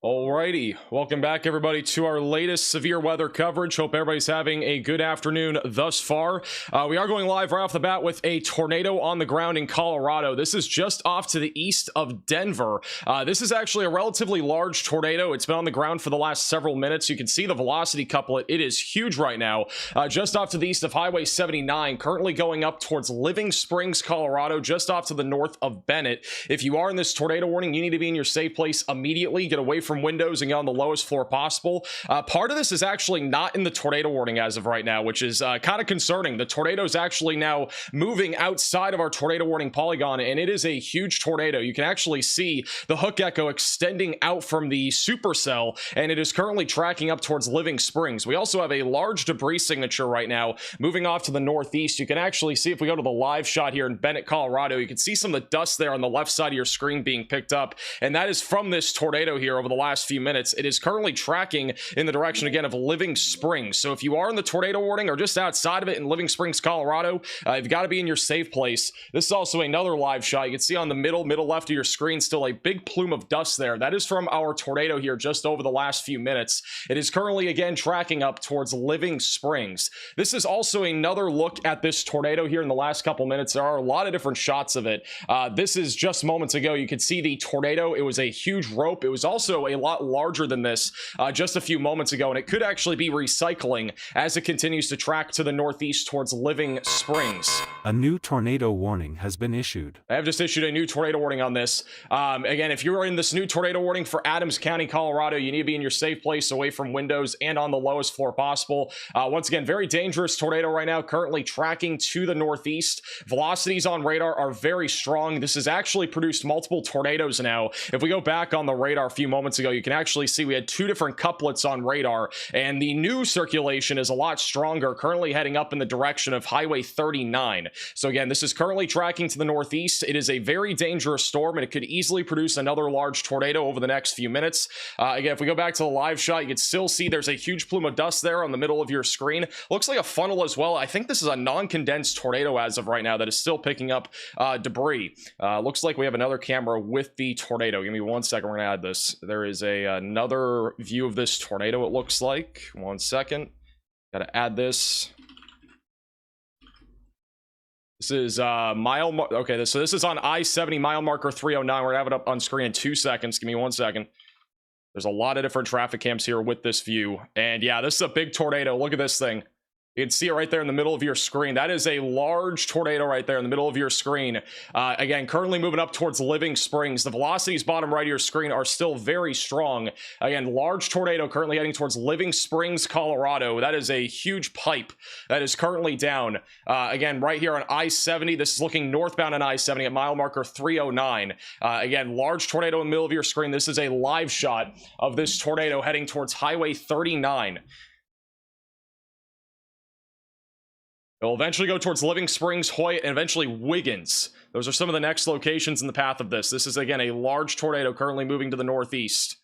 Alrighty, welcome back everybody to our latest severe weather coverage. Hope everybody's having a good afternoon thus far. We are going live right off the bat with a tornado on the ground in Colorado. This is just off to the east of Denver. This is actually a relatively large tornado. It's been on the ground for the last several minutes. You can see the velocity couplet. It is huge right now. Just off to the east of Highway 79, currently going up towards Living Springs, Colorado, just off to the north of Bennett. If you are in this tornado warning, you need to be in your safe place immediately. Get away from windows and get on the lowest floor possible. Part of this is actually not in the tornado warning as of right now, which is kind of concerning. The tornado is actually now moving outside of our tornado warning polygon, and it is a huge tornado. You can actually see the hook echo extending out from the supercell, and it is currently tracking up towards Living Springs. We also have a large debris signature right now moving off to the northeast. You can actually see, if we go to the live shot here in Bennett, Colorado, you can see some of the dust there on the left side of your screen being picked up, and that is from this tornado here over the last few minutes. It is currently tracking in the direction again of Living Springs. So if you are in the tornado warning or just outside of it in Living Springs, Colorado, you've got to be in your safe place. This is also another live shot. You can see on the middle left of your screen still a big plume of dust there. That is from our tornado here just over the last few minutes. It is currently again tracking up towards Living Springs. This is also another look at this tornado here in the last couple minutes. There are a lot of different shots of it. This is just moments ago. You could see the tornado. It was a huge rope. It was also a lot larger than this just a few moments ago, and it could actually be recycling as it continues to track to the northeast towards Living Springs. A new tornado warning has been issued. I have just issued a new tornado warning on this. Again, if you're in this new tornado warning for Adams County, Colorado, you need to be in your safe place away from windows and on the lowest floor possible. Once again, very dangerous tornado right now, currently tracking to the northeast. Velocities on radar are very strong. This has actually produced multiple tornadoes now. If we go back on the radar a few moments ago, you can actually see we had two different couplets on radar, and the new circulation is a lot stronger, currently heading up in the direction of Highway 39. So again, this is currently tracking to the northeast. It is a very dangerous storm, and it could easily produce another large tornado over the next few minutes. Again, if we go back to the live shot, you can still see there's a huge plume of dust there on the middle of your screen. Looks like a funnel as well. I think this is a non-condensed tornado as of right now that is still picking up debris. Looks like we have another camera with the tornado. Give me 1 second. We're gonna add this. There is another view of this tornado, it looks like. 1 second. Gotta add this. This is so this is on I-70 mile marker 309. We're gonna have it up on screen in 2 seconds. Give me 1 second. There's a lot of different traffic cams here with this view, and yeah, this is a big tornado. Look at this thing. You can see it right there in the middle of your screen. That is a large tornado right there in the middle of your screen. Again, currently moving up towards Living Springs. The velocities bottom right of your screen are still very strong. Again, large tornado currently heading towards Living Springs, Colorado. That is a huge pipe that is currently down. Again, right here on I-70. This is looking northbound on I-70 at mile marker 309. Again, large tornado in the middle of your screen. This is a live shot of this tornado heading towards Highway 39. It will eventually go towards Living Springs, Hoyt, and eventually Wiggins. Those are some of the next locations in the path of this. This is, again, a large tornado currently moving to the northeast.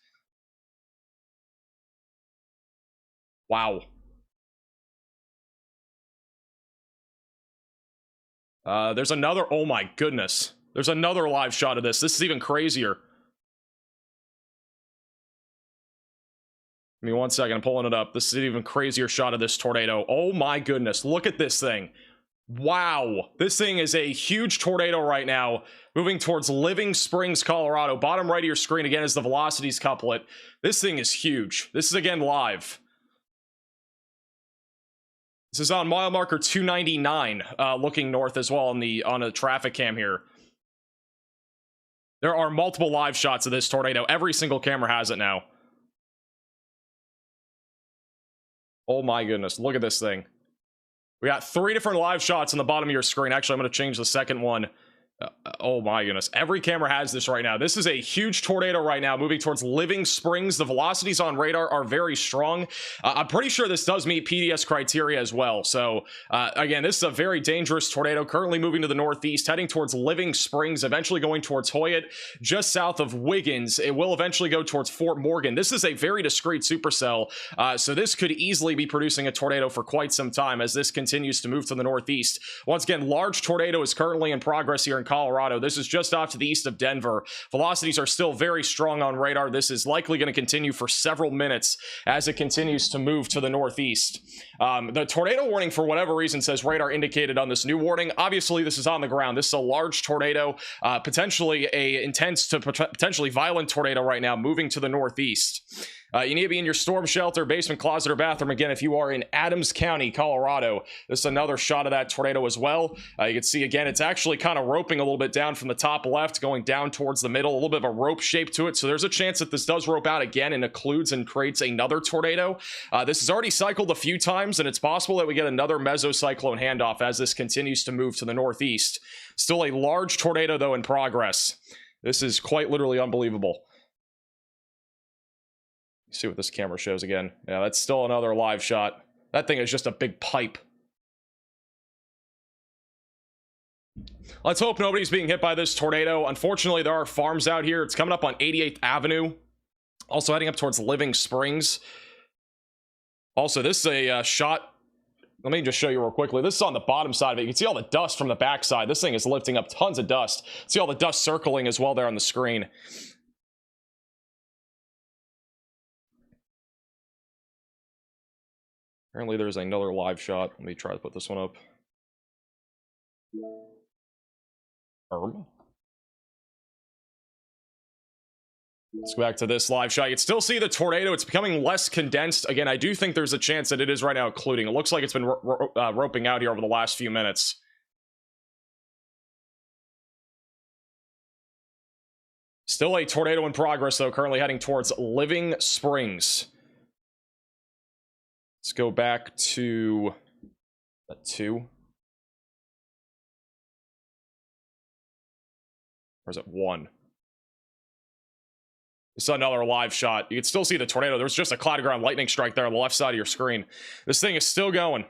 Wow. There's another... Oh, my goodness. There's another live shot of this. This is even crazier. Give me 1 second, I'm pulling it up. This is an even crazier shot of this tornado. Oh my goodness, look at this thing. Wow, this thing is a huge tornado right now, moving towards Living Springs, Colorado. Bottom right of your screen, again, is the velocities couplet. This thing is huge. This is, again, live. This is on mile marker 299, looking north as well on a traffic cam here. There are multiple live shots of this tornado. Every single camera has it now. Oh my goodness, look at this thing. We got 3 different live shots on the bottom of your screen. Actually, I'm going to change the second one. Oh my goodness, every camera has this right now. This is a huge tornado right now moving towards Living Springs. The velocities on radar are very strong. I'm pretty sure this does meet PDS criteria as well. So again, this is a very dangerous tornado currently moving to the northeast, heading towards Living Springs, eventually going towards Hoyt, just south of Wiggins. It will eventually go towards Fort Morgan. This is a very discrete supercell, so this could easily be producing a tornado for quite some time as this continues to move to the northeast. Once again, large tornado is currently in progress here in Colorado. This is just off to the east of Denver. Velocities are still very strong on radar. This is likely going to continue for several minutes as it continues to move to the northeast. The tornado warning, for whatever reason, says radar indicated on this new warning. Obviously, this is on the ground. This is a large tornado, potentially a intense to potentially violent tornado right now, moving to the northeast. You need to be in your storm shelter, basement, closet, or bathroom. Again, if you are in Adams County, Colorado, this is another shot of that tornado as well. You can see, again, it's actually kind of roping a little bit down from the top left, going down towards the middle, a little bit of a rope shape to it. So there's a chance that this does rope out again and occludes and creates another tornado. This has already cycled a few times, and it's possible that we get another mesocyclone handoff as this continues to move to the northeast. Still a large tornado, though, in progress. This is quite literally unbelievable. See what this camera shows again. Yeah, that's still another live shot. That thing is just a big pipe. Let's hope nobody's being hit by this tornado. Unfortunately, there are farms out here. It's coming up on 88th Avenue. Also heading up towards Living Springs. Also, this is a shot. Let me just show you real quickly. This is on the bottom side of it. You can see all the dust from the backside. This thing is lifting up tons of dust. See all the dust circling as well there on the screen. Apparently there's another live shot. Let me try to put this one up. Let's go back to this live shot. You can still see the tornado. It's becoming less condensed. Again, I do think there's a chance that it is right now occluding. It looks like it's been roping out here over the last few minutes. Still a tornado in progress, though, currently heading towards Living Springs. Let's go back to a 2. Or is it 1? This is another live shot. You can still see the tornado. There's just a cloud of ground lightning strike there on the left side of your screen. This thing is still going.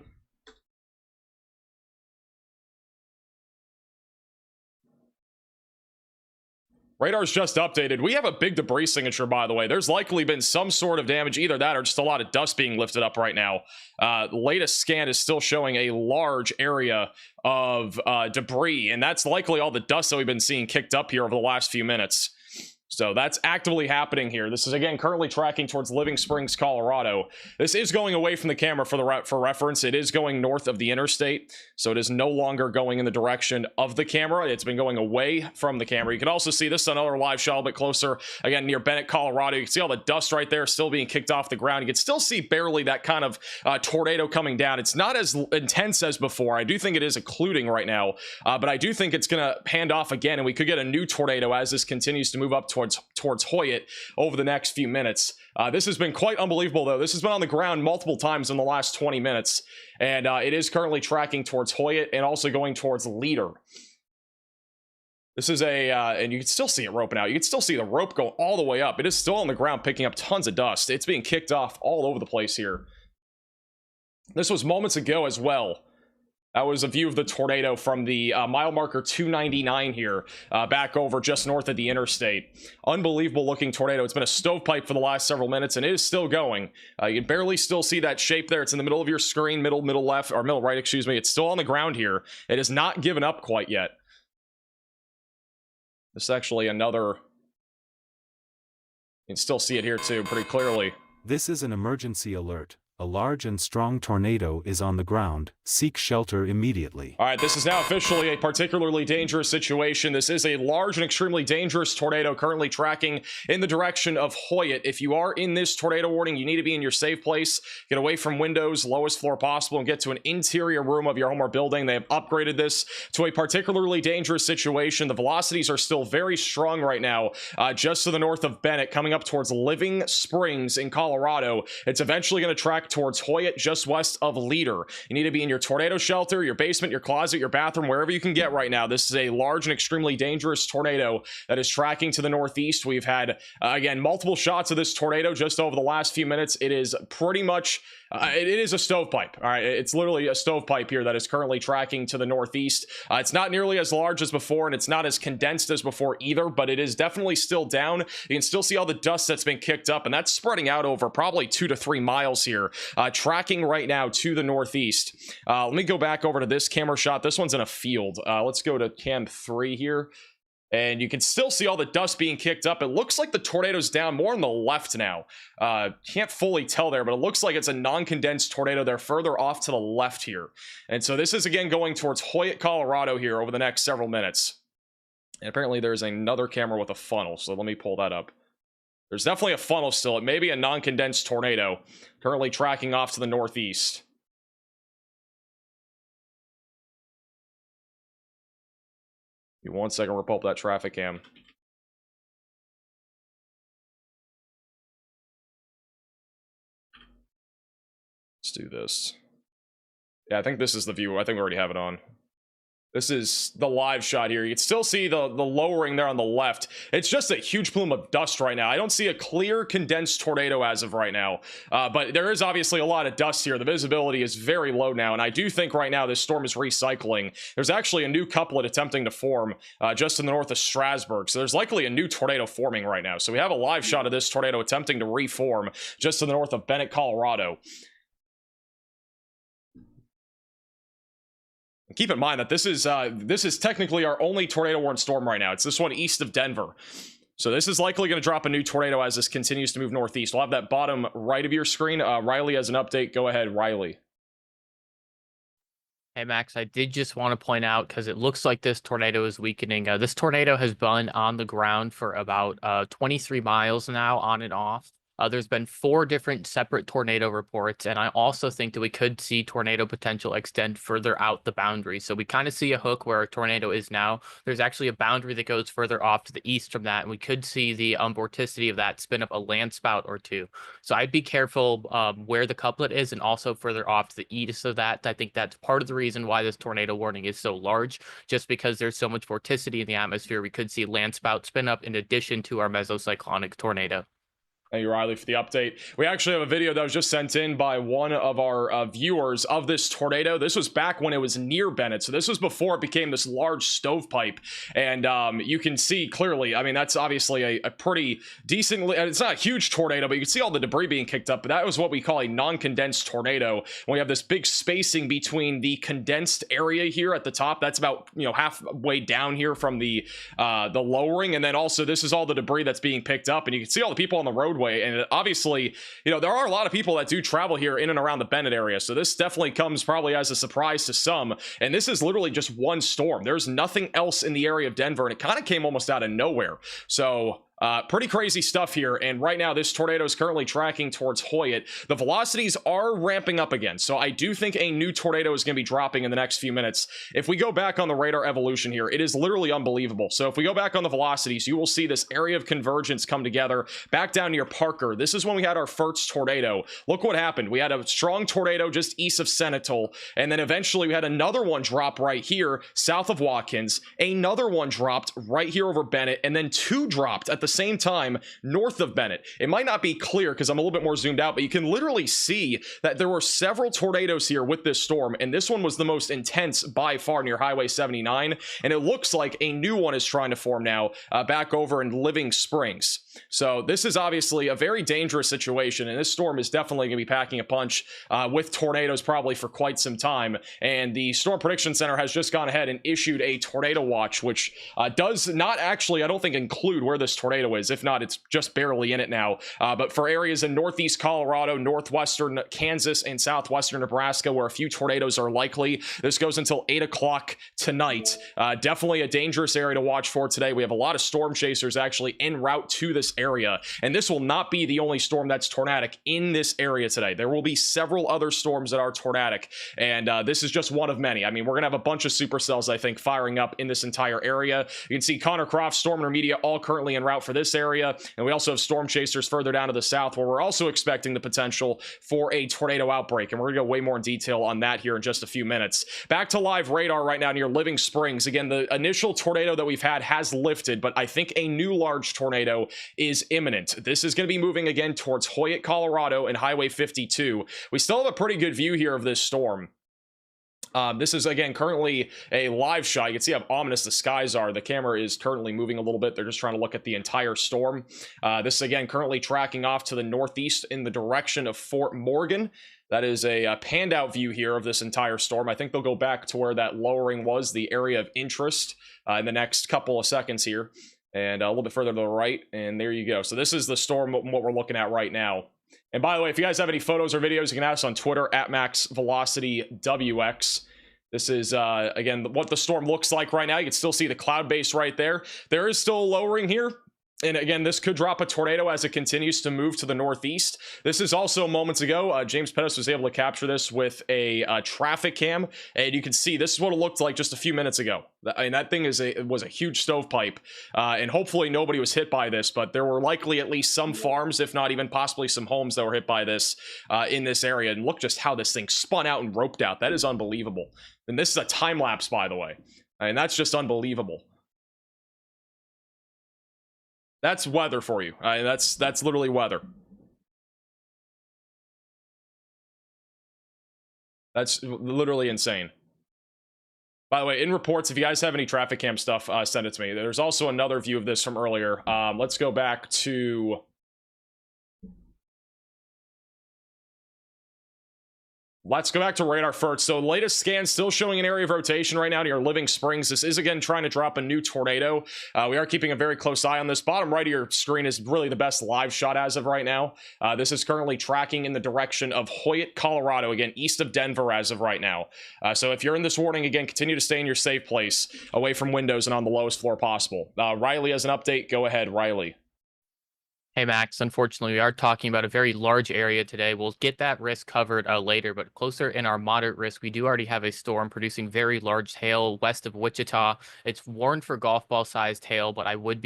Radar's just updated. We have a big debris signature, by the way. There's likely been some sort of damage, either that or just a lot of dust being lifted up right now. The latest scan is still showing a large area of debris, and that's likely all the dust that we've been seeing kicked up here over the last few minutes. So that's actively happening here. This is, again, currently tracking towards Living Springs, Colorado. This is going away from the camera for reference. It is going north of the interstate, so it is no longer going in the direction of the camera. It's been going away from the camera. You can also see this is another live shot a bit closer, again, near Bennett, Colorado. You can see all the dust right there still being kicked off the ground. You can still see barely that kind of tornado coming down. It's not as intense as before. I do think it is occluding right now, but I do think it's going to hand off again, and we could get a new tornado as this continues to move up towards Hoyt over the next few minutes. This has been quite unbelievable, though. This has been on the ground multiple times in the last 20 minutes, and it is currently tracking towards Hoyt and also going towards Leader. This is a, and you can still see it roping out. You can still see the rope go all the way up. It is still on the ground picking up tons of dust. It's being kicked off all over the place here. This was moments ago as well. That was a view of the tornado from the mile marker 299 here, back over just north of the interstate. Unbelievable looking tornado. It's been a stovepipe for the last several minutes, and it is still going. You can barely still see that shape there. It's in the middle of your screen, middle left, or middle right, excuse me. It's still on the ground here. It has not given up quite yet. This is actually another... You can still see it here too, pretty clearly. This is an emergency alert. A large and strong tornado is on the ground. Seek shelter immediately. All right, this is now officially a particularly dangerous situation. This is a large and extremely dangerous tornado currently tracking in the direction of Hoyt. If you are in this tornado warning, you need to be in your safe place. Get away from windows, lowest floor possible, and get to an interior room of your home or building. They have upgraded this to a particularly dangerous situation. The velocities are still very strong right now, just to the north of Bennett, coming up towards Living Springs in Colorado. It's eventually going to track towards Hoyt, just west of Leader. You need to be in your tornado shelter, your basement, your closet, your bathroom, wherever you can get right now. This is a large and extremely dangerous tornado that is tracking to the northeast. We've had, again, multiple shots of this tornado just over the last few minutes. It is pretty much It is a stovepipe. All right, it's literally a stovepipe here that is currently tracking to the northeast. It's not nearly as large as before, and it's not as condensed as before either, but it is definitely still down. You can still see all the dust that's been kicked up, and that's spreading out over probably 2 to 3 miles here, tracking right now to the northeast. Let me go back over to this camera shot. This one's in a field. Let's go to cam 3 here. And you can still see all the dust being kicked up. It looks like the tornado's down more on the left now. Can't fully tell there, but it looks like it's a non-condensed tornado. They're further off to the left here. And so this is again going towards Hoyt, Colorado here over the next several minutes. And apparently there's another camera with a funnel, so let me pull that up. There's definitely a funnel still. It may be a non-condensed tornado currently tracking off to the northeast. Give me 1 second, we'll pull up that traffic cam. Let's do this. Yeah, I think this is the view. I think we already have it on. This is the live shot here. You can still see the lowering there on the left. It's just a huge plume of dust right now. I don't see a clear condensed tornado as of right now, but there is obviously a lot of dust here. The visibility is very low now, and I do think right now this storm is recycling. There's actually a new couplet attempting to form just to the north of Strasburg, so there's likely a new tornado forming right now. So we have a live shot of this tornado attempting to reform just to the north of Bennett, Colorado. Keep in mind that this is technically our only tornado-warned storm right now. It's this one east of Denver. So this is likely going to drop a new tornado as this continues to move northeast. We'll have that bottom right of your screen. Riley has an update. Go ahead, Riley. Hey, Max, I did just want to point out, because it looks like this tornado is weakening. This tornado has been on the ground for about 23 miles now, on and off. There's been 4 different separate tornado reports, and I also think that we could see tornado potential extend further out the boundary. So we kind of see a hook where a tornado is now. There's actually a boundary that goes further off to the east from that, and we could see the vorticity of that spin up a land spout or two. So I'd be careful where the couplet is, and also further off to the east of that. I think that's part of the reason why this tornado warning is so large, just because there's so much vorticity in the atmosphere. We could see land spout spin up in addition to our mesocyclonic tornado. Thank you, Riley, for the update. We actually have a video that was just sent in by one of our viewers of this tornado. This was back when it was near Bennett, so this was before it became this large stovepipe. And you can see clearly, I mean, that's obviously a pretty decent, it's not a huge tornado, but you can see all the debris being kicked up. But that was what we call a non-condensed tornado. And we have this big spacing between the condensed area here at the top. That's about, you know, halfway down here from the lowering. And then also this is all the debris that's being picked up. And you can see all the people on the road. And obviously, you know, there are a lot of people that do travel here in and around the Bennett area, so this definitely comes probably as a surprise to some. And this is literally just one storm. There's nothing else in the area of Denver, and it kind of came almost out of nowhere. So pretty crazy stuff here. And right now this tornado is currently tracking towards Hoyt. The velocities are ramping up again, so I do think a new tornado is going to be dropping in the next few minutes. If we go back on the radar evolution here, it is literally unbelievable. So if we go back on the velocities, you will see this area of convergence come together back down near Parker. This is when we had our first tornado. Look what happened. We had a strong tornado just east of Senatol, and then eventually we had another one drop right here south of Watkins, another one dropped right here over Bennett, and then 2 dropped at the same time north of Bennett. It might not be clear because I'm a little bit more zoomed out, but you can literally see that there were several tornadoes here with this storm, and this one was the most intense by far near Highway 79, and it looks like a new one is trying to form now back over in Living Springs. So this is obviously a very dangerous situation, and this storm is definitely going to be packing a punch with tornadoes probably for quite some time. And the Storm Prediction Center has just gone ahead and issued a tornado watch, which does not actually, I don't think, include where this tornado is. If not, it's just barely in it now. But for areas in northeast Colorado, northwestern Kansas, and southwestern Nebraska, where a few tornadoes are likely, this goes until 8 o'clock tonight. Definitely a dangerous area to watch for today. We have a lot of storm chasers actually en route to this area, and this will not be the only storm that's tornadic in this area today. There will be several other storms that are tornadic, and this is just one of many. I mean, we're gonna have a bunch of supercells, I think, firing up in this entire area. You can see Connor Croft, Storm Intermedia, all currently en route for this area, and we also have storm chasers further down to the south, where we're also expecting the potential for a tornado outbreak, and we're gonna go way more in detail on that here in just a few minutes. Back to live radar right now near Living Springs. Again, the initial tornado that we've had has lifted, but I think a new large tornado is imminent. This is going to be moving again towards Hoyt, Colorado, and Highway 52. We still have a pretty good view here of this storm. This is, again, currently a live shot. You can see how ominous the skies are. The camera is currently moving a little bit. They're just trying to look at the entire storm. This is, again, currently tracking off to the northeast in the direction of Fort Morgan. That is a panned out view here of this entire storm. I think they'll go back to where that lowering was, the area of interest, in the next couple of seconds here. And a little bit further to the right. And there you go. So this is the storm, what we're looking at right now. And by the way, if you guys have any photos or videos, you can ask us on Twitter at MaxVelocityWX. This is, again, what the storm looks like right now. You can still see the cloud base right there. There is still lowering here. And again, this could drop a tornado as it continues to move to the northeast. This is also moments ago. James Pettis was able to capture this with a traffic cam. And you can see this is what it looked like just a few minutes ago. I mean, that thing was a huge stovepipe. And hopefully nobody was hit by this. But there were likely at least some farms, if not even possibly some homes that were hit by this in this area. And look just how this thing spun out and roped out. That is unbelievable. And this is a time lapse, by the way. And that's just unbelievable. That's weather for you. That's literally weather. That's literally insane. By the way, in reports, if you guys have any traffic cam stuff, send it to me. There's also another view of this from earlier. Let's go back to... Let's go back to radar first. So latest scan still showing an area of rotation right now near Living Springs. This is, again, trying to drop a new tornado. We are keeping a very close eye on this. Bottom right of your screen is really the best live shot as of right now. This is currently tracking in the direction of Hoyt, Colorado, again, east of Denver as of right now. So if you're in this warning, again, continue to stay in your safe place, away from windows and on the lowest floor possible. Riley has an update. Go ahead, Riley. Hey, Max, unfortunately, we are talking about a very large area today. We'll get that risk covered later, but closer in our moderate risk, we do already have a storm producing very large hail west of Wichita. It's warned for golf ball sized hail, but I wouldn't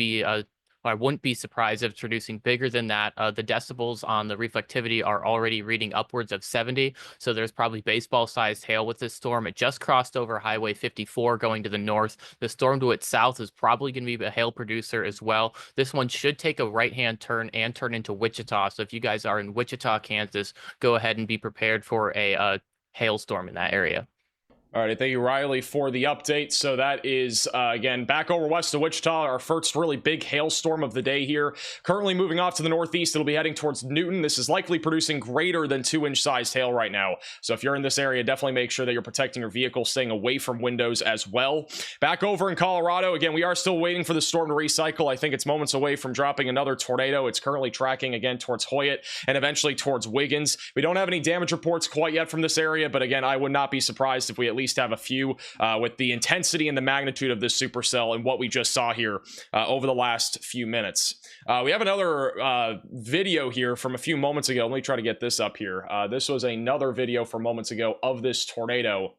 be surprised if it's producing bigger than that. The decibels on the reflectivity are already reading upwards of 70, so there's probably baseball-sized hail with this storm. It just crossed over Highway 54 going to the north. The storm to its south is probably going to be a hail producer as well. This one should take a right-hand turn and turn into Wichita, so if you guys are in Wichita, Kansas, go ahead and be prepared for a hailstorm in that area. All right, thank you, Riley, for the update. So that is, again, back over west of Wichita, our first really big hailstorm of the day here. Currently moving off to the northeast, it'll be heading towards Newton. This is likely producing greater than 2-inch sized hail right now. So if you're in this area, definitely make sure that you're protecting your vehicle, staying away from windows as well. Back over in Colorado, again, we are still waiting for the storm to recycle. I think it's moments away from dropping another tornado. It's currently tracking again towards Hoyt and eventually towards Wiggins. We don't have any damage reports quite yet from this area, but again, I would not be surprised if we at least have a few with the intensity and the magnitude of this supercell and what we just saw here over the last few minutes. We have another video here from a few moments ago. Let me try to get this up here. This was another video from moments ago of this tornado.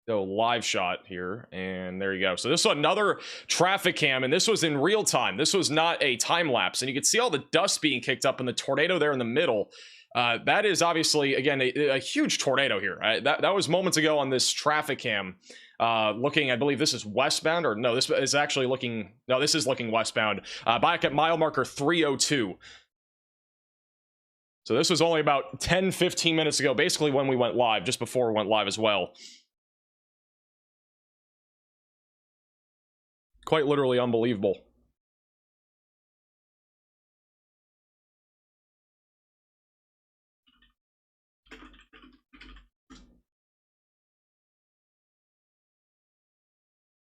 So live shot here, and there you go. So this was another traffic cam, and this was in real time. This was not a time lapse, and you can see all the dust being kicked up in the tornado there in the middle. That is obviously, again, a huge tornado here. That was moments ago on this traffic cam. Looking, I believe this is westbound, or no, this is actually looking, no, this is looking westbound. Back at mile marker 302. So this was only about 10-15 minutes ago, basically when we went live, just before we went live as well. Quite literally unbelievable.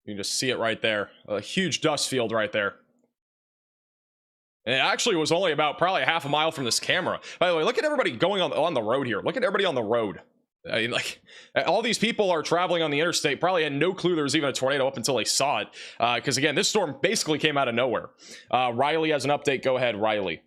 You can just see it right there. A huge dust field right there. And it actually was only about probably half a mile from this camera. By the way, look at everybody going on the road here. Look at everybody on the road. I mean, like, all these people are traveling on the interstate, probably had no clue there was even a tornado up until they saw it. Because, again, this storm basically came out of nowhere. Riley has an update. Go ahead, Riley.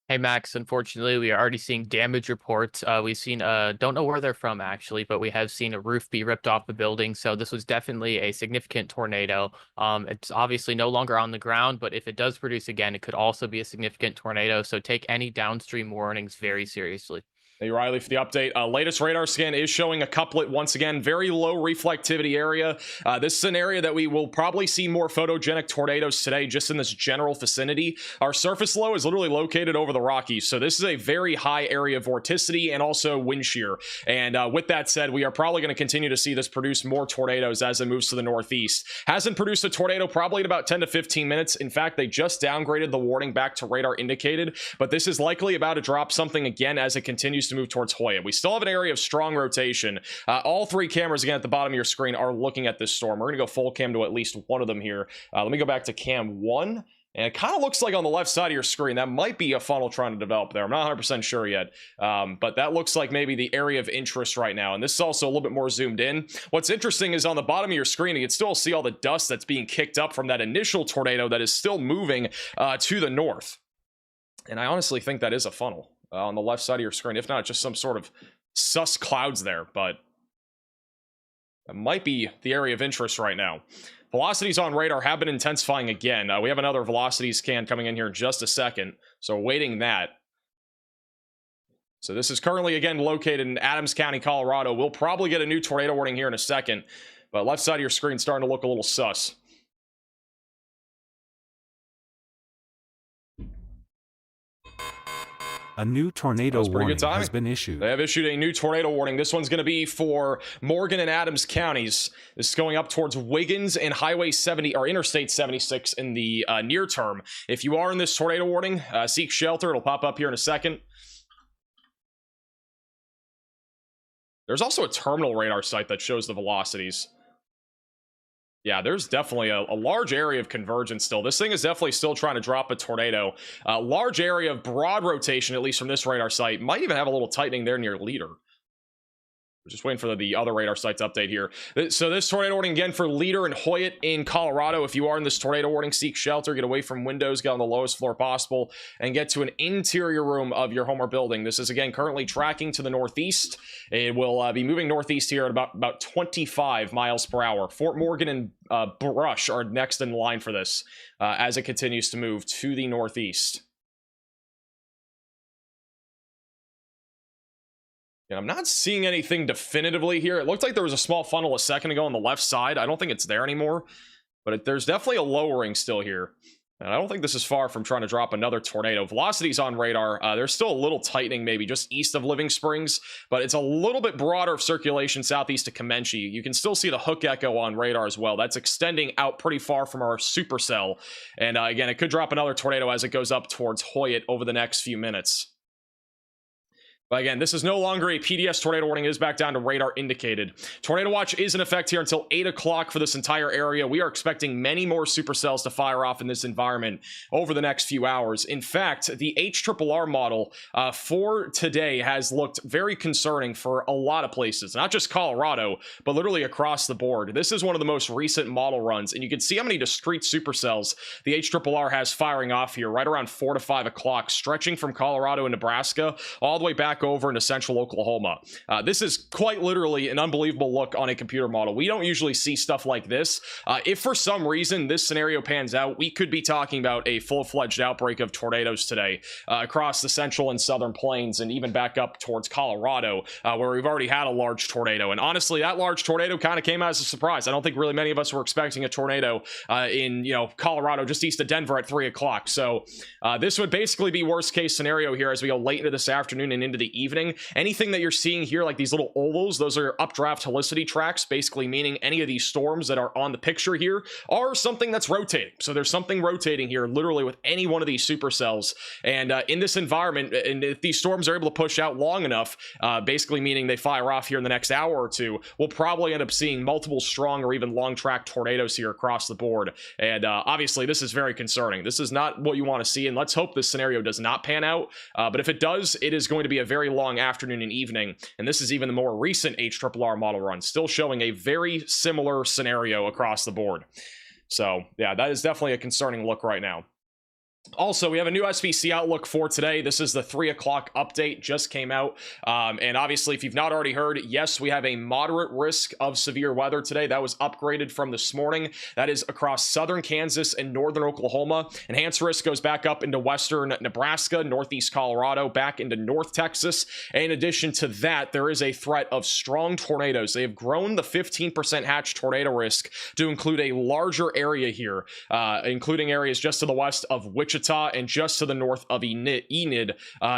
Hey, Max, unfortunately, we are already seeing damage reports. We've seen, don't know where they're from, actually, but we have seen a roof be ripped off the building. So this was definitely a significant tornado. It's obviously no longer on the ground, but if it does produce again, it could also be a significant tornado. So take any downstream warnings very seriously. Hey, Riley, for the update. Latest radar scan is showing a couplet once again. Very low reflectivity area. This is an area that we will probably see more photogenic tornadoes today, just in this general vicinity. Our surface low is literally located over the Rockies, so this is a very high area of vorticity and also wind shear. And with that said, we are probably going to continue to see this produce more tornadoes as it moves to the northeast. Hasn't produced a tornado probably in about 10 to 15 minutes. In fact, they just downgraded the warning back to radar indicated, but this is likely about to drop something again as it continues to move towards Hoya. We still have an area of strong rotation. All three cameras again at the bottom of your screen are looking at this storm. We're going to go full cam to at least one of them here. Let me go back to cam 1. And it kind of looks like on the left side of your screen, that might be a funnel trying to develop there. I'm not 100% sure yet, but that looks like maybe the area of interest right now. And this is also a little bit more zoomed in. What's interesting is on the bottom of your screen, you can still see all the dust that's being kicked up from that initial tornado that is still moving to the north. And I honestly think that is a funnel on the left side of your screen. If not, just some sort of sus clouds there, but that might be the area of interest right now. Velocities on radar have been intensifying again. We have another velocity scan coming in here in just a second, so awaiting that. So this is currently again located in Adams County, Colorado. We'll probably get a new tornado warning here in a second, but left side of your screen starting to look a little sus. A new tornado warning has been issued. They have issued a new tornado warning. This one's going to be for Morgan and Adams counties. This is going up towards Wiggins and Highway 70 or Interstate 76 in the near term. If you are in this tornado warning, seek shelter. It'll pop up here in a second. There's also a terminal radar site that shows the velocities. Yeah, there's definitely a large area of convergence still. This thing is definitely still trying to drop a tornado. A large area of broad rotation, at least from this radar site. Might even have a little tightening there near Leader. We're just waiting for the other radar sites update here. So this tornado warning again for Leader and Hoyt in Colorado. If you are in this tornado warning, seek shelter, get away from windows, get on the lowest floor possible, and get to an interior room of your home or building. This is again currently tracking to the northeast. It will be moving northeast here at about 25 miles per hour. Fort Morgan and Brush are next in line for this as it continues to move to the northeast. And I'm not seeing anything definitively here. It looked like there was a small funnel a second ago on the left side. I don't think it's there anymore, but there's definitely a lowering still here. And I don't think this is far from trying to drop another tornado. Velocities on radar, there's still a little tightening maybe just east of Living Springs, but it's a little bit broader of circulation southeast of Comanche. You can still see the hook echo on radar as well. That's extending out pretty far from our supercell. And again, it could drop another tornado as it goes up towards Hoyt over the next few minutes. But again, this is no longer a PDS tornado warning. It is back down to radar indicated. Tornado watch is in effect here until 8 o'clock for this entire area. We are expecting many more supercells to fire off in this environment over the next few hours. In fact, the HRRR model for today has looked very concerning for a lot of places, not just Colorado, but literally across the board. This is one of the most recent model runs, and you can see how many discrete supercells the HRRR has firing off here right around 4 to 5 o'clock, stretching from Colorado and Nebraska all the way back over into central Oklahoma. This is quite literally an unbelievable look on a computer model. We don't usually see stuff like this. If for some reason this scenario pans out, we could be talking about a full-fledged outbreak of tornadoes today across the central and southern plains and even back up towards Colorado, where we've already had a large tornado. And honestly, that large tornado kind of came as a surprise. I don't think really many of us were expecting a tornado in Colorado, just east of Denver at 3 o'clock. So this would basically be worst case scenario here as we go late into this afternoon and into the evening. Anything that you're seeing here, like these little ovals, those are updraft helicity tracks, basically meaning any of these storms that are on the picture here are something that's rotating. So there's something rotating here literally with any one of these supercells. And in this environment, and if these storms are able to push out long enough, basically meaning they fire off here in the next hour or two, we'll probably end up seeing multiple strong or even long track tornadoes here across the board. And obviously this is very concerning. This is not what you want to see, and let's hope this scenario does not pan out. But if it does, it is going to be a very long afternoon and evening, and this is even the more recent HRRR model run, still showing a very similar scenario across the board. So yeah, that is definitely a concerning look right now. Also, we have a new SVC outlook for today. This is the 3 o'clock update, just came out. And obviously, if you've not already heard, yes, we have a moderate risk of severe weather today. That was upgraded from this morning. That is across southern Kansas and northern Oklahoma. Enhanced risk goes back up into western Nebraska, northeast Colorado, back into North Texas. And in addition to that, there is a threat of strong tornadoes. They have grown the 15% hatch tornado risk to include a larger area here, including areas just to the west of Wichita and just to the north of Enid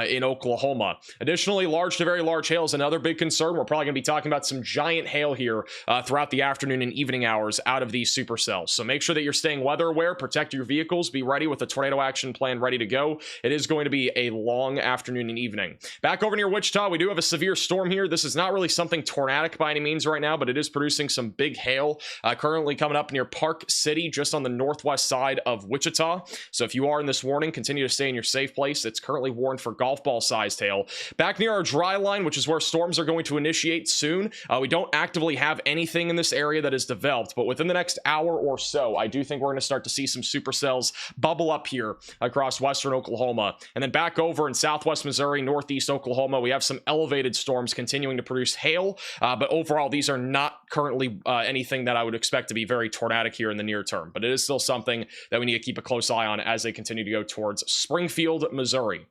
in Oklahoma. Additionally, large to very large hail is another big concern. We're probably going to be talking about some giant hail here throughout the afternoon and evening hours out of these supercells. So make sure that you're staying weather aware, protect your vehicles, be ready with the tornado action plan ready to go. It is going to be a long afternoon and evening. Back over near Wichita, we do have a severe storm here. This is not really something tornadic by any means right now, but it is producing some big hail currently coming up near Park City, just on the northwest side of Wichita. So if you are in this warning, continue to stay in your safe place. It's currently warned for golf ball sized hail. Back near our dry line, which is where storms are going to initiate soon, we don't actively have anything in this area that is developed, but within the next hour or so, I do think we're going to start to see some supercells bubble up here across western Oklahoma. And then back over in southwest Missouri, northeast Oklahoma, we have some elevated storms continuing to produce hail, but overall, these are not currently anything that I would expect to be very tornadic here in the near term, but it is still something that we need to keep a close eye on as they continue to go towards Springfield, Missouri.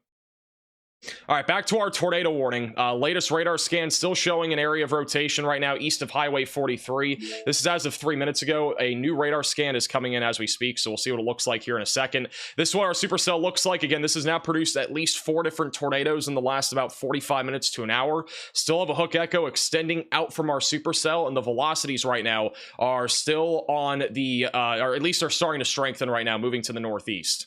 All right, back to our tornado warning. Latest radar scan still showing an area of rotation right now east of Highway 43. This is as of 3 minutes ago. A new radar scan is coming in as we speak, so we'll see what it looks like here in a second. This is what our supercell looks like. Again, this has now produced at least 4 different tornadoes in the last about 45 minutes to an hour. Still have a hook echo extending out from our supercell, and the velocities right now are still on the, or at least are starting to strengthen right now, moving to the northeast.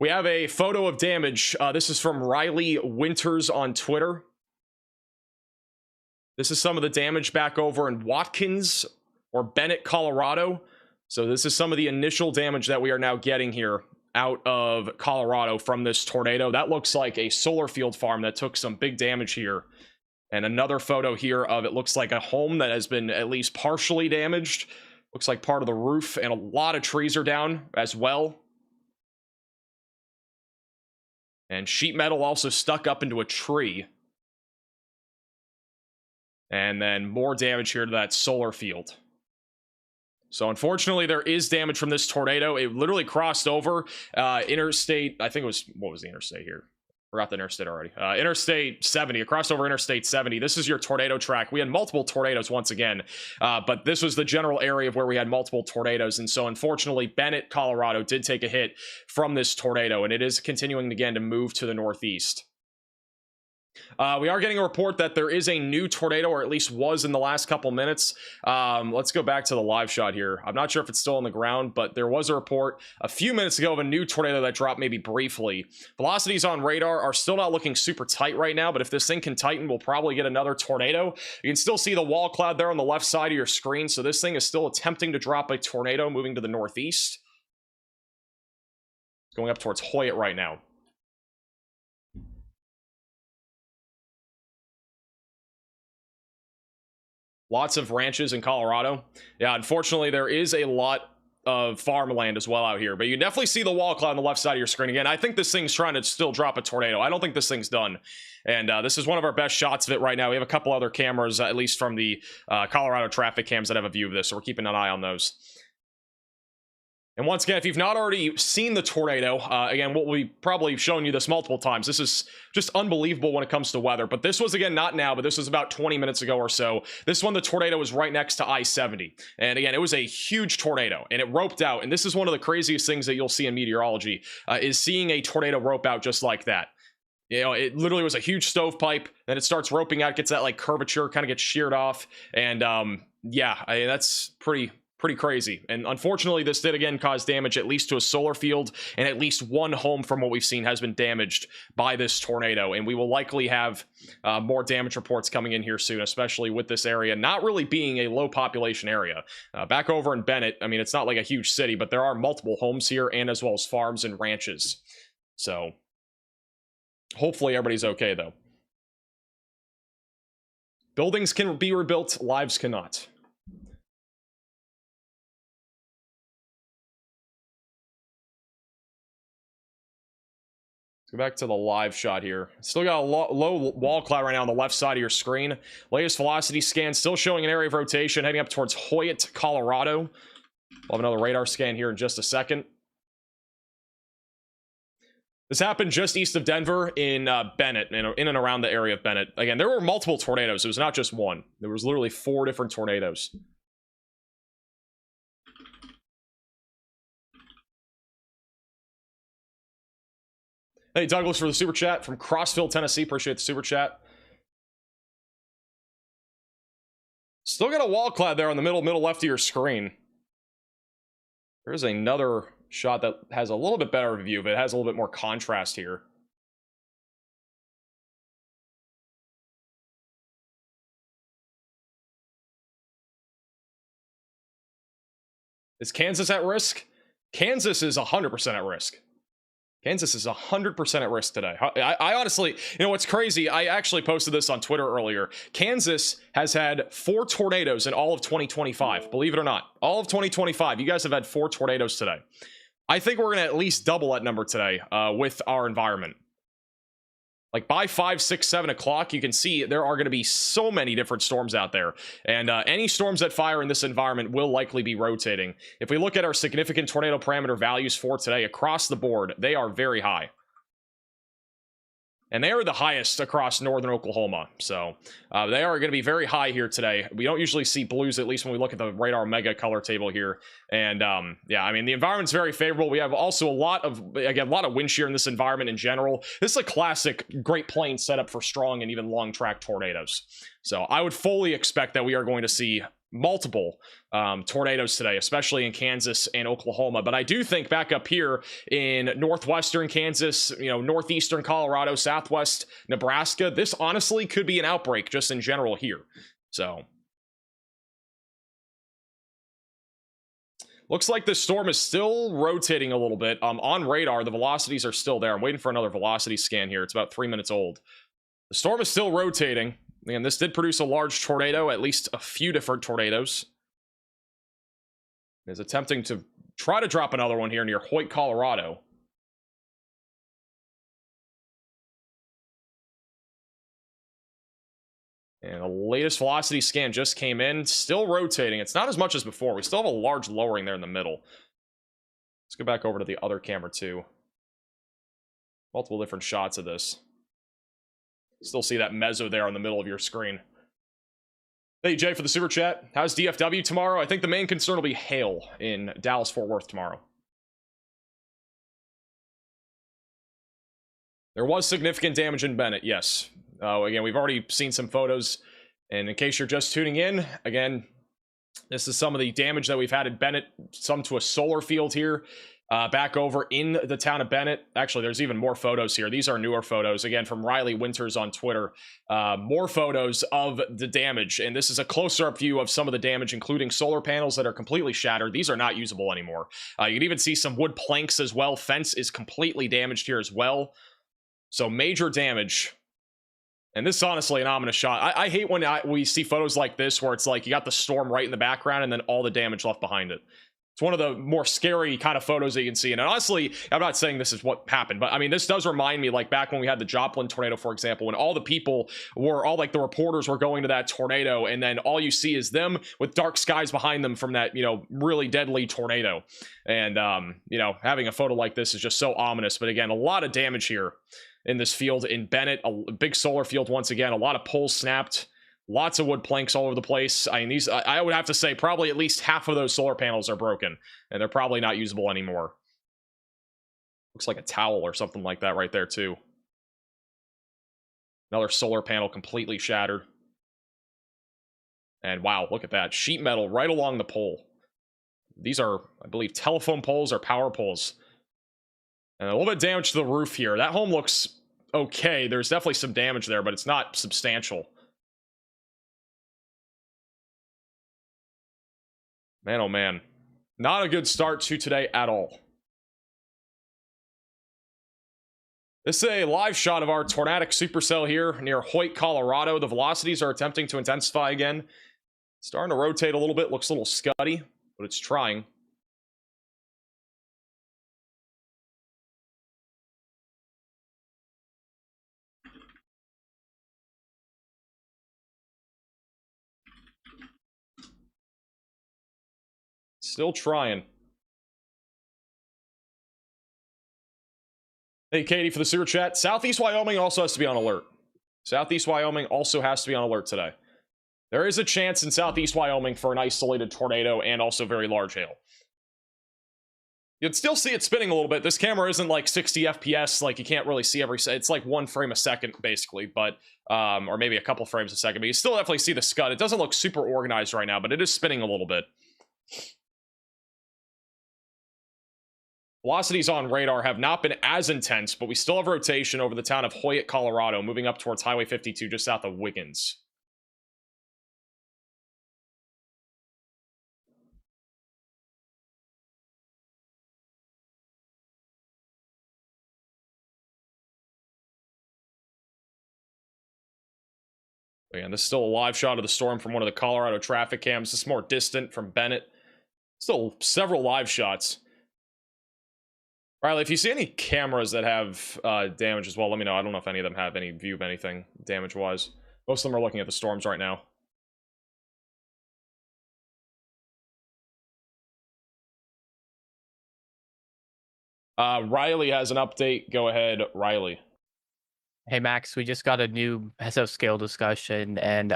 We have a photo of damage. This is from Riley Winters on Twitter. This is some of the damage back over in Watkins or Bennett, Colorado. So this is some of the initial damage that we are now getting here out of Colorado from this tornado. That looks like a solar field farm that took some big damage here. And another photo here of, it looks like a home that has been at least partially damaged. Looks like part of the roof, and a lot of trees are down as well. And sheet metal also stuck up into a tree. And then more damage here to that solar field. So unfortunately, there is damage from this tornado. It literally crossed over interstate. I think it was, what was the interstate here? Forgot the interstate already. Interstate 70. It crossed over Interstate 70. This is your tornado track. We had multiple tornadoes once again, but this was the general area of where we had multiple tornadoes. And so unfortunately, Bennett, Colorado did take a hit from this tornado, and it is continuing again to move to the northeast. We are getting a report that there is a new tornado, or at least was in the last couple minutes. Let's go back to the live shot here. I'm not sure if it's still on the ground, but there was a report a few minutes ago of a new tornado that dropped maybe briefly. Velocities on radar are still not looking super tight right now, but if this thing can tighten, we'll probably get another tornado. You can still see the wall cloud there on the left side of your screen, so this thing is still attempting to drop a tornado moving to the northeast. It's going up towards Hoyt right now. Lots of ranches in Colorado. Yeah, unfortunately, there is a lot of farmland as well out here, but you can definitely see the wall cloud on the left side of your screen. Again, I think this thing's trying to still drop a tornado. I don't think this thing's done. And this is one of our best shots of it right now. We have a couple other cameras, at least from the Colorado traffic cams, that have a view of this, so we're keeping an eye on those. And once again, if you've not already seen the tornado, again, we've probably shown you this multiple times. This is just unbelievable when it comes to weather. But this was, again, not now, but this was about 20 minutes ago or so. This one, the tornado was right next to I-70. And again, it was a huge tornado, and it roped out. And this is one of the craziest things that you'll see in meteorology, is seeing a tornado rope out just like that. You know, it literally was a huge stovepipe, then it starts roping out, gets that like curvature, kind of gets sheared off. And yeah, that's pretty crazy. And unfortunately, this did again cause damage at least to a solar field, and at least one home from what we've seen has been damaged by this tornado. And we will likely have more damage reports coming in here soon, especially with this area not really being a low population area. Back over in Bennett, I mean, it's not like a huge city, but there are multiple homes here, and as well as farms and ranches. So hopefully everybody's okay, though. Buildings can be rebuilt, lives cannot. Go back to the live shot here. Still got a low wall cloud right now on the left side of your screen. Latest velocity scan still showing an area of rotation heading up towards Hoyt, Colorado. We'll have another radar scan here in just a second. This happened just east of Denver in Bennett, in and around the area of Bennett. Again, there were multiple tornadoes. It was not just one. There was literally 4 different tornadoes. Hey, Douglas, for the super chat from Crossville, Tennessee. Appreciate the super chat. Still got a wall cloud there on the middle left of your screen. There's another shot that has a little bit better view, but it has a little bit more contrast here. Is Kansas at risk? Kansas is 100% at risk. Kansas is 100% at risk today. I honestly, you know what's crazy? I actually posted this on Twitter earlier. Kansas has had 4 tornadoes in all of 2025. Believe it or not. All of 2025. You guys have had 4 tornadoes today. I think we're going to at least double that number today with our environment. Like by 5, 6, 7 o'clock, you can see there are going to be so many different storms out there. And any storms that fire in this environment will likely be rotating. If we look at our significant tornado parameter values for today across the board, they are very high. And they are the highest across northern Oklahoma. So they are going to be very high here today. We don't usually see blues, at least when we look at the radar mega color table here. And yeah, I mean, the environment's very favorable. We have also a lot of wind shear in this environment in general. This is a classic Great Plains setup for strong and even long track tornadoes. So I would fully expect that we are going to see multiple tornadoes today, especially in Kansas and Oklahoma. But I do think back up here in northwestern Kansas, you know, northeastern Colorado, southwest Nebraska, this honestly could be an outbreak just in general here. So looks like the storm is still rotating a little bit. On radar, the velocities are still there. I'm waiting for another velocity scan here. It's about 3 minutes old. The storm is still rotating. Again, this did produce a large tornado, at least a few different tornadoes. It is attempting to try to drop another one here near Hoyt, Colorado. And the latest velocity scan just came in, still rotating. It's not as much as before. We still have a large lowering there in the middle. Let's go back over to the other camera too. Multiple different shots of this. Still see that mezzo there on the middle of your screen. Thank you, Jay, for the super chat. How's DFW tomorrow? I think the main concern will be hail in Dallas-Fort Worth tomorrow. There was significant damage in Bennett, yes. Again, we've already seen some photos. And in case you're just tuning in, again, this is some of the damage that we've had in Bennett. Some to a solar field here. Back over in the town of Bennett. Actually, there's even more photos here. These are newer photos, again, from Riley Winters on Twitter. More photos of the damage, and this is a closer-up view of some of the damage, including solar panels that are completely shattered. These are not usable anymore. You can even see some wood planks as well. Fence is completely damaged here as well. So major damage. And this is honestly an ominous shot. I hate when we see photos like this where it's like you got the storm right in the background and then all the damage left behind it. It's one of the more scary kind of photos that you can see. And honestly, I'm not saying this is what happened, but I mean, this does remind me like back when we had the Joplin tornado, for example, when all the people were, all like the reporters were going to that tornado, and then all you see is them with dark skies behind them from that, you know, really deadly tornado. And, you know, having a photo like this is just so ominous. But again, a lot of damage here in this field in Bennett, a big solar field once again, a lot of poles snapped. Lots of wood planks all over the place. I mean, these, I would have to say probably at least half of those solar panels are broken, and they're probably not usable anymore. Looks like a towel or something like that right there, too. Another solar panel completely shattered. And wow, look at that. Sheet metal right along the pole. These are, I believe, telephone poles or power poles. And a little bit of damage to the roof here. That home looks okay. There's definitely some damage there, but it's not substantial. Man, oh man. Not a good start to today at all. This is a live shot of our tornadic supercell here near Hoyt, Colorado. The velocities are attempting to intensify again. Starting to rotate a little bit. Looks a little scuddy, but it's trying. Still trying. Hey, Katie, for the super chat. Southeast Wyoming also has to be on alert. Southeast Wyoming also has to be on alert today. There is a chance in Southeast Wyoming for an isolated tornado and also very large hail. You'd still see it spinning a little bit. This camera isn't like 60 FPS, like you can't really see every it's like 1 frame a second basically, but or maybe a couple frames a second, but you still definitely see the scud. It doesn't look super organized right now, but it is spinning a little bit. Velocities on radar have not been as intense, but we still have rotation over the town of Hoyt, Colorado, moving up towards Highway 52 just south of Wiggins. And this is still a live shot of the storm from one of the Colorado traffic cams. This is more distant from Bennett. Still several live shots. Riley, if you see any cameras that have damage as well, let me know. I don't know if any of them have any view of anything damage-wise. Most of them are looking at the storms right now. Riley has an update. Go ahead, Riley. Hey Max, we just got a new mesoscale discussion, and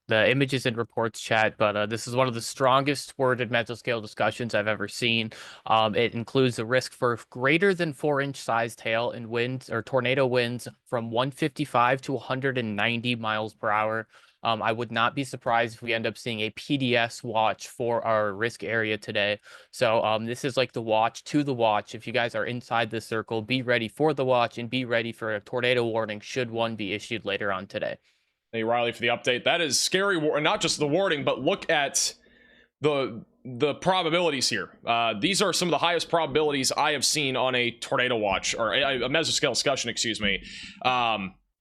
the images and reports chat, but this is one of the strongest worded mesoscale discussions I've ever seen. It includes a risk for greater than 4-inch sized hail and winds or tornado winds from 155 to 190 miles per hour. I would not be surprised if we end up seeing a PDS watch for our risk area today. So this is like the watch to the watch. If you guys are inside the circle, be ready for the watch and be ready for a tornado warning should one be issued later on today. Hey, Riley, for the update. That is scary. Not just the warning, but look at the probabilities here. These are some of the highest probabilities I have seen on a tornado watch, or a mesoscale discussion, excuse me.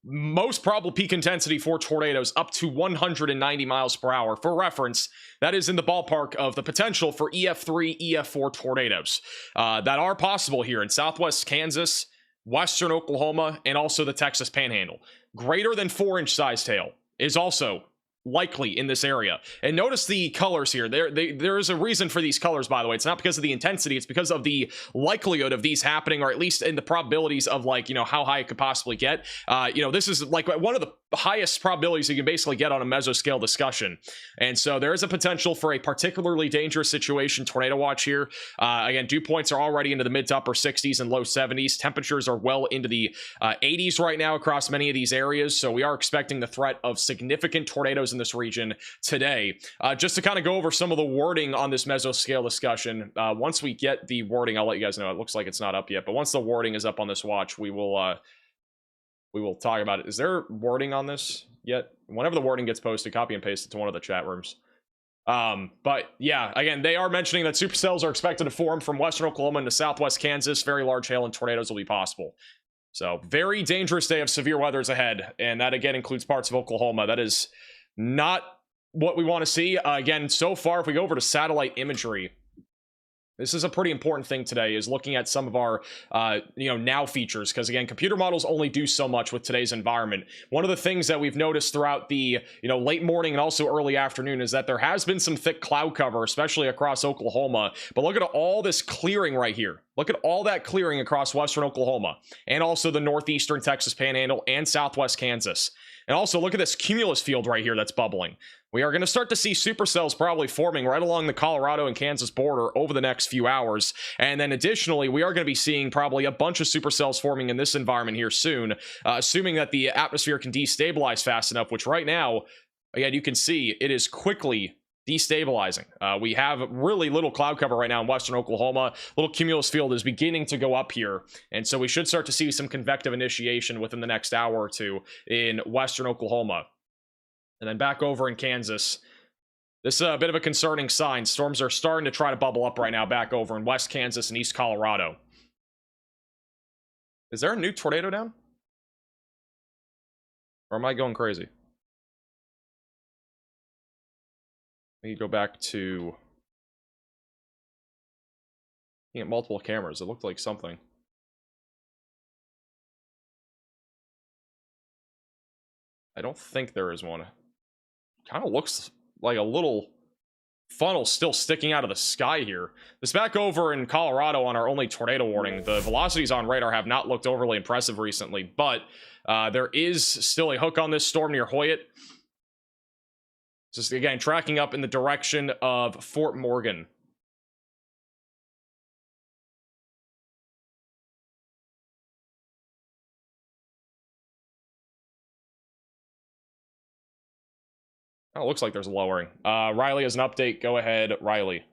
Most probable peak intensity for tornadoes up to 190 miles per hour. For reference, that is in the ballpark of the potential for EF3, EF4 tornadoes that are possible here in southwest Kansas, western Oklahoma, and also the Texas Panhandle. Greater than 4-inch sized hail is also likely in this area. And notice the colors here. There is a reason for these colors, by the way. It's not because of the intensity, it's because of the likelihood of these happening, or at least in the probabilities of, like, you know, how high it could possibly get. You know, this is like one of the highest probabilities you can basically get on a mesoscale discussion. And so there is a potential for a particularly dangerous situation tornado watch here. Again, dew points are already into the mid to upper 60s and low 70s. Temperatures are well into the 80s right now across many of these areas. So we are expecting the threat of significant tornadoes in this region today. Just to kind of go over some of the wording on this mesoscale discussion, once we get the wording, I'll let you guys know. It looks like it's not up yet, but once the wording is up on this watch, we will talk about it. Is there wording on this yet? Whenever the wording gets posted, copy and paste it to one of the chat rooms. But yeah, again, they are mentioning that supercells are expected to form from western Oklahoma into southwest Kansas. Very large hail and tornadoes will be possible. So very dangerous day of severe weather is ahead, and that again includes parts of Oklahoma. That is not what we want to see. Again, so far, if we go over to satellite imagery, this is a pretty important thing today, is looking at some of our, now features, because again, computer models only do so much with today's environment. One of the things that we've noticed throughout the, late morning and also early afternoon is that there has been some thick cloud cover, especially across Oklahoma. But look at all this clearing right here. Look at all that clearing across western Oklahoma and also the northeastern Texas Panhandle and southwest Kansas. And also look at this cumulus field right here that's bubbling. We are going to start to see supercells probably forming right along the Colorado and Kansas border over the next few hours. And then additionally, we are going to be seeing probably a bunch of supercells forming in this environment here soon, assuming that the atmosphere can destabilize fast enough, which right now, again, you can see it is quickly destabilizing. We have really little cloud cover right now in western Oklahoma. Little cumulus field is beginning to go up here, and so we should start to see some convective initiation within the next hour or two in western Oklahoma. And then back over in Kansas, this is a bit of a concerning sign. Storms are starting to try to bubble up right now back over in west Kansas and east Colorado. Is there a new tornado down? Or am I going crazy? Let me go back to looking at multiple cameras. It looked like something. I don't think there is one. Kind of looks like a little funnel still sticking out of the sky here. This back over in Colorado on our only tornado warning. The velocities on radar have not looked overly impressive recently, but there is still a hook on this storm near Hoyt. Just again tracking up in the direction of Fort Morgan. Oh, it looks like there's a lowering. Riley has an update. Go ahead, Riley.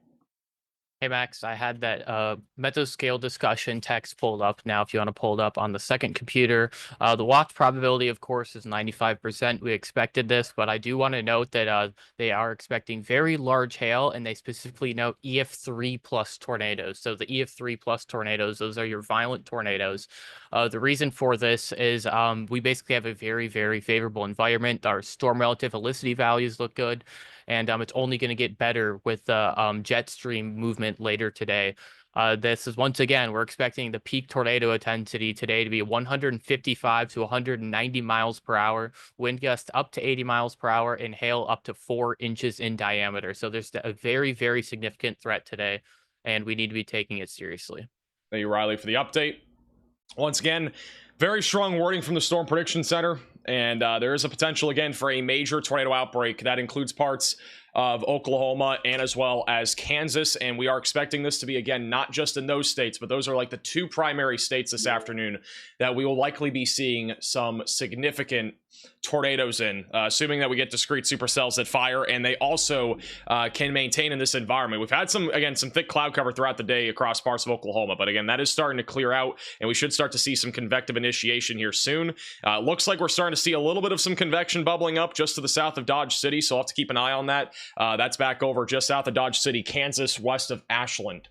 Hey Max, I had that mesoscale discussion text pulled up now if you want to pull it up on the second computer. The watch probability, of course, is 95%. We expected this, but I do want to note that they are expecting very large hail, and they specifically note EF3 plus tornadoes. So the EF3 plus tornadoes, those are your violent tornadoes. The reason for this is we basically have a very, very favorable environment. Our storm relative helicity values look good. And it's only going to get better with the jet stream movement later today. This is, once again, we're expecting the peak tornado intensity today to be 155 to 190 miles per hour, wind gust up to 80 miles per hour, and hail up to 4 inches in diameter. So there's a very, very significant threat today, and we need to be taking it seriously. Thank you, Riley, for the update. Once again, very strong wording from the Storm Prediction Center, and there is a potential again for a major tornado outbreak that includes parts of Oklahoma and as well as Kansas, and we are expecting this to be again not just in those states, but those are like the two primary states this afternoon that we will likely be seeing some significant tornadoes in, assuming that we get discrete supercells that fire and they also can maintain in this environment. We've had some thick cloud cover throughout the day across parts of Oklahoma, but again, that is starting to clear out, and we should start to see some convective initiation here soon. Looks like we're starting to see a little bit of some convection bubbling up just to the south of Dodge City, so I'll have to keep an eye on that. That's back over just south of Dodge City, Kansas, west of Ashland.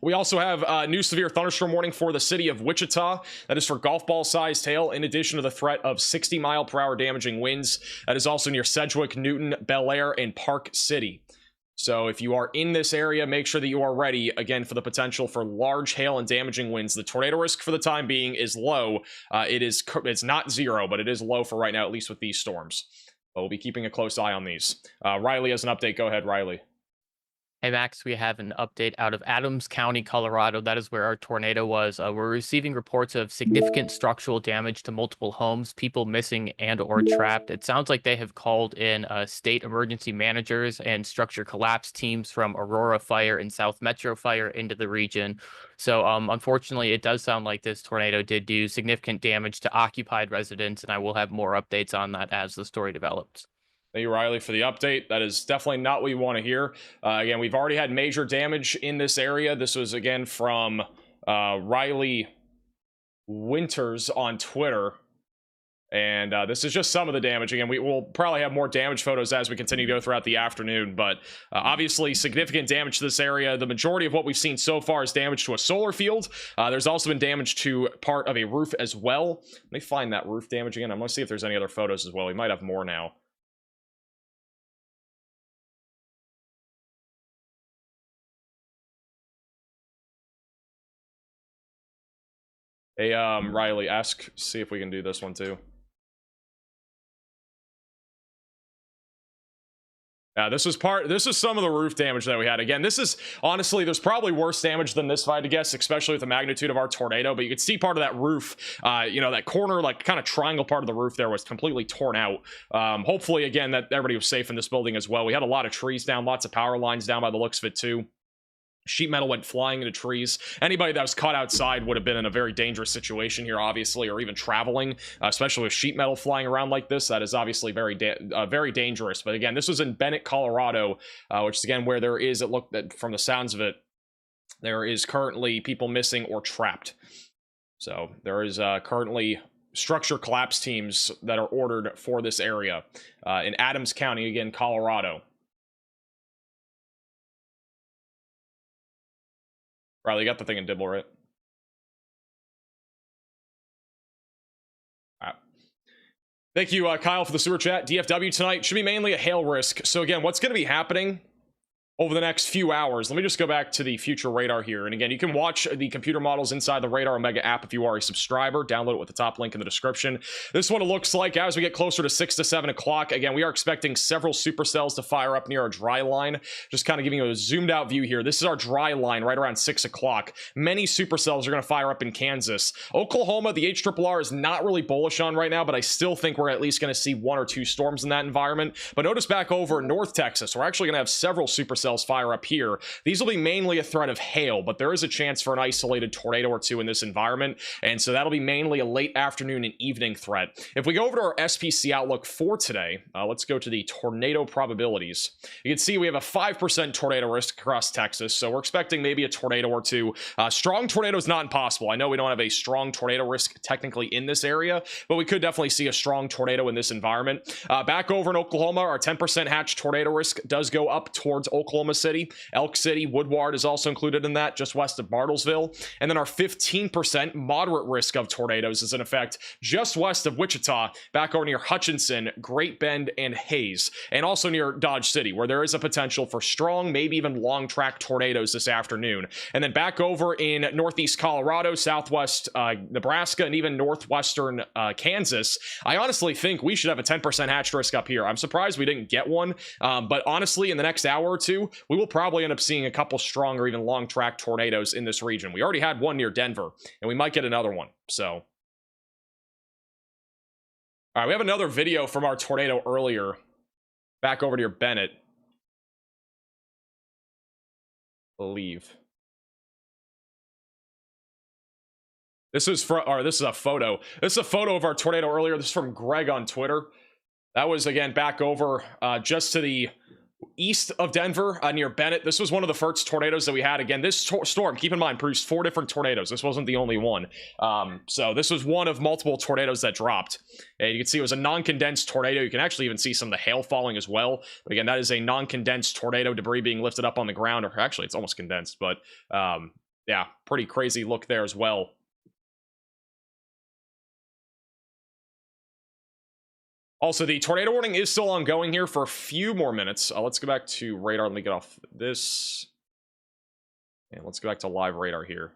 We also have a new severe thunderstorm warning for the city of Wichita. That is for golf ball sized hail, in addition to the threat of 60-mile-per-hour damaging winds. That is also near Sedgwick, Newton, Bel Air, and Park City. So if you are in this area, make sure that you are ready, again, for the potential for large hail and damaging winds. The tornado risk for the time being is low. It's not zero, but it is low for right now, at least with these storms. But we'll be keeping a close eye on these. Riley has an update. Go ahead, Riley. Hey Max, we have an update out of Adams County, Colorado. That is where our tornado was. We're receiving reports of significant structural damage to multiple homes, people missing and or trapped. It sounds like they have called in state emergency managers and structure collapse teams from Aurora Fire and South Metro Fire into the region. So unfortunately, it does sound like this tornado did do significant damage to occupied residents, and I will have more updates on that as the story develops. Thank you, Riley, for the update. That is definitely not what you want to hear. Again, we've already had major damage in this area. This was, again, from Riley Winters on Twitter. And this is just some of the damage. Again, we will probably have more damage photos as we continue to go throughout the afternoon. But obviously, significant damage to this area. The majority of what we've seen so far is damage to a solar field. There's also been damage to part of a roof as well. Let me find that roof damage again. I'm going to see if there's any other photos as well. We might have more now. Hey, Riley, see if we can do this one too. Yeah, this is some of the roof damage that we had. Again, this is, honestly, there's probably worse damage than this, if I had to guess, especially with the magnitude of our tornado, but you could see part of that roof, that corner, like, kind of triangle part of the roof there was completely torn out. Hopefully, again, that everybody was safe in this building as well. We had a lot of trees down, lots of power lines down by the looks of it, too. Sheet metal went flying into trees. Anybody that was caught outside would have been in a very dangerous situation here, obviously, or even traveling, especially with sheet metal flying around like this. That is obviously very dangerous. But again, this was in Bennett, Colorado, which is, again, where there is, from the sounds of it, there is currently people missing or trapped. So there is currently structure collapse teams that are ordered for this area in Adams County, again, Colorado. Riley, you got the thing in Dibble, right? All right. Thank you, Kyle, for the super chat. DFW tonight should be mainly a hail risk. So again, what's going to be happening over the next few hours. Let me just go back to the future radar here. And again, you can watch the computer models inside the Radar Omega app if you are a subscriber. Download it with the top link in the description. This is what it looks like as we get closer to 6 to 7 o'clock. Again, we are expecting several supercells to fire up near our dry line. Just kind of giving you a zoomed out view here. This is our dry line right around 6 o'clock. Many supercells are going to fire up in Kansas. Oklahoma, the HRRR is not really bullish on right now, but I still think we're at least going to see 1 or 2 storms in that environment. But notice back over in North Texas, we're actually going to have several supercells fire up here. These will be mainly a threat of hail, but there is a chance for an isolated tornado or two in this environment, and so that'll be mainly a late afternoon and evening threat. If we go over to our SPC outlook for today, let's go to the tornado probabilities. You can see we have a 5% tornado risk across Texas, so we're expecting maybe a tornado or two. Strong tornado is not impossible. I know we don't have a strong tornado risk technically in this area, but we could definitely see a strong tornado in this environment. Back over in Oklahoma, our 10% hatch tornado risk does go up towards Oklahoma City. Elk City, Woodward is also included in that, just west of Bartlesville. And then our 15% moderate risk of tornadoes is in effect just west of Wichita, back over near Hutchinson, Great Bend, and Hayes, and also near Dodge City, where there is a potential for strong, maybe even long track tornadoes this afternoon. And then back over in northeast Colorado, southwest Nebraska, and even northwestern Kansas, I honestly think we should have a 10% hatch risk up here. I'm surprised we didn't get one, but honestly, in the next hour or two, we will probably end up seeing a couple strong or even long track tornadoes in this region. We already had one near Denver, and we might get another one. So, all right, we have another video from our tornado earlier. Back over to your Bennett. I believe. This is a photo. This is a photo of our tornado earlier. This is from Greg on Twitter. That was, again, back over just to the east of Denver, near Bennett. This was one of the first tornadoes that we had. Again, this storm, keep in mind, produced 4 different tornadoes. This wasn't the only one. So this was one of multiple tornadoes that dropped. And you can see it was a non-condensed tornado. You can actually even see some of the hail falling as well. But again, that is a non-condensed tornado, debris being lifted up on the ground. Or actually, it's almost condensed. But yeah, pretty crazy look there as well. Also, the tornado warning is still ongoing here for a few more minutes. Let's go back to radar. Let me get off this. And let's go back to live radar here.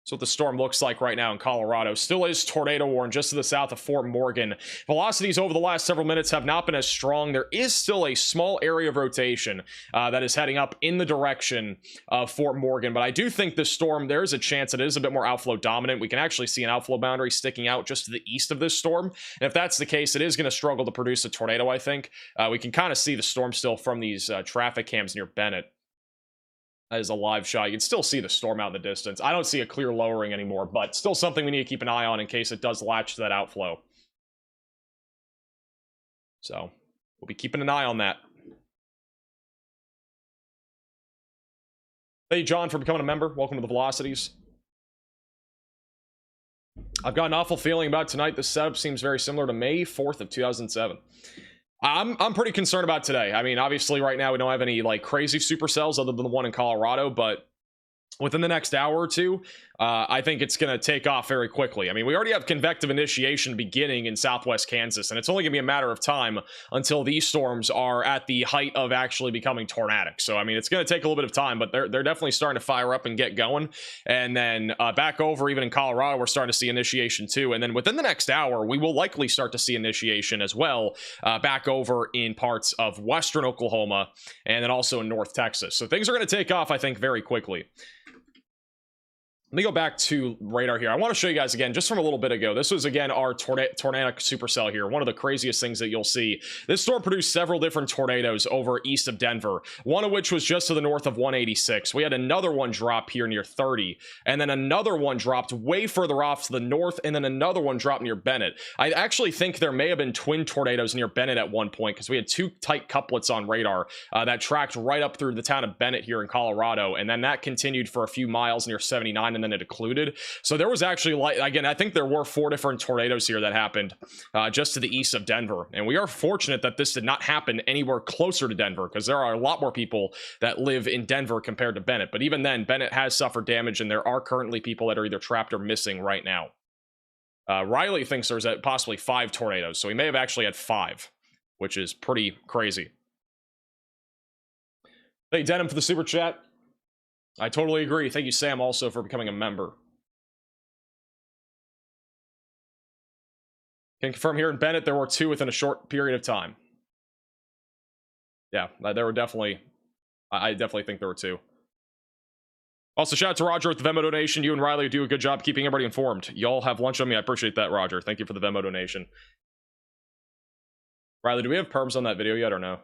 So what the storm looks like right now in Colorado. Still is tornado warned just to the south of Fort Morgan. Velocities over the last several minutes have not been as strong. There is still a small area of rotation that is heading up in the direction of Fort Morgan. But I do think this storm, there is a chance that it is a bit more outflow dominant. We can actually see an outflow boundary sticking out just to the east of this storm. And if that's the case, it is going to struggle to produce a tornado, I think. We can kind of see the storm still from these traffic cams near Bennett. That is a live shot. You can still see the storm out in the distance. I don't see a clear lowering anymore, but still something we need to keep an eye on in case it does latch to that outflow. So we'll be keeping an eye on that. Thank you, John, for becoming a member. Welcome to the Velocities. I've got an awful feeling about tonight. This setup seems very similar to May 4th of 2007. I'm pretty concerned about today. I mean, obviously right now we don't have any like crazy supercells other than the one in Colorado, but within the next hour or two, I think it's going to take off very quickly. I mean, we already have convective initiation beginning in southwest Kansas, and it's only going to be a matter of time until these storms are at the height of actually becoming tornadic. So, I mean, it's going to take a little bit of time, but they're definitely starting to fire up and get going. And then back over, even in Colorado, we're starting to see initiation too. And then within the next hour, we will likely start to see initiation as well back over in parts of western Oklahoma and then also in North Texas. So things are going to take off, I think, very quickly. Let me go back to radar here. I want to show you guys again, just from a little bit ago. This was, again, our tornadic supercell here. One of the craziest things that you'll see. This storm produced several different tornadoes over east of Denver, one of which was just to the north of 186. We had another one drop here near 30, and then another one dropped way further off to the north, and then another one dropped near Bennett. I actually think there may have been twin tornadoes near Bennett at one point, because we had 2 tight couplets on radar that tracked right up through the town of Bennett here in Colorado, and then that continued for a few miles near 79, and then it occluded. So there was actually, like, again, I think there were 4 different tornadoes here that happened just to the east of Denver. And we are fortunate that this did not happen anywhere closer to Denver, because there are a lot more people that live in Denver compared to Bennett. But even then, Bennett has suffered damage, and there are currently people that are either trapped or missing right now. Riley thinks there's possibly 5 tornadoes, so we may have actually had 5, which is pretty crazy. Thank Denim for the super chat. I totally agree. Thank you, Sam, also for becoming a member. Can confirm here in Bennett, there were 2 within a short period of time. Yeah, there were definitely... I definitely think there were 2. Also, shout out to Roger with the Venmo donation. You and Riley do a good job keeping everybody informed. Y'all have lunch on me. I appreciate that, Roger. Thank you for the Venmo donation. Riley, do we have perms on that video yet or no?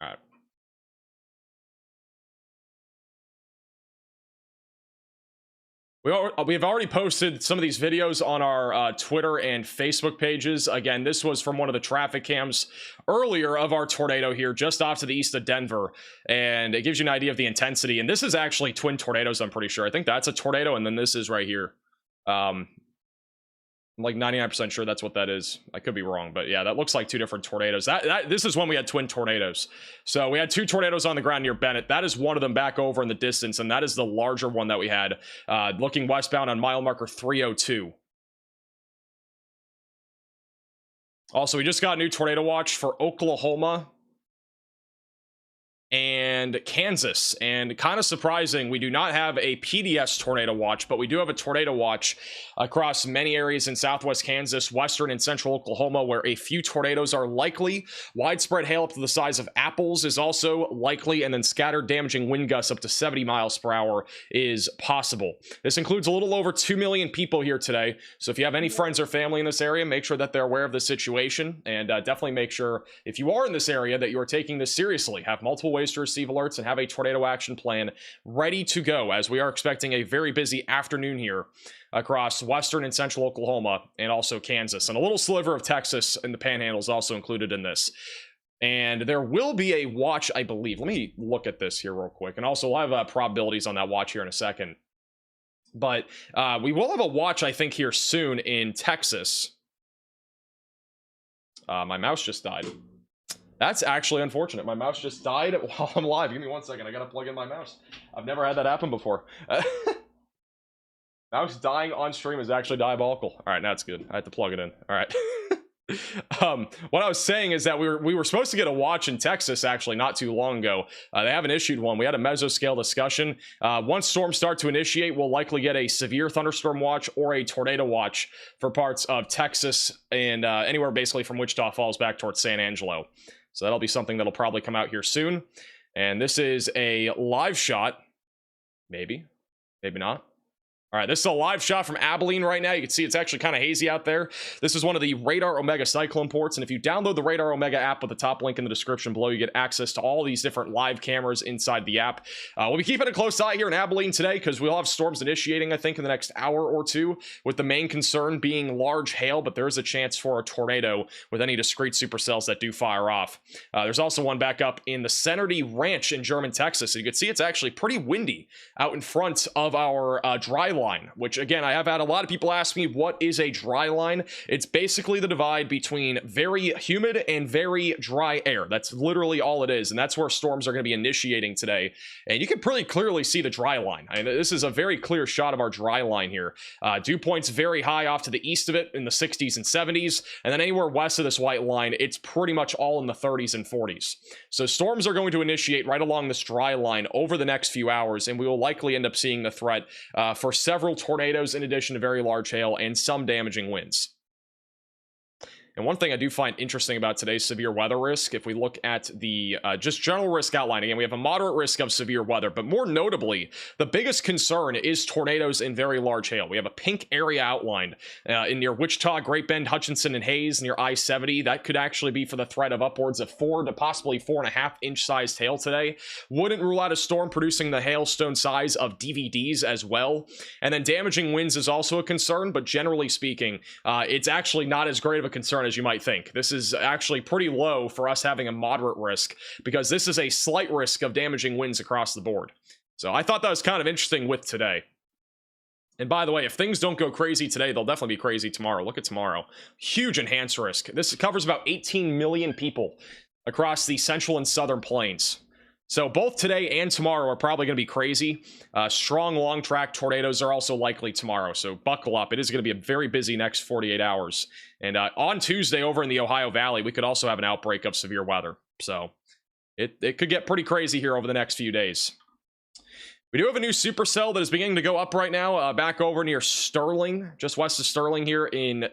Alright. We have already posted some of these videos on our Twitter and Facebook pages. Again, this was from one of the traffic cams earlier of our tornado here, just off to the east of Denver. And it gives you an idea of the intensity. And this is actually twin tornadoes, I'm pretty sure. I think that's a tornado, and then this is right here. I'm like 99% sure that's what that is. I could be wrong, but yeah, that looks like 2 different tornadoes. This is when we had twin tornadoes. So we had 2 tornadoes on the ground near Bennett. That is one of them back over in the distance, and that is the larger one that we had looking westbound on mile marker 302. Also, we just got a new tornado watch for Oklahoma and Kansas, and kind of surprising, we do not have a PDS tornado watch, but we do have a tornado watch across many areas in southwest Kansas, western and central Oklahoma, where a few tornadoes are likely. Widespread hail up to the size of apples is also likely, and then scattered damaging wind gusts up to 70 miles per hour is possible. This includes a little over 2 million people here today, so if you have any friends or family in this area, make sure that they're aware of the situation, and definitely make sure, if you are in this area, that you are taking this seriously. Have multiple ways to receive alerts and have a tornado action plan ready to go, as we are expecting a very busy afternoon here across western and central Oklahoma and also Kansas, and a little sliver of Texas in the panhandle is also included in this. And there will be a watch, I believe. Let me look at this here real quick, and also we'll have probabilities on that watch here in a second. But we will have a watch, I think, here soon in Texas. My mouse just died. That's actually unfortunate. My mouse just died while I'm live. Give me 1 second. I gotta plug in my mouse. I've never had that happen before. Mouse dying on stream is actually diabolical. All right, now it's good. I have to plug it in. All right. What I was saying is that we were supposed to get a watch in Texas actually not too long ago. They haven't issued one. We had a mesoscale discussion. Once storms start to initiate, we'll likely get a severe thunderstorm watch or a tornado watch for parts of Texas and anywhere basically from Wichita Falls back towards San Angelo. So that'll be something that'll probably come out here soon. And this is a live shot. Maybe not. All right, this is a live shot from Abilene right now. You can see it's actually kind of hazy out there. This is one of the Radar Omega cyclone ports, and if you download the Radar Omega app with the top link in the description below, you get access to all these different live cameras inside the app. We'll be keeping a close eye here in Abilene today because we'll have storms initiating, I think, in the next hour or two, with the main concern being large hail, but there is a chance for a tornado with any discrete supercells that do fire off. There's also one back up in the Centerty Ranch in German, Texas. So you can see it's actually pretty windy out in front of our dry line, which again, I have had a lot of people ask me, what is a dry line? It's basically the divide between very humid and very dry air. That's literally all it is, and that's where storms are going to be initiating today. And you can pretty clearly see the dry line. I mean, this is a very clear shot of our dry line here. Dew points very high off to the east of it in the 60s and 70s, and then anywhere west of this white line, it's pretty much all in the 30s and 40s. So storms are going to initiate right along this dry line over the next few hours, and we will likely end up seeing the threat for several tornadoes in addition to very large hail and some damaging winds. And one thing I do find interesting about today's severe weather risk, if we look at the just general risk outline, again, we have a moderate risk of severe weather, but more notably, the biggest concern is tornadoes and very large hail. We have a pink area outlined in near Wichita, Great Bend, Hutchinson, and Hayes near I-70. That could actually be for the threat of upwards of 4 to possibly 4.5 inch sized hail today. Wouldn't rule out a storm producing the hailstone size of DVDs as well. And then damaging winds is also a concern, but generally speaking, it's actually not as great of a concern as you might think. This is actually pretty low for us having a moderate risk, because this is a slight risk of damaging winds across the board. So I thought that was kind of interesting with today. And by the way, if things don't go crazy today, they'll definitely be crazy tomorrow. Look at tomorrow. Huge enhanced risk. This covers about 18 million people across the central and southern plains. So both today and tomorrow are probably going to be crazy. Strong long track tornadoes are also likely tomorrow, so buckle up. It is going to be a very busy next 48 hours. And on Tuesday over in the Ohio Valley, we could also have an outbreak of severe weather. So it could get pretty crazy here over the next few days. We do have a new supercell that is beginning to go up right now, back over near Sterling, just west of Sterling here in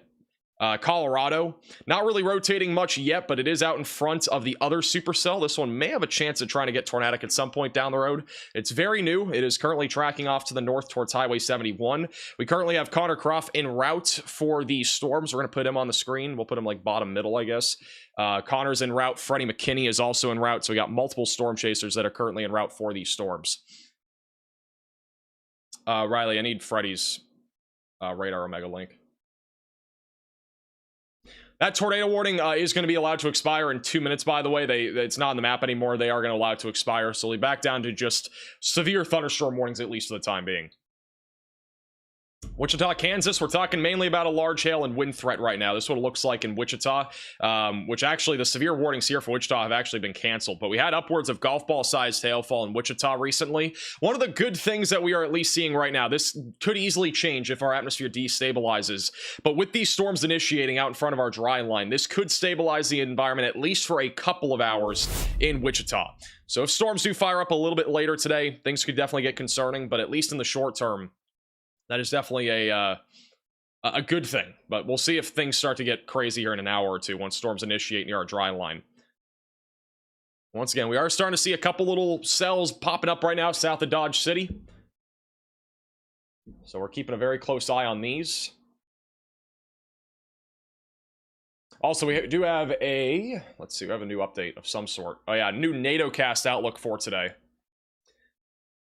Colorado. Not really rotating much yet, but it is out in front of the other supercell. This one may have a chance of trying to get Tornadic at some point down the road. It's very new. It is currently tracking off to the north towards Highway 71. We currently have Connor Croft en route for the storms. We're going to put him on the screen. We'll put him like bottom middle, I guess. Connor's en route. Freddie McKinney is also en route. So we got multiple storm chasers that are currently en route for these storms. Riley, I need Freddie's radar Omega link. That tornado warning is going to be allowed to expire in 2 minutes, by the way. It's not on the map anymore. They are going to allow it to expire. So we back down to just severe thunderstorm warnings, at least for the time being. Wichita, Kansas, we're talking mainly about a large hail and wind threat right now. This is what it looks like in Wichita, which actually the severe warnings here for Wichita have actually been canceled. But we had upwards of golf ball sized hailfall in Wichita recently. One of the good things that we are at least seeing right now, this could easily change if our atmosphere destabilizes. But with these storms initiating out in front of our dry line, this could stabilize the environment at least for a couple of hours in Wichita. So if storms do fire up a little bit later today, things could definitely get concerning. But at least in the short term, that is definitely a good thing, but we'll see if things start to get crazy here in an hour or two once storms initiate near our dry line. Once again, we are starting to see a couple little cells popping up right now south of Dodge City. So we're keeping a very close eye on these. Also, we do have a, let's see, we have a new update of some sort. Oh yeah, new NATOcast outlook for today.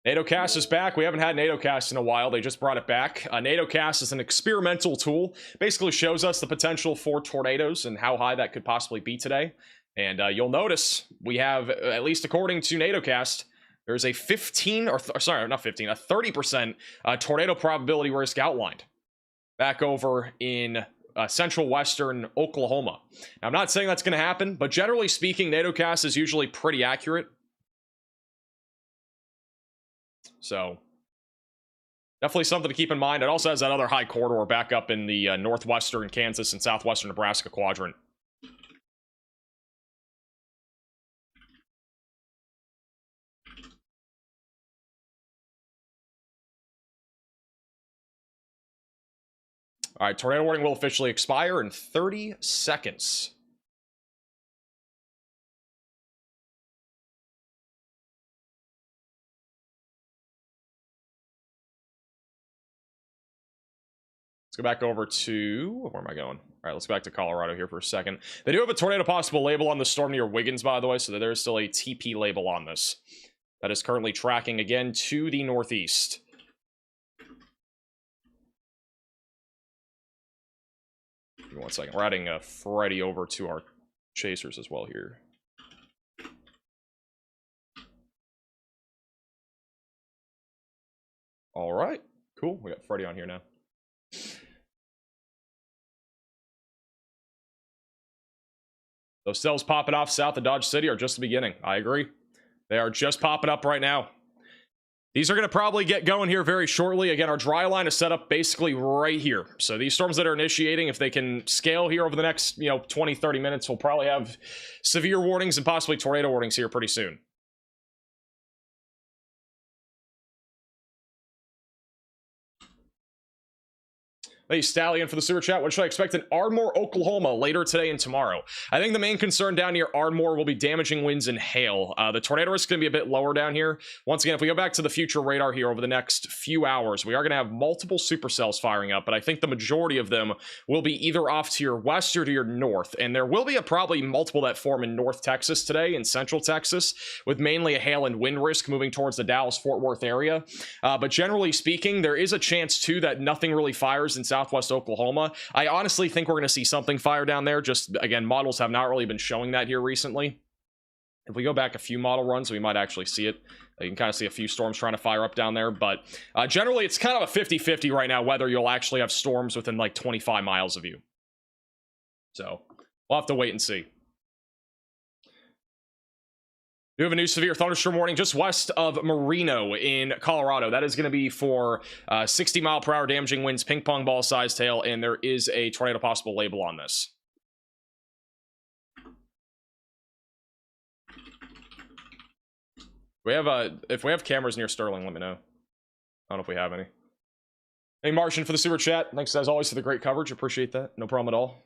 NATOcast is back. We haven't had NATOcast in a while. They just brought it back. NATOcast is an experimental tool. Basically shows us the potential for tornadoes and how high that could possibly be today. And you'll notice we have, at least according to NATOcast, there's a 30% tornado probability risk outlined back over in central western Oklahoma. Now, I'm not saying that's going to happen, but generally speaking, NATOcast is usually pretty accurate. So definitely something to keep in mind. It also has that other high corridor back up in the northwestern Kansas and southwestern Nebraska quadrant. All right, tornado warning will officially expire in 30 seconds. Go back over to, where am I going? All right, let's go back to Colorado here for a second. They do have a tornado possible label on the storm near Wiggins, by the way, so there's still a TP label on this. That is currently tracking again to the northeast. Give me 1 second. We're adding Freddy over to our chasers as well here. All right, cool. We got Freddy on here now. Those cells popping off south of Dodge City are just the beginning. I agree. They are just popping up right now. These are going to probably get going here very shortly. Again, our dry line is set up basically right here. So these storms that are initiating, if they can scale here over the next, 20, 30 minutes, we'll probably have severe warnings and possibly tornado warnings here pretty soon. Hey, Stallion for the super chat. What should I expect in Ardmore, Oklahoma later today and tomorrow? I think the main concern down near Ardmore will be damaging winds and hail. The tornado risk is going to be a bit lower down here. Once again, if we go back to the future radar here over the next few hours, we are going to have multiple supercells firing up, but I think the majority of them will be either off to your west or to your north. And there will be probably multiple that form in North Texas today and Central Texas, with mainly a hail and wind risk moving towards the Dallas-Fort Worth area. But generally speaking, there is a chance too that nothing really fires in southwest Oklahoma. I honestly think we're going to see something fire down there. Just, again, models have not really been showing that here recently. If we go back a few model runs, we might actually see it. You can kind of see a few storms trying to fire up down there. But generally, it's kind of a 50-50 right now whether you'll actually have storms within like 25 miles of you. So we'll have to wait and see. We have a new severe thunderstorm warning just west of Marino in Colorado. That is going to be for 60-mile-per-hour damaging winds, ping pong ball sized hail, and there is a tornado possible label on this. We have if we have cameras near Sterling, let me know. I don't know if we have any. Hey, Martian for the super chat. Thanks as always for the great coverage. Appreciate that. No problem at all.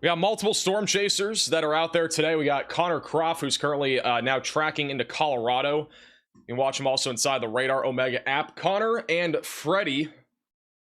We got multiple storm chasers that are out there today. We got Connor Croft, who's currently now tracking into Colorado. You can watch him also inside the Radar Omega app. Connor and Freddie,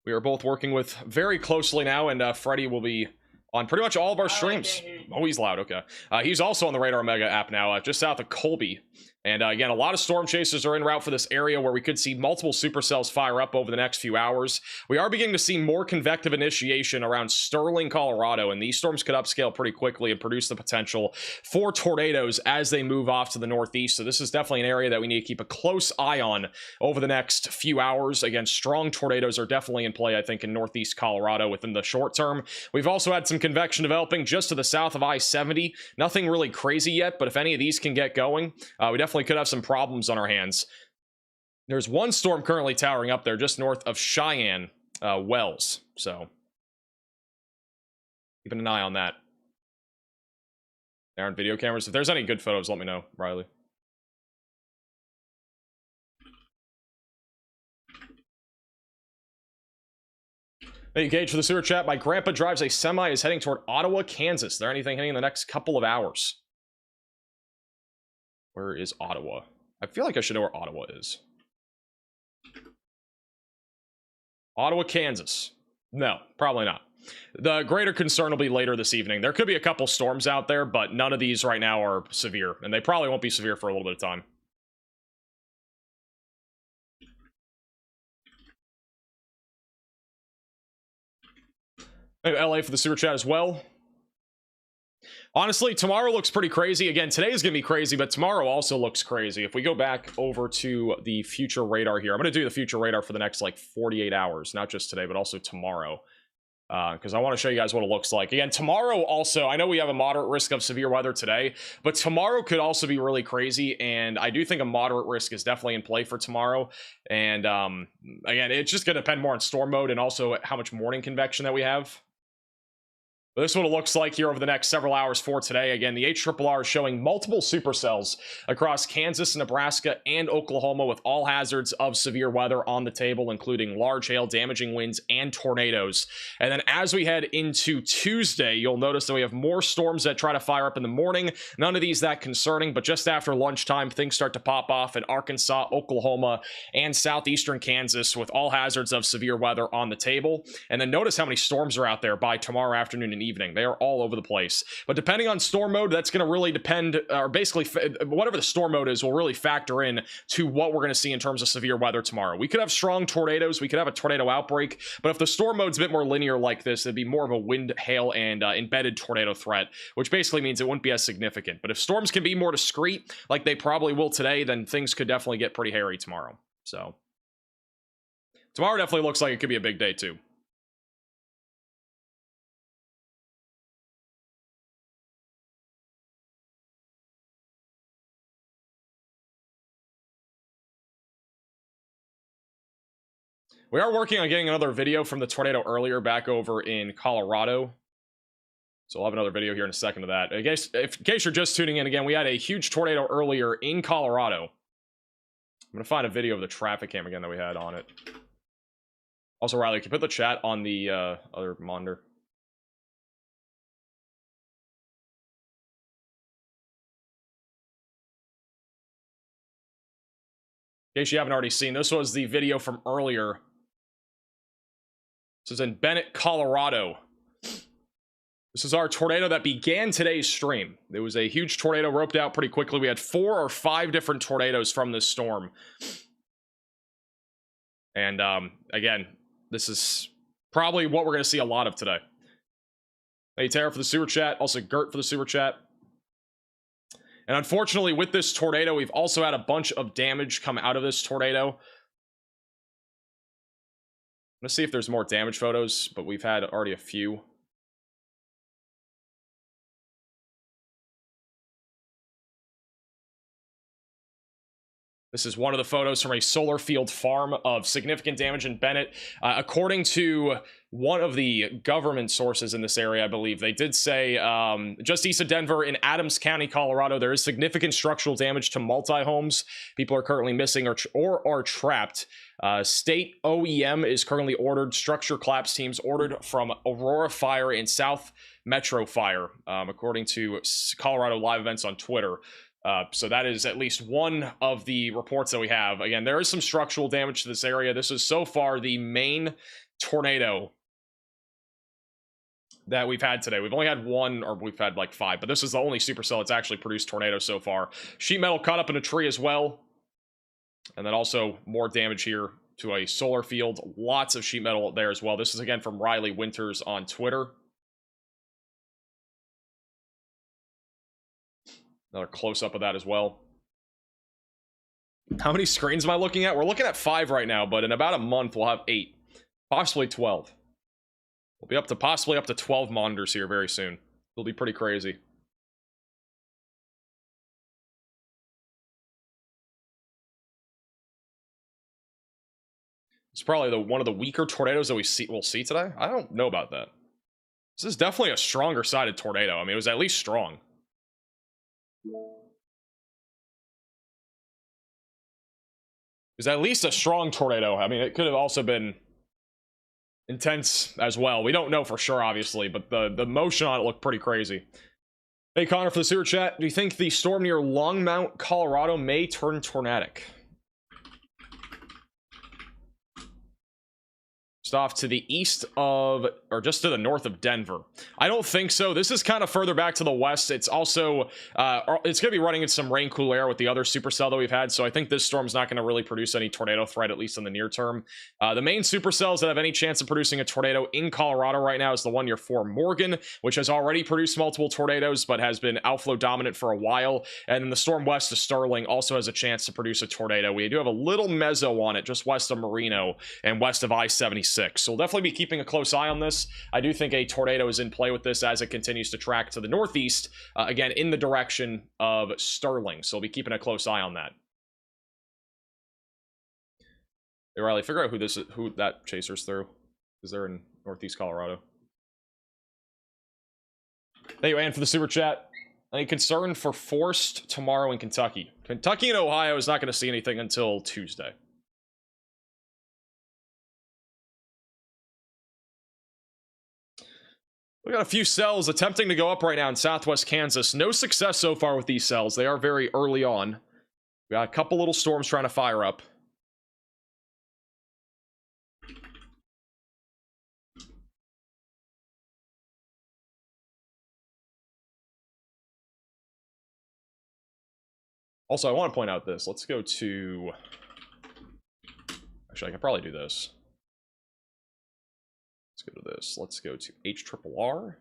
we are both working with very closely now, and Freddie will be on pretty much all of our streams. Oh, he's loud. Okay. He's also on the Radar Omega app now, just south of Colby. And again, a lot of storm chasers are en route for this area where we could see multiple supercells fire up over the next few hours. We are beginning to see more convective initiation around Sterling, Colorado, and these storms could upscale pretty quickly and produce the potential for tornadoes as they move off to the northeast. So this is definitely an area that we need to keep a close eye on over the next few hours. Again, strong tornadoes are definitely in play, I think, in northeast Colorado within the short term. We've also had some convection developing just to the south of I-70. Nothing really crazy yet, but if any of these can get going, we definitely could have some problems on our hands. There's one storm currently towering up there just north of Cheyenne Wells, so keeping an eye on that. There aren't video cameras. If there's any good photos, let me know, Riley. Thank you, Gage, for the sewer chat. My grandpa drives a semi, is heading toward Ottawa, Kansas. Is there anything hitting in the next couple of hours? Where is Ottawa? I feel like I should know where Ottawa is. Ottawa, Kansas. No, probably not. The greater concern will be later this evening. There could be a couple storms out there, but none of these right now are severe, and they probably won't be severe for a little bit of time. Thank you, LA, for the super chat as well. Honestly, tomorrow looks pretty crazy. Again, today is going to be crazy, but tomorrow also looks crazy. If we go back over to the future radar here, I'm going to do the future radar for the next, like, 48 hours. Not just today, but also tomorrow. Because I want to show you guys what it looks like. Again, tomorrow also, I know we have a moderate risk of severe weather today, but tomorrow could also be really crazy, and I do think a moderate risk is definitely in play for tomorrow. And, again, it's just going to depend more on storm mode and also how much morning convection that we have. But this is what it looks like here over the next several hours for today. Again, the HRRR is showing multiple supercells across Kansas, Nebraska, and Oklahoma with all hazards of severe weather on the table, including large hail, damaging winds, and tornadoes. And then as we head into Tuesday, you'll notice that we have more storms that try to fire up in the morning. None of these that concerning, but just after lunchtime, things start to pop off in Arkansas, Oklahoma, and southeastern Kansas with all hazards of severe weather on the table. And then notice how many storms are out there by tomorrow afternoon and evening. They are all over the place. But depending on storm mode, that's going to really depend, or basically whatever the storm mode is will really factor in to what we're going to see in terms of severe weather tomorrow. We could have strong tornadoes. We could have a tornado outbreak. But if the storm mode's a bit more linear like this, it'd be more of a wind, hail, and embedded tornado threat, which basically means it wouldn't be as significant. But if storms can be more discreet, like they probably will today, then things could definitely get pretty hairy tomorrow. So tomorrow definitely looks like it could be a big day too. We are working on getting another video from the tornado earlier back over in Colorado. So I'll have another video here in a second of that. In case you're just tuning in again, we had a huge tornado earlier in Colorado. I'm going to find a video of the traffic cam again that we had on it. Also, Riley, can you put the chat on the other monitor? In case you haven't already seen, this was the video from earlier. This is in Bennett, Colorado. This is our tornado that began today's stream. It was a huge tornado, roped out pretty quickly. We had 4 or 5 different tornadoes from this storm. And again, this is probably what we're going to see a lot of today. Hey, Tara for the super chat. Also, Gert for the super chat. And unfortunately, with this tornado, we've also had a bunch of damage come out of this tornado. Let's see if there's more damage photos, but we've had already a few. In This is one of the photos from a solar field farm of significant damage in Bennett. According to one of the government sources in this area, I believe, they did say just east of Denver in Adams County, Colorado, there is significant structural damage to multi-homes. People are currently missing or are trapped. State OEM is currently ordered. Structure collapse teams ordered from Aurora Fire and South Metro Fire, according to Colorado Live Events on Twitter. So that is at least one of the reports that we have. Again, there is some structural damage to this area. This is so far the main tornado that we've had today. We've only had one, or we've had like 5, but this is the only supercell that's actually produced tornadoes so far. Sheet metal caught up in a tree as well. And then also more damage here to a solar field. Lots of sheet metal there as well. This is again from Riley Winters on Twitter. Another close-up of that as well. How many screens am I looking at? We're looking at 5 right now, but in about a month, we'll have 8. Possibly 12. We'll be up to possibly up to 12 monitors here very soon. It'll be pretty crazy. It's probably one of the weaker tornadoes that we'll see today. I don't know about that. This is definitely a stronger sided tornado. I mean, it was at least strong. It was at least a strong tornado. I mean, it could have also been intense as well. We don't know for sure, obviously, but the motion on it looked pretty crazy. Hey, Connor, for the super chat, do you think the storm near Longmont, Colorado may turn tornadic? Off to the east of, or just to the north of Denver. I don't think so. This is kind of further back to the west. It's also it's going to be running in some rain cool air with the other supercell that we've had, so I think this storm's not going to really produce any tornado threat, at least in the near term. The main supercells that have any chance of producing a tornado in Colorado right now is the one near Fort Morgan, which has already produced multiple tornadoes but has been outflow dominant for a while, and then the storm west of Sterling also has a chance to produce a tornado. We do have a little mezzo on it just west of Marino and west of I-76. So we'll definitely be keeping a close eye on this. I do think a tornado is in play with this as it continues to track to the northeast, again, in the direction of Sterling. So we'll be keeping a close eye on that. Hey, Riley, figure out who that chaser's through, because they're in northeast Colorado. Thank you, Ann, for the super chat. Any concern for forced tomorrow in Kentucky? Kentucky and Ohio is not going to see anything until Tuesday. We got a few cells attempting to go up right now in southwest Kansas. No success so far with these cells. They are very early on. We got a couple little storms trying to fire up. Also, I want to point out this. Let's go to... Actually, I can probably do this. Let's go to this. Let's go to HRRR.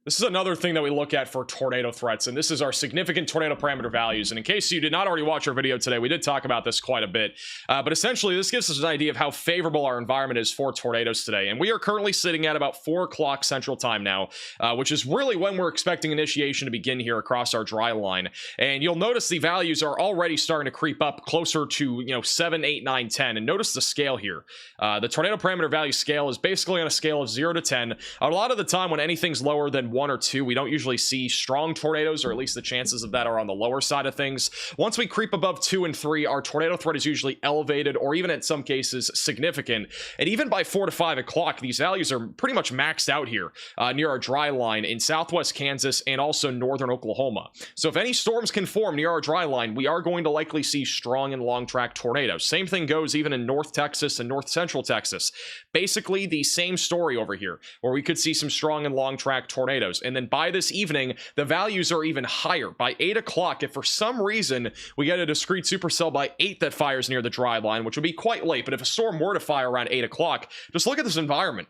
This is another thing that we look at for tornado threats, and this is our significant tornado parameter values. And in case you did not already watch our video today, we did talk about this quite a bit. But essentially, this gives us an idea of how favorable our environment is for tornadoes today. And we are currently sitting at about 4 o'clock Central Time now, which is really when we're expecting initiation to begin here across our dry line. And you'll notice the values are already starting to creep up closer to 7, 8, 9, 10. And notice the scale here. The tornado parameter value scale is basically on a scale of 0 to 10. A lot of the time when anything's lower than 1 or 2, we don't usually see strong tornadoes, or at least the chances of that are on the lower side of things. Once we creep above 2 and 3, our tornado threat is usually elevated, or even in some cases significant. And even by 4 to 5 o'clock, these values are pretty much maxed out here near our dry line in southwest Kansas and also northern Oklahoma. So if any storms can form near our dry line, we are going to likely see strong and long track tornadoes. Same thing goes even in North Texas and North Central Texas. Basically the same story over here, where we could see some strong and long track tornadoes. And then by this evening, the values are even higher. By 8 o'clock, if for some reason we get a discrete supercell by 8 that fires near the dry line, which would be quite late, but if a storm were to fire around 8 o'clock, just look at this environment.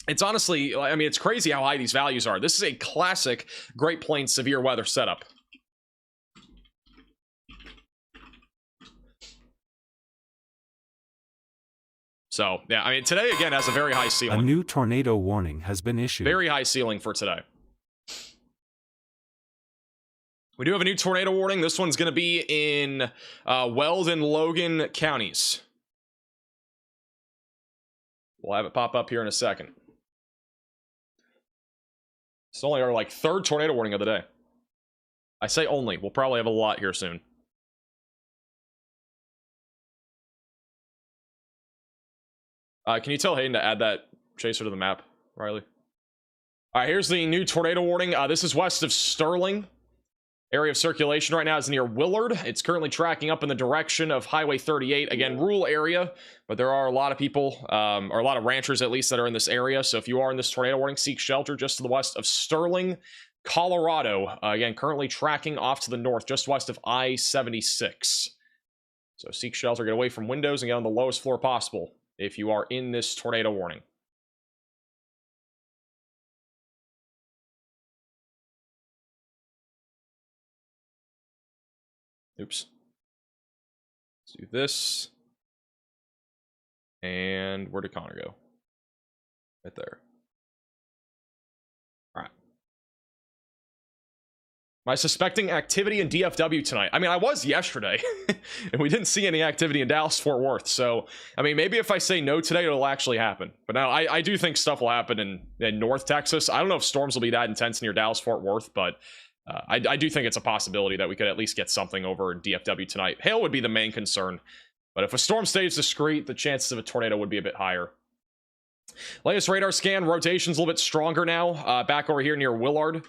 It's honestly, I mean, it's crazy how high these values are. This is a classic Great Plains severe weather setup. So, yeah, I mean, today, again, has a very high ceiling. A new tornado warning has been issued. Very high ceiling for today. We do have a new tornado warning. This one's going to be in Weld and Logan counties. We'll have it pop up here in a second. It's only our like third tornado warning of the day. I say only. We'll probably have a lot here soon. Can you tell Hayden to add that chaser to the map, Riley? All right, here's the new tornado warning. This is west of Sterling. Area of circulation right now is near Willard. It's currently tracking up in the direction of Highway 38. Again, rural area, but there are a lot of people, or a lot of ranchers at least, that are in this area. So if you are in this tornado warning, seek shelter just to the west of Sterling, Colorado. Again, currently tracking off to the north, just west of I-76. So seek shelter, get away from windows, and get on the lowest floor possible if you are in this tornado warning. Oops. Let's do this. And where did Connor go? Right there. All right. Am I suspecting activity in DFW tonight? I mean, I was yesterday, and we didn't see any activity in Dallas-Fort Worth. So, I mean, maybe if I say no today, it'll actually happen. But now, I do think stuff will happen in North Texas. I don't know if storms will be that intense near Dallas-Fort Worth, but I do think it's a possibility that we could at least get something over in DFW tonight. Hail would be the main concern, but if a storm stays discreet, the chances of a tornado would be a bit higher. Latest radar scan, rotation's a little bit stronger now. Back over here near Willard.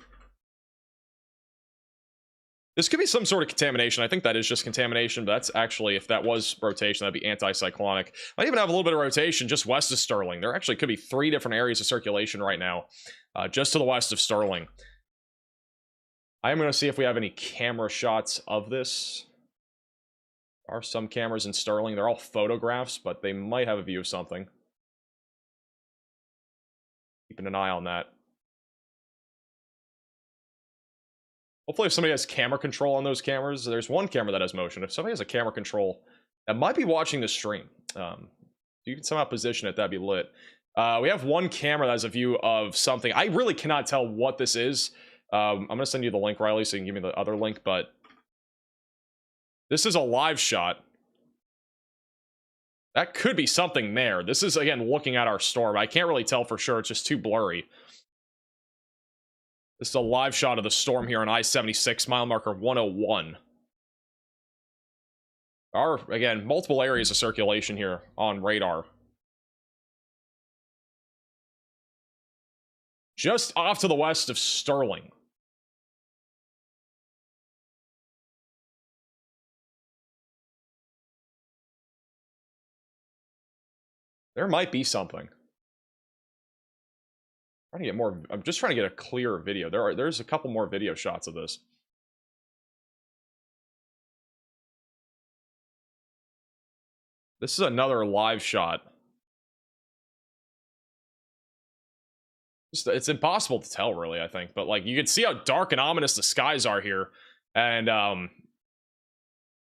This could be some sort of contamination. I think that is just contamination, but that's actually, if that was rotation, that'd be anticyclonic. Might even have a little bit of rotation just west of Sterling. There actually could be 3 different areas of circulation right now, just to the west of Sterling. I am going to see if we have any camera shots of this. There are some cameras in Sterling. They're all photographs, but they might have a view of something. Keeping an eye on that. Hopefully if somebody has camera control on those cameras, there's one camera that has motion. If somebody has a camera control that might be watching the stream, you can somehow position it, that'd be lit. We have one camera that has a view of something. I really cannot tell what this is. I'm going to send you the link, Riley, so you can give me the other link, but this is a live shot. That could be something there. This is, again, looking at our storm. I can't really tell for sure. It's just too blurry. This is a live shot of the storm here on I-76, mile marker 101. There are, again, multiple areas of circulation here on radar. Just off to the west of Sterling. There might be something. Trying to get more. I'm just trying to get a clearer video. There's a couple more video shots of this. This is another live shot. It's impossible to tell, really, I think. But like, you can see how dark and ominous the skies are here, and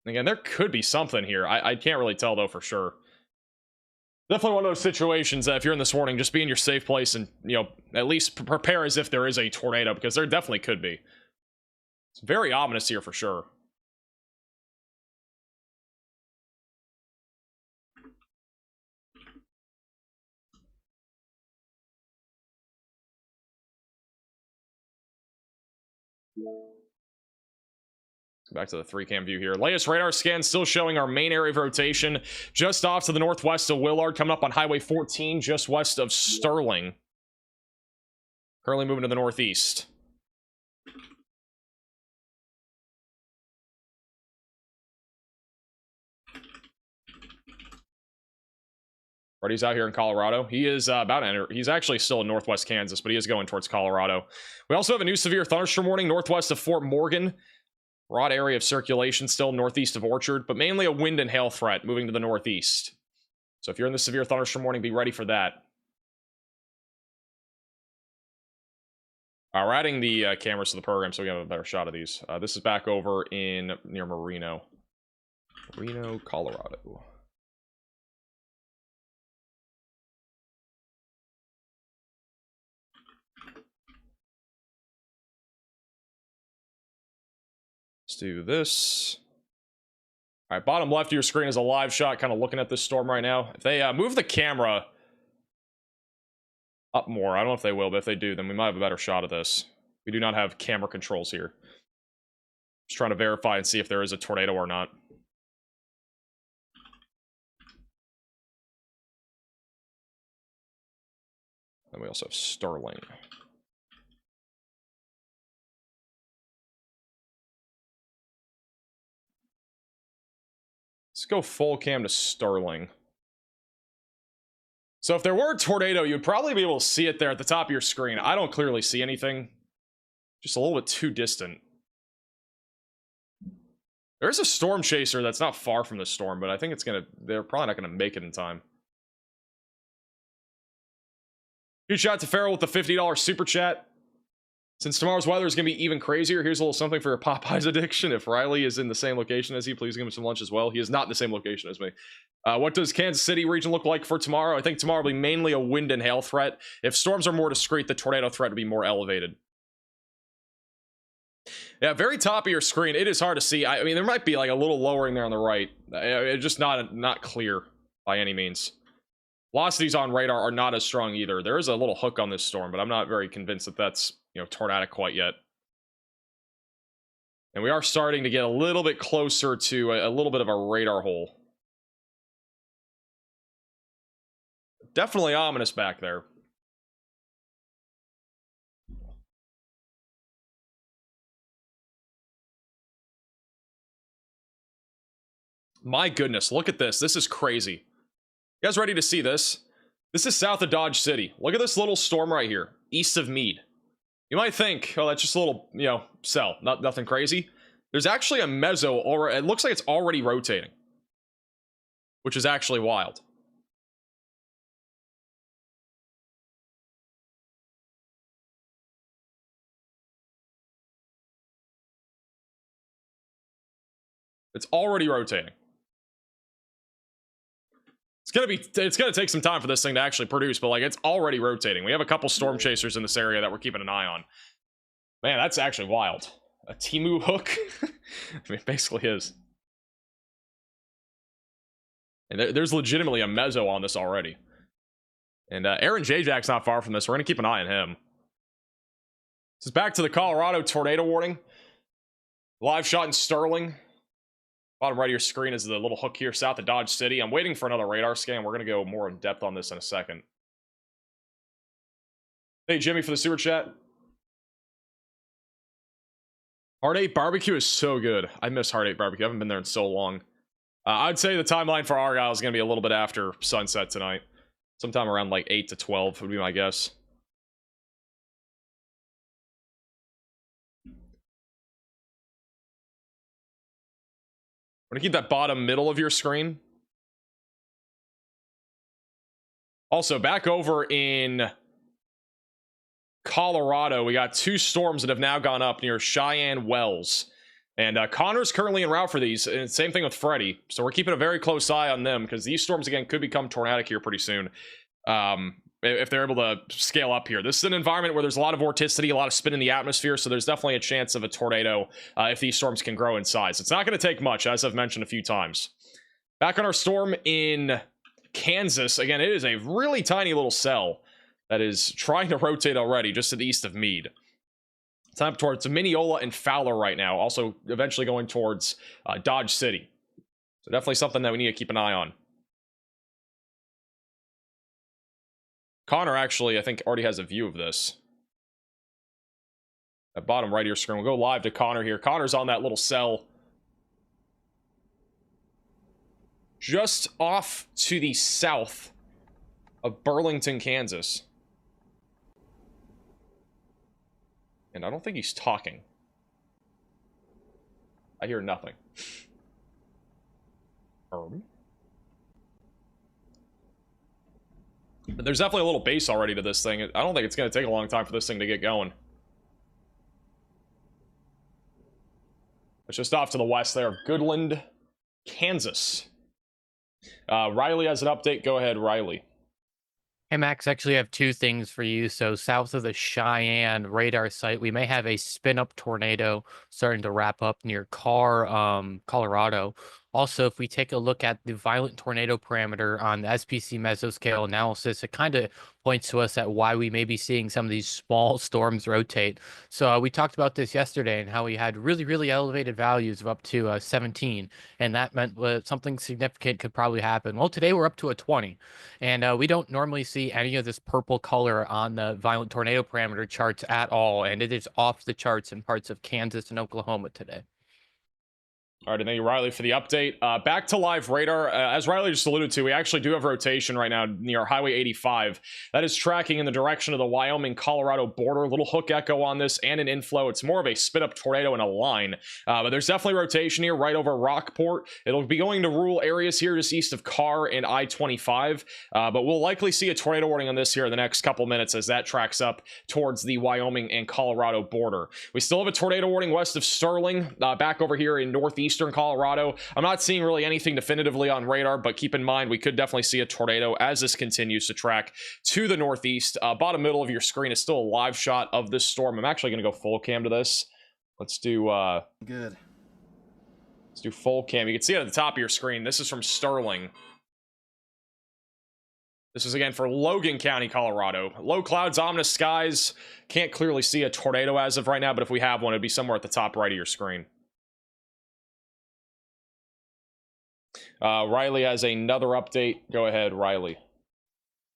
again, there could be something here. I can't really tell though for sure. Definitely one of those situations that if you're in this warning, just be in your safe place and, you know, at least prepare as if there is a tornado, because there definitely could be. It's very ominous here for sure. Back to the 3-cam view here. Latest radar scan still showing our main area of rotation just off to the northwest of Willard, coming up on Highway 14, just west of Sterling. Currently moving to the northeast. Freddy's out here in Colorado. He is about to enter. He's actually still in northwest Kansas, but he is going towards Colorado. We also have a new severe thunderstorm warning northwest of Fort Morgan. Broad area of circulation still northeast of Orchard, but mainly a wind and hail threat moving to the northeast. So if you're in the severe thunderstorm warning, be ready for that. We're adding the cameras to the program so we have a better shot of these. This is back over in near Marino, Colorado. Let's do this. All right, bottom left of your screen is a live shot, kind of looking at this storm right now. If they move the camera up more, I don't know if they will, but if they do, then we might have a better shot of this. We do not have camera controls here. Just trying to verify and see if there is a tornado or not. And we also have Sterling. Let's go full cam to Sterling. So if there were a tornado, you'd probably be able to see it there at the top of your screen. I don't clearly see anything. Just a little bit too distant. There's a storm chaser that's not far from the storm, but I think they're probably not gonna make it in time. Huge shout out to Farrell with the $50 super chat. Since tomorrow's weather is going to be even crazier, here's a little something for your Popeyes addiction. If Riley is in the same location as you, please give him some lunch as well. He is not in the same location as me. What does Kansas City region look like for tomorrow? I think tomorrow will be mainly a wind and hail threat. If storms are more discreet, the tornado threat will be more elevated. Yeah, very top of your screen. It is hard to see. I mean, there might be like a little lowering there on the right. It's just not clear by any means. Velocities on radar are not as strong either. There is a little hook on this storm, but I'm not very convinced that that's, you know, tornadic quite yet. And we are starting to get a little bit closer to a little bit of a radar hole. Definitely ominous back there. My goodness, look at this. This is crazy. You guys ready to see this? This is south of Dodge City. Look at this little storm right here, east of Meade. You might think, oh, that's just a little, you know, cell, nothing crazy. There's actually a mezzo, or it looks like it's already rotating, which is actually wild. It's already rotating. It's gonna take some time for this thing to actually produce, but like it's already rotating. We have a couple storm chasers in this area that we're keeping an eye on. Man, that's actually wild. A Temu hook? I mean, it basically is. And there's legitimately a mezzo on this already. And Aaron J-Jack's not far from this. We're gonna keep an eye on him. This is back to the Colorado tornado warning. Live shot in Sterling. Bottom right of your screen is the little hook here south of Dodge City. I'm waiting for another radar scan. We're going to go more in depth on this in a second. Hey, Jimmy, for the super chat. Heart 8 Barbecue is so good. I miss Heart 8 Barbecue. I haven't been there in so long. I'd say the timeline for Argyle is going to be a little bit after sunset tonight. Sometime around like 8 to 12 would be my guess. We're gonna keep that bottom middle of your screen. Also, back over in Colorado, we got two storms that have now gone up near Cheyenne Wells. And Connor's currently en route for these. And same thing with Freddie. So we're keeping a very close eye on them because these storms, again, could become tornadic here pretty soon. If they're able to scale up here. This is an environment where there's a lot of vorticity, a lot of spin in the atmosphere, so there's definitely a chance of a tornado if these storms can grow in size. It's not going to take much, as I've mentioned a few times. Back on our storm in Kansas, again, it is a really tiny little cell that is trying to rotate already just to the east of Meade. It's up towards Mineola and Fowler right now, also eventually going towards Dodge City. So definitely something that we need to keep an eye on. Connor actually, I think, already has a view of this. At bottom right of your screen. We'll go live to Connor here. Connor's on that little cell. Just off to the south of Burlington, Kansas. And I don't think he's talking. I hear nothing. But there's definitely a little base already to this thing. I don't think it's going to take a long time for this thing to get going. It's just off to the west there of Goodland, Kansas. Riley has an update. Go ahead, Riley. Hey Max, actually I have two things for you. So south of the Cheyenne radar site, we may have a spin-up tornado starting to wrap up near Colorado. Also, if we take a look at the violent tornado parameter on the SPC mesoscale analysis, it kind of points to us at why we may be seeing some of these small storms rotate. So we talked about this yesterday and how we had really, really elevated values of up to 17, and that meant something significant could probably happen. Well, today we're up to a 20. And we don't normally see any of this purple color on the violent tornado parameter charts at all. And it is off the charts in parts of Kansas and Oklahoma today. All right, and thank you, Riley, for the update. Back to live radar. As Riley just alluded to, we actually do have rotation right now near Highway 85. That is tracking in the direction of the Wyoming-Colorado border. Little hook echo on this and an inflow. It's more of a spit-up tornado in a line. But there's definitely rotation here right over Rockport. It'll be going to rural areas here just east of Carr and I-25. But we'll likely see a tornado warning on this here in the next couple minutes as that tracks up towards the Wyoming and Colorado border. We still have a tornado warning west of Sterling, back over here in northeastern Colorado. I'm not seeing really anything definitively on radar, but keep in mind we could definitely see a tornado as this continues to track to the northeast. Bottom middle of your screen is still a live shot of this storm. I'm actually going to go full cam to this. Let's do good. Let's do full cam. You can see it at the top of your screen. This is from Sterling. This is again for Logan County, Colorado. Low clouds, ominous skies. Can't clearly see a tornado as of right now, but if we have one, it'd be somewhere at the top right of your screen. Riley has another update. Go ahead, Riley.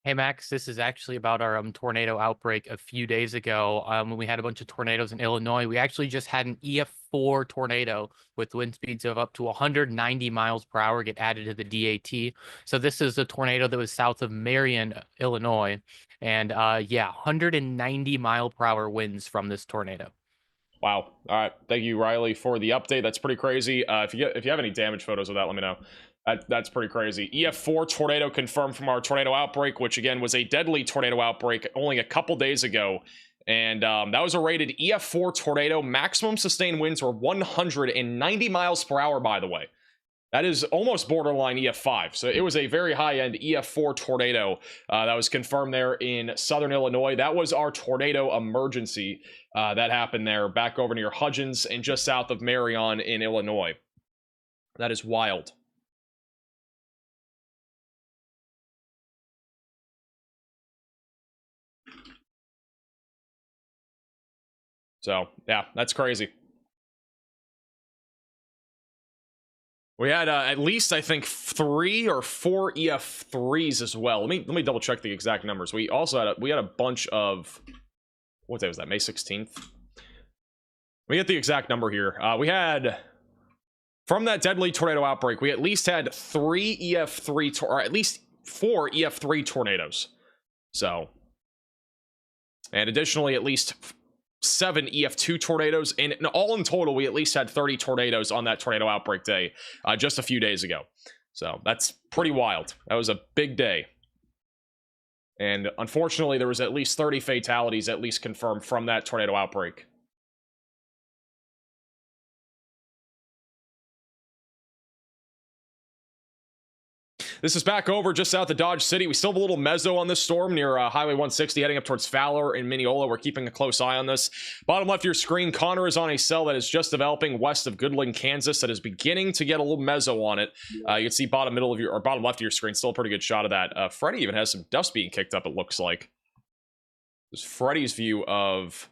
Hey Max, this is actually about our tornado outbreak a few days ago when we had a bunch of tornadoes in Illinois. We actually just had an EF4 tornado with wind speeds of up to 190 miles per hour get added to the DAT. So this is a tornado that was south of Marion, Illinois. And yeah, 190 mile per hour winds from this tornado. Wow. All right. Thank you, Riley, for the update. That's pretty crazy. If you have any damage photos of that, let me know. That's pretty crazy. EF4 tornado confirmed from our tornado outbreak, which again was a deadly tornado outbreak only a couple days ago. And that was a rated EF4 tornado. Maximum sustained winds were 190 miles per hour, by the way. That is almost borderline EF5. So it was a very high-end EF4 tornado that was confirmed there in southern Illinois. That was our tornado emergency that happened there back over near Hudgens and just south of Marion in Illinois. That is wild. So, yeah, that's crazy. We had at least, I think, 3 or 4 EF3s as well. Let me double check the exact numbers. We also had a bunch of, what day was that? May 16th. We get the exact number here. We had, from that deadly tornado outbreak, we at least had 3 EF3 or at least 4 EF3 tornadoes. So, and additionally, at least 7 EF2 tornadoes, and all in total, we at least had 30 tornadoes on that tornado outbreak day just a few days ago. So that's pretty wild. That was a big day. And unfortunately, there was at least 30 fatalities at least confirmed from that tornado outbreak. This is back over just south of Dodge City. We still have a little mezzo on this storm near Highway 160 heading up towards Fowler and Mineola. We're keeping a close eye on this. Bottom left of your screen, Connor is on a cell that is just developing west of Goodland, Kansas, that is beginning to get a little mezzo on it. You can see bottom left of your screen, still a pretty good shot of that. Freddie even has some dust being kicked up, it looks like. This is Freddie's view of...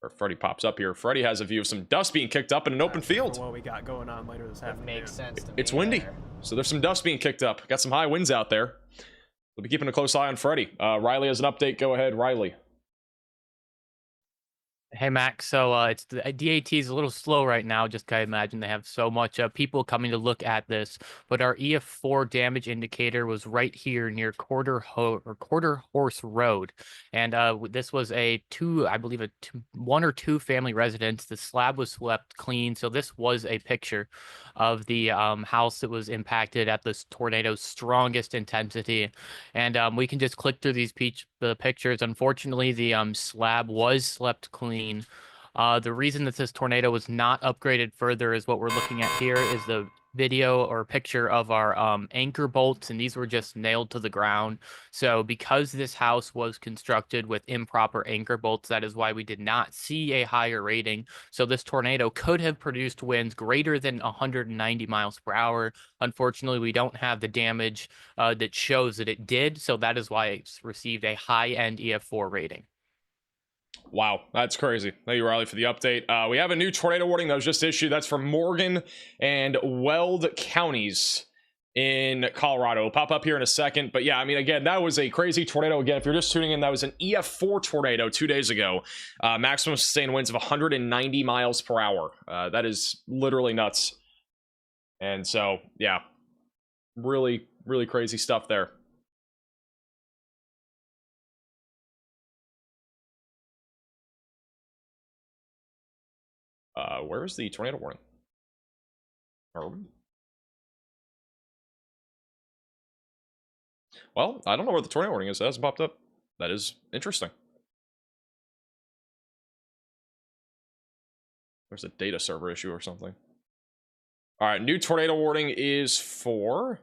Or Freddie pops up here. Freddie has a view of some dust being kicked up in an open field. What we got going on later this afternoon. Makes sense to me. It's windy, there. so there's some dust being kicked up. Got some high winds out there. We'll be keeping a close eye on Freddie. Riley has an update. Go ahead, Riley. Hey Max, so it's the DAT is a little slow right now. Just kind of imagine they have so much people coming to look at this. But our EF4 damage indicator was right here near Quarter Horse Road, and this was I believe a 1 or 2 family residence. The slab was swept clean, so this was a picture of the house that was impacted at this tornado's strongest intensity. And we can just click through these the pictures. Unfortunately, the slab was swept clean. The reason that this tornado was not upgraded further is what we're looking at here is the video or picture of our anchor bolts, and these were just nailed to the ground. So because this house was constructed with improper anchor bolts, that is why we did not see a higher rating. So this tornado could have produced winds greater than 190 miles per hour. Unfortunately, we don't have the damage that shows that it did, so that is why it's received a high-end EF4 rating. Wow, that's crazy. Thank you, Riley, for the update. We have a new tornado warning that was just issued. That's for Morgan and Weld counties in Colorado. It'll pop up here in a second. But yeah, I mean, again, that was a crazy tornado. Again, if you're just tuning in, that was an EF4 tornado 2 days ago. Maximum sustained winds of 190 miles per hour. That is literally nuts. And so, yeah, really, really crazy stuff there. Where's the tornado warning? Well, I don't know where the tornado warning is. It hasn't popped up. That is interesting. There's a data server issue or something. All right, new tornado warning is for...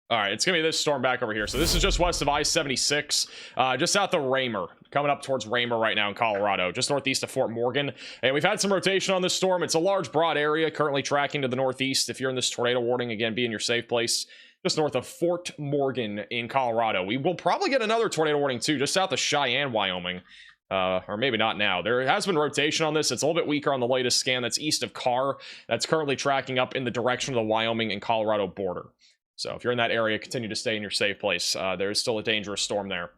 All right, it's going to be this storm back over here. So this is just west of I-76, just south of Raymer, coming up towards Raymer right now in Colorado, just northeast of Fort Morgan. And we've had some rotation on this storm. It's a large, broad area, currently tracking to the northeast. If you're in this tornado warning, again, be in your safe place, just north of Fort Morgan in Colorado. We will probably get another tornado warning, too, just south of Cheyenne, Wyoming. Or maybe not now. There has been rotation on this. It's a little bit weaker on the latest scan. That's east of Carr. That's currently tracking up in the direction of the Wyoming and Colorado border. So if you're in that area, continue to stay in your safe place. There is still a dangerous storm there.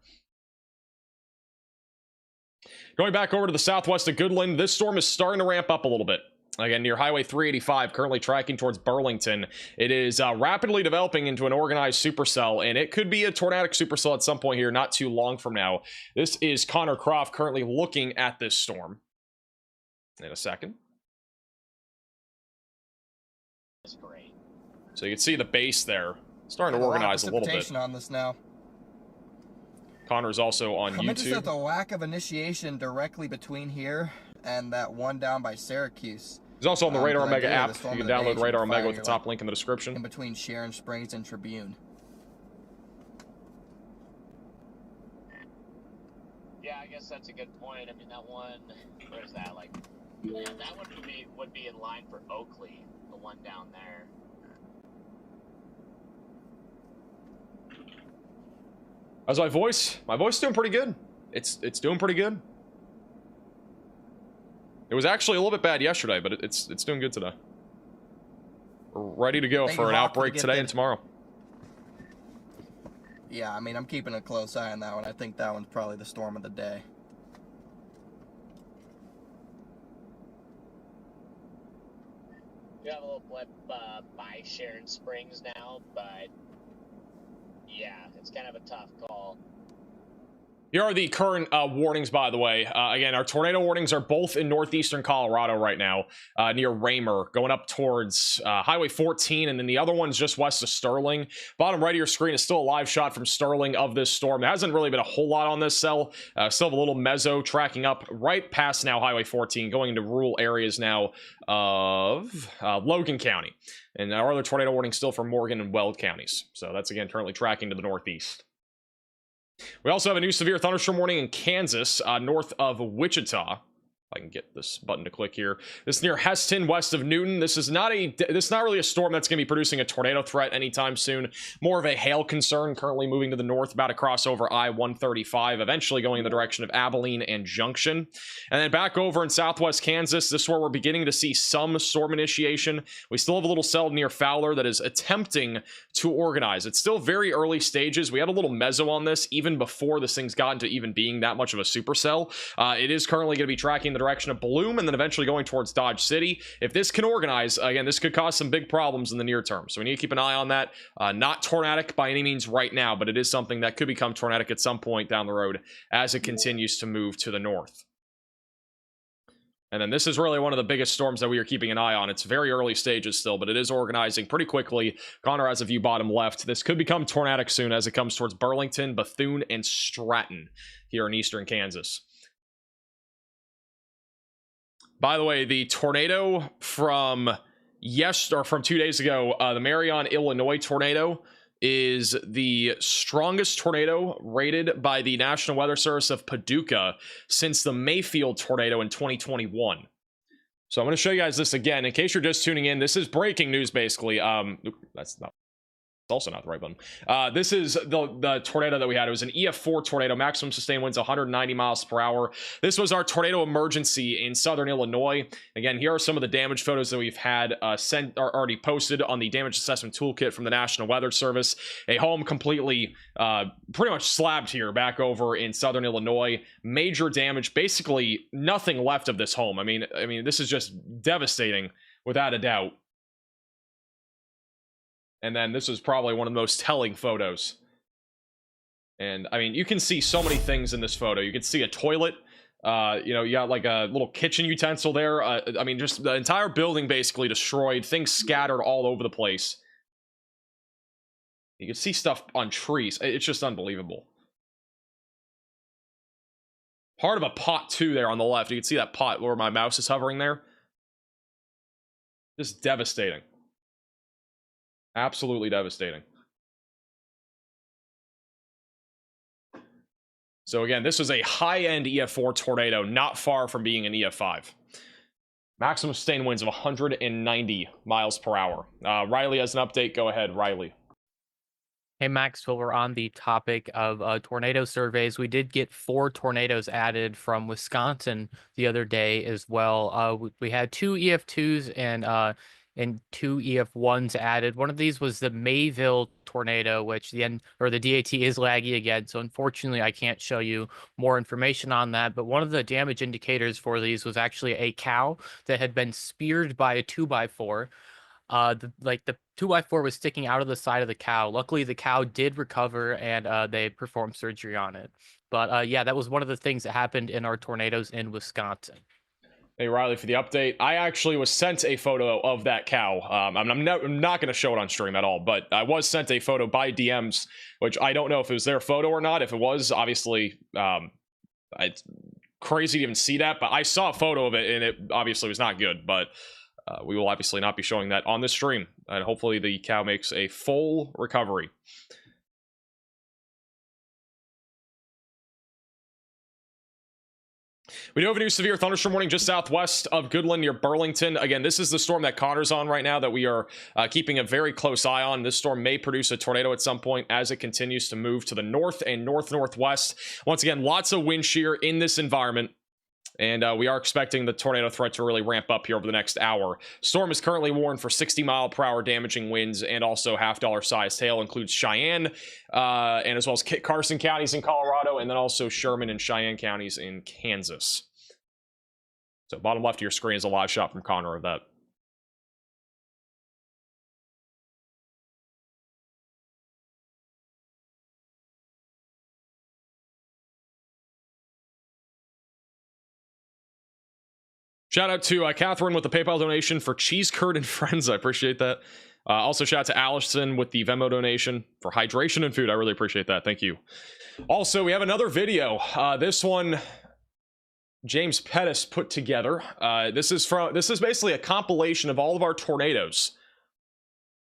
Going back over to the southwest of Goodland, this storm is starting to ramp up a little bit. Again, near Highway 385, currently tracking towards Burlington. It is rapidly developing into an organized supercell, and it could be a tornadic supercell at some point here, not too long from now. This is Connor Croft currently looking at this storm. In a second. That's great. So you can see the base there starting to organize a little bit. On this now. Connor's also on YouTube. Just at the lack of initiation directly between here and that one down by Syracuse. He's also on the Radar Omega app. You can download Radar Omega with the top link in the description. In between Sharon Springs and Tribune. Yeah, I guess that's a good point. I mean, that one, where's that? Like, yeah, that one would be in line for Oakley, the one down there. How's my voice? My voice is doing pretty good. It's doing pretty good. It was actually a little bit bad yesterday, but it's doing good today. We're ready to go for an outbreak today and tomorrow. Yeah, I mean, I'm keeping a close eye on that one. I think that one's probably the storm of the day. You have a little blip by Sharon Springs now, but yeah, it's kind of a tough call. Here are the current warnings, by the way. Again, our tornado warnings are both in northeastern Colorado right now, near Raymer, going up towards Highway 14, and then the other one's just west of Sterling. Bottom right of your screen is still a live shot from Sterling of this storm. There hasn't really been a whole lot on this cell. Still have a little mezzo tracking up right past now Highway 14, going into rural areas now of Logan County. And our other tornado warning still for Morgan and Weld counties. So that's, again, currently tracking to the northeast. We also have a new severe thunderstorm warning in Kansas, north of Wichita. If I can get this button to click here. This is near Heston, west of Newton. This is not really a storm that's going to be producing a tornado threat anytime soon. More of a hail concern, currently moving to the north, about to cross over I-135, eventually going in the direction of Abilene and Junction. And then back over in southwest Kansas, this is where we're beginning to see some storm initiation. We still have a little cell near Fowler that is attempting to organize. It's still very early stages. We had a little mezzo on this even before this thing's gotten to even being that much of a supercell. It is currently going to be tracking the direction of Bloom and then eventually going towards Dodge City. If this can organize, again, this could cause some big problems in the near term. So we need to keep an eye on that. Not tornadic by any means right now, but it is something that could become tornadic at some point down the road as it continues to move to the north. And then this is really one of the biggest storms that we are keeping an eye on. It's very early stages still, but it is organizing pretty quickly. Connor has a view bottom left. This could become tornadic soon as it comes towards Burlington, Bethune, and Stratton here in eastern Kansas. By the way, the tornado from from 2 days ago, the Marion, Illinois tornado is the strongest tornado rated by the National Weather Service of Paducah since the Mayfield tornado in 2021. So I'm going to show you guys this again. In case you're just tuning in, this is breaking news, basically. That's not... also not the right button. This is the tornado that we had. It was an EF4 tornado, maximum sustained winds 190 miles per hour. This was our tornado emergency in southern Illinois. Again, here are some of the damage photos that we've had sent or already posted on the damage assessment toolkit from the National Weather Service. A home completely pretty much slabbed here back over in southern Illinois. Major damage, basically nothing left of this home. I mean this is just devastating without a doubt. And then this is probably one of the most telling photos. And I mean, you can see so many things in this photo. You can see a toilet. You know, you got like a little kitchen utensil there. I mean, just the entire building basically destroyed. Things scattered all over the place. You can see stuff on trees. It's just unbelievable. Part of a pot too there on the left. You can see that pot where my mouse is hovering there. Just devastating. Absolutely devastating. So again, this was a high-end EF4 tornado, not far from being an EF5. Maximum sustained winds of 190 miles per hour. Riley has an update. Go ahead, Riley. Hey, Max, while we're on the topic of tornado surveys, we did get 4 tornadoes added from Wisconsin the other day as well. We had 2 EF2s and 2 EF1s added. One of these was the Mayville tornado, which the DAT is laggy again. So unfortunately, I can't show you more information on that. But one of the damage indicators for these was actually a cow that had been speared by a 2x4. The 2x4 was sticking out of the side of the cow. Luckily, the cow did recover and they performed surgery on it. But yeah, that was one of the things that happened in our tornadoes in Wisconsin. Hey, Riley, for the update. I actually was sent a photo of that cow. I'm not going to show it on stream at all, but I was sent a photo by DMs, which I don't know if it was their photo or not. If it was, obviously, it's crazy to even see that, but I saw a photo of it, and it obviously was not good, but we will obviously not be showing that on the stream, and hopefully the cow makes a full recovery. We do have a new severe thunderstorm warning just southwest of Goodland near Burlington. Again, this is the storm that Connor's on right now that we are keeping a very close eye on. This storm may produce a tornado at some point as it continues to move to the north and north-northwest. Once again, lots of wind shear in this environment. And we are expecting the tornado threat to really ramp up here over the next hour. Storm is currently warned for 60-mile-per-hour damaging winds and also half-dollar-sized hail. Includes Cheyenne and as well as Kit Carson counties in Colorado, and then also Sherman and Cheyenne counties in Kansas. So bottom left of your screen is a live shot from Connor of that. Shout out to Catherine with the PayPal donation for cheese curd and friends. I appreciate that. Also, shout out to Allison with the Venmo donation for hydration and food. I really appreciate that. Thank you. Also, we have another video. This one, James Pettis put together. This is basically a compilation of all of our tornadoes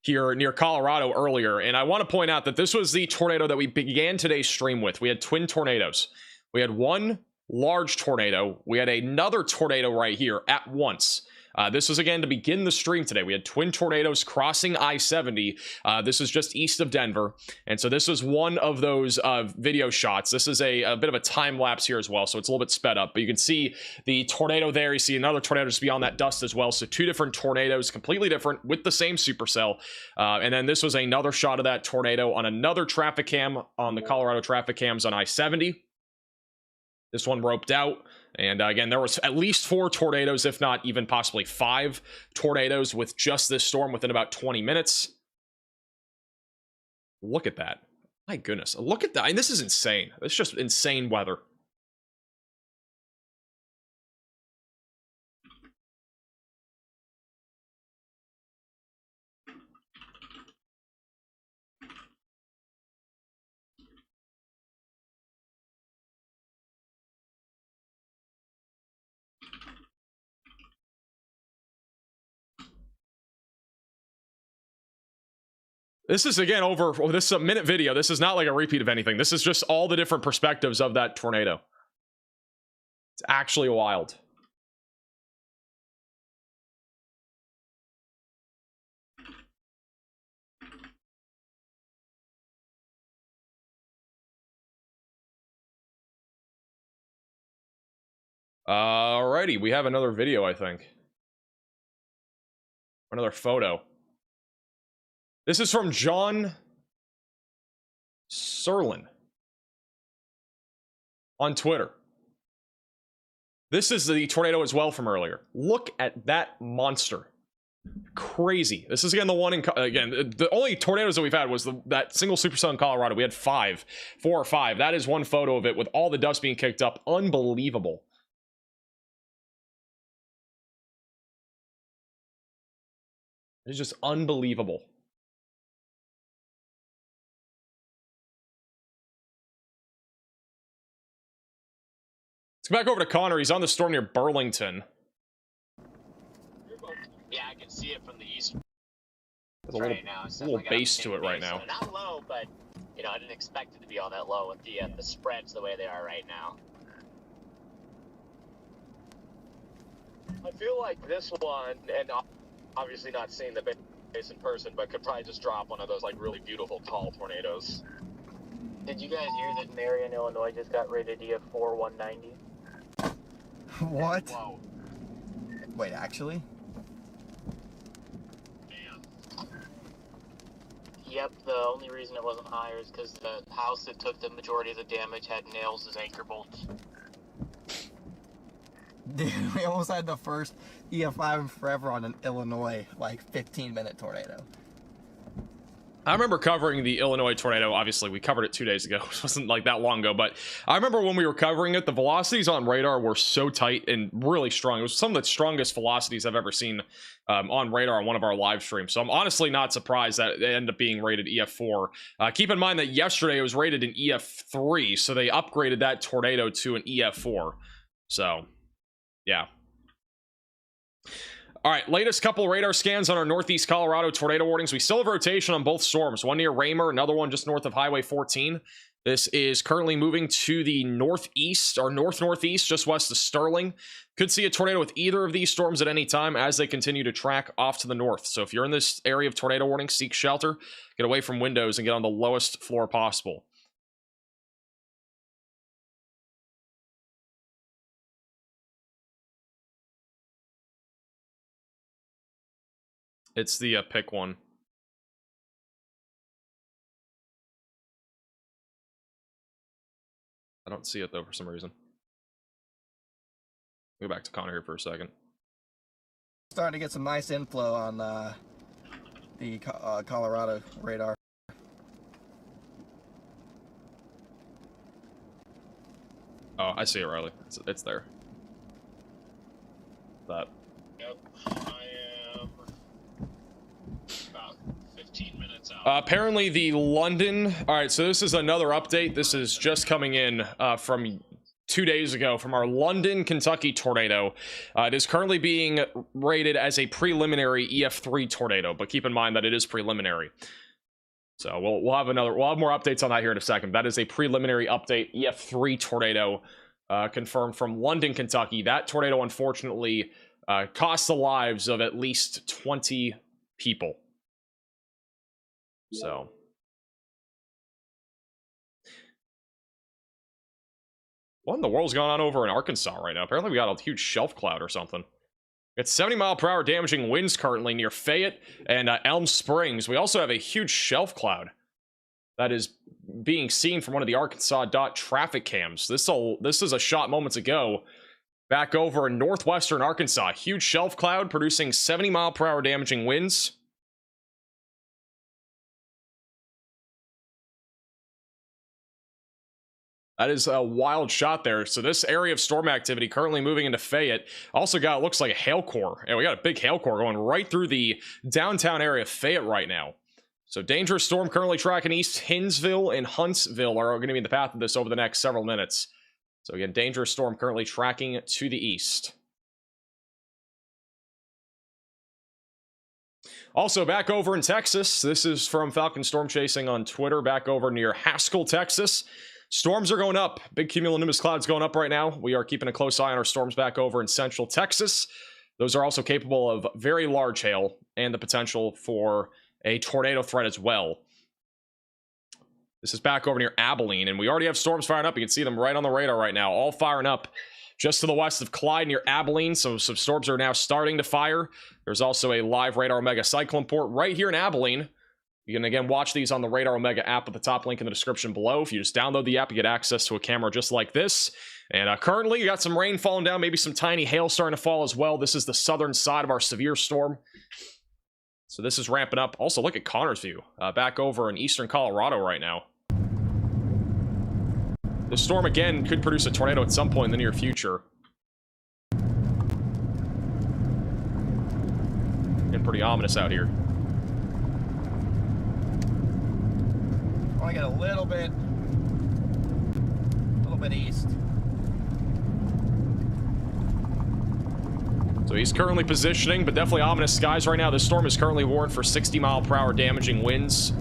here near Colorado earlier. And I want to point out that this was the tornado that we began today's stream with. We had twin tornadoes. We had one large tornado. We had another tornado right here at once. This was again to begin the stream today. We had twin tornadoes crossing I-70. This is just east of Denver. And so this was one of those video shots. This is a bit of a time lapse here as well. So it's a little bit sped up, but you can see the tornado there. You see another tornado just beyond that dust as well. So 2 different tornadoes, completely different with the same supercell. And then this was another shot of that tornado on another traffic cam on the Colorado traffic cams on I-70. This one roped out, and again, there was at least 4 tornadoes, if not even possibly 5 tornadoes with just this storm within about 20 minutes. Look at that. My goodness. Look at that. I mean, this is insane. It's just insane weather. This is again over. Oh, this is a minute video. This is not like a repeat of anything. This is just all the different perspectives of that tornado. It's actually wild. Alrighty, we have another video, I think. Another photo. This is from John Serlin on Twitter. This is the tornado as well from earlier. Look at that monster. Crazy. This is again the one in, again, the only tornadoes that we've had was that single supercell in Colorado. We had 4 or 5. That is one photo of it with all the dust being kicked up. Unbelievable. It's just unbelievable. Let's go back over to Connor. He's on the storm near Burlington. Yeah, I can see it from the east. There's a little base to it right now. So not low, but you know, I didn't expect it to be all that low with the spreads the way they are right now. I feel like this one, and obviously not seeing the base in person, but could probably just drop one of those like really beautiful tall tornadoes. Did you guys hear that Marion, Illinois just got rated EF4 190? What? Whoa. Wait, actually? Yep, the only reason it wasn't higher is because the house that took the majority of the damage had nails as anchor bolts. Dude, we almost had the first EF5 forever on an Illinois, like, 15-minute tornado. I remember covering the Illinois tornado. Obviously, we covered it 2 days ago. It wasn't like that long ago, but I remember when we were covering it, the velocities on radar were so tight and really strong. It was some of the strongest velocities I've ever seen on radar on one of our live streams. So I'm honestly not surprised that it ended up being rated EF4. Keep in mind that yesterday it was rated an EF3, so they upgraded that tornado to an EF4. So, yeah. All right, latest couple radar scans on our northeast Colorado tornado warnings. We still have rotation on both storms, one near Raymer, another one just north of Highway 14. This is currently moving to the northeast, or north-northeast, just west of Sterling. Could see a tornado with either of these storms at any time as they continue to track off to the north. So if you're in this area of tornado warning, seek shelter, get away from windows, and get on the lowest floor possible. It's the pick one. I don't see it though for some reason. Go back to Connor here for a second. Starting to get some nice inflow on the Colorado radar. Oh, I see it, Riley. It's there. That. Yep, I am about 15 minutes out. Apparently the London... Alright, so this is another update. This is just coming in from 2 days ago from our London, Kentucky tornado. It is currently being rated as a preliminary EF3 tornado, but keep in mind that it is preliminary. So we'll have more updates on that here in a second. That is a preliminary update, EF3 tornado confirmed from London, Kentucky. That tornado, unfortunately, cost the lives of at least 20 people. So what in the world's going on over in Arkansas right now? Apparently we got a huge shelf cloud or something. It's 70-mile-per-hour damaging winds currently near Fayette and Elm Springs. We also have a huge shelf cloud that is being seen from one of the Arkansas traffic cams. This is a shot moments ago back over in northwestern Arkansas. Huge shelf cloud producing 70-mile-per-hour damaging winds. That is a wild shot there. So this area of storm activity currently moving into Fayette. Also got, looks like a hail core. And we got a big hail core going right through the downtown area of Fayette right now. So dangerous storm currently tracking east. Hinsville and Huntsville are going to be in the path of this over the next several minutes. So again, dangerous storm currently tracking to the east. Also, back over in Texas, this is from Falcon Storm Chasing on Twitter, back over near Haskell, Texas. Storms are going up. Big cumulonimbus clouds going up right now. We are keeping a close eye on our storms back over in central Texas. Those are also capable of very large hail and the potential for a tornado threat as well. This is back over near Abilene, and we already have storms firing up. You can see them right on the radar right now, all firing up just to the west of Clyde near Abilene. So some storms are now starting to fire. There's also a live Radar Omega cyclone port right here in Abilene. You can again watch these on the Radar Omega app at the top link in the description below. If you just download the app, you get access to a camera just like this. And currently, you got some rain falling down, maybe some tiny hail starting to fall as well. This is the southern side of our severe storm. So this is ramping up. Also, look at Connor's view. Back over in eastern Colorado right now. The storm, again, could produce a tornado at some point in the near future. Getting pretty ominous out here. I want to get a little bit east. So he's currently positioning, but definitely ominous skies right now. This storm is currently warned for 60-mile-per-hour damaging winds.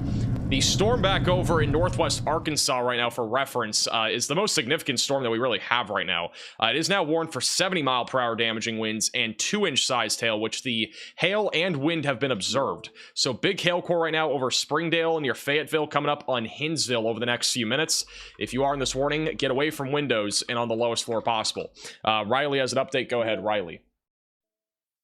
The storm back over in northwest Arkansas right now, for reference, is the most significant storm that we really have right now. It is now warned for 70-mile-per-hour damaging winds and 2-inch sized hail, which the hail and wind have been observed. So big hail core right now over Springdale near Fayetteville, coming up on Hinsville over the next few minutes. If you are in this warning, get away from windows and on the lowest floor possible. Riley has an update. Go ahead, Riley.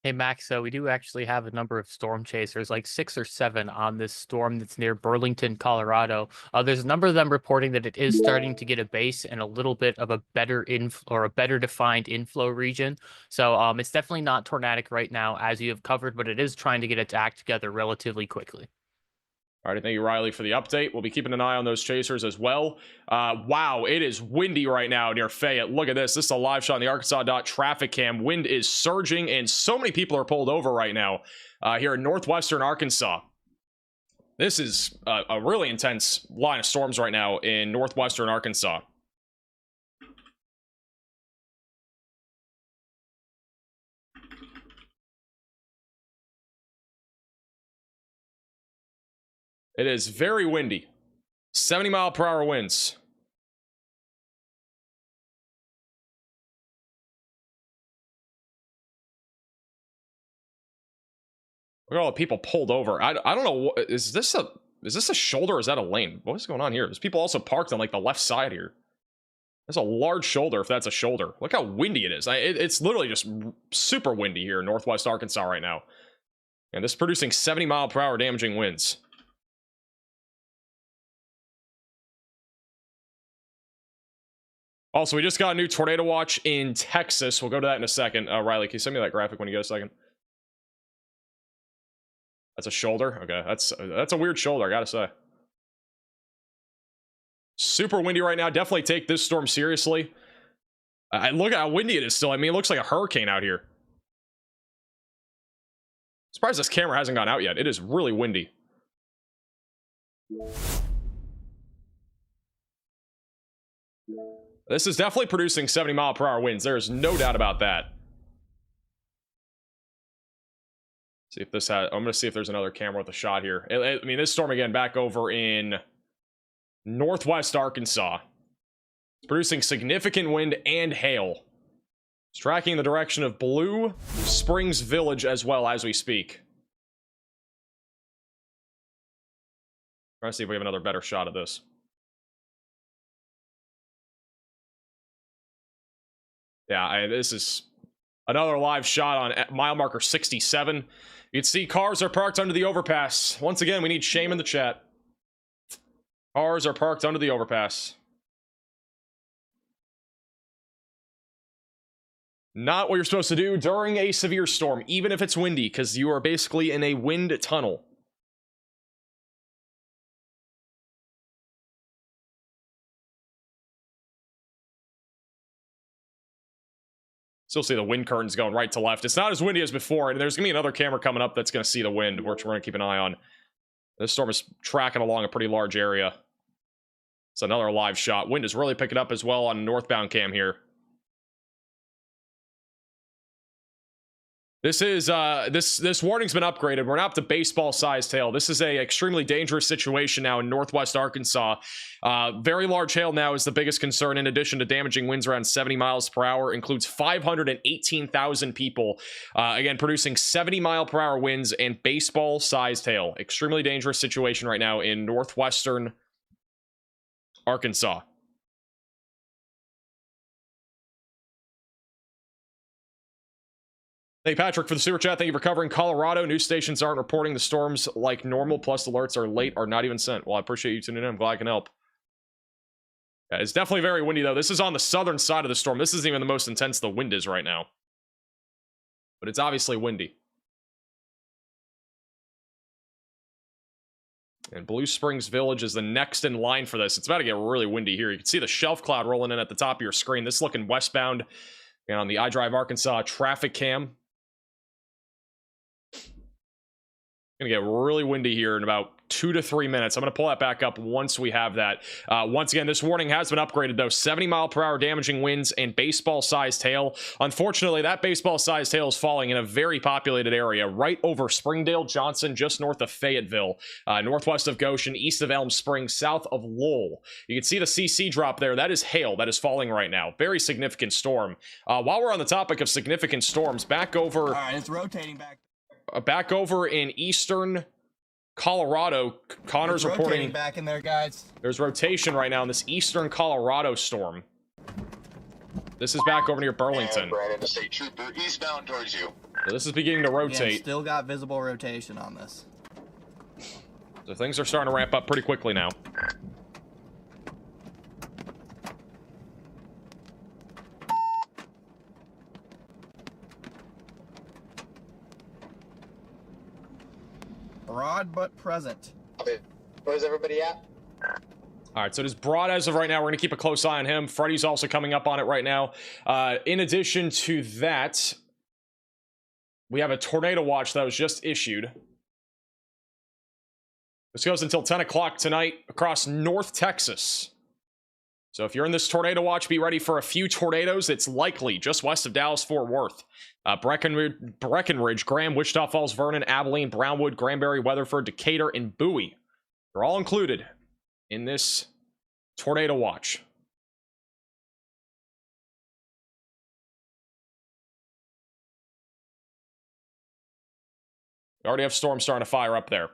Hey, Max, so we do actually have a number of storm chasers, like 6 or 7 on this storm that's near Burlington, Colorado. There's a number of them reporting that it is starting to get a base and a little bit of a better better defined inflow region. So it's definitely not tornadic right now, as you have covered, but it is trying to get its act together relatively quickly. All right, thank you, Riley, for the update. We'll be keeping an eye on those chasers as well. Wow, it is windy right now near Fayette. Look at this. This is a live shot on the Arkansas traffic cam. Wind is surging, and so many people are pulled over right now here in northwestern Arkansas. This is a really intense line of storms right now in northwestern Arkansas. It is very windy. 70-mile-per-hour winds. Look at all the people pulled over. I don't know. Is this a shoulder or is that a lane? What is going on here? There's people also parked on like the left side here. There's a large shoulder if that's a shoulder. Look how windy it is. It's literally just super windy here in northwest Arkansas right now. And this is producing 70-mile-per-hour damaging winds. Also, we just got a new tornado watch in Texas. We'll go to that in a second. Riley, can you send me that graphic when you get a second? That's a shoulder? Okay, that's a weird shoulder, I gotta say. Super windy right now. Definitely take this storm seriously. Look at how windy it is still. I mean, it looks like a hurricane out here. Surprised this camera hasn't gone out yet. It is really windy. This is definitely producing 70-mile-per-hour winds. There is no doubt about that. See if this has... I'm going to see if there's another camera with a shot here. I mean, this storm, again, back over in northwest Arkansas. It's producing significant wind and hail. It's tracking the direction of Blue Springs Village as well as we speak. Trying to see if we have another better shot of this. Yeah, this is another live shot on mile marker 67. You can see cars are parked under the overpass. Once again, we need shame in the chat. Cars are parked under the overpass. Not what you're supposed to do during a severe storm, even if it's windy, because you are basically in a wind tunnel. Still see the wind curtains going right to left. It's not as windy as before, and there's going to be another camera coming up that's going to see the wind, which we're going to keep an eye on. This storm is tracking along a pretty large area. It's another live shot. Wind is really picking up as well on northbound cam here. This is this warning's been upgraded. We're not up to baseball sized hail. This is a extremely dangerous situation now in northwest Arkansas. Very large hail now is the biggest concern, in addition to damaging winds around 70 miles per hour. Includes 518,000 people, again producing 70-mile-per-hour winds and baseball sized hail. Extremely dangerous situation right now in northwestern Arkansas. Hey, Patrick, for the super chat, thank you for covering Colorado. News stations aren't reporting the storms like normal, plus alerts are late or not even sent. Well, I appreciate you tuning in. I'm glad I can help. Yeah, it's definitely very windy, though. This is on the southern side of the storm. This isn't even the most intense the wind is right now. But it's obviously windy. And Blue Springs Village is the next in line for this. It's about to get really windy here. You can see the shelf cloud rolling in at the top of your screen. This is looking westbound, and on the iDrive Arkansas traffic cam. Gonna get really windy here in about 2 to 3 minutes. I'm gonna pull that back up once we have that. Once again, this warning has been upgraded though. 70-mile-per-hour damaging winds and baseball-sized hail. Unfortunately, that baseball-sized hail is falling in a very populated area right over Springdale, Johnson, just north of Fayetteville, northwest of Goshen, east of Elm Springs, south of Lowell. You can see the CC drop there. That is hail that is falling right now. Very significant storm. While we're on the topic of significant storms, back over. All right, it's rotating back. Back over in eastern Colorado, Connor's reporting back in there, guys. There's rotation right now in this eastern Colorado storm. This is back over near Burlington. And Brandon, the state trooper, eastbound towards you. So this is beginning to rotate. Yeah, still got visible rotation on this. So things are starting to ramp up pretty quickly now. Broad but present. Where's everybody at? All right, so it is broad as of right now. We're going to keep a close eye on him. Freddy's also coming up on it right now. In addition to that, we have a tornado watch that was just issued. This goes until 10 o'clock tonight across North Texas. So if you're in this tornado watch, be ready for a few tornadoes. It's likely just west of Dallas-Fort Worth. Breckenridge, Graham, Wichita Falls, Vernon, Abilene, Brownwood, Granbury, Weatherford, Decatur, and Bowie. They're all included in this tornado watch. We already have storms starting to fire up there.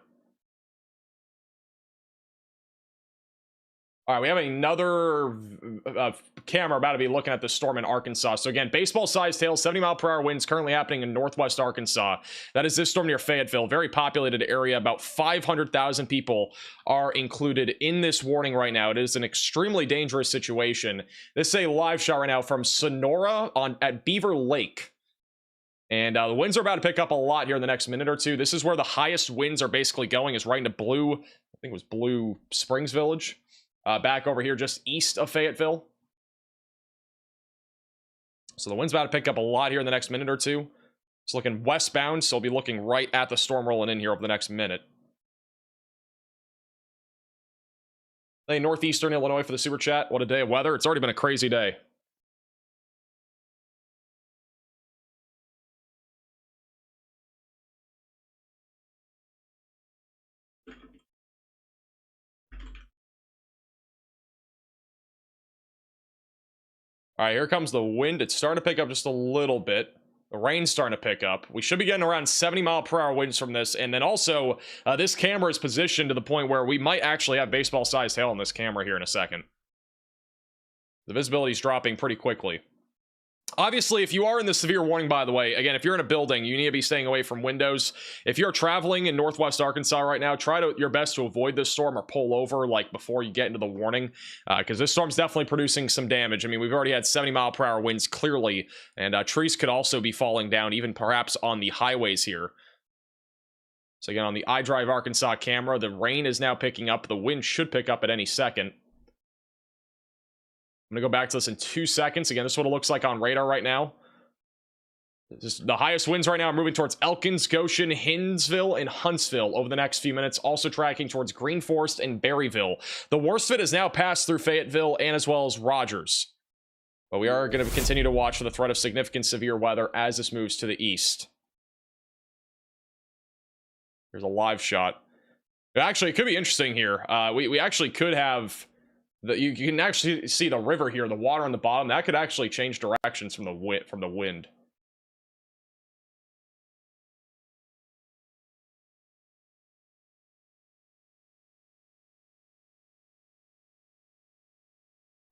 All right, we have another camera about to be looking at the storm in Arkansas. So again, baseball-sized hail, 70-mile-per-hour winds currently happening in northwest Arkansas. That is this storm near Fayetteville, very populated area. About 500,000 people are included in this warning right now. It is an extremely dangerous situation. This is a live shot right now from Sonora at Beaver Lake. And the winds are about to pick up a lot here in the next minute or two. This is where the highest winds are basically going, is right into Blue, I think it was Blue Springs Village. Back over here just east of Fayetteville. So the wind's about to pick up a lot here in the next minute or two. It's looking westbound, so we'll be looking right at the storm rolling in here over the next minute. Hey, northeastern Illinois for the super chat. What a day of weather. It's already been a crazy day. All right, here comes the wind. It's starting to pick up just a little bit. The rain's starting to pick up. We should be getting around 70-mile-per-hour winds from this. And then also, this camera is positioned to the point where we might actually have baseball-sized hail on this camera here in a second. The visibility is dropping pretty quickly. Obviously, if you are in the severe warning, by the way, again, if you're in a building, you need to be staying away from windows. If you're traveling in northwest Arkansas right now, try your best to avoid this storm or pull over like before you get into the warning, because this storm's definitely producing some damage. I mean, we've already had 70-mile-per-hour winds clearly, and trees could also be falling down, even perhaps on the highways here. So again, on the iDrive Arkansas camera, the rain is now picking up. The wind should pick up at any second. I'm going to go back to this in 2 seconds. Again, this is what it looks like on radar right now. The highest winds right now are moving towards Elkins, Goshen, Hinsville, and Huntsville over the next few minutes. Also tracking towards Green Forest and Berryville. The worst of it has now passed through Fayetteville and as well as Rogers. But we are going to continue to watch for the threat of significant severe weather as this moves to the east. Here's a live shot. Actually, it could be interesting here. We actually could have you can actually see the river here, the water on the bottom. That could actually change directions from the wind.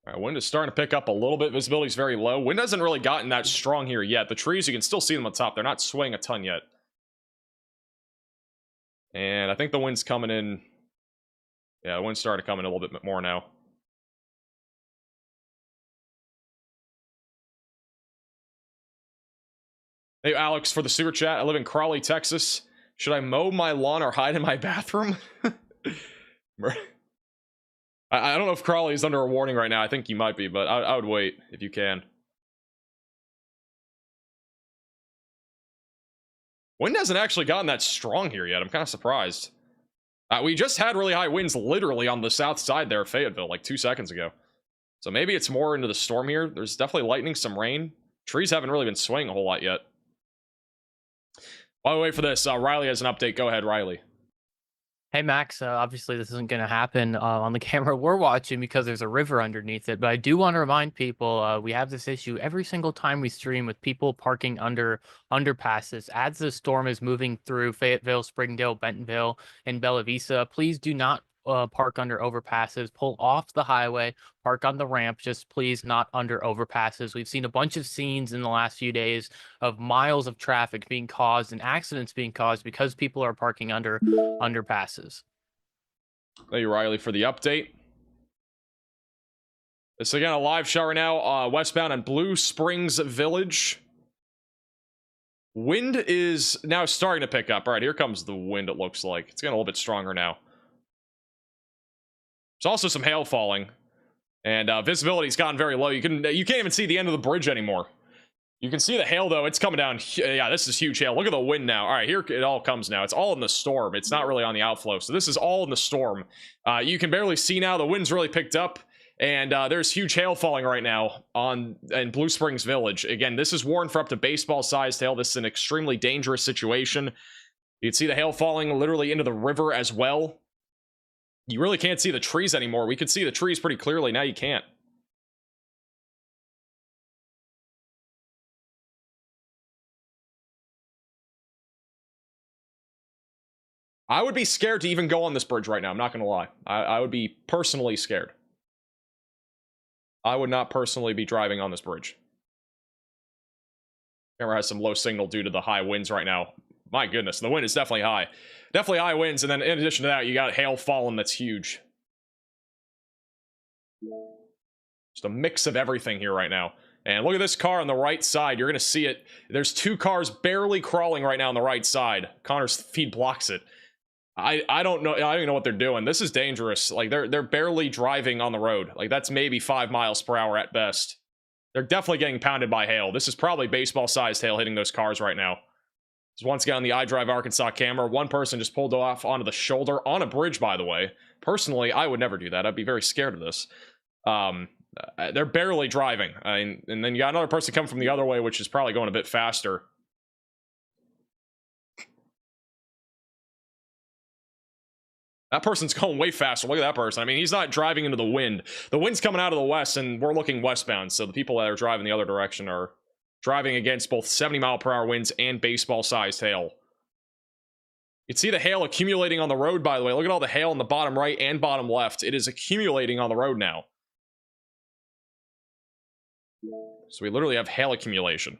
All right, wind is starting to pick up a little bit. Visibility is very low. Wind hasn't really gotten that strong here yet. The trees, you can still see them on top. They're not swaying a ton yet. And I think the wind's coming in. Yeah, the wind's starting to come in a little bit more now. Hey, Alex, for the super chat. I live in Crawley, Texas. Should I mow my lawn or hide in my bathroom? I don't know if Crawley is under a warning right now. I think you might be, but I would wait if you can. Wind hasn't actually gotten that strong here yet. I'm kind of surprised. We just had really high winds literally on the south side there of Fayetteville like 2 seconds ago. So maybe it's more into the storm here. There's definitely lightning, some rain. Trees haven't really been swaying a whole lot yet. While we wait for this, Riley has an update. Go ahead, Riley. Hey Max, obviously this isn't going to happen on the camera we're watching because there's a river underneath it, but I do want to remind people we have this issue every single time we stream with people parking under underpasses. As the storm is moving through Fayetteville, Springdale, Bentonville, and Bella Vista, please do not park under overpasses. Pull off the highway, park on the ramp, just please not under overpasses. We've seen a bunch of scenes in the last few days of miles of traffic being caused and accidents being caused because people are parking under underpasses. Thank you, Riley, for the update. This again, a live shot right now, westbound on Blue Springs Village. Wind is now starting to pick up. All right, here comes the wind, it looks like. It's getting a little bit stronger now. There's also some hail falling, and visibility's gotten very low. You can't even see the end of the bridge anymore. You can see the hail though. It's coming down. Yeah, this is huge hail. Look at the wind now. All right, here it all comes now. It's all in the storm. It's not really on the outflow. So this is all in the storm. You can barely see now. The wind's really picked up, and there's huge hail falling right now in Blue Springs Village. Again, this is warned for up to baseball-sized hail. This is an extremely dangerous situation. You can see the hail falling literally into the river as well. You really can't see the trees anymore. We could see the trees pretty clearly. Now you can't. I would be scared to even go on this bridge right now. I'm not going to lie. I would be personally scared. I would not personally be driving on this bridge. Camera has some low signal due to the high winds right now. My goodness, the wind is definitely high. Definitely high winds, and then in addition to that, you got hail falling that's huge. Just a mix of everything here right now. And look at this car on the right side. You're going to see it. There's two cars barely crawling right now on the right side. Connor's feed blocks it. I don't know. I don't even know what they're doing. This is dangerous. Like, they're barely driving on the road. Like, that's maybe 5 miles per hour at best. They're definitely getting pounded by hail. This is probably baseball-sized hail hitting those cars right now. So once again on the iDrive Arkansas camera, one person just pulled off onto the shoulder on a bridge, by the way. Personally, I would never do that. I'd be very scared of this. They're barely driving. And then you got another person coming from the other way, which is probably going a bit faster. That person's going way faster. Look at that person. I mean, he's not driving into the wind. The wind's coming out of the west, and we're looking westbound. So the people that are driving the other direction are driving against both 70-mile-per-hour winds and baseball-sized hail. You can see the hail accumulating on the road, by the way. Look at all the hail in the bottom right and bottom left. It is accumulating on the road now. So we literally have hail accumulation.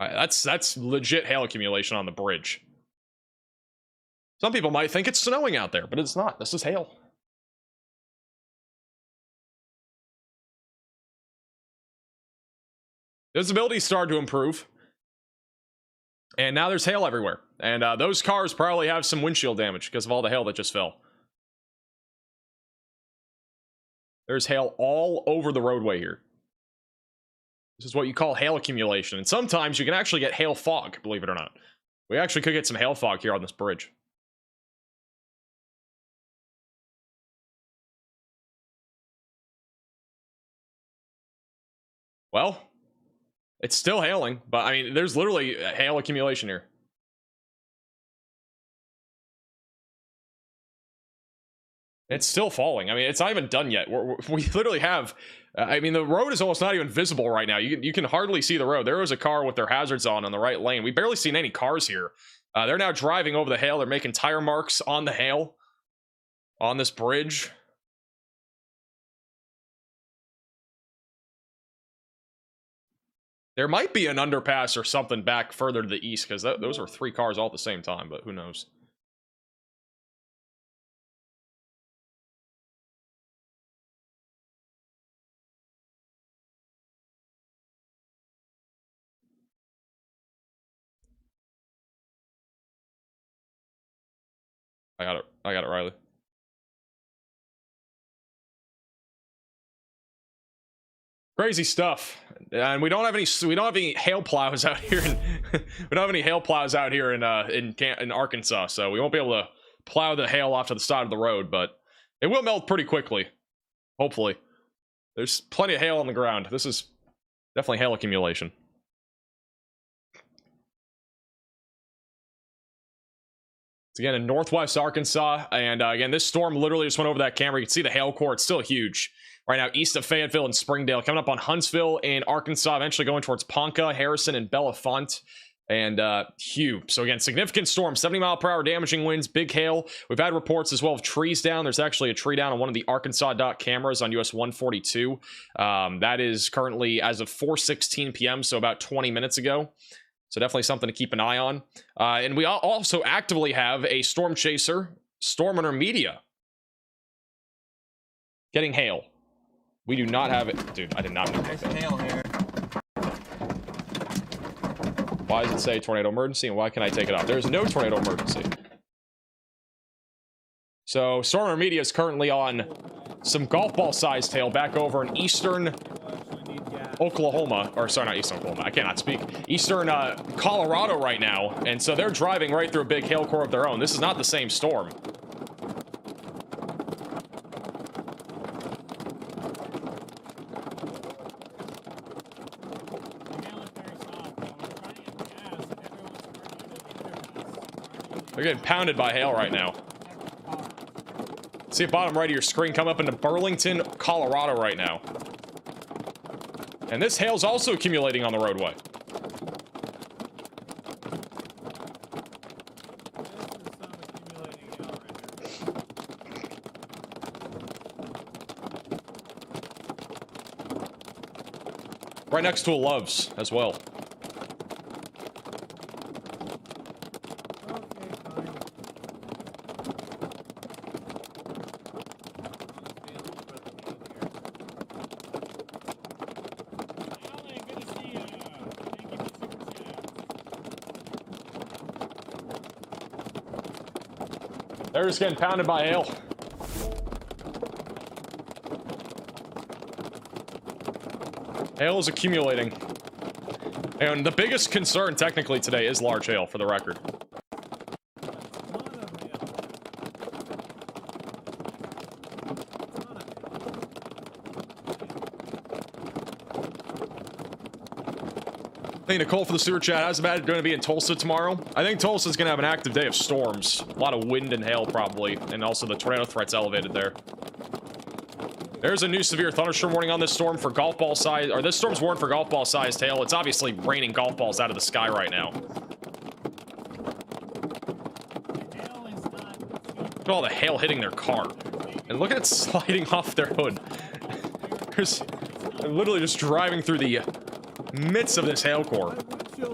That's legit hail accumulation on the bridge. Some people might think it's snowing out there, but it's not. This is hail. Visibility started to improve. And now there's hail everywhere. And those cars probably have some windshield damage because of all the hail that just fell. There's hail all over the roadway here. This is what you call hail accumulation. And sometimes you can actually get hail fog, believe it or not. We actually could get some hail fog here on this bridge. Well, It's still hailing, but I mean, there's literally hail accumulation here. It's still falling. I mean, it's not even done yet. We literally have... I mean, the road is almost not even visible right now. You can hardly see the road. There was a car with their hazards on the right lane. We barely seen any cars here. They're now driving over the hail. They're making tire marks on the hail on this bridge. There might be an underpass or something back further to the east, because those are 3 cars all at the same time, but who knows. I got it, Riley. Crazy stuff, and we don't have any hail plows out here. We don't have any hail plows out here in Arkansas, so we won't be able to plow the hail off to the side of the road. But it will melt pretty quickly, hopefully. There's plenty of hail on the ground. This is definitely hail accumulation. It's again in northwest Arkansas, and again, this storm literally just went over that camera. You can see the hail core; it's still huge. Right now, east of Fayetteville and Springdale, coming up on Huntsville and Arkansas, eventually going towards Ponca, Harrison, and Bellefonte, and Hugh. So again, significant storm, 70-mile-per-hour damaging winds, big hail. We've had reports as well of trees down. There's actually a tree down on one of the Arkansas dot cameras on US 142. That is currently as of 4:16 p.m., so about 20 minutes ago. So definitely something to keep an eye on. And we also actively have a storm chaser, Storm Intermedia, getting hail. We do not have it. Dude, I did not know. There's hail here. Why does it say tornado emergency, and why can I take it off? There's no tornado emergency. So Storm Intermedia is currently on some golf ball sized hail back over in eastern Oklahoma, or sorry, not eastern Oklahoma, I cannot speak, eastern Colorado right now, and so they're driving right through a big hail core of their own. This is not the same storm. They're getting pounded by hail right now. See at bottom right of your screen, come up into Burlington, Colorado right now. And this hail's also accumulating on the roadway. Right next to a Love's as well. They're just getting pounded by hail. Hail is accumulating. And the biggest concern technically today is large hail, for the record. Hey, Nicole for the sewer chat. How's the bad going to be in Tulsa tomorrow? I think Tulsa's going to have an active day of storms. A lot of wind and hail probably. And also the tornado threat's elevated there. There's a new severe thunderstorm warning on this storm for golf ball size, or this storm's warned for golf ball sized hail. It's obviously raining golf balls out of the sky right now. Look at all the hail hitting their car. And look at it sliding off their hood. They're literally just driving through the midst of this hail core. You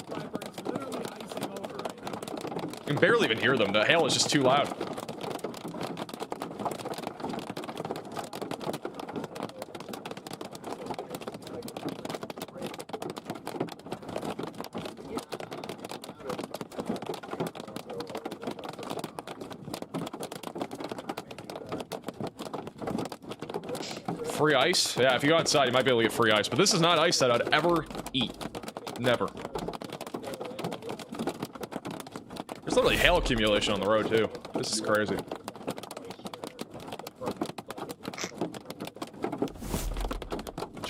can barely even hear them. The hail is just too loud. Free ice? Yeah, if you go outside, you might be able to get free ice. But this is not ice that I'd ever eat. Never. There's literally hail accumulation on the road, too. This is crazy.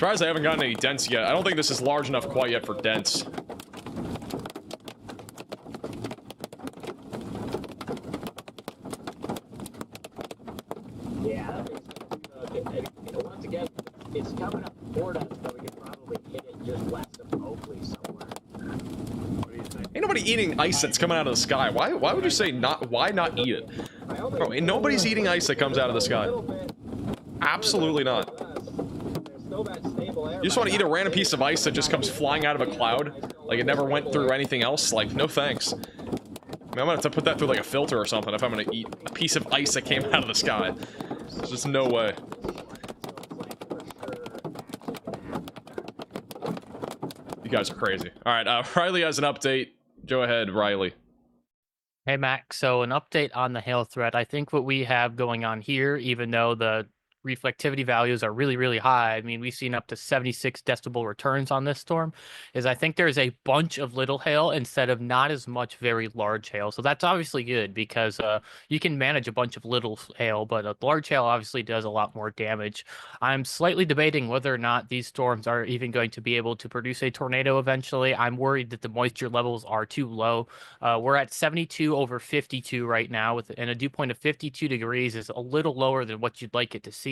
Surprised I haven't gotten any dents yet. I don't think this is large enough quite yet for dents. Yeah, once again, it's coming up toward us, but we can probably hit it just west of Oakley somewhere. Ain't nobody eating ice that's coming out of the sky. Why would you say not? Why not eat it? Bro, ain't nobody's eating ice that comes out of the sky. Absolutely not. You just want to eat a random piece of ice that just comes flying out of a cloud? Like it never went through anything else? Like, no thanks. I mean, I'm gonna have to put that through like a filter or something if I'm gonna eat a piece of ice that came out of the sky. There's just no way. You guys are crazy. Alright, Riley has an update. Go ahead, Riley. Hey, Mac. So an update on the hail threat. I think what we have going on here, even though the reflectivity values are really, really high, I mean, we've seen up to 76 decibel returns on this storm, is I think there's a bunch of little hail instead of not as much very large hail. So that's obviously good because you can manage a bunch of little hail, but a large hail obviously does a lot more damage. I'm slightly debating whether or not these storms are even going to be able to produce a tornado eventually. I'm worried that the moisture levels are too low. We're at 72 over 52 right now, and a dew point of 52 degrees is a little lower than what you'd like it to see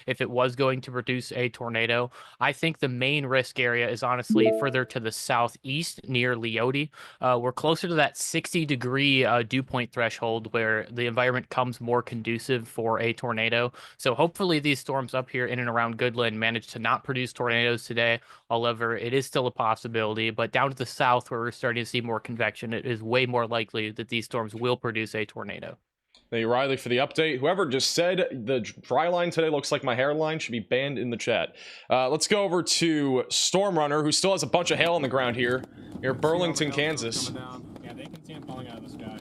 if it was going to produce a tornado. I think the main risk area is honestly further to the southeast near Leote. We're closer to that 60-degree dew point threshold where the environment comes more conducive for a tornado. So hopefully these storms up here in and around Goodland manage to not produce tornadoes today. However, it is still a possibility. But down to the south where we're starting to see more convection, it is way more likely that these storms will produce a tornado. Thank you, Riley, for the update. Whoever just said the dry line today looks like my hairline should be banned in the chat. Let's go over to Stormrunner, who still has a bunch of hail on the ground here near Burlington, Kansas. Yeah, they can see him falling out of the sky.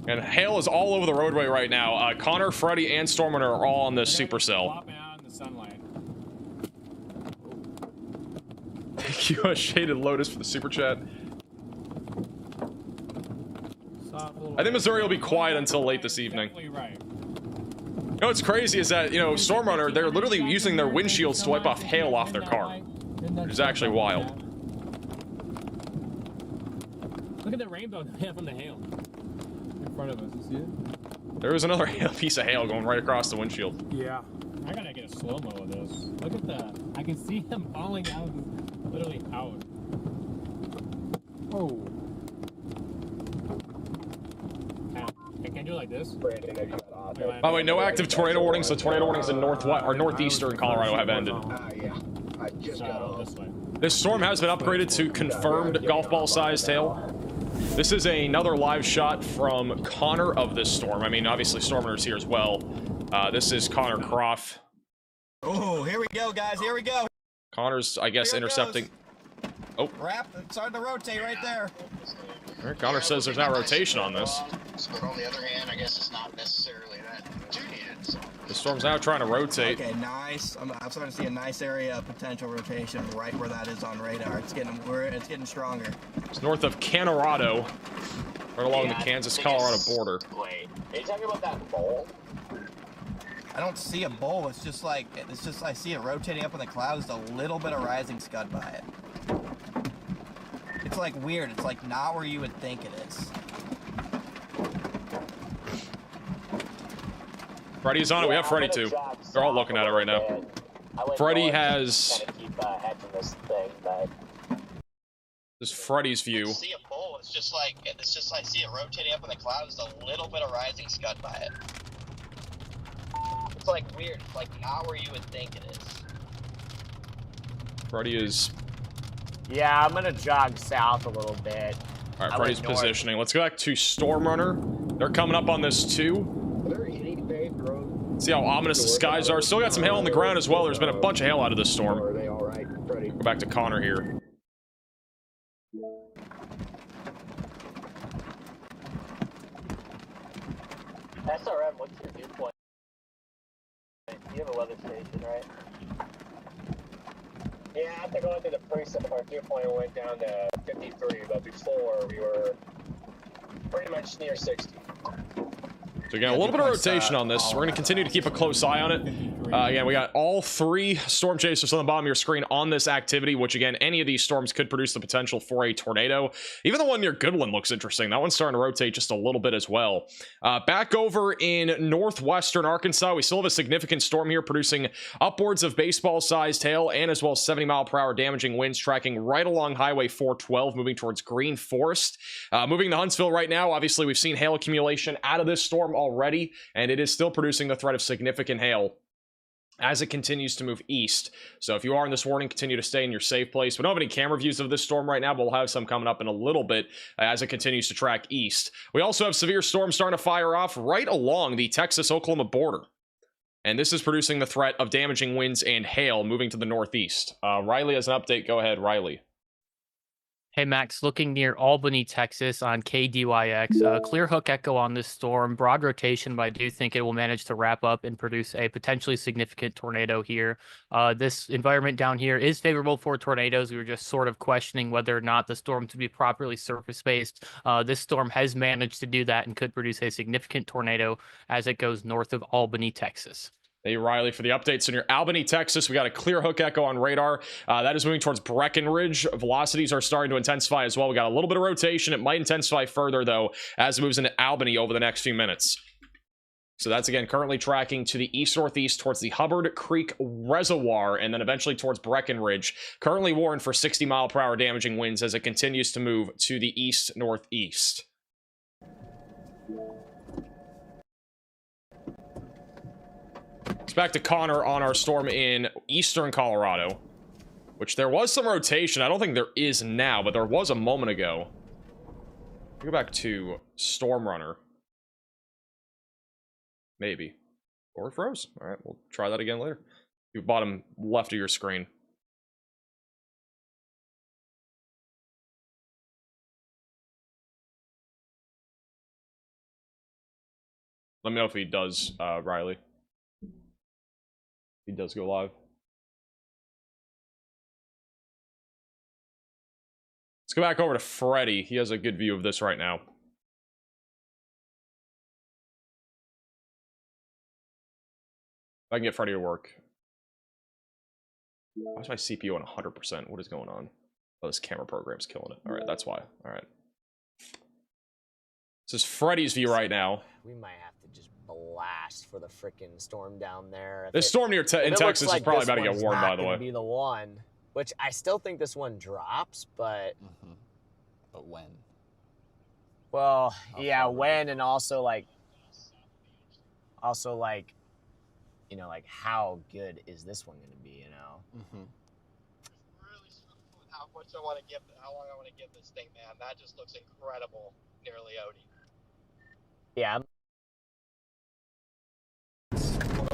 And hail is all over the roadway right now. Connor, Freddy, and Stormrunner are all on this supercell. Flopping out in the sunlight. Thank you, Shaded Lotus, for the super chat. I think Missouri will be quiet until late this evening. Right. You know what's crazy is that, you know, Stormrunner, they're literally using their windshields to wipe off hail off their car. Which is actually wild. Look at the rainbow they have on the hail. In front of us, you see it? There was another piece of hail going right across the windshield. Yeah. I gotta get a slow-mo of this. Look at that. I can see him falling out, literally out. Oh. I can't do it like this. By the way, no active tornado warnings, so tornado warnings in northwest or northeastern Colorado have ended. Yeah. I just got this way. This storm has been upgraded to confirmed golf ball sized hail. This is another live shot from Connor of this storm. I mean, obviously Stormrunner's here as well. This is Connor Croft. Oh, here we go, guys. Here we go. Connor's, I guess, intercepting. Oh. Wrap. It's starting to rotate right there. Connor says there's not rotation on this. But on the other hand, I guess it's not necessarily that too needed. So. The storm's now trying to rotate. Okay, nice. I'm starting to see a nice area of potential rotation right where that is on radar. It's getting stronger. It's north of Colorado, right along the Kansas-Colorado border. Wait, are you talking about that bowl? I don't see a bowl. It's just I see it rotating up in the clouds. A little bit of rising scud by it. It's like weird. It's like not where you would think it is. Freddy's on it. We have Freddy too. They're all looking at it right now. Freddy has. This is Freddy's view. I see a bowl. It's just like I see it rotating up in the clouds. A little bit of rising scud by it. It's like weird. It's like not where you would think it is. Freddy is. Yeah, I'm gonna jog south a little bit. All right, Freddy's positioning. Let's go back to Stormrunner. They're coming up on this too. See how ominous the skies are. Still got some hail on the ground as well. There's been a bunch of hail out of this storm. Are they all right, Freddy? Go back to Connor here. SRM, what's your viewpoint? You have a weather station, right? Yeah, after going through the preset, our dew point went down to 53, but before we were pretty much near 60. So again, a little bit of rotation on this. We're going to continue to keep a close eye on it. Again, we got all 3 storm chasers on the bottom of your screen on this activity, which again, any of these storms could produce the potential for a tornado. Even the one near Goodland looks interesting. That one's starting to rotate just a little bit as well. Back over in northwestern Arkansas, we still have a significant storm here producing upwards of baseball-sized hail and as well as 70-mile-per-hour damaging winds tracking right along Highway 412, moving towards Green Forest. Moving to Huntsville right now, obviously we've seen hail accumulation out of this storm already, and it is still producing the threat of significant hail as it continues to move east. So if you are in this warning, continue to stay in your safe place. We don't have any camera views of this storm right now, but we'll have some coming up in a little bit as it continues to track east. We also have severe storms starting to fire off right along the Texas-Oklahoma border. And this is producing the threat of damaging winds and hail moving to the northeast. Riley has an update. Go ahead, Riley. Hey, Max, looking near Albany, Texas on KDYX. Clear hook echo on this storm. Broad rotation, but I do think it will manage to wrap up and produce a potentially significant tornado here. This environment down here is favorable for tornadoes. We were just sort of questioning whether or not the storm to be properly surface-based. This storm has managed to do that and could produce a significant tornado as it goes north of Albany, Texas. Thank you, Riley, for the updates. In your Albany, Texas, we got a clear hook echo on radar. That is moving towards Breckenridge. Velocities are starting to intensify as well. We got a little bit of rotation. It might intensify further, though, as it moves into Albany over the next few minutes. So that's, again, currently tracking to the east-northeast towards the Hubbard Creek Reservoir and then eventually towards Breckenridge. Currently warned for 60-mile-per-hour damaging winds as it continues to move to the east-northeast. It's back to Connor on our storm in eastern Colorado, which there was some rotation. I don't think there is now, but there was a moment ago. Go back to Storm Runner. Maybe. Or it froze. All right, we'll try that again later. You bottom left of your screen. Let me know if he does, Riley. He does go live. Let's go back over to Freddy. He has a good view of this right now. If I can get Freddy to work. Why is my CPU on 100%? What is going on? Oh, this camera program's killing it. All right, that's why. All right. This is Freddy's view right now. We might have to just blast for the freaking storm down there. This storm near in Texas is probably about to get warned, by the way. Be the one, which I still think this one drops, but. But when? Well, yeah, when, and also like, you know, like how good is this one going to be? You know. Really struggling with how much I want to give, how long I want to give this thing, man. That just looks incredible near Leote. Yeah.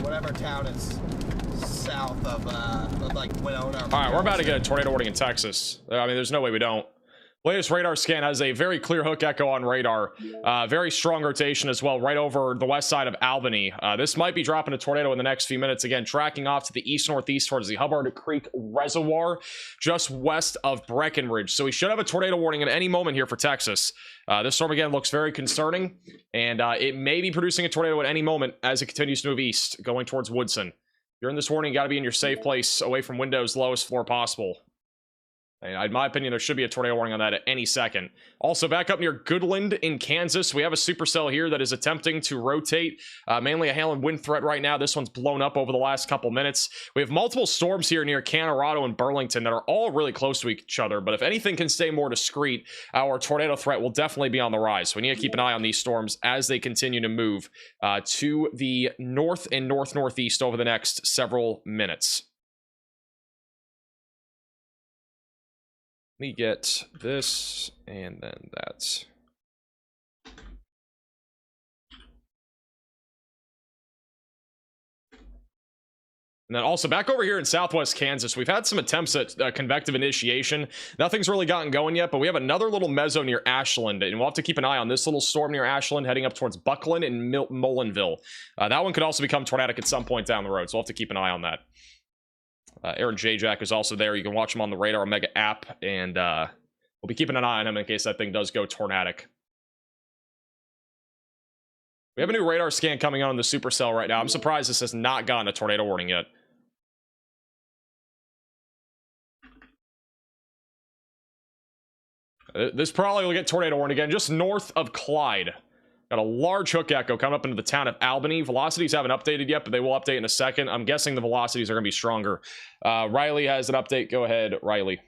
Whatever town is south of like Winona. All right, we're about to get a tornado warning in Texas. I mean, there's no way we don't. Latest radar scan has a very clear hook echo on radar. Very strong rotation as well, right over the west side of Albany. This might be dropping a tornado in the next few minutes. Again, tracking off to the east-northeast towards the Hubbard Creek Reservoir, just west of Breckenridge. So we should have a tornado warning at any moment here for Texas. This storm, again, looks very concerning, and it may be producing a tornado at any moment as it continues to move east, going towards Woodson. If you're in this warning, you got to be in your safe place, away from windows, lowest floor possible. And in my opinion, there should be a tornado warning on that at any second. Also, back up near Goodland in Kansas, we have a supercell here that is attempting to rotate. Mainly a hail and wind threat right now. This one's blown up over the last couple minutes. We have multiple storms here near Colorado and Burlington that are all really close to each other. But if anything can stay more discreet, our tornado threat will definitely be on the rise. So we need to keep an eye on these storms as they continue to move to the north and north-northeast over the next several minutes. Let me get this and then that. And then also back over here in southwest Kansas, we've had some attempts at convective initiation. Nothing's really gotten going yet, but we have another little mezzo near Ashland, and we'll have to keep an eye on this little storm near Ashland heading up towards Buckland and Mullinville. That one could also become tornadic at some point down the road, so we'll have to keep an eye on that. Aaron J-Jack is also there. You can watch him on the Radar Omega app, and we'll be keeping an eye on him in case that thing does go tornadic. We have a new radar scan coming on the supercell right now. I'm surprised this has not gotten a tornado warning yet. This probably will get tornado warning again, just north of Clyde. Got a large hook echo coming up into the town of Albany. Velocities haven't updated yet, but they will update in a second. I'm guessing the velocities are going to be stronger. Riley has an update. Go ahead, Riley.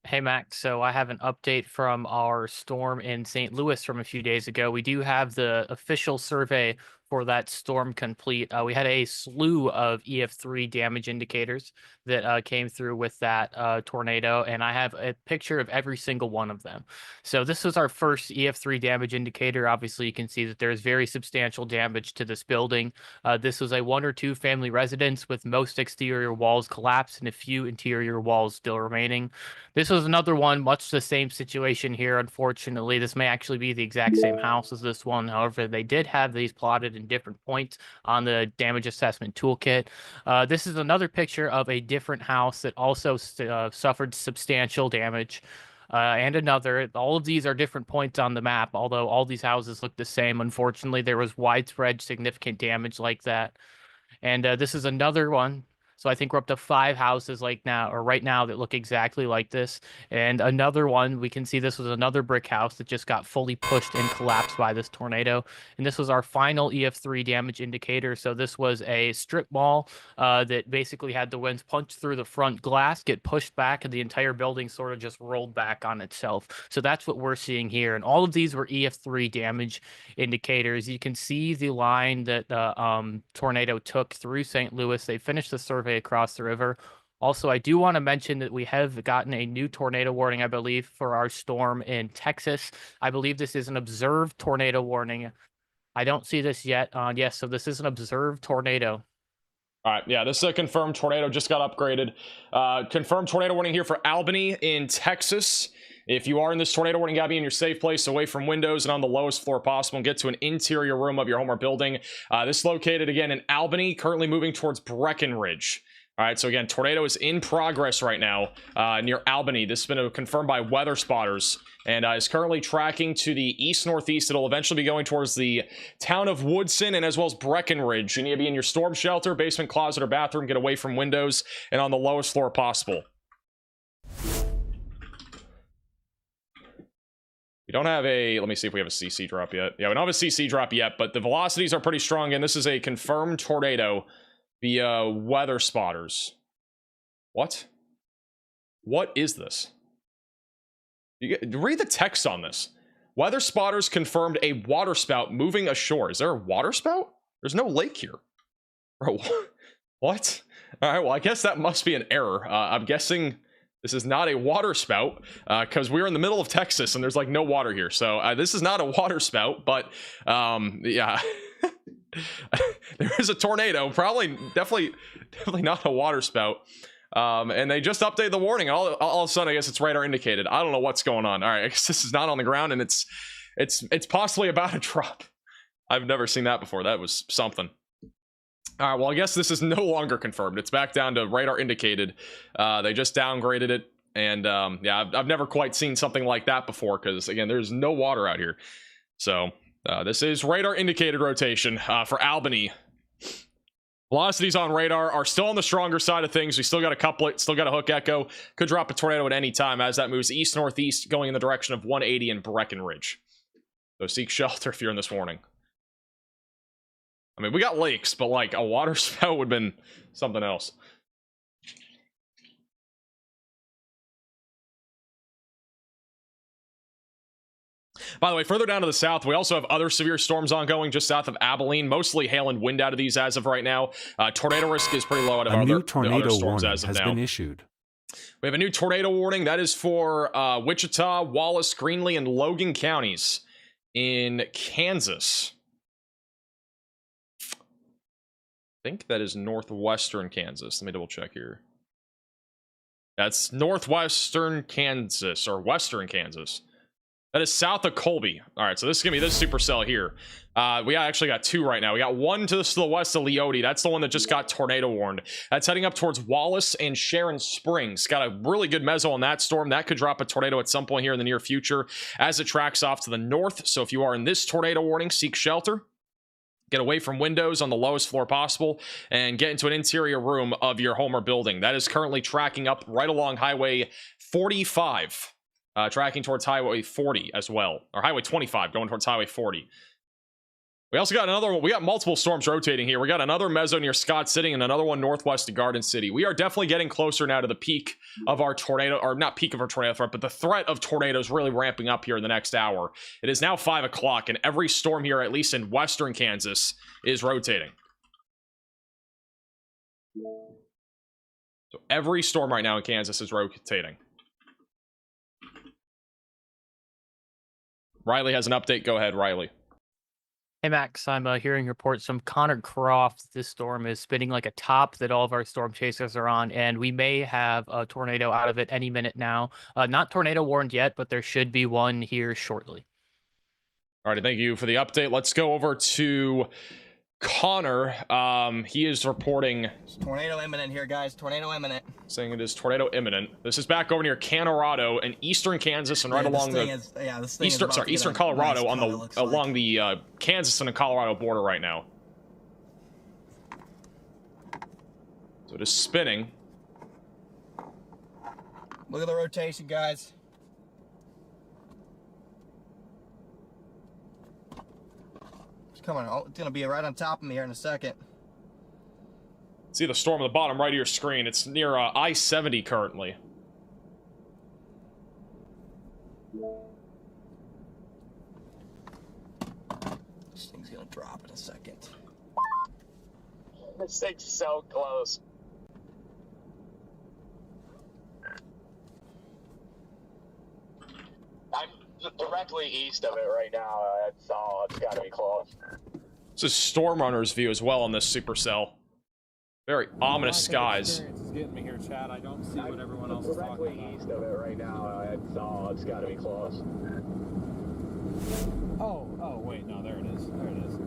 Hey, Max. So I have an update from our storm in St. Louis from a few days ago. We do have the official survey for that storm complete. We had a slew of EF3 damage indicators that came through with that tornado, and I have a picture of every single one of them. So this was our first EF3 damage indicator. Obviously, you can see that there's very substantial damage to this building. This was a 1 or 2 family residence with most exterior walls collapsed and a few interior walls still remaining. This was another one, much the same situation here. Unfortunately, this may actually be the exact same house as this one. However, they did have these plotted in different points on the damage assessment toolkit. This is another picture of a different house that also suffered substantial damage. And another. All of these are different points on the map, although all these houses look the same. Unfortunately, there was widespread significant damage like that. And this is another one. So I think we're up to 5 houses like now, or right now, that look exactly like this. And another one, we can see this was another brick house that just got fully pushed and collapsed by this tornado. And this was our final EF3 damage indicator. So this was a strip mall that basically had the winds punch through the front glass, get pushed back, and the entire building sort of just rolled back on itself. So that's what we're seeing here. And all of these were EF3 damage indicators. You can see the line that the tornado took through St. Louis. They finished the survey across the river. Also, I do want to mention that we have gotten a new tornado warning, I believe, for our storm in Texas. I believe this is an observed tornado warning. I don't see this yet. Yes, so this is an observed tornado. All right, yeah, this is a confirmed tornado, just got upgraded. Confirmed tornado warning here for Albany in Texas. If you are in this tornado warning, you gotta be in your safe place, away from windows and on the lowest floor possible, and get to an interior room of your home or building. This is located again in Albany, currently moving towards Breckenridge. All right, so again, tornado is in progress right now near Albany. This has been confirmed by weather spotters and is currently tracking to the east-northeast. It'll eventually be going towards the town of Woodson and as well as Breckenridge. You need to be in your storm shelter, basement, closet, or bathroom, get away from windows and on the lowest floor possible. We don't have a, let me see if we have a CC drop yet. Yeah, we don't have a CC drop yet, but the velocities are pretty strong, and this is a confirmed tornado via weather spotters. What? What is this? Read the text on this. Weather spotters confirmed a water spout moving ashore. Is there a water spout? There's no lake here. Bro, what? All right, well, I guess that must be an error. I'm guessing this is not a water spout because we're in the middle of Texas and there's like no water here. So this is not a water spout, but yeah. There is a tornado, definitely not a water spout. And they just updated the warning. All of a sudden, I guess it's radar indicated. I don't know what's going on. All right, I guess this is not on the ground, and it's possibly about to drop. I've never seen that before. That was something. All right, well, I guess this is no longer confirmed. It's back down to radar indicated. They just downgraded it, and yeah, I've never quite seen something like that before because again, there's no water out here. So this is radar indicated rotation for Albany. Velocities on radar are still on the stronger side of things. We still got a couplet, still got a hook echo. Could drop a tornado at any time as that moves east-northeast, going in the direction of 180 and Breckenridge. So seek shelter if you're in this warning. I mean, we got lakes, but like a water spout would have been something else. By the way, further down to the south, we also have other severe storms ongoing just south of Abilene. Mostly hail and wind out of these as of right now. Tornado risk is pretty low out of A new other tornado storms warning as of has now. been issued. We have a new tornado warning. That is for Wichita, Wallace, Greenlee, and Logan counties in Kansas. I think that is northwestern Kansas. Let me double check here. That's northwestern Kansas or western Kansas. That is south of Colby. All right, so this is going to be this supercell here. We actually got 2 right now. We got one to the west of Leote. That's the one that just got tornado warned. That's heading up towards Wallace and Sharon Springs. Got a really good mezzo on that storm. That could drop a tornado at some point here in the near future as it tracks off to the north. So if you are in this tornado warning, seek shelter. Get away from windows on the lowest floor possible and get into an interior room of your home or building. That is currently tracking up right along Highway 45, tracking towards Highway 40 as well, or Highway 25 going towards Highway 40. We also got another one. We got multiple storms rotating here. We got another meso near Scott City and another one northwest of Garden City. We are definitely getting closer now to the peak of our tornado, or not peak of our tornado threat, but the threat of tornadoes really ramping up here in the next hour. It is now 5 o'clock, and every storm here, at least in western Kansas, is rotating. So every storm right now in Kansas is rotating. Riley has an update. Go ahead, Riley. Hey Max, I'm hearing reports from Connor Croft. This storm is spinning like a top that all of our storm chasers are on, and we may have a tornado out of it any minute now. Not tornado warned yet, but there should be one here shortly. All right, thank you for the update. Let's go over to Connor. He is reporting Tornado imminent here, guys. Tornado imminent. Saying it is tornado imminent. This is back over near Colorado and eastern Kansas and right along the eastern Colorado on the along the Kansas and Colorado border right now. So it is spinning. Look at the rotation, guys. It's coming. Oh, it's gonna be right on top of me here in a second. See the storm at the bottom right of your screen. It's near I-70 currently. This thing's gonna drop in a second. This thing's so close. I'm directly east of it right now. It's gotta be close. This is Storm Runner's view as well on this supercell. Very ominous skies. Is getting me here, Chad. I don't see what everyone else is talking about. Directly east of it right now. It's gotta be close. Oh, wait, no, there it is. There it is.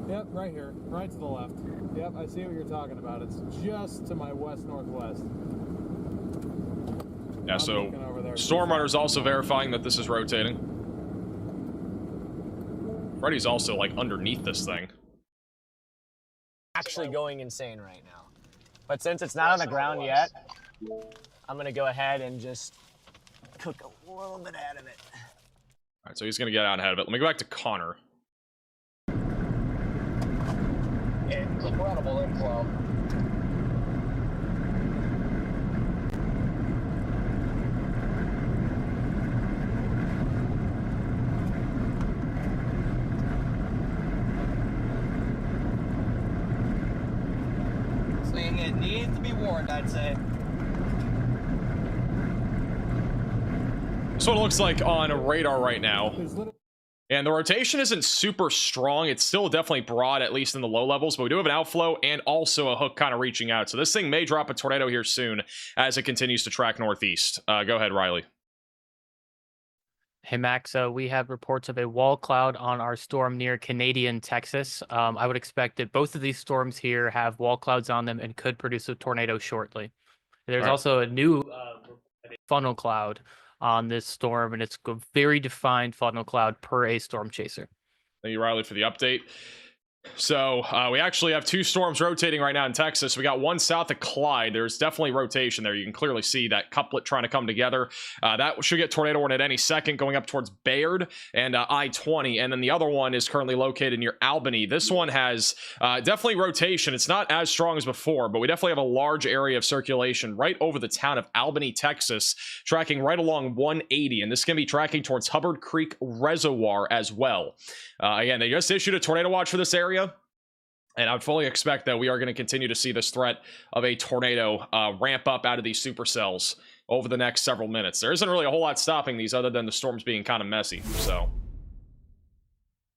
Yep, right here, right to the left. Yep, I see what you're talking about. It's just to my west-northwest. Yeah, so Storm Runner's also verifying that this is rotating. Freddy's also, like, underneath this thing. Actually going insane right now. But since it's not on the ground yet, I'm going to go ahead and just cook a little bit out of it. All right, so he's going to get out ahead of it. Let me go back to Connor. Incredible inflow. Saying it needs to be warned, I'd say. That's what it looks like on a radar right now. And the rotation isn't super strong. It's still definitely broad, at least in the low levels, but we do have an outflow and also a hook kind of reaching out. So this thing may drop a tornado here soon as it continues to track northeast. Go ahead, Riley. Hey Max, we have reports of a wall cloud on our storm near Canadian, Texas. I would expect that both of these storms here have wall clouds on them and could produce a tornado shortly. There's also a new funnel cloud on this storm, and it's a very defined funnel cloud per a storm chaser. Thank you, Riley, for the update. So we actually have 2 storms rotating right now in Texas. We got one south of Clyde. There's definitely rotation there. You can clearly see that couplet trying to come together. That should get tornado warned at any second, going up towards Bayard and I-20. And then the other one is currently located near Albany. This one has definitely rotation. It's not as strong as before, but we definitely have a large area of circulation right over the town of Albany, Texas, tracking right along 180. And this can be tracking towards Hubbard Creek Reservoir as well. Again, they just issued a tornado watch for this area. And I would fully expect that we are going to continue to see this threat of a tornado ramp up out of these supercells over the next several minutes. There isn't really a whole lot stopping these other than the storms being kind of messy. So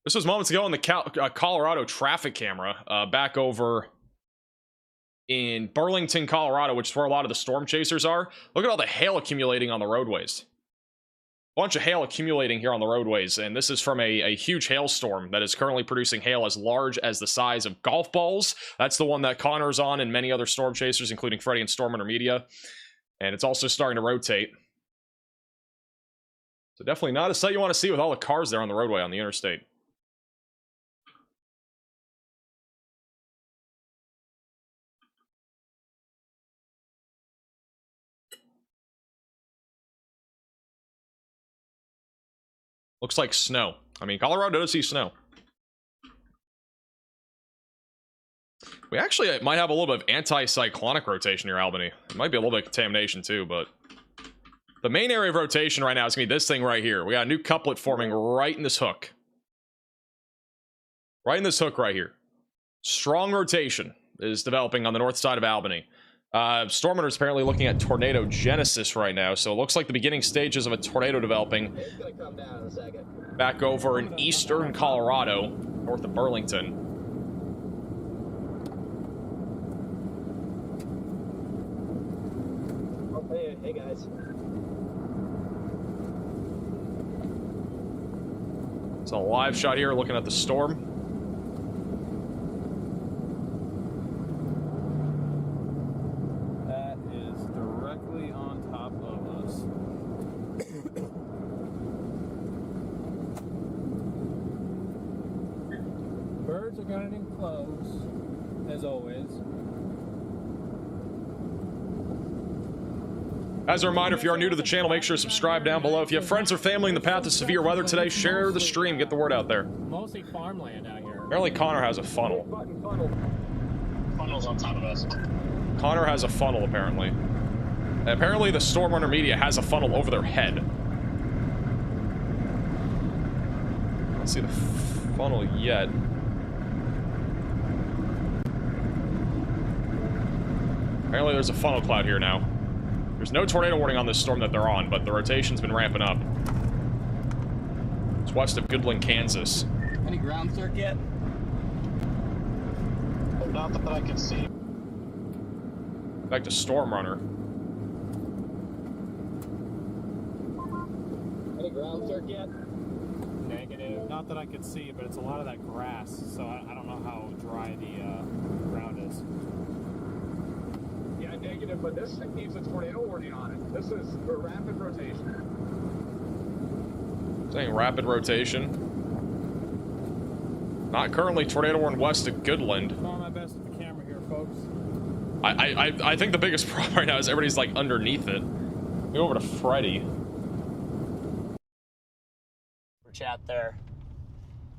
this was moments ago in the Colorado traffic camera back over in Burlington, Colorado, which is where a lot of the storm chasers are. Look at all the hail accumulating on the roadways. Bunch of hail accumulating here on the roadways, and this is from a huge hailstorm that is currently producing hail as large as the size of golf balls. That's the one that Connor's on and many other storm chasers, including Freddy and Storm Intermedia. And it's also starting to rotate. So definitely not a sight you want to see with all the cars there on the roadway on the interstate. Looks like snow. I mean, Colorado does see snow. We actually might have a little bit of anti-cyclonic rotation near Albany. It might be a little bit of contamination too, but the main area of rotation right now is going to be this thing right here. We got a new couplet forming right in this hook. Right in this hook right here. Strong rotation is developing on the north side of Albany. Storm Hunter is apparently looking at tornado genesis right now, so it looks like the beginning stages of a tornado developing It's gonna come down in a second. back over in eastern Colorado, north of Burlington. Oh, hey guys. It's a live shot here looking at the storm. That is directly on top of us. Birds are getting close, as always. As a reminder, if you are new to the channel, make sure to subscribe down below. If you have friends or family in the path of severe weather today, share the stream, get the word out there. Mostly farmland out here. Apparently Connor has a funnel. Funnel's on top of us. Connor has a funnel, apparently. And apparently the Storm Runner Media has a funnel over their head. I don't see the funnel yet. Apparently there's a funnel cloud here now. There's no tornado warning on this storm that they're on, but the rotation's been ramping up. It's west of Goodland, Kansas. Any ground circ yet? Not that I can see. Back to Storm Runner. Any ground circ yet? Negative. Not that I could see, but it's a lot of that grass, so I don't know how dry the ground is. Yeah, negative, but this thing needs a tornado warning on it. This is a rapid rotation. Saying rapid rotation. Not currently tornado warning west of Goodland. Trying my best with the camera here, folks. I think the biggest problem right now is everybody's like underneath it. Go over to Freddy. For chat there.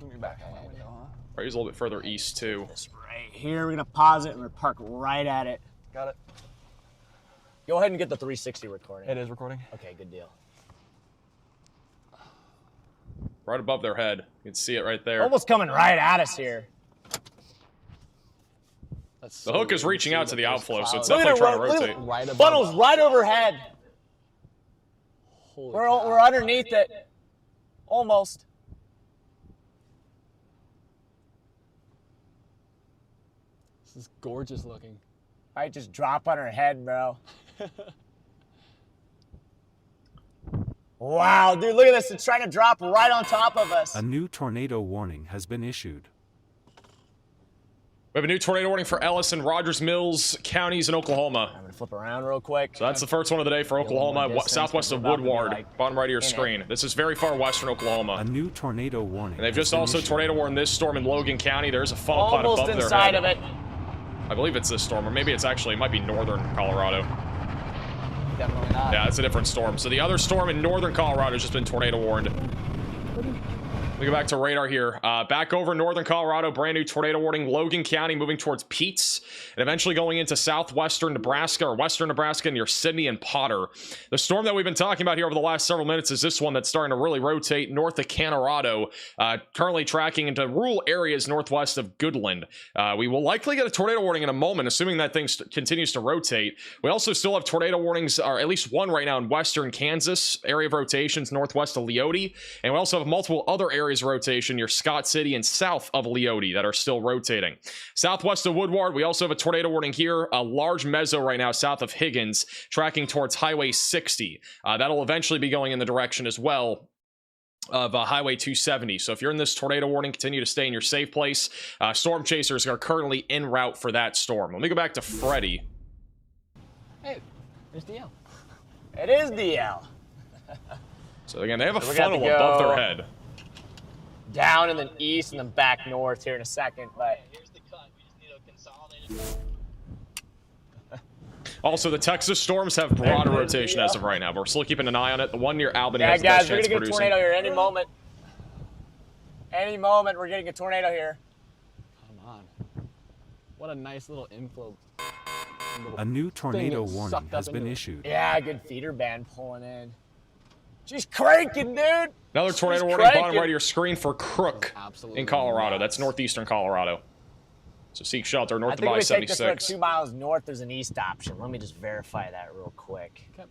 You're back on my window, huh? Freddy's a little bit further east too. This right here. We're gonna pause it and we're park right at it. Got it. Go ahead and get the 360 recording. It is recording. Okay, good deal. Right above their head. You can see it right there. Almost coming right at us here. That's The hook is reaching out to the outflow, so it's Look at definitely it, trying to look at rotate. it. right above. Funnel's right overhead. Holy We're cow. we're underneath it. Almost. This is gorgeous looking. Might just drop on her head, bro. Wow, dude, look at this. It's trying to drop right on top of us. A new tornado warning has been issued. We have a new tornado warning for Ellis and Rogers Mills counties in Oklahoma. I'm gonna flip around real quick. So that's the first one of the day for Oklahoma, distance, southwest of we're about to be, Woodward, like, bottom right of your in it. screen. This is very far western A Oklahoma. new tornado warning. And they've has just been also issued. tornado warned this storm in Logan County. There's a funnel cloud Almost above their inside head. of it. I believe it's this storm, or maybe it's actually, it might be northern Colorado. Definitely not. Yeah, it's a different storm. So the other storm in northern Colorado has just been tornado warned. We go back to radar here. Back over northern Colorado, brand new tornado warning. Logan County moving towards Pete's, and eventually going into southwestern Nebraska or western Nebraska near Sidney and Potter. The storm that we've been talking about here over the last several minutes is this one that's starting to really rotate north of Colorado, currently tracking into rural areas northwest of Goodland. We will likely get a tornado warning in a moment, assuming that thing continues to rotate. We also still have tornado warnings, or at least one right now in western Kansas, area of rotations northwest of Leote, and we also have multiple other areas of rotation near Scott City and south of Leote that are still rotating. Southwest of Woodward, we also have a tornado warning here, a large mezzo right now south of Higgins, tracking towards Highway 60. That'll eventually be going in the direction as well of Highway 270. So if you're in this tornado warning, continue to stay in your safe place. Storm chasers are currently en route for that storm. Let me go back to Freddy. Hey, there's DL. It is DL. So again, they have a So we're gonna have funnel to above go their head. Down and then east and then back north here in a second, but Here's the cut. We just need a consolidated. Also, the Texas storms have broader There it is, rotation yeah. as of right now, but we're still keeping an eye on it. The one near Albany yeah, has the best guys, we're chance gonna of get a producing. tornado here any moment. Any moment, we're getting a tornado here. Come on. What a nice little inflow. A new tornado gets warning sucked has up been into it. issued. Yeah, good feeder band pulling in. She's cranking, dude. Another tornado She's warning, bottom cranking. right of your screen for Crook Absolutely in Colorado. nuts. That's northeastern Colorado. So seek shelter north I of think we take this road I-76. 2 miles north. There's an east option. Let me just verify that real quick. Let's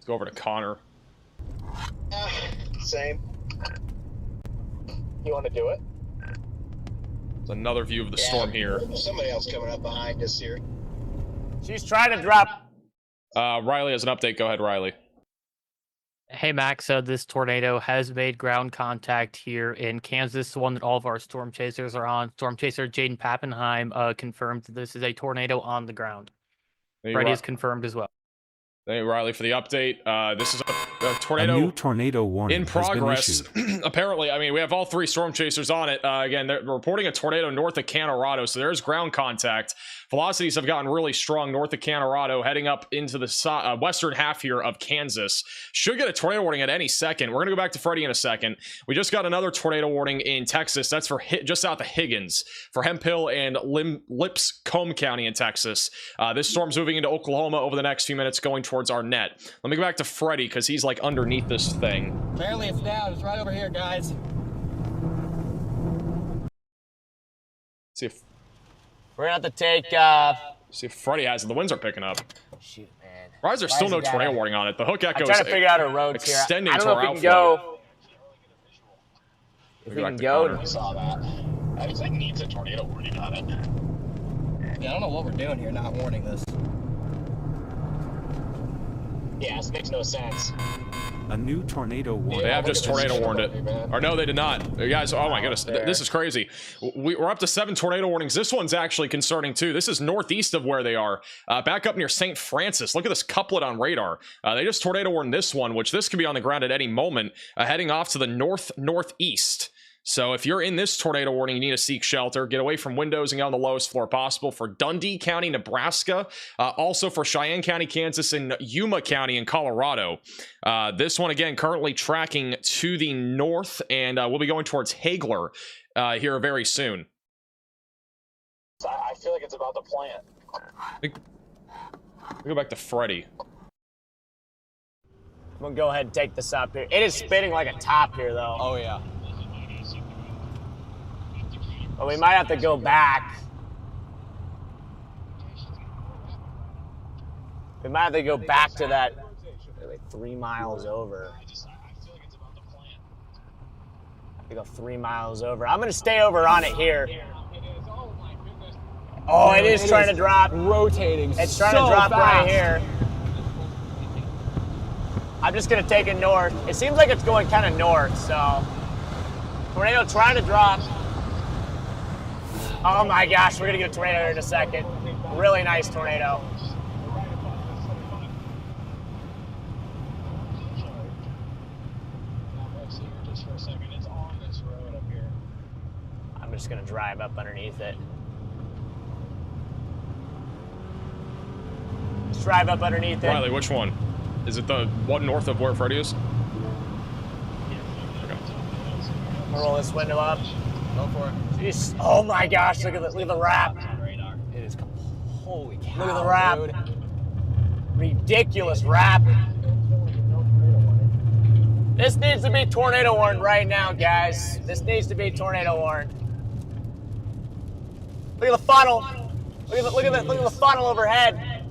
go over to Connor. Same. You want to do it? There's another view of the storm here. Somebody else coming up behind us here. She's trying to drop. Riley has an update. Go ahead, Riley. Hey, Max, this tornado has made ground contact here in Kansas, the one that all of our storm chasers are on. Storm chaser Jaden Pappenheim confirmed this is a tornado on the ground. Freddie is confirmed as well. Thank you, Riley, for the update. This is a A tornado new tornado warning in has been progress. issued. Apparently, I mean, we have all 3 storm chasers on it. Again, they're reporting a tornado north of Colorado, so there's ground contact. Velocities have gotten really strong north of Colorado, heading up into the western half here of Kansas. Should get a tornado warning at any second. We're going to go back to Freddie in a second. We just got another tornado warning in Texas. That's for just south of Higgins, for Hemphill and Lipscomb County in Texas. This storm's moving into Oklahoma over the next few minutes, going towards our net. Let me go back to Freddie, because he's like underneath this thing. Barely, it's down. It's right over here, guys. See if We're gonna have to take. see if Freddie has it. The winds are picking up. Shoot, man. Why is there still is no it tornado gotta- warning on it? The hook echo I'm is trying to figure out our roads here. extending I don't to know our if we can outflow. go. If Go we back can to go. Connor. I saw that. I think needs a tornado warning on it. Yeah, I don't know what we're doing here, not warning this. Yeah, this makes no sense. A new tornado warning. They have look just at this tornado shit warned above it. me, man. Or no, they did not. You guys, oh my goodness, there. this is crazy. We're up to 7 tornado warnings. This one's actually concerning too. This is northeast of where they are. Back up near St. Francis. Look at this couplet on radar. They just tornado warned this one, which this could be on the ground at any moment, heading off to the northeast. So if you're in this tornado warning, you need to seek shelter. Get away from windows and get on the lowest floor possible for Dundee County, Nebraska. Also for Cheyenne County, Kansas, and Yuma County in Colorado. This one, again, currently tracking to the north, and we'll be going towards Hagler here very soon. I feel like it's about to plant. We go back to Freddie. I'm gonna go ahead and take this up here. It is spinning like a top here, though. Oh, yeah. But we might have to go back. We might have to go back to that. Like 3 miles over. We go 3 miles over. I'm gonna stay over on it here. Oh, it is trying to drop. Rotating. It's trying so to drop fast. right here. I'm just gonna take it north. It seems like it's going kind of north, so. Tornado trying to drop. Oh my gosh, we're gonna get a tornado here in a second. Really nice tornado. I'm just gonna drive up underneath it. Just drive up underneath it. Riley, which one? Is it the one north of where Freddie is? Okay. I'll roll this window up. Go for it. Jeez. Oh my gosh, look at the wrap. It is holy cow. Look at the wrap. Dude. Ridiculous wrap. This needs to be tornado warned right now, guys. This needs to be tornado warned. Look at the funnel. Look at the funnel overhead.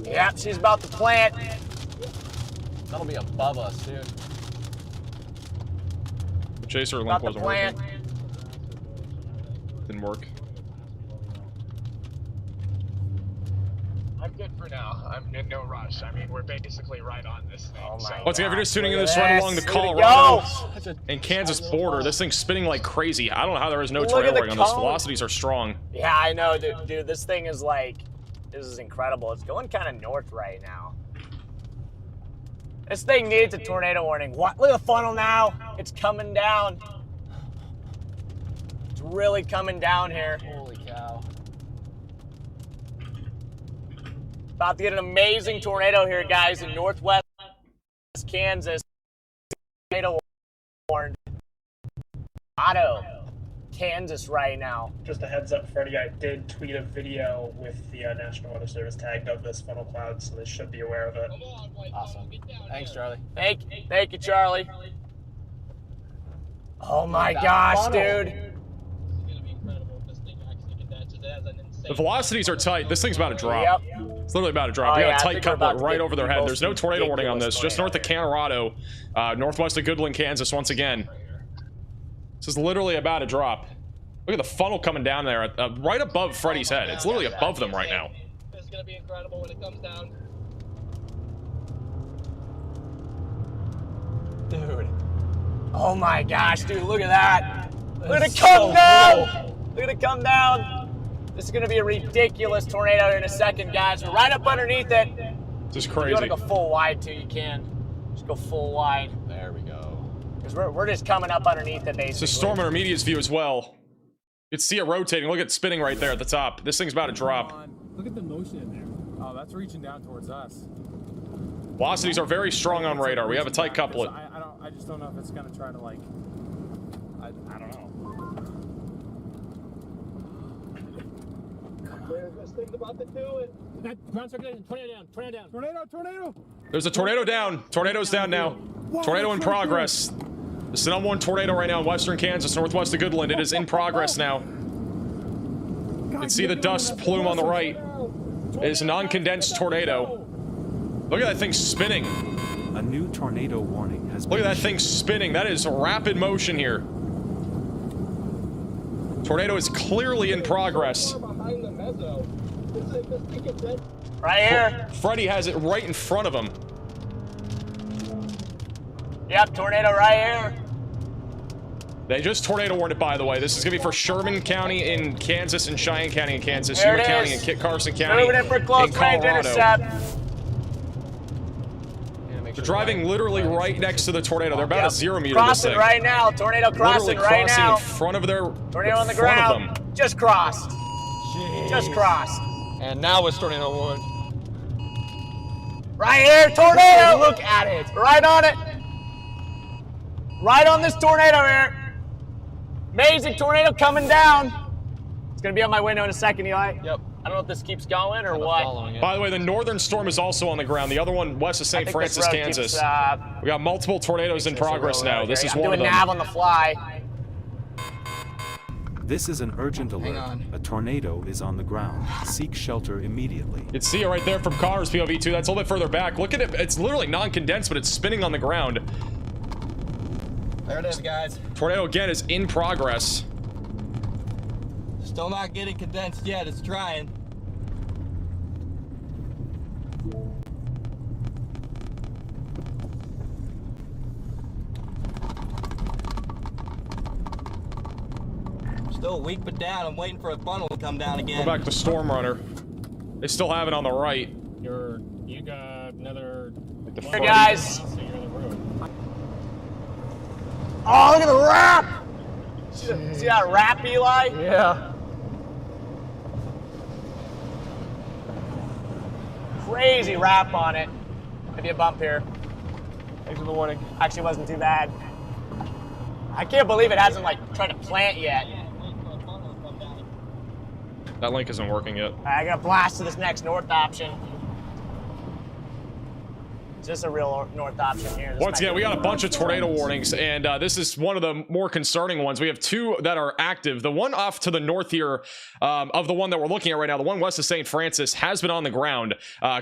Yep, she's about to plant. That'll be above us, dude. The chaser link About to wasn't plant. working. Didn't work. I'm good for now. I'm in no rush. I mean, we're basically right on this thing. Oh my Once again, if you're just tuning in, Look this at run this. along the Look at it Colorado go. and Kansas border. This thing's spinning like crazy. I don't know how there is no Look tornado at the warning on this. cone. Velocities are strong. Yeah, I know, dude. This thing is like, this is incredible. It's going kind of north right now. This thing needs a tornado warning. What? Look at the funnel now. It's coming down. It's really coming down here. Holy cow. About to get an amazing tornado here, guys, in northwest Kansas. Tornado Colorado, Kansas right now. Just a heads up, Freddie, I did tweet a video with the National Weather Service tagged of this funnel cloud, so they should be aware of it. Awesome. Thanks, Charlie. Thank you, Charlie. Oh my gosh, dude. The velocities are tight. This thing's about to drop. Yep. It's literally about to drop. Oh, We got yeah, a I tight think we're couplet about to right get over their the head. most There's no tornado warning on this. ridiculous Just north of Colorado, northwest of Goodland, Kansas once again. This is literally about to drop. Look at the funnel coming down there, right above Freddy's head. It's literally above them right now. This is gonna be incredible when it comes down. Dude. Oh my gosh, dude, look at that. Look at it so come down. cool. Look at it come down. This is gonna be a ridiculous tornado in a second, guys. We're right up underneath it. This is If crazy. you wanna go full wide too, you can. Just go full wide. There we go. Because we're just coming up underneath it, basically. It's a storm intermediate's view as well. You can see it rotating. Look at it spinning right there at the top. This thing's about to drop. Look at the motion in there. Oh, that's reaching down towards us. Velocities are very strong on radar. We have a tight couplet. I just don't know if it's gonna try to like. I don't know. This thing's about to do it. Ground circulation, tornado down, tornado down, tornado. There's a tornado down. Tornado's down now. Tornado in progress. This is an M1 tornado right now in western Kansas, northwest of Goodland. It is in progress now. You can see the dust plume on the right. It is a non-condensed tornado. Look at that thing spinning. A new tornado warning has Look been at that thing spinning. That is rapid motion here. Tornado is clearly in progress. Behind the mezzo. This thing gets dead. Right here. Freddy has it right in front of him. Yep, tornado right here. They just tornado warned it, by the way. This is going to be for Sherman County in Kansas and Cheyenne County in Kansas, There Yuma it County is. and Kit Carson County Moving in for close in range Colorado. intercept. They're driving literally right next to the tornado. They're about Yep. to zero meter this Crossing thing. right now. Tornado crossing Literally right crossing now. in front of their Tornado on the front of ground. them. Just crossed. Jeez. Just crossed. And now it's tornado warned. Right here, tornado. Look at it. Right on it. Right on this tornado here. Amazing tornado coming down. It's gonna be on my window in a second, Eli. Yep. I don't know if this keeps going or I'm what. following it. By the way, the northern storm is also on the ground. The other one west of I St. think Francis, this road Kansas. keeps, We got multiple tornadoes in progress now. This is I'm one of doing them. nav on the fly. This is an urgent alert. on. A tornado is on the ground. Seek shelter immediately. You can see it right there from Connor's POV too. That's a little bit further back. Look at it. It's literally non-condensed, but it's spinning on the ground. There it is, guys. Tornado again is in progress. Still not getting condensed yet. It's trying. Still a weak but down. I'm waiting for a funnel to come down again. Go back to Storm Runner. They still have it on the right. You got another. The Hey front. guys. So you're in the road. Oh, look at the wrap. See that wrap, Eli? Yeah. Crazy wrap on it. Maybe a bump here. Thanks for the warning. Actually wasn't too bad. I can't believe it hasn't like tried to plant yet. That link isn't working yet. I gotta blast to this next north option. Is this a real north option here? This Once might again, be- we got a bunch of tornado warnings, and this is one of the more concerning ones. We have two that are active. The one off to the north here of the one that we're looking at right now, the one west of St. Francis, has been on the ground,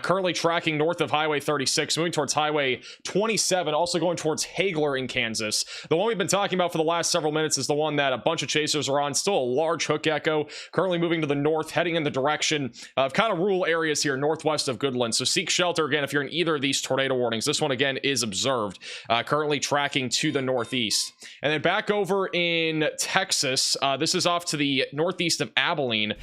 currently tracking north of Highway 36, moving towards Highway 27, also going towards Hagler in Kansas. The one we've been talking about for the last several minutes is the one that a bunch of chasers are on, still a large hook echo, currently moving to the north, heading in the direction of kind of rural areas here northwest of Goodland. So seek shelter again if you're in either of these tornado warnings. This one again is observed, currently tracking to the northeast. And then back over in Texas, this is off to the northeast of Abilene.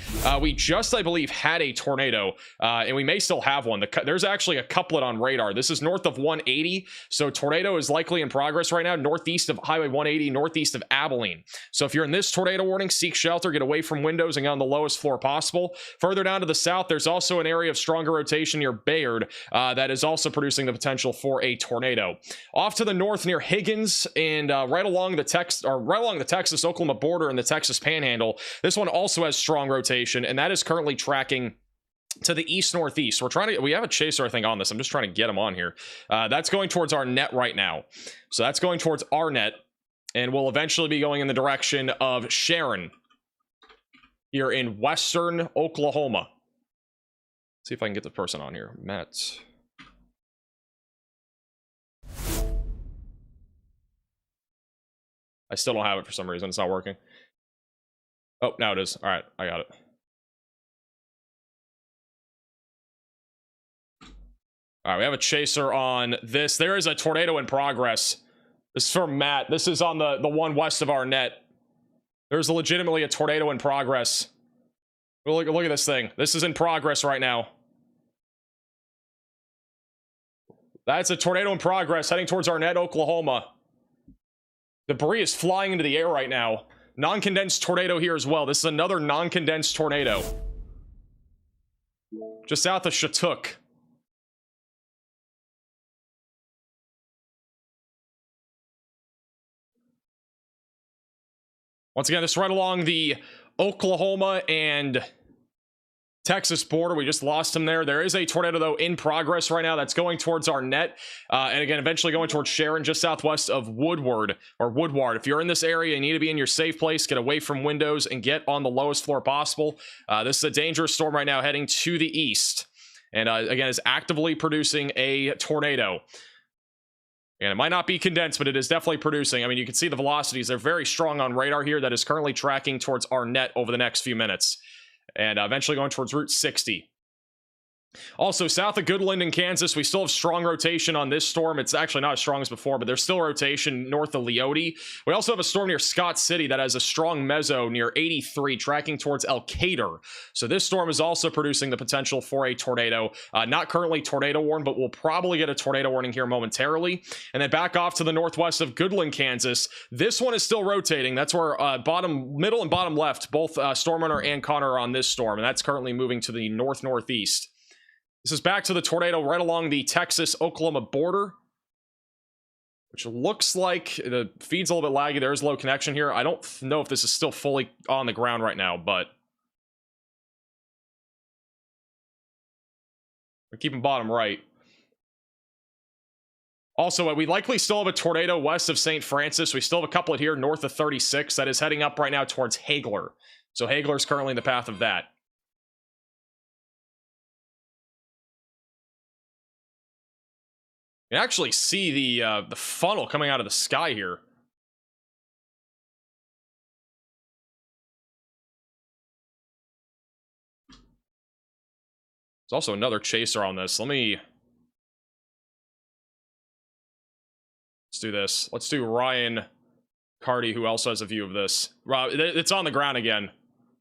We just, I believe, had a tornado, and we may still have one. There's actually a couplet on radar. This is north of 180, so tornado is likely in progress right now, northeast of Highway 180, northeast of Abilene. So if you're in this tornado warning, seek shelter, get away from windows and get on the lowest floor possible. Further down to the south, there's also an area of stronger rotation near Bayard that is also producing the potential for a tornado. Off to the north near Higgins and right along the Texas-Oklahoma border and the Texas Panhandle. This one also has strong rotation, and that is currently tracking to the east-northeast. We have a chaser, I think, on this. I'm just trying to get him on here. That's going towards our net right now. So that's going towards our net, and we'll eventually be going in the direction of Sharon here in western Oklahoma. See if I can get the person on here. Matt. I still don't have it for some reason. It's not working. Oh, now it is. All right, I got it. All right, we have a chaser on this. There is a tornado in progress. This is from Matt. This is on the one west of our net. There's legitimately a tornado in progress. Look at this thing. This is in progress right now. That's a tornado in progress heading towards our net, Oklahoma. Debris is flying into the air right now. Non-condensed tornado here as well. This is another non-condensed tornado. Just south of Chatook. Once again, this is right along the Oklahoma and Texas border. We just lost him there. There is a tornado, though, in progress right now that's going towards our net. And again, eventually going towards Sharon, just southwest of Woodward. If you're in this area, you need to be in your safe place, get away from windows, and get on the lowest floor possible. This is a dangerous storm right now heading to the east. And again, is actively producing a tornado. And it might not be condensed, but it is definitely producing. I mean, you can see the velocities. They're very strong on radar here. That is currently tracking towards our net over the next few minutes. And eventually going towards Route 60. Also, south of Goodland in Kansas, we still have strong rotation on this storm. It's actually not as strong as before, but there's still rotation north of Leote. We also have a storm near Scott City that has a strong meso near 83, tracking towards Elkader. So this storm is also producing the potential for a tornado. Not currently tornado warned, but we'll probably get a tornado warning here momentarily. And then back off to the northwest of Goodland, Kansas. This one is still rotating. That's where middle and bottom left, both Storm Runner and Connor are on this storm, and that's currently moving to the north-northeast. This is back to the tornado right along the Texas-Oklahoma border, which looks like the feed's a little bit laggy. There is low connection here. I don't know if this is still fully on the ground right now, but we're keeping bottom right. Also, we likely still have a tornado west of St. Francis. We still have a couple here north of 36 that is heading up right now towards Hagler. So Hagler is currently in the path of that. You can actually see the funnel coming out of the sky here. There's also another chaser on this. Let's do this. Let's do Ryan Carty, who also has a view of this. It's on the ground again.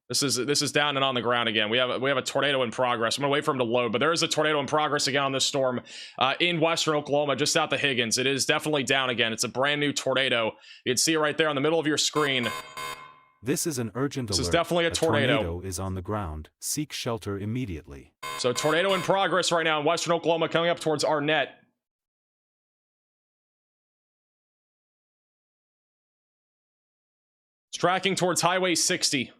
This is down and on the ground again. We have a tornado in progress. I'm gonna wait for him to load, but there is a tornado in progress again on this storm in western Oklahoma, just south of Higgins. It is definitely down again. It's a brand new tornado. You can see it right there on the middle of your screen. This is an urgent alert. This is definitely a tornado. Tornado is on the ground. Seek shelter immediately. So tornado in progress right now in western Oklahoma, coming up towards our net. It's tracking towards Highway 60.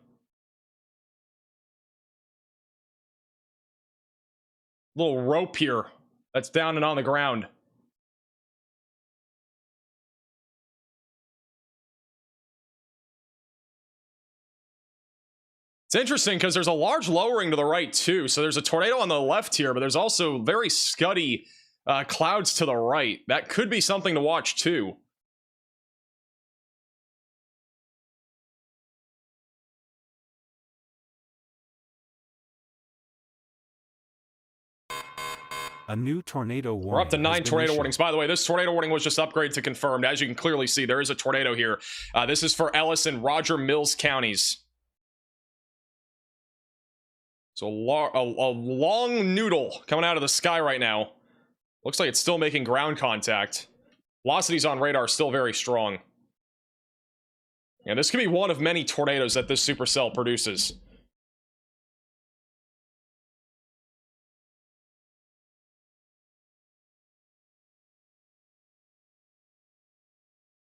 Little rope here that's down and on the ground. It's interesting because there's a large lowering to the right too. So there's a tornado on the left here, but there's also very scuddy clouds to the right. That could be something to watch too. A new tornado warning. We're up to 9 tornado warnings. By the way, this tornado warning was just upgraded to confirmed. As you can clearly see, there is a tornado here. This is for Ellis and Roger Mills counties. So a long noodle coming out of the sky right now. Looks like it's still making ground contact. Velocities on radar are still very strong. And this could be one of many tornadoes that this supercell produces.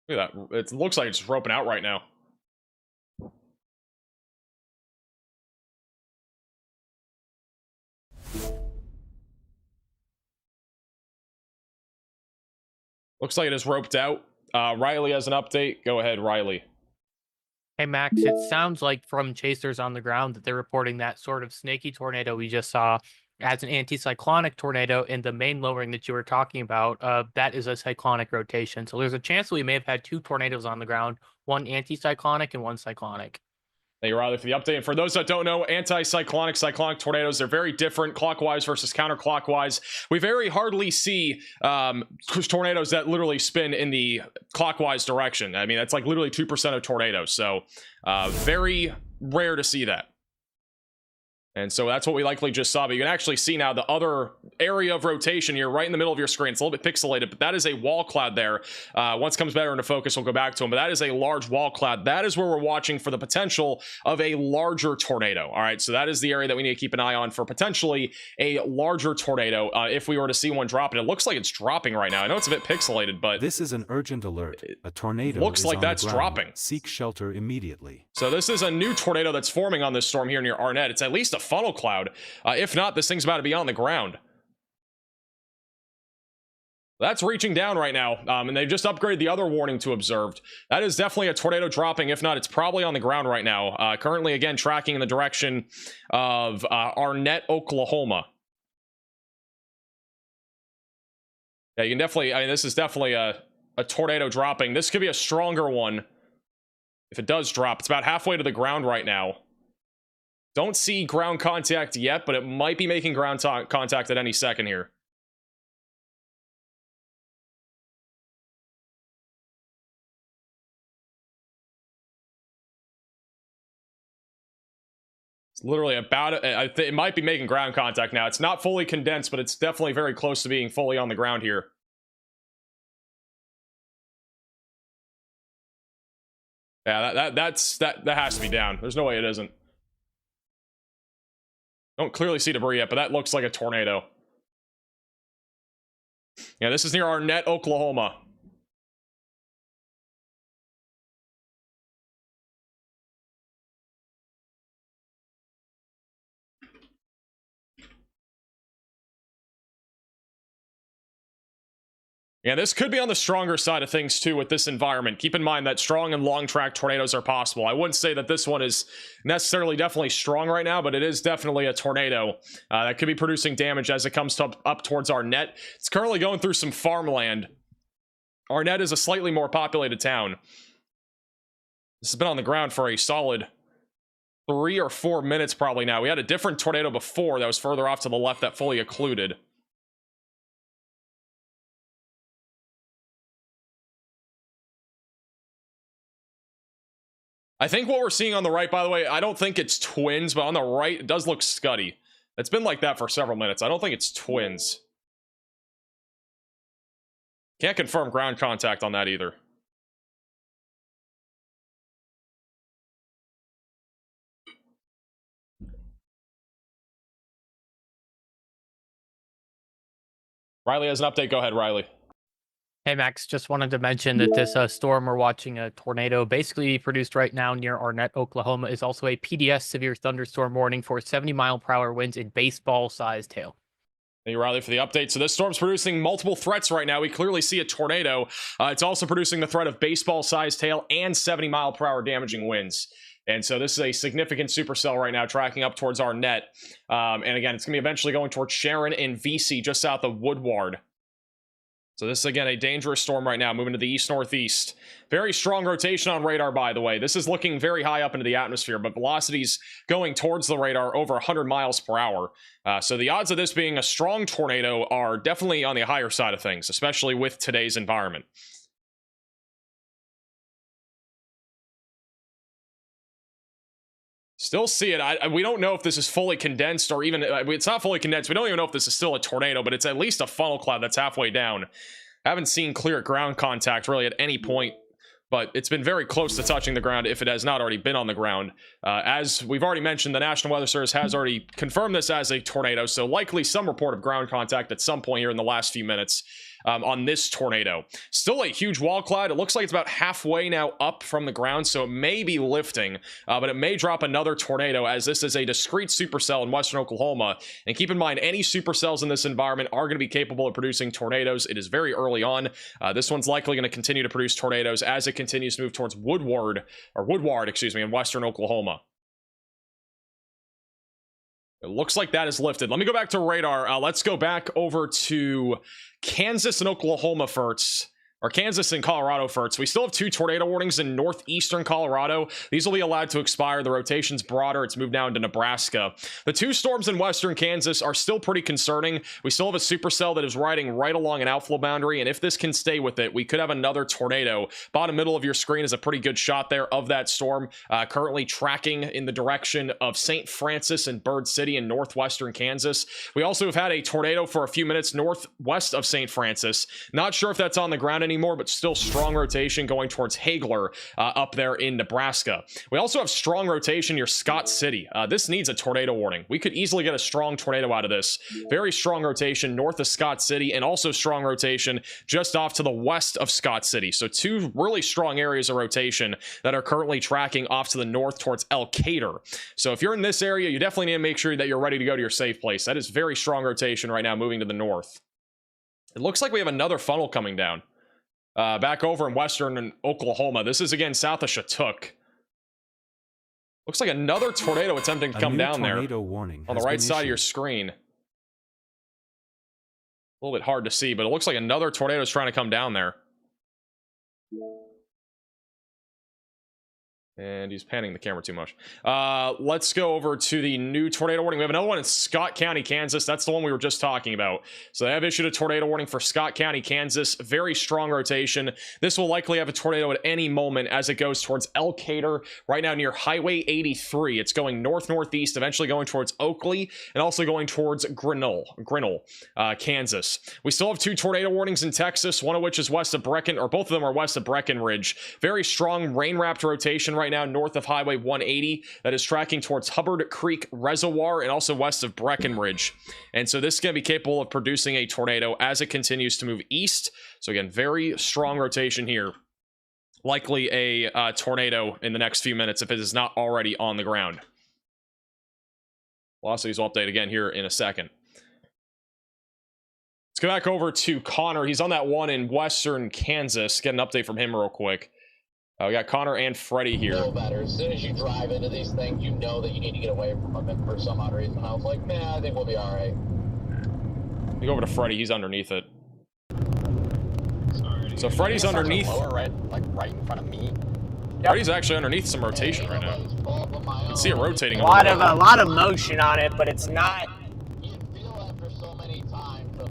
Look at that. It looks like it's roping out right now. Looks like it is roped out. Riley has an update. Go ahead, Riley. Hey, Max, it sounds like from chasers on the ground that they're reporting that sort of snaky tornado we just saw as an anticyclonic tornado, and the main lowering that you were talking about, that is a cyclonic rotation. So there's a chance that we may have had 2 tornadoes on the ground, one anticyclonic and one cyclonic. Thank you, Riley, for the update. And for those that don't know, anticyclonic, cyclonic tornadoes, they're very different, clockwise versus counterclockwise. We very hardly see tornadoes that literally spin in the clockwise direction. I mean, that's like literally 2% of tornadoes. So very rare to see that. And so that's what we likely just saw. But you can actually see now the other area of rotation here right in the middle of your screen. It's a little bit pixelated, but that is a wall cloud there. Once it comes better into focus, we'll go back to them. But that is a large wall cloud. That is where we're watching for the potential of a larger tornado. All right, so that is the area that we need to keep an eye on for potentially a larger tornado if we were to see one drop. And it looks like it's dropping right now. I know it's a bit pixelated, but this is an urgent alert. A tornado looks like that's dropping. Seek shelter immediately. So this is a new tornado that's forming on this storm here near Arnett. It's at least a funnel cloud. If not, this thing's about to be on the ground. That's reaching down right now, and they've just upgraded the other warning to observed. That is definitely a tornado dropping. If not, it's probably on the ground right now. Currently, again, tracking in the direction of Arnett, Oklahoma. Yeah, you can definitely, I mean, this is definitely a tornado dropping. This could be a stronger one if it does drop. It's about halfway to the ground right now. Don't see ground contact yet, but it might be making ground contact at any second here. It's literally about it. It might be making ground contact now. It's not fully condensed, but it's definitely very close to being fully on the ground here. Yeah, that has to be down. There's no way it isn't. Don't clearly see debris yet, but that looks like a tornado. Yeah, this is near Arnett, Oklahoma. Yeah, this could be on the stronger side of things, too, with this environment. Keep in mind that strong and long-track tornadoes are possible. I wouldn't say that this one is necessarily definitely strong right now, but it is definitely a tornado that could be producing damage as it comes up towards Arnett. It's currently going through some farmland. Arnett is a slightly more populated town. This has been on the ground for a solid 3 or 4 minutes probably now. We had a different tornado before that was further off to the left that fully occluded. I think what we're seeing on the right, by the way, I don't think it's twins, but on the right, it does look scuddy. It's been like that for several minutes. I don't think it's twins. Can't confirm ground contact on that either. Riley has an update. Go ahead, Riley. Hey, Max, just wanted to mention that this storm we're watching, a tornado basically produced right now near Arnett, Oklahoma, is also a PDS severe thunderstorm warning for 70-mile-per-hour winds and baseball-sized hail. Thank you, Riley, for the update. So this storm's producing multiple threats right now. We clearly see a tornado. It's also producing the threat of baseball-sized hail and 70-mile-per-hour damaging winds. And so this is a significant supercell right now, tracking up towards Arnett. And again, it's going to be eventually going towards Sharon and VC, just south of Woodward. So this is, again, a dangerous storm right now, moving to the east-northeast. Very strong rotation on radar, by the way. This is looking very high up into the atmosphere, but velocities going towards the radar over 100 miles per hour. So the odds of this being a strong tornado are definitely on the higher side of things, especially with today's environment. Still see it. We don't know if this is fully condensed or even... it's not fully condensed. We don't even know if this is still a tornado, but it's at least a funnel cloud that's halfway down. Haven't seen clear ground contact really at any point, but it's been very close to touching the ground if it has not already been on the ground. As we've already mentioned, the National Weather Service has already confirmed this as a tornado, so likely some report of ground contact at some point here in the last few minutes. on this tornado. Still a huge wall cloud. It looks like it's about halfway now up from the ground, so it may be lifting, but it may drop another tornado, as this is a discrete supercell in western Oklahoma. And keep in mind, any supercells in this environment are going to be capable of producing tornadoes. It is very early on. This one's likely going to continue to produce tornadoes as it continues to move towards Woodward, excuse me, in western Oklahoma. It looks like that is lifted. Let me go back to radar. Let's go back over to Kansas and Oklahoma first. Or Kansas and Colorado first. We still have 2 tornado warnings in northeastern Colorado. These will be allowed to expire. The rotation's broader. It's moved now into Nebraska. The 2 storms in western Kansas are still pretty concerning. We still have a supercell that is riding right along an outflow boundary, and if this can stay with it, we could have another tornado. Bottom middle of your screen is a pretty good shot there of that storm, currently tracking in the direction of St. Francis and Bird City in northwestern Kansas. We also have had a tornado for a few minutes northwest of St. Francis. Not sure if that's on the ground anymore, but still strong rotation going towards Hagler up there in Nebraska. We also have strong rotation near Scott City. This needs a tornado warning. We could easily get a strong tornado out of this. Very strong rotation north of Scott City, and also strong rotation just off to the west of Scott City. So 2 really strong areas of rotation that are currently tracking off to the north towards Elkader. So if you're in this area, you definitely need to make sure that you're ready to go to your safe place. That is very strong rotation right now moving to the north. It looks like we have another funnel coming down. Back over in western Oklahoma. This is again south of Shattuck. Looks like another tornado attempting to come down there. Warning on the right side of your screen. A little bit hard to see, but it looks like another tornado is trying to come down there. And he's panning the camera too much. Let's go over to the new tornado warning. We have another one in Scott County, Kansas. That's the one we were just talking about. So they have issued a tornado warning for Scott County, Kansas. Very strong rotation. This will likely have a tornado at any moment as it goes towards Elkader, right now near Highway 83. It's going north-northeast, eventually going towards Oakley, and also going towards Grinnell, Kansas. We still have 2 tornado warnings in Texas, one of which is west of Brecken, or both of them are west of Breckenridge. Very strong rain-wrapped rotation right now north of Highway 180 that is tracking towards Hubbard Creek Reservoir and also west of Breckenridge. And so this is going to be capable of producing a tornado as it continues to move east. So again, very strong rotation here. Likely a tornado in the next few minutes if it is not already on the ground. Velocities will update again here in a second. Let's go back over to Connor. He's on that one in western Kansas. Get an update from him real quick. We got Connor and Freddie here. No better. As soon as you drive into these things, you know that you need to get away from them for some odd reason. I was like, nah, I think we'll be all right. We go over to Freddie. He's underneath it. Sorry. So Freddie's underneath. Lower, right in front of me. Freddie's actually underneath some rotation right now. You can see it rotating. A lot of motion on it, but it's not. You feel after so many times.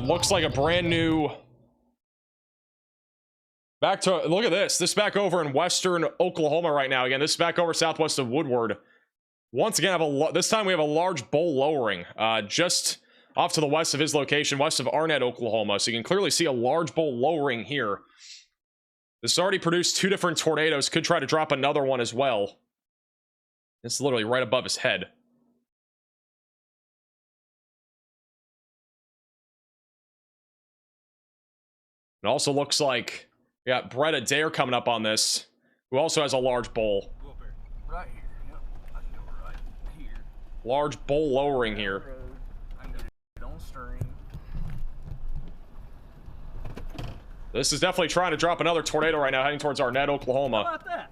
Looks like a brand new. Back to, look at this. This is back over in western Oklahoma right now. Again, this is back over southwest of Woodward. Once again, this time we have a large bowl lowering just off to the west of his location, west of Arnett, Oklahoma. So you can clearly see a large bowl lowering here. This has already produced 2 different tornadoes. Could try to drop another one as well. It's literally right above his head. It also looks like we got Brett Adair coming up on this, who also has a large bowl. Right here. Yep. I can go right here. Large bowl lowering here. I can get it on stream. This is definitely trying to drop another tornado right now, heading towards Arnett, Oklahoma. How about that?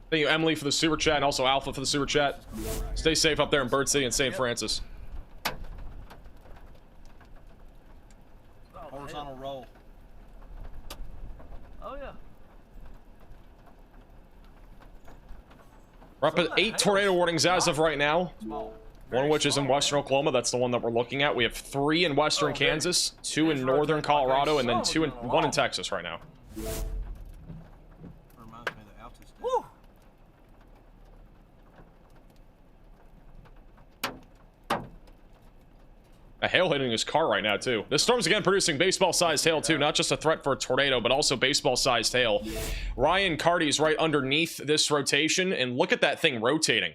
Thank you, Emily, for the super chat, and also Alpha for the super chat. Stay safe up there in Bird City and St. Francis. Horizontal roll. Oh yeah. We're up at 8 tornado warnings as of right now. One of which is in western Oklahoma. That's the one that we're looking at. We have 3 in western Kansas, 2 in northern Colorado, and then 1 in Texas right now. A hail hitting his car right now, too. This storm's again producing baseball-sized hail, too. Not just a threat for a tornado, but also baseball-sized hail. Ryan Carty's right underneath this rotation, and look at that thing rotating.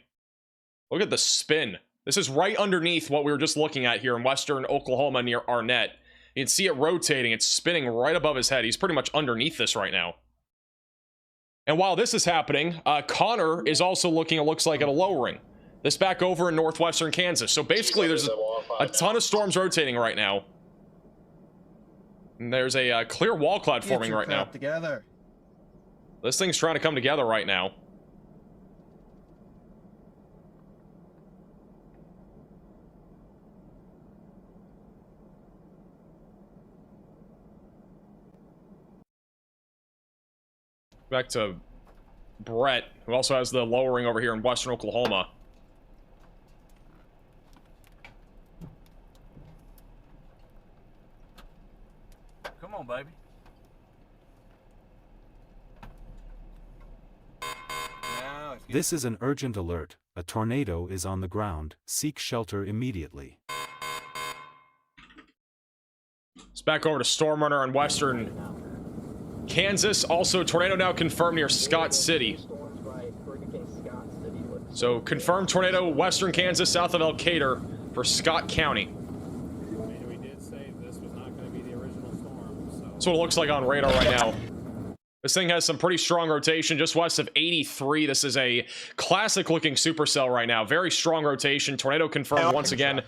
Look at the spin. This is right underneath what we were just looking at here in western Oklahoma near Arnett. You can see it rotating. It's spinning right above his head. He's pretty much underneath this right now. And while this is happening, Connor is also looking, it looks like, at a lowering. This back over in northwestern Kansas. So basically, there's a ton of storms rotating right now. And there's a clear wall cloud forming right now. Together. This thing's trying to come together right now. Back to Brett, who also has the lowering over here in western Oklahoma. Come on, baby. This is an urgent alert. A tornado is on the ground. Seek shelter immediately. It's back over to Storm Runner on western Kansas. Also, tornado now confirmed near Scott City. So, confirmed tornado western Kansas, south of Elkader for Scott County. We did say this was not going to be the original storm, so... That's what it looks like on radar right now. This thing has some pretty strong rotation just west of 83. This is a classic looking supercell right now. Very strong rotation. Tornado confirmed once again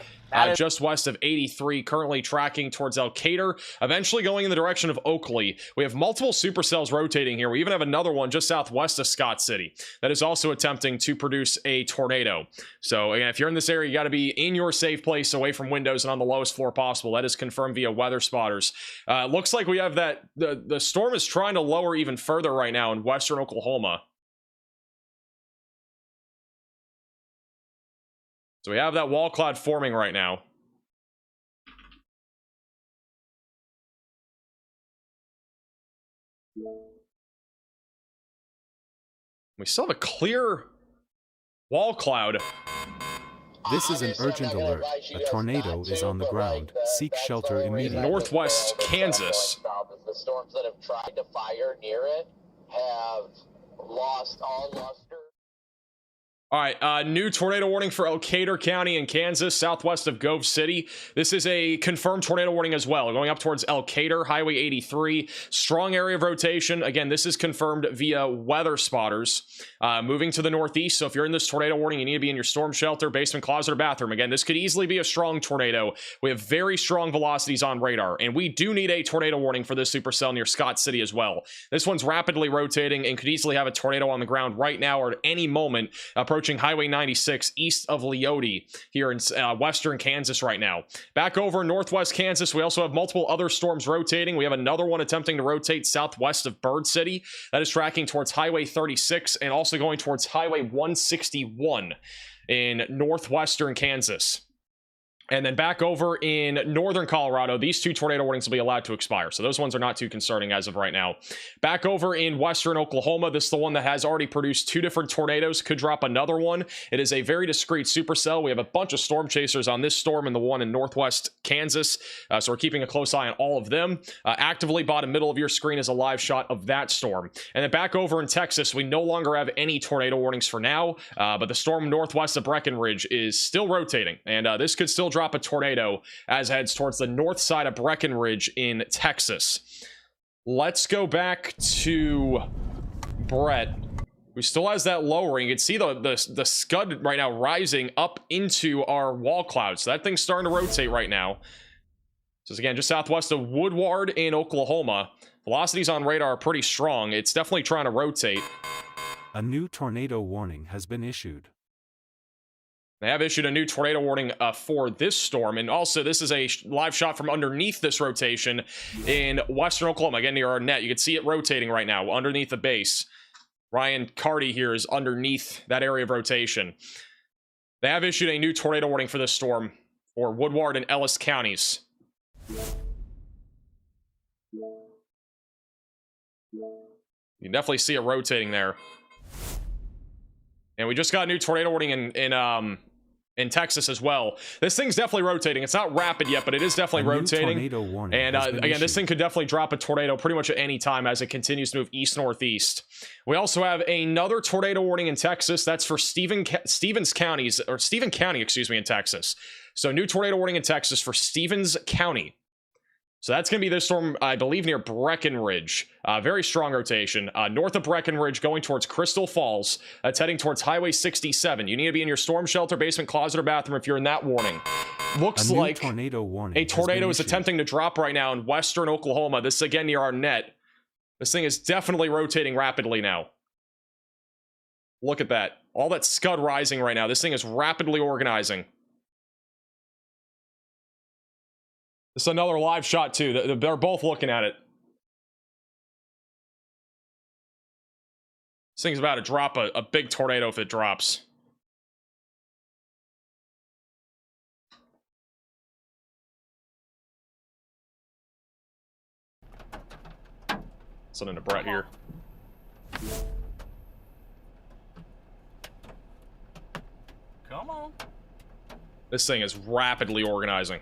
just west of 83. Currently tracking towards Elkader. Eventually going in the direction of Oakley. We have multiple supercells rotating here. We even have another one just southwest of Scott City that is also attempting to produce a tornado. So again, if you're in this area, you got to be in your safe place away from windows and on the lowest floor possible. That is confirmed via weather spotters. Looks like we have that the storm is trying to lower even further right now in western Oklahoma. So we have that wall cloud forming right now. We still have a clear wall cloud. This is an urgent alert. A tornado is on the ground. Seek shelter immediately. Northwest Kansas. The storms that have tried to fire near it have lost all luster. All right, new tornado warning for Elkader County in Kansas, southwest of Gove City. This is a confirmed tornado warning as well, going up towards Elkader, Highway 83. Strong area of rotation. Again, this is confirmed via weather spotters. Moving to the northeast, so if you're in this tornado warning, you need to be in your storm shelter, basement, closet, or bathroom. Again, this could easily be a strong tornado. We have very strong velocities on radar, and we do need a tornado warning for this supercell near Scott City as well. This one's rapidly rotating and could easily have a tornado on the ground right now or at any moment, approaching Highway 96 east of Leote here in western Kansas right now. Back over in northwest Kansas, we also have multiple other storms rotating. We have another one attempting to rotate southwest of Bird City. That is tracking towards Highway 36 and also going towards Highway 161 in northwestern Kansas. And then back over in northern Colorado, these two tornado warnings will be allowed to expire. So those ones are not too concerning as of right now. Back over in western Oklahoma, this is the one that has already produced two different tornadoes. Could drop another one. It is a very discrete supercell. We have a bunch of storm chasers on this storm and the one in northwest Kansas. So we're keeping a close eye on all of them. Actively bottom middle of your screen is a live shot of that storm. And then back over in Texas, we no longer have any tornado warnings for now. But the storm northwest of Breckenridge is still rotating. And this could still drop a tornado as it heads towards the north side of Breckenridge in Texas. Let's go back to Brett, who still has that lowering. You can see the scud right now rising up into our wall cloud. So that thing's starting to rotate right now. So again, just southwest of Woodward in Oklahoma. Velocities on radar are pretty strong. It's definitely trying to rotate. A new tornado warning has been issued. They have issued a new tornado warning for this storm. And also, this is a live shot from underneath this rotation in western Oklahoma, again near Arnett. You can see it rotating right now underneath the base. Ryan Carty here is underneath that area of rotation. They have issued a new tornado warning for this storm for Woodward and Ellis counties. You can definitely see it rotating there. And we just got a new tornado warning in in Texas as well. This thing's definitely rotating. It's not rapid yet, but it is definitely rotating. Tornado warning And again, this thing could definitely drop a tornado pretty much at any time as it continues to move east-northeast. We also have another tornado warning in Texas. That's for Stephen County, excuse me, in Texas. So new tornado warning in Texas for Stevens County. So that's going to be this storm, I believe, near Breckenridge. Very strong rotation. North of Breckenridge, going towards Crystal Falls. That's heading towards Highway 67. You need to be in your storm shelter, basement, closet, or bathroom if you're in that warning. Looks like tornado warning a tornado is attempting to drop right now in western Oklahoma. This is again near our net. This thing is definitely rotating rapidly now. Look at that. All that scud rising right now. This thing is rapidly organizing. This is another live shot, too. They're both looking at it. This thing's about to drop a big tornado if it drops. Listening to Brett here. Come on. This thing is rapidly organizing.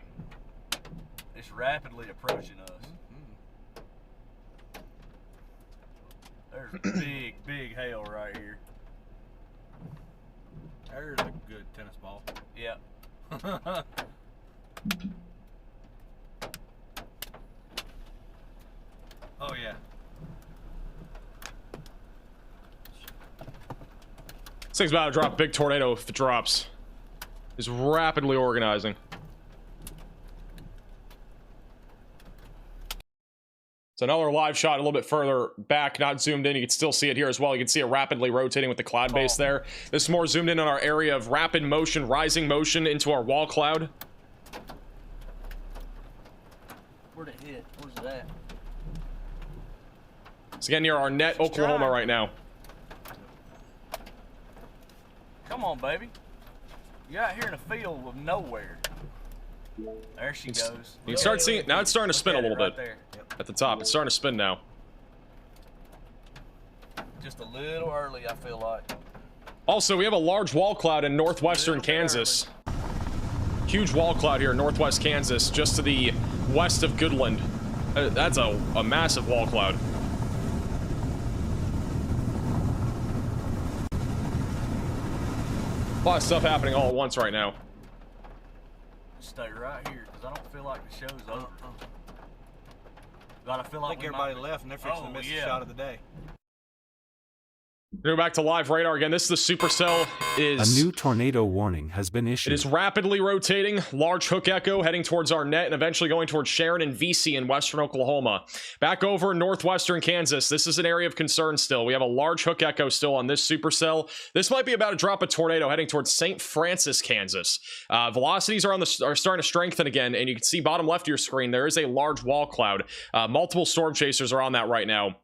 It's rapidly approaching us. There's big hail right here. There's a good tennis ball. Yep. Oh yeah. This thing's about to drop a big tornado if it drops. It's rapidly organizing. It's another live shot a little bit further back, not zoomed in. You can still see it here as well. You can see it rapidly rotating with the cloud base there. This is more zoomed in on our area of rapid motion, rising motion into our wall cloud. Where'd it hit? Where's it at? It's again near our net, Oklahoma right now. Come on, baby. You're out here in a field of nowhere. There she goes. You can start seeing, now it's starting to spin a little bit. There. At the top, it's starting to spin now. Just a little early, I feel like. Also, we have a large wall cloud in northwestern Kansas. Huge wall cloud here in northwest Kansas, just to the west of Goodland. That's a massive wall cloud. A lot of stuff happening all at once right now. Stay right here, because I don't feel like the show's over. God, I feel like everybody left and they're fixing to miss the shot of the day. Go back to live radar again. This is the supercell. A new tornado warning has been issued. It is rapidly rotating. Large hook echo heading towards our net and eventually going towards Sharon and VC in western Oklahoma. Back over in northwestern Kansas. This is an area of concern still. We have a large hook echo still on this supercell. This might be about to drop a tornado heading towards St. Francis, Kansas. Velocities are starting to strengthen again, and you can see bottom left of your screen there is a large wall cloud. Multiple storm chasers are on that right now.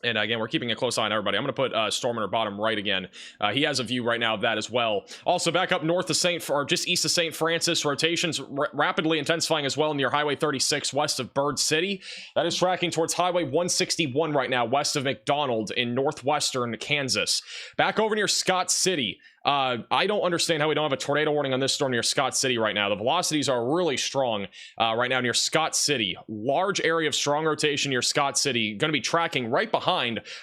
And again, we're keeping a close eye on everybody. I'm going to put Storm in our bottom right again. He has a view right now of that as well. Also, back up north of or just east of St. Francis, rotations rapidly intensifying as well near Highway 36 west of Bird City. That is tracking towards Highway 161 right now, west of McDonald in northwestern Kansas. Back over near Scott City. I don't understand how we don't have a tornado warning on this storm near Scott City right now. The velocities are really strong right now near Scott City. Large area of strong rotation near Scott City. Going to be tracking right behind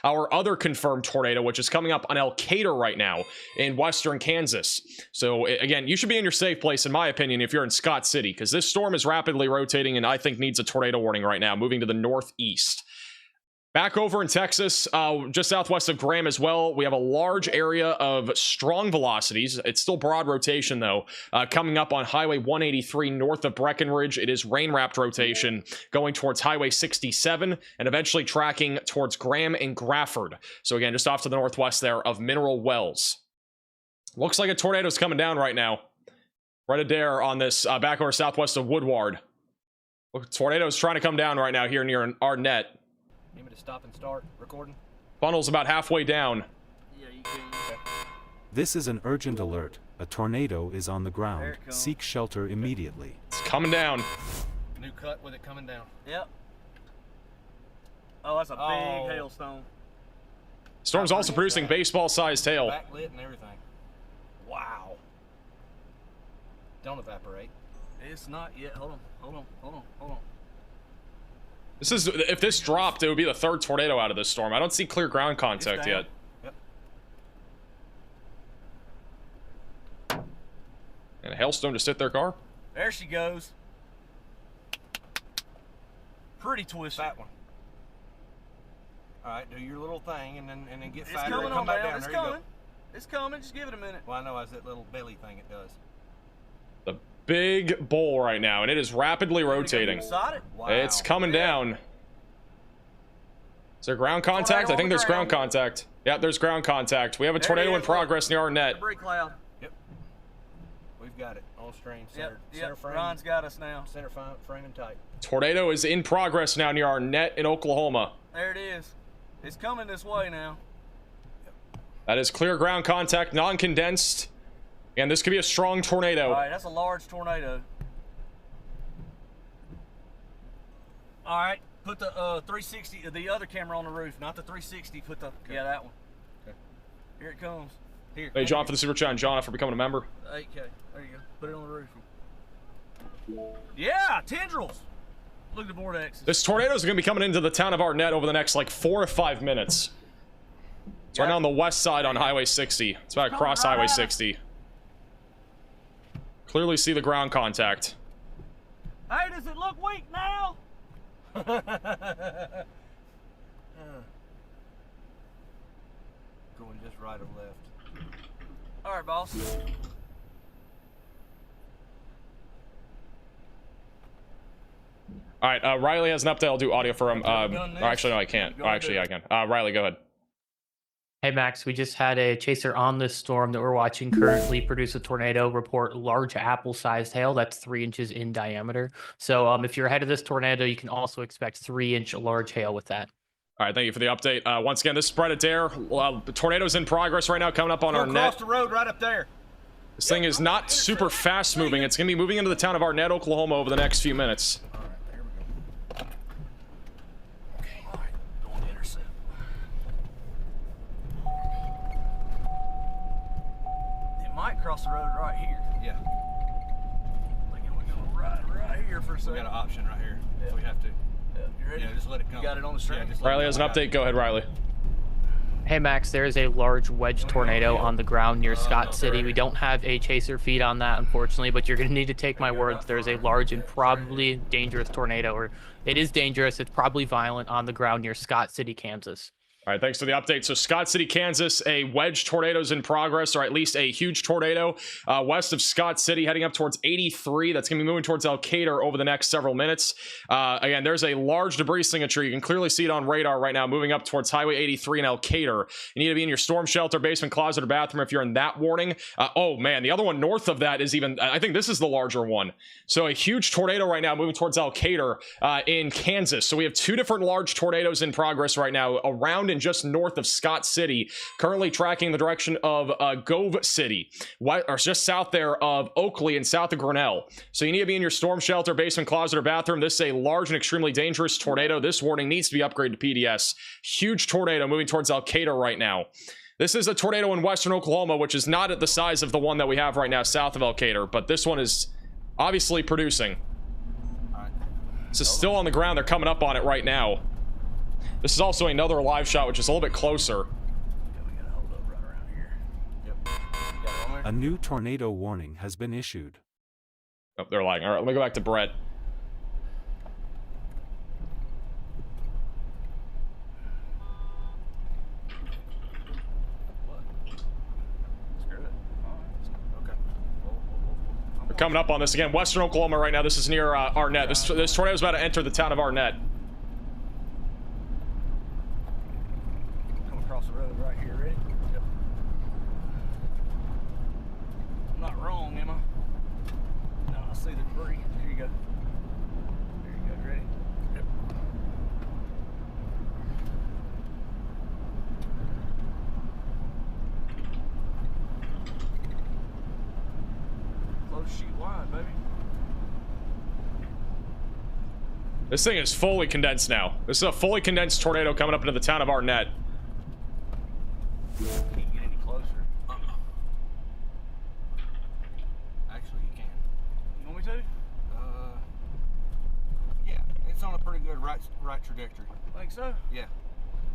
our other confirmed tornado, which is coming up on Elkader right now in western Kansas. So again, you should be in your safe place, in my opinion, if you're in Scott City, because this storm is rapidly rotating and I think needs a tornado warning right now, moving to the northeast. Back over in Texas, just southwest of Graham as well, we have a large area of strong velocities. It's still broad rotation, though, coming up on Highway 183 north of Breckenridge. It is rain-wrapped rotation going towards Highway 67 and eventually tracking towards Graham and Grafford. So again, just off to the northwest there of Mineral Wells. Looks like a tornado's coming down right now. Right there on this back over southwest of Woodward. Look, tornado's trying to come down right now here near our net. Need me to stop and start recording? Funnel's about halfway down. Yeah, you can. Okay. This is an urgent alert. A tornado is on the ground. Seek shelter immediately. It's coming down. New cut with it coming down. Yep. Oh, that's a big hailstone. Storm's also producing baseball-sized hail. Backlit and everything. Wow. don't evaporate. It's not yet. Hold on. This is, if this dropped, it would be the third tornado out of this storm. I don't see clear ground contact yet. Yep. And a hailstone to sit their car. There she goes. Pretty twisted. That one. All right, do your little thing and then get It's fatter coming and come on back down. down. It's There you coming. It's coming. Just give it a minute. Well, I know it's that little belly thing it does. The big bowl right now, and it is rapidly rotating. Beside it? Wow. It's coming down. Is there ground contact? Tornado I think on there's the ground ground. contact. Yeah, there's ground contact. We have a There it tornado in is, progress near our net. Debris cloud. Yep. We've got it on stream. Yep. Center frame. Ron's got us now. Center frame and tight. Tornado is in progress now near our net in Oklahoma. There it is. It's coming this way now. That is clear ground contact, non-condensed. And this could be a strong tornado. All right, that's a large tornado. All right, put the 360, the other camera on the roof, not the 360. Put the yeah, that one. Okay. Here it comes. Here. Hey, John for the super chat, and John for becoming a member. 8K. There you go. Put it on the roof. Yeah, tendrils. Look at the vortex. This tornado is going to be coming into the town of Arnett over the next like 4 or 5 minutes. It's right now on the west side on Highway 60. It's about across Highway 60. Clearly see the ground contact. Hey, does it look weak now? Going just right or left. All right, boss. All right, Riley has an update. I'll do audio for him. Or actually, no, I can't. Oh, actually, I can. Riley, go ahead. Hey Max, we just had a chaser on this storm that we're watching currently produce a tornado, report large apple-sized hail that's 3 inches in diameter. So if you're ahead of this tornado, you can also expect 3-inch large hail with that. All right, thank you for the update. Once again, this is Spread Adair. The tornado's in progress right now, coming up on our net. Across the road right up there. This thing is not super fast moving. It's going to be moving into the town of Arnett, Oklahoma over the next few minutes. All right, there we go. Okay, all right, going to intercept. It might cross the road right here. Yeah. Thinking we're going to ride right here for a We second. got an option right here. If we have to. Yeah, you ready? Yeah, just let it come. You got it on the string? Yeah, just let Riley it has go. an update. Go ahead, Riley. Hey Max, there is a large wedge tornado on the ground near Scott City. We don't have a chaser feed on that, unfortunately, but you're going to need to take my word that there's a large and probably dangerous tornado, or it is dangerous. It's probably violent on the ground near Scott City, Kansas. All right, thanks for the update. So Scott City, Kansas, a wedge tornado is in progress, or at least a huge tornado west of Scott City, heading up towards 83. That's going to be moving towards Elkader over the next several minutes. Again, there's a large debris signature. You can clearly see it on radar right now, moving up towards Highway 83 in Elkader. You need to be in your storm shelter, basement, closet, or bathroom if you're in that warning. Oh, man, the other one north of that is even, I think this is the larger one. So a huge tornado right now moving towards Elkader in Kansas. So we have 2 different large tornadoes in progress right now around and just north of Scott City, currently tracking the direction of Gove City, or just south there of Oakley and south of Grinnell. So you need to be in your storm shelter, basement, closet, or bathroom. This is a large and extremely dangerous tornado. This warning needs to be upgraded to PDS. Huge tornado moving towards Elkader right now. This is a tornado in western Oklahoma, which is not at the size of the one that we have right now south of Elkader, but this one is obviously producing. This is still on the ground. They're coming up on it right now. This is also another live shot, which is a little bit closer. A new tornado warning has been issued. Oh, they're lying. All right, let me go back to Brett. They're coming up on this again. Western Oklahoma right now. This is near Arnett. This tornado is about to enter the town of Arnett. Come across the road right here, ready? Yep. I'm not wrong, am I? No, I see the debris. Here you go. There you go, ready? Yep. Close sheet wide, baby. This thing is fully condensed now. This is a fully condensed tornado coming up into the town of Arnett. Can't get any closer. Actually, you can. trajectory. Think so? Yeah.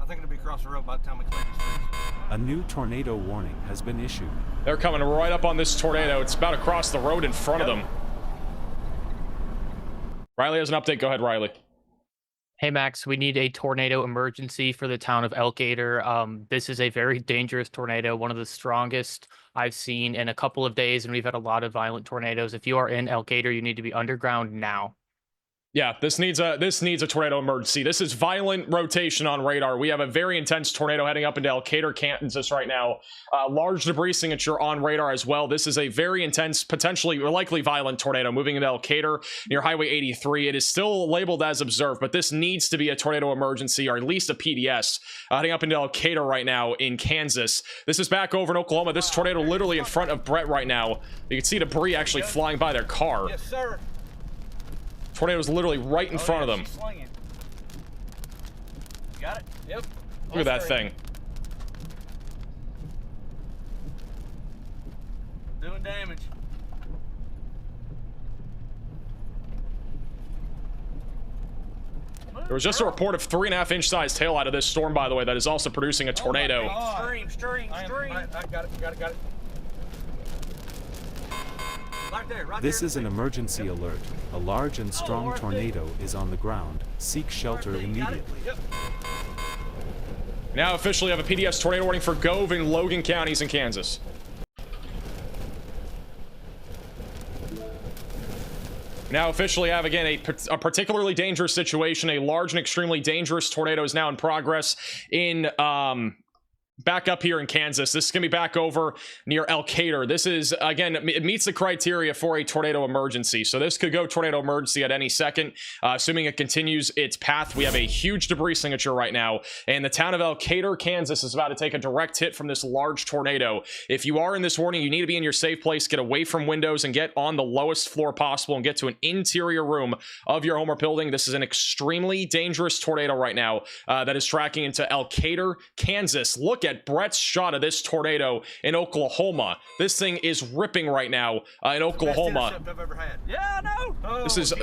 I think it'll be across the road by the time we clear these trees. A new tornado warning has been issued. They're coming right up on this tornado. It's about across the road in front of them. Riley has an update. Go ahead, Riley. Hey Max, we need a tornado emergency for the town of Elkader. This is a very dangerous tornado, one of the strongest I've seen in a couple of days, and we've had a lot of violent tornadoes. If you are in Elkader, you need to be underground now. Yeah, this needs a tornado emergency. This is violent rotation on radar. We have a very intense tornado heading up into Elkader, Kansas right now. Large debris signature on radar as well. This is a very intense, potentially or likely violent tornado moving into Elkader near Highway 83. It is still labeled as observed, but this needs to be a tornado emergency or at least a PDS heading up into Elkader right now in Kansas. This is back over in Oklahoma. This tornado literally in front of Brett right now. You can see debris actually flying by their car. Yes, sir. Tornado's literally right in front of them. You got it? Yep. Look at that thing. Doing damage. There was just a report of 3.5-inch size tail out of this storm, by the way, that is also producing a tornado. Stream. I got it. Right there, right This there. is an emergency alert. A large and strong tornado is on the ground. Seek shelter immediately. Yep. Now officially have a PDS tornado warning for Gove and Logan counties in Kansas. Now officially have, again, a particularly dangerous situation. A large and extremely dangerous tornado is now in progress in, back up here in Kansas. This is going to be back over near Elkader. This is, again, it meets the criteria for a tornado emergency. So this could go tornado emergency at any second, assuming it continues its path. We have a huge debris signature right now, and the town of Elkader, Kansas is about to take a direct hit from this large tornado. If you are in this warning, you need to be in your safe place, get away from windows, and get on the lowest floor possible and get to an interior room of your home or building. This is an extremely dangerous tornado right now that is tracking into Elkader, Kansas. Look at Brett's shot of this tornado in Oklahoma. This thing is ripping right now in Oklahoma. I've ever had. Yeah, I know. Oh, This is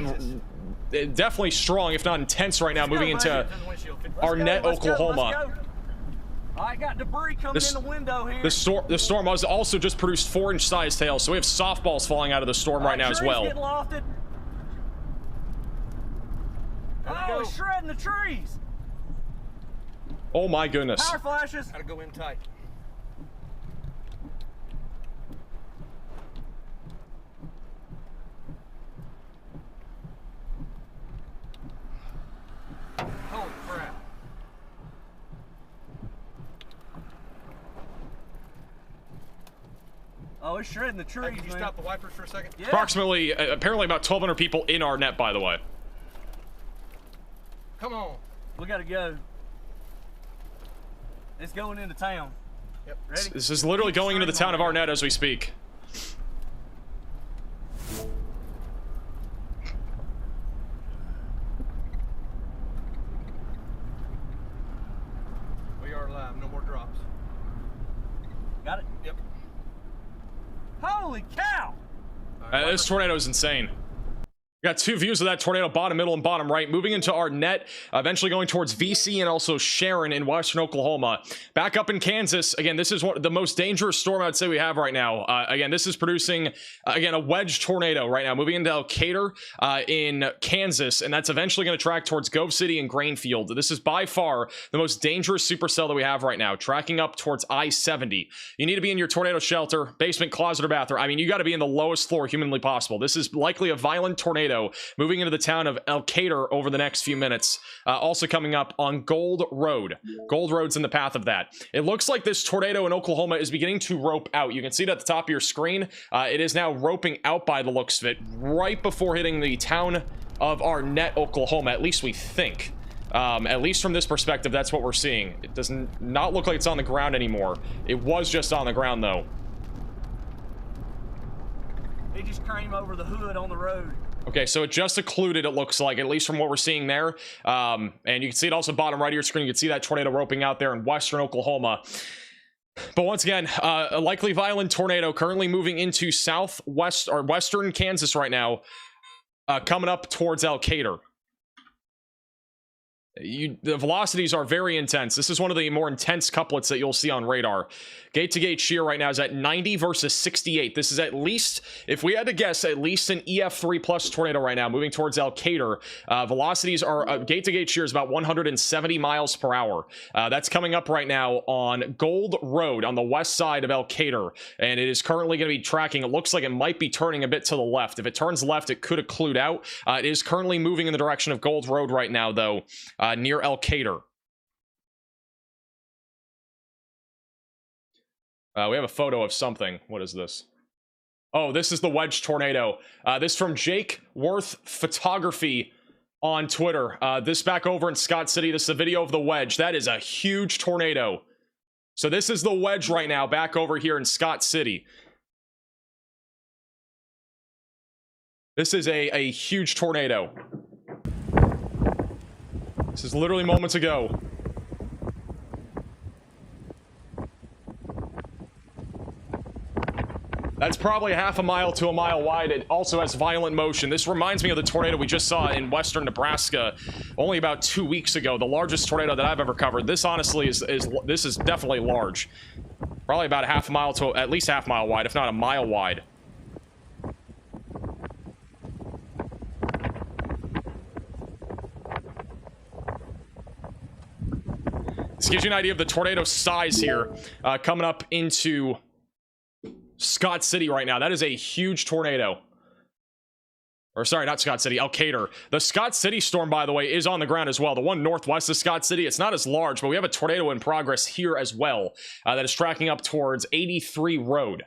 definitely strong, if not intense right now, moving into Arnett, Oklahoma. I got debris coming in the window here. The storm has also just produced 4-inch size tails, so we have softballs falling out of the storm right now as well. Getting lofted. Oh, it's shredding the trees. Oh my goodness. Power flashes. Gotta go in tight. Holy crap. Oh, it's shredding the trees, Can you man. stop the wipers for a second? Yeah. Approximately, apparently about 1,200 people in Arnett, by the way. Come on. We gotta go. It's going into town. Yep. Ready? This is literally going into the town of Arnett as we speak. We are live. No more drops. Got it? Yep. Holy cow! This tornado is insane. We got two views of that tornado, bottom middle and bottom right, moving into Arnett, eventually going towards VC and also Sharon in western Oklahoma. Back up in Kansas, again, this is the most dangerous storm I'd say we have right now. Again, this is producing, again, a wedge tornado right now, moving into Elkader in Kansas, and that's eventually going to track towards Gove City and Grainfield. This is by far the most dangerous supercell that we have right now, tracking up towards I-70. You need to be in your tornado shelter, basement, closet, or bathroom. I mean, you got to be in the lowest floor humanly possible. This is likely a violent tornado moving into the town of Elkader over the next few minutes. Also coming up on Gold Road. Gold Road's in the path of that. It looks like this tornado in Oklahoma is beginning to rope out. You can see it at the top of your screen. It is now roping out by the looks of it, right before hitting the town of Arnett, Oklahoma. At least we think. At least from this perspective, that's what we're seeing. It does not look like it's on the ground anymore. It was just on the ground, though. It just came over the hood on the road. Okay, so it just occluded, it looks like, at least from what we're seeing there. And you can see it also bottom right of your screen. You can see that tornado roping out there in western Oklahoma. But once again, a likely violent tornado currently moving into southwest or western Kansas right now, coming up towards Elkader. the velocities are very intense. This is one of the more intense couplets that you'll see on radar. Gate to gate shear right now is at 90 versus 68. This is at least, if we had to guess, at least an EF3 plus tornado right now moving towards El Cader. Velocities are gate to gate shear is about 170 miles per hour. That's coming up right now on Gold Road on the west side of El Cader, and it is currently going to be tracking. It looks like it might be turning a bit to the left. If it turns left, it could occlude out. It is currently moving in the direction of Gold Road right now, though, near El Cader. We have a photo of something. What is this? Oh, this is the Wedge tornado. This from Jake Worth Photography on Twitter. This back over in Scott City. This is a video of the Wedge. That is a huge tornado. So this is the Wedge right now back over here in Scott City. This is a huge tornado. This is literally moments ago. That's probably half a mile to a mile wide. It also has violent motion. This reminds me of the tornado we just saw in western Nebraska only about 2 weeks ago. The largest tornado that I've ever covered. This honestly is definitely large. Probably about half a mile to at least half mile wide, if not a mile wide. This gives you an idea of the tornado size here, coming up into Scott City right now. That is a huge tornado. Or sorry, not Scott City, El Cader. The Scott City storm, by the way, is on the ground as well. The one northwest of Scott City, it's not as large, but we have a tornado in progress here as well that is tracking up towards 83 Road.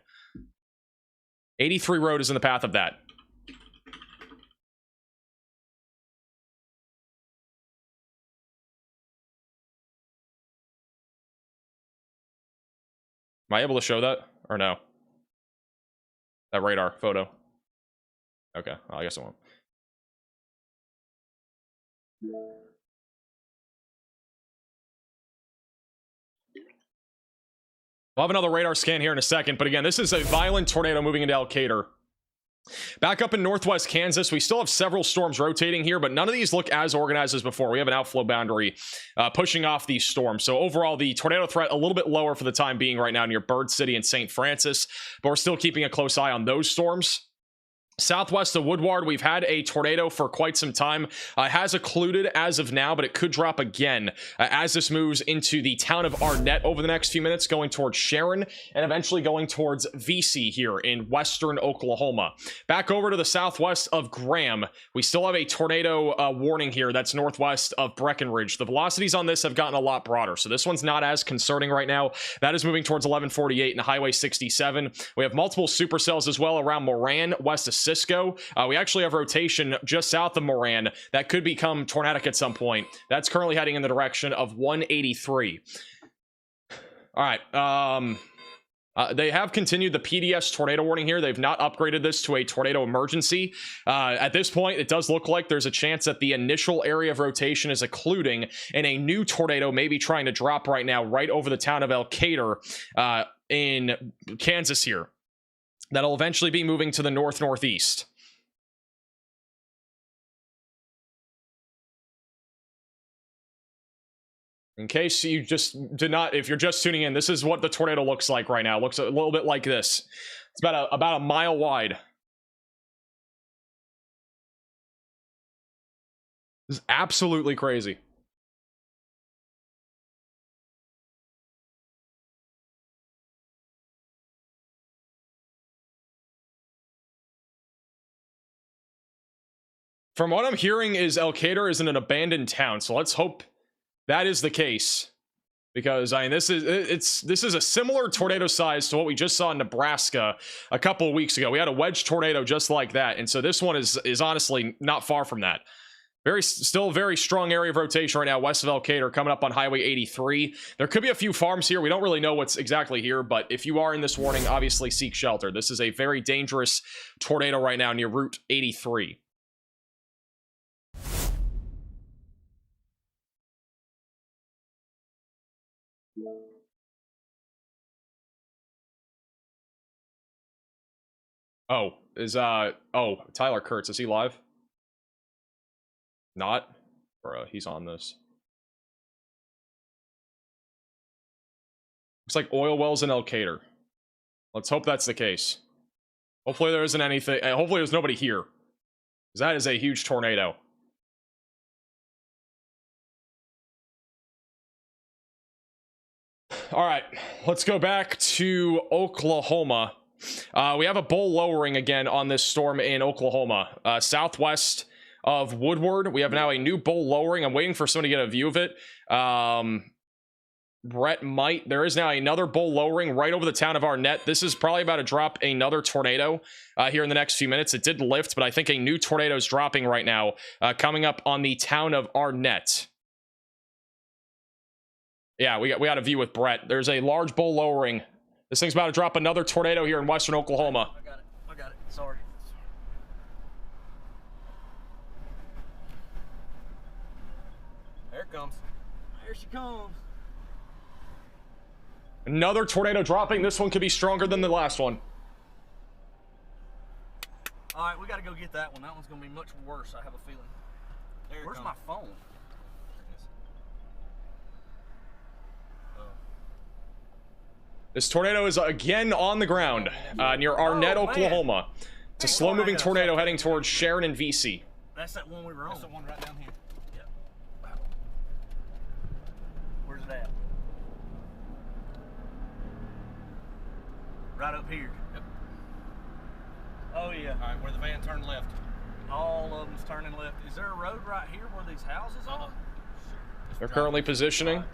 83 Road is in the path of that. Am I able to show that? Or no? That radar photo. Okay, well, I guess I won't. We'll have another radar scan here in a second, but again, this is a violent tornado moving into El Cader. Back up in northwest Kansas, we still have several storms rotating here, but none of these look as organized as before. We have an outflow boundary pushing off these storms. So overall, the tornado threat a little bit lower for the time being right now near Bird City and St. Francis, but we're still keeping a close eye on those storms. Southwest of Woodward, we've had a tornado for quite some time. It has occluded as of now, but it could drop again as this moves into the town of Arnett over the next few minutes, going towards Sharon and eventually going towards VC here in western Oklahoma. Back over to the southwest of Graham, we still have a tornado warning here that's northwest of Breckenridge. The velocities on this have gotten a lot broader, so this one's not as concerning right now. That is moving towards 1148 and Highway 67. We have multiple supercells as well around Moran, west of Cisco. We actually have rotation just south of Moran that could become tornadic at some point. That's currently heading in the direction of 183. All right. They have continued the PDS tornado warning here. They've not upgraded this to a tornado emergency. At this point, it does look like there's a chance that the initial area of rotation is occluding and a new tornado may be trying to drop right now right over the town of El Cader in Kansas here. That'll eventually be moving to the north-northeast. In case you just did not, if you're just tuning in, this is what the tornado looks like right now. It looks a little bit like this. It's about a mile wide. This is absolutely crazy. From what I'm hearing is El Cader is in an abandoned town, so let's hope that is the case. Because I mean, this is a similar tornado size to what we just saw in Nebraska a couple of weeks ago. We had a Wedge tornado just like that, and so this one is honestly not far from that. Still a very strong area of rotation right now west of El Cader, coming up on Highway 83. There could be a few farms here. We don't really know what's exactly here, but if you are in this warning, obviously seek shelter. This is a very dangerous tornado right now near Route 83. Oh, Tyler Kurtz, is he live? Not? Or he's on this. Looks like oil wells in Elkader. Let's hope that's the case. Hopefully there isn't anything. Hopefully there's nobody here. Because that is a huge tornado. All right, let's go back to Oklahoma. We have a bowl lowering again on this storm in Oklahoma. Southwest of Woodward, we have now a new bowl lowering. I'm waiting for someone to get a view of it. Brett might. There is now another bowl lowering right over the town of Arnett. This is probably about to drop another tornado here in the next few minutes. It did lift, but I think a new tornado is dropping right now, coming up on the town of Arnett. Yeah, we got a view with Brett. There's a large bowl lowering. This thing's about to drop another tornado here in western Oklahoma. I got it. Sorry. There it comes. There she comes. Another tornado dropping. This one could be stronger than the last one. All right, we got to go get that one. That one's going to be much worse, I have a feeling. Where's my phone? This tornado is again on the ground near Arnett, Oklahoma. It's a slow-moving tornado heading towards Sharon and VC. That's that one we were on. That's the one right down here. Yeah. Wow. Where's it at? Right up here. Yep. Oh, yeah. All right, where the van turned left. All of them's turning left. Is there a road right here where these houses are? They're currently positioning.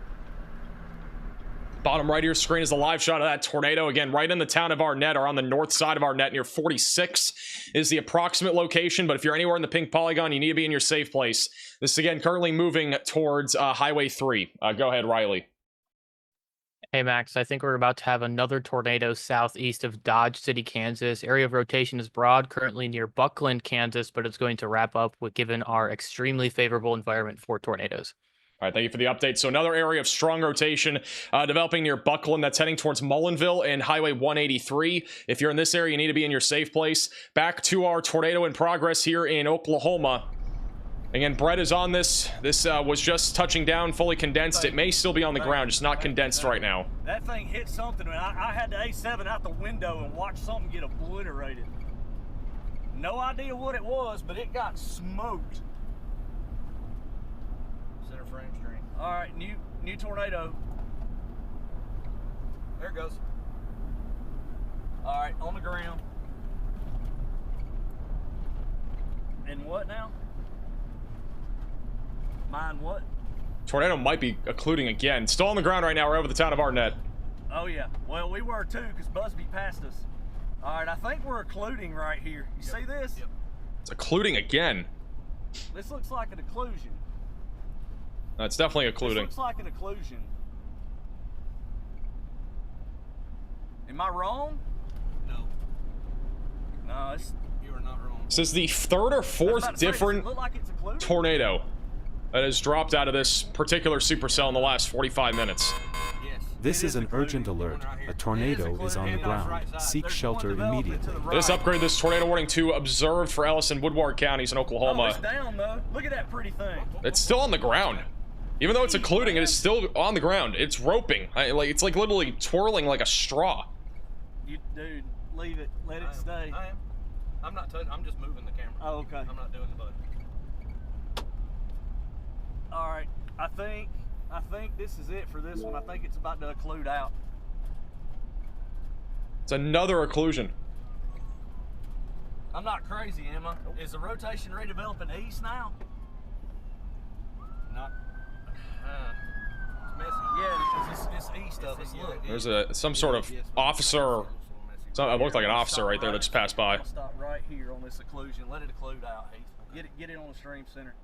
Bottom right of your screen is a live shot of that tornado. Again, right in the town of Arnett, or on the north side of Arnett, near 46 is the approximate location. But if you're anywhere in the pink polygon, you need to be in your safe place. This is, again, currently moving towards Highway 3. Go ahead, Riley. Hey, Max, I think we're about to have another tornado southeast of Dodge City, Kansas. Area of rotation is broad, currently near Buckland, Kansas, but it's going to wrap up with given our extremely favorable environment for tornadoes. All right, thank you for the update. So another area of strong rotation developing near Buckland that's heading towards Mullinville and Highway 183. If you're in this area, you need to be in your safe place. Back to our tornado in progress here in Oklahoma. Again, Brett is on this. This was just touching down, fully condensed. It may still be on the ground, just not condensed right now. That thing hit something, and I had the A7 out the window and watched something get obliterated. No idea what it was, but it got smoked. Center frame stream. All right, new tornado. There it goes. All right, on the ground. And what now? Mine what? Tornado might be occluding again. Still on the ground right now, right over the town of Arnett. Oh yeah, well we were too, because Busby passed us. All right, I think we're occluding right here. You see this? Yep. It's occluding again. This looks like an occlusion. It's definitely occluding. This looks like an occlusion. Am I wrong? No. No, you are not wrong. This is the third or fourth different tornado that has dropped out of this particular supercell in the last 45 minutes. This is an urgent alert. A tornado is on the ground. Seek shelter immediately. Let us upgrade this tornado warning to observed for Ellis and Woodward counties in Oklahoma. Oh, it's down though. Look at that pretty thing. It's still on the ground. Even though it's occluding, it is still on the ground. It's roping. It's like literally twirling like a straw. Dude, leave it. Let it stay. I am. I'm not touching. I'm just moving the camera. Oh, okay. I'm not doing the button. All right. I think this is it for this one. I think it's about to occlude out. It's another occlusion. I'm not crazy, am I? Is the rotation redeveloping east now? Not. It's messy. Yeah, it's east of us. Look. There's some sort of officer. It looked like an officer right there that just passed by. I'll stop right here on this occlusion. Let it occlude out, Heath. Get it on the stream center.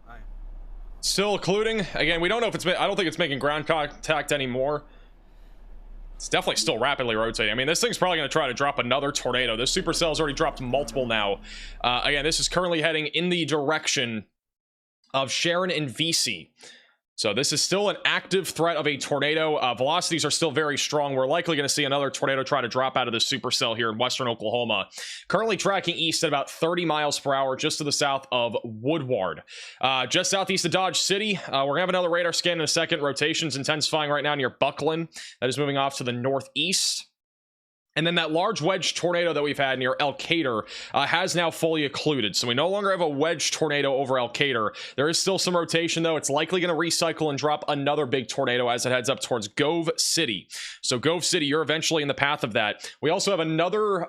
Still occluding. Again, we don't know if it's. I don't think it's making ground contact anymore. It's definitely still rapidly rotating. I mean, this thing's probably going to try to drop another tornado. This supercell's already dropped multiple now. Again, this is currently heading in the direction of Sharon and VC. So this is still an active threat of a tornado. Velocities are still very strong. We're likely going to see another tornado try to drop out of the supercell here in western Oklahoma. Currently tracking east at about 30 miles per hour just to the south of Woodward. Just southeast of Dodge City. We're going to have another radar scan in a second. Rotations intensifying right now near Buckland. That is moving off to the northeast. And then that large wedge tornado that we've had near Elkader has now fully occluded. So we no longer have a wedge tornado over Elkader. There is still some rotation, though. It's likely going to recycle and drop another big tornado as it heads up towards Gove City. So Gove City, you're eventually in the path of that. We also have another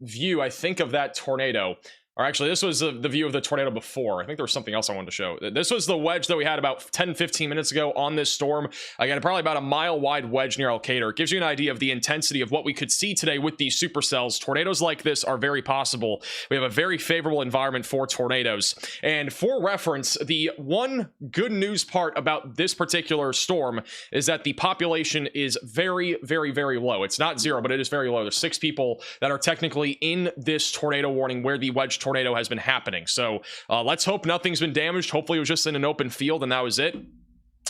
view, I think, of that tornado. Or actually, this was the view of the tornado before. I think there was something else I wanted to show. This was the wedge that we had about 10-15 minutes ago on this storm. Again, probably about a mile-wide wedge near Elkader. It gives you an idea of the intensity of what we could see today with these supercells. Tornadoes like this are very possible. We have a very favorable environment for tornadoes. And for reference, the one good news part about this particular storm is that the population is very, very, very low. It's not zero, but it is very low. There's 6 people that are technically in this tornado warning where the wedge tornado has been happening. So let's hope nothing's been damaged. Hopefully it was just in an open field and that was it.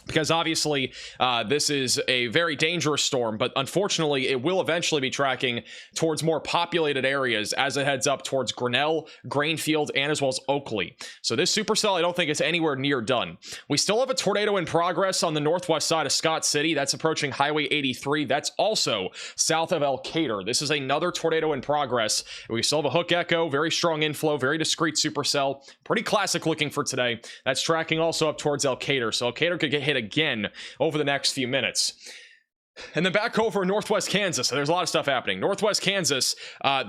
Because obviously this is a very dangerous storm, but unfortunately it will eventually be tracking towards more populated areas as it heads up towards Grinnell, Grainfield, and as well as Oakley. So this supercell, I don't think it's anywhere near done. We still have a tornado in progress on the northwest side of Scott City. That's approaching Highway 83. That's also south of Elkader. This is another tornado in progress. We still have a hook echo, very strong inflow, very discrete supercell. Pretty classic looking for today. That's tracking also up towards Elkader. So Elkader could get hit again over the next few minutes. And then back over northwest Kansas. So there's a lot of stuff happening. Northwest Kansas,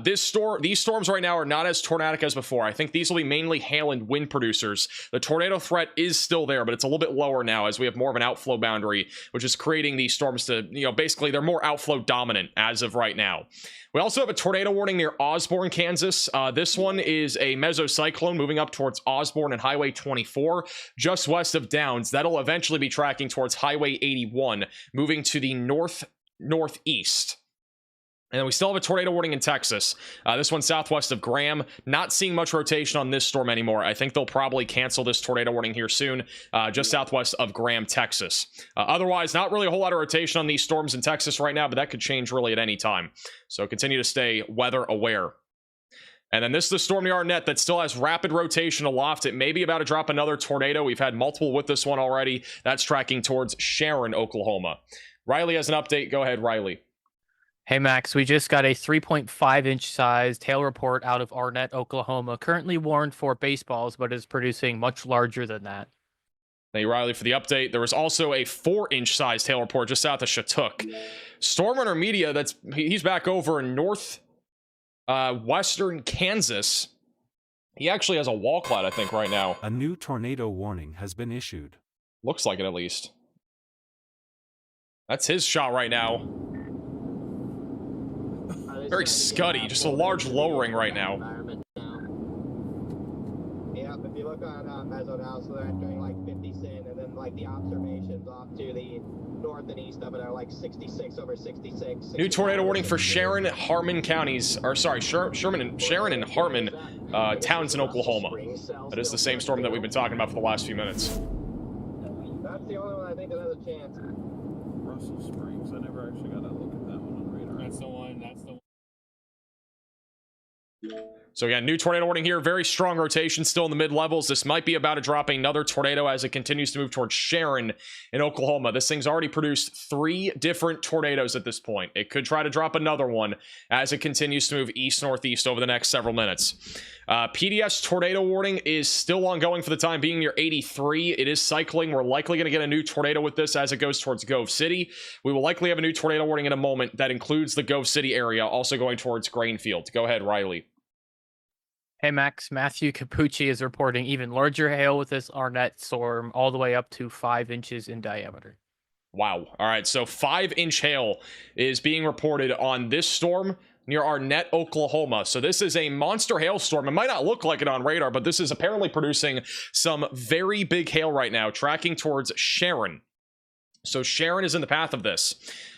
these storms right now are not as tornadic as before. I think these will be mainly hail and wind producers. The tornado threat is still there, but it's a little bit lower now as we have more of an outflow boundary, which is creating these storms to, basically they're more outflow dominant as of right now. We also have a tornado warning near Osborne, Kansas. This one is a mesocyclone moving up towards Osborne and Highway 24, just west of Downs. That'll eventually be tracking towards Highway 81, moving to the northeast. And then we still have a tornado warning in Texas. This one southwest of Graham. Not seeing much rotation on this storm anymore. I think they'll probably cancel this tornado warning here soon, just southwest of Graham, Texas. Otherwise, not really a whole lot of rotation on these storms in Texas right now, but that could change really at any time. So continue to stay weather aware. And then this is the storm near Arnett that still has rapid rotation aloft. It may be about to drop another tornado. We've had multiple with this one already. That's tracking towards Sharon, Oklahoma. Riley has an update. Go ahead, Riley. Hey, Max, we just got a 3.5-inch sized hail report out of Arnett, Oklahoma, currently warned for baseballs, but is producing much larger than that. Thank you, Riley, for the update. There was also a 4-inch sized hail report just south of Shattuck. Stormrunner Media, he's back over in western Kansas. He actually has a wall cloud, I think, right now. A new tornado warning has been issued. Looks like it, at least. That's his shot right now. Very scuddy, just a large lowering right now. Yeah, if you look on Meso now, so they're entering like 50 sin, and then like the observations off to the north and east of it are like 66 over 66. New tornado warning for Sharon, Harmon counties, or sorry, Sharon and Harmon towns in Oklahoma. That is the same storm that we've been talking about for the last few minutes. That's the only one I think that has a chance. Russell Springs. I never actually got to look at that one on radar. That's the one. That's the one. So again, new tornado warning here. Very strong rotation still in the mid-levels. This might be about to drop another tornado as it continues to move towards Sharon in Oklahoma. This thing's already produced 3 different tornadoes at this point. It could try to drop another one as it continues to move east-northeast over the next several minutes. PDS tornado warning is still ongoing for the time being near 83. It is cycling. We're likely going to get a new tornado with this as it goes towards Gove City. We will likely have a new tornado warning in a moment that includes the Gove City area, also going towards Grainfield. Go ahead, Riley. Hey, Max, Matthew Capucci is reporting even larger hail with this Arnett storm, all the way up to 5 inches in diameter. Wow. All right, so 5-inch hail is being reported on this storm near Arnett, Oklahoma. So this is a monster hailstorm. It might not look like it on radar, but this is apparently producing some very big hail right now, tracking towards Sharon. So Sharon is in the path of this.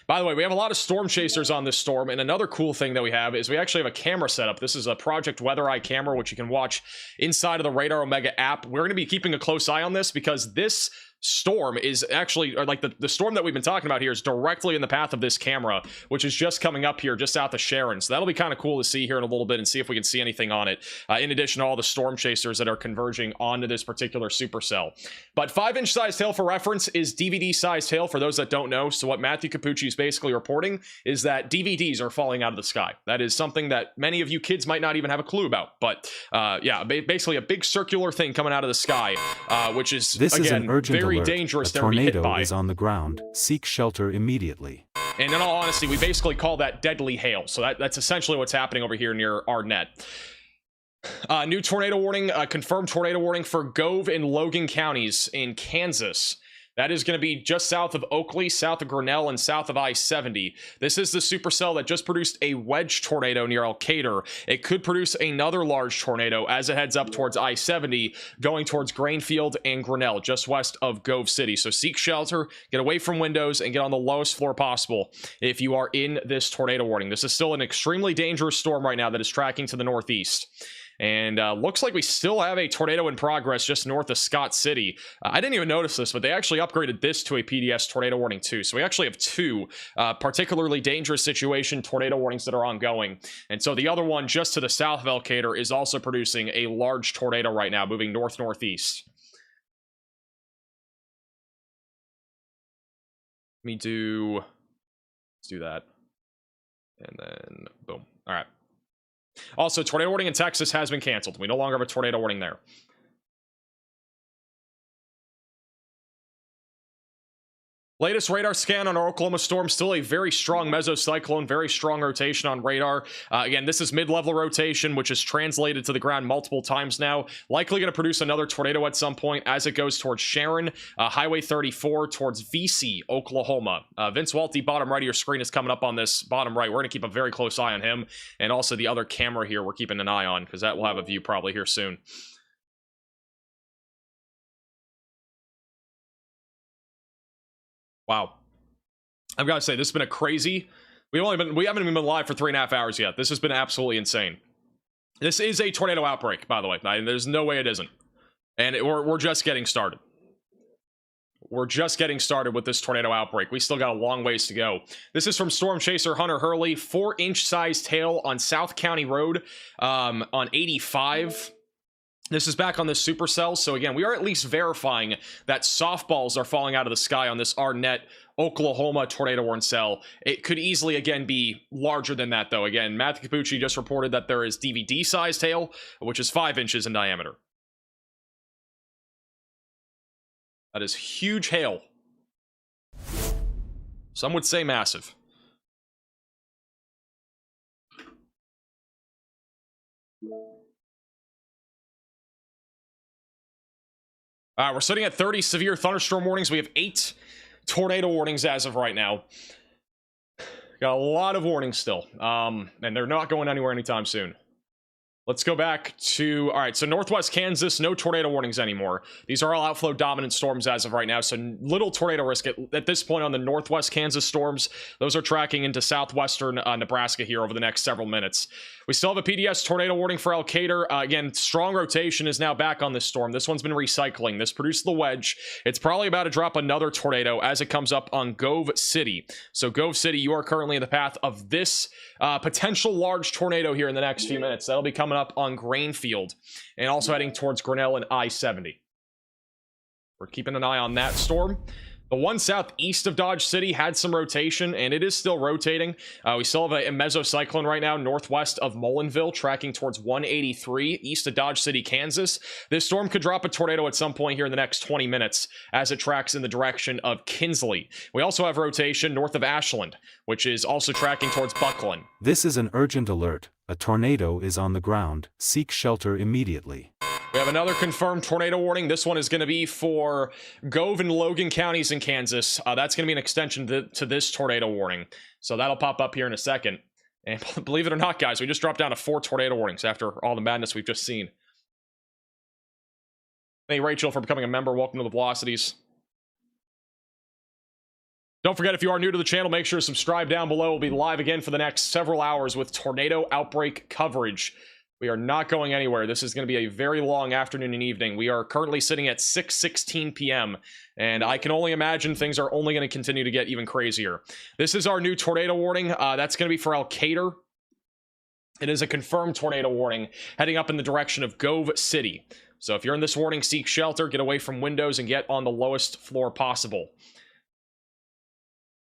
By the way, we have a lot of storm chasers on this storm, and another cool thing that we have is we actually have a camera setup. This is a Project Weather Eye camera, which you can watch inside of the Radar Omega app. We're going to be keeping a close eye on this because this storm is actually, or like the storm that we've been talking about here is directly in the path of this camera, which is just coming up here just south of Sharon. So that'll be kind of cool to see here in a little bit and see if we can see anything on it, in addition to all the storm chasers that are converging onto this particular supercell. But 5-inch sized hail, for reference, is DVD sized hail for those that don't know. So what Matthew Capucci is basically reporting is that DVDs are falling out of the sky. That is something that many of you kids might not even have a clue about. But yeah, basically a big circular thing coming out of the sky, which is, This again, is an urgent very alert. dangerous A to be hit tornado by. is on the ground. Seek shelter immediately. And in all honesty, we basically call that deadly hail. So that's essentially what's happening over here near our net. New tornado warning, confirmed tornado warning for Gove and Logan counties in Kansas. That is going to be just south of Oakley, south of Grinnell, and south of I-70. This is the supercell that just produced a wedge tornado near Elkader. It could produce another large tornado as it heads up towards I-70, going towards Grainfield and Grinnell, just west of Gove City. So seek shelter, get away from windows, and get on the lowest floor possible if you are in this tornado warning. This is still an extremely dangerous storm right now that is tracking to the northeast. And looks like we still have a tornado in progress just north of Scott City. I didn't even notice this, but they actually upgraded this to a PDS tornado warning too. So we actually have two particularly dangerous situation tornado warnings that are ongoing. And so the other one just to the south of Elkader is also producing a large tornado right now, moving north-northeast. Let's do that. And then boom. All right. Also, tornado warning in Texas has been canceled. We no longer have a tornado warning there. Latest radar scan on our Oklahoma storm, still a very strong mesocyclone, very strong rotation on radar. Again, this is mid-level rotation, which is translated to the ground multiple times now. Likely going to produce another tornado at some point as it goes towards Sharon, Highway 34, towards VC, Oklahoma. Vince Walty, bottom right of your screen, is coming up on this bottom right. We're going to keep a very close eye on him. And also the other camera here we're keeping an eye on, because that will have a view probably here soon. Wow. I've got to say, this has been a crazy... We haven't even been live for 3.5 hours yet. This has been absolutely insane. This is a tornado outbreak, by the way. There's no way it isn't. And we're just getting started. We're just getting started with this tornado outbreak. We still got a long ways to go. This is from Storm Chaser Hunter Hurley. 4-inch sized hail on South County Road on 85. This is back on this supercell, so again, we are at least verifying that softballs are falling out of the sky on this RNet Oklahoma tornado warning cell. It could easily, again, be larger than that, though. Again, Matthew Capucci just reported that there is DVD-sized hail, which is 5 inches in diameter. That is huge hail. Some would say massive. We're sitting at 30 severe thunderstorm warnings. We have 8 tornado warnings as of right now. Got a lot of warnings still. And they're not going anywhere anytime soon. Let's go back to... All right, so northwest Kansas, no tornado warnings anymore. These are all outflow dominant storms as of right now, so little tornado risk at this point on the northwest Kansas storms. Those are tracking into southwestern Nebraska here over the next several minutes. We still have a PDS tornado warning for Elkader. Again, strong rotation is now back on this storm. This one's been recycling. This produced the wedge. It's probably about to drop another tornado as it comes up on Gove City. So Gove City, you are currently in the path of this potential large tornado here in the next few minutes. That'll be coming up on Grainfield and also heading towards Grinnell and I-70. We're keeping an eye on that storm. The one southeast of Dodge City had some rotation, and it is still rotating. We still have a mesocyclone right now northwest of Mullinville, tracking towards 183 east of Dodge City, Kansas. This storm could drop a tornado at some point here in the next 20 minutes as it tracks in the direction of Kinsley. We also have rotation north of Ashland, which is also tracking towards Buckland. This is an urgent alert. A tornado is on the ground. Seek shelter immediately. We have another confirmed tornado warning. This one is going to be for Gove and Logan counties in Kansas. That's going to be an extension to this tornado warning. So that'll pop up here in a second. And believe it or not, guys, we just dropped down to 4 tornado warnings after all the madness we've just seen. Thank you, Rachel, for becoming a member. Welcome to the Velocities. Don't forget, if you are new to the channel, make sure to subscribe down below. We'll be live again for the next several hours with tornado outbreak coverage We are not going anywhere. This is going to be a very long afternoon and evening. We are currently sitting at 6:16 p.m. and I can only imagine things are only going to continue to get even crazier. This is our new tornado warning. That's going to be for Al-Qaeda. It is a confirmed tornado warning heading up in the direction of Gove City. So if you're in this warning, seek shelter, get away from windows, and get on the lowest floor possible.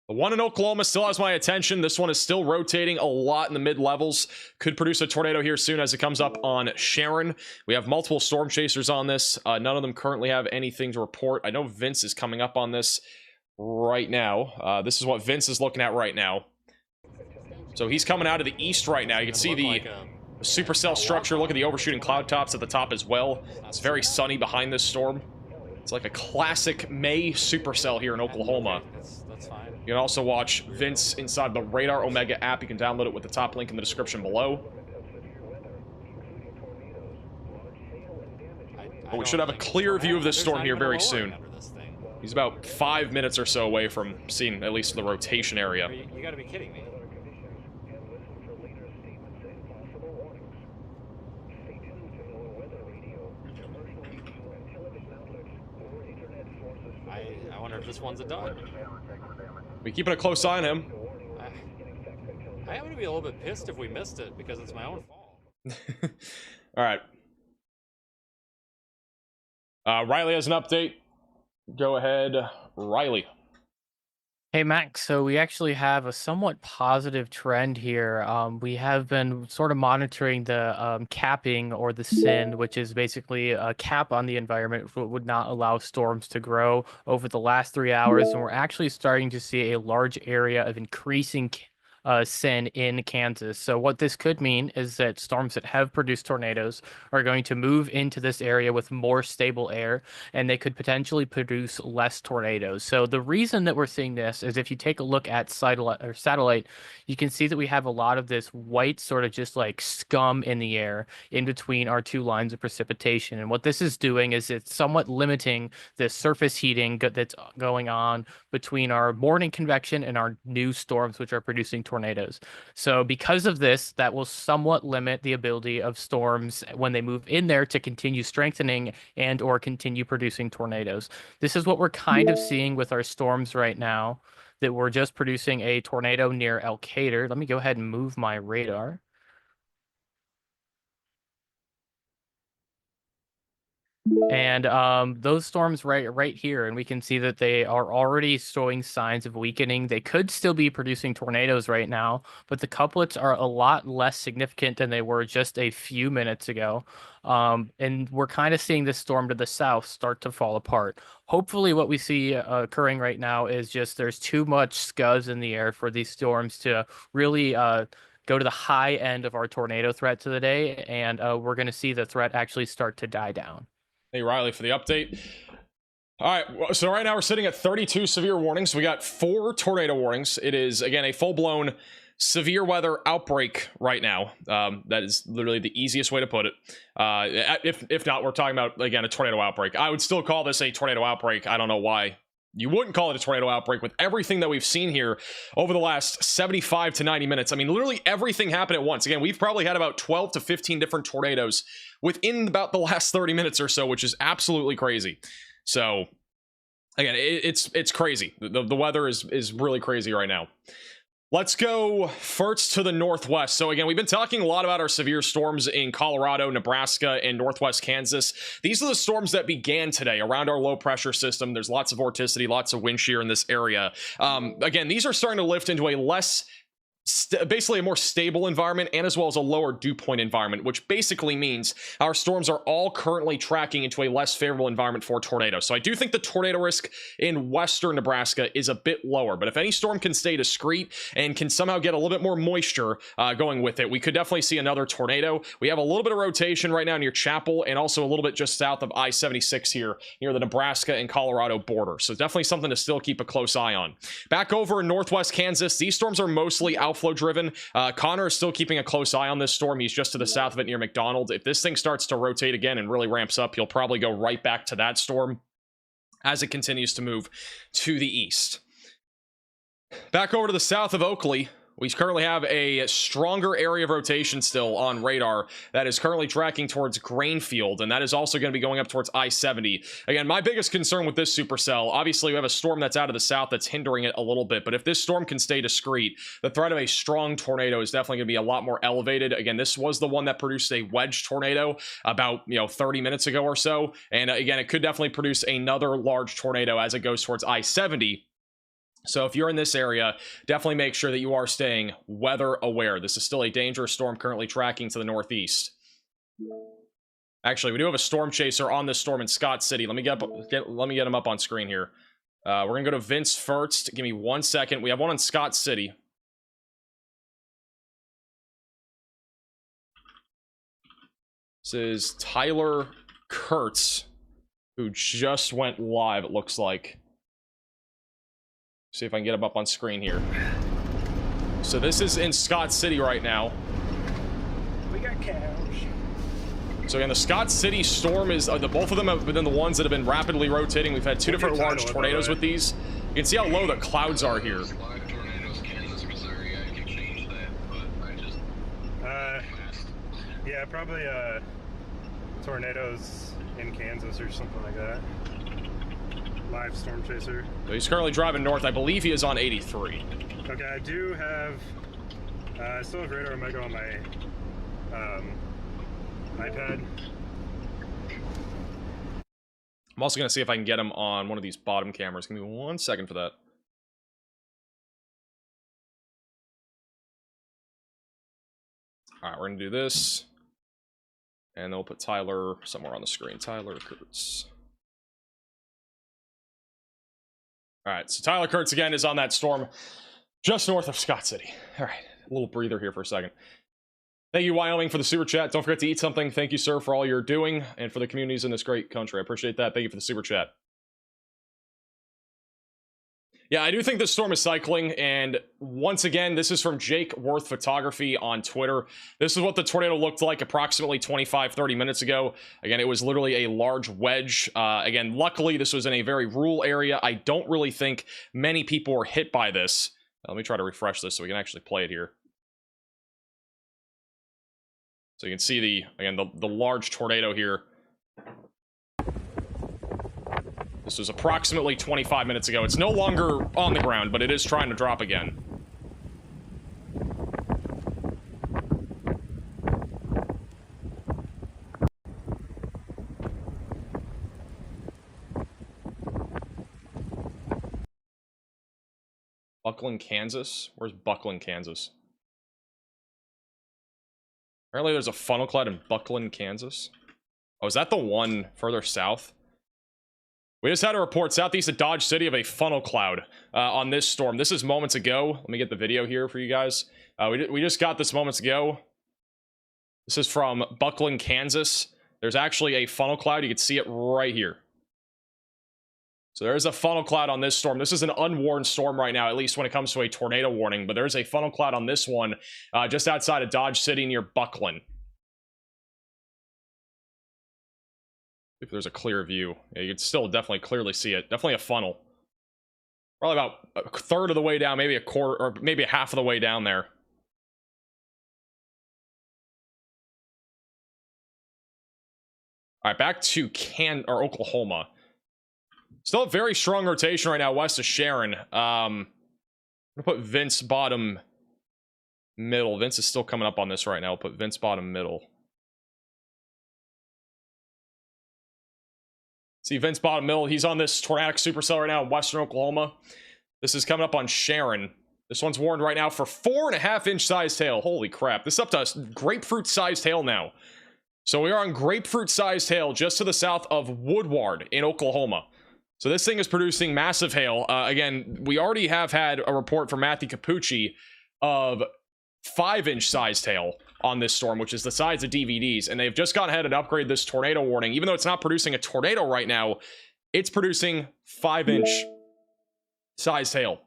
The one in Oklahoma still has my attention. This one is still rotating a lot in the mid-levels. Could produce a tornado here soon as it comes up on Sharon. We have multiple storm chasers on this. None of them currently have anything to report. I know Vince is coming up on this right now. This is what Vince is looking at right now. So he's coming out of the east right now. You can see the supercell structure. Look at the overshooting cloud tops at the top as well. It's very sunny behind this storm. It's like a classic May supercell here in Oklahoma. That's fine. You can also watch Vince inside the Radar Omega app. You can download it with the top link in the description below. But we should have a clear view of this storm here very soon. He's about 5 minutes or so away from seeing at least the rotation area. You gotta be kidding me. I wonder if this one's a dud. We're keeping a close eye on him. I am going to be a little bit pissed if we missed it because it's my own fault. All right. Riley has an update. Go ahead, Riley. Hey, Max. So we actually have a somewhat positive trend here. We have been sort of monitoring the capping or the SIN, which is basically a cap on the environment that would not allow storms to grow over the last 3 hours. And we're actually starting to see a large area of increasing SIN in Kansas. So what this could mean is that storms that have produced tornadoes are going to move into this area with more stable air, and they could potentially produce less tornadoes. So the reason that we're seeing this is if you take a look at satellite, you can see that we have a lot of this white sort of just like scum in the air in between our two lines of precipitation. And what this is doing is it's somewhat limiting the surface heating that's going on between our morning convection and our new storms, which are producing tornadoes. So because of this, that will somewhat limit the ability of storms when they move in there to continue strengthening and or continue producing tornadoes. This is what we're kind of seeing with our storms right now, that we're just producing a tornado near Al-Qaeda. Let me go ahead and move my radar. And those storms right here, and we can see that they are already showing signs of weakening. They could still be producing tornadoes right now, but the couplets are a lot less significant than they were just a few minutes ago. And we're kind of seeing this storm to the south start to fall apart. Hopefully what we see occurring right now is just there's too much scuzz in the air for these storms to really go to the high end of our tornado threat to the day, and we're going to see the threat actually start to die down. Hey, Riley, for the update. All right, so right now we're sitting at 32 severe warnings. We got 4 tornado warnings. It is, again, a full-blown severe weather outbreak right now. That is literally the easiest way to put it. If not, we're talking about, again, a tornado outbreak. I would still call this a tornado outbreak. I don't know why you wouldn't call it a tornado outbreak with everything that we've seen here over the last 75 to 90 minutes. I mean, literally everything happened at once. Again, we've probably had about 12 to 15 different tornadoes within about the last 30 minutes or so, which is absolutely crazy. So, again, it's crazy. The weather is really crazy right now. Let's go first to the northwest. So again, we've been talking a lot about our severe storms in Colorado, Nebraska, and northwest Kansas. These are the storms that began today around our low pressure system. There's lots of vorticity, lots of wind shear in this area. Again, these are starting to lift into a less basically a more stable environment, and as well as a lower dew point environment, which basically means our storms are all currently tracking into a less favorable environment for tornadoes. So I do think the tornado risk in western Nebraska is a bit lower, but if any storm can stay discreet and can somehow get a little bit more moisture going with it, we could definitely see another tornado. We have a little bit of rotation right now near Chapel, and also a little bit just south of I-76 here near the Nebraska and Colorado border. So definitely something to still keep a close eye on. Back over in northwest Kansas, these storms are mostly outflow driven. Connor is still keeping a close eye on this storm. He's just to the south of it near McDonald. If this thing starts to rotate again and really ramps up, he'll probably go right back to that storm as it continues to move to the east. Back over to the south of Oakley, We currently have a stronger area of rotation still on radar that is currently tracking towards Grainfield, and that is also going to be going up towards I-70. Again, my biggest concern with this supercell, obviously we have a storm that's out of the south that's hindering it a little bit, but if this storm can stay discreet, the threat of a strong tornado is definitely going to be a lot more elevated. Again, this was the one that produced a Wedge tornado about, 30 minutes ago or so, and again, it could definitely produce another large tornado as it goes towards I-70. So if you're in this area, definitely make sure that you are staying weather aware. This is still a dangerous storm currently tracking to the northeast. Actually, we do have a storm chaser on this storm in Scott City. Let me get him up on screen here. We're gonna go to Vince first. Give me 1 second. We have one in Scott City. This is Tyler Kurtz, who just went live, it looks like. See if I can get him up on screen here. So this is in Scott City right now. We got cows. So again, the Scott City storm is, both of them have been the ones that have been rapidly rotating. We've had two different large tornadoes with these. You can see how low the clouds are here. Yeah, probably tornadoes in Kansas or something like that. Live storm chaser. So he's currently driving north. I believe he is on 83. Okay, I do have, I still have radar Omega on my iPad. I'm also going to see if I can get him on one of these bottom cameras. Give me 1 second for that. All right, we're going to do this. And then we'll put Tyler somewhere on the screen. Tyler Kurtz. All right, so Tyler Kurtz again is on that storm just north of Scott City. All right, a little breather here for a second. Thank you, Wyoming, for the super chat. Don't forget to eat something. Thank you, sir, for all you're doing and for the communities in this great country. I appreciate that. Thank you for the super chat. Yeah, I do think this storm is cycling, and once again, this is from Jake Worth Photography on Twitter. This is what the tornado looked like approximately 25-30 minutes ago. Again, it was literally a large wedge. Again, luckily, this was in a very rural area. I don't really think many people were hit by this. Let me try to refresh this so we can actually play it here. So you can see the large tornado here. This was approximately 25 minutes ago. It's no longer on the ground, but it is trying to drop again. Buckland, Kansas? Where's Buckland, Kansas? Apparently there's a funnel cloud in Buckland, Kansas. Oh, is that the one further south? We just had a report southeast of Dodge City of a funnel cloud on this storm. This is moments ago. Let me get the video here for you guys. We just got this moments ago. This is from Buckland, Kansas. There's actually a funnel cloud. You can see it right here. So there's a funnel cloud on this storm. This is an unwarned storm right now, at least when it comes to a tornado warning. But there's a funnel cloud on this one just outside of Dodge City near Buckland. If there's a clear view, yeah, you can still definitely clearly see it. Definitely a funnel. Probably about a third of the way down, maybe a quarter, or maybe a half of the way down there. All right, back to Oklahoma. Still a very strong rotation right now west of Sharon. I'm gonna put Vince bottom middle. Vince is still coming up on this right now. I'll put Vince bottom middle. See Vince bottom middle. He's on this tornadic supercell right now in western Oklahoma. This is coming up on Sharon. This one's warned right now for 4.5-inch sized hail. Holy crap. This is up to grapefruit sized hail now. So we are on grapefruit sized hail just to the south of Woodward in Oklahoma. So this thing is producing massive hail. Again, we already have had a report from Matthew Capucci of 5-inch sized hail on this storm, which is the size of DVDs, and they've just gone ahead and upgraded this tornado warning. Even though it's not producing a tornado right now, it's producing 5-inch sized hail.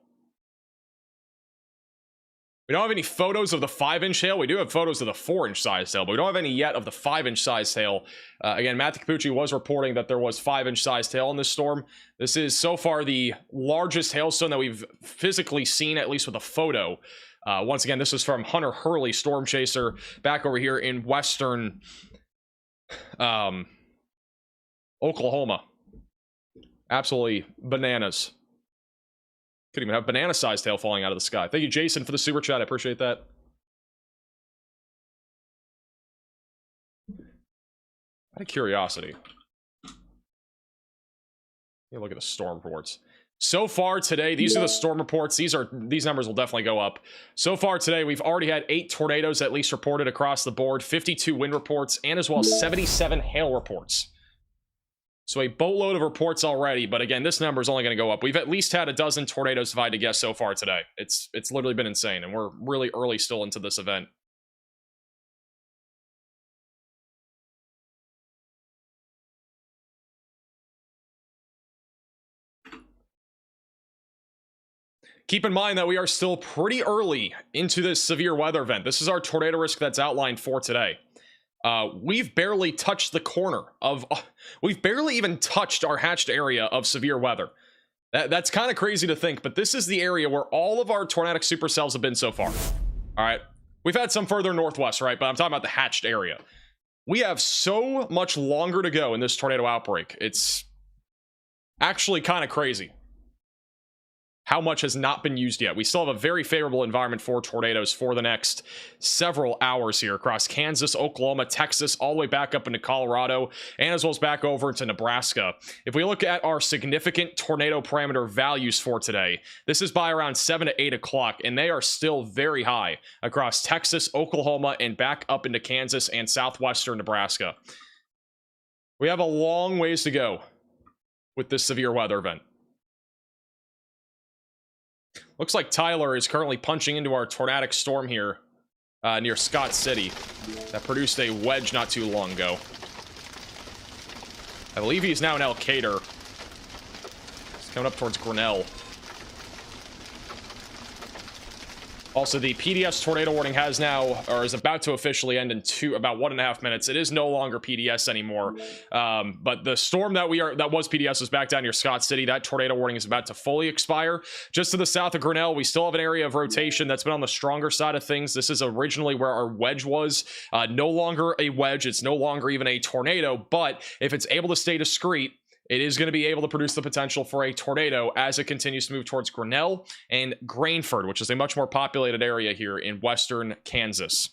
We don't have any photos of the 5-inch hail. We do have photos of the 4-inch sized hail, but we don't have any yet of the 5-inch sized hail. Again, Matthew Capucci was reporting that there was 5-inch sized hail in this storm. This is so far the largest hailstone that we've physically seen, at least with a photo. Once again, this is from Hunter Hurley, Storm Chaser, back over here in western Oklahoma. Absolutely bananas. Could even have banana-sized tail falling out of the sky. Thank you, Jason, for the super chat. I appreciate that. Out of curiosity, look at the storm reports. So far today, these are the storm reports. These numbers will definitely go up. So far today, we've already had 8 tornadoes at least reported across the board, 52 wind reports, and as well as 77 hail reports. So a boatload of reports already, but again, this number is only going to go up. We've at least had a dozen tornadoes, if I had to guess, so far today. It's literally been insane, and we're really early still into this event. Keep in mind that we are still pretty early into this severe weather event. This is our tornado risk that's outlined for today. We've barely touched the corner of... we've barely even touched our hatched area of severe weather. That's kind of crazy to think, but this is the area where all of our tornadic supercells have been so far. All right? We've had some further northwest, right? But I'm talking about the hatched area. We have so much longer to go in this tornado outbreak. It's actually kind of crazy how much has not been used yet. We still have a very favorable environment for tornadoes for the next several hours here across Kansas, Oklahoma, Texas, all the way back up into Colorado, and as well as back over into Nebraska. If we look at our significant tornado parameter values for today, this is by around 7 to 8 o'clock, and they are still very high across Texas, Oklahoma, and back up into Kansas and southwestern Nebraska. We have a long ways to go with this severe weather event. Looks like Tyler is currently punching into our tornadic storm here near Scott City that produced a wedge not too long ago. I believe he's now in Elkader. He's coming up towards Grinnell. Also, the PDS tornado warning has now, or is about to officially end in about 1.5 minutes. It is no longer PDS anymore. But the storm that was PDS was back down near Scott City. That tornado warning is about to fully expire. Just to the south of Grinnell, we still have an area of rotation that's been on the stronger side of things. This is originally where our wedge was. No longer a wedge. It's no longer even a tornado. But if it's able to stay discreet, it is going to be able to produce the potential for a tornado as it continues to move towards Grinnell and Grainford, which is a much more populated area here in western Kansas.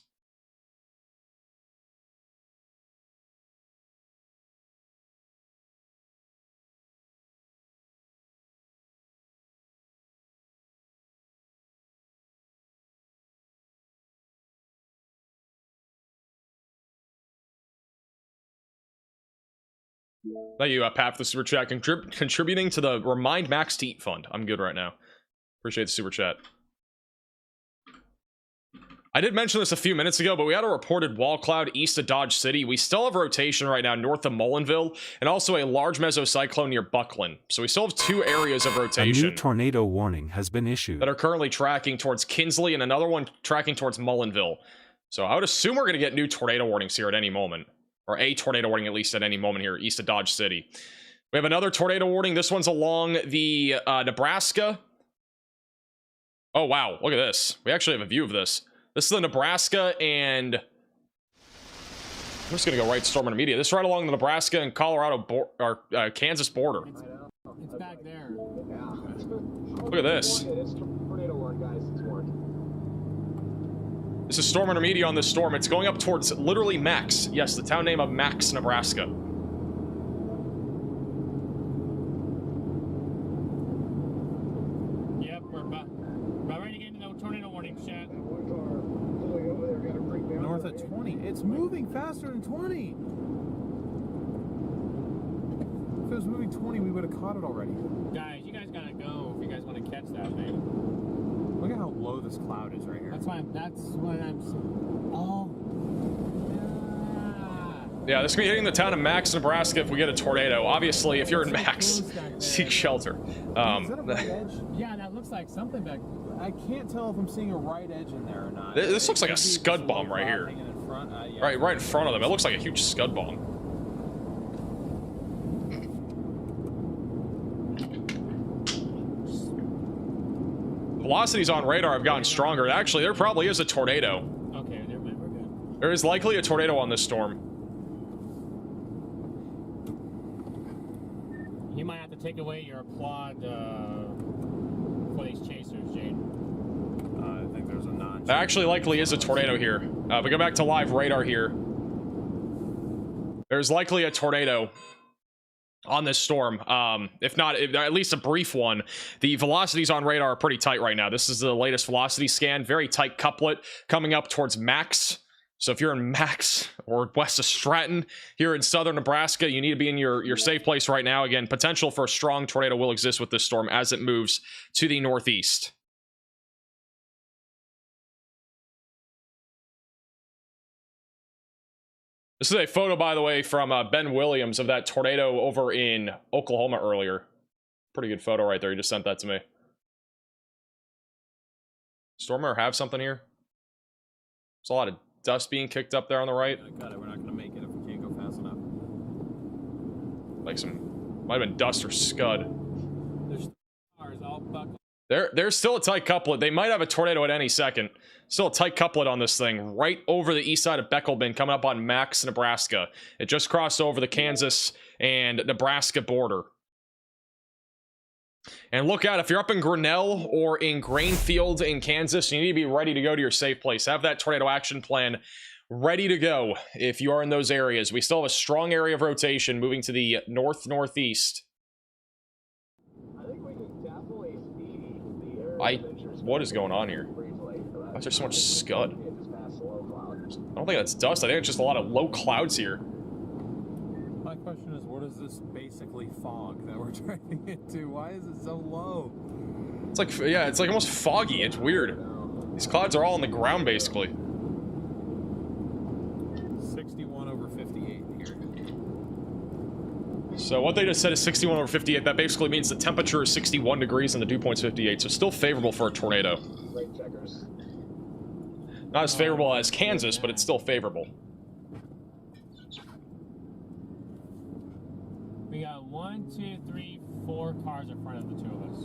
Thank you, Pat, for the super chat. Contributing to the Remind Max to Eat Fund. I'm good right now. Appreciate the super chat. I did mention this a few minutes ago, but we had a reported wall cloud east of Dodge City. We still have rotation right now north of Mullinville, and also a large mesocyclone near Buckland. So we still have 2 areas of rotation. A new tornado warning has been issued that are currently tracking towards Kinsley, and another one tracking towards Mullinville. So I would assume we're going to get new tornado warnings here at any moment. Or a tornado warning, at least at any moment here, east of Dodge City. We have another tornado warning. This one's along the Nebraska. Oh, wow. Look at this. We actually have a view of this. This is the Nebraska and... I'm just going to go right storm intermediate. This is right along the Nebraska and Colorado or Kansas border. It's back there. Look at this. This is storm intermediate on this storm. It's going up towards literally Max. Yes, the town name of Max, Nebraska. Yep, we're about ready to get into the tornado warning chat. North of 20. It's moving faster than 20. If it was moving 20, we would have caught it already. Guys, you guys gotta go if you guys want to catch that thing. Look at how low this cloud is right here. That's what I'm saying. Oh. Yeah, this is going to be hitting the town of Max, Nebraska if we get a tornado. Obviously, if you're in Max, seek shelter. Is that a right edge? Yeah, that looks like something back. I can't tell if I'm seeing a right edge in there or not. This looks like a scud bomb right here. Yeah. Right in front of them. It looks like a huge scud bomb. velocities on radar have gotten stronger. Actually, there probably is a tornado. Okay, never mind. We're good. There is likely a tornado on this storm. You might have to take away your applaud for these chasers, Jade. I think there's a non. There actually likely is a tornado here. We go back to live radar here. There's likely a tornado on this storm. If not, at least a brief one. The velocities on radar are pretty tight right now. This is the latest velocity scan. Very tight couplet coming up towards max. So if you're in Max or west of Stratton here in southern Nebraska, you need to be in your safe place right now. Again, potential for a strong tornado will exist with this storm as it moves to the northeast. This is a photo, by the way, from Ben Williams of that tornado over in Oklahoma earlier. Pretty good photo right there. He just sent that to me. Stormer have something here? There's a lot of dust being kicked up there on the right. Got it. We're not gonna make it if we can't go fast enough. Like some, might have been dust or scud. There's cars all buckled. There's still a tight couplet. They might have a tornado at any second. Still a tight couplet on this thing right over the east side of Beckelman, coming up on Max, Nebraska. It just crossed over the Kansas and Nebraska border. And look out, if you're up in Grinnell or in Grainfield in Kansas, you need to be ready to go to your safe place. Have that tornado action plan ready to go if you are in those areas. We still have a strong area of rotation moving to the north-northeast. I think we can definitely speed the area. What is going on here? Why is there so much scud? I don't think that's dust. I think it's just a lot of low clouds here. My question is, what is this basically fog that we're driving into? Why is it so low? It's like, yeah, it's like almost foggy. It's weird. These clouds are all on the ground, basically. 61 over 58 here. So what they just said is 61 over 58. That basically means the temperature is 61 degrees and the dew point's 58. So still favorable for a tornado. Rate checkers. Not as favorable as Kansas, but it's still favorable. We got 1, 2, 3, 4 cars in front of the two of us.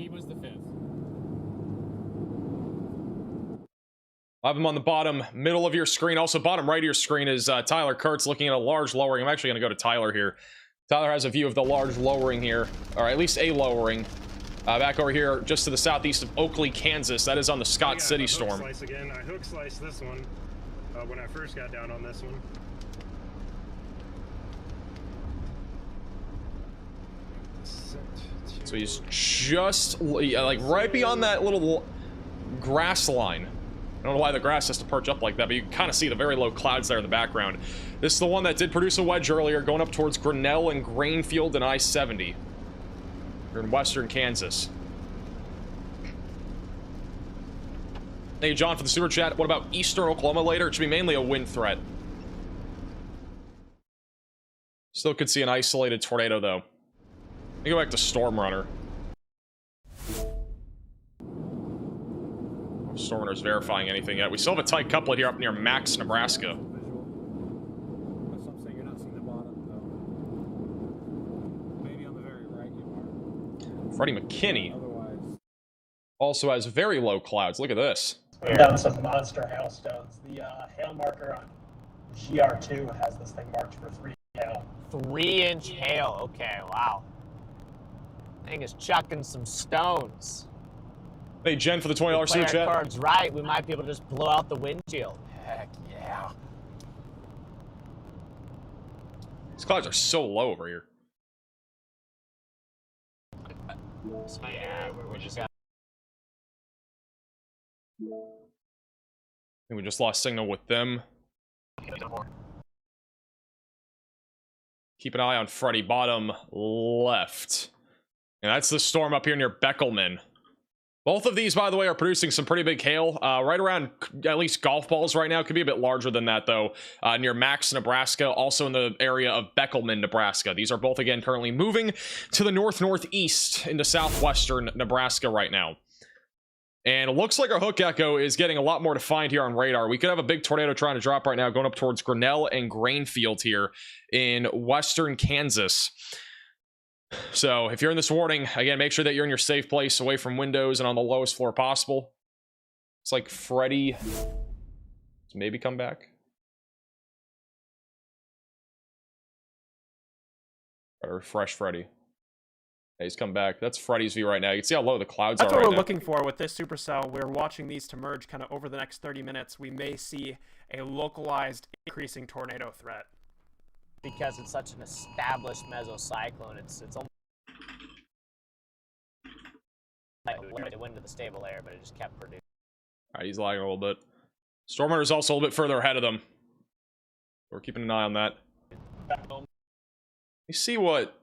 He was the fifth. I have him on the bottom middle of your screen. Also, bottom right of your screen is Tyler Kurtz looking at a large lowering. I'm actually going to go to Tyler here. Tyler has a view of the large lowering here, or at least a lowering. Back over here, just to the southeast of Oakley, Kansas. That is on the Scott City storm. Slice again. I hook sliced this one when I first got down on this one. So he's just like right beyond that little grass line. I don't know why the grass has to perch up like that, but you can kind of see the very low clouds there in the background. This is the one that did produce a wedge earlier, going up towards Grinnell and Grainfield and I-70. You're in western Kansas. Thank you, John, for the super chat. What about eastern Oklahoma later? It should be mainly a wind threat. Still could see an isolated tornado, though. Let me go back to Storm Runner. Storm Runner's verifying anything yet. We still have a tight couplet here up near Max, Nebraska. That's what I'm saying. You're not seeing the bottom, though. Maybe on the very right you are. Freddie McKinney Otherwise, also has very low clouds. Look at this. We've done some monster hailstones. The hail marker on GR2 has this thing marked for 3 hail. 3-inch hail. Okay, wow. Thing is chucking some stones. Hey, Jen, for the $20 super Play our chat. cards right, we might be able to just blow out the windshield. Heck yeah. These clouds are so low over here. So yeah, we just got. I think we just lost signal with them. Keep an eye on Freddie, bottom left. And that's the storm up here near Beckelman. Both of these, by the way, are producing some pretty big hail. Right around at least golf balls right now. Could be a bit larger than that, though. Near Max, Nebraska. Also in the area of Beckelman, Nebraska. These are both, again, currently moving to the north-northeast into southwestern Nebraska right now. And it looks like our hook echo is getting a lot more defined here on radar. We could have a big tornado trying to drop right now, going up towards Grinnell and Grainfield here in western Kansas. So if you're in this warning, again, make sure that you're in your safe place, away from windows and on the lowest floor possible. It's like Freddy maybe come back. Gotta refresh Freddy. Yeah, he's come back. That's Freddy's view right now. You can see how low the clouds That's are what right we're now. looking for with this supercell. We're watching these to merge kind of over the next 30 minutes. We may see a localized increasing tornado threat. Because it's such an established mesocyclone, it's almost like it went into the stable air, but it just kept producing. Alright, he's lagging a little bit. Storm Hunter's also a little bit further ahead of them. We're keeping an eye on that. You see what...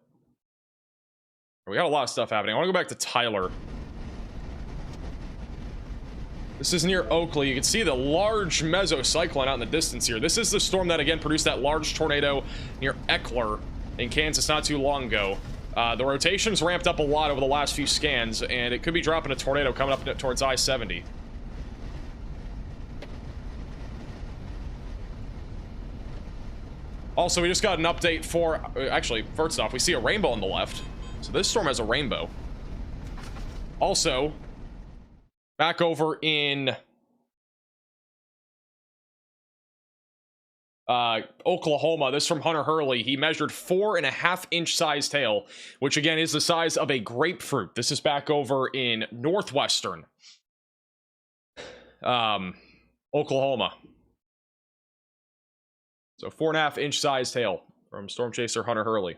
We got a lot of stuff happening. I want to go back to Tyler. This is near Oakley. You can see the large mesocyclone out in the distance here. This is the storm that, again, produced that large tornado near Eckler in Kansas not too long ago. The rotation's ramped up a lot over the last few scans, and it could be dropping a tornado coming up towards I-70. Also, we just got an update for... Actually, first off, we see a rainbow on the left. So this storm has a rainbow. Also, back over in Oklahoma, this from Hunter Hurley. He measured 4.5-inch size hail, which again is the size of a grapefruit. This is back over in northwestern Oklahoma. So 4.5-inch sized hail from Storm Chaser Hunter Hurley.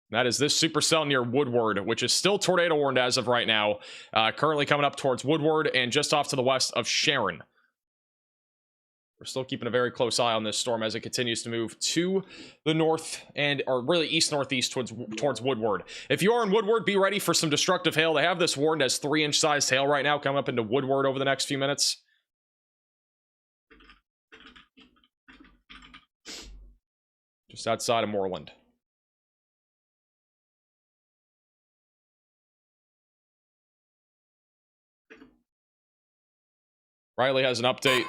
That is this supercell near Woodward, which is still tornado warned as of right now. Currently coming up towards Woodward and just off to the west of Sharon. We're still keeping a very close eye on this storm as it continues to move to the north and, or really east-northeast towards Woodward. If you are in Woodward, be ready for some destructive hail. They have this warned as 3-inch sized hail right now coming up into Woodward over the next few minutes. Just outside of Moreland. Riley has an update.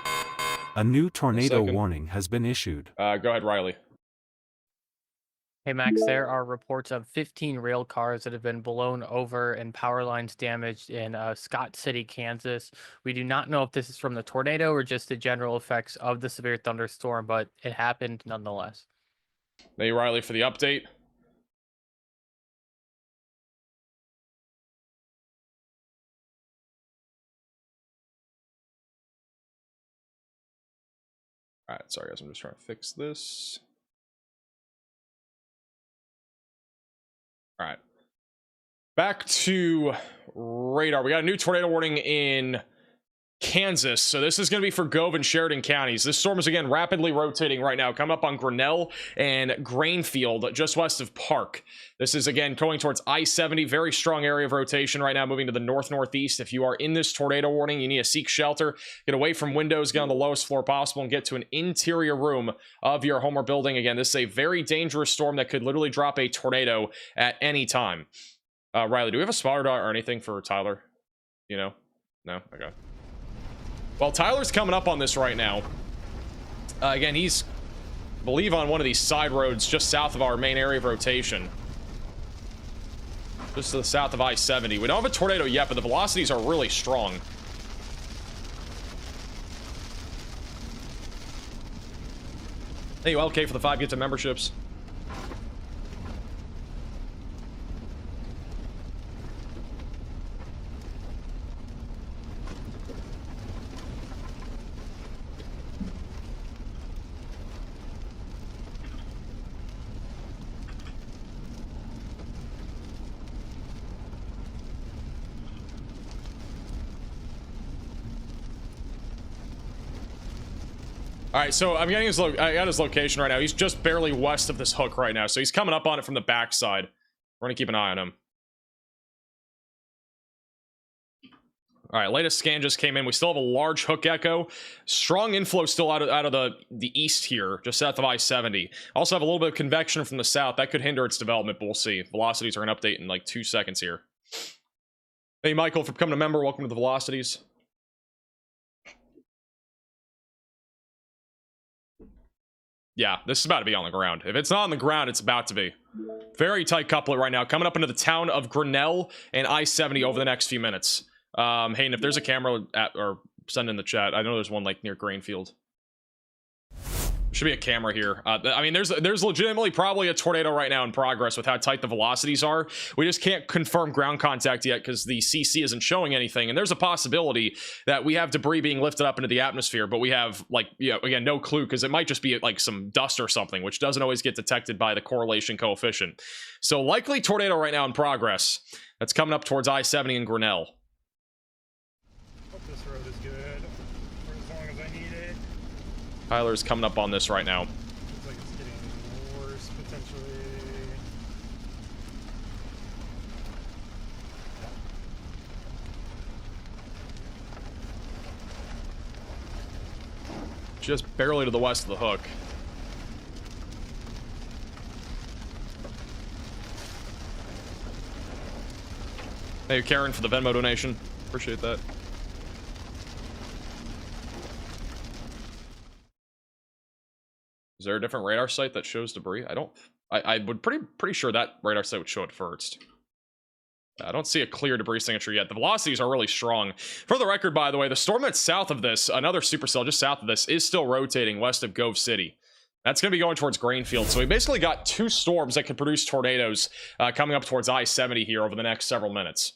A new tornado warning has been issued. Go ahead, Riley. Hey, Max, there are reports of 15 rail cars that have been blown over and power lines damaged in Scott City, Kansas. We do not know if this is from the tornado or just the general effects of the severe thunderstorm, but it happened nonetheless. Thank you, Riley, for the update. All right, sorry guys, I'm just trying to fix this. All right, back to radar. We got a new tornado warning in Kansas, so this is going to be for Gove and Sheridan counties. This storm is again rapidly rotating right now, coming up on Grinnell and Grainfield, just west of Park. This is again going towards I-70, very strong area of rotation right now, moving to the north-northeast. If you are in this tornado warning, you need to seek shelter, get away from windows, get on the lowest floor possible, and get to an interior room of your home or building. Again, this is a very dangerous storm that could literally drop a tornado at any time. Riley, do we have a spotter dot or anything for Tyler? You know? No? Okay. Well, Tyler's coming up on this right now. Again, he's, I believe, on one of these side roads just south of our main area of rotation. Just to the south of I-70. We don't have a tornado yet, but the velocities are really strong. Thank you, LK, for the 5 gifted memberships. All right, so I'm getting I got his location right now. He's just barely west of this hook right now, so he's coming up on it from the backside. We're gonna keep an eye on him. All right, latest scan just came in. We still have a large hook echo. Strong inflow still out of the east here, just south of I-70. Also have a little bit of convection from the south. That could hinder its development, but we'll see. Velocities are gonna update in like 2 seconds here. Hey, Michael, for becoming a member. Welcome to the Velocities. Yeah, this is about to be on the ground. If it's not on the ground, it's about to be. Very tight couplet right now. Coming up into the town of Grinnell and I-70 over the next few minutes. Hayden, if there's a camera or send in the chat. I know there's one like near Grainfield. Should be a camera here. I mean, there's legitimately probably a tornado right now in progress with how tight the velocities are. We just can't confirm ground contact yet because the CC isn't showing anything. And there's a possibility that we have debris being lifted up into the atmosphere, but we have, like, again, no clue because it might just be like some dust or something, which doesn't always get detected by the correlation coefficient. So likely tornado right now in progress. That's coming up towards I-70 in Grinnell. Hope this road is good for as long as I need it. Tyler's coming up on this right now. Looks like it's getting worse, potentially. Just barely to the west of the hook. Thank you, Karen, for the Venmo donation. Appreciate that. Is there a different radar site that shows debris? I would pretty sure that radar site would show it first. I don't see a clear debris signature yet. The velocities are really strong. For the record, by the way, the storm that's south of this, another supercell just south of this, is still rotating west of Gove City. That's going to be going towards Grainfield. So we basically got two storms that could produce tornadoes coming up towards I-70 here over the next several minutes.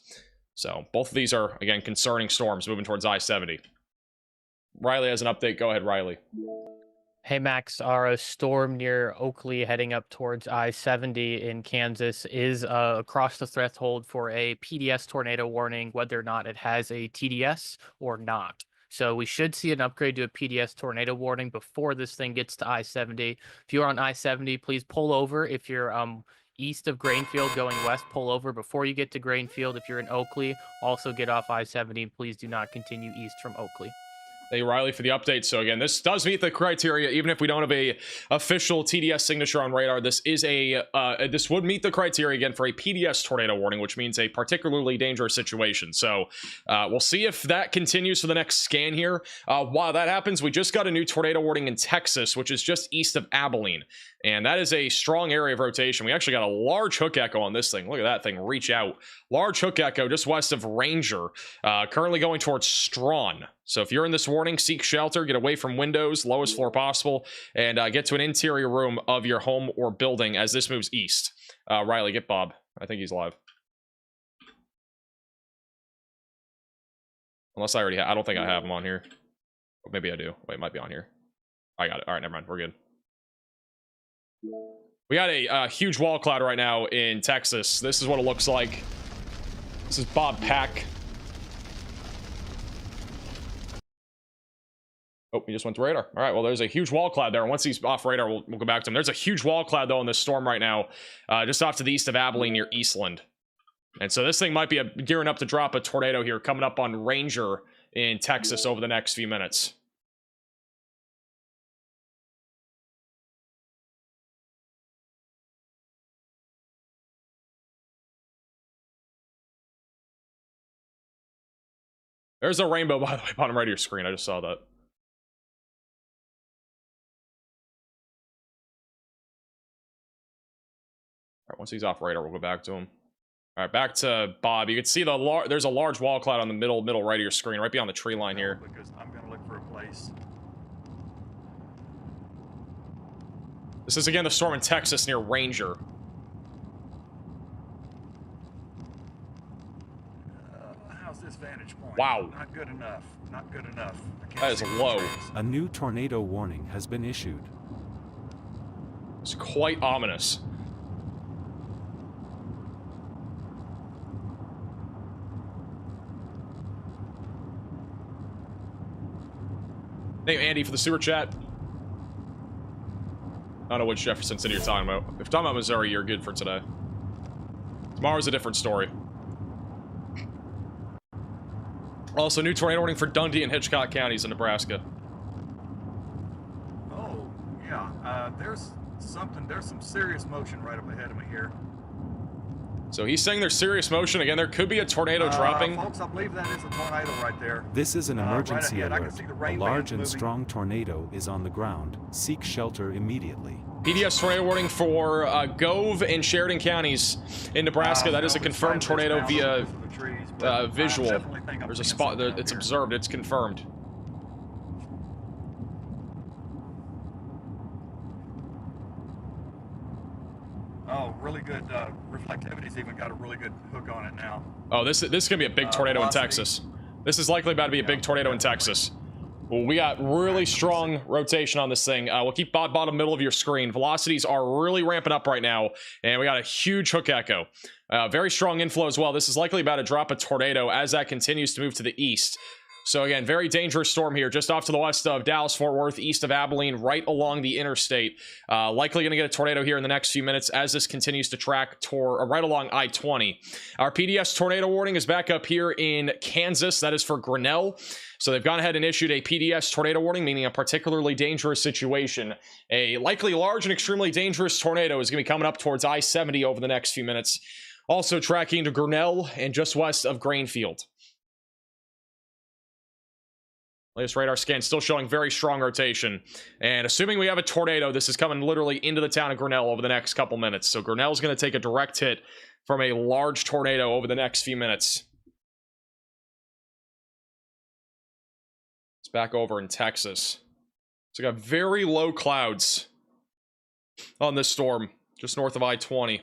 So both of these are, again, concerning storms moving towards I-70. Riley has an update. Go ahead, Riley. Hey Max, our storm near Oakley heading up towards I-70 in Kansas is across the threshold for a PDS tornado warning, whether or not it has a TDS or not. So we should see an upgrade to a PDS tornado warning before this thing gets to I-70. If you're on I-70, please pull over. If you're east of Grainfield going west, pull over before you get to Grainfield. If you're in Oakley, also get off I-70. Please do not continue east from Oakley. Thank you, Riley, for the update. So again, this does meet the criteria, even if we don't have a official TDS signature on radar. This is this would meet the criteria again for a PDS tornado warning, which means a particularly dangerous situation. So we'll see if that continues for the next scan here. While that happens, we just got a new tornado warning in Texas, which is just east of Abilene, and that is a strong area of rotation. We actually got a large hook echo on this thing. Look at that thing reach out. Large hook echo just west of Ranger, currently going towards Strawn. So if you're in this warning, seek shelter, get away from windows, lowest floor possible, and get to an interior room of your home or building as this moves east. Riley, get Bob. I think he's live. Unless I already have. I don't think I have him on here. Or maybe I do. Wait, it might be on here. I got it. All right, never mind. We're good. We got a huge wall cloud right now in Texas. This is what it looks like. This is Bob Pack. Oh, he just went to radar. All right, well, there's a huge wall cloud there. And once he's off radar, we'll go back to him. There's a huge wall cloud, though, in this storm right now, just off to the east of Abilene near Eastland. And so this thing might be gearing up to drop a tornado here coming up on Ranger in Texas over the next few minutes. There's a rainbow, by the way, bottom right of your screen. I just saw that. All right, once he's off radar, we'll go back to him. All right, back to Bob. You can see there's a large wall cloud on the middle right of your screen, right beyond the tree line here. Because I'm gonna look for a place. This is again the storm in Texas near Ranger. How's this vantage point? Wow. Not good enough. Not good enough. That is low. A new tornado warning has been issued. It's quite ominous. Thank you, Andy, for the super chat. I don't know which Jefferson City you're talking about. If you're talking about Missouri, you're good for today. Tomorrow's a different story. Also, new tornado warning for Dundee and Hitchcock counties in Nebraska. Oh, yeah. There's some serious motion right up ahead of me here. So he's saying there's serious motion. Again, there could be a tornado dropping. Folks, I believe that is a tornado right there. This is an emergency right ahead, I can alert. see the A rain large bands and moving. strong tornado is on the ground. Seek shelter immediately. PDS tornado warning for Gove and Sheridan counties in Nebraska. That is a confirmed tornado via visual. There's a spot that it's observed. It's confirmed. Oh, really good. Reflectivity's even got a really good hook on it now. Oh, this is gonna be a big tornado in velocity. Texas. This is likely about to be a big tornado in Texas. Well, we got really strong rotation on this thing. We'll keep bottom middle of your screen. Velocities are really ramping up right now, and we got a huge hook echo. Very strong inflow as well. This is likely about to drop a tornado as that continues to move to the east. So again, very dangerous storm here, just off to the west of Dallas-Fort Worth, east of Abilene, right along the interstate. Likely going to get a tornado here in the next few minutes as this continues to track right along I-20. Our PDS tornado warning is back up here in Kansas. That is for Grinnell. So they've gone ahead and issued a PDS tornado warning, meaning a particularly dangerous situation. A likely large and extremely dangerous tornado is going to be coming up towards I-70 over the next few minutes. Also tracking to Grinnell and just west of Grainfield. Latest radar scan still showing very strong rotation. And assuming we have a tornado, this is coming literally into the town of Grinnell over the next couple minutes. So Grinnell's going to take a direct hit from a large tornado over the next few minutes. It's back over in Texas. So we got very low clouds on this storm, just north of I-20.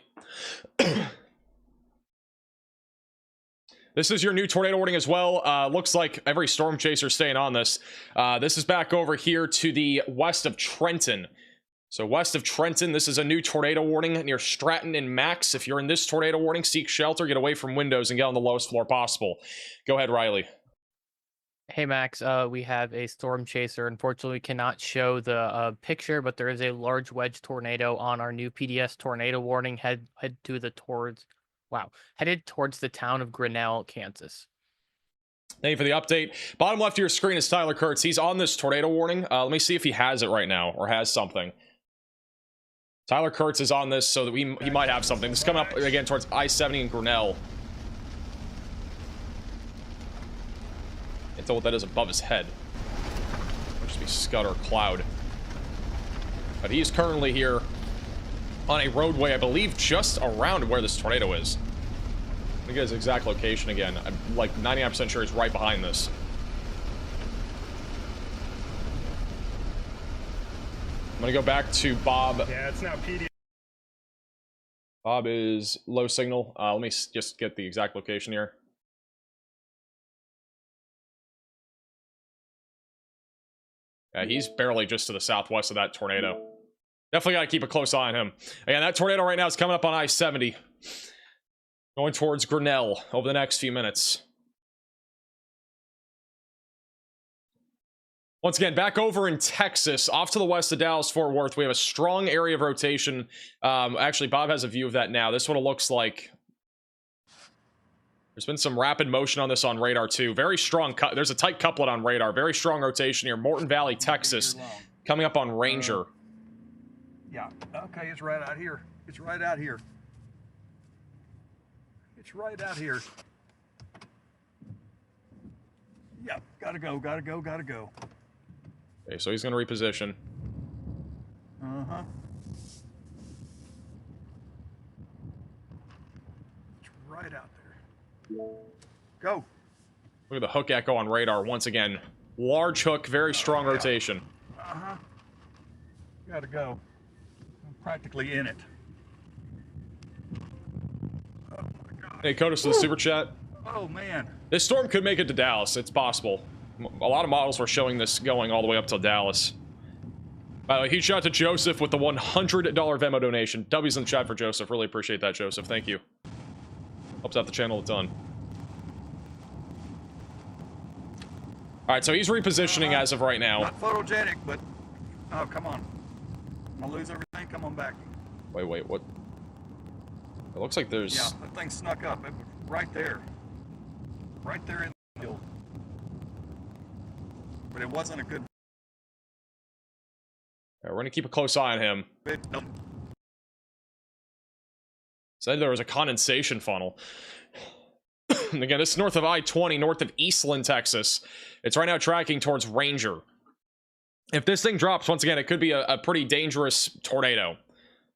This is your new tornado warning as well. Looks like every storm chaser staying on this. This is back over here to the west of Trenton. So west of Trenton, this is a new tornado warning near Stratton and Max. If you're in this tornado warning, seek shelter, get away from windows, and get on the lowest floor possible. Go ahead, Riley. Hey Max, we have a storm chaser. Unfortunately, we cannot show the picture, but there is a large wedge tornado on our new PDS tornado warning. Headed towards the town of Grinnell, Kansas. Thank you for the update. Bottom left of your screen is Tyler Kurtz. He's on this tornado warning. Let me see if he has it right now or has something. Tyler Kurtz is on this, so that he might have something. This is coming up again towards I-70 and Grinnell. Can't tell what that is above his head. Might just be scud or cloud. But he's currently here on a roadway, I believe, just around where this tornado is. Let me get his exact location again. I'm like 99% sure he's right behind this. I'm gonna go back to Bob. Yeah, it's now PD. Bob is low signal. Let me just get the exact location here. Yeah, he's barely just to the southwest of that tornado. Definitely got to keep a close eye on him. Again, that tornado right now is coming up on I-70. Going towards Grinnell over the next few minutes. Once again, back over in Texas, off to the west of Dallas-Fort Worth, we have a strong area of rotation. Actually, Bob has a view of that now. This is what it looks like. There's been some rapid motion on this on radar, too. Very strong. There's a tight couplet on radar. Very strong rotation here. Morton Valley, Texas. Coming up on Ranger. Yeah, okay, it's right out here. It's right out here. It's right out here. Yep, gotta go, gotta go, gotta go. Okay, so he's going to reposition. Uh-huh. It's right out there. Go. Look at the hook echo on radar once again. Large hook, very strong rotation. Uh-huh. Gotta go. I'm practically in it. Oh my God. Hey, Codus to the super chat. Oh man. This storm could make it to Dallas. It's possible. A lot of models were showing this going all the way up to Dallas. By the way, huge shout out to Joseph with the $100 Venmo donation. W's in the chat for Joseph. Really appreciate that, Joseph. Thank you. Helps out the channel a ton. Alright, so he's repositioning as of right now. Not photogenic, but... Oh, come on. I'm gonna lose everything. Come on back. Wait, what? It looks like there's... Yeah, that thing snuck up. It was right there. Right there in the field. But it wasn't a good... We're going to keep a close eye on him. Said there was a condensation funnel. And again, this is north of I-20, north of Eastland, Texas. It's right now tracking towards Ranger. If this thing drops, once again, it could be a pretty dangerous tornado.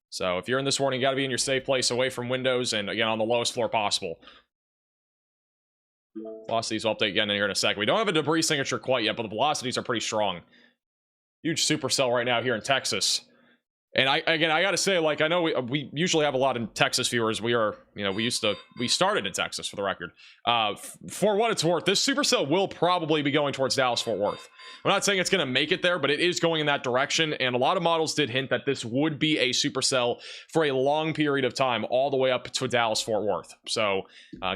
So if you're in this warning, you got to be in your safe place, away from windows, and again, on the lowest floor possible. Velocities will update again in here in a second. We don't have a debris signature quite yet, but the velocities are pretty strong. Huge supercell right now here in Texas. And I gotta say, like, I know we usually have a lot of Texas viewers. We are, you know, we started in Texas, for the record. For what it's worth, this supercell will probably be going towards Dallas-Fort Worth. I'm not saying it's going to make it there, but it is going in that direction. And a lot of models did hint that this would be a supercell for a long period of time, all the way up to Dallas-Fort Worth. So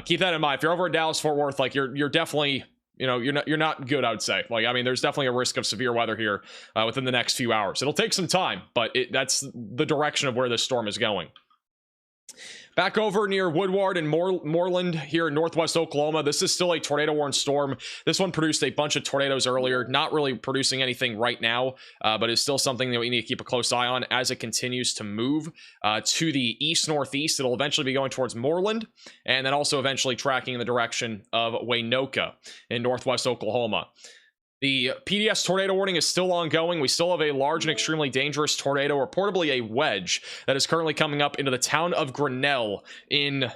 keep that in mind. If you're over at Dallas-Fort Worth, like, you're definitely, you know, you're not good, I would say. Like, I mean, there's definitely a risk of severe weather here within the next few hours. It'll take some time, but that's the direction of where this storm is going. Back over near Woodward and Moreland here in northwest Oklahoma, this is still a tornado-warned storm. This one produced a bunch of tornadoes earlier, not really producing anything right now, but it's still something that we need to keep a close eye on as it continues to move to the east-northeast. It'll eventually be going towards Moreland, and then also eventually tracking in the direction of Waynoka in northwest Oklahoma. The PDS tornado warning is still ongoing. We still have a large and extremely dangerous tornado, reportedly a wedge, that is currently coming up into the town of Grinnell in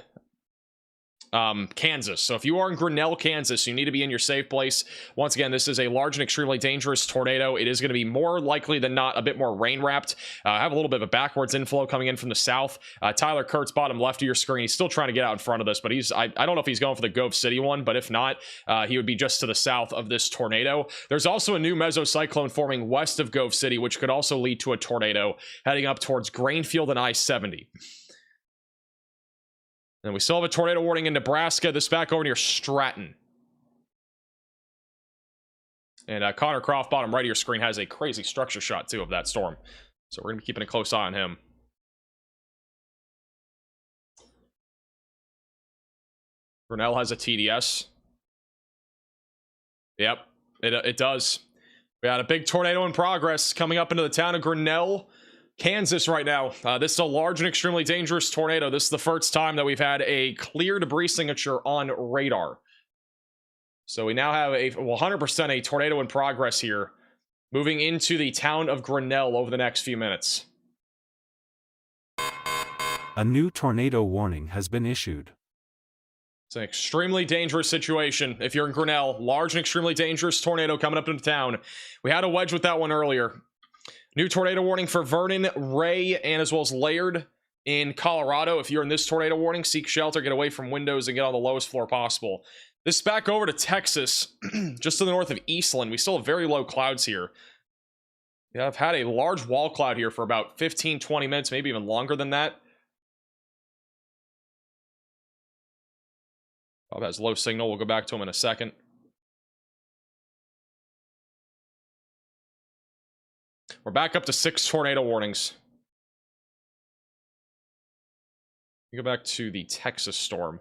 Kansas. So if you are in Grinnell, Kansas, you need to be in your safe place. Once again, this is a large and extremely dangerous tornado. It is going to be more likely than not a bit more rain wrapped. I have a little bit of a backwards inflow coming in from the south. Tyler Kurtz, bottom left of your screen. He's still trying to get out in front of this, but I don't know if he's going for the Gove City one, but if not, he would be just to the south of this tornado. There's also a new mesocyclone forming west of Gove City, which could also lead to a tornado heading up towards Grainfield and I-70. And we still have a tornado warning in Nebraska. This back over near Stratton. And Connor Croft, bottom right of your screen, has a crazy structure shot, too, of that storm. So we're going to be keeping a close eye on him. Grinnell has a TDS. Yep, it does. We had a big tornado in progress coming up into the town of Grinnell, Kansas right now. This is a large and extremely dangerous tornado. This is the first time that we've had a clear debris signature on radar. So we now have a 100% a tornado in progress here, moving into the town of Grinnell over the next few minutes. A new tornado warning has been issued. It's an extremely dangerous situation. If you're in Grinnell, large and extremely dangerous tornado coming up into town. We had a wedge with that one earlier. New tornado warning for Vernon, Ray, and as well as Laird in Colorado. If you're in this tornado warning, seek shelter, get away from windows, and get on the lowest floor possible. This is back over to Texas, just to the north of Eastland. We still have very low clouds here. Yeah, I've had a large wall cloud here for about 15-20 minutes, maybe even longer than that. Bob has low signal. We'll go back to him in a second. We're back up to 6 tornado warnings. We go back to the Texas storm.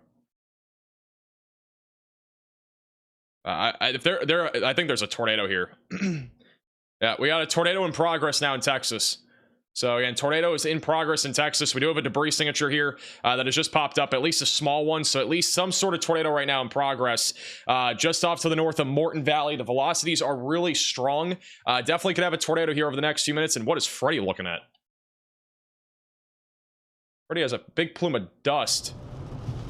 I think there's a tornado here. Yeah, we got a tornado in progress now in Texas. So again, tornado is in progress in Texas. We do have a debris signature here that has just popped up, at least a small one. So at least some sort of tornado right now in progress. Just off to the north of Morton Valley. The velocities are really strong. Definitely could have a tornado here over the next few minutes. And what is Freddie looking at? Freddie has a big plume of dust.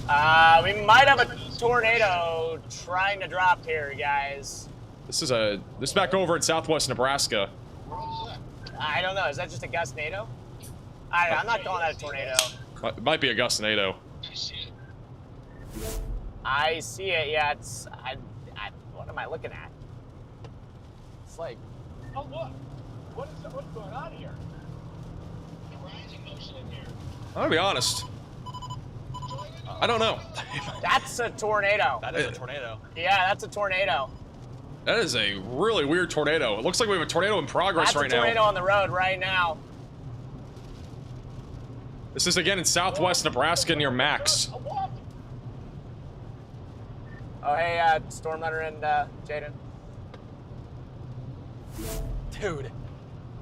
We might have a tornado trying to drop here, guys. This is back over in southwest Nebraska. I don't know. Is that just a gust-nado? I'm not calling that a tornado. It might be a gust-nado. I see it. Yeah, it's. What am I looking at? It's like. Oh look! What's going on here? The rising motion in here. I'm gonna be honest. I don't know. That's a tornado. That is a tornado. Yeah, that's a tornado. That is a really weird tornado. It looks like we have a tornado in progress right now. That's a tornado on the road right now. This is again in southwest Nebraska near Max. Oh, hey, Storm Runner and Jaden. Dude,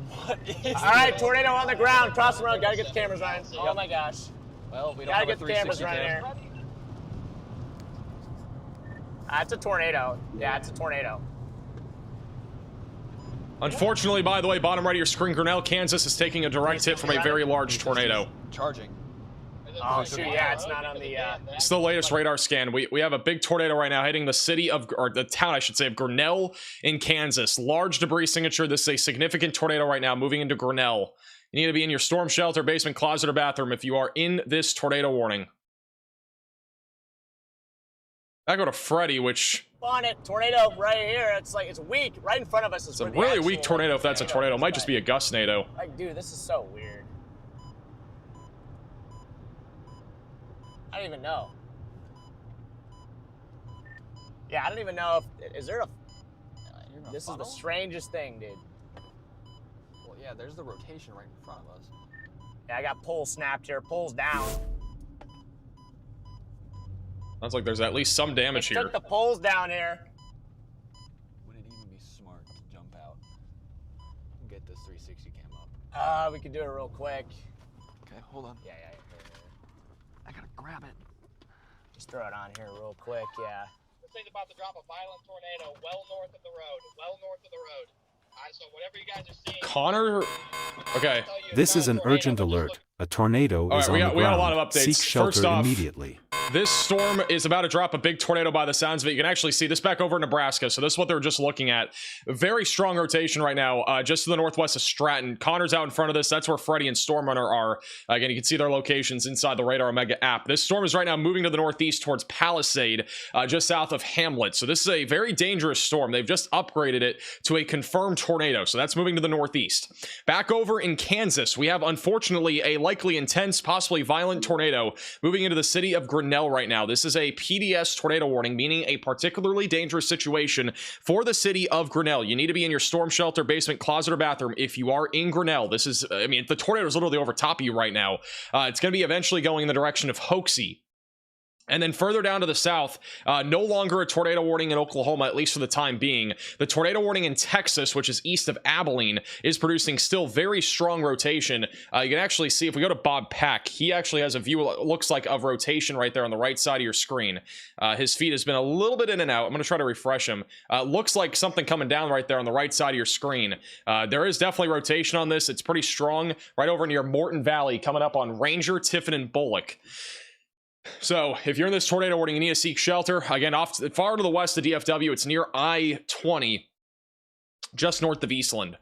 what is All right, tornado on the ground, cross the road. Gotta get the cameras on. Oh my gosh. Well, we gotta get the cameras running here. It's a tornado. Yeah, it's a tornado. Unfortunately, by the way, bottom right of your screen, Grinnell, Kansas is taking a direct hit from a very large tornado. Charging. Oh shoot, yeah, it's not on the It's the latest radar scan. We have a big tornado right now hitting the city of, or the town, I should say, of Grinnell in Kansas. Large debris signature. This is a significant tornado right now moving into Grinnell. You need to be in your storm shelter, basement, closet, or bathroom if you are in this tornado warning. I go to Freddy, which... on it, tornado right here. It's like, it's weak. Right in front of us is it's a really weak tornado if that's a tornado. It might just be a gust-nado. Like, dude, this is so weird. I don't even know. Yeah, I don't even know if... Is there a... This is the strangest thing, dude. Well, yeah, there's the rotation right in front of us. Yeah, I got poles snapped here. Poles down. Sounds like there's at least some damage here. Took the poles down here. Would it even be smart to jump out and get this 360 cam up? We could do it real quick. Okay, hold on. Yeah. I gotta grab it. Just throw it on here real quick, yeah. This thing's about to drop a violent tornado well north of the road. Well north of the road. Alright, so whatever you guys are seeing... Connor? Okay. This is an urgent alert. A tornado is on the ground. We got a lot of updates. Seek shelter First off, immediately. This storm is about to drop a big tornado by the sounds of it. You can actually see this back over in Nebraska. So this is what they were just looking at. Very strong rotation right now, just to the northwest of Stratton. Connor's out in front of this. That's where Freddy and Stormrunner are. Again, you can see their locations inside the Radar Omega app. This storm is right now moving to the northeast towards Palisade, just south of Hamlet. So this is a very dangerous storm. They've just upgraded it to a confirmed tornado. So that's moving to the northeast. Back over in Kansas, we have, unfortunately, a likely intense, possibly violent tornado moving into the city of Grinnell right now. This is a PDS tornado warning, meaning a particularly dangerous situation for the city of Grinnell. You need to be in your storm shelter, basement, closet, or bathroom if you are in Grinnell. This is, I mean, the tornado is literally over top of you right now. It's going to be eventually going in the direction of Hoaxie. And then further down to the south, no longer a tornado warning in Oklahoma, at least for the time being. The tornado warning in Texas, which is east of Abilene, is producing still very strong rotation. You can actually see, if we go to Bob Pack, he actually has a view, it looks like, of rotation right there on the right side of your screen. His feed has been a little bit in and out. I'm going to try to refresh him. Looks like something coming down right there on the right side of your screen. There is definitely rotation on this. It's pretty strong right over near Morton Valley, coming up on Ranger, Tiffin, and Bullock. So, if you're in this tornado warning, you need to seek shelter. Again, off far to the west of DFW, it's near I-20, just north of Eastland.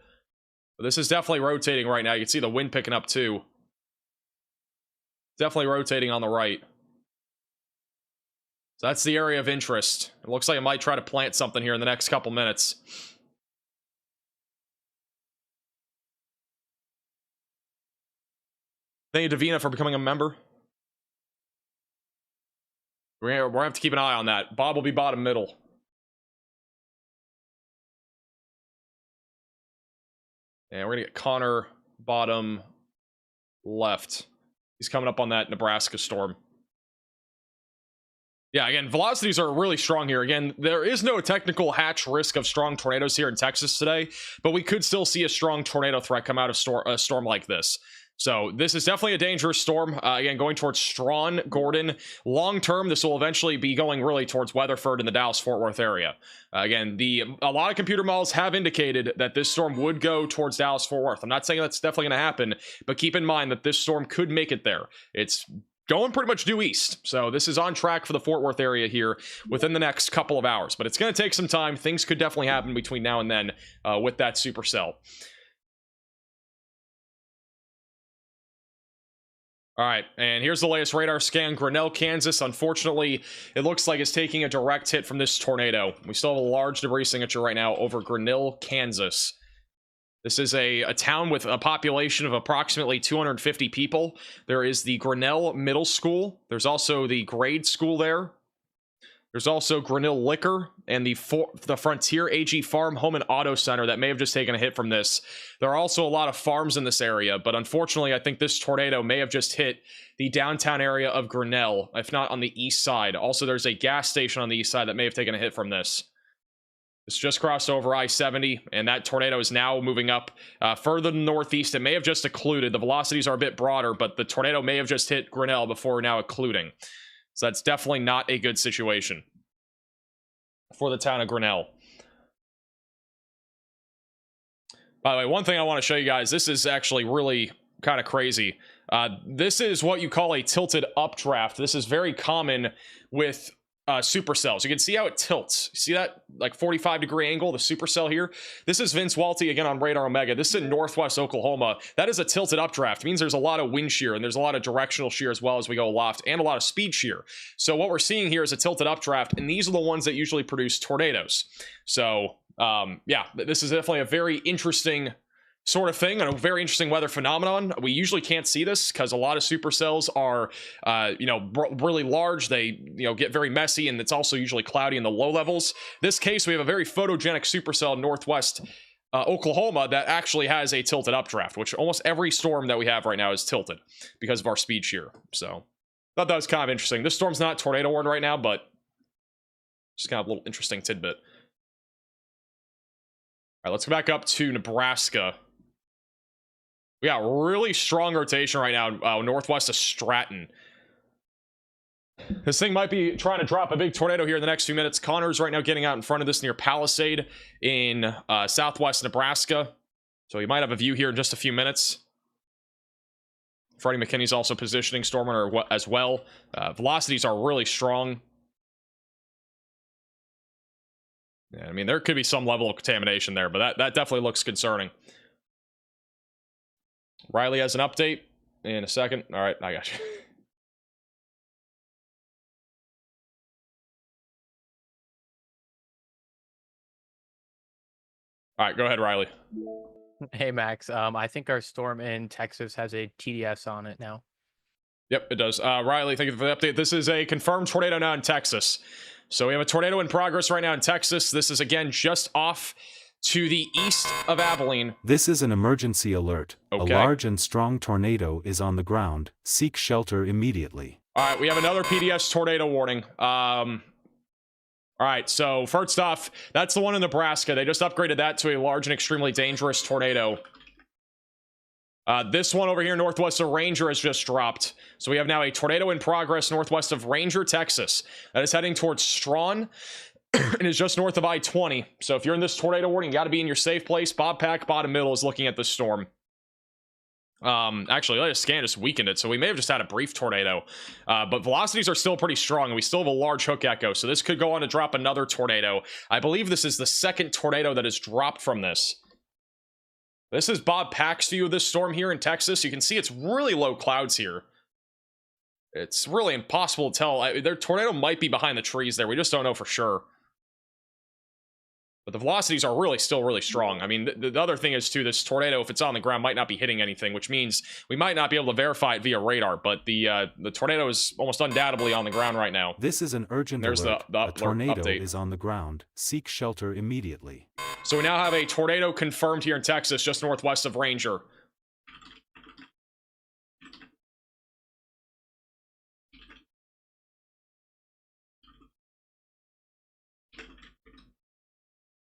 But this is definitely rotating right now. You can see the wind picking up too. Definitely rotating on the right. So that's the area of interest. It looks like it might try to plant something here in the next couple minutes. Thank you, Davina, for becoming a member. We're going to have to keep an eye on that. Bob will be bottom middle. And we're going to get Connor bottom left. He's coming up on that Nebraska storm. Yeah, again, velocities are really strong here. Again, there is no technical hatch risk of strong tornadoes here in Texas today, but we could still see a strong tornado threat come out of a storm like this. So this is definitely a dangerous storm. Again, going towards Strawn, Gordon. Long term, this will eventually be going really towards Weatherford in the Dallas-Fort Worth area. Again, a lot of computer models have indicated that this storm would go towards Dallas-Fort Worth. I'm not saying that's definitely going to happen, but keep in mind that this storm could make it there. It's going pretty much due east. So this is on track for the Fort Worth area here within the next couple of hours. But it's going to take some time. Things could definitely happen between now and then with that supercell. All right, and here's the latest radar scan. Grinnell, Kansas, unfortunately, it looks like it's taking a direct hit from this tornado. We still have a large debris signature right now over Grinnell, Kansas. This is a town with a population of approximately 250 people. There is the Grinnell Middle School. There's also the grade school there. There's also Grinnell Liquor and the Frontier AG Farm Home and Auto Center that may have just taken a hit from this. There are also a lot of farms in this area, but unfortunately, I think this tornado may have just hit the downtown area of Grinnell, if not on the east side. Also, there's a gas station on the east side that may have taken a hit from this. It's just crossed over I-70, and that tornado is now moving up further northeast. It may have just occluded. The velocities are a bit broader, but the tornado may have just hit Grinnell before now occluding. So that's definitely not a good situation for the town of Grinnell. By the way, one thing I want to show you guys, this is actually really kind of crazy. This is what you call a tilted updraft. This is very common with supercells. You can see how it tilts. You see that like 45-degree angle, the supercell here? This is Vince Walty again on Radar Omega. This is in northwest Oklahoma. That is a tilted updraft. It means there's a lot of wind shear and there's a lot of directional shear as well as we go aloft and a lot of speed shear. So what we're seeing here is a tilted updraft, and these are the ones that usually produce tornadoes. So yeah, this is definitely a very interesting sort of thing and a very interesting weather phenomenon. We usually can't see this because a lot of supercells are you know, really large. They, you know, get very messy, and it's also usually cloudy in the low levels. This case, we have a very photogenic supercell in northwest Oklahoma that actually has a tilted updraft, which almost every storm that we have right now is tilted because of our speed shear. So thought that was kind of interesting. This storm's not tornado warned right now, but just kind of a little interesting tidbit. All right, let's go back up to Nebraska. We got really strong rotation right now northwest of Stratton. This thing might be trying to drop a big tornado here in the next few minutes. Connor's right now getting out in front of this near Palisade in southwest Nebraska. So he might have a view here in just a few minutes. Freddie McKinney's also positioning Stormrunner as well. Velocities are really strong. Yeah, I mean, there could be some level of contamination there, but that definitely looks concerning. Riley has an update in a second. All right, I got you. All right, go ahead, Riley. Hey, Max. I think our storm in Texas has a TDS on it now. Yep, it does. Riley, thank you for the update. This is a confirmed tornado now in Texas. So we have a tornado in progress right now in Texas. This is, again, just off to the east of Abilene. This is an emergency alert. Okay. A large and strong tornado is on the ground. Seek shelter immediately. All right, we have another PDS tornado warning. All right, so first off, that's the one in Nebraska. They just upgraded that to a large and extremely dangerous tornado. This one over here northwest of Ranger has just dropped. So we have now a tornado in progress northwest of Ranger, Texas. That is heading towards Strawn and is just north of I-20. So if you're in this tornado warning, you got to be in your safe place. Bob Pack, bottom middle, is looking at the storm. Actually, latest scan just weakened it, so we may have just had a brief tornado. But velocities are still pretty strong, and we still have a large hook echo, so this could go on to drop another tornado. I believe this is the second tornado that has dropped from this. This is Bob Pack's view of this storm here in Texas. You can see it's really low clouds here. It's really impossible to tell. Their tornado might be behind the trees there. We just don't know for sure. But the velocities are really still really strong. I mean, the other thing is, too, this tornado, if it's on the ground, might not be hitting anything, which means we might not be able to verify it via radar. But the tornado is almost undoubtedly on the ground right now. This is an urgent alert. The a tornado update is on the ground. Seek shelter immediately. So we now have a tornado confirmed here in Texas, just northwest of Ranger.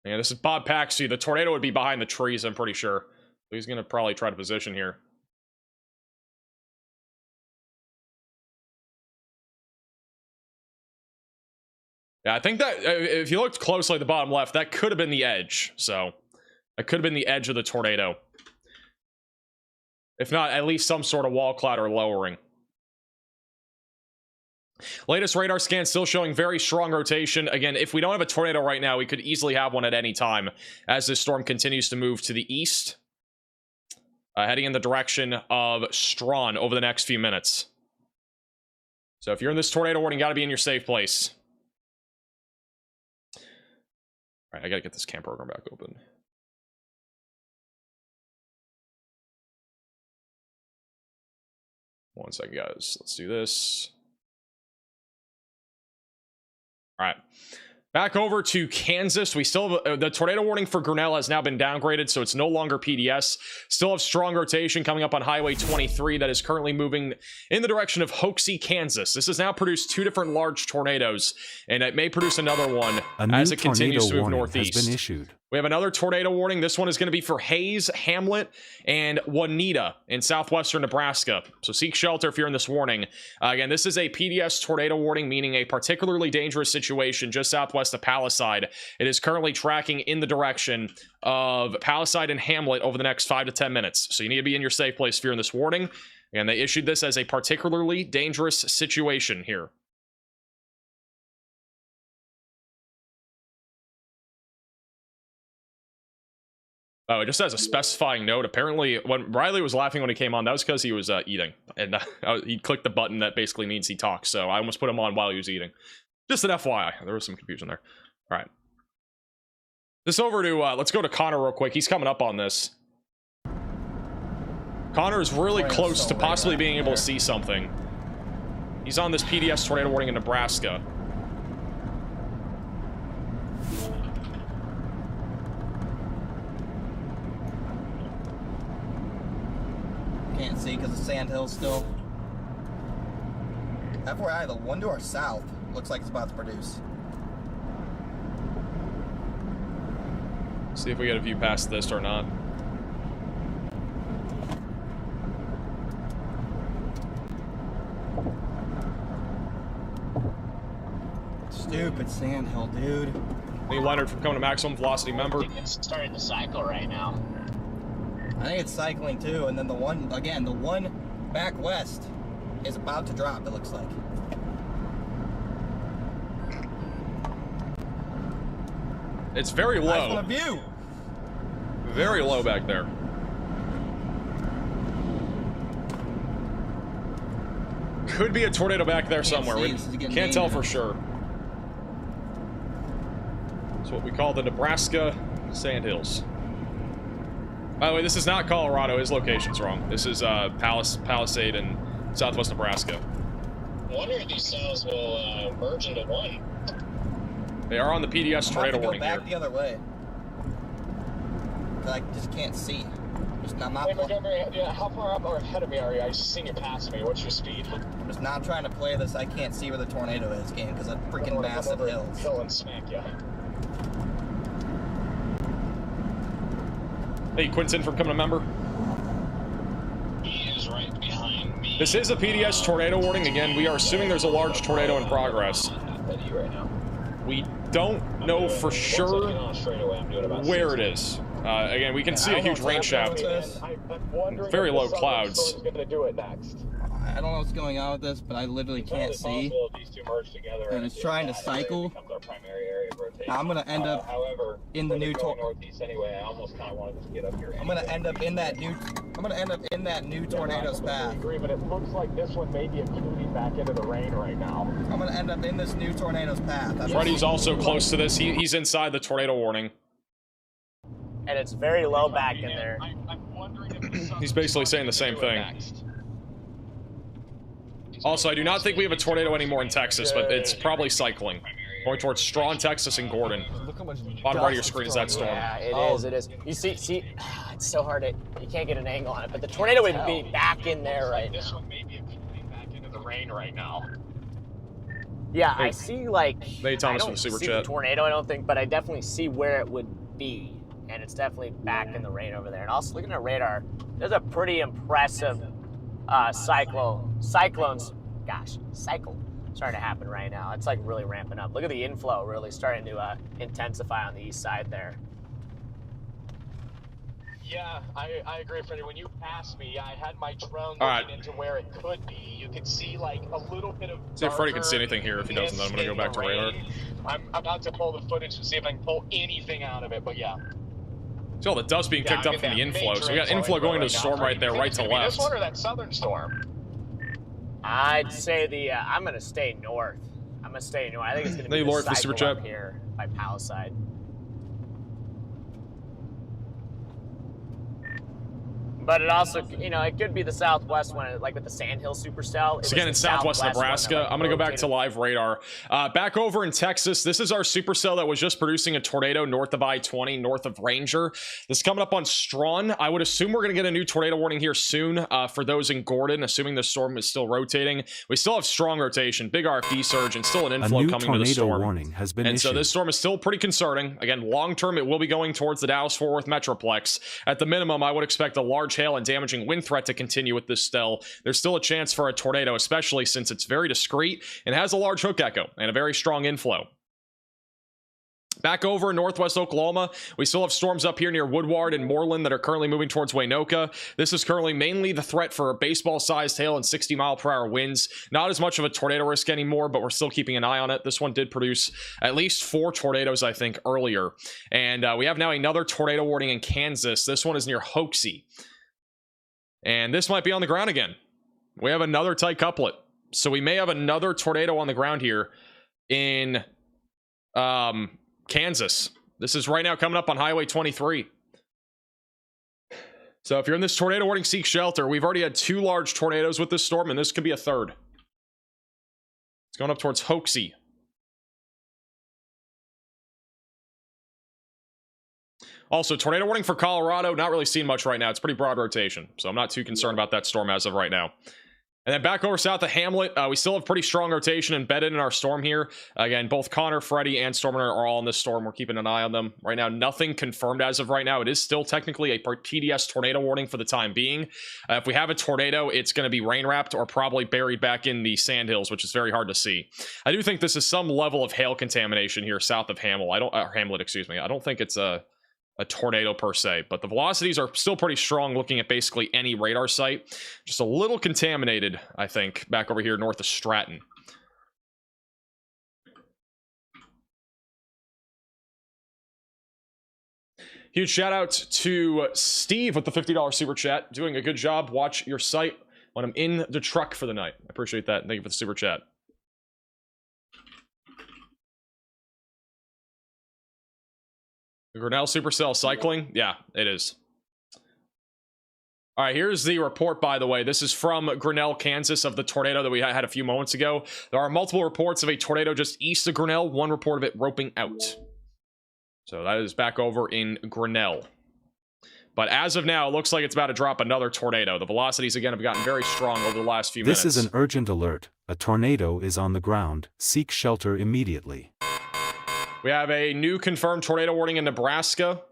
Yeah, this is Bob Paxi. The tornado would be behind the trees, I'm pretty sure. He's going to probably try to position here. Yeah, I think that if you looked closely at the bottom left, that could have been the edge. So, that could have been the edge of the tornado. If not, at least some sort of wall cloud or lowering. Latest radar scan still showing very strong rotation. Again, if we don't have a tornado right now, we could easily have one at any time as this storm continues to move to the east. Heading in the direction of Strawn over the next few minutes. So if you're in this tornado warning, you gotta be in your safe place. Alright, I gotta get this cam program back open. One second, guys. Let's do this. All right. Back over to Kansas. We still have the tornado warning for Grinnell has now been downgraded, so it's no longer PDS. Still have strong rotation coming up on Highway 23 that is currently moving in the direction of Hoxie, Kansas. This has now produced 2 different large tornadoes, and it may produce another one as it continues to move northeast. Has been issued. We have another tornado warning. This one is going to be for Hayes, Hamlet, and Juanita in southwestern Nebraska. So seek shelter if you're in this warning. Again, this is a PDS tornado warning, meaning a particularly dangerous situation just southwest of Palisade. It is currently tracking in the direction of Palisade and Hamlet over the next 5 to 10 minutes. So you need to be in your safe place if you're in this warning. And they issued this as a particularly dangerous situation here. Oh, it just has a specifying note. Apparently, when Riley was laughing when he came on, that was because he was eating. And he clicked the button that basically means he talks. So I almost put him on while he was eating. Just an FYI. There was some confusion there. All right. This over to, let's go to Connor real quick. He's coming up on this. Connor is really close to possibly being able to see something. He's on this PDS tornado warning in Nebraska. Can't see because the sand hill's still. FYI, the one to our south looks like it's about to produce. See if we get a view past this or not. Stupid sand hill, dude. Lee Leonard from coming to maximum velocity member. It's starting to cycle right now. I think it's cycling too, and then the one, again, the one back west is about to drop, it looks like. It's very low. Nice view. Very low back there. Could be a tornado back there somewhere. We can't tell for sure. It's what we call the Nebraska Sandhills. By the way, this is not Colorado. His location's wrong. This is Palisade in southwest Nebraska. I wonder if these cells will merge into one. They are on the PDS tornado warning here. Back the other way. I just can't see. I'm not. Hey, Montgomery, yeah, how far up or ahead of me are you? I just seen you pass me. What's your speed? I'm just not trying to play this. I can't see where the tornado is, game, because of freaking massive hills. Hill and smack you. Hey, Quinton from coming a member. He is right behind me. This is a PDS tornado warning. Again, we are assuming there's a large tornado in progress. We don't know for sure where it is. Again, we can see a huge rain shaft. Very low clouds. I don't know what's going on with this, but I literally can't see. And it's trying to cycle. I'm gonna end up in the new I'm gonna end up in that new tornado's path. I agree, but it looks like this one may be including back into the rain right now. I'm gonna end up in this new tornado's path. Freddie's also close to this. He's inside the tornado warning. And it's very low back in there. He's basically saying the same thing. Also, I do not think we have a tornado anymore in Texas, but it's probably cycling. Going towards Strawn, Texas, and Gordon. Bottom right of your screen is that storm. Yeah, it is. You see, it's so hard you can't get an angle on it, but the tornado would be back in there right now. This one may be back into the rain right now. Yeah, I see like. Hey, Thomas from the super chat. The tornado, I don't think, but I definitely see where it would be, and it's definitely back in the rain over there. And also looking at radar, there's a pretty impressive cyclones. Gosh, cycle starting to happen right now. It's like really ramping up. Look at the inflow really starting to intensify on the east side there. Yeah, I agree, Freddie. When you passed me, I had my drone looking into where it could be. You could see like a little bit of. See if Freddie can see anything here. If he doesn't, then I'm gonna go back to radar. I'm about to pull the footage to see if I can pull anything out of it, but yeah. See all the dust being kicked up from the inflow. So we got inflow going to the storm right there, right to left. This one or that southern storm? I'd say I'm gonna stay north. I think it's gonna be the cycle up here by Palisade. But it also, you know, it could be the southwest one, like with the Sandhill supercell. So again, in southwest Nebraska, I'm going to go back to live radar. Back over in Texas, this is our supercell that was just producing a tornado north of I-20, north of Ranger. This is coming up on Strawn. I would assume we're going to get a new tornado warning here soon for those in Gordon, assuming the storm is still rotating. We still have strong rotation, big RFD surge, and still an inflow coming to the storm. A new tornado warning has been issued. So this storm is still pretty concerning. Again, long term, it will be going towards the Dallas-Fort Worth Metroplex. At the minimum, I would expect a large hail and damaging wind threat to continue with this cell. There's still a chance for a tornado, especially since it's very discreet and has a large hook echo and a very strong inflow. Back over in northwest Oklahoma, we still have storms up here near Woodward and Moreland that are currently moving towards Waynoka. This is currently mainly the threat for a baseball-sized hail and 60-mile-per-hour winds. Not as much of a tornado risk anymore, but we're still keeping an eye on it. This one did produce at least 4 tornadoes, I think, earlier. And we have now another tornado warning in Kansas. This one is near Hoaxie. And this might be on the ground again. We have another tight couplet. So we may have another tornado on the ground here in Kansas. This is right now coming up on Highway 23. So if you're in this tornado warning, seek shelter. We've already had 2 large tornadoes with this storm, and this could be a third. It's going up towards Hoaxie. Also, tornado warning for Colorado. Not really seeing much right now. It's pretty broad rotation, so I'm not too concerned about that storm as of right now. And then back over south of Hamlet, we still have pretty strong rotation embedded in our storm here. Again, both Connor, Freddie, and Stormer are all in this storm. We're keeping an eye on them. Right now, nothing confirmed as of right now. It is still technically a PDS tornado warning for the time being. If we have a tornado, it's going to be rain-wrapped or probably buried back in the Sandhills, which is very hard to see. I do think this is some level of hail contamination here south of Hamlet, excuse me. I don't think it's a tornado per se, but the velocities are still pretty strong looking at basically any radar site. Just a little contaminated, I think, back over here north of Stratton. Huge shout out to Steve with the $50 super chat. Doing a good job. Watch your site when I'm in the truck for the night. I appreciate that. Thank you for the super chat. The Grinnell Supercell cycling? Yeah, it is. All right, here's the report, by the way. This is from Grinnell, Kansas, of the tornado that we had a few moments ago. There are multiple reports of a tornado just east of Grinnell, one report of it roping out. So that is back over in Grinnell. But as of now, it looks like it's about to drop another tornado. The velocities, again, have gotten very strong over the last few minutes. This is an urgent alert. A tornado is on the ground. Seek shelter immediately. We have a new confirmed tornado warning in Nebraska.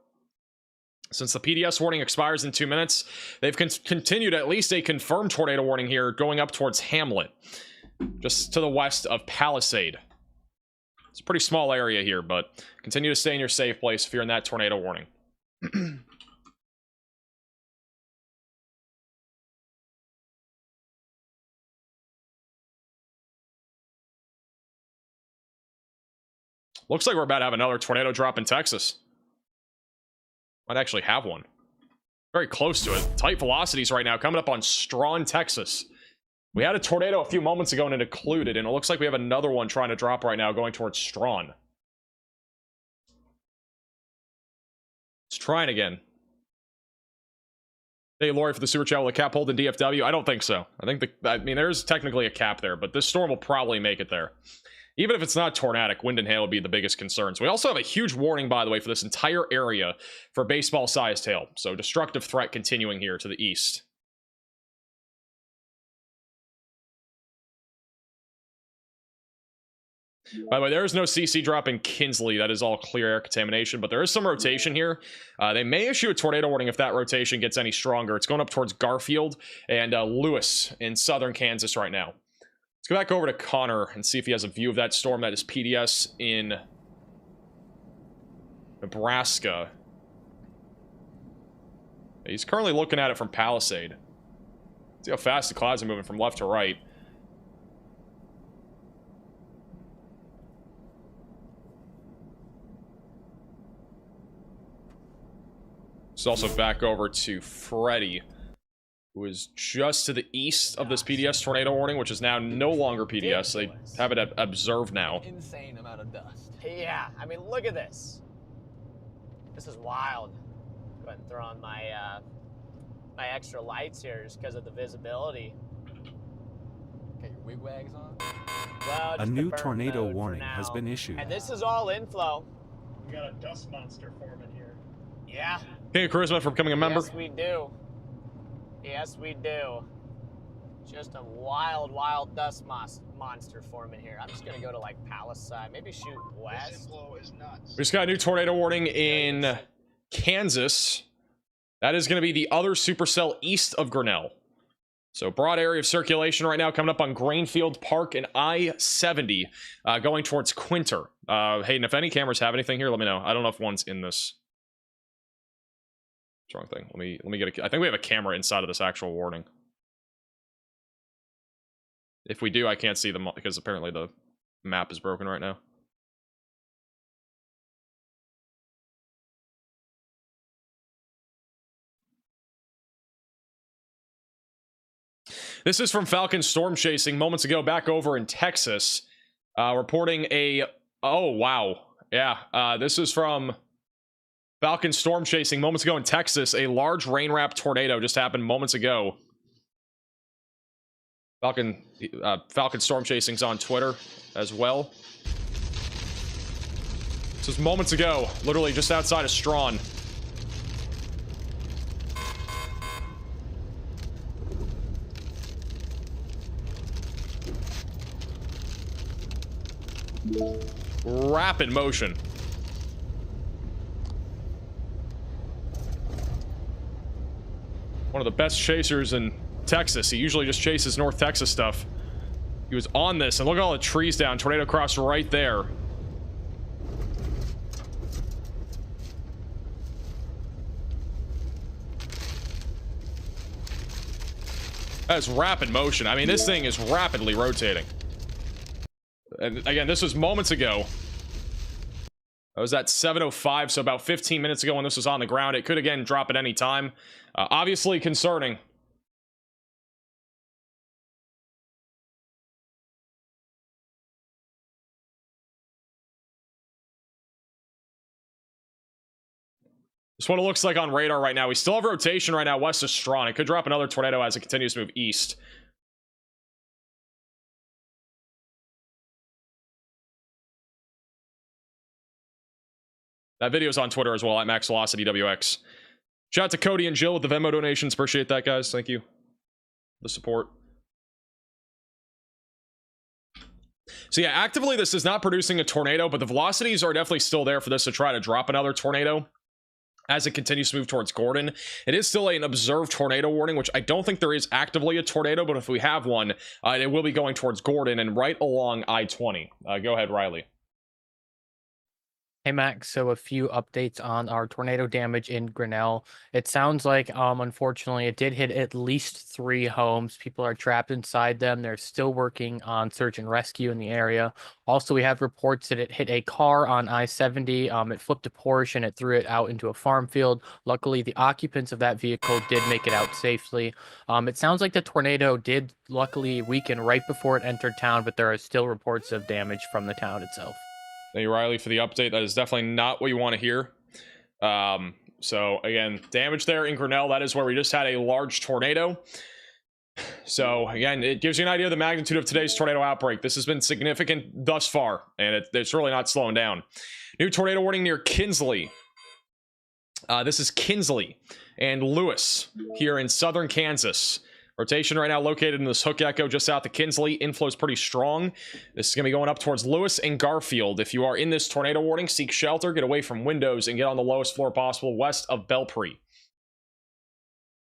Since the PDS warning expires in 2 minutes, they've continued at least a confirmed tornado warning here going up towards Hamlet, just to the west of Palisade. It's a pretty small area here, but continue to stay in your safe place if you're in that tornado warning. Looks like we're about to have another tornado drop in Texas. Might actually have one. Very close to it. Tight velocities right now coming up on Strawn, Texas. We had a tornado a few moments ago and it occluded, and it looks like we have another one trying to drop right now going towards Strawn. Let's try it again. Hey, Lori, for the super chat, will the cap hold in DFW? I don't think so. I mean, there's technically a cap there, but this storm will probably make it there. Even if it's not tornadic, wind and hail would be the biggest concerns. We also have a huge warning, by the way, for this entire area for baseball-sized hail. So destructive threat continuing here to the east. By the way, there is no CC drop in Kinsley. That is all clear air contamination, but there is some rotation here. They may issue a tornado warning if that rotation gets any stronger. It's going up towards Garfield and Lewis in southern Kansas right now. Let's go back over to Connor and see if he has a view of that storm that is PDS in Nebraska. He's currently looking at it from Palisade. See how fast the clouds are moving from left to right. It's also back over to Freddie, who is just to the east of this PDS tornado warning, which is now no longer PDS. They have it observed now. Insane amount of dust. Yeah, I mean, look at this. This is wild. Go ahead and throw on my my extra lights here just because of the visibility. Got your wigwags on? Well, A just new the burn tornado mode for warning has now. been issued. And this is all inflow. We got a dust monster forming here. Yeah. King of Charisma for becoming a member. Yes, we do. Yes, we do. Just a wild, wild dust monster forming here. I'm just gonna go to like Palace side, maybe shoot west. We just got a new tornado warning in Kansas. That is going to be the other supercell east of Grinnell. So broad area of circulation right now coming up on Grainfield Park and I-70 going towards Quinter. Hayden, if any cameras have anything here, let me know. I don't know if one's in this. Wrong thing. Let me get a, I think we have a camera inside of this actual warning. If we do, I can't see them because apparently the map is broken right now. This is from Falcon Storm Chasing moments ago back over in Texas. Reporting a... Oh, wow. Yeah, this is from Falcon Storm Chasing moments ago in Texas. A large rain-wrapped tornado just happened moments ago. Falcon Storm Chasing's on Twitter as well. This was moments ago, literally just outside of Strawn. Rapid motion. One of the best chasers in Texas. He usually just chases North Texas stuff. He was on this, and look at all the trees down. Tornado crossed right there. That's rapid motion. I mean, this thing is rapidly rotating. And again, this was moments ago. I was at 7:05, so about 15 minutes ago when this was on the ground. It could again drop at any time. Obviously concerning. Just what it looks like on radar right now. We still have rotation right now west of Strawn. It could drop another tornado as it continues to move east. That video's on Twitter as well, at MaxVelocityWX. Shout out to Cody and Jill with the Venmo donations. Appreciate that, guys. Thank you. The support. So yeah, actively this is not producing a tornado, but the velocities are definitely still there for this to try to drop another tornado as it continues to move towards Gordon. It is still an observed tornado warning, which I don't think there is actively a tornado, but if we have one, it will be going towards Gordon and right along I-20. Go ahead, Riley. Hey Max, so a few updates on our tornado damage in Grinnell. It sounds like, unfortunately, it did hit at least 3 homes. People are trapped inside them. They're still working on search and rescue in the area. Also, we have reports that it hit a car on I-70. It flipped a Porsche and it threw it out into a farm field. Luckily, the occupants of that vehicle did make it out safely. It sounds like the tornado did luckily weaken right before it entered town, but there are still reports of damage from the town itself. Thank you, Riley, for the update. That is definitely not what you want to hear. So, again, damage there in Grinnell. That is where we just had a large tornado. So, again, it gives you an idea of the magnitude of today's tornado outbreak. This has been significant thus far, and it's really not slowing down. New tornado warning near Kinsley. This is Kinsley and Lewis here in southern Kansas. Rotation right now located in this Hook Echo just south of Kinsley. Inflow is pretty strong. This is going to be going up towards Lewis and Garfield. If you are in this tornado warning, seek shelter, get away from windows, and get on the lowest floor possible west of Belpre.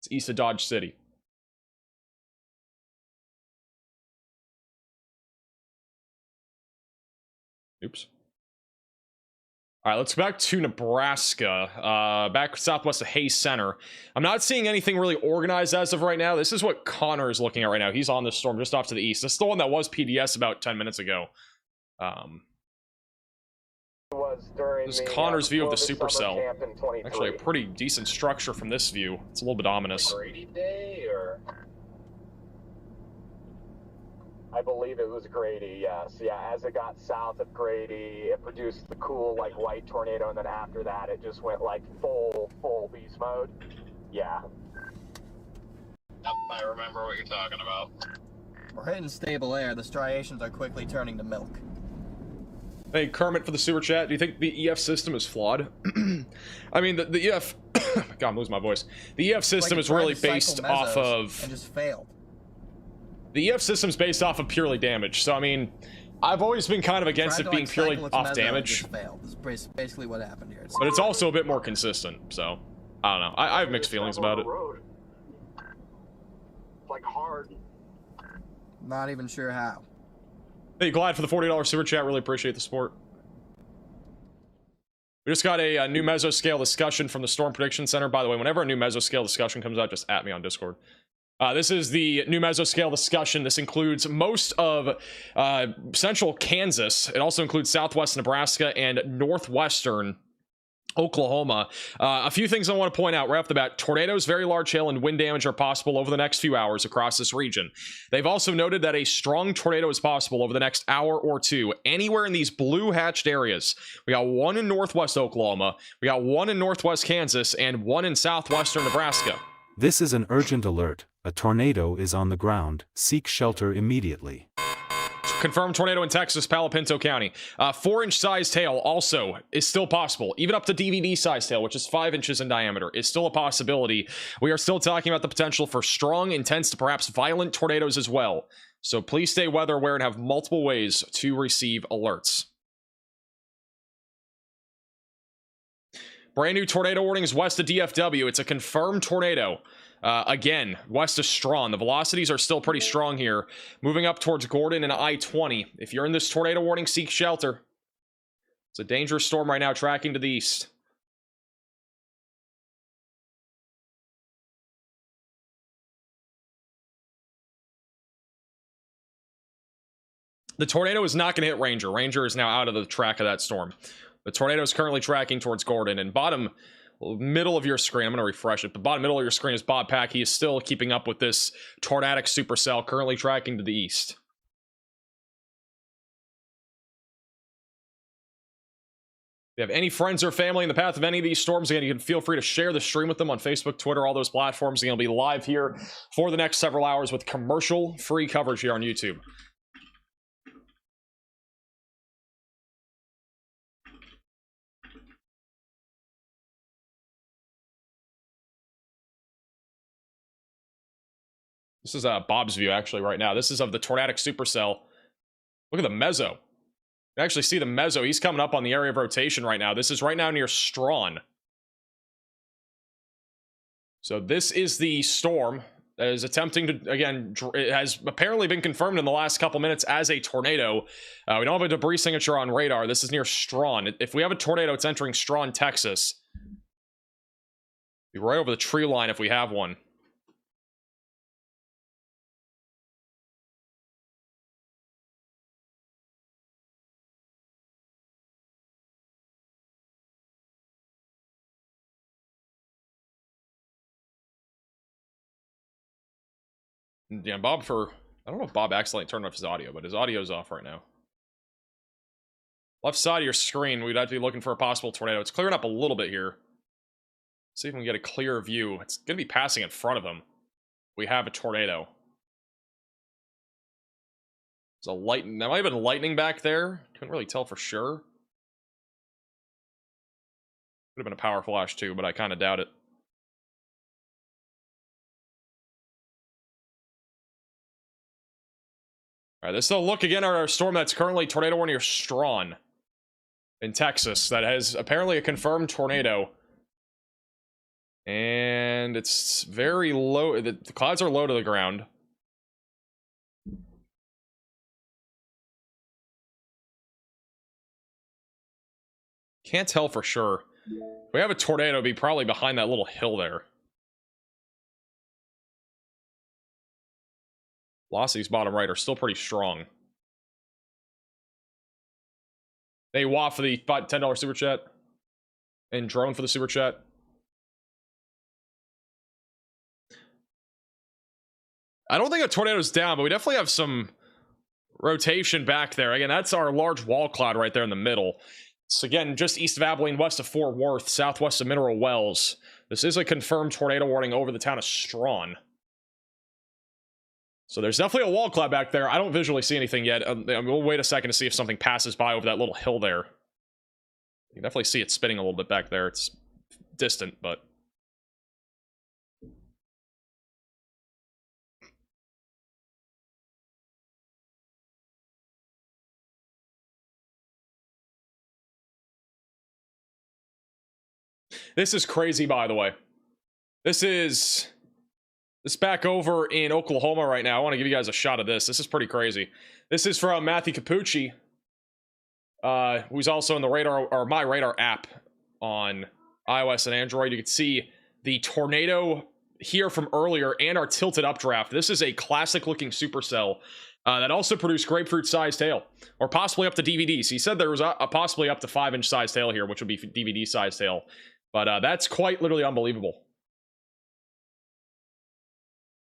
It's east of Dodge City. Oops. All right, let's go back to Nebraska, back southwest of Hayes Center. I'm not seeing anything really organized as of right now. This is what Connor is looking at right now. He's on this storm just off to the east. This is the one that was PDS about 10 minutes ago. This is Connor's view of the supercell. Actually, a pretty decent structure from this view. It's a little bit ominous. Grady Day, or... I believe it was Grady, yes. Yeah, as it got south of Grady, it produced the cool, like, white tornado, and then after that, it just went, like, full beast mode. Yeah. I remember what you're talking about. We're hitting stable air. The striations are quickly turning to milk. Hey, Kermit for the super chat. Do you think the EF system is flawed? I mean, the EF... God, I'm losing my voice. The EF system is really based off of... And just failed. The EF system's based off of purely damage. So, I mean, I've always been kind of against it being purely off damage. This is basically what happened here. But it's also a bit more consistent, so... I don't know. I have mixed feelings about it. Like hard. Not even sure how. Hey, Glad for the $40 super chat. Really appreciate the support. We just got a new mesoscale discussion from the Storm Prediction Center. By the way, whenever a new mesoscale discussion comes out, just at me on Discord. This is the new mesoscale discussion. This includes most of central Kansas. It also includes southwest Nebraska and northwestern Oklahoma. A few things I want to point out right off the bat. Tornadoes, very large hail, and wind damage are possible over the next few hours across this region. They've also noted that a strong tornado is possible over the next hour or two anywhere in these blue hatched areas. We got one in northwest Oklahoma, we got one in northwest Kansas, and one in southwestern Nebraska. This is an urgent alert. A tornado is on the ground. Seek shelter immediately. Confirmed tornado in Texas, Palo Pinto County. 4-inch sized hail also is still possible. Even up to DVD sized hail, which is 5 inches in diameter, is still a possibility. We are still talking about the potential for strong, intense, to perhaps violent tornadoes as well. So please stay weather aware and have multiple ways to receive alerts. Brand new tornado warnings west of DFW. It's a confirmed tornado. Again, west of Strawn. The velocities are still pretty strong here. Moving up towards Gordon and I-20. If you're in this tornado warning, seek shelter. It's a dangerous storm right now, tracking to the east. The tornado is not going to hit Ranger. Ranger is now out of the track of that storm. The tornado is currently tracking towards Gordon. And bottom middle of your screen, I'm going to refresh it. The bottom middle of your screen is Bob Pack. He is still keeping up with this tornadic supercell, currently tracking to the east. If you have any friends or family in the path of any of these storms, again, you can feel free to share the stream with them on Facebook, Twitter, all those platforms. Again, it'll be live here for the next several hours with commercial-free coverage here on YouTube. This is Bob's view, actually, right now. This is of the tornadic supercell. Look at the meso. You can actually see the meso. He's coming up on the area of rotation right now. This is right now near Strawn. So this is the storm that is attempting to, again, it has apparently been confirmed in the last couple minutes as a tornado. We don't have a debris signature on radar. This is near Strawn. If we have a tornado, it's entering Strawn, Texas. Be right over the tree line if we have one. Yeah, Bob for... I don't know if Bob accidentally turned off his audio, but his audio's off right now. Left side of your screen, we'd have to be looking for a possible tornado. It's clearing up a little bit here. See if we can get a clear view. It's going to be passing in front of him. We have a tornado. There's a lightning... That might have been lightning back there. Couldn't really tell for sure. Could have been a power flash too, but I kind of doubt it. All right, this is a look again at our storm that's currently tornado warning near Strawn in Texas. That has apparently a confirmed tornado. And it's very low. The clouds are low to the ground. Can't tell for sure. If we have a tornado, it'd be probably behind that little hill there. Velocities bottom right are still pretty strong. Hey, Watt for the $10 super chat. And Drone for the super chat. I don't think a tornado's down, but we definitely have some rotation back there. Again, that's our large wall cloud right there in the middle. So again, just east of Abilene, west of Fort Worth, southwest of Mineral Wells. This is a confirmed tornado warning over the town of Strawn. So there's definitely a wall cloud back there. I don't visually see anything yet. We'll wait a second to see if something passes by over that little hill there. You can definitely see it spinning a little bit back there. It's distant, but... This is crazy, by the way. This is back over in Oklahoma right now. I want to give you guys a shot of this. This is pretty crazy. This is from Matthew Capucci, who's also in the radar or My Radar app on iOS and Android. You can see the tornado here from earlier and our tilted updraft. This is a classic looking supercell that also produced grapefruit sized hail, or possibly up to DVDs. He said there was a possibly up to 5-inch sized hail here, which would be DVD sized hail. But that's quite literally unbelievable.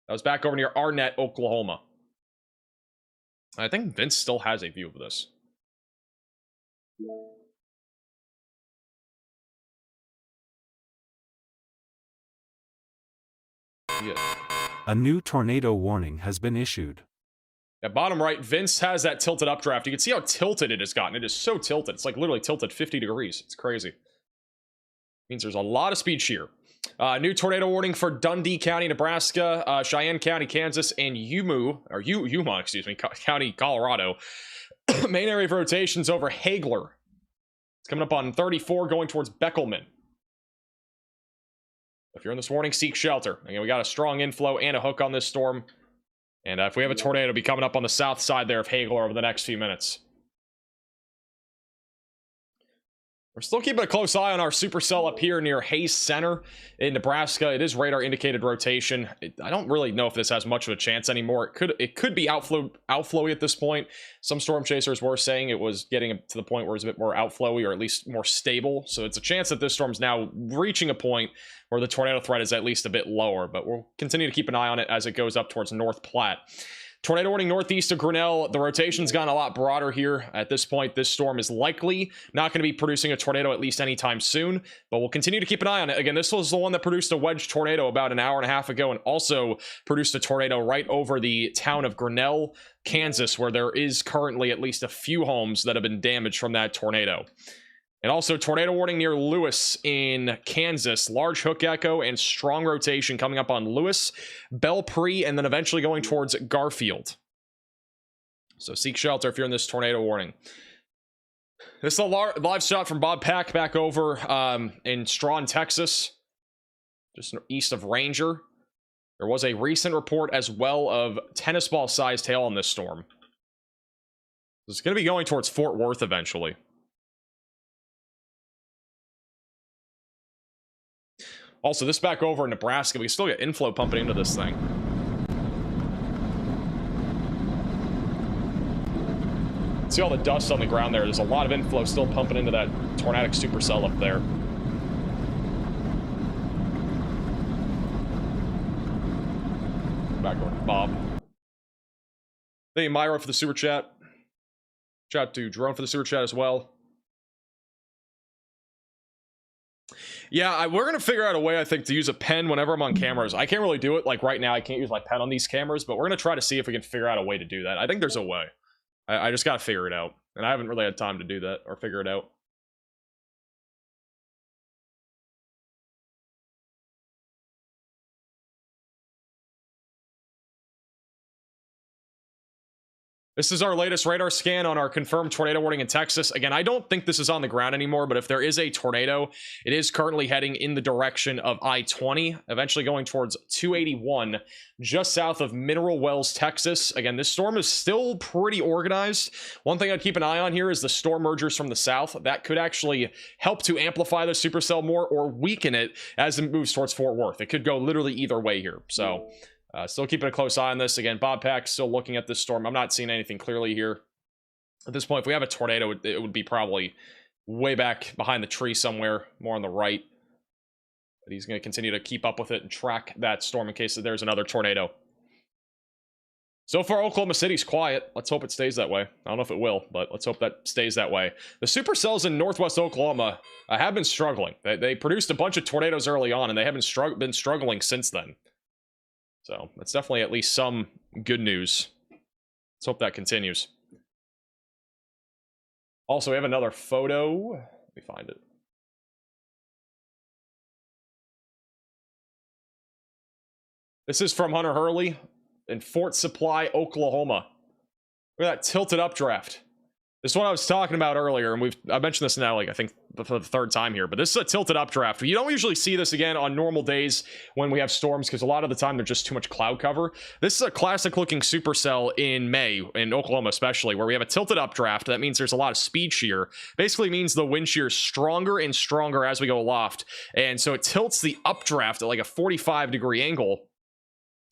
That was back over near Arnett, Oklahoma. I think Vince still has a view of this. Yeah. A new tornado warning has been issued. At bottom right, Vince has that tilted updraft. You can see how tilted it has gotten. It is so tilted. It's like literally tilted 50 degrees. It's crazy. Means there's a lot of speed shear. New tornado warning for Dundee County, Nebraska, Cheyenne County, Kansas, and Yuma, excuse me, County, Colorado. Main area of rotations over Hagler. It's coming up on 34, going towards Beckelman. If you're in this warning, seek shelter. Again, we got a strong inflow and a hook on this storm. And if we have a tornado, it'll be coming up on the south side there of Hagler over the next few minutes. We're still keeping a close eye on our supercell up here near Hayes Center in Nebraska. It is radar indicated rotation. I don't really know if this has much of a chance anymore. It could be outflowy at this point. Some storm chasers were saying it was getting to the point where it's a bit more outflowy, or at least more stable. So it's a chance that this storm's now reaching a point where the tornado threat is at least a bit lower. But we'll continue to keep an eye on it as it goes up towards North Platte. Tornado warning northeast of Grinnell. The rotation's gone a lot broader here. At this point, this storm is likely not going to be producing a tornado at least anytime soon, but we'll continue to keep an eye on it. Again, this was the one that produced a wedge tornado about an hour and a half ago, and also produced a tornado right over the town of Grinnell, Kansas, where there is currently at least a few homes that have been damaged from that tornado. And also, tornado warning near Lewis in Kansas. Large hook echo and strong rotation coming up on Lewis, Belpre, and then eventually going towards Garfield. So seek shelter if you're in this tornado warning. This is a live shot from Bob Pack back over in Strawn, Texas, just east of Ranger. There was a recent report as well of tennis ball sized hail on this storm. It's going to be going towards Fort Worth eventually. Also, this back over in Nebraska, we still get inflow pumping into this thing. See all the dust on the ground there. There's a lot of inflow still pumping into that tornadic supercell up there. Back over to Bob. Thank you, Myra, for the super chat. Shout out to Jerome for the super chat as well. Yeah, we're going to figure out a way, I think, to use a pen whenever I'm on cameras. I can't really do it. Like, right now, I can't use my pen on these cameras, but we're going to try to see if we can figure out a way to do that. I think there's a way. I just got to figure it out. And I haven't really had time to do that or figure it out. This is our latest radar scan on our confirmed tornado warning in Texas. Again, I don't think this is on the ground anymore, but if there is a tornado, it is currently heading in the direction of I-20, eventually going towards 281, just south of Mineral Wells, Texas. Again, this storm is still pretty organized. One thing I'd keep an eye on here is the storm mergers from the south. That could actually help to amplify the supercell more or weaken it as it moves towards Fort Worth. It could go literally either way here. So... still keeping a close eye on this. Again, Bob Pack still looking at this storm. I'm not seeing anything clearly here. At this point, if we have a tornado, it would be probably way back behind the tree somewhere, more on the right. But he's going to continue to keep up with it and track that storm in case there's another tornado. So far, Oklahoma City's quiet. Let's hope it stays that way. I don't know if it will, but let's hope that stays that way. The supercells in northwest Oklahoma have been struggling. They produced a bunch of tornadoes early on, and they have been struggling since then. So that's definitely at least some good news. Let's hope that continues. Also, we have another photo. Let me find it. This is from Hunter Hurley in Fort Supply, Oklahoma. Look at that tilted updraft. This is what I was talking about earlier, and I mentioned this now, like, I think for the third time here, but this is a tilted updraft. You don't usually see this again on normal days when we have storms, because a lot of the time there's just too much cloud cover. This is a classic looking supercell in May, in Oklahoma especially, where we have a tilted updraft. That means there's a lot of speed shear. Basically means the wind shear is stronger and stronger as we go aloft, and so it tilts the updraft at like a 45-degree angle.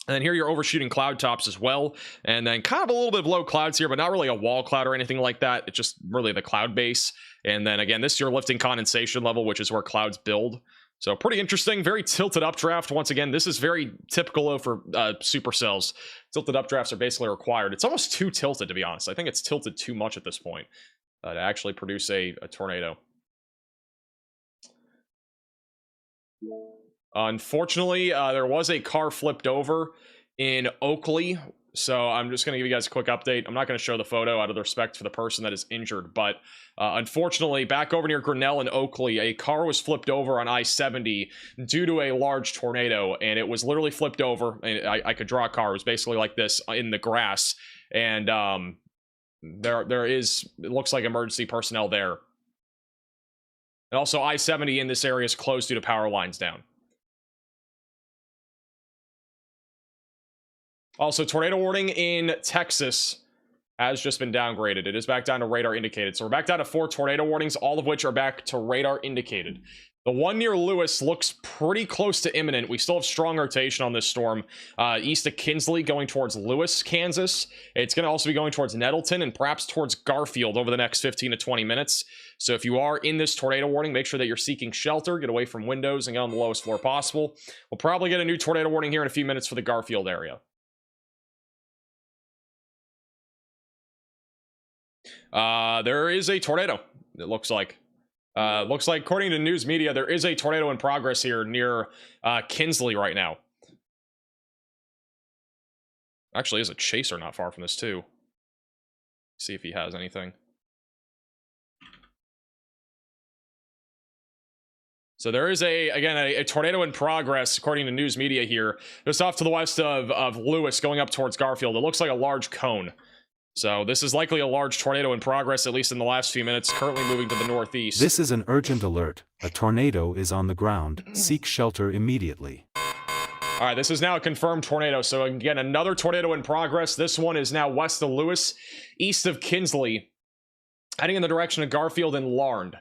And then here you're overshooting cloud tops as well. And then kind of a little bit of low clouds here, but not really a wall cloud or anything like that. It's just really the cloud base. And then again, this is your lifting condensation level, which is where clouds build. So pretty interesting, very tilted updraft. Once again, this is very typical for supercells. Tilted updrafts are basically required. It's almost too tilted, to be honest. I think it's tilted too much at this point to actually produce a tornado. Unfortunately, there was a car flipped over in Oakley, so I'm just going to give you guys a quick update. I'm not going to show the photo out of respect for the person that is injured, but unfortunately, back over near Grinnell and Oakley, a car was flipped over on I-70 due to a large tornado, and it was literally flipped over. I could draw a car. It was basically like this in the grass, and there is, it looks like, emergency personnel there. And also, I-70 in this area is closed due to power lines down. Also, tornado warning in Texas has just been downgraded. It is back down to radar indicated. So we're back down to 4 tornado warnings, all of which are back to radar indicated. The one near Lewis looks pretty close to imminent. We still have strong rotation on this storm. East of Kinsley going towards Lewis, Kansas. It's going to also be going towards Nettleton and perhaps towards Garfield over the next 15 to 20 minutes. So if you are in this tornado warning, make sure that you're seeking shelter, get away from windows, and get on the lowest floor possible. We'll probably get a new tornado warning here in a few minutes for the Garfield area. There is a tornado, it looks like. According to news media, there is a tornado in progress here near Kinsley right now. Actually, there's a chaser not far from this too. See if he has anything. So there is a tornado in progress, according to news media here, just off to the west of Lewis, going up towards Garfield. It looks like a large cone. So this is likely a large tornado in progress, at least in the last few minutes, currently moving to the northeast. This is an urgent alert. A tornado is on the ground. Seek shelter immediately. All right, this is now a confirmed tornado. So again, another tornado in progress. This one is now west of Lewis, east of Kinsley, heading in the direction of Garfield and Larned.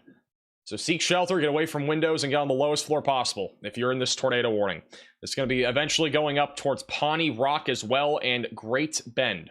So seek shelter, get away from windows, and get on the lowest floor possible if you're in this tornado warning. It's going to be eventually going up towards Pawnee Rock as well and Great Bend.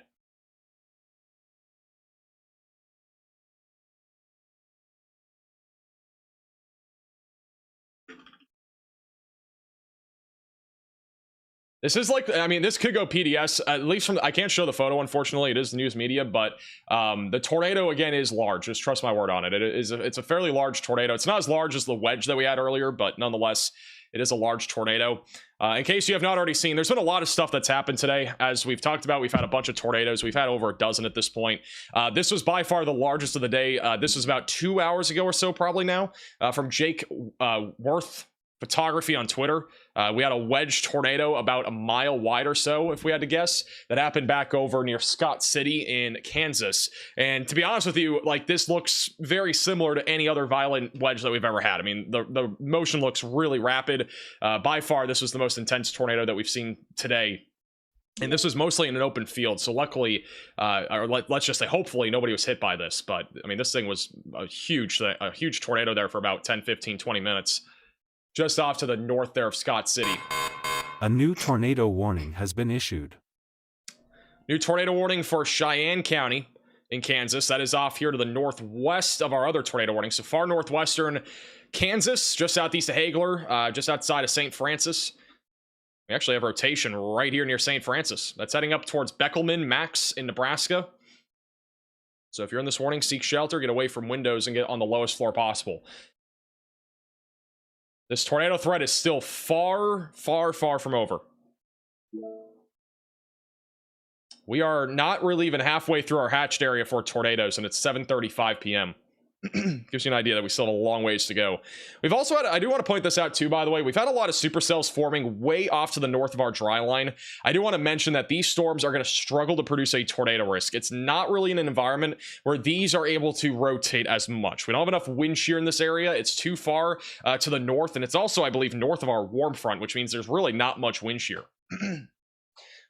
This is like, I mean, this could go PDS, at least from, I can't show the photo, unfortunately, it is news media, but the tornado, again, is large. Just trust my word on it. It's a fairly large tornado. It's not as large as the Wedge that we had earlier, but nonetheless, it is a large tornado. In case you have not already seen, there's been a lot of stuff that's happened today. As we've talked about, we've had a bunch of tornadoes. We've had over a dozen at this point. This was by far the largest of the day. This was about 2 hours ago or so, probably now, from Jake Worth Photography on Twitter. We had a Wedge tornado about a mile wide or so, if we had to guess, that happened back over near Scott City in Kansas. And to be honest with you, like, this looks very similar to any other violent Wedge that we've ever had. I mean, the motion looks really rapid. By far, this was the most intense tornado that we've seen today. And this was mostly in an open field, so luckily, or let's just say hopefully, nobody was hit by this. But, I mean, this thing was a huge tornado there for about 10, 15, 20 minutes. Just off to the north there of Scott City. A new tornado warning has been issued. New tornado warning for Cheyenne County in Kansas. That is off here to the northwest of our other tornado warning. So far northwestern Kansas, just southeast of Hagler, just outside of St. Francis. We actually have rotation right here near St. Francis. That's heading up towards Beckelman, Max in Nebraska. So if you're in this warning, seek shelter, get away from windows, and get on the lowest floor possible. This tornado threat is still far, far, far from over. We are not really even halfway through our hatched area for tornadoes, and it's 7:35 p.m. Gives you an idea that we still have a long ways to go. We've also had, I do want to point this out too, by the way, we've had a lot of supercells forming way off to the north of our dry line. I do want to mention that these storms are going to struggle to produce a tornado risk. It's not really in an environment where these are able to rotate as much. We don't have enough wind shear in this area. It's too far to the north, and it's also, I believe, north of our warm front, which means there's really not much wind shear.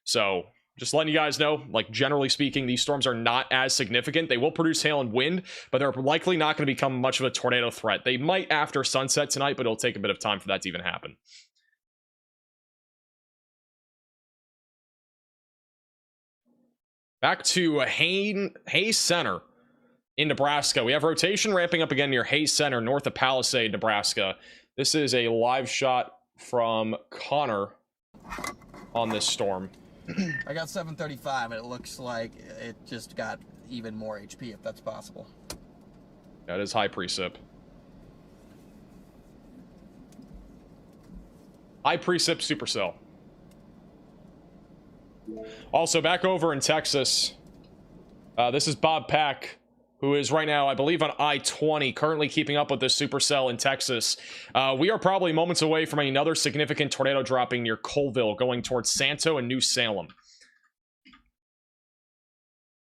So just letting you guys know, like, generally speaking, these storms are not as significant. They will produce hail and wind, but they're likely not going to become much of a tornado threat. They might after sunset tonight, but it'll take a bit of time for that to even happen. Back to Hayes Center in Nebraska. We have rotation ramping up again near Hayes Center, north of Palisade, Nebraska. This is a live shot from Connor on this storm. I got 735, and it looks like it just got even more HP, if that's possible. That is high precip. High precip supercell. Also, back over in Texas, this is Bob Pack, who is right now, I believe, on I-20, currently keeping up with this supercell in Texas. We are probably moments away from another significant tornado dropping near Colville, going towards Santo and New Salem.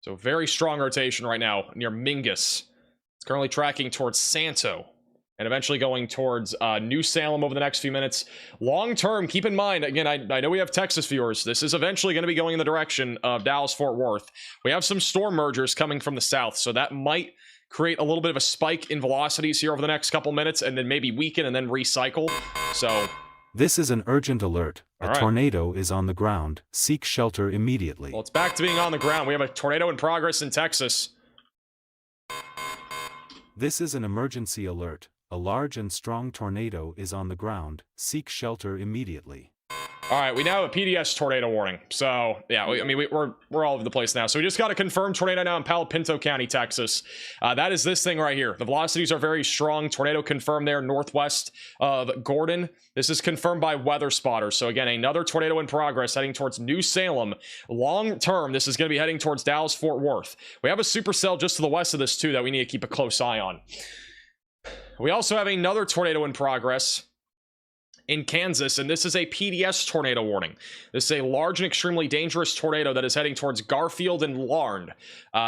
So very strong rotation right now near Mingus. It's currently tracking towards Santo and eventually going towards New Salem over the next few minutes. Long term, keep in mind, again, I know we have Texas viewers. This is eventually going to be going in the direction of Dallas-Fort Worth. We have some storm mergers coming from the south, so that might create a little bit of a spike in velocities here over the next couple minutes, and then maybe weaken and then recycle. So this is an urgent alert. A tornado is on the ground. Seek shelter immediately. Well, it's back to being on the ground. We have a tornado in progress in Texas. This is an emergency alert. A large and strong tornado is on the ground. Seek shelter immediately. All right, we now have a PDS tornado warning. So, yeah, we're all over the place now. So we just got a confirmed tornado now in Palo Pinto County, Texas. That is this thing right here. The velocities are very strong. Tornado confirmed there northwest of Gordon. This is confirmed by weather spotters. So again, another tornado in progress heading towards New Salem. Long term, this is going to be heading towards Dallas-Fort Worth. We have a supercell just to the west of this too that we need to keep a close eye on. We also have another tornado in progress in Kansas, and this is a PDS tornado warning. This is a large and extremely dangerous tornado that is heading towards Garfield and Larned.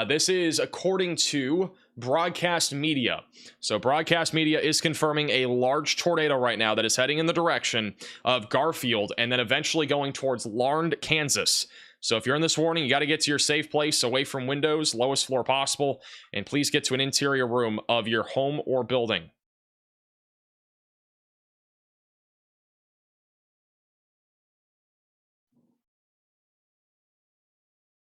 This is according to Broadcast Media. So Broadcast Media is confirming a large tornado right now that is heading in the direction of Garfield and then eventually going towards Larned, Kansas. So if you're in this warning, you got to get to your safe place, away from windows, lowest floor possible, and please get to an interior room of your home or building.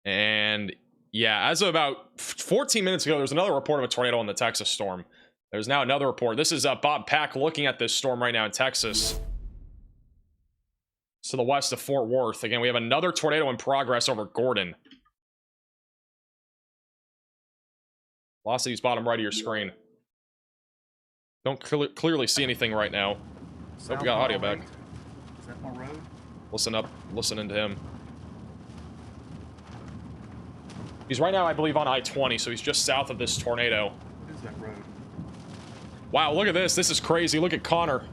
And yeah, as of about 14 minutes ago, there's another report of a tornado in the Texas storm. There's now another report. This is Bob Pack looking at this storm right now in Texas. To the west of Fort Worth. Again, we have another tornado in progress over Gordon. Velocity's bottom right of your screen. Don't clearly see anything right now. Hope we got audio back. Is that more road? Listen up. Listening to him. He's right now, I believe, on I-20, so he's just south of this tornado. What is that road? Wow, look at this. This is crazy. Look at Connor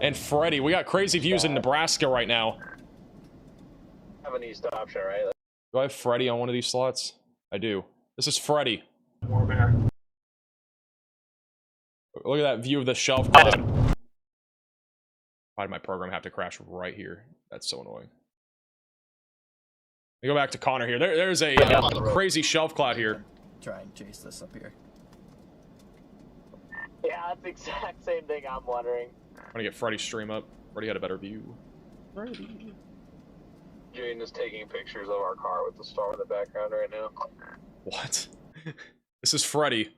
and Freddie. We got crazy views in Nebraska right now. Have an east option, right? Do I have Freddie on one of these slots? I do. This is Freddie. More bear. Look at that view of the shelf cloud. Why did my program have to crash right here? That's so annoying. Let me go back to Connor here. There's a crazy shelf cloud here. Try and chase this up here. Yeah, that's the exact same thing I'm wondering. I'm gonna get Freddie's stream up. Freddie had a better view. Freddie. Jane is taking pictures of our car with the star in the background right now. What? This is Freddie.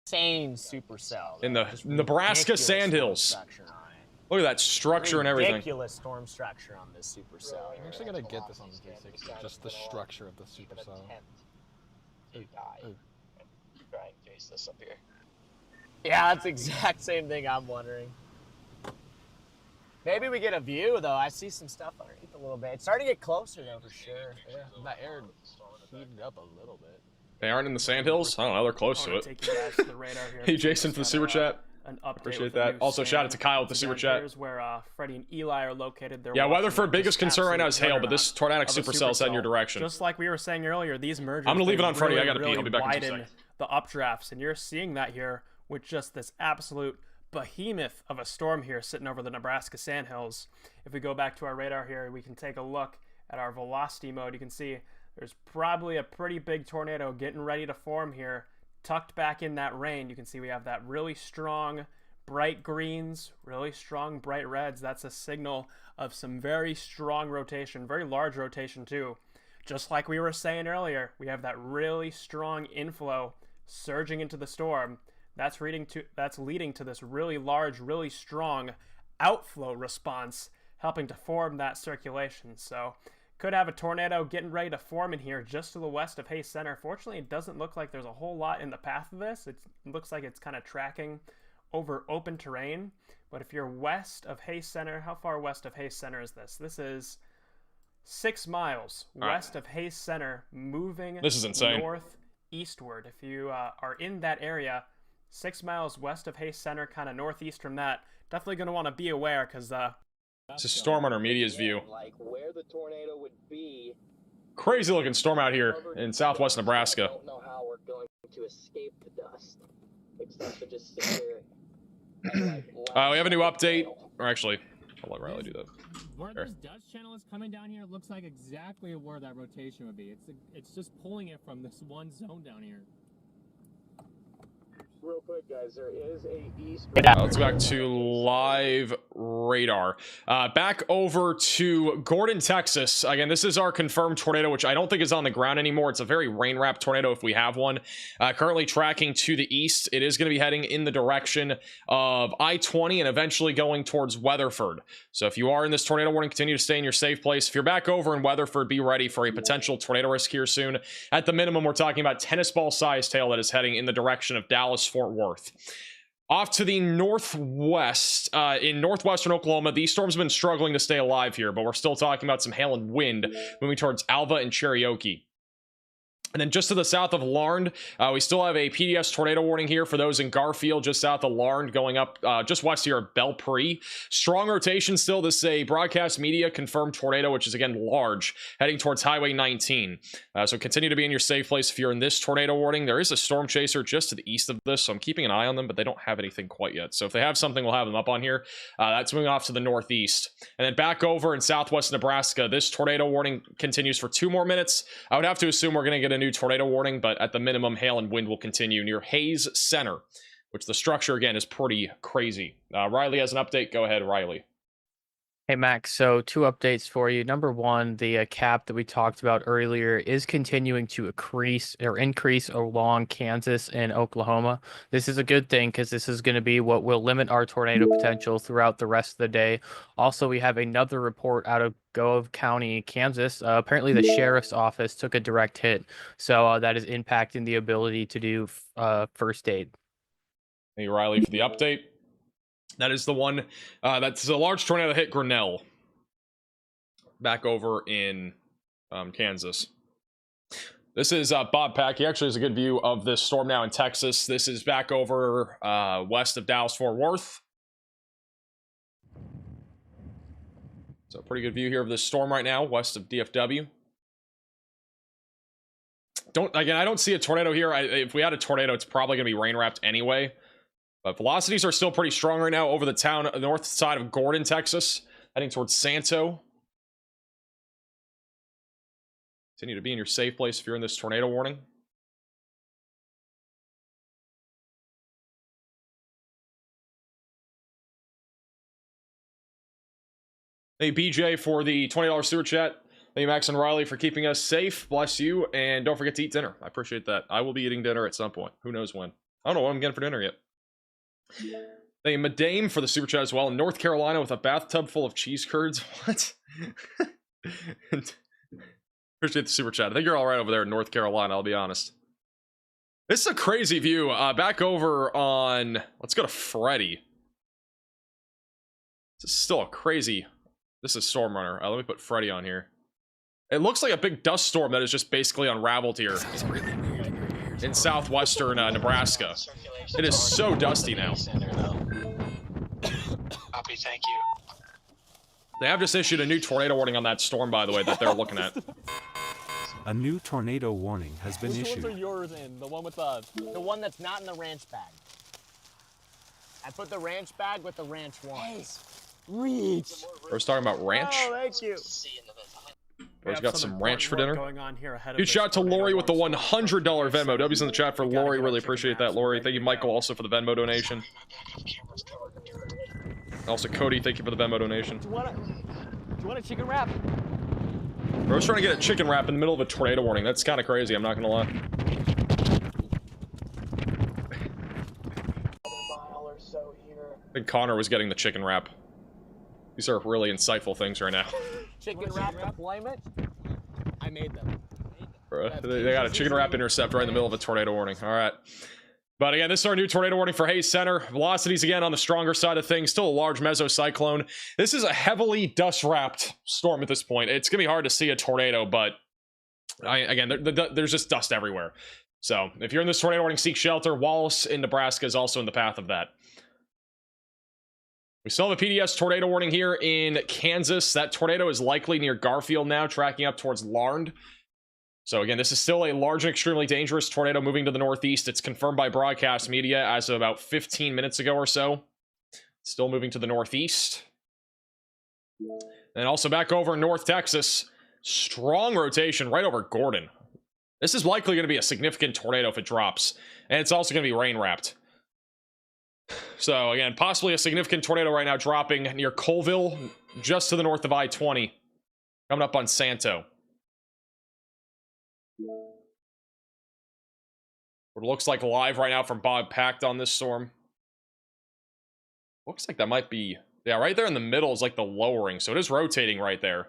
Insane supercell. In the Nebraska Sandhills. Look at that structure and everything. Ridiculous storm structure on this supercell. I'm actually gonna get this on the 360. Just the structure of the supercell. Try and chase this up here. Yeah, that's the exact same thing I'm wondering. Maybe we get a view, though. I see some stuff underneath a little bit. It's starting to get closer, though, for sure. Yeah, that air heated up a little bit. They aren't in the sandhills? I don't know, they're close to it. Take you guys to the radar here. Hey, Jason, for the super chat. An update Appreciate with a that. new Also, shout out to Kyle with the super chat. Here's where Freddie and Eli are located. They're Yeah, watching Weatherford, biggest this concern right now is absolute hail, but this tornadic of a supercell is heading your direction. Just like we were saying earlier, these mergers. I'm gonna leave it they on Freddie. I really, gotta pee. really I'll be back in 2 widen seconds. the updrafts, and you're seeing that here with just this absolute behemoth of a storm here sitting over the Nebraska sandhills. If we go back to our radar here, we can take a look at our velocity mode. You can see there's probably a pretty big tornado getting ready to form here, tucked back in that rain. You can see we have that really strong bright greens, really strong bright reds. That's a signal of some very strong rotation, very large rotation too. Just like we were saying earlier, we have that really strong inflow surging into the storm. That's leading to this really large, really strong outflow response, helping to form that circulation. So could have a tornado getting ready to form in here just to the west of Hayes Center. Fortunately, it doesn't look like there's a whole lot in the path of this. It looks like it's kind of tracking over open terrain. But if you're west of Hayes Center, how far west of Hayes Center is this? This is 6 miles west of Hayes Center, moving This is insane. northeastward. If you are in that area, 6 miles west of Hayes Center, kind of northeast from that, definitely going to want to be aware because it's a storm on our media's view. Like where the tornado would be. Crazy looking storm out here in southwest Nebraska. I don't know how we're going to escape the dust, except to just sit here. And, like, We have a new update. Or actually, I'll let Riley do that. Where this dust channel is coming down here looks like exactly where that rotation would be. It's just pulling it from this one zone down here. Real quick, guys, there is a east. Let's go back to live radar. Back over to Gordon, Texas. Again, this is our confirmed tornado, which I don't think is on the ground anymore. It's a very rain-wrapped tornado if we have one. Currently tracking to the east. It is going to be heading in the direction of I-20 and eventually going towards Weatherford. So if you are in this tornado warning, continue to stay in your safe place. If you're back over in Weatherford, be ready for a potential tornado risk here soon. At the minimum, we're talking about tennis ball-sized hail that is heading in the direction of Dallas, Fort Worth. Off to the northwest, in northwestern Oklahoma, these storms have been struggling to stay alive here, but we're still talking about some hail and wind moving towards Alva and Cherokee. And then just to the south of Larned, we still have a PDS tornado warning here for those in Garfield, just south of Larned, going up just west here of Belpre. Strong rotation still. This is a broadcast media confirmed tornado, which is again large, heading towards Highway 19. So continue to be in your safe place if you're in this tornado warning. There is a storm chaser just to the east of this, so I'm keeping an eye on them, but they don't have anything quite yet. So if they have something, we'll have them up on here. That's moving off to the northeast. And then back over in southwest Nebraska, this tornado warning continues for 2 more minutes. I would have to assume we're going to get a new tornado warning, but at the minimum, hail and wind will continue near Hayes Center, which the structure again is pretty crazy. Riley has an update. Go ahead, Riley. Hey Max, so 2 updates for you. Number 1, the cap that we talked about earlier is continuing to increase along Kansas and Oklahoma. This is a good thing because this is going to be what will limit our tornado potential throughout the rest of the day. Also, we have another report out of Gove County, Kansas. Apparently, the sheriff's office took a direct hit, so that is impacting the ability to do first aid. Thank you, Riley, for the update. That is the one. That's a large tornado that hit Grinnell. Back over in Kansas. This is Bob Pack. He actually has a good view of this storm now in Texas. This is back over west of Dallas, Fort Worth. So pretty good view here of this storm right now, west of DFW. I don't see a tornado here. If we had a tornado, it's probably going to be rain wrapped anyway. But velocities are still pretty strong right now over the town, north side of Gordon, Texas, heading towards Santo. Continue to be in your safe place if you're in this tornado warning. Thank you, BJ, for the $20 super chat. Thank you, Max and Riley, for keeping us safe. Bless you, and don't forget to eat dinner. I appreciate that. I will be eating dinner at some point. Who knows when? I don't know what I'm getting for dinner yet. Thank you, Madame, for the super chat as well. In North Carolina with a bathtub full of cheese curds. What? Appreciate the super chat. I think you're all right over there in North Carolina, I'll be honest. This is a crazy view. Back over on... Let's go to Freddy. This is still a crazy... This is Storm Runner. Let me put Freddy on here. It looks like a big dust storm that is just basically unraveled here in southwestern Nebraska. It is so dusty now. Copy, thank you. They have just issued a new tornado warning on that storm, by the way, that they're looking at. A new tornado warning has been Which issued. ones are yours in? The one with the one that's not in the ranch bag. I put the ranch bag with the ranch ones. Reach. I was talking about ranch. Oh, thank you. Bro's got some ranch for dinner. Going on here ahead of Huge shout out to Lori with the $100 Venmo. W's in the chat for Lori. Really appreciate that, Lori. Thank you, Michael, also for the Venmo donation. Also, Cody, thank you for the Venmo donation. Do you want a chicken wrap? Bro's trying to get a chicken wrap in the middle of a tornado warning. That's kind of crazy, I'm not gonna lie. I think Connor was getting the chicken wrap. These are really insightful things right now. Chicken wrap deployment? I made them. They got a chicken wrap intercept right in the middle of a tornado warning. All right. But again, this is our new tornado warning for Hayes Center. Velocities again on the stronger side of things. Still a large mesocyclone. This is a heavily dust-wrapped storm at this point. It's going to be hard to see a tornado, but there's just dust everywhere. So if you're in this tornado warning, seek shelter. Wallace in Nebraska is also in the path of that. We still have a PDS tornado warning here in Kansas. That tornado is likely near Garfield now, tracking up towards Larned. So again, this is still a large and extremely dangerous tornado moving to the northeast. It's confirmed by broadcast media as of about 15 minutes ago or so. Still moving to the northeast. And also back over in North Texas. Strong rotation right over Gordon. This is likely going to be a significant tornado if it drops. And it's also going to be rain-wrapped. So again, possibly a significant tornado right now dropping near Colville, just to the north of I-20. Coming up on Santo. What it looks like live right now from Bob Packed on this storm. Looks like that might be... Yeah, right there in the middle is like the lowering, so it is rotating right there.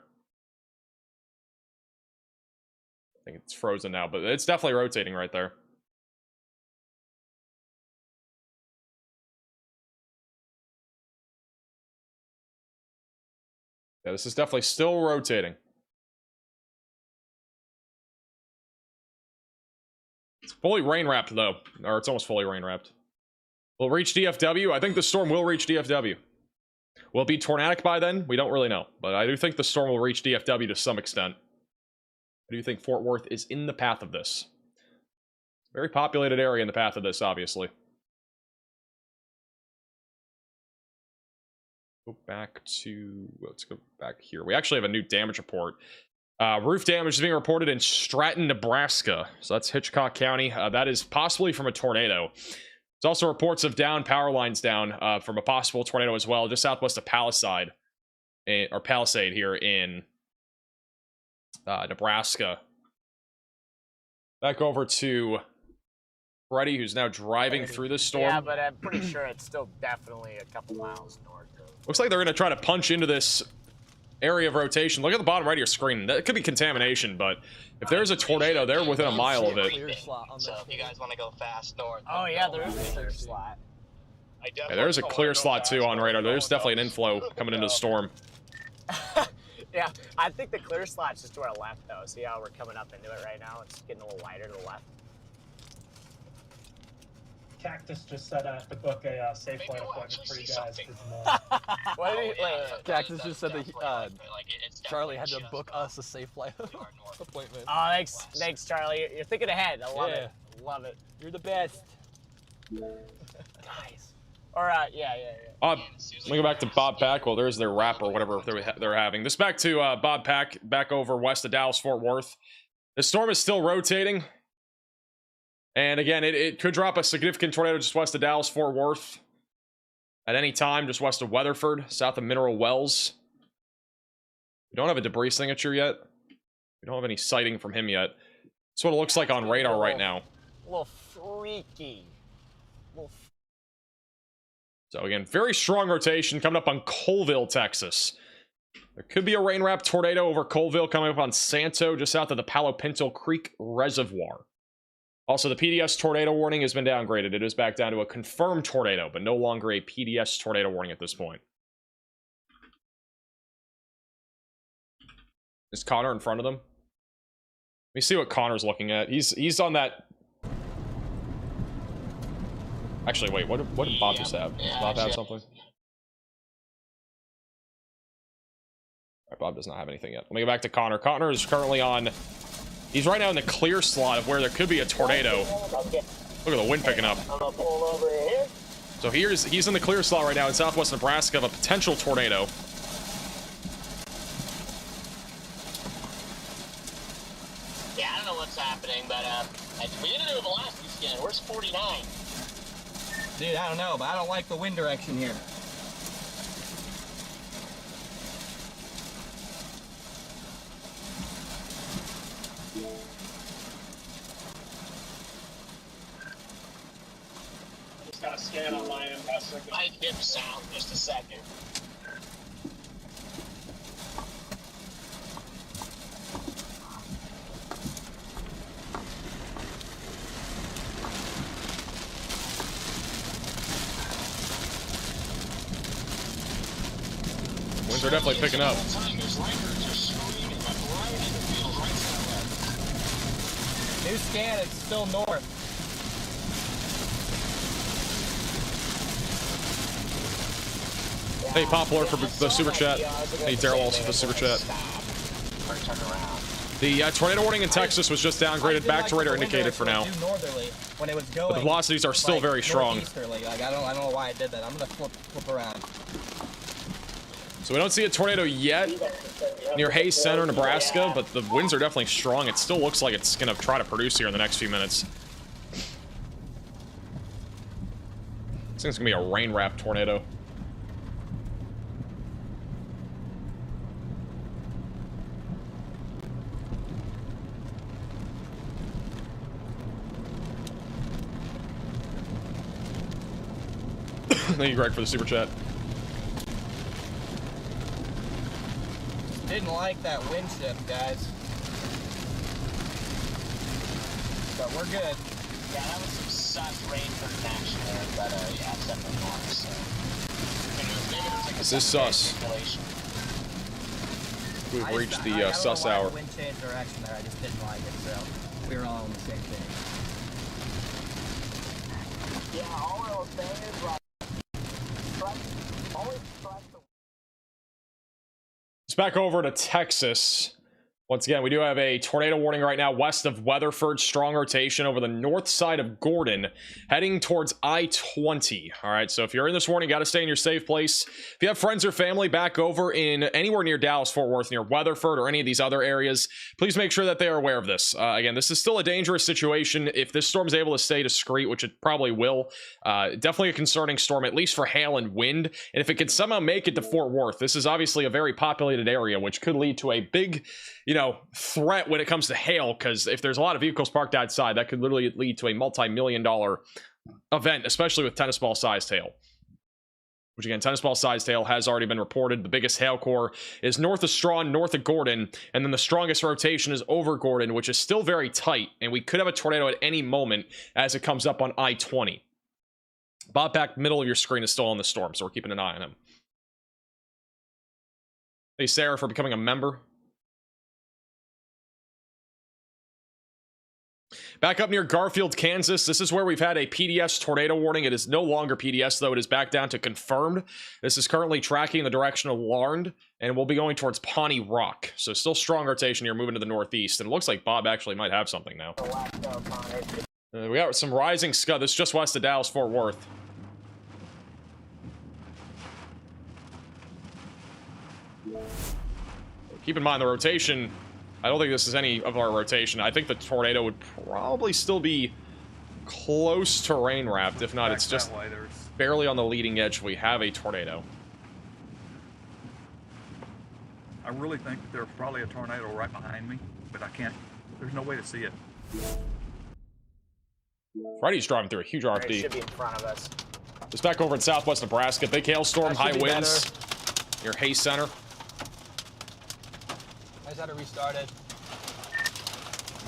I think it's frozen now, but it's definitely rotating right there. Yeah, this is definitely still rotating. It's fully rain-wrapped, though. Or it's almost fully rain-wrapped. Will it reach DFW? I think the storm will reach DFW. Will it be tornadic by then? We don't really know. But I do think the storm will reach DFW to some extent. I do think Fort Worth is in the path of this. Very populated area in the path of this, obviously. Go back to... Let's go back here. We actually have a new damage report. Roof damage is being reported in Stratton, Nebraska. So that's Hitchcock County. That is possibly from a tornado. There's also reports of down power lines down from a possible tornado as well, just southwest of Palisade here in Nebraska. Back over to Freddy, who's now driving through this storm. Yeah, but I'm pretty sure it's still definitely a couple miles north of... Looks like they're going to try to punch into this area of rotation. Look at the bottom right of your screen. That could be contamination, but if there's a tornado, they're within a mile of it. So if you guys want to go fast north... Oh yeah, there is a clear slot. Yeah, there's a clear slot too on radar. There's definitely an inflow coming into the storm. Yeah, I think the clear slot's just to our left though. See how we're coming up into it right now? It's getting a little wider to the left. Cactus just said I have to book a safe flight appointment for you guys for tomorrow. What did he, wait. Cactus just said that Charlie had to book us a safe flight appointment. Oh, thanks, Charlie. You're thinking ahead. I love it. Love it. You're the best. Nice. All right, yeah. Let me go back to Bob Pack. Well, there's their rap or whatever they're having. This back to Bob Pack, back over west of Dallas, Fort Worth. The storm is still rotating. And again, it could drop a significant tornado just west of Dallas, Fort Worth. At any time, just west of Weatherford, south of Mineral Wells. We don't have a debris signature yet. We don't have any sighting from him yet. That's what it looks like on radar right now. A little freaky. So again, very strong rotation coming up on Colville, Texas. There could be a rain-wrapped tornado over Colville coming up on Santo, just south of the Palo Pinto Creek Reservoir. Also, the PDS tornado warning has been downgraded. It is back down to a confirmed tornado, but no longer a PDS tornado warning at this point. Is Connor in front of them? Let me see what Connor's looking at. He's on that. Actually, wait. What did Bob just have? Does Bob have something? Alright, Bob does not have anything yet. Let me go back to Connor. Connor is currently on. He's right now in the clear slot of where there could be a tornado. Look at the wind picking up. I'm gonna pull over here. So he's in the clear slot right now in southwest Nebraska of a potential tornado. Yeah, I don't know what's happening, but we didn't do a velocity scan. Where's 49? Dude, I don't know, but I don't like the wind direction here. Just got a scan on my end. I dip sound just a second. Winds are definitely picking up. New scan, it's still north. Hey, Poplar for the super chat. Hey, Daryl also for the super chat. The tornado warning in Texas was just downgraded back to radar indicated for now. When it was going, But the velocities are still very strong. Like, I don't know why I did that. I'm gonna flip around. So we don't see a tornado yet near Hayes Center, Nebraska, but the winds are definitely strong. It still looks like it's going to try to produce here in the next few minutes. This thing's going to be a rain-wrapped tornado. Thank you, Greg, for the super chat. Didn't like that wind shift, guys. But we're good. Yeah, that was some sus rain for action there, but yeah, it's definitely not. So maybe there's like This is sus. We've reached the sus hour. The wind changed direction there. I just didn't like it, so we were all on the same thing. Yeah, all I was saying is like, always trust the. It's back over to Texas. Once again, we do have a tornado warning right now west of Weatherford. Strong rotation over the north side of Gordon, heading towards I-20. All right, so if you're in this warning, got to stay in your safe place. If you have friends or family back over in anywhere near Dallas, Fort Worth, near Weatherford, or any of these other areas, please make sure that they are aware of this. Again, this is still a dangerous situation. If this storm is able to stay discreet, which it probably will, definitely a concerning storm, at least for hail and wind. And if it can somehow make it to Fort Worth, this is obviously a very populated area, which could lead to a big, threat when it comes to hail, because if there's a lot of vehicles parked outside, that could literally lead to a multi-million-dollar event, especially with tennis ball sized hail. Which again, tennis ball sized hail has already been reported. The biggest hail core is north of Strawn, north of Gordon, and then the strongest rotation is over Gordon, which is still very tight, and we could have a tornado at any moment as it comes up on I-20. Bob, back middle of your screen is still on the storm, so we're keeping an eye on him. Hey, Sarah, for becoming a member. Back up near Garfield, Kansas. This is where we've had a PDS tornado warning. It is no longer PDS, though. It is back down to confirmed. This is currently tracking in the direction of Larned, and we'll be going towards Pawnee Rock. So still strong rotation here, moving to the northeast. And it looks like Bob actually might have something now. We got some rising scud. This is just west of Dallas, Fort Worth. Keep in mind the rotation. I don't think this is any of our rotation. I think the tornado would probably still be close to rain wrapped. If not, it's just barely on the leading edge. We have a tornado. I really think that there's probably a tornado right behind me, but I can't. There's no way to see it. Freddy's driving through a huge RFD. It should be in front of us. It's back over in southwest Nebraska. Big hailstorm, high winds near Hayes Center. I just had to restart it.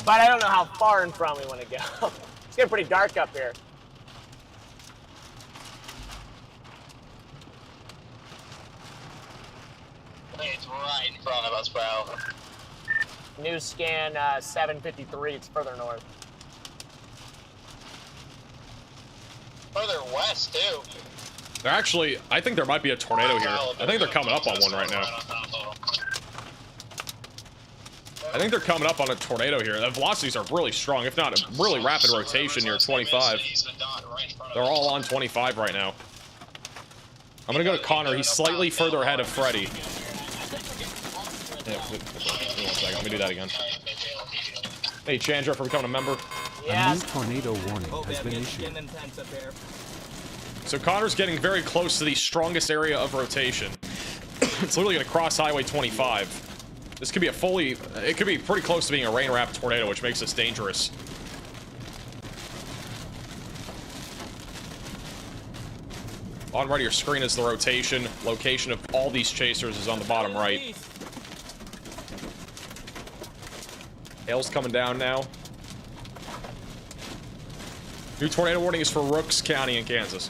But I don't know how far in front we want to go. It's getting pretty dark up here. It's right in front of us, bro. New scan 753. It's further north. Further west, too. They're actually, I think there might be a tornado here. I think they're coming up on one right now. I think they're coming up on a tornado here. The velocities are really strong, if not a really rapid rotation near 25. They're all on 25 right now. I'm gonna go to Connor. He's slightly further ahead of Freddy. Yeah, give me 1 second. Let me do that again. Hey, Chandra, for becoming a member. A new tornado warning has been issued. So Connor's getting very close to the strongest area of rotation. It's literally gonna cross Highway 25. This could be it could be pretty close to being a rain-wrapped tornado, which makes this dangerous. On right of your screen is the rotation. Location of all these chasers is on the bottom right. Hail's coming down now. New tornado warning is for Rooks County in Kansas.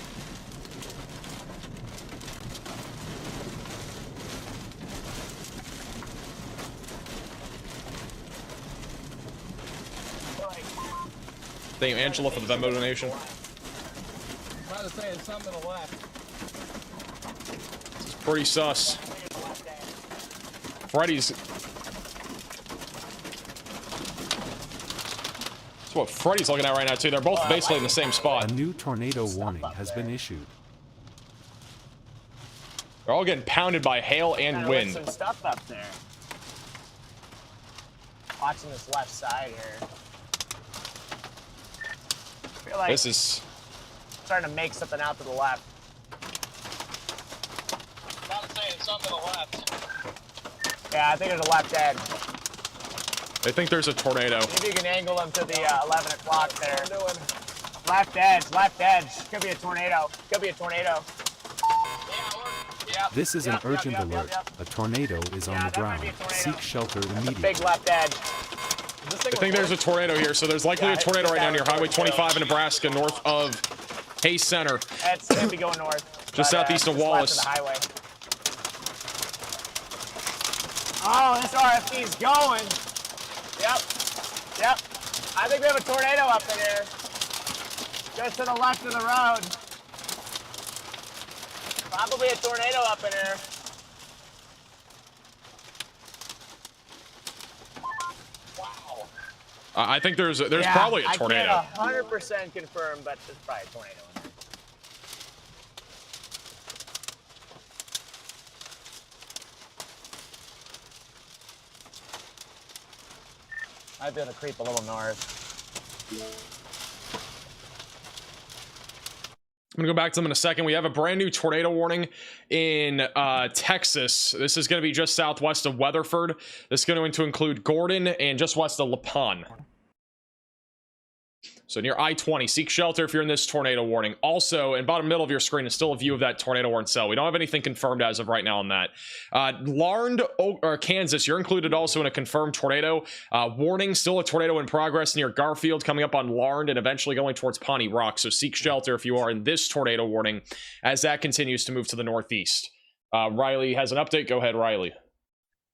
Thank you, Angela, for the Venmo donation. About to say it's something to the left. It's pretty sus. Freddy's. That's what Freddy's looking at right now too. They're both basically in the same spot. A new tornado warning has been issued. They're all getting pounded by hail and wind. Some stuff up there. Watching this left side here. I feel like this is starting to make something out to the left. About to say it's something to the left. Yeah, I think there's a left edge. I think there's a tornado. Maybe you can angle them to the 11 o'clock there. Left edge. Could be a tornado. Could be a tornado. This is an urgent alert. A tornado is on the ground. Seek shelter immediately. Big left edge. I think there's a tornado here, so there's likely a tornado right now near Highway 25 in Nebraska, north of Hayes Center. It's gonna be going north. Just southeast of Wallace. Left of the highway. Oh, this RFD's going. Yep. I think we have a tornado up in here. Just to the left of the road. Probably a tornado up in here. Wow. I think there's probably a tornado. I can't 100% confirm, but there's probably a tornado in there. Might be able to creep a little north. I'm gonna go back to them in a second. We have a brand new tornado warning in Texas. This is gonna be just southwest of Weatherford. This is going to include Gordon and just west of LaPon. So near I-20, seek shelter if you're in this tornado warning. Also, in bottom middle of your screen is still a view of that tornado warning cell. We don't have anything confirmed as of right now on that. Larned, Kansas, you're included also in a confirmed tornado warning. Still a tornado in progress near Garfield, coming up on Larned and eventually going towards Pawnee Rock. So seek shelter if you are in this tornado warning as that continues to move to the northeast. Riley has an update. Go ahead, Riley.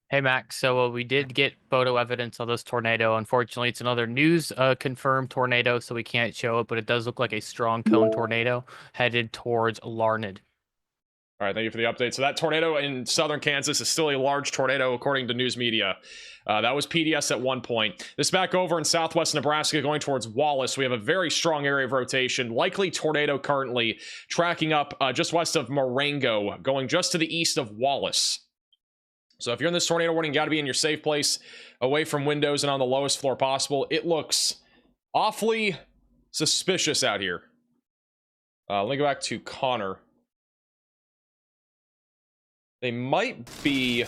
Hey, Max. So we did get photo evidence of this tornado. Unfortunately, it's another news confirmed tornado, so we can't show it, but it does look like a strong cone tornado headed towards Larned. All right, thank you for the update. So that tornado in southern Kansas is still a large tornado, according to news media. That was PDS at one point. This back over in southwest Nebraska, going towards Wallace. We have a very strong area of rotation. Likely tornado currently tracking up just west of Marengo, going just to the east of Wallace. So if you're in this tornado warning, you got to be in your safe place, away from windows and on the lowest floor possible. It looks awfully suspicious out here. Let me go back to Connor. They might be...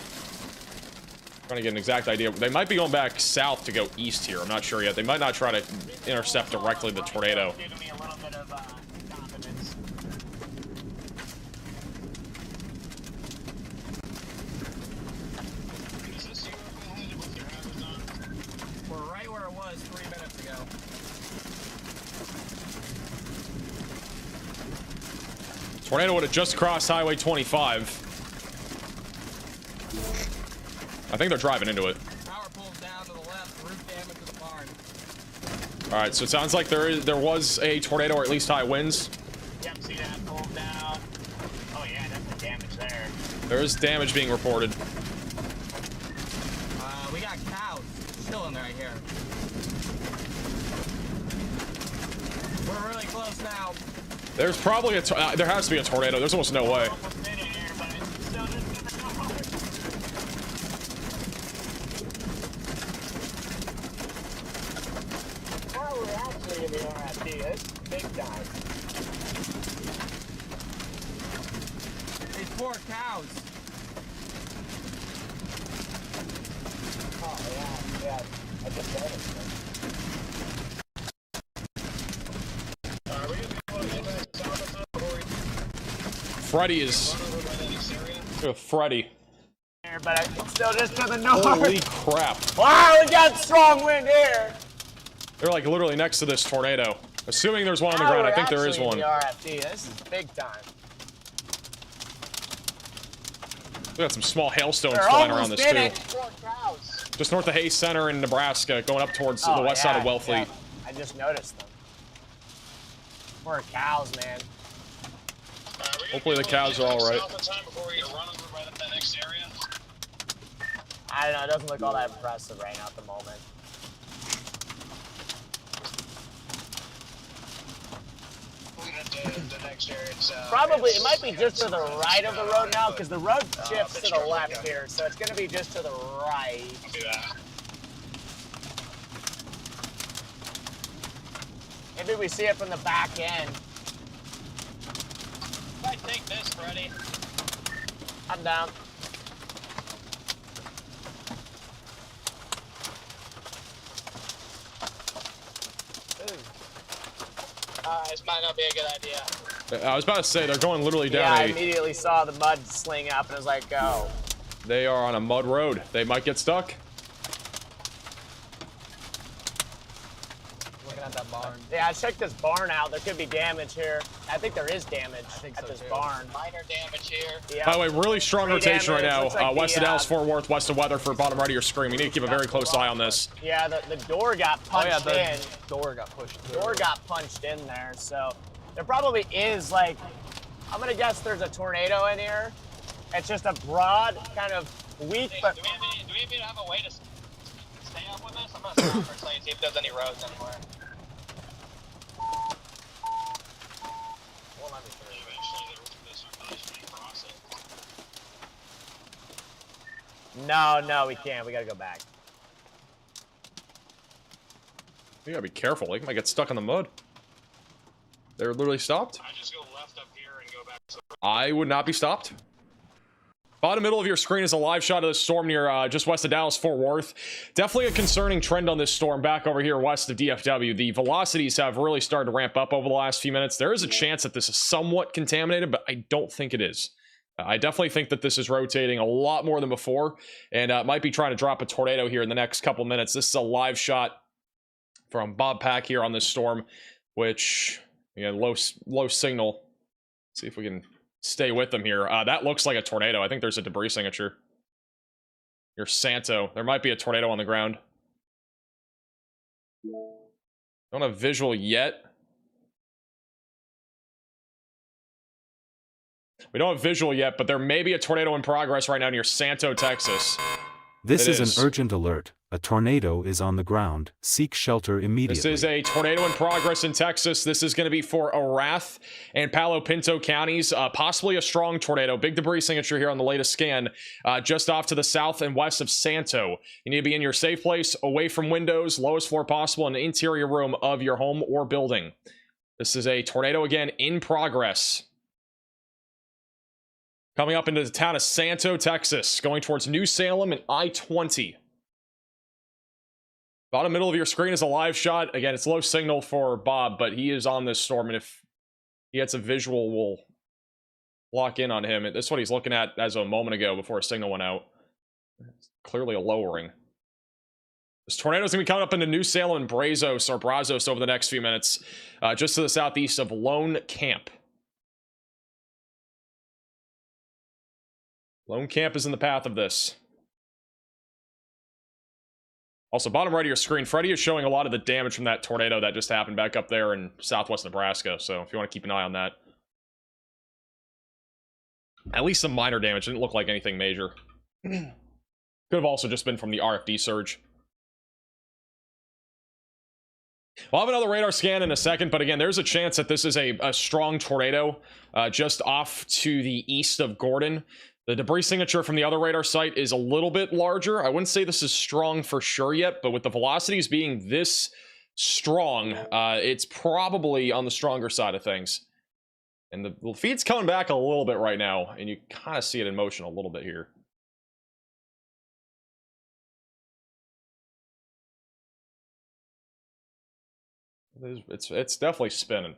trying to get an exact idea. They might be going back south to go east here. I'm not sure yet. They might not try to intercept directly the tornado. We're right where it was 3 minutes ago. Tornado would have just crossed Highway 25. I think they're driving into it. Power pole's down to the All right, so it sounds like there was a tornado or at least high winds. Yep, see that pull down. Oh yeah, that's the damage there. There is damage being reported. We got cows chilling right here. We're really close now. There's probably there has to be a tornado. There's almost no way. Well, we're actually in the RFD. It's big time. These poor cows. Oh yeah. I just noticed them. Freddy is. Freddy. But it's still just to the north. Holy crap. Wow, we got strong wind here. They're like literally next to this tornado. Assuming there's one on the ground, I think there is one. The RFD. This is big time. We got some small hailstones flying around this too. Just north of Hayes Center in Nebraska, going up towards the west side of Wellfleet. Yeah. I just noticed them. Poor cows, man. Hopefully the cows are all right. I don't know. It doesn't look all that impressive right now at the moment. Probably, it might be just to the right of the road now, because the road shifts to the left here, so it's going to be just to the right. Maybe we see it from the back end. I take this, Freddy. I'm down. This might not be a good idea. I was about to say, they're going literally down Yeah, I immediately saw the mud sling up and I was like, go. They are on a mud road. They might get stuck. Looking at that barn. Yeah, I checked this barn out. There could be damage here. I think there is damage at this barn. Minor damage here. Yeah. By the way, really strong rotation right now. Like west of Dallas, Fort Worth, west of Weatherford, bottom right of your screen. We need to keep a very close eye on this. Yeah, the door got punched in. Door got pushed through. Door got punched in there, so there probably is, like, I'm gonna guess there's a tornado in here. It's just a broad, kind of weak, but... Do we even have a way to stay up with this? I'm gonna stop for a second, see if there's any roads anywhere. No, we can't. We gotta go back. You gotta be careful. They might get stuck in the mud. They're literally stopped. I just go left up here and go back. I would not be stopped. Bottom middle of your screen is a live shot of the storm near just west of Dallas, Fort Worth. Definitely a concerning trend on this storm back over here west of DFW. The velocities have really started to ramp up over the last few minutes. There is a chance that this is somewhat contaminated, but I don't think it is. I definitely think that this is rotating a lot more than before, and might be trying to drop a tornado here in the next couple minutes. This is a live shot from Bob Pack here on this storm, which, again, low signal. Let's see if we can stay with them here. That looks like a tornado. I think there's a debris signature. Your Santo. There might be a tornado on the ground. Don't have visual yet. We don't have visual yet, but there may be a tornado in progress right now near Santo, Texas. This is an urgent alert. A tornado is on the ground. Seek shelter immediately. This is a tornado in progress in Texas. This is going to be for Arath and Palo Pinto counties. Possibly a strong tornado. Big debris signature here on the latest scan. Just off to the south and west of Santo. You need to be in your safe place, away from windows, lowest floor possible, in the interior room of your home or building. This is a tornado, again, in progress. Coming up into the town of Santo, Texas, going towards New Salem and I-20. Bottom middle of your screen is a live shot. Again, it's low signal for Bob, but he is on this storm, and if he gets a visual, we'll lock in on him. That's what he's looking at as a moment ago before a signal went out. It's clearly a lowering. This tornado is going to be coming up into New Salem and Brazos over the next few minutes, just to the southeast of Lone Camp. Lone Camp is in the path of this. Also, bottom right of your screen, Freddie is showing a lot of the damage from that tornado that just happened back up there in southwest Nebraska. So if you want to keep an eye on that. At least some minor damage. Didn't look like anything major. Could have also just been from the RFD surge. We'll have another radar scan in a second, but again, there's a chance that this is a strong tornado just off to the east of Gordon. The debris signature from the other radar site is a little bit larger. I wouldn't say this is strong for sure yet, but with the velocities being this strong, it's probably on the stronger side of things. And the feed's coming back a little bit right now, and you kind of see it in motion a little bit here. It's definitely spinning.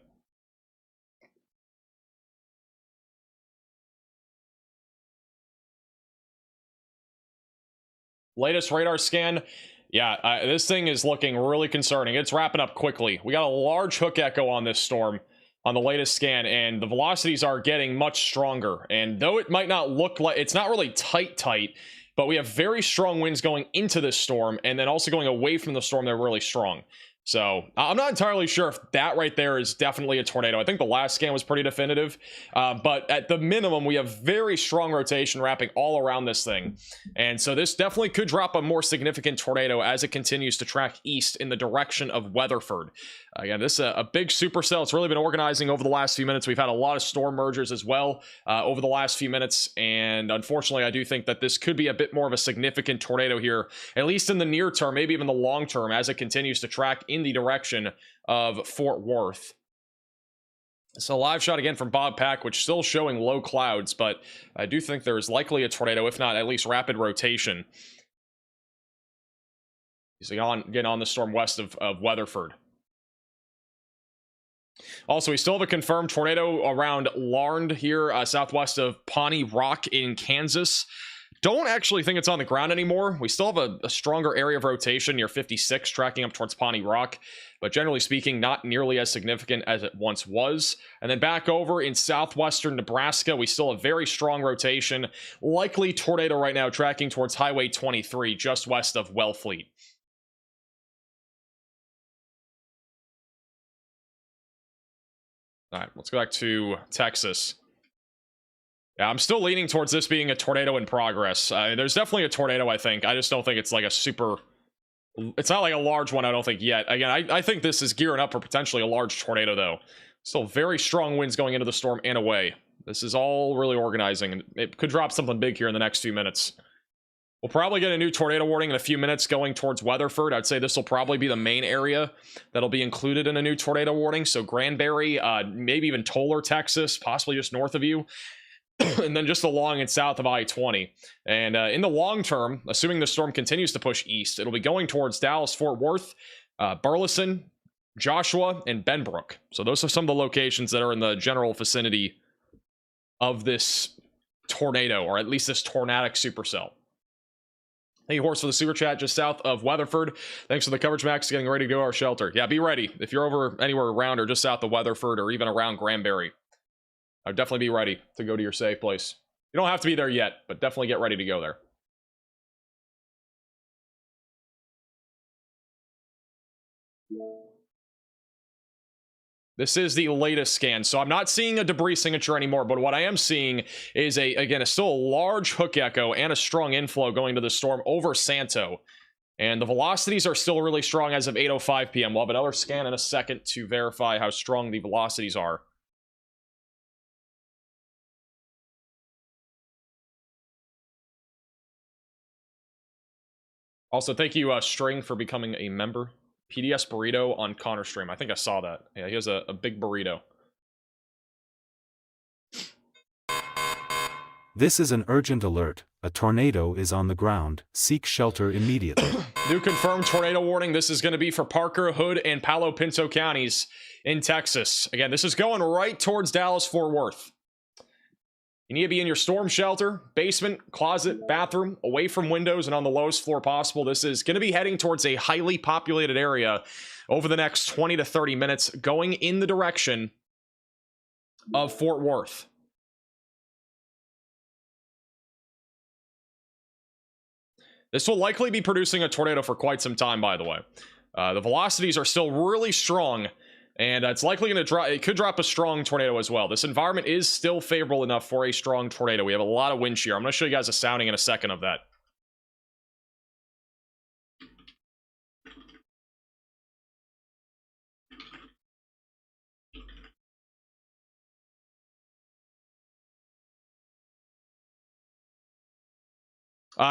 Latest radar scan. Yeah, this thing is looking really concerning. It's wrapping up quickly. We got a large hook echo on this storm on the latest scan, and the velocities are getting much stronger. And though it might not look like it's not really tight, but we have very strong winds going into this storm, and then also going away from the storm, they're really strong. So I'm not entirely sure if that right there is definitely a tornado. I think the last scan was pretty definitive, but at the minimum, we have very strong rotation wrapping all around this thing. And so this definitely could drop a more significant tornado as it continues to track east in the direction of Weatherford. Again, this is a big supercell. It's really been organizing over the last few minutes. We've had a lot of storm mergers as well over the last few minutes. And unfortunately, I do think that this could be a bit more of a significant tornado here, at least in the near term, maybe even the long term, as it continues to track in the direction of Fort Worth. So live shot again from Bob Pack, which still showing low clouds, but I do think there is likely a tornado, if not at least rapid rotation. He's getting on the storm west of Weatherford. Also, we still have a confirmed tornado around Larned here, southwest of Pawnee Rock in Kansas. Don't actually think it's on the ground anymore. We still have a stronger area of rotation near 56, tracking up towards Pawnee Rock, but generally speaking, not nearly as significant as it once was. And then back over in southwestern Nebraska, we still have very strong rotation. Likely tornado right now, tracking towards Highway 23, just west of Wellfleet. All right, let's go back to Texas. Yeah, I'm still leaning towards this being a tornado in progress. There's definitely a tornado, I think. I just don't think it's like a super... It's not like a large one, I don't think, yet. Again, I think this is gearing up for potentially a large tornado, though. Still very strong winds going into the storm and away. This is all really organizing, and it could drop something big here in the next few minutes. We'll probably get a new tornado warning in a few minutes going towards Weatherford. I'd say this will probably be the main area that'll be included in a new tornado warning. So Granbury, maybe even Tolar, Texas, possibly just north of you. And then just along and south of I-20. And in the long term, assuming the storm continues to push east, it'll be going towards Dallas, Fort Worth, Burleson, Joshua, and Benbrook. So those are some of the locations that are in the general vicinity of this tornado, or at least this tornadic supercell. Thank you, Horse, for the super chat just south of Weatherford. Thanks for the coverage, Max. Getting ready to go to our shelter. Yeah, be ready. If you're over anywhere around or just south of Weatherford or even around Granbury, I'd definitely be ready to go to your safe place. You don't have to be there yet, but definitely get ready to go there. This is the latest scan, so I'm not seeing a debris signature anymore, but what I am seeing is, again, still a large hook echo and a strong inflow going to the storm over Santo. And the velocities are still really strong as of 8:05 p.m. We'll have another scan in a second to verify how strong the velocities are. Also, thank you, String, for becoming a member. PDS Burrito on Connor Stream. I think I saw that. Yeah, he has a big burrito. This is an urgent alert. A tornado is on the ground. Seek shelter immediately. New confirmed tornado warning. This is going to be for Parker, Hood, and Palo Pinto counties in Texas. Again, this is going right towards Dallas, Fort Worth. You need to be in your storm shelter, basement, closet, bathroom, away from windows and on the lowest floor possible. This is going to be heading towards a highly populated area over the next 20 to 30 minutes, going in the direction of Fort Worth. This will likely be producing a tornado for quite some time, by the way. The velocities are still really strong, and it's likely going to drop. It could drop a strong tornado as well. This environment is still favorable enough for a strong tornado. We have a lot of wind shear. I'm going to show you guys a sounding in a second of that.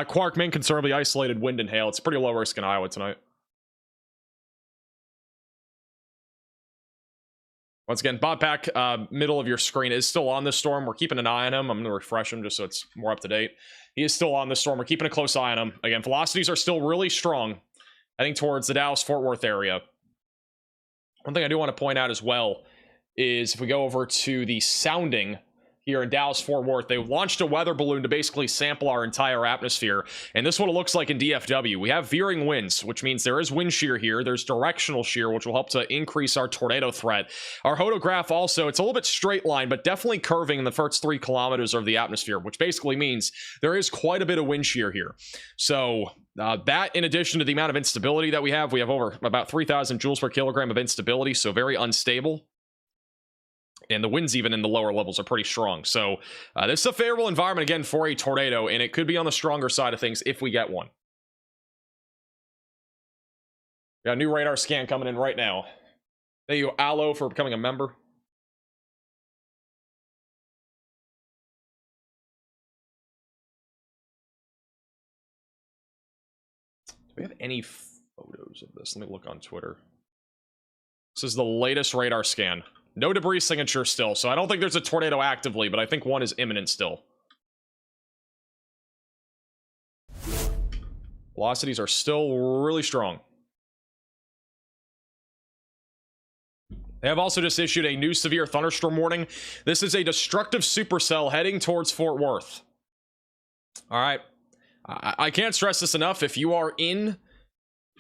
Quark, main concern will be isolated wind and hail. It's pretty low risk in Iowa tonight. Once again, Bob Pack, middle of your screen, is still on this storm. We're keeping an eye on him. I'm going to refresh him just so it's more up to date. He is still on this storm. We're keeping a close eye on him. Again, velocities are still really strong, heading towards the Dallas-Fort Worth area. One thing I do want to point out as well is if we go over to the sounding here in Dallas-Fort Worth, they launched a weather balloon to basically sample our entire atmosphere, and this is what it looks like in DFW. We have veering winds, which means there is wind shear here. There's directional shear, which will help to increase our tornado threat. Our hodograph also, it's a little bit straight line, but definitely curving in the first 3 kilometers of the atmosphere, which basically means there is quite a bit of wind shear here. So that, in addition to the amount of instability that we have over about 3,000 joules per kilogram of instability, so very unstable. And the winds even in the lower levels are pretty strong. So this is a favorable environment, again, for a tornado, and it could be on the stronger side of things if we get one. We got a new radar scan coming in right now. Thank you, Aloe, for becoming a member. Do we have any photos of this? Let me look on Twitter. This is the latest radar scan. No debris signature still, so I don't think there's a tornado actively, but I think one is imminent still. Velocities are still really strong. They have also just issued a new severe thunderstorm warning. This is a destructive supercell heading towards Fort Worth. All right. I can't stress this enough. If you are in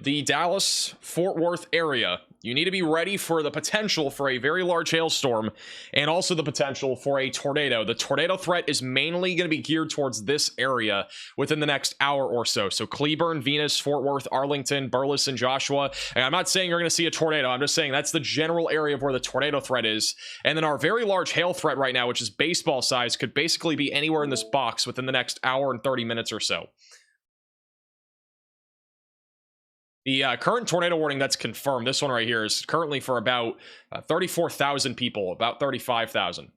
the Dallas-Fort Worth area, you need to be ready for the potential for a very large hailstorm and also the potential for a tornado. The tornado threat is mainly going to be geared towards this area within the next hour or so. So Cleburne, Venus, Fort Worth, Arlington, Burleson, Joshua. And I'm not saying you're going to see a tornado. I'm just saying that's the general area of where the tornado threat is. And then our very large hail threat right now, which is baseball size, could basically be anywhere in this box within the next hour and 30 minutes or so. The current tornado warning that's confirmed, this one right here, is currently for about 34,000 people, about 35,000.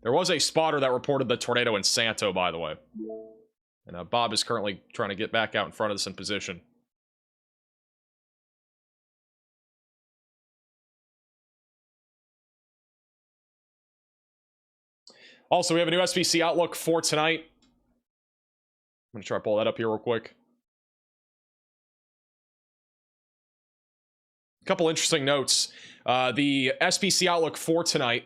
There was a spotter that reported the tornado in Santo, by the way. And Bob is currently trying to get back out in front of this in position. Also, we have a new SPC outlook for tonight. I'm going to try to pull that up here real quick. Couple interesting notes. The SPC outlook for tonight,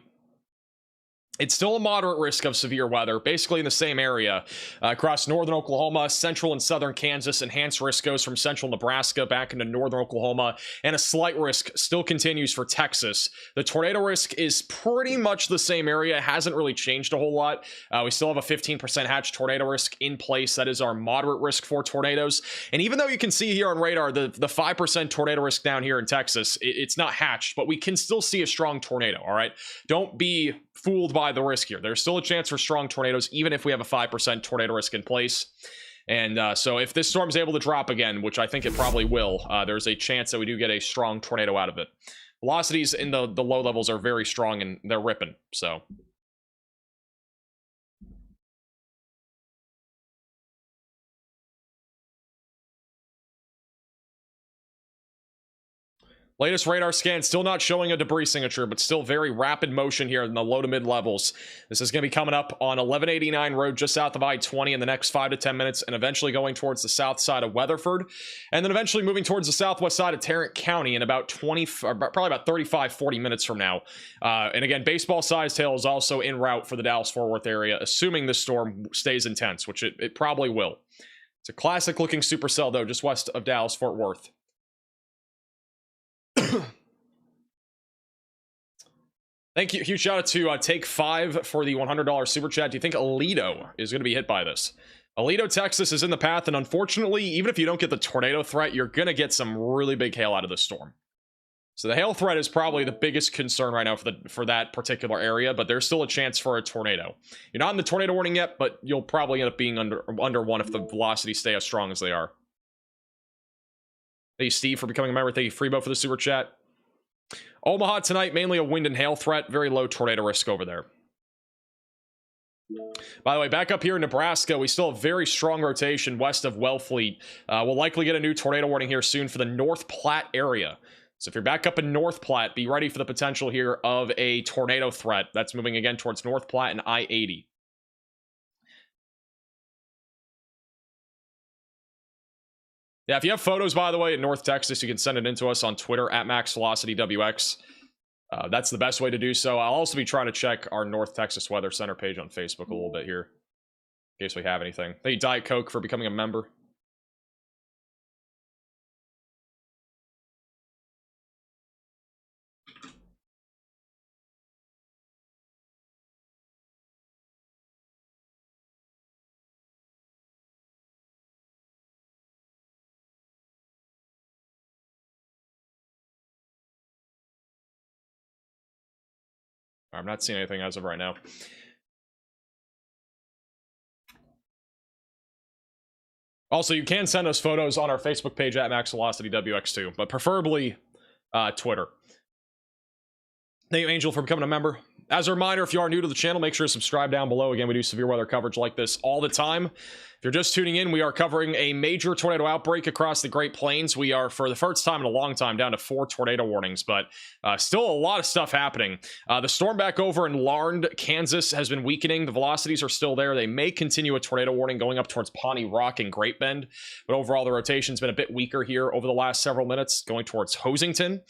it's still a moderate risk of severe weather, basically in the same area across northern Oklahoma, central and southern Kansas. Enhanced risk goes from central Nebraska back into northern Oklahoma, and a slight risk still continues for Texas. The tornado risk is pretty much the same area. It hasn't really changed a whole lot. We still have a 15% hatch tornado risk in place. That is our moderate risk for tornadoes. And even though you can see here on radar the 5% tornado risk down here in Texas, it's not hatched, but we can still see a strong tornado, all right? Don't be fooled by the risk here. There's still a chance for strong tornadoes, even if we have a 5% tornado risk in place. And so if this storm's able to drop again, which I think it probably will, there's a chance that we do get a strong tornado out of it. Velocities in the low levels are very strong, and they're ripping, so... Latest radar scan, still not showing a debris signature, but still very rapid motion here in the low to mid levels. This is going to be coming up on 1189 Road just south of I-20 in the next 5 to 10 minutes, and eventually going towards the south side of Weatherford, and then eventually moving towards the southwest side of Tarrant County in about probably about 35-40 minutes from now. And again, baseball-sized hail is also en route for the Dallas-Fort Worth area, assuming this storm stays intense, which it probably will. It's a classic-looking supercell, though, just west of Dallas-Fort Worth. Thank you. Huge shout out to Take 5 for the $100 super chat. Do you think Alito is going to be hit by this? Aledo, Texas is in the path, and unfortunately, even if you don't get the tornado threat, you're going to get some really big hail out of this storm. So the hail threat is probably the biggest concern right now for that particular area, but there's still a chance for a tornado. You're not in the tornado warning yet, but you'll probably end up being under one if the velocities stay as strong as they are. Thank you, Steve, for becoming a member. Thank you, Freebo, for the super chat. Omaha tonight, mainly a wind and hail threat. Very low tornado risk over there. By the way, back up here in Nebraska, we still have very strong rotation west of Wellfleet. We'll likely get a new tornado warning here soon for the North Platte area. So if you're back up in North Platte, be ready for the potential here of a tornado threat. That's moving again towards North Platte and I-80. Yeah, if you have photos, by the way, in North Texas, you can send it in to us on Twitter at MaxVelocityWX. That's the best way to do so. I'll also be trying to check our North Texas Weather Center page on Facebook a little bit here, in case we have anything. Thank you, Diet Coke, for becoming a member. I'm not seeing anything as of right now. Also, you can send us photos on our Facebook page at MaxVelocityWX2, but preferably Twitter. Thank you, Angel, for becoming a member. As a reminder, if you are new to the channel, make sure to subscribe down below. Again, we do severe weather coverage like this all the time. If you're just tuning in, we are covering a major tornado outbreak across the Great Plains. We are, for the first time in a long time, down to 4 tornado warnings, but still a lot of stuff happening. The storm back over in Larned, Kansas has been weakening. The velocities are still there. They may continue a tornado warning going up towards Pawnee Rock and Great Bend, but overall the rotation's been a bit weaker here over the last several minutes, going towards Hosington.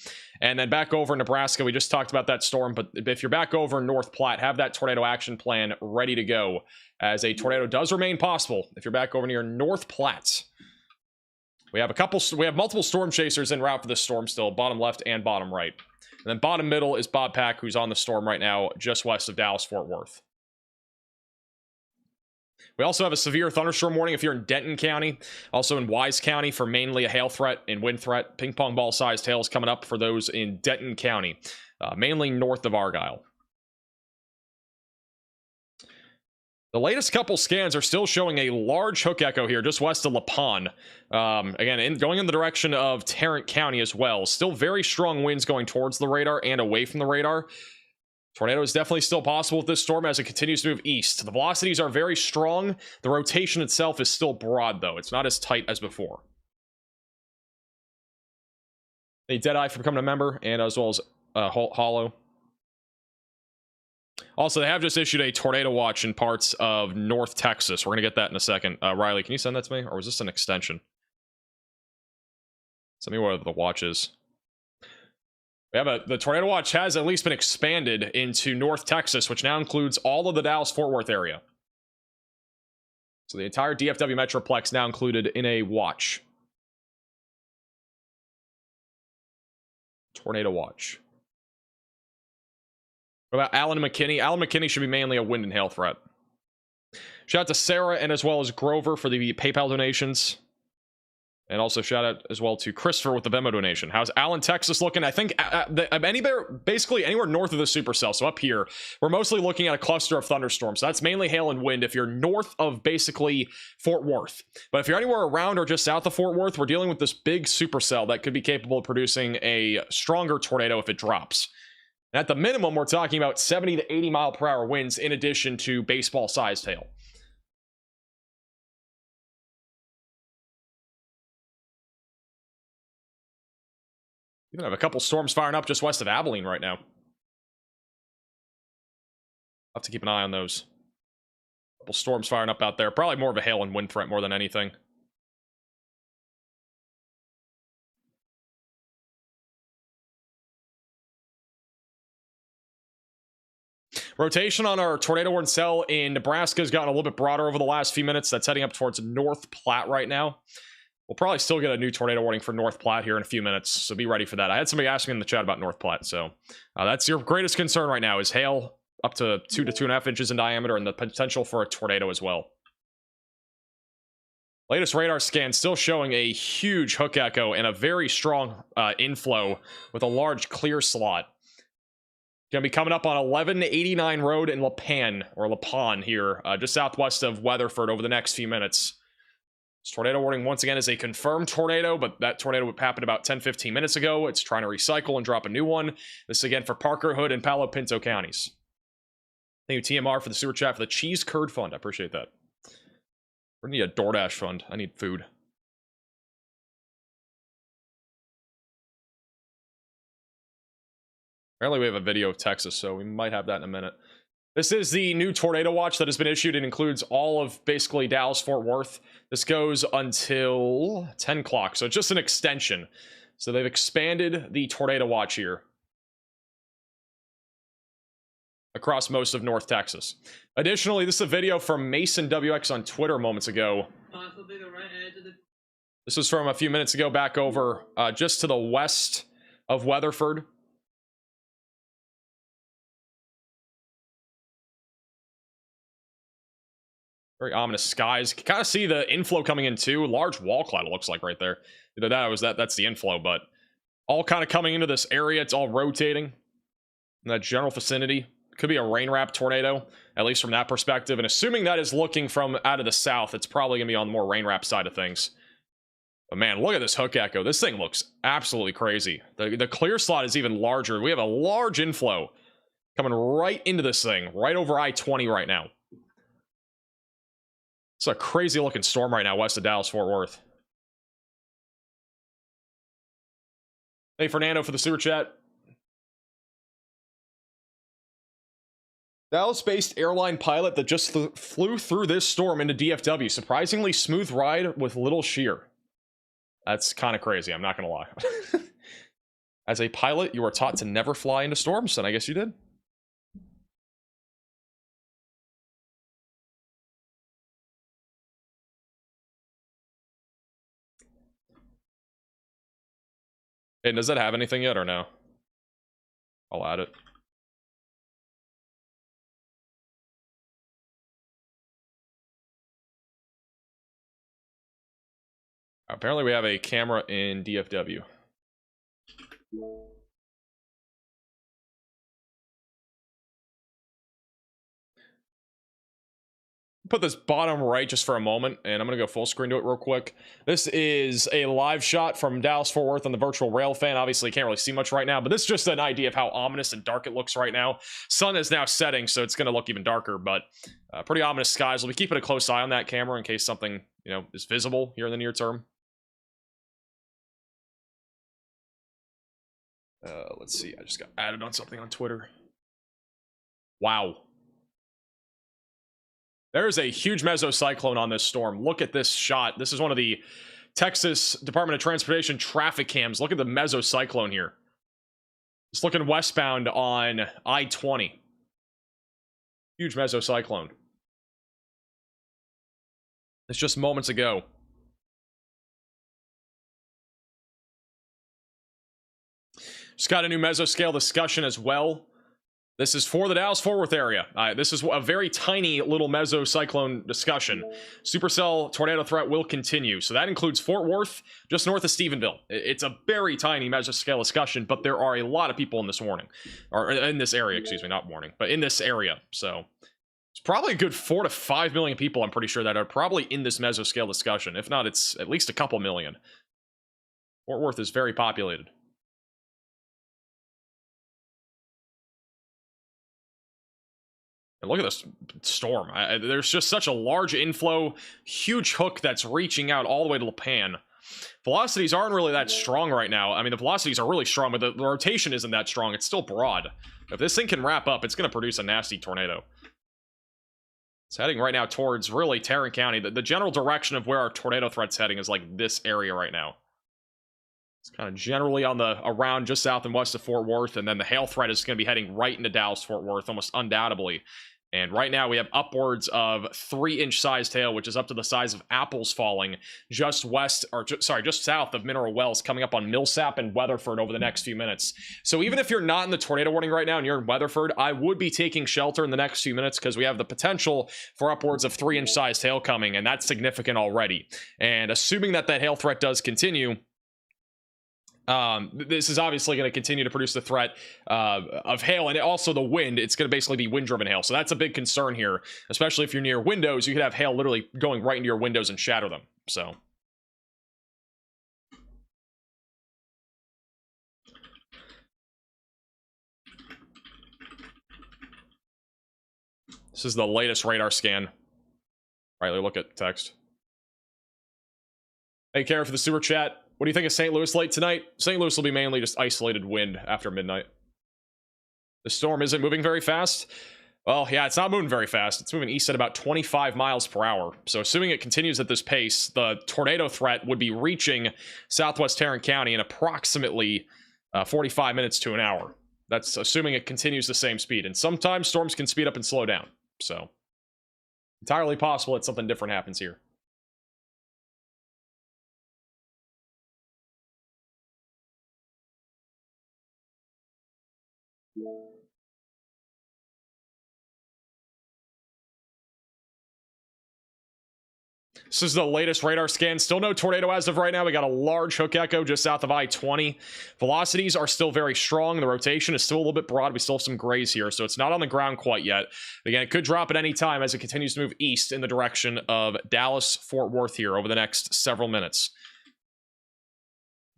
And then back over in Nebraska, we just talked about that storm, but if you're back over in North Platte, have that tornado action plan ready to go, as a tornado does remain possible if you're back over near North Platte. We have multiple storm chasers en route for this storm still, bottom left and bottom right. And then bottom middle is Bob Pack, who's on the storm right now, just west of Dallas-Fort Worth. We also have a severe thunderstorm warning if you're in Denton County, also in Wise County for mainly a hail threat and wind threat. Ping pong ball sized hail is coming up for those in Denton County, mainly north of Argyle. The latest couple scans are still showing a large hook echo here just west of La Panne. Again, going in the direction of Tarrant County as well. Still very strong winds going towards the radar and away from the radar. Tornado is definitely still possible with this storm as it continues to move east. The velocities are very strong. The rotation itself is still broad, though. It's not as tight as before. Hey, Deadeye for becoming a member, and as well as Hollow. Also, they have just issued a tornado watch in parts of North Texas. We're going to get that in a second. Riley, can you send that to me? Or was this an extension? Send me what the watch is. We have the tornado watch has at least been expanded into North Texas, which now includes all of the Dallas-Fort Worth area. So the entire DFW Metroplex now included in a watch. Tornado watch. What about Allen and McKinney? Allen McKinney should be mainly a wind and hail threat. Shout out to Sarah and as well as Grover for the PayPal donations. And also shout out as well to Christopher with the Venmo donation. How's Allen, Texas looking? I think basically anywhere north of the supercell. So up here, we're mostly looking at a cluster of thunderstorms. So that's mainly hail and wind if you're north of basically Fort Worth. But if you're anywhere around or just south of Fort Worth, we're dealing with this big supercell that could be capable of producing a stronger tornado if it drops. And at the minimum, we're talking about 70 to 80 mile per hour winds in addition to baseball-sized hail. Even have a couple storms firing up just west of Abilene right now. I'll have to keep an eye on those. A couple storms firing up out there. Probably more of a hail and wind threat more than anything. Rotation on our tornado warning cell in Nebraska has gotten a little bit broader over the last few minutes. That's heading up towards North Platte right now. We'll probably still get a new tornado warning for North Platte here in a few minutes, so be ready for that. I had somebody ask me in the chat about North Platte, so that's your greatest concern right now is hail up to 2 to 2.5 inches in diameter and the potential for a tornado as well. Latest radar scan still showing a huge hook echo and a very strong inflow with a large clear slot. Gonna be coming up on 1189 Road in La Pan here, just southwest of Weatherford over the next few minutes. This tornado warning once again is a confirmed tornado, but that tornado happened about 10-15 minutes ago. It's trying to recycle and drop a new one. This again for Parker, Hood, and Palo Pinto counties. Thank you, TMR, for the super chat for the cheese curd fund. I appreciate that. We need a DoorDash fund. I need food. Apparently we have a video of Texas, so we might have that in a minute. This is the new tornado watch that has been issued. It includes all of basically Dallas-Fort Worth. This goes until 10 o'clock, so it's just an extension. So they've expanded the tornado watch here across most of North Texas. Additionally, this is a video from Mason WX on Twitter moments ago. This was from a few minutes ago back over just to the west of Weatherford. Very ominous skies. You can kind of see the inflow coming in too. Large wall cloud, it looks like right there. Either that or that's the inflow, but all kind of coming into this area. It's all rotating in that general vicinity. Could be a rain wrap tornado, at least from that perspective. And assuming that is looking from out of the south, it's probably going to be on the more rain wrap side of things. But man, look at this hook echo. This thing looks absolutely crazy. The clear slot is even larger. We have a large inflow coming right into this thing, right over I-20 right now. It's a crazy looking storm right now west of Dallas-Fort Worth. Hey, Fernando, for the super chat. Dallas-based airline pilot that just flew through this storm into DFW. Surprisingly smooth ride with little shear. That's kind of crazy, I'm not going to lie. As a pilot, you are taught to never fly into storms, and I guess you did. Hey, does that have anything yet or no? I'll add it. Apparently we have a camera in DFW. Put this bottom right just for a moment, and I'm gonna go full screen to it real quick. This is a live shot from Dallas-Fort Worth on the virtual rail fan. Obviously you can't really see much right now, but this is just an idea of how ominous and dark it looks right now. Sun is now setting, so it's gonna look even darker, but pretty ominous skies. We'll be keeping a close eye on that camera in case something, you know, is visible here in the near term. Let's see, I just got added on something on Twitter. Wow. There's a huge mesocyclone on this storm. Look at this shot. This is one of the Texas Department of Transportation traffic cams. Look at the mesocyclone here. It's looking westbound on I-20. Huge mesocyclone. It's just moments ago. Just got a new mesoscale discussion as well. This is for the Dallas-Fort Worth area. This is a very tiny little mesocyclone discussion. Supercell tornado threat will continue. So that includes Fort Worth, just north of Stephenville. It's a very tiny mesoscale discussion, but there are a lot of people in this warning. Or in this area, excuse me, not warning, but in this area. So it's probably a good 4 to 5 million people, I'm pretty sure, that are probably in this mesoscale discussion. If not, it's at least a couple million. Fort Worth is very populated. And look at this storm. There's just such a large inflow, huge hook that's reaching out all the way to La Pan. Velocities aren't really that strong right now. I mean, the velocities are really strong, but the rotation isn't that strong. It's still broad. If this thing can wrap up, it's going to produce a nasty tornado. It's heading right now towards, really, Tarrant County. The general direction of where our tornado threat's heading is like this area right now. It's kind of generally on the around just south and west of Fort Worth, and then the hail threat is going to be heading right into Dallas-Fort Worth, almost undoubtedly. And right now we have upwards of 3-inch sized hail, which is up to the size of apples falling just west, or just south of Mineral Wells, coming up on Millsap and Weatherford over the next few minutes. So even if you're not in the tornado warning right now and you're in Weatherford, I would be taking shelter in the next few minutes because we have the potential for upwards of 3-inch sized hail coming, and that's significant already. And assuming that that hail threat does continue, this is obviously going to continue to produce the threat of hail, and also the wind. It's going to basically be wind-driven hail, so that's a big concern here, especially if you're near windows. You could have hail literally going right into your windows and shatter them. So this is the latest radar scan. Riley, look at text. Hey, Kara, for the super chat. What do you think of St. Louis late tonight? St. Louis will be mainly just isolated wind after midnight. The storm isn't moving very fast. Well, yeah, it's not moving very fast. It's moving east at about 25 miles per hour. So assuming it continues at this pace, the tornado threat would be reaching southwest Tarrant County in approximately 45 minutes to an hour. That's assuming it continues the same speed. And sometimes storms can speed up and slow down. So entirely possible that something different happens here. This is the latest radar scan. Still no tornado as of right now. We got a large hook echo just south of I-20. Velocities are still very strong. The rotation is still a little bit broad. We still have some grays here, so it's not on the ground quite yet. Again, it could drop at any time as it continues to move east in the direction of Dallas, Fort Worth here over the next several minutes.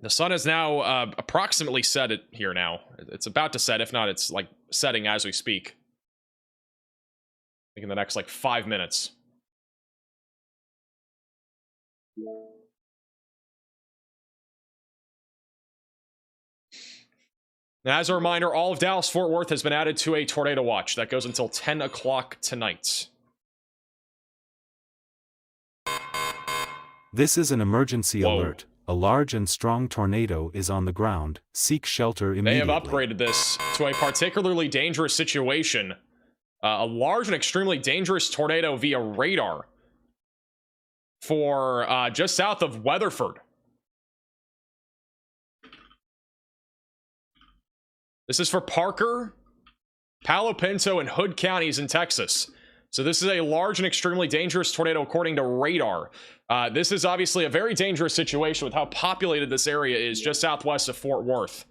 The sun is now approximately set here now. It's about to set. If not, it's like setting as we speak. I think in the next like 5 minutes. Now, as a reminder, all of Dallas-Fort Worth has been added to a tornado watch. That goes until 10 o'clock tonight. This is an emergency alert. A large and strong tornado is on the ground. Seek shelter immediately. They have upgraded this to a particularly dangerous situation. A large and extremely dangerous tornado via radar for just south of Weatherford. This is for Parker, Palo Pinto, and Hood counties in Texas. So this is a large and extremely dangerous tornado according to radar. This is obviously a very dangerous situation with how populated this area is just southwest of Fort Worth.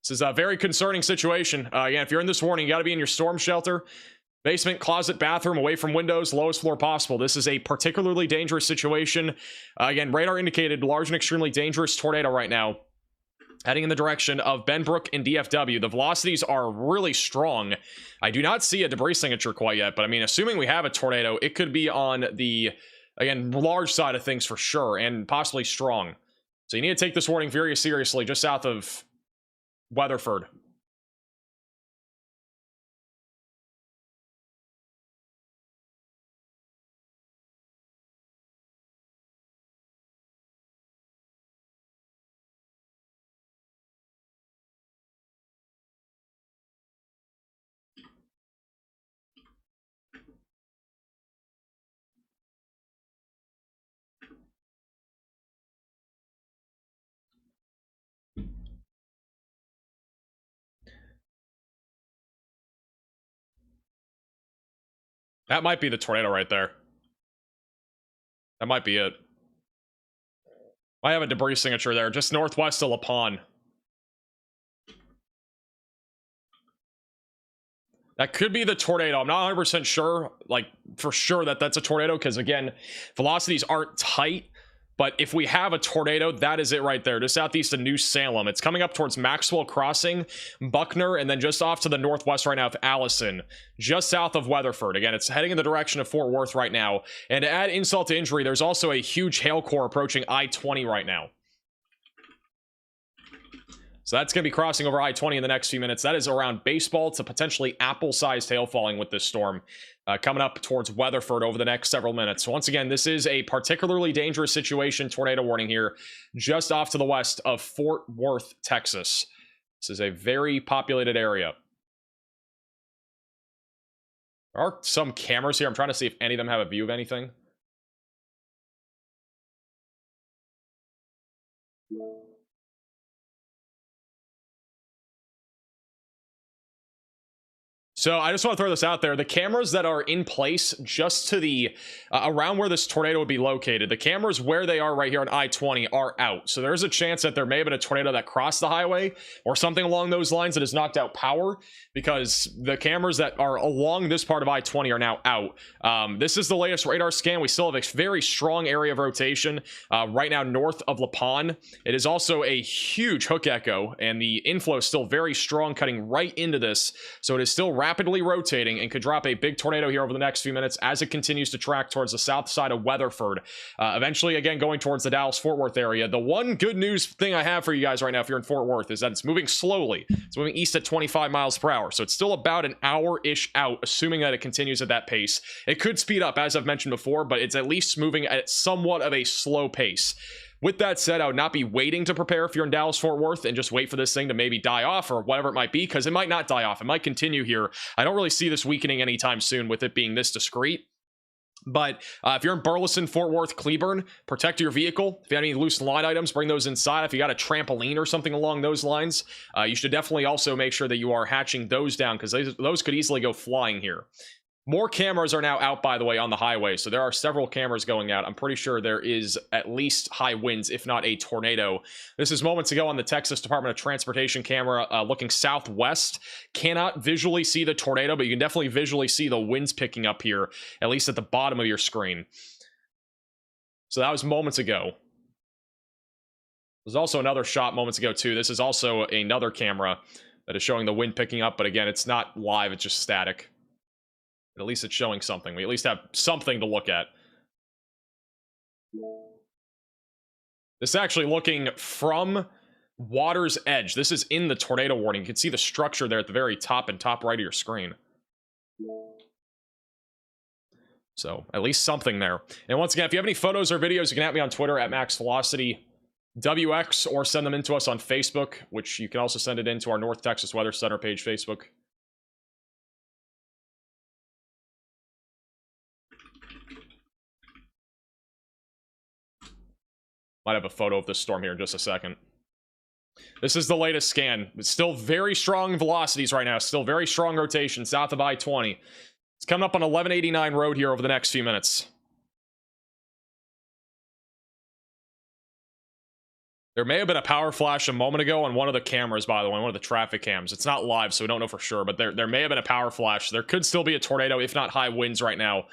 This is a very concerning situation. Again, if you're in this warning, you got to be in your storm shelter. Basement, closet, bathroom, away from windows, lowest floor possible. This is a particularly dangerous situation. Again, radar indicated large and extremely dangerous tornado right now, heading in the direction of Benbrook and DFW. The velocities are really strong. I do not see a debris signature quite yet, but I mean, assuming we have a tornado, it could be on the, again, large side of things for sure, and possibly strong. So you need to take this warning very seriously, just south of Weatherford. That might be the tornado right there. That might be it. I have a debris signature there, just northwest of La Panne. That could be the tornado. I'm not 100% sure, like, for sure that that's a tornado, because, again, velocities aren't tight. But if we have a tornado, that is it right there, just southeast of New Salem. It's coming up towards Maxwell Crossing, Buckner, and then just off to the northwest right now of Allison, just south of Weatherford. Again, it's heading in the direction of Fort Worth right now. And to add insult to injury, there's also a huge hail core approaching I-20 right now. So that's going to be crossing over I-20 in the next few minutes. That is around baseball to potentially apple-sized hail falling with this storm coming up towards Weatherford over the next several minutes. So once again, this is a particularly dangerous situation. Tornado warning here just off to the west of Fort Worth, Texas. This is a very populated area. There are some cameras here. I'm trying to see if any of them have a view of anything. So I just want to throw this out there. The cameras that are in place just to the around where this tornado would be located, the cameras where they are right here on I-20 are out. So there's a chance that there may have been a tornado that crossed the highway or something along those lines that has knocked out power, because the cameras that are along this part of I-20 are now out. This is the latest radar scan. We still have a very strong area of rotation right now north of La Panne. It is also a huge hook echo, and the inflow is still very strong, cutting right into this. So it is still rapidly rotating and could drop a big tornado here over the next few minutes as it continues to track towards the south side of Weatherford. Eventually, again, going towards the Dallas-Fort Worth area. The one good news thing I have for you guys right now, if you're in Fort Worth, is that it's moving slowly. It's moving east at 25 miles per hour. So it's still about an hour-ish out, assuming that it continues at that pace. It could speed up, as I've mentioned before, but it's at least moving at somewhat of a slow pace. With that said, I would not be waiting to prepare if you're in Dallas-Fort Worth and just wait for this thing to maybe die off or whatever it might be, because it might not die off. It might continue here. I don't really see this weakening anytime soon with it being this discreet. But if you're in Burleson, Fort Worth, Cleburne, protect your vehicle. If you have any loose line items, bring those inside. If you got a trampoline or something along those lines, you should definitely also make sure that you are hatching those down, because those could easily go flying here. More cameras are now out, by the way, on the highway. So there are several cameras going out. I'm pretty sure there is at least high winds, if not a tornado. This is moments ago on the Texas Department of Transportation camera looking southwest. Cannot visually see the tornado, but you can definitely visually see the winds picking up here, at least at the bottom of your screen. So that was moments ago. There's also another shot moments ago, too. This is also another camera that is showing the wind picking up, but again, it's not live, it's just static. But at least it's showing something. We at least have something to look at. This is actually looking from water's edge. This is in the tornado warning. You can see the structure there at the very top and top right of your screen. So at least something there. And once again, if you have any photos or videos, you can at me on Twitter at MaxVelocityWX, or send them in to us on Facebook, which you can also send it into our North Texas Weather Center page, Facebook. Might have a photo of this storm here in just a second. This is the latest scan. It's still very strong velocities right now. Still very strong rotation south of I-20. It's coming up on 1189 road here over the next few minutes. There may have been a power flash a moment ago on one of the cameras, by the way, one of the traffic cams. It's not live, so we don't know for sure, but there may have been a power flash. There could still be a tornado, if not high winds right now,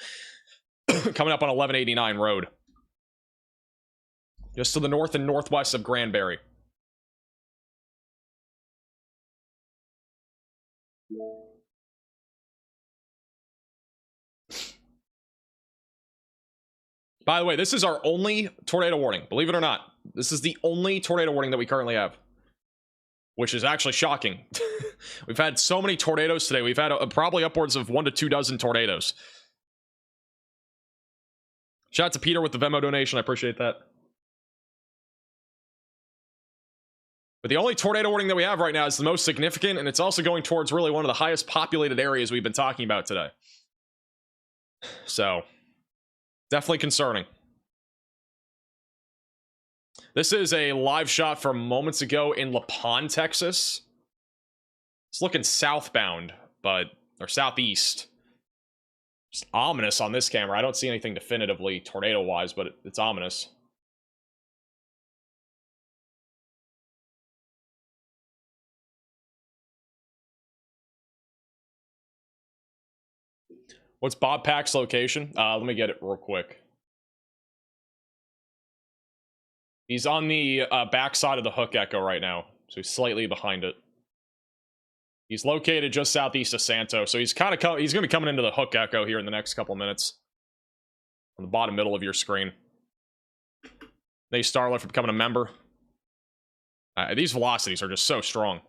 coming up on 1189 road. Just to the north and northwest of Granbury. By the way, this is our only tornado warning. Believe it or not. This is the only tornado warning that we currently have. Which is actually shocking. We've had so many tornadoes today. We've had probably upwards of 1 to 2 dozen tornadoes. Shout out to Peter with the Venmo donation. I appreciate that. But the only tornado warning that we have right now is the most significant, and it's also going towards really one of the highest populated areas we've been talking about today. So, definitely concerning. This is a live shot from moments ago in La Panne, Texas. It's looking southbound, or southeast. It's ominous on this camera. I don't see anything definitively tornado-wise, but it's ominous. What's Bob Pack's location? Let me get it real quick. He's on the backside of the hook echo right now, so he's slightly behind it. He's located just southeast of Santo, so he's going to be coming into the hook echo here in the next couple minutes. On the bottom middle of your screen. Thank you, Starlight, for becoming a member. These velocities are just so strong.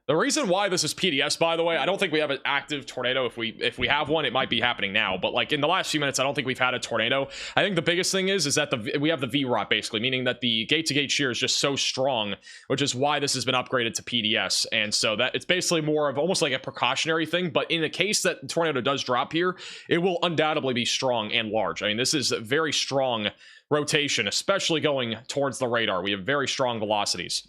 The reason why this is PDS, by the way, I don't think we have an active tornado. If we have one, it might be happening now. But like in the last few minutes, I don't think we've had a tornado. I think the biggest thing is that we have the VROT basically, meaning that the gate-to-gate shear is just so strong, which is why this has been upgraded to PDS. And so that it's basically more of almost like a precautionary thing. But in the case that the tornado does drop here, it will undoubtedly be strong and large. I mean, this is a very strong rotation, especially going towards the radar. We have very strong velocities.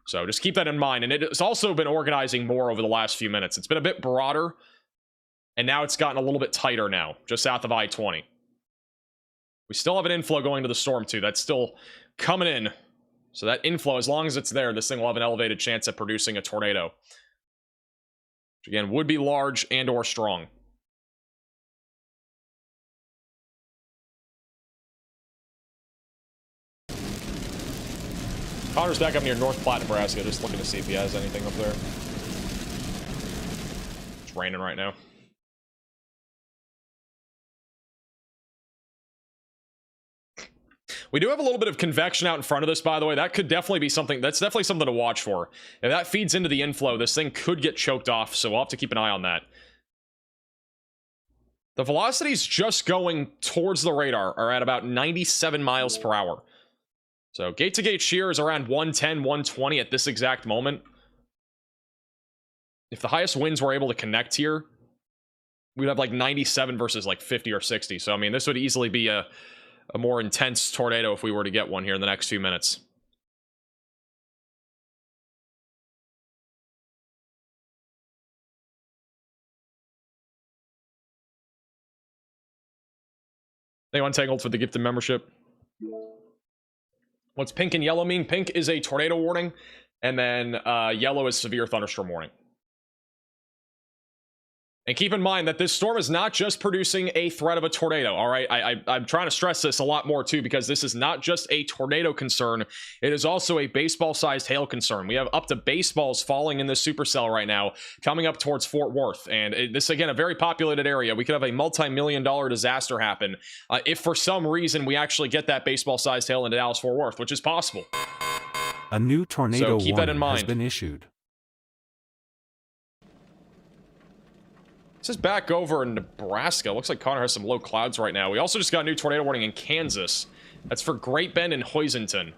So just keep that in mind. And it's also been organizing more over the last few minutes. It's been a bit broader, and now it's gotten a little bit tighter now, just south of I-20. We still have an inflow going to the storm, too. That's still coming in. So that inflow, as long as it's there, this thing will have an elevated chance at producing a tornado. Which, again, would be large and or strong. Connor's back up near North Platte, Nebraska, just looking to see if he has anything up there. It's raining right now. We do have a little bit of convection out in front of this, by the way. That could definitely be something. That's definitely something to watch for. If that feeds into the inflow, this thing could get choked off, so we'll have to keep an eye on that. The velocities just going towards the radar are at about 97 miles per hour. So gate-to-gate shear is around 110, 120 at this exact moment. If the highest winds were able to connect here, we'd have like 97 versus like 50 or 60. So, I mean, this would easily be a more intense tornado if we were to get one here in the next few minutes. Anyone tangled for the gifted membership? What's pink and yellow mean? Pink is a tornado warning, and then yellow is severe thunderstorm warning. And keep in mind that this storm is not just producing a threat of a tornado, all right? I'm trying to stress this a lot more, too, because this is not just a tornado concern. It is also a baseball-sized hail concern. We have up to baseballs falling in this supercell right now, coming up towards Fort Worth. And this, again, a very populated area. We could have a multi-million-dollar disaster happen if, for some reason, we actually get that baseball-sized hail into Dallas-Fort Worth, which is possible. A new tornado So keep that in warning mind. has been issued. This is back over in Nebraska. Looks like Connor has some low clouds right now. We also just got a new tornado warning in Kansas. That's for Great Bend and Hoisington.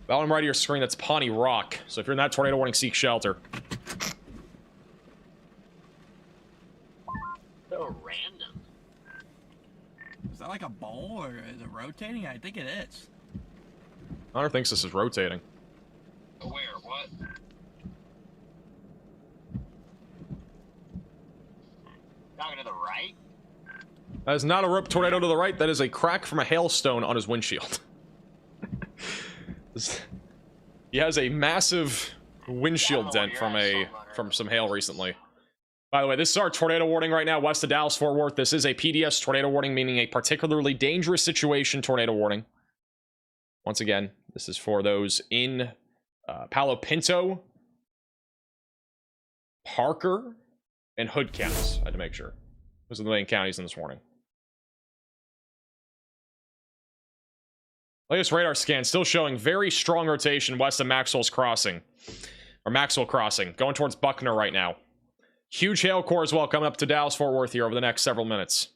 Bottom right of your screen, that's Pawnee Rock. So if you're in that tornado warning, seek shelter. So random. Is that like a bowl or is it rotating? I think it is. Connor thinks this is rotating. Where? What? Talking to the right? That is not a rope tornado to the right. That is a crack from a hailstone on his windshield. He has a massive windshield dent from some hail recently. By the way, this is our tornado warning right now, west of Dallas, Fort Worth. This is a PDS tornado warning, meaning a particularly dangerous situation tornado warning. Once again, this is for those in Palo Pinto, Parker, and Hood counties. I had to make sure. Those are the main counties in this warning. Latest radar scan still showing very strong rotation west of Maxwell's Crossing. Or Maxwell Crossing. Going towards Buckner right now. Huge hail core as well coming up to Dallas-Fort Worth here over the next several minutes.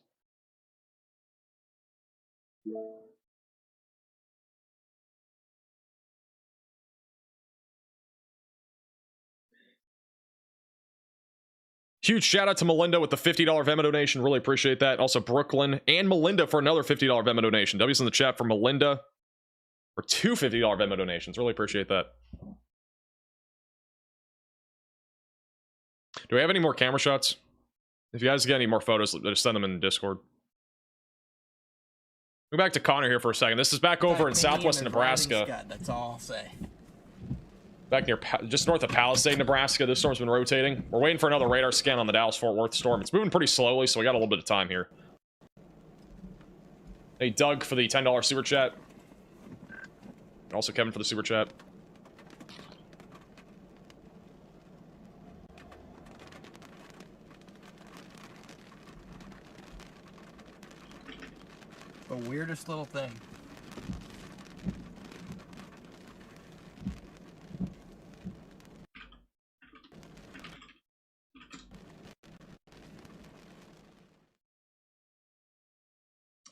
Huge shout out to Melinda with the $50 Venmo donation. Really appreciate that. Also Brooklyn and Melinda for another $50 Venmo donation. W's in the chat for Melinda for two $50 Venmo donations. Really appreciate that. Do we have any more camera shots? If you guys get any more photos, just send them in Discord. Go back to Connor here for a second. This is back over in southwest Nebraska. That's all I'll say. Back near, just north of Palisade, Nebraska. This storm's been rotating. We're waiting for another radar scan on the Dallas-Fort Worth storm. It's moving pretty slowly, so we got a little bit of time here. Hey, Doug for the $10 super chat. And also Kevin for the super chat. The weirdest little thing.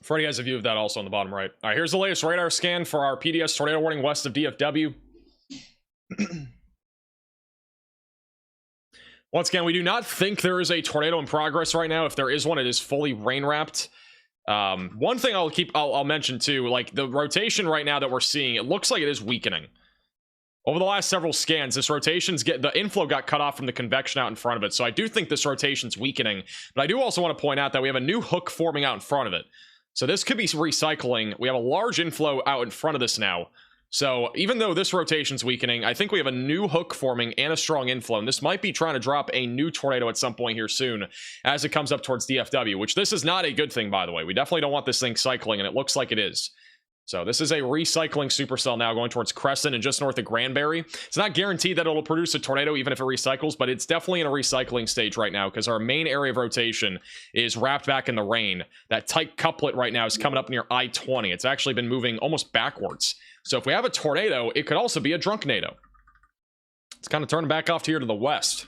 Freddie has a view of that also on the bottom right. All right, here's the latest radar scan for our PDS tornado warning west of DFW. Once again, we do not think there is a tornado in progress right now. If there is one, it is fully rain wrapped. One thing I'll mention too, like the rotation right now that we're seeing, it looks like it is weakening. Over the last several scans, this the inflow got cut off from the convection out in front of it. So I do think this rotation's weakening. But I do also want to point out that we have a new hook forming out in front of it. So this could be recycling. We have a large inflow out in front of this now. So even though this rotation's weakening, I think we have a new hook forming and a strong inflow. And this might be trying to drop a new tornado at some point here soon as it comes up towards DFW, which this is not a good thing, by the way. We definitely don't want this thing cycling, and it looks like it is. So this is a recycling supercell now going towards Crescent and just north of Granbury. It's not guaranteed that it'll produce a tornado even if it recycles, but it's definitely in a recycling stage right now because our main area of rotation is wrapped back in the rain. That tight couplet right now is coming up near I-20. It's actually been moving almost backwards. So if we have a tornado, it could also be a drunknado. It's kind of turning back off here to the west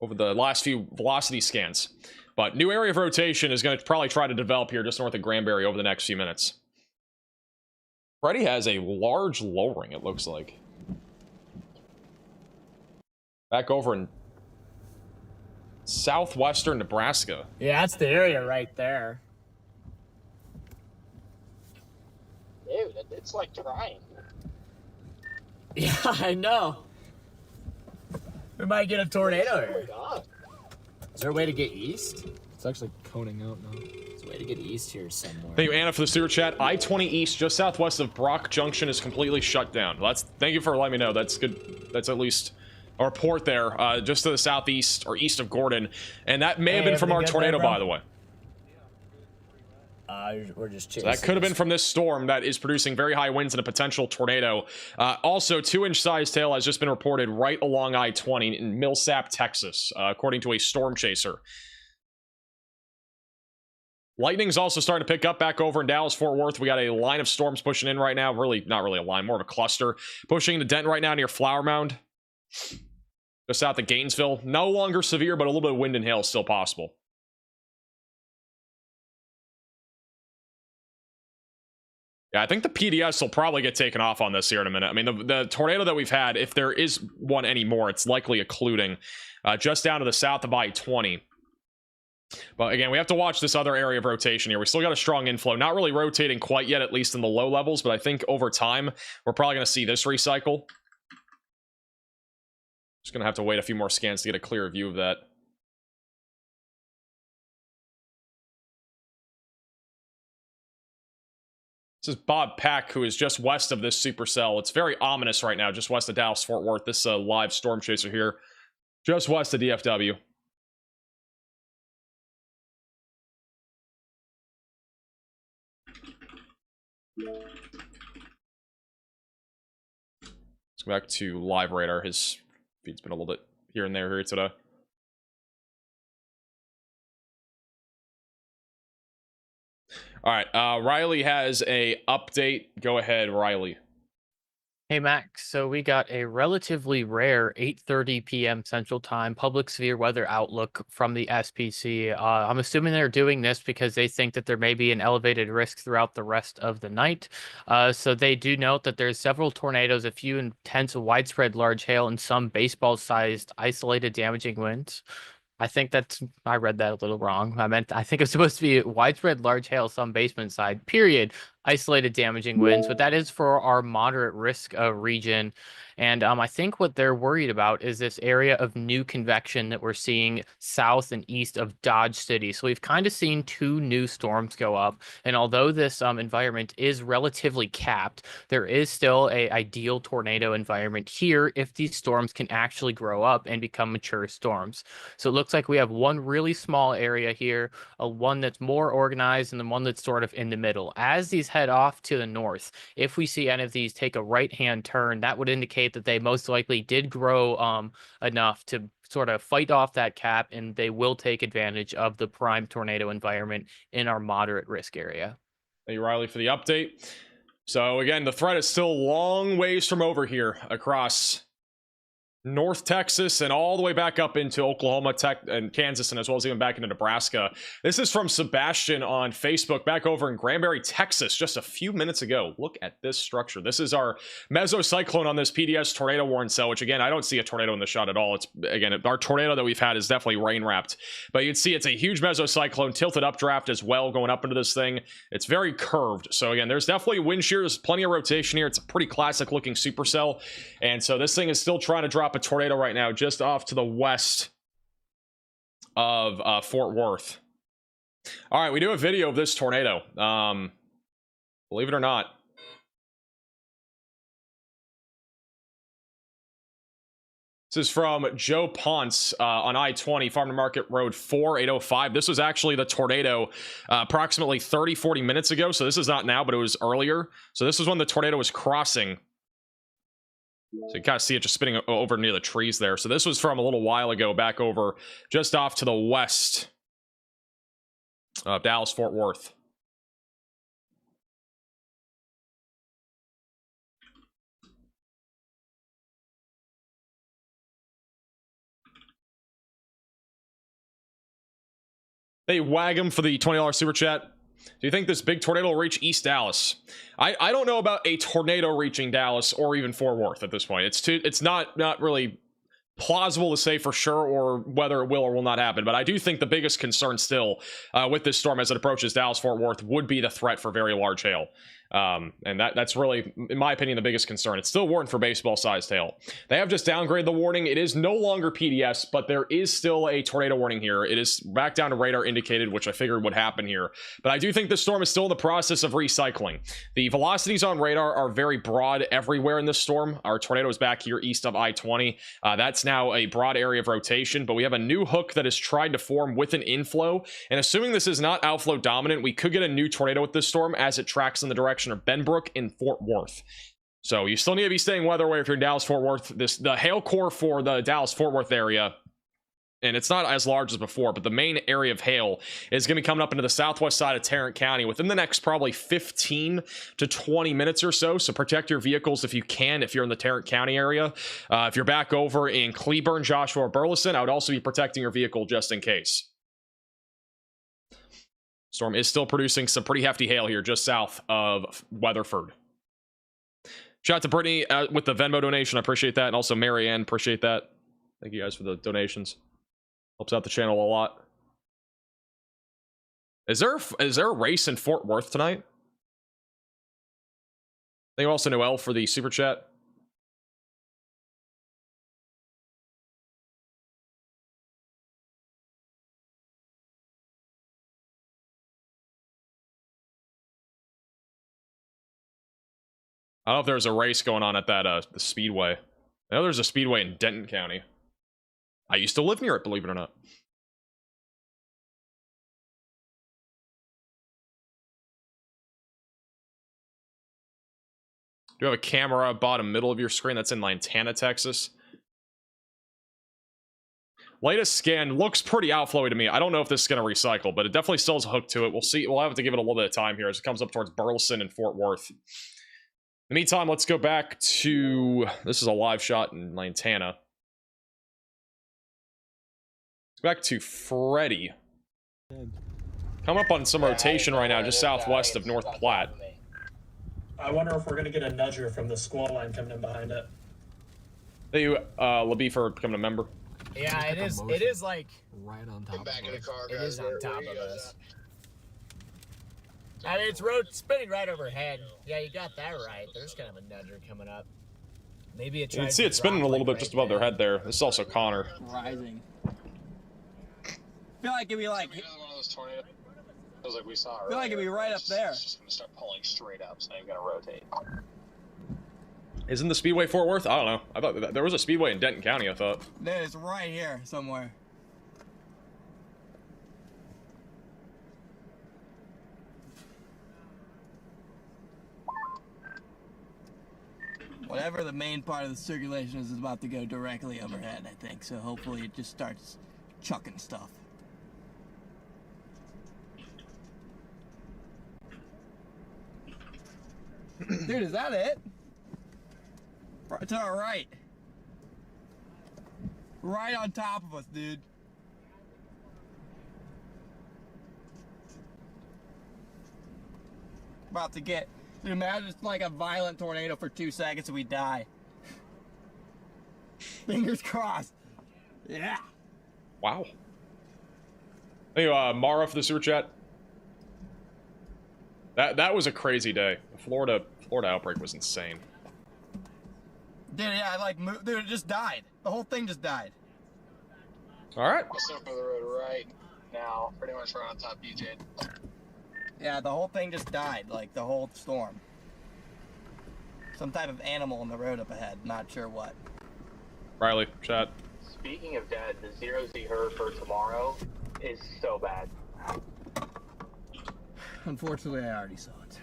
over the last few velocity scans. But new area of rotation is going to probably try to develop here just north of Granbury over the next few minutes. Freddy has a large lowering, it looks like. Back over in southwestern Nebraska. Yeah, that's the area right there. Dude, it's like trying. Yeah, I know. We might get a tornado Oh here. my god. Is there a way to get east? It's actually coning out now. There's a way to get east here somewhere. Thank you, Anna, for the super chat. I-20 East, just southwest of Brock Junction, is completely shut down. Thank you for letting me know. That's good. That's at least a report there, just to the southeast or east of Gordon. And that may have been from our tornado, by the way. We're just chasing. So that could have been from this storm that is producing very high winds and a potential tornado. Also, 2-inch size tail has just been reported right along I-20 in Millsap, Texas, according to a storm chaser. Lightning's also starting to pick up back over in Dallas-Fort Worth. We got a line of storms pushing in right now. Really, not really a line, more of a cluster. Pushing into Denton right now near Flower Mound. Just south of Gainesville. No longer severe, but a little bit of wind and hail is still possible. Yeah, I think the PDS will probably get taken off on this here in a minute. I mean, the tornado that we've had, if there is one anymore, it's likely occluding just down to the south of I-20. But again, we have to watch this other area of rotation here. We still got a strong inflow. Not really rotating quite yet, at least in the low levels, but I think over time, we're probably going to see this recycle. Just going to have to wait a few more scans to get a clearer view of that. This is Bob Pack, who is just west of this supercell. It's very ominous right now, just west of Dallas-Fort Worth. This live storm chaser here, just west of DFW. Let's go back to live radar. His feed's been a little bit here and there here today. All right, Riley has a update. Go ahead, Riley. Hey, Max. So we got a relatively rare 8:30 p.m. Central Time public severe weather outlook from the SPC. I'm assuming they're doing this because they think that there may be an elevated risk throughout the rest of the night. So they do note that there's several tornadoes, a few intense widespread large hail, and some baseball-sized isolated damaging winds. I read that a little wrong. I think it's supposed to be widespread large hail, some basement side, period, isolated damaging winds, but that is for our moderate risk region. And I think what they're worried about is this area of new convection that we're seeing south and east of Dodge City. So we've kind of seen two new storms go up. And although this environment is relatively capped, there is still an ideal tornado environment here if these storms can actually grow up and become mature storms. So it looks like we have one really small area here, one that's more organized, and the one that's sort of in the middle. As these head off to the north, if we see any of these take a right-hand turn, that would indicate that they most likely did grow enough to sort of fight off that cap, and they will take advantage of the prime tornado environment in our moderate risk area. Thank you, Riley, for the update. So again, the threat is still long ways from over here across North Texas and all the way back up into Oklahoma, and Kansas, and as well as even back into Nebraska. This is from Sebastian on Facebook, back over in Granbury, Texas, just a few minutes ago. Look at this structure. This is our mesocyclone on this PDS tornado warning cell, which again, I don't see a tornado in the shot at all. It's, again, our tornado that we've had is definitely rain wrapped, but you'd see it's a huge mesocyclone, tilted updraft as well, going up into this thing. It's very curved. So again, there's definitely wind shear. There's plenty of rotation here. It's a pretty classic looking supercell. And so this thing is still trying to drop a tornado right now just off to the west of Fort Worth. All right, we do a video of this tornado. Believe it or not. This is from Joe Ponce on I-20, Farm to Market Road 4805. This was actually the tornado approximately 30-40 minutes ago. So this is not now, but it was earlier. So this is when the tornado was crossing. So you kind of see it just spinning over near the trees there. So this was from a little while ago, back over just off to the west of Dallas, Fort Worth. Hey, Wag'em for the $20 super chat. Do you think this big tornado will reach East Dallas? I don't know about a tornado reaching Dallas or even Fort Worth at this point. It's not really plausible to say for sure or whether it will or will not happen. But I do think the biggest concern still with this storm as it approaches Dallas Fort Worth would be the threat for very large hail. And that's really, in my opinion, the biggest concern. It's still warned for baseball-sized hail. They have just downgraded the warning. It is no longer PDS, but there is still a tornado warning here. It is back down to radar indicated, which I figured would happen here. But I do think this storm is still in the process of recycling. The velocities on radar are very broad everywhere in this storm. Our tornado is back here east of I-20. That's now a broad area of rotation, but we have a new hook that is trying to form with an inflow. And assuming this is not outflow dominant, we could get a new tornado with this storm as it tracks in the direction of Benbrook in Fort Worth. So you still need to be staying weather away if you're in Dallas Fort Worth. The hail core for the Dallas Fort Worth area, and it's not as large as before, but the main area of hail is going to be coming up into the southwest side of Tarrant County within the next probably 15 to 20 minutes or so. So protect your vehicles if you can, if you're in the Tarrant County area. If you're back over in Cleburne, Joshua, or Burleson, I would also be protecting your vehicle just in case. Storm is still producing some pretty hefty hail here just south of Weatherford. Shout out to Brittany with the Venmo donation. I appreciate that. And also Marianne, appreciate that. Thank you guys for the donations. Helps out the channel a lot. Is there a race in Fort Worth tonight? Thank you also Noel for the super chat. I don't know if there's a race going on at that the Speedway. I know there's a Speedway in Denton County. I used to live near it, believe it or not. Do you have a camera bottom middle of your screen? That's in Lantana, Texas. Latest scan looks pretty outflowy to me. I don't know if this is going to recycle, but it definitely still has a hook to it. We'll see. We'll have to give it a little bit of time here as it comes up towards Burleson and Fort Worth. In the meantime, let's go back to... This is a live shot in Lantana. Let's go back to Freddy. Come up on some rotation right now, just southwest of North Platte. I wonder if we're going to get a nudger from the squall line coming in behind it. Thank you, LaBee, for becoming a member. Yeah, it is. It is like right on top. Back in the car, it guys. is on top of us. I mean, it's road spinning right overhead. Yeah, you got that right. There's kind of a nudger coming up. Maybe it. You can see it spinning a little bit just above their head there. This is also Connor. Rising. I feel like it'd be like. One of those tornadoes like we saw. I feel like it'd be right up there. It's just gonna start pulling straight up, so you've got to rotate. Isn't the Speedway Fort Worth? I don't know. I thought there was a Speedway in Denton County, I thought. It's right here somewhere. Whatever the main part of the circulation is about to go directly overhead, I think. So hopefully it just starts chucking stuff. Dude, is that it? To our right. Right on top of us, dude. About to get... Dude, imagine it's like a violent tornado for 2 seconds and we die. Fingers crossed. Yeah. Wow. Thank you, Mara, for the super chat. That was a crazy day. The Florida outbreak was insane. Dude, yeah, I like moved. Dude, it just died. The whole thing just died. All right. Just over the road right now, pretty much right on top of you, Jade. Yeah, the whole thing just died, like the whole storm. Some type of animal on the road up ahead, not sure what. Riley, chat. Speaking of dead, the 0Z her for tomorrow is so bad. Unfortunately, I already saw it.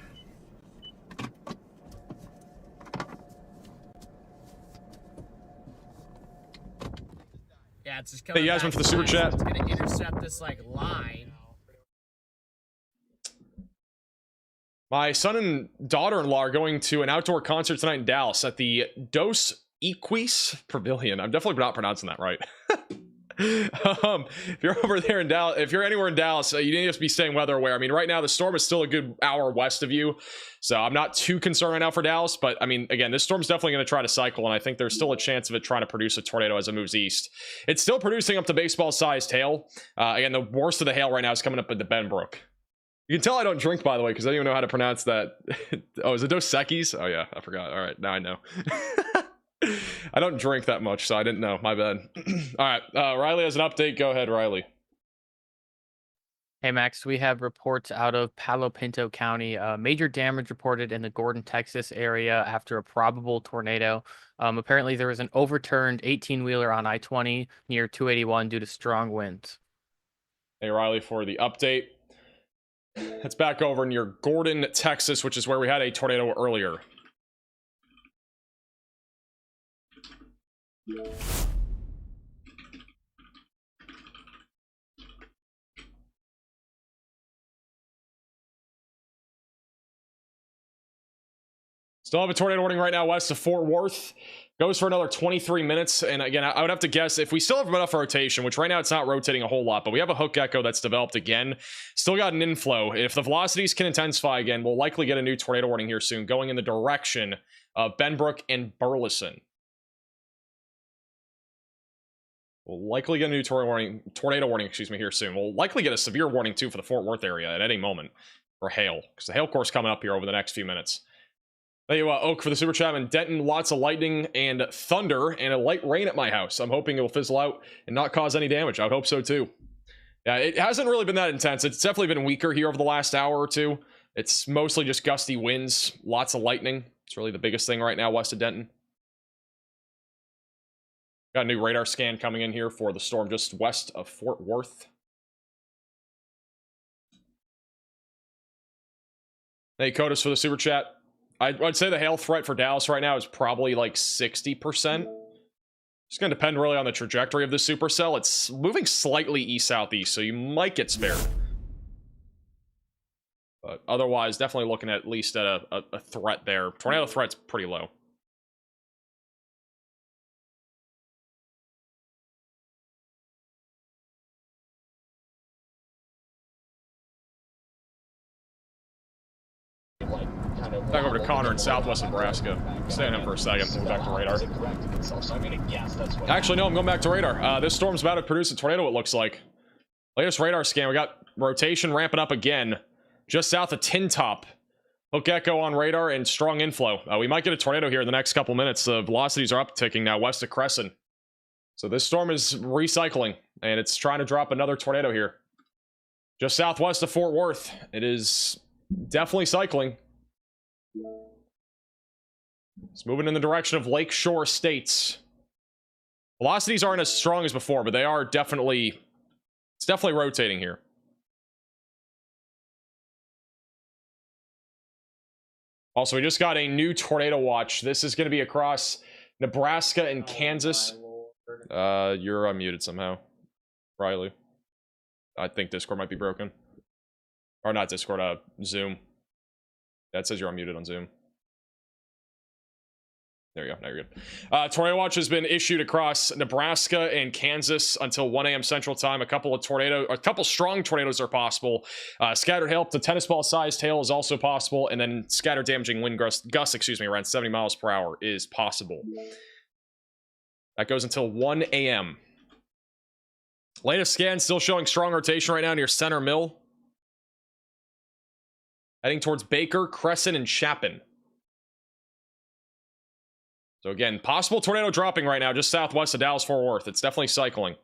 Yeah, it's just coming Hey, Yasmin, back for the super fast, chat. It's gonna intercept this like line. My son and daughter-in-law are going to an outdoor concert tonight in Dallas at the Dos Equis Pavilion. I'm definitely not pronouncing that right. If you're over there in Dallas, if you're anywhere in Dallas, you need to be staying weather aware. I mean, right now the storm is still a good hour west of you, so I'm not too concerned right now for Dallas. But I mean, again, this storm's definitely going to try to cycle, and I think there's still a chance of it trying to produce a tornado as it moves east. It's still producing up to baseball-sized hail. Again, the worst of the hail right now is coming up at the Benbrook. You can tell I don't drink, by the way, because I don't even know how to pronounce that. Oh, is it Dos Equis? Oh yeah, I forgot. All right, now I know. I don't drink that much, so I didn't know. My bad. All right, Riley has an update. Go ahead, Riley. Hey, Max, we have reports out of Palo Pinto County. Major damage reported in the Gordon, Texas area after a probable tornado. Apparently, there was an overturned 18-wheeler on I-20 near 281 due to strong winds. Hey, Riley, for the update. It's back over near Gordon, Texas, which is where we had a tornado earlier. Still have a tornado warning right now west of Fort Worth. Goes for another 23 minutes. And again, I would have to guess if we still have enough rotation, which right now it's not rotating a whole lot, but we have a hook echo that's developed again. Still got an inflow. If the velocities can intensify again, we'll likely get a new tornado warning here soon, going in the direction of Benbrook and Burleson. We'll likely get a new tornado warning, excuse me, here soon. We'll likely get a severe warning too for the Fort Worth area at any moment for hail, because the hail course coming up here over the next few minutes. Thank you, Oak, for the super chat. In Denton, lots of lightning and thunder and a light rain at my house. I'm hoping it will fizzle out and not cause any damage. I would hope so too. Yeah, it hasn't really been that intense. It's definitely been weaker here over the last hour or two. It's mostly just gusty winds, lots of lightning. It's really the biggest thing right now west of Denton. Got a new radar scan coming in here for the storm just west of Fort Worth. Hey, Codus, for the super chat. I'd say the hail threat for Dallas right now is probably like 60%. It's going to depend really on the trajectory of the supercell. It's moving slightly east-southeast, so you might get spared. But otherwise, definitely looking at least at a threat there. Tornado threat's pretty low. Back over to Connor in southwest Nebraska. Stay on him for a second. We'll go back to radar. Actually, no, I'm going back to radar. This storm's about to produce a tornado, it looks like. Latest radar scan, we got rotation ramping up again. Just south of Tin Top. Hook echo on radar and strong inflow. We might get a tornado here in the next couple minutes. The velocities are upticking now west of Crescent. So this storm is recycling, and it's trying to drop another tornado here. Just southwest of Fort Worth. It is definitely cycling. It's moving in the direction of Lakeshore Estates. Velocities aren't as strong as before, but they are definitely... It's definitely rotating here. Also, we just got a new tornado watch. This is going to be across Nebraska and Kansas. You're unmuted somehow, Riley. I think Discord might be broken. Or not Discord, Zoom. That says you're unmuted on Zoom. There you go. Now you're good. Tornado watch has been issued across Nebraska and Kansas until 1 a.m. Central Time. A couple strong tornadoes are possible. Scattered hail to tennis ball sized hail is also possible, and then scattered damaging wind gusts, around 70 miles per hour is possible. That goes until 1 a.m. Latest scan still showing strong rotation right now near Center Mill. Heading towards Baker, Crescent, and Chapin. So again, possible tornado dropping right now just southwest of Dallas-Fort Worth. It's definitely cycling.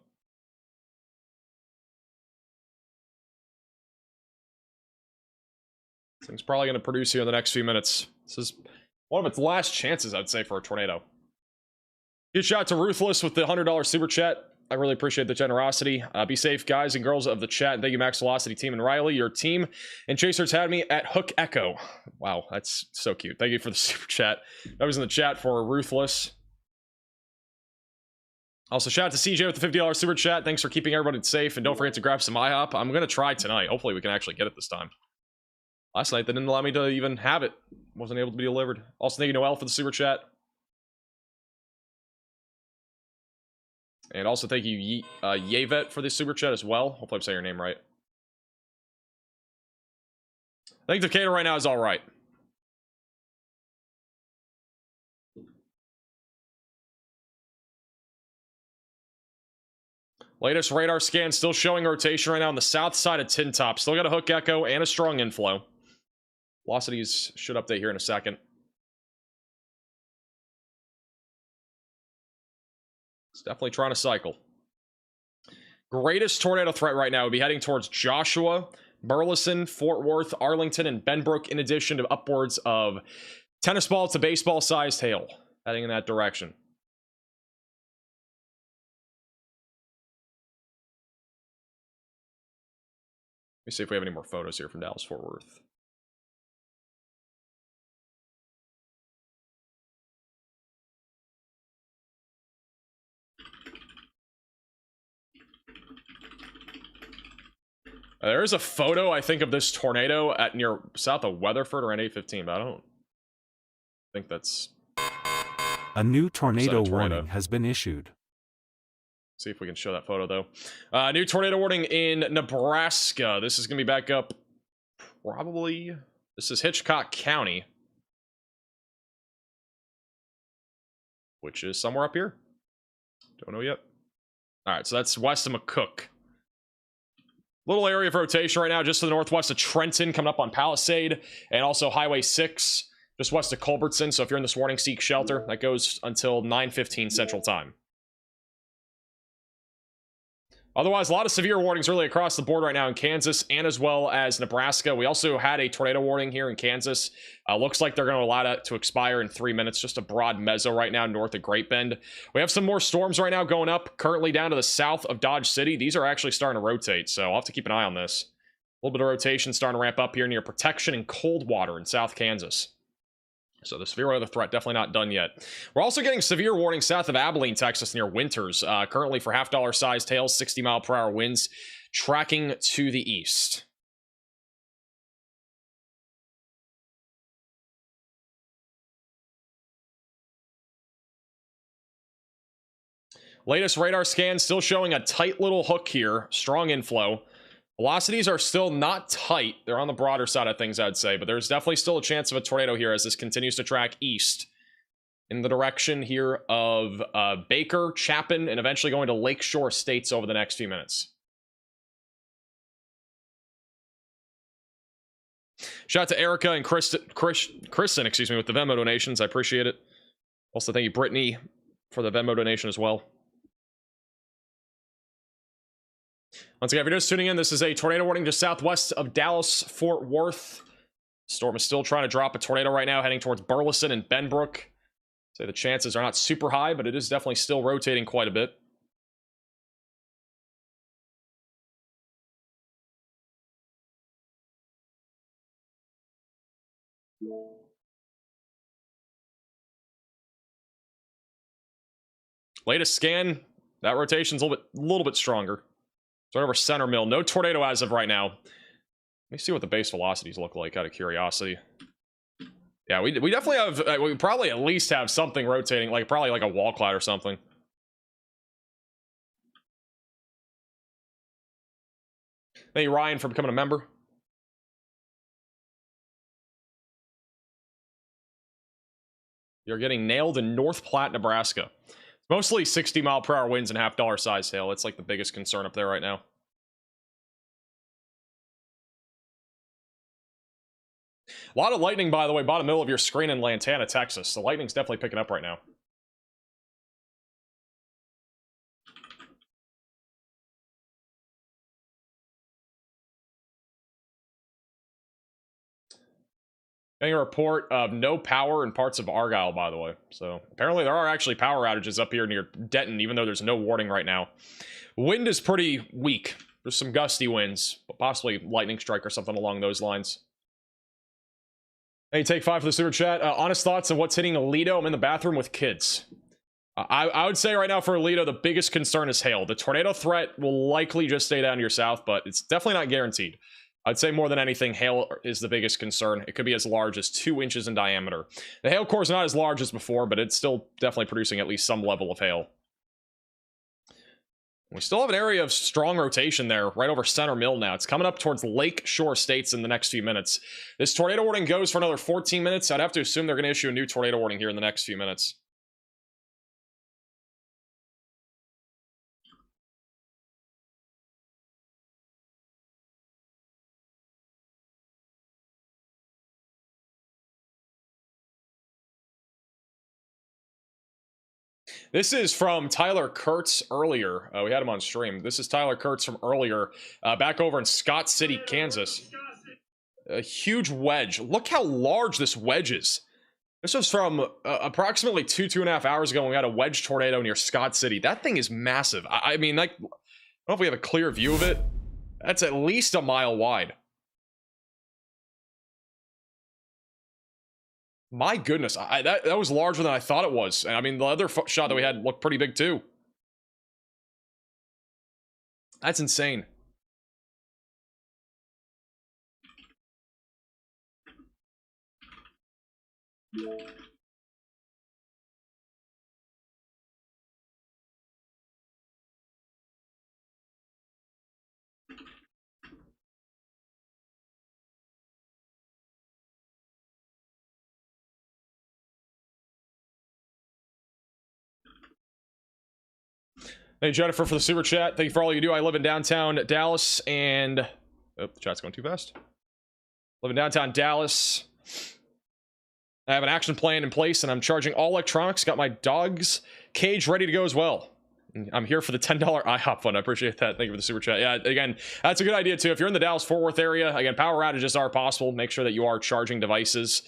This thing's probably going to produce here in the next few minutes. This is one of its last chances, I'd say, for a tornado. Good shout to Ruthless with the $100 super chat. I really appreciate the generosity. Be safe, guys and girls of the chat. And thank you, Max Velocity team and Riley, your team. And Chasers had me at Hook Echo. Wow, that's so cute. Thank you for the super chat. That was in the chat for Ruthless. Also, shout out to CJ with the $50 super chat. Thanks for keeping everybody safe. And don't forget to grab some IHOP. I'm going to try tonight. Hopefully, we can actually get it this time. Last night, they didn't allow me to even have it. Wasn't able to be delivered. Also, thank you, Noel, for the super chat. And also thank you, Yevet, for the super chat as well. Hopefully I'm saying your name right. I think Decatur right now is alright. Latest radar scan still showing rotation right now on the south side of Tin Top. Still got a hook echo and a strong inflow. Velocities should update here in a second. It's definitely trying to cycle. Greatest tornado threat right now would be heading towards Joshua, Burleson, Fort Worth, Arlington, and Benbrook, in addition to upwards of tennis ball to baseball sized hail heading in that direction. Let me see if we have any more photos here from Dallas-Fort Worth. There is a photo, I think, of this tornado at near south of Weatherford around 8:15, but I don't think that's... A new tornado warning has been issued. See if we can show that photo, though. New tornado warning in Nebraska. This is going to be back up probably... This is Hitchcock County. Which is somewhere up here. Don't know yet. Alright, so that's west of McCook. Little area of rotation right now just to the northwest of Trenton, coming up on Palisade, and also Highway 6 just west of Culbertson. So if you're in this warning, seek shelter. That goes until 9:15 Central Time. Otherwise, a lot of severe warnings really across the board right now in Kansas and as well as Nebraska. We also had a tornado warning here in Kansas. Looks like they're going to allow that to expire in 3 minutes. Just a broad mezzo right now north of Great Bend. We have some more storms right now going up, currently down to the south of Dodge City. These are actually starting to rotate, so I'll have to keep an eye on this. A little bit of rotation starting to ramp up here near Protection and Coldwater in South Kansas. So the severe weather threat definitely not done yet. We're also getting severe warnings south of Abilene, Texas, near Winters. Currently for $half sized hail, 60-mile-per-hour winds, tracking to the east. Latest radar scan still showing a tight little hook here. Strong inflow. Velocities are still not tight. They're on the broader side of things, I'd say, but there's definitely still a chance of a tornado here as this continues to track east in the direction here of Baker, Chapin, and eventually going to Lakeshore Estates over the next few minutes. Shout out to Erica and Kristen, excuse me, with the Venmo donations. I appreciate it. Also, thank you, Brittany, for the Venmo donation as well. Once again, if you're just tuning in, this is a tornado warning just southwest of Dallas-Fort Worth. Storm is still trying to drop a tornado right now, heading towards Burleson and Benbrook. So the chances are not super high, but it is definitely still rotating quite a bit. Latest scan, that rotation's a little bit stronger. So over Center Mill, no tornado as of right now. Let me see what the base velocities look like out of curiosity. Yeah, we definitely have, we probably at least have something rotating, like probably like a wall cloud or something. Thank you, Ryan, for becoming a member. You're getting nailed in North Platte, Nebraska. Mostly 60-mile-per-hour winds and half-dollar size hail. It's like the biggest concern up there right now. A lot of lightning, by the way, bottom middle of your screen in Lantana, Texas. The lightning's definitely picking up right now. Getting a report of no power in parts of Argyle, by the way. So apparently there are actually power outages up here near Denton, even though there's no warning right now. Wind is pretty weak. There's some gusty winds, but possibly lightning strike or something along those lines. Hey, take 5 for the super chat. Honest thoughts on what's hitting Aledo? I'm in the bathroom with kids. I would say right now for Aledo, the biggest concern is hail. The tornado threat will likely just stay down to your south, but it's definitely not guaranteed. I'd say more than anything, hail is the biggest concern. It could be as large as 2 inches in diameter. The hail core is not as large as before, but it's still definitely producing at least some level of hail. We still have an area of strong rotation there, right over Center Mill now. It's coming up towards Lake Shore States in the next few minutes. This tornado warning goes for another 14 minutes. I'd have to assume they're going to issue a new tornado warning here in the next few minutes. This is from Tyler Kurtz earlier. We had him on stream. This is Tyler Kurtz from earlier, back over in Scott City, Kansas. A huge wedge. Look how large this wedge is. This was from approximately 2.5 hours ago when we had a wedge tornado near Scott City. That thing is massive. I mean, like, I don't know if we have a clear view of it. That's at least a mile wide. My goodness, that was larger than I thought it was. And I mean, the other shot that we had looked pretty big too. That's insane. Hey, Jennifer, for the super chat. Thank you for all you do. I live in downtown Dallas and... Oh, the chat's going too fast. Live in downtown Dallas. I have an action plan in place and I'm charging all electronics. Got my dog's cage ready to go as well. I'm here for the $10 IHOP fund. I appreciate that. Thank you for the super chat. Yeah, again, that's a good idea too. If you're in the Dallas-Fort Worth area, again, power outages are possible. Make sure that you are charging devices.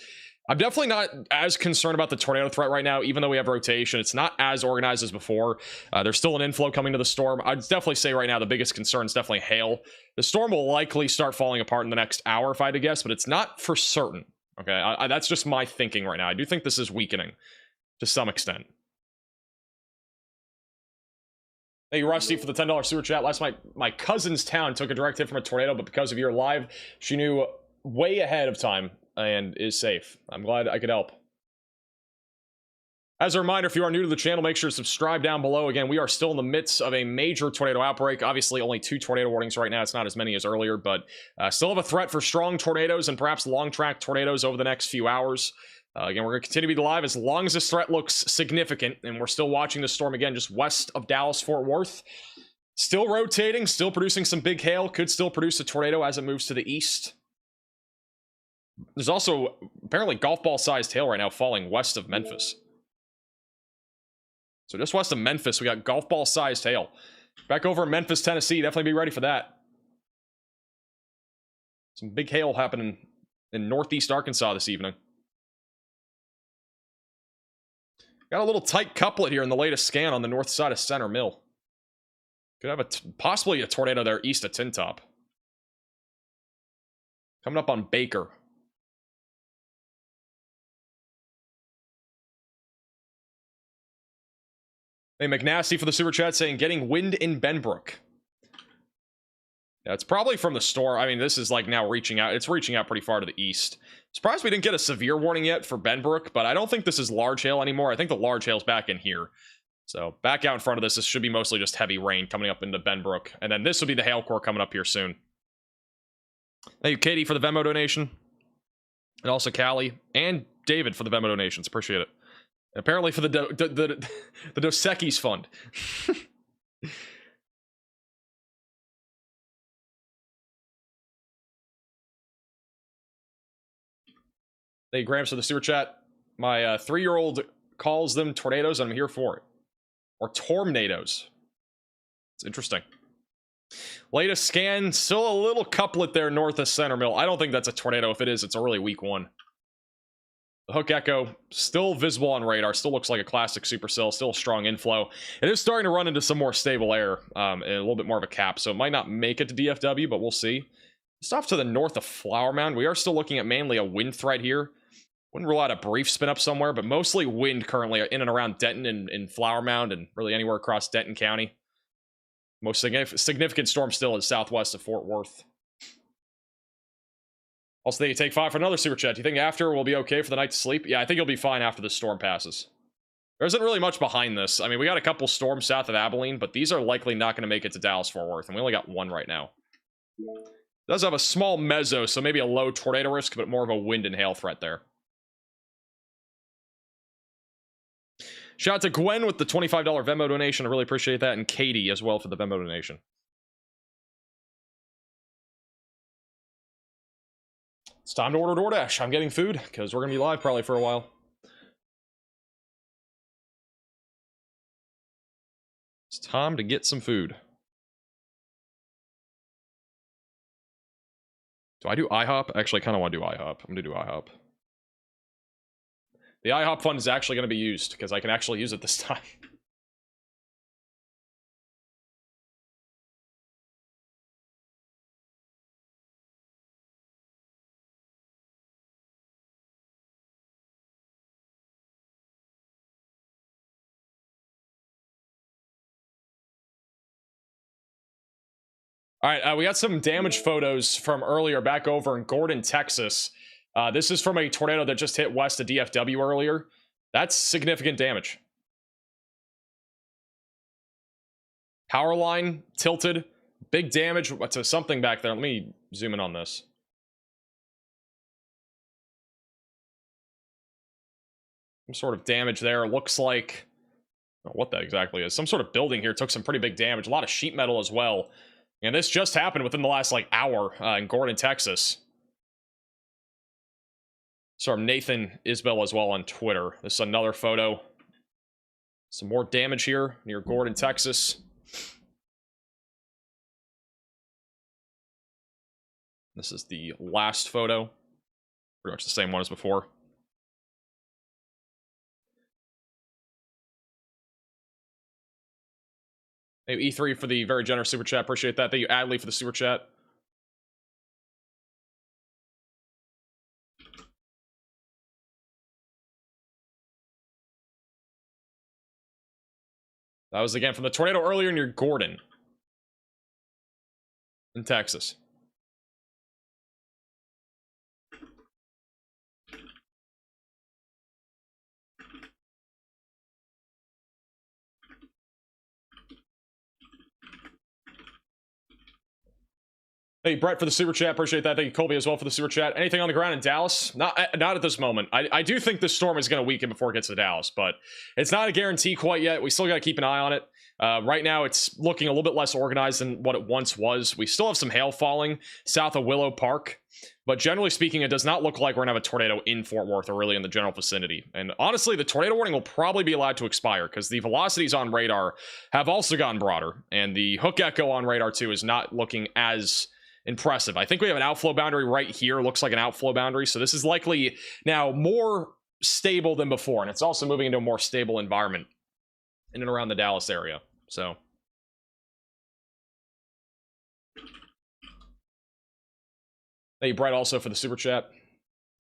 I'm definitely not as concerned about the tornado threat right now, even though we have rotation. It's not as organized as before. There's still an inflow coming to the storm. I'd definitely say right now the biggest concern is definitely hail. The storm will likely start falling apart in the next hour, if I had to guess, but it's not for certain. Okay, that's just my thinking right now. I do think this is weakening to some extent. Thank you, Rusty, for the $10 super chat. Last night, my cousin's town took a direct hit from a tornado, but because of your live, she knew way ahead of time and is safe. I'm glad I could help. As a reminder, if you are new to the channel, make sure to subscribe down below. Again, we are still in the midst of a major tornado outbreak. Obviously, only 2 tornado warnings right now. It's not as many as earlier, but still have a threat for strong tornadoes and perhaps long-track tornadoes over the next few hours. Again, we're going to continue to be live as long as this threat looks significant, and we're still watching the storm again just west of Dallas-Fort Worth. Still rotating, still producing some big hail. Could still produce a tornado as it moves to the east. There's also apparently golf ball-sized hail right now falling west of Memphis. So just west of Memphis, we got golf ball-sized hail. Back over in Memphis, Tennessee, definitely be ready for that. Some big hail happening in northeast Arkansas this evening. Got a little tight couplet here in the latest scan on the north side of Center Mill. Could have possibly a tornado there east of Tin Top. Coming up on Baker. Hey, McNasty for the super chat saying, getting wind in Benbrook. Yeah, it's probably from the storm. I mean, this is like now reaching out. It's reaching out pretty far to the east. Surprised we didn't get a severe warning yet for Benbrook, but I don't think this is large hail anymore. I think the large hail's back in here. So back out in front of this should be mostly just heavy rain coming up into Benbrook. And then this will be the hail core coming up here soon. Thank you, Katie, for the Venmo donation. And also Callie and David for the Venmo donations. Appreciate it. And apparently for the Dos Equis fund. Thank you, Grams, for the super chat. My 3-year-old calls them tornadoes, and I'm here for it. Or tornadoes. It's interesting. Latest scan, still a little couplet there north of Center Mill. I don't think that's a tornado. If it is, it's a really weak one. The Hook Echo, still visible on radar, still looks like a classic supercell, still a strong inflow. It is starting to run into some more stable air, and a little bit more of a cap, so it might not make it to DFW, but we'll see. Just off to the north of Flower Mound, we are still looking at mainly a wind threat here. Wouldn't rule out a brief spin up somewhere, but mostly wind currently in and around Denton and Flower Mound and really anywhere across Denton County. Most significant storm still is southwest of Fort Worth. Also, they take 5 for another super chat. Do you think after we'll be okay for the night to sleep? Yeah, I think you'll be fine after the storm passes. There isn't really much behind this. I mean, we got a couple storms south of Abilene, but these are likely not going to make it to Dallas-Fort Worth, and we only got one right now. It does have a small mezzo, so maybe a low tornado risk, but more of a wind and hail threat there. Shout out to Gwen with the $25 Venmo donation. I really appreciate that. And Katie as well for the Venmo donation. It's time to order DoorDash. I'm getting food because we're going to be live probably for a while. It's time to get some food. Do I do IHOP? Actually, I kind of want to do IHOP. I'm going to do IHOP. The IHOP fund is actually going to be used, because I can actually use it this time. Alright, we got some damage photos from earlier back over in Gordon, Texas. This is from a tornado that just hit west of DFW earlier. That's significant damage. Power line tilted. Big damage to something back there. Let me zoom in on this. Some sort of damage there. Looks like... I don't know what that exactly is. Some sort of building here took some pretty big damage. A lot of sheet metal as well. And this just happened within the last, like, hour in Gordon, Texas. So from Nathan Isbell as well on Twitter. This is another photo. Some more damage here near Gordon, Texas. This is the last photo. Pretty much the same one as before. Hey, E3 for the very generous super chat. Appreciate that. Thank you, Adley, for the super chat. That was again from the tornado earlier near Gordon in Texas. Hey, Brett for the super chat. Appreciate that. Thank you, Colby, as well for the super chat. Anything on the ground in Dallas? Not at this moment. I do think this storm is going to weaken before it gets to Dallas, but it's not a guarantee quite yet. We still got to keep an eye on it. Right now, it's looking a little bit less organized than what it once was. We still have some hail falling south of Willow Park, but generally speaking, it does not look like we're going to have a tornado in Fort Worth or really in the general vicinity. And honestly, the tornado warning will probably be allowed to expire because the velocities on radar have also gotten broader, and the Hook Echo on radar too is not looking as impressive. I think we have an outflow boundary right here. Looks like an outflow boundary. So this is likely now more stable than before. And it's also moving into a more stable environment in and around the Dallas area. So thank you, Brett, also for the super chat.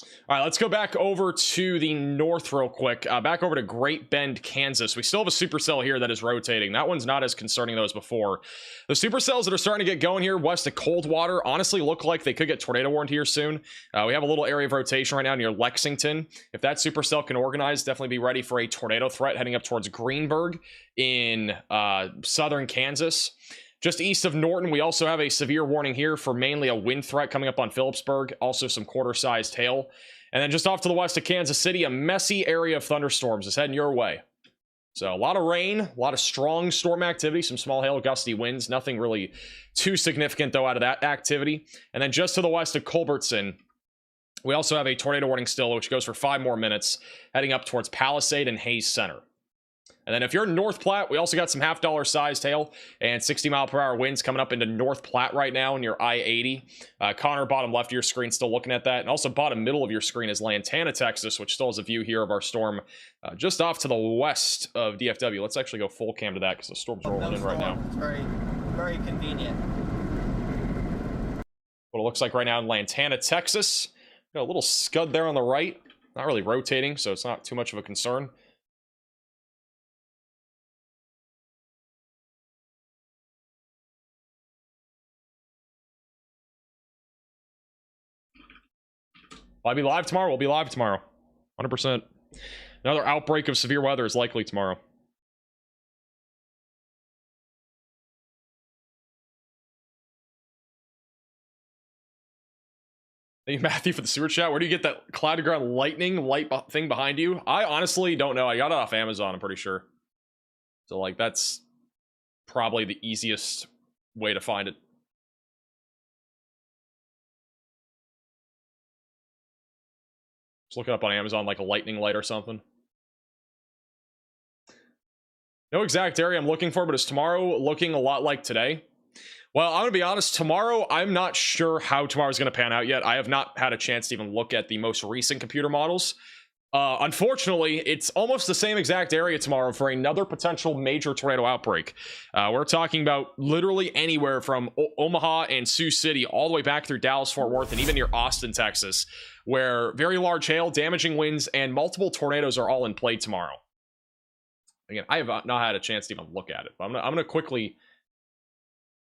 All right, let's go back over to the north real quick. Back over to Great Bend, Kansas. We still have a supercell here that is rotating. That one's not as concerning though as before. The supercells that are starting to get going here west of Coldwater honestly look like they could get tornado warned here soon. We have a little area of rotation right now near Lexington. If that supercell can organize, definitely be ready for a tornado threat heading up towards Greenburg in southern Kansas. Just east of Norton, we also have a severe warning here for mainly a wind threat coming up on Phillipsburg. Also some quarter-sized hail. And then just off to the west of Kansas City, a messy area of thunderstorms is heading your way. So a lot of rain, a lot of strong storm activity, some small hail, gusty winds. Nothing really too significant, though, out of that activity. And then just to the west of Culbertson, we also have a tornado warning still, which goes for 5 more minutes, heading up towards Palisade and Hayes Center. And then if you're in North Platte, we also got some half-dollar sized hail and 60-mile-per-hour winds coming up into North Platte right now near I-80. Connor, bottom left of your screen, still looking at that. And also bottom middle of your screen is Lantana, Texas, which still has a view here of our storm just off to the west of DFW. Let's actually go full cam to that because the storm's rolling in right now. It's very, very convenient. What it looks like right now in Lantana, Texas. Got a little scud there on the right. Not really rotating, so it's not too much of a concern. Will I be live tomorrow? We'll be live tomorrow. 100%. Another outbreak of severe weather is likely tomorrow. Thank you, Matthew, for the super chat. Where do you get that cloud to ground lightning light thing behind you? I honestly don't know. I got it off Amazon, I'm pretty sure. So, like, that's probably the easiest way to find it. Just look it up on Amazon, like a lightning light or something. No exact area I'm looking for, but is tomorrow looking a lot like today? Well, I'm going to be honest, tomorrow, I'm not sure how tomorrow's going to pan out yet. I have not had a chance to even look at the most recent computer models. Unfortunately, it's almost the same exact area tomorrow for another potential major tornado outbreak. We're talking about literally anywhere from Omaha and Sioux City all the way back through Dallas, Fort Worth, and even near Austin, Texas, where very large hail, damaging winds, and multiple tornadoes are all in play tomorrow. Again, I have not had a chance to even look at it, but I'm gonna quickly...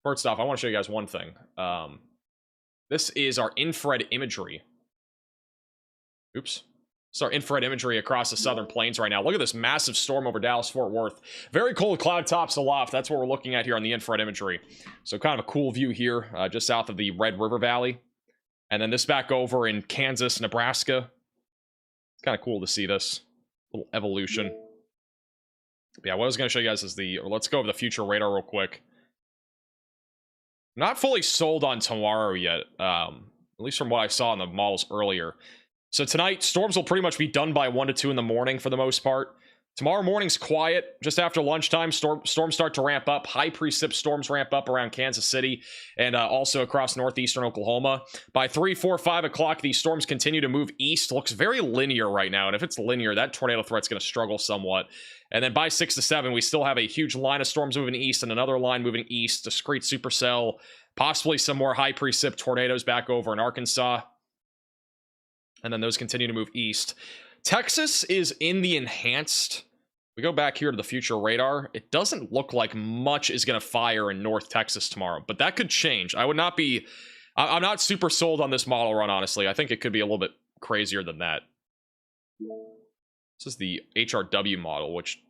First off, I want to show you guys one thing. This is our infrared imagery. Oops. It's our infrared imagery across the southern plains right now. Look at this massive storm over Dallas, Fort Worth. Very cold cloud tops aloft. That's what we're looking at here on the infrared imagery. So kind of a cool view here, just south of the Red River Valley. And then this back over in Kansas, Nebraska. It's kind of cool to see this little evolution. But yeah, what I was going to show you guys is let's go over the future radar real quick. Not fully sold on tomorrow yet, at least from what I saw in the models earlier. So tonight, storms will pretty much be done by 1 to 2 in the morning for the most part. Tomorrow morning's quiet. Just after lunchtime, storms start to ramp up. High precip storms ramp up around Kansas City and also across northeastern Oklahoma. By 3, 4, 5 o'clock, these storms continue to move east. Looks very linear right now, and if it's linear, that tornado threat's going to struggle somewhat. And then by 6 to 7, we still have a huge line of storms moving east and another line moving east. Discrete supercell, possibly some more high precip tornadoes back over in Arkansas. And then those continue to move east. Texas is in the enhanced. We go back here to the future radar. It doesn't look like much is going to fire in North Texas tomorrow, but that could change. I'm not super sold on this model run, honestly. I think it could be a little bit crazier than that. This is the HRW model, which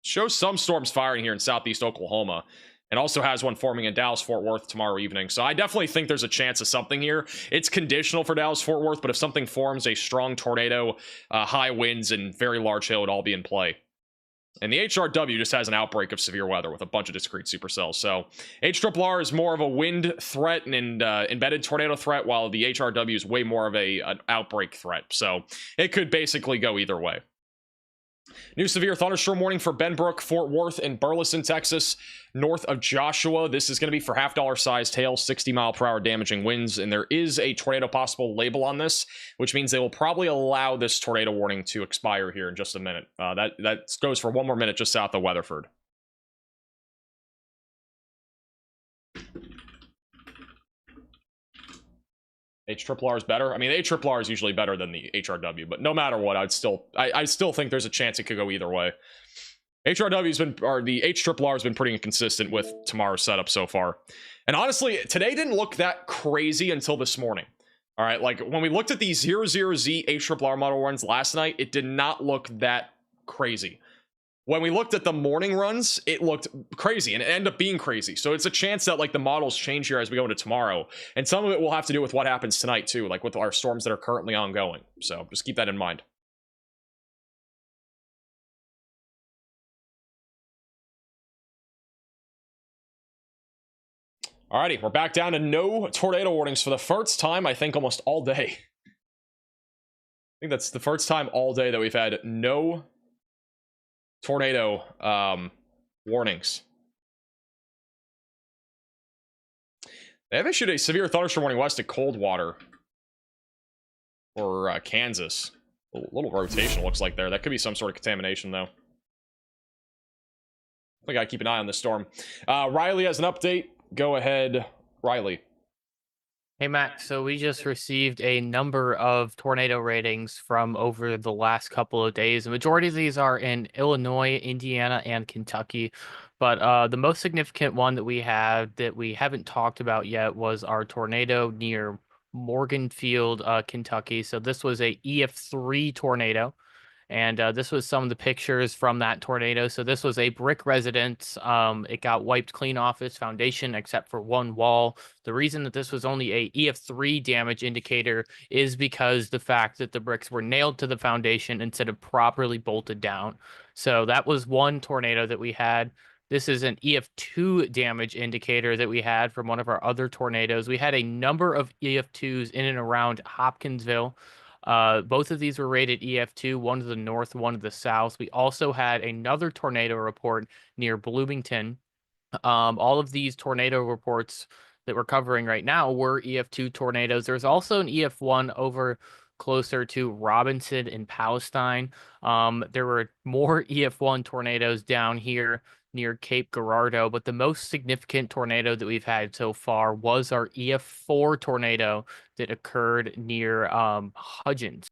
shows some storms firing here in southeast Oklahoma, and also has one forming in Dallas-Fort Worth tomorrow evening. So I definitely think there's a chance of something here. It's conditional for Dallas-Fort Worth, but if something forms, a strong tornado, high winds, and very large hail would all be in play. And the HRW just has an outbreak of severe weather with a bunch of discrete supercells. So HRRR is more of a wind threat and embedded tornado threat, while the HRW is way more of an outbreak threat. So it could basically go either way. New severe thunderstorm warning for Benbrook, Fort Worth, and Burleson, Texas, north of Joshua. This is going to be for half-dollar sized hail, 60-mile-per-hour damaging winds, and there is a tornado possible label on this, which means they will probably allow this tornado warning to expire here in just a minute. That goes for 1 more minute just south of Weatherford. HRRR is better. I mean, HRRR is usually better than the HRW, but no matter what, I still think there's a chance it could go either way. HRW's been, or the HRRR has been pretty inconsistent with tomorrow's setup so far. And honestly, today didn't look that crazy until this morning. All right, like when we looked at the 00Z HRRR model runs last night, it did not look that crazy. When we looked at the morning runs, it looked crazy, and it ended up being crazy. So it's a chance that like the models change here as we go into tomorrow. And some of it will have to do with what happens tonight too, like with our storms that are currently ongoing. So just keep that in mind. Alrighty, we're back down to no tornado warnings for the first time, I think, almost all day. I think that's the first time all day that we've had no tornado warnings. They have issued a severe thunderstorm warning west of Coldwater or Kansas. A little rotation looks like there. That could be some sort of contamination, though. We gotta keep an eye on this storm. Riley has an update. Go ahead, Riley. Hey, Max. So we just received a number of tornado ratings from over the last couple of days. The majority of these are in Illinois, Indiana, and Kentucky. But the most significant one that we have that we haven't talked about yet was our tornado near Morganfield, Kentucky. So this was a EF3 tornado. And this was some of the pictures from that tornado. So this was a brick residence. It got wiped clean off its foundation except for one wall. The reason that this was only a EF3 damage indicator is because the fact that the bricks were nailed to the foundation instead of properly bolted down. So that was one tornado that we had. This is an EF2 damage indicator that we had from one of our other tornadoes. We had a number of EF2s in and around Hopkinsville. Both of these were rated EF2, one to the north, one to the south. We also had another tornado report near Bloomington. All of these tornado reports that we're covering right now were EF2 tornadoes. There's also an EF1 over closer to Robinson in Palestine. There were more EF1 tornadoes down here near Cape Girardeau, but the most significant tornado that we've had so far was our EF4 tornado that occurred near Hudgens.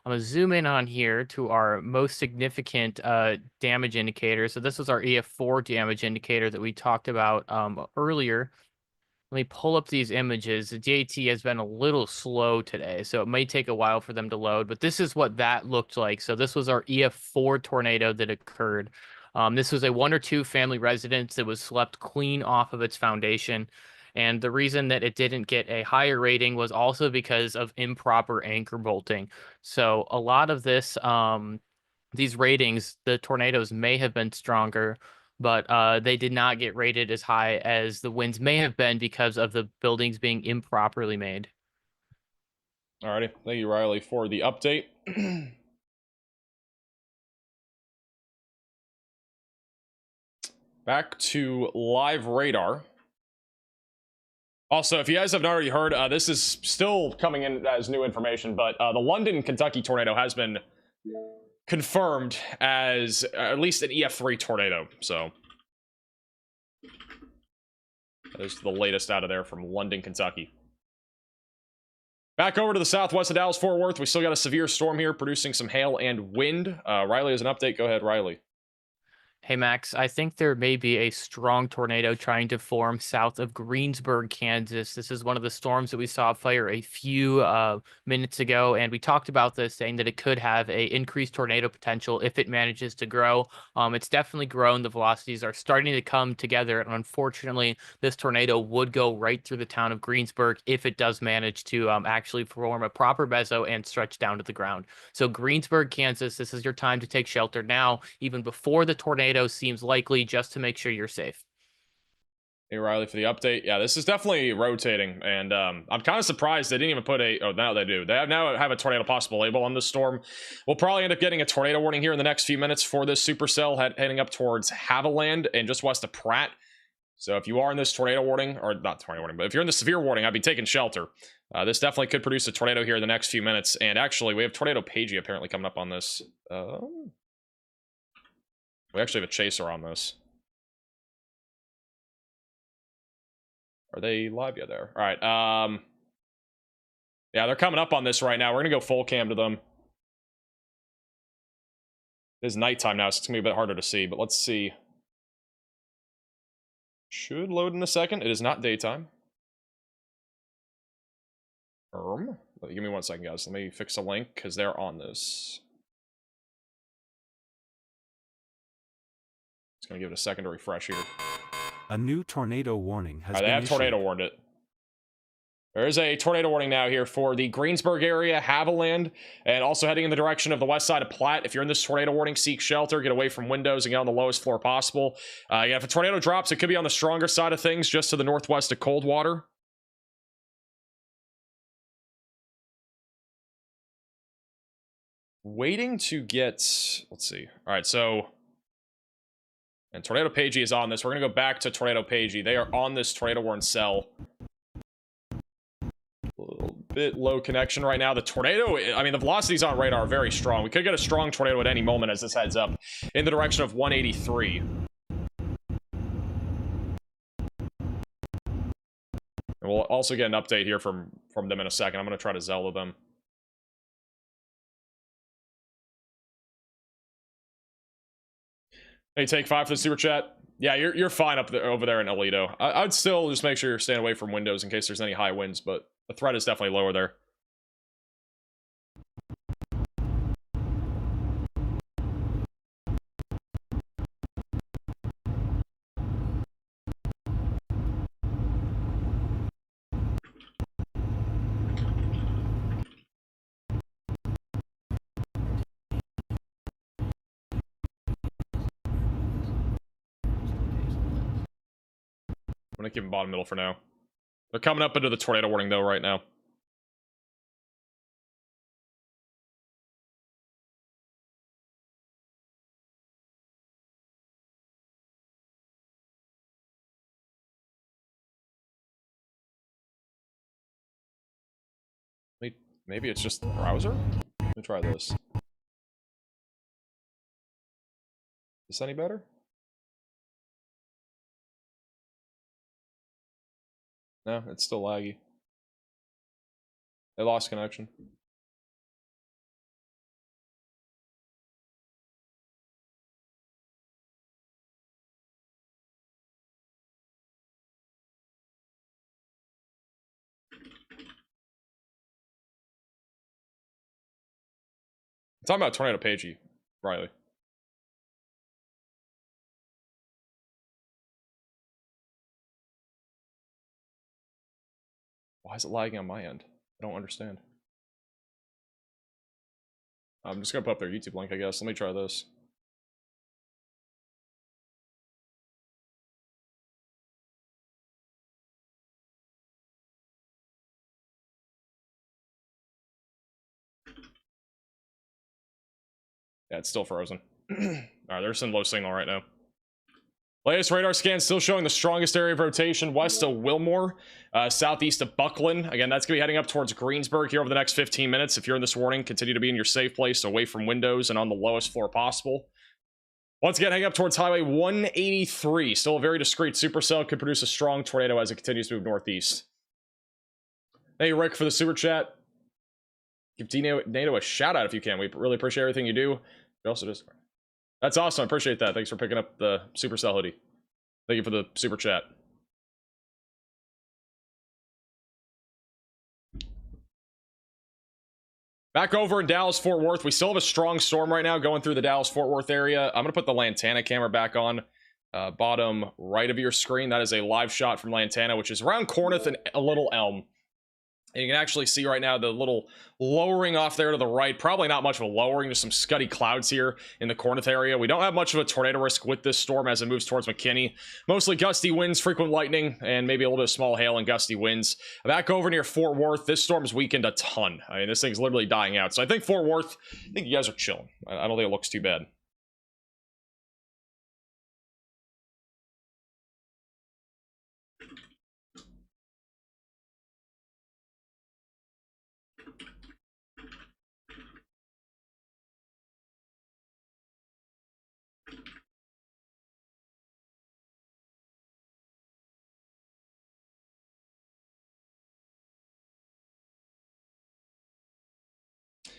I'm going to zoom in on here to our most significant damage indicator. So this was our EF4 damage indicator that we talked about earlier. Let me pull up these images. The DAT has been a little slow today, so it may take a while for them to load, but this is what that looked like. So this was our EF4 tornado that occurred. This was a 1 or 2 family residence that was swept clean off of its foundation. And the reason that it didn't get a higher rating was also because of improper anchor bolting. So a lot of this, these ratings, the tornadoes may have been stronger, but they did not get rated as high as the winds may have been because of the buildings being improperly made. Alrighty, thank you, Riley, for the update. Back to live radar. Also, if you guys haven't already heard, this is still coming in as new information, but the London, Kentucky tornado has been confirmed as at least an EF3 tornado. So that is the latest out of there from London, Kentucky. Back over to the southwest of Dallas-Fort Worth. We still got a severe storm here producing some hail and wind. Riley has an update. Go ahead, Riley. Hey, Max, I think there may be a strong tornado trying to form south of Greensburg, Kansas. This is one of the storms that we saw fire a few minutes ago, and we talked about this, saying that it could have a increased tornado potential if it manages to grow. It's definitely grown. The velocities are starting to come together, and unfortunately, this tornado would go right through the town of Greensburg if it does manage to actually form a proper meso and stretch down to the ground. So Greensburg, Kansas, this is your time to take shelter now, even before the tornado seems likely, just to make sure you're safe. Hey, Riley, for the update. Yeah, this is definitely rotating, and I'm kind of surprised they didn't even put a... Oh, now they do. They now have a tornado possible label on this storm. We'll probably end up getting a tornado warning here in the next few minutes for this supercell heading up towards Haviland and just west of Pratt. So if you are in this tornado warning, or not tornado warning, but if you're in the severe warning, I'd be taking shelter. This definitely could produce a tornado here in the next few minutes. And actually, we have Tornado Pagey apparently coming up on this. We actually have a chaser on this. Are they live yet there? All right. Yeah, they're coming up on this right now. We're gonna go full cam to them. It is nighttime now, so it's gonna be a bit harder to see, but let's see. Should load in a second. It is not daytime. Give me 1 second, guys. Let me fix a link, because they're on this. Just gonna give it a second to refresh here. A new tornado warning has been They have issued. tornado warned it. There is a tornado warning now here for the Greensburg area, Haviland, and also heading in the direction of the west side of Platte. If you're in this tornado warning, seek shelter, get away from windows, and get on the lowest floor possible. Yeah, if a tornado drops, it could be on the stronger side of things, just to the northwest of Coldwater. Waiting to get... Let's see. All right, so... And Tornado Pagey is on this. We're going to go back to Tornado Pagey. They are on this tornado warning cell. A little bit low connection right now. The tornado, I mean, the velocities on radar are very strong. We could get a strong tornado at any moment as this heads up in the direction of 183. And we'll also get an update here from them in a second. I'm going to try to Zelda them. Hey, take 5 for the super chat. Yeah, you're fine up there, over there in Alito. I'd still just make sure you're staying away from windows in case there's any high winds, but the threat is definitely lower there. I'm gonna keep them bottom middle for now. They're coming up into the tornado warning though right now. Maybe it's just the browser? Let me try this. Is this any better? No, it's still laggy. They lost connection. I'm talking about Tornado Pagey, Riley. Why is it lagging on my end? I don't understand. I'm just gonna put up their YouTube link, I guess. Let me try this. Yeah, it's still frozen. Alright, there's some low signal right now. Latest radar scan still showing the strongest area of rotation west of Wilmore, southeast of Buckland. Again, that's going to be heading up towards Greensburg here over the next 15 minutes. If you're in this warning, continue to be in your safe place, away from windows and on the lowest floor possible. Once again, heading up towards Highway 183. Still a very discreet supercell. Could produce a strong tornado as it continues to move northeast. Thank you, Rick, for the super chat. Give NATO a shout out if you can. We really appreciate everything you do. We also just... That's awesome. I appreciate that. Thanks for picking up the Supercell hoodie. Thank you for the super chat. Back over in Dallas-Fort Worth. We still have a strong storm right now going through the Dallas-Fort Worth area. I'm going to put the Lantana camera back on. Bottom right of your screen. That is a live shot from Lantana, which is around Corneth and a Little Elm. And you can actually see right now the little lowering off there to the right. Probably not much of a lowering, just some scuddy clouds here in the Corneth area. We don't have much of a tornado risk with this storm as it moves towards McKinney. Mostly gusty winds, frequent lightning, and maybe a little bit of small hail and gusty winds. Back over near Fort Worth, this storm's weakened a ton. I mean, this thing's literally dying out. So I think Fort Worth, I think you guys are chilling. I don't think it looks too bad.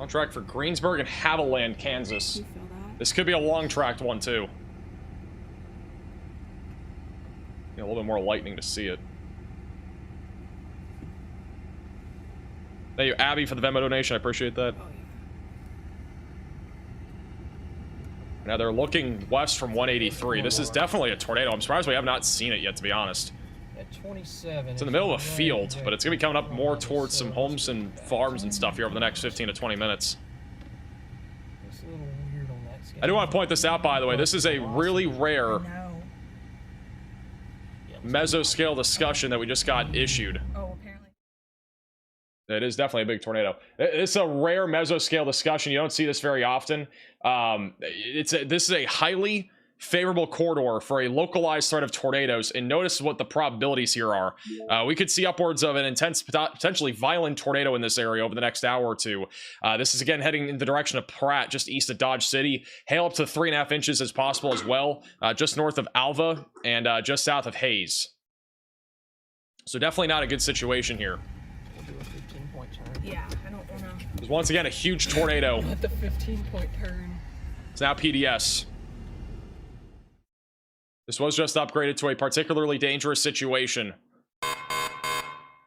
On track for Greensburg and Haviland, Kansas. This could be a long tracked one too. Need a little bit more lightning to see it. Thank you, Abby, for the Venmo donation. I appreciate that. Now they're looking west from 183. This is definitely a tornado. I'm surprised we have not seen it yet, to be honest. At 27. It's in the middle of a field, but it's going to be coming up more towards some homes and farms and stuff here over the next 15 to 20 minutes. It's a little weird on that scale. I do want to point this out, by the way. This is a really rare mesoscale discussion that we just got issued. Oh, apparently. It is definitely a big tornado. It's a rare mesoscale discussion. You don't see this very often. This is a highly favorable corridor for a localized threat of tornadoes, and notice what the probabilities here are. We could see upwards of an intense, potentially violent tornado in this area over the next hour or two. This is again heading in the direction of Pratt, just east of Dodge City. Hail up to 3.5 inches as possible as well, just north of Alva and just south of Hayes. So definitely not a good situation here. Yeah, I don't wanna. There's once again a huge tornado. Not the 15-point turn. It's now PDS. This was just upgraded to a particularly dangerous situation.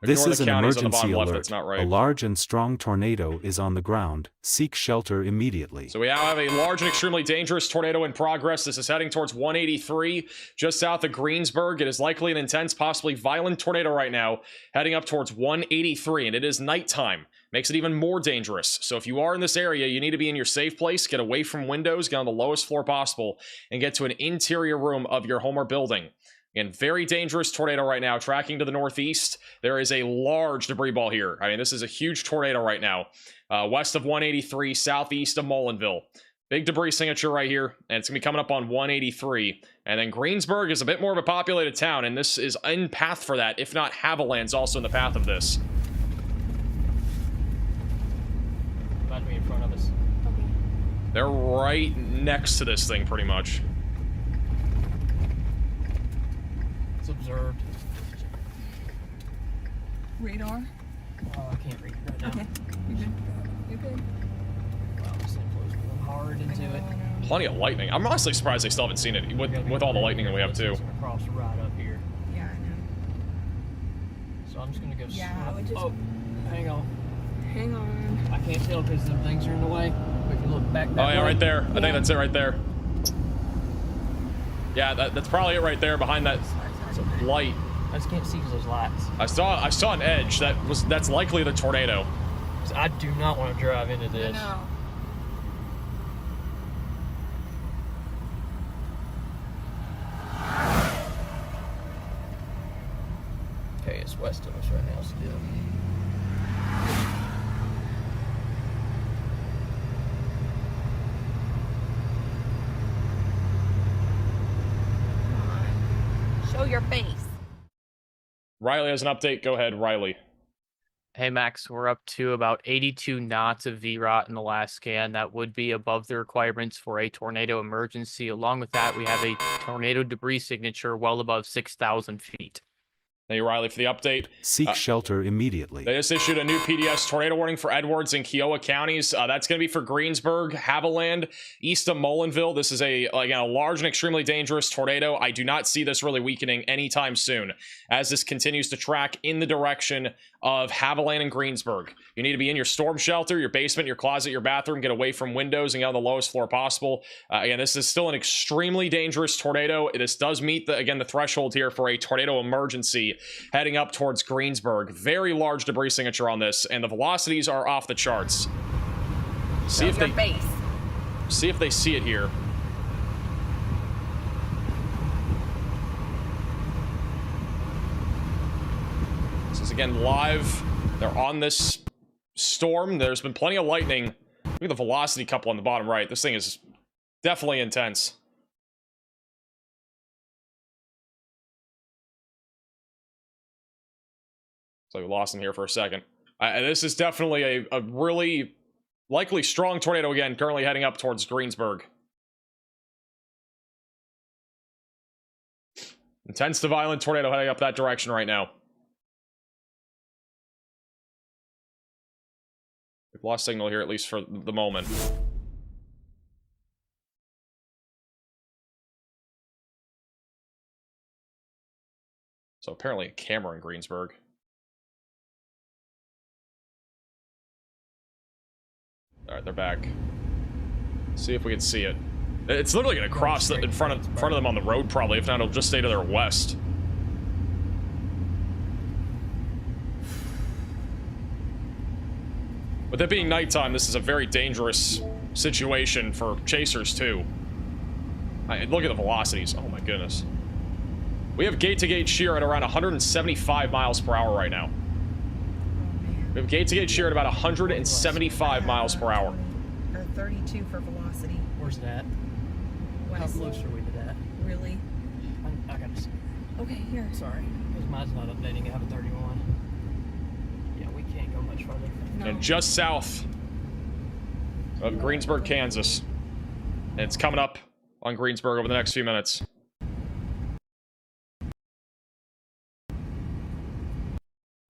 This Ignore is the an counties on the emergency bottom left, alert. that's not right. A large and strong tornado is on the ground. Seek shelter immediately. So we now have a large and extremely dangerous tornado in progress. This is heading towards 183, just south of Greensburg. It is likely an intense, possibly violent tornado right now, heading up towards 183, and it is nighttime. Makes it even more dangerous. So if you are in this area, you need to be in your safe place, get away from windows, get on the lowest floor possible, and get to an interior room of your home or building. Again, very dangerous tornado right now, tracking to the northeast. There is a large debris ball here. I mean, this is a huge tornado right now. West of 183, southeast of Mullinville. Big debris signature right here, and it's going to be coming up on 183. And then Greensburg is a bit more of a populated town, and this is in path for that, if not Haviland's also in the path of this. About to be in front of us. They're right next to this thing, pretty much. It's observed. Radar. Oh, I can't read it right now. Okay, you're good. You're good. Wow, this thing flows going hard into it. Plenty of lightning. I'm honestly surprised they still haven't seen it with all the lightning that we have too. It's gonna cross right up here. Yeah, I know. So I'm just gonna go. Yeah, I would just. Oh, hang on. Hang on. I can't tell because the things are in the way. We can look back. Oh yeah, right there. I think that's it right there. Yeah, that's probably it right there behind that light. I just can't see because those lights. I saw an edge. That's likely the tornado. I do not want to drive into this. No. Okay, it's west of us right now still. Show your face. Riley has an update. Go ahead, Riley. Hey Max, we're up to about 82 knots of VROT in the last scan. That would be above the requirements for a tornado emergency. Along with that, we have a tornado debris signature well above 6,000 feet. Thank you, Riley, for the update. Seek shelter immediately. They just issued a new PDS tornado warning for Edwards and Kiowa counties. That's going to be for Greensburg, Haviland, east of Mullinville. This is a large and extremely dangerous tornado. I do not see this really weakening anytime soon as this continues to track in the direction of Haviland and Greensburg. You need to be in your storm shelter, your basement, your closet, your bathroom, get away from windows and get on the lowest floor possible. Again, this is still an extremely dangerous tornado. This does meet the threshold here for a tornado emergency heading up towards Greensburg. Very large debris signature on this, and the velocities are off the charts. See if they see it here. This is again live. They're on this storm. There's been plenty of lightning. Look at the velocity couple on the bottom right. This thing is definitely intense. So we lost him here for a second. This is definitely a really likely strong tornado again, currently heading up towards Greensburg. Intense to violent tornado heading up that direction right now. We've lost signal here, at least for the moment. So apparently a camera in Greensburg. Alright, they're back. See if we can see it. It's literally gonna cross in front of them on the road, probably. If not, it'll just stay to their west. With it being nighttime, this is a very dangerous situation for chasers, too. Look at the velocities. Oh, my goodness. We have gate-to-gate shear at around 175 miles per hour right now. We have gate-to-gate shear at about 175 miles per hour. Or 32 for velocity. Where's that? How close are we to that? Really? I gotta see. Okay, here. Sorry, because mine's not updating. I have a 31. Yeah, we can't go much farther. No. And just south of Greensburg, Kansas. And it's coming up on Greensburg over the next few minutes.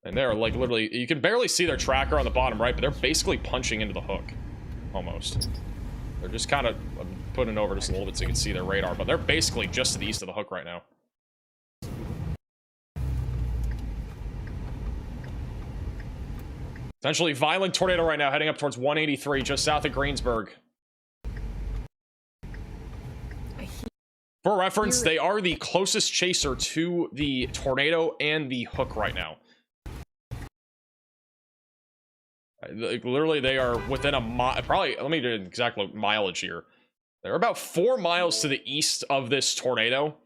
And they're like literally, you can barely see their tracker on the bottom right, but they're basically punching into the hook. Almost. They're just kind of putting it over just a little bit so you can see their radar, but they're basically just to the east of the hook right now. Essentially, violent tornado right now, heading up towards 183, just south of Greensburg. For reference, they are the closest chaser to the tornado and the hook right now. Like, literally, they are within a mile. Probably, let me do an exact mileage here. They're about 4 miles to the east of this tornado.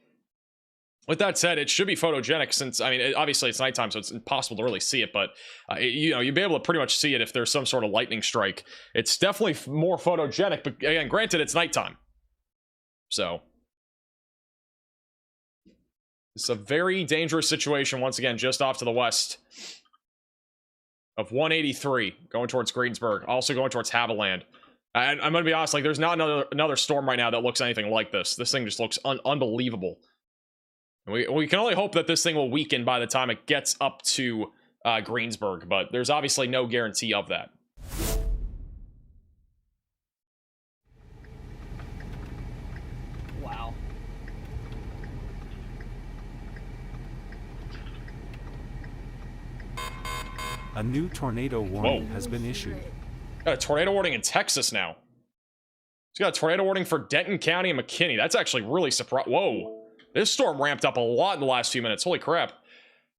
With that said, it should be photogenic since, I mean, obviously it's nighttime, so it's impossible to really see it, but, you know, you'd be able to pretty much see it if there's some sort of lightning strike. It's definitely more photogenic, but again, granted, it's nighttime. So, it's a very dangerous situation, once again, just off to the west of 183, going towards Greensburg, also going towards Haviland. And I'm going to be honest, like, there's not another storm right now that looks anything like this. This thing just looks unbelievable. We can only hope that this thing will weaken by the time it gets up to Greensburg, but there's obviously no guarantee of that. Wow. A new tornado warning has been issued. Got a tornado warning in Texas now. It's got a tornado warning for Denton County and McKinney. That's actually really surprising. Whoa. This storm ramped up a lot in the last few minutes. Holy crap.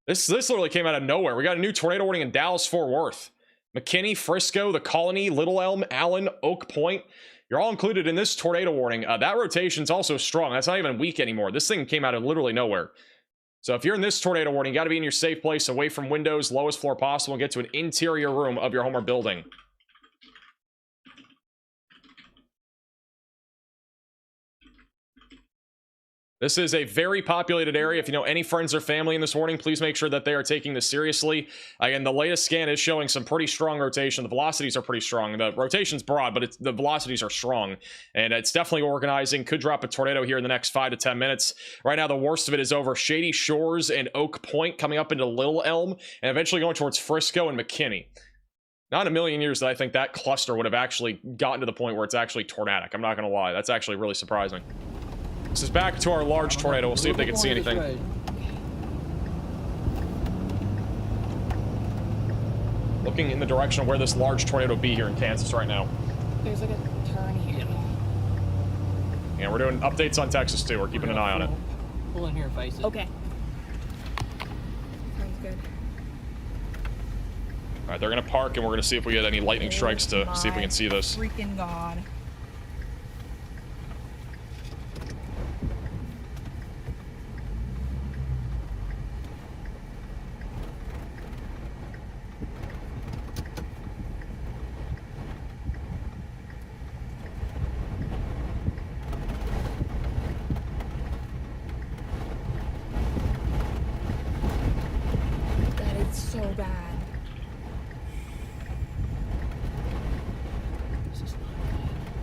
This literally came out of nowhere. We got a new tornado warning in Dallas-Fort Worth. McKinney, Frisco, the Colony, Little Elm, Allen, Oak Point. You're all included in this tornado warning. That rotation's also strong. That's not even weak anymore. This thing came out of literally nowhere. So if you're in this tornado warning, you got to be in your safe place, away from windows, lowest floor possible, and get to an interior room of your home or building. This is a very populated area. If you know any friends or family in this warning, please make sure that they are taking this seriously. Again, the latest scan is showing some pretty strong rotation. The velocities are pretty strong. The rotation's broad, but the velocities are strong. And it's definitely organizing. Could drop a tornado here in the next 5 to 10 minutes. Right now, the worst of it is over Shady Shores and Oak Point, coming up into Little Elm, and eventually going towards Frisco and McKinney. Not in a million years that I think that cluster would have actually gotten to the point where it's actually tornadic. I'm not going to lie. That's actually really surprising. This is back to our large tornado. We'll see if they can see anything. Looking in the direction of where this large tornado would be here in Kansas right now. There's like a turn here. And we're doing updates on Texas too. We're keeping an eye on it. Pull in here and face it. Okay. Sounds good. All right, they're going to park and we're going to see if we get any lightning strikes to see if we can see this. Freaking God. So bad. This is not bad.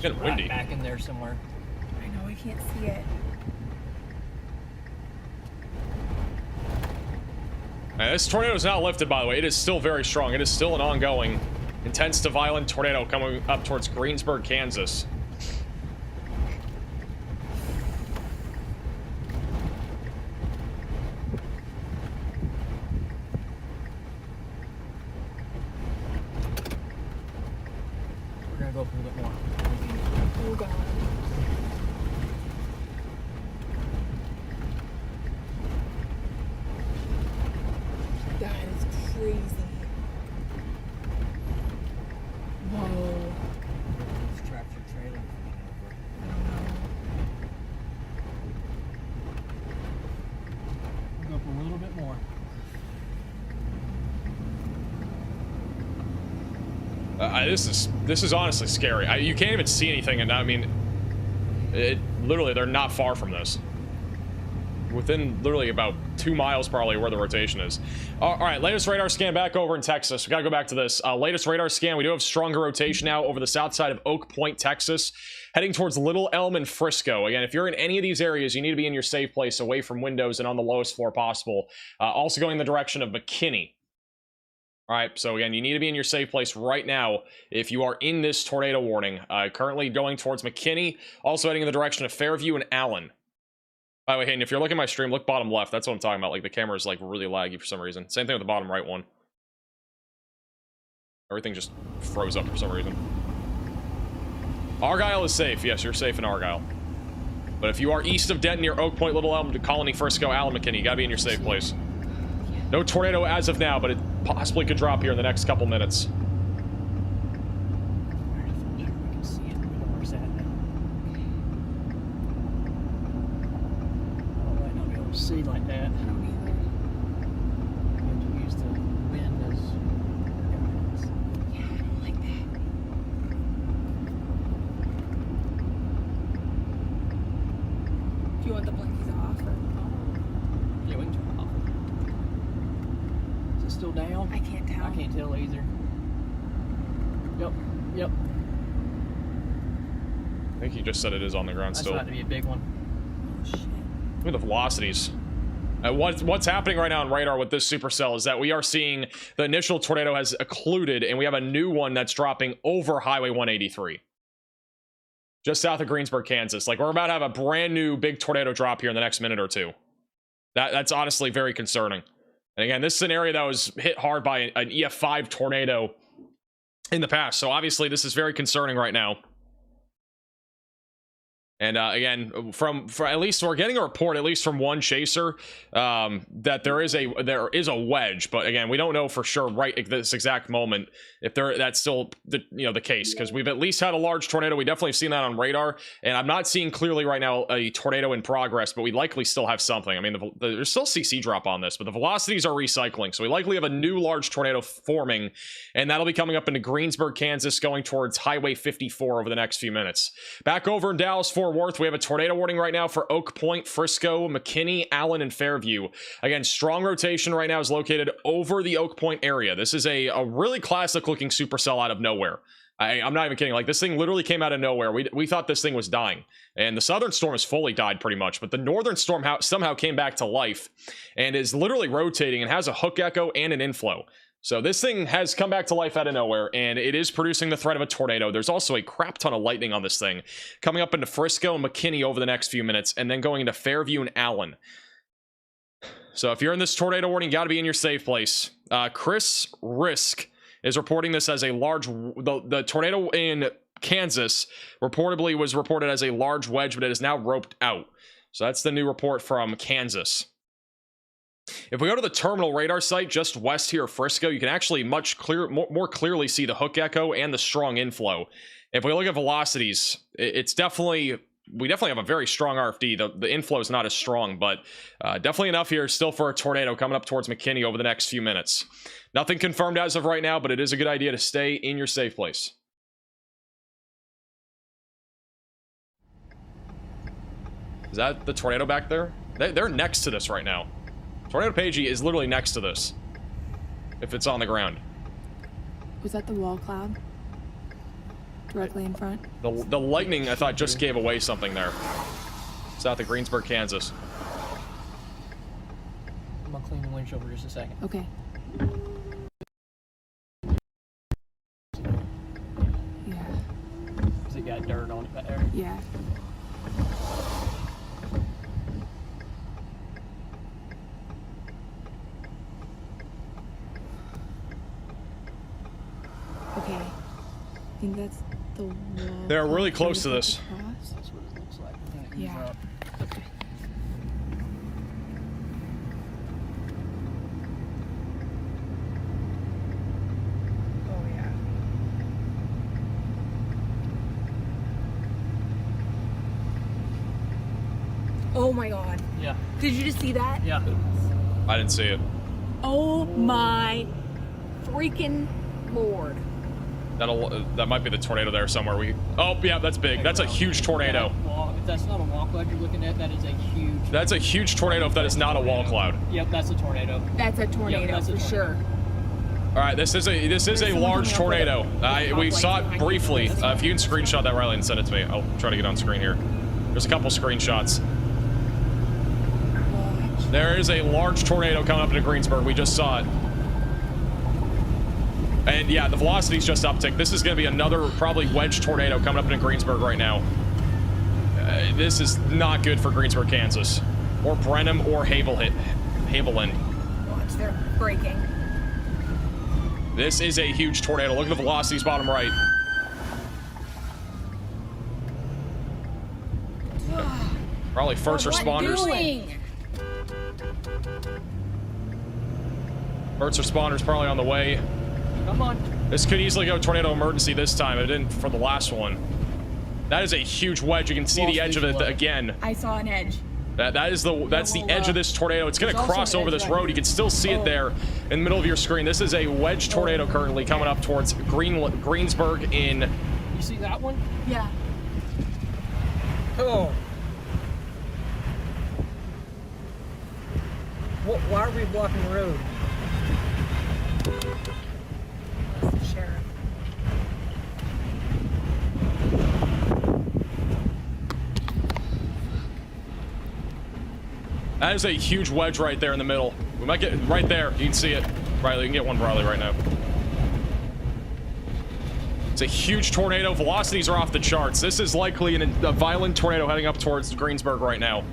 It's getting windy. back in there somewhere. I know, I can't see it. This tornado is not lifted, by the way. It is still very strong. It is still an ongoing, intense to violent tornado coming up towards Greensburg, Kansas. We're gonna go up a little bit more. Oh god. That is crazy. Whoa. This tractor trailer. We'll go up a little bit more. This is honestly scary. You can't even see anything, and I mean, literally they're not far from this. Within literally about 2 miles probably where the rotation is. All right, latest radar scan back over in Texas. We gotta go back to this. Latest radar scan, we do have stronger rotation now over the south side of Oak Point, Texas, heading towards Little Elm and Frisco. Again, if you're in any of these areas, you need to be in your safe place, away from windows and on the lowest floor possible. Also going in the direction of McKinney. All right, so again, you need to be in your safe place right now if you are in this tornado warning. Currently going towards McKinney, also heading in the direction of Fairview and Allen. By the way, Hayden, if you're looking at my stream, look bottom left. That's what I'm talking about. Like, the camera is, like, really laggy for some reason. Same thing with the bottom right one. Everything just froze up for some reason. Argyle is safe. Yes, you're safe in Argyle. But if you are east of Denton near Oak Point, Little Elm, Colony, Frisco, Allen, McKinney, you gotta be in your safe place. No tornado as of now, but it possibly could drop here in the next couple minutes. See like that. I don't either. You have to use the wind as guidance. Yeah, I don't like that. Do you want the blinkies off or? Yeah, we can turn it off. Is it still down? I can't tell. I can't tell either. Yep. Yep. I think he just said it is on the ground still. That's about to be a big one. Oh shit. Look at the velocities. What's happening right now on radar with this supercell is that we are seeing the initial tornado has occluded, and we have a new one that's dropping over Highway 183. Just south of Greensburg, Kansas. Like, we're about to have a brand new big tornado drop here in the next minute or two. That's honestly very concerning. And again, this is an area that was hit hard by an EF5 tornado in the past. So obviously this is very concerning right now. And again, from at least we're getting a report, at least from one chaser, that there is a wedge. But again, we don't know for sure right at this exact moment if that's still the case, because we've at least had a large tornado. We definitely have seen that on radar, and I'm not seeing clearly right now a tornado in progress, but we likely still have something. I mean, there's still CC drop on this, but the velocities are recycling, so we likely have a new large tornado forming, and that'll be coming up into Greensburg, Kansas, going towards Highway 54 over the next few minutes. Back over in Dallas, Fort Worth, we have a tornado warning right now for Oak Point, Frisco, McKinney, Allen, and Fairview. Again, strong rotation right now is located over the Oak Point area. This is a really classic looking supercell out of nowhere. I'm not even kidding. Like, this thing literally came out of nowhere. We thought this thing was dying, and the southern storm has fully died pretty much, but the northern storm somehow came back to life and is literally rotating and has a hook echo and an inflow. So this thing has come back to life out of nowhere, and it is producing the threat of a tornado. There's also a crap ton of lightning on this thing coming up into Frisco and McKinney over the next few minutes, and then going into Fairview and Allen. So if you're in this tornado warning, you got to be in your safe place. Chris Risk is reporting this as a large... The tornado in Kansas reportedly was reported as a large wedge, but it is now roped out. So that's the new report from Kansas. If we go to the terminal radar site just west here of Frisco, you can actually more clearly see the hook echo and the strong inflow. If we look at velocities, it's definitely... We definitely have a very strong RFD. The inflow is not as strong, but definitely enough here still for a tornado coming up towards McKinney over the next few minutes. Nothing confirmed as of right now, but it is a good idea to stay in your safe place. Is that the tornado back there? They're next to this right now. Tornado Pagey is literally next to this, if it's on the ground. Was that the wall cloud? Directly in front. The lightning, I thought, just gave away something there. South of Greensburg, Kansas. I'm gonna clean the windshield for just a second. Okay. Yeah. Because it got dirt on it back there. Yeah. Okay. I think that's the wall. They're really close to this. That's what it looks like. Yeah. Okay. Oh yeah. Oh my god. Yeah. Did you just see that? Yeah. I didn't see it. Oh my freaking lord. That might be the tornado there somewhere. Oh yeah, that's big. That's a huge tornado. If that's not a wall cloud you're looking at, that is a huge. That's a huge tornado if that is not a wall cloud. Yep, that's a tornado. That's a tornado Yep, that's a for sure. All right, this is a large tornado. We saw it briefly. If you can screenshot that, Riley, and send it to me, I'll try to get on screen here. There's a couple screenshots. There is a large tornado coming up into Greensburg. We just saw it. And yeah, the velocity's just uptick. This is going to be another probably wedge tornado coming up into Greensburg right now. This is not good for Greensburg, Kansas, or Brenham, or Haviland. Watch, they're breaking. This is a huge tornado. Look at the velocities bottom right. Probably first responders. First responders probably on the way. Come on. This could easily go tornado emergency this time. It didn't for the last one. That is a huge wedge. You can see the edge of it again. I saw an edge. That's the edge of this tornado. It's going to cross over this road. You can still see it there in the middle of your screen. This is a wedge tornado currently coming up towards Greensburg in. You see that one? Yeah. Oh. Why are we blocking the road? That's the sheriff. That is a huge wedge right there in the middle. We might get right there. You can see it. Riley, you can get one Riley right now. It's a huge tornado. Velocities are off the charts. This is likely a violent tornado heading up towards Greensburg right now.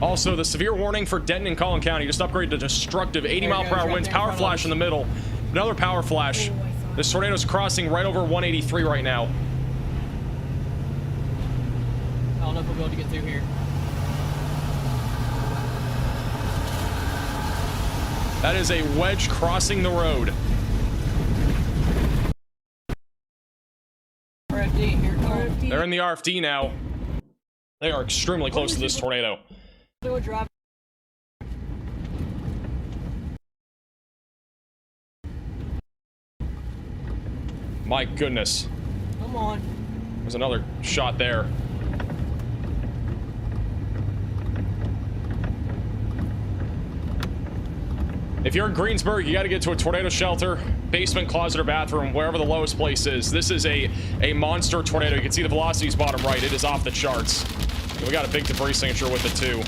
Also, the severe warning for Denton and Collin County just upgraded to destructive 80-mile-per-hour winds. Power flash in the middle. Another power flash. This tornado is crossing right over 183 right now. I don't know if we'll be able to get through here. That is a wedge crossing the road. RFD here. RFD. They're in the RFD now. They are extremely close to this tornado. Drive. My goodness. Come on. There's another shot there. If you're in Greensburg, you got to get to a tornado shelter, basement, closet, or bathroom, wherever the lowest place is. This is a monster tornado. You can see the velocities bottom right. It is off the charts. We got a big debris signature with it too.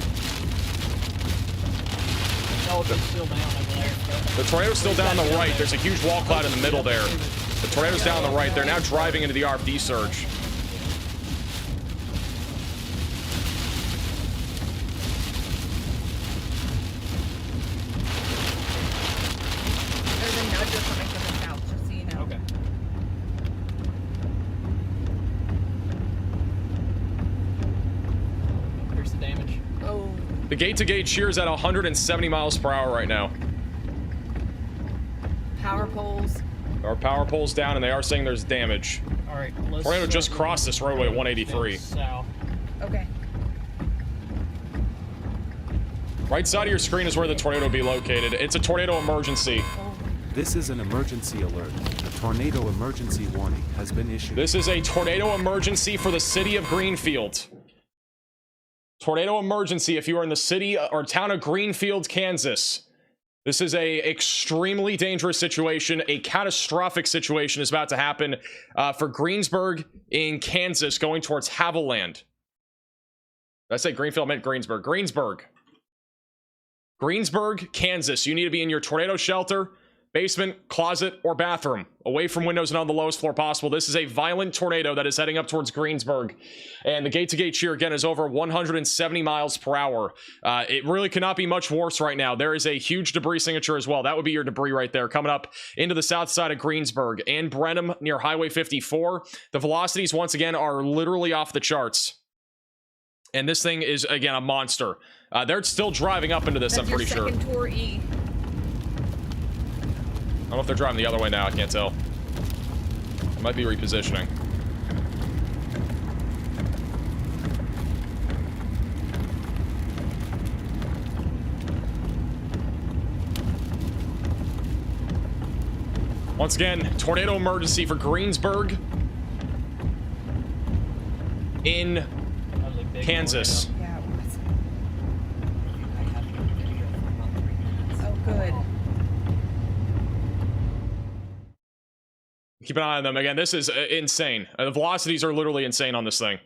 The tornado's still down the right. There's a huge wall cloud in the middle there. The tornado's down the right. They're now driving into the RFD surge. There's a nudger coming from the south, just so you know. Okay. Here's the damage. Oh. The gate-to-gate shear is at 170 miles per hour right now. Power poles. There are power poles down, and they are saying there's damage. All right. Tornado just crossed this roadway at 183. South. Okay. Right side of your screen is where the tornado will be located. It's a tornado emergency. This is an emergency alert. A tornado emergency warning has been issued. This is a tornado emergency for the city of Greenfield. Tornado emergency if you are in the city or town of Greenfield, Kansas. This is a extremely dangerous situation. A catastrophic situation is about to happen for Greensburg in Kansas going towards Haviland. Did I say Greenfield? I meant Greensburg. Greensburg, Kansas. You need to be in your tornado shelter, basement, closet, or bathroom, away from windows and on the lowest floor possible. This is a violent tornado that is heading up towards Greensburg, and the gate-to-gate shear again is over 170 miles per hour. It really cannot be much worse right now. There is a huge debris signature as well. That would be your debris right there, coming up into the south side of Greensburg and Brenham near Highway 54. The velocities once again are literally off the charts, and this thing is again a monster. They're still driving up into this. That's I'm pretty sure. Tour E. I don't know if they're driving the other way now. I can't tell. It might be repositioning. Once again, tornado emergency for Greensburg in Kansas. Yeah, it was. Oh, good. Keep an eye on them. Again, this is insane. The velocities are literally insane on this thing.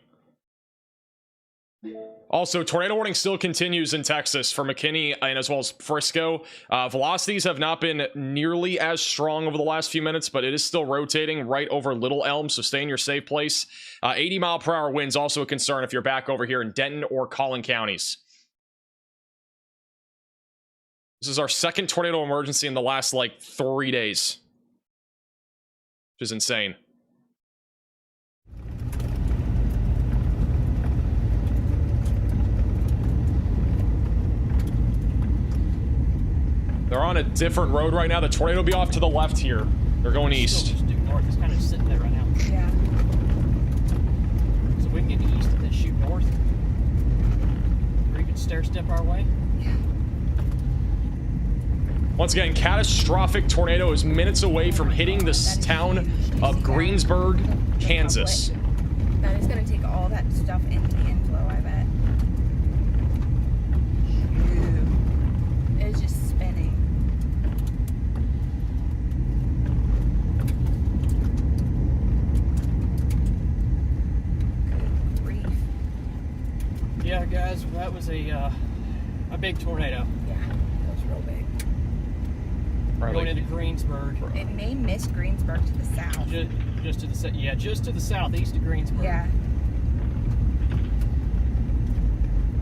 Also, tornado warning still continues in Texas for McKinney and as well as Frisco. Velocities have not been nearly as strong over the last few minutes, but it is still rotating right over Little Elm, so stay in your safe place. 80-mile-per-hour winds also a concern if you're back over here in Denton or Collin counties. This is our second tornado emergency in the last, like, 3 days. Which is insane. They're on a different road right now. The tornado will be off to the left here. They're going east. Just due north. It's kind of sitting there right now. Yeah. So we can get east and then shoot north. Or even stair step our way. Once again, catastrophic tornado is minutes away from hitting this town of Greensburg, Kansas. That is going to take all that stuff into the inflow, I bet. Ew. It is just spinning. Good grief. Yeah, guys, that was a big tornado. Yeah, that was real big. Going into Greensburg. It may miss Greensburg to the south. Just to the yeah, just to the southeast of Greensburg. Yeah.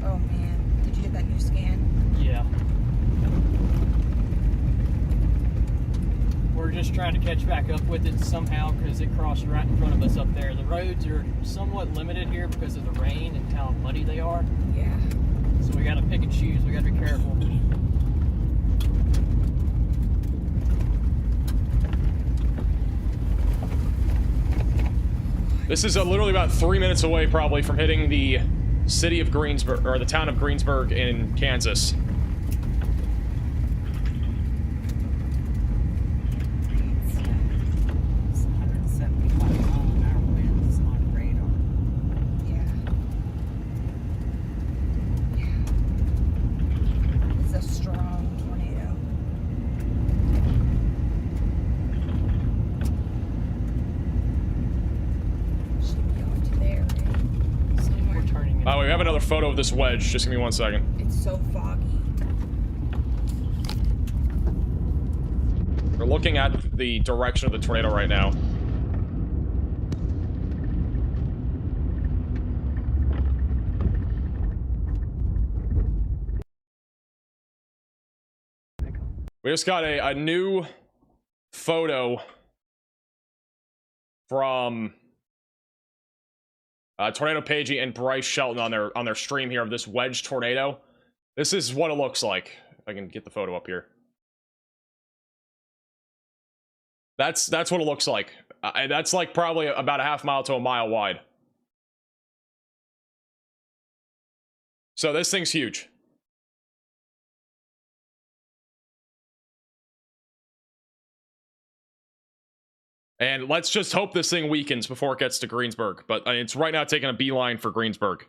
Oh man, did you get that new scan? Yeah. We're just trying to catch back up with it somehow because it crossed right in front of us up there. The roads are somewhat limited here because of the rain and how muddy they are. Yeah. So we got to pick and choose. We got to be careful. This is literally about 3 minutes away probably from hitting the city of Greensburg, or the town of Greensburg in Kansas. We have another photo of this wedge. Just give me 1 second. It's so foggy. We're looking at the direction of the tornado right now. We just got a new photo from Tornado Pagey and Bryce Shelton on their stream here of this wedge tornado. This is what it looks like. If I can get the photo up here. That's what it looks like. That's like probably about a half mile to a mile wide. So this thing's huge. And let's just hope this thing weakens before it gets to Greensburg. But it's right now taking a beeline for Greensburg.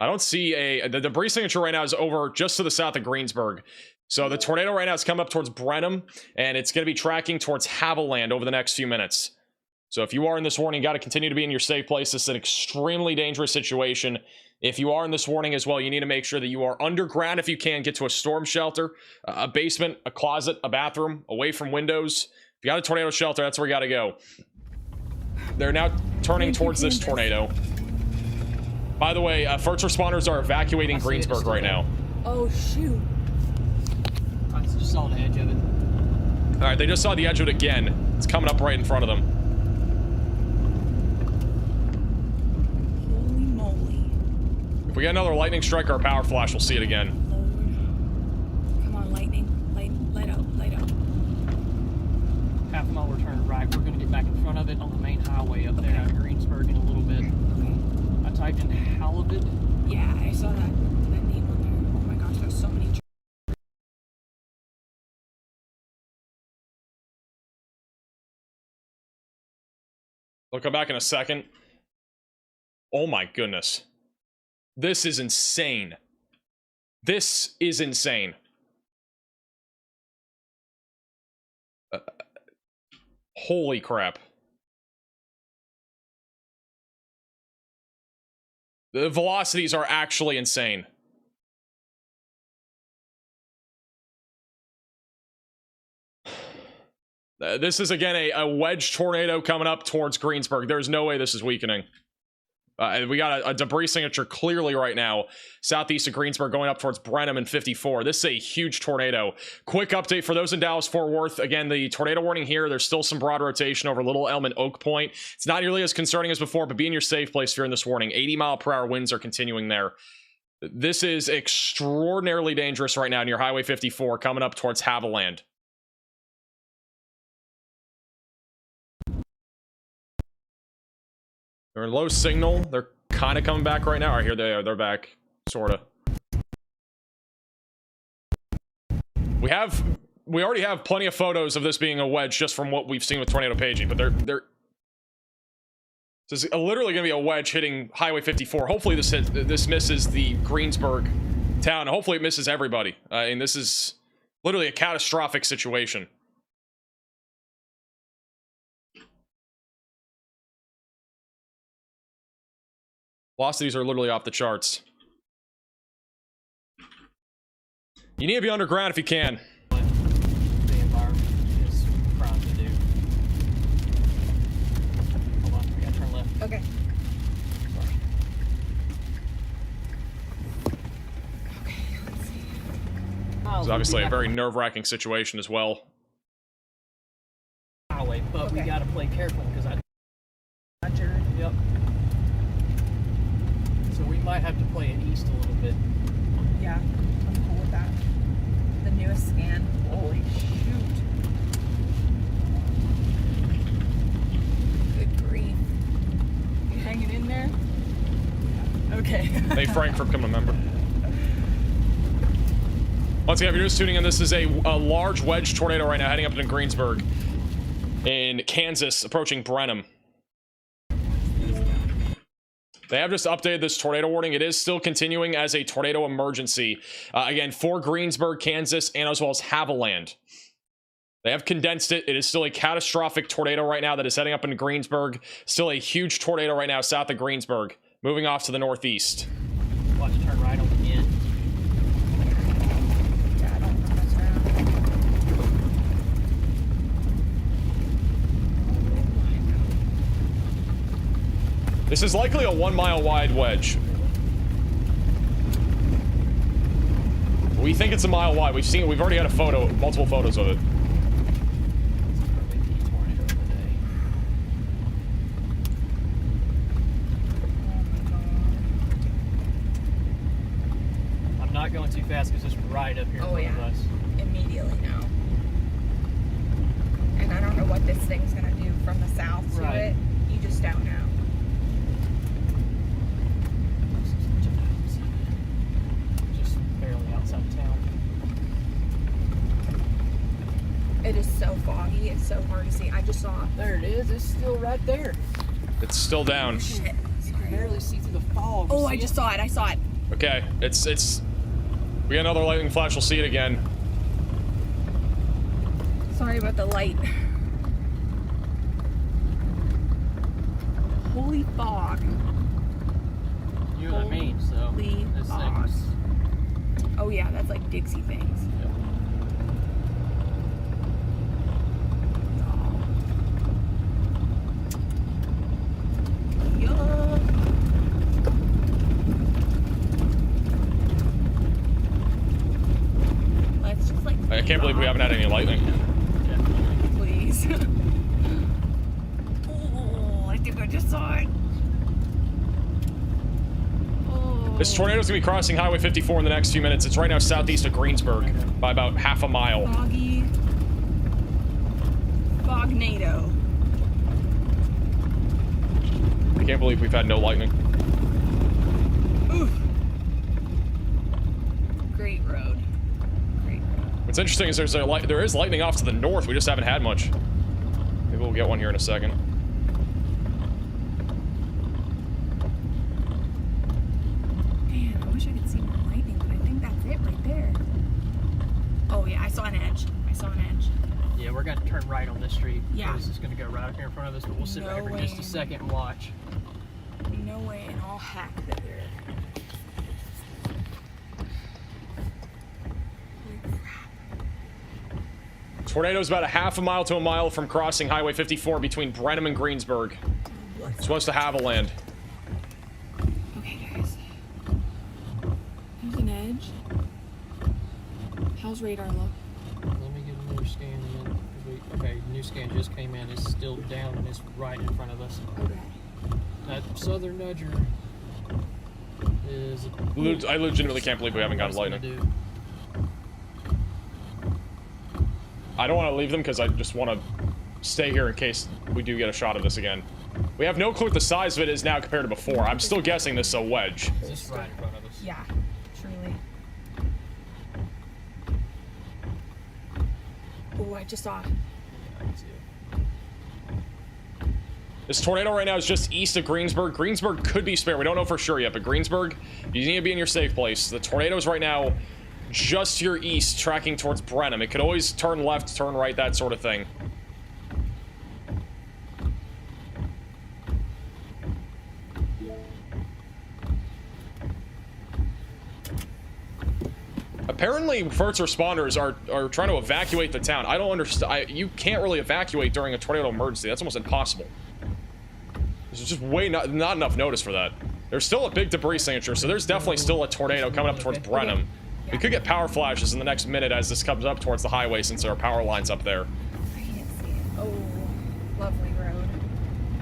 I don't see the debris signature right now is over just to the south of Greensburg. So the tornado right now is coming up towards Brenham, and it's going to be tracking towards Haviland over the next few minutes. So if you are in this warning, you got to continue to be in your safe place. This is an extremely dangerous situation. If you are in this warning as well, you need to make sure that you are underground if you can. Get to a storm shelter, a basement, a closet, a bathroom, away from windows. If you got a tornado shelter, that's where you got to go. They're now turning towards this tornado. By the way, first responders are evacuating Greensburg right now. Oh, shoot. I just saw the edge of it. All right, they just saw the edge of it again. It's coming up right in front of them. Holy moly. If we get another lightning strike or a power flash, we'll see it again. Come on, lightning. Light up. Half a mile, we're turning right. We're going to get back in front of it on the main highway up there in Greensburg in a little bit. I typed in Halibut. Yeah, I saw that name on there. Oh my gosh, there's so many. I'll come back in a second. Oh my goodness. This is insane. This is insane. Holy crap. The velocities are actually insane. This is, again, a wedge tornado coming up towards Greensburg. There's no way this is weakening. And we got a debris signature clearly right now, southeast of Greensburg, going up towards Brenham and 54. This is a huge tornado. Quick update for those in Dallas-Fort Worth. Again, the tornado warning here. There's still some broad rotation over Little Elm and Oak Point. It's not nearly as concerning as before, but be in your safe place if you're in this warning. 80-mile-per-hour winds are continuing there. This is extraordinarily dangerous right now near Highway 54, coming up towards Haviland. They're in low signal. They're kind of coming back right now. All right, here they are. They're back. Sort of. We already have plenty of photos of this being a wedge just from what we've seen with tornado paging, but this is literally going to be a wedge hitting Highway 54. Hopefully this misses the Greensburg town. Hopefully it misses everybody. And this is literally a catastrophic situation. Velocities are literally off the charts. You need to be underground if you can. The environment is proud to do. Hold on, we gotta turn left. Okay. It's obviously a very nerve-wracking situation as well. Highway, but we gotta play careful because Roger. Yep. So we might have to play it east a little bit. Yeah, I'm cool with that. The newest scan. Holy shoot. Good grief. You hanging in there? Okay. Hey, Frank, for becoming a member. Once again, if you're just tuning in, this is a large wedge tornado right now heading up into Greensburg in Kansas, approaching Brenham. They have just updated this tornado warning. It is still continuing as a tornado emergency. Again, for Greensburg, Kansas, and as well as Haviland. They have condensed it. It is still a catastrophic tornado right now that is heading up into Greensburg. Still a huge tornado right now south of Greensburg. Moving off to the northeast. Watch it turn right on the end. Yeah, I don't know what's around. This is likely a 1 mile wide wedge. We think it's a mile wide. We've seen it. We've already had a photo, multiple photos of it. I'm not going too fast because it's right up here in front of us. Immediately now. And I don't know what this thing's gonna do from the south to it. You just don't know. Just barely outside of town. It is so foggy. It's so hard to see. I just saw. There it is. It's still right there. It's still down. Shit. You can barely see through the fog. Oh, I just saw it. I saw it. Okay, it's. We got another lightning flash. We'll see it again. Sorry about the light. Holy fog. You know what I mean, so. Holy this fog. thing's. Oh yeah, that's like Dixie things. Let's just like. I can't believe we haven't had any lightning. Please. Oh, I think I just saw it. This tornado's gonna be crossing Highway 54 in the next few minutes. It's right now southeast of Greensburg by about half a mile. Foggy. Fognado. I can't believe we've had no lightning. Oof. Great road. Great road. What's interesting is there is lightning off to the north. We just haven't had much. Maybe we'll get one here in a second. Man, I wish I could see more lightning, but I think that's it right there. Oh yeah, I saw an edge. I saw an edge. Yeah, we're gonna turn right on this street. Yeah. This is gonna go right up here in front of us, but we'll sit right here for just a second and watch. No way in all heck that we're. Tornado's about a half a mile to a mile from crossing Highway 54 between Brenham and Greensburg. It's supposed to have a land. Okay, guys. There's an edge. How's radar look? Let me get another scan and then. Okay, new scan just came in. It's still down and it's right in front of us. Okay. That southern nudger is. I legitimately can't believe we haven't gotten lightning. I don't want to leave them because I just want to stay here in case we do get a shot of this again. We have no clue what the size of it is now compared to before. I'm still guessing this is a wedge. This right in front of us. Yeah, truly. Oh, I just saw it. This tornado right now is just east of Greensburg. Greensburg could be spare. We don't know for sure yet, but Greensburg, you need to be in your safe place. The tornado's right now just to your east, tracking towards Brenham. It could always turn left, turn right, that sort of thing. Apparently, first responders are trying to evacuate the town. I don't understand. You can't really evacuate during a tornado emergency. That's almost impossible. There's just not enough notice for that. There's still a big debris signature, so there's definitely still a tornado coming up towards Brenham. We could get power flashes in the next minute as this comes up towards the highway since there are power lines up there. I can't see it. Oh, lovely road.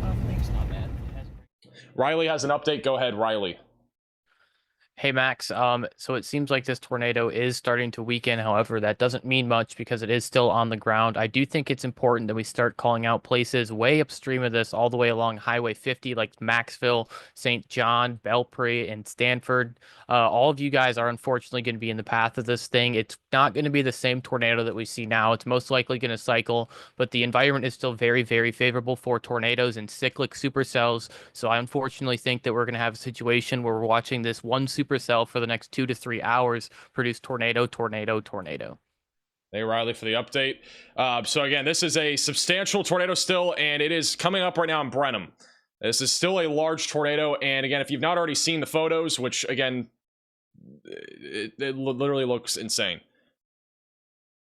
Lovely. It's not bad. Riley has an update. Go ahead, Riley. Hey Max, so it seems like this tornado is starting to weaken. However, that doesn't mean much because it is still on the ground. I do think it's important that we start calling out places way upstream of this, all the way along Highway 50, like Maxville, St. John, Belpre, and Stanford. All of you guys are unfortunately going to be in the path of this thing. It's not going to be the same tornado that we see now. It's most likely going to cycle, but the environment is still very, very favorable for tornadoes and cyclic supercells. So I unfortunately think that we're going to have a situation where we're watching this one supercell for the next 2 to 3 hours produce tornado, tornado, tornado. Hey, Riley, for the update. So again, this is a substantial tornado still, and it is coming up right now in Brenham. This is still a large tornado, and again, if you've not already seen the photos, which again, it literally looks insane.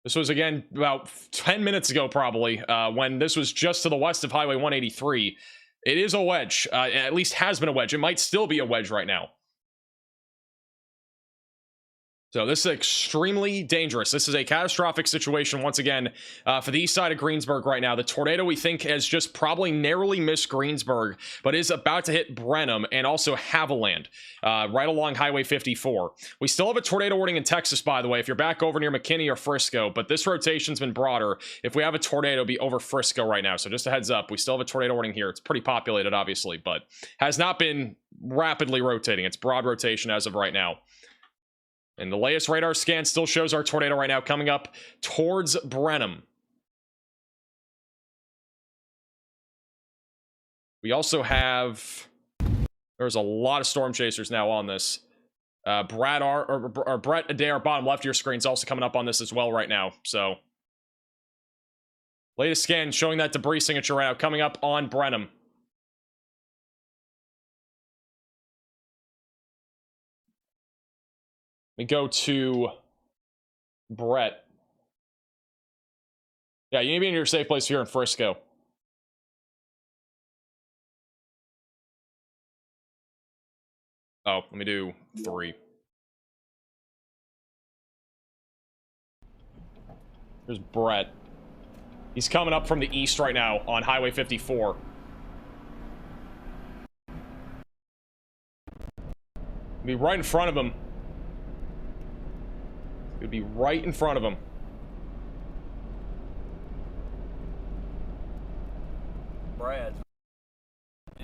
This was, again, about 10 minutes ago, probably, when this was just to the west of Highway 183. It is a wedge, at least has been a wedge. It might still be a wedge right now. So this is extremely dangerous. This is a catastrophic situation, once again, for the east side of Greensburg right now. The tornado, we think, has just probably narrowly missed Greensburg, but is about to hit Brenham and also Haviland, right along Highway 54. We still have a tornado warning in Texas, by the way, if you're back over near McKinney or Frisco, but this rotation's been broader. If we have a tornado, it'll be over Frisco right now. So just a heads up, we still have a tornado warning here. It's pretty populated, obviously, but has not been rapidly rotating. It's broad rotation as of right now. And the latest radar scan still shows our tornado right now coming up towards Brenham. We also have... There's a lot of storm chasers now on this. Brett Adair, bottom left of your screen, is also coming up on this as well right now. So, latest scan showing that debris signature right now coming up on Brenham. We go to Brett. Yeah, you need to be in your safe place here in Frisco. Oh, let me do 3. There's Brett. He's coming up from the east right now on Highway 54. Be right in front of him. It would be right in front of him. Brad,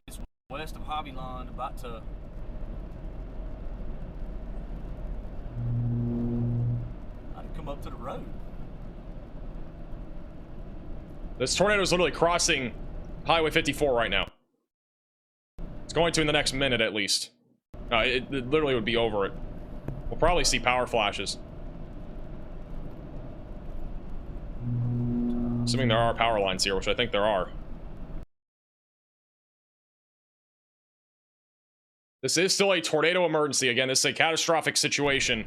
it's west of Hobbyland, about to. I'd come up to the road. This tornado is literally crossing Highway 54 right now. It's going to in the next minute at least. It literally would be over it. We'll probably see power flashes. Assuming there are power lines here, which I think there are. This is still a tornado emergency. Again, this is a catastrophic situation.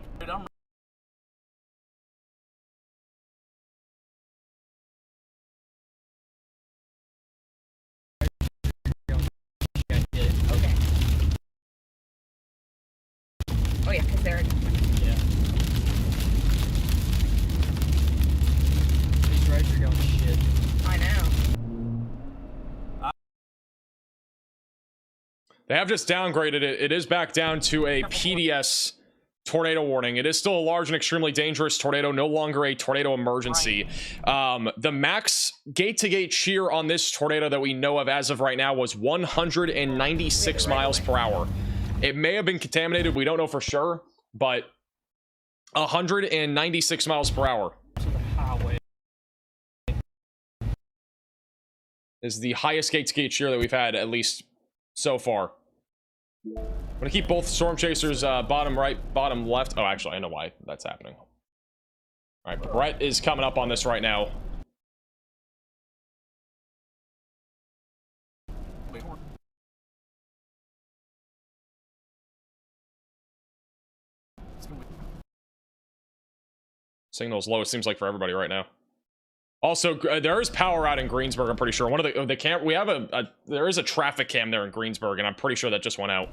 Oh yeah, because they're... Yeah. These roads are going to shit. I know. They have just downgraded it. It is back down to a PDS tornado warning. It is still a large and extremely dangerous tornado, no longer a tornado emergency. The max gate-to-gate shear on this tornado that we know of as of right now was 196 miles per hour. It may have been contaminated. We don't know for sure, but 196 miles per hour is the highest gate-to-gate shear that we've had, at least so far. I'm gonna keep both storm chasers bottom right, bottom left. Oh, actually, I know why that's happening. All right, Brett is coming up on this right now. Signal's low, it seems like, for everybody right now. Also, there is power out in Greensburg, I'm pretty sure. One of the cam, we have there is a traffic cam there in Greensburg, and I'm pretty sure that just went out.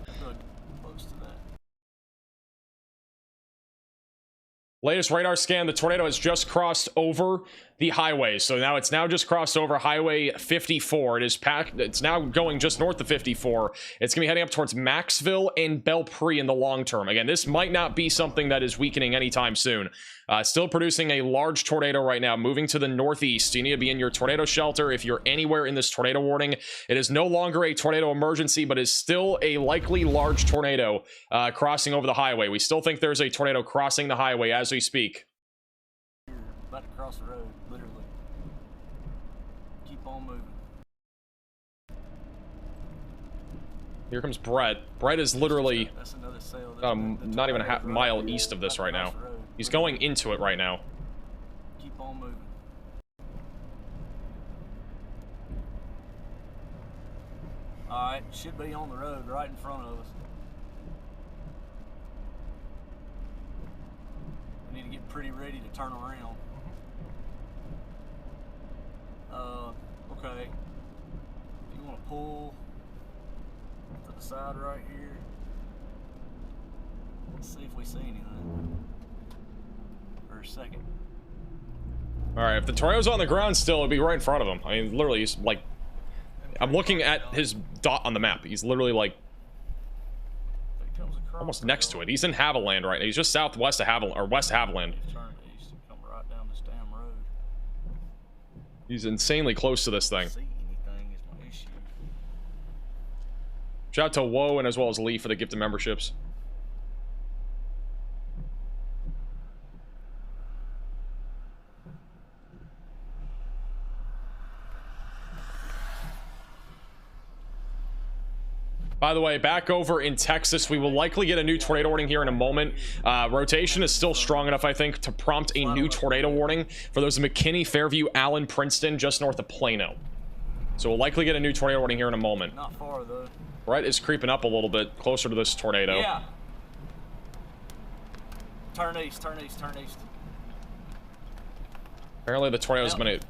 Latest radar scan, the tornado has just crossed over the highway. So now it's just crossed over Highway 54. It's now going just north of 54. It's gonna be heading up towards Maxville and Belpre in the long term. Again, this might not be something that is weakening anytime soon. Still producing a large tornado right now, moving to the northeast. You need to be in your tornado shelter if you're anywhere in this tornado warning. It is no longer a tornado emergency, but is still a likely large tornado crossing over the highway. We still think there's a tornado crossing the highway as we speak. About to cross the road, literally. Keep on moving. Here comes Brett. Brett is literally That's another sail. not even a half mile east of this right now. He's going into it right now. Keep on moving. Alright, should be on the road right in front of us. We need to get pretty ready to turn around. Okay. If you want to pull to the side right here, let's see if we see anything. For a second. Alright, if the tornado's on the ground still, it'd be right in front of him. I mean, literally, he's like... I'm looking at his dot on the map. He's literally like... almost next to it. He's in Haviland right now. He's just southwest of Haviland, or west Haviland. Come right down this damn road. He's insanely close to this thing. Shout out to Woe and as well as Lee for the gift of memberships. By the way, back over in Texas, we will likely get a new tornado warning here in a moment. Rotation is still strong enough, I think, to prompt a new tornado warning for those in McKinney, Fairview, Allen, Princeton, just north of Plano. So we'll likely get a new tornado warning here in a moment. Not far, though. Brett is creeping up a little bit closer to this tornado. Yeah. Turn east, turn east, turn east. Apparently the tornado is going to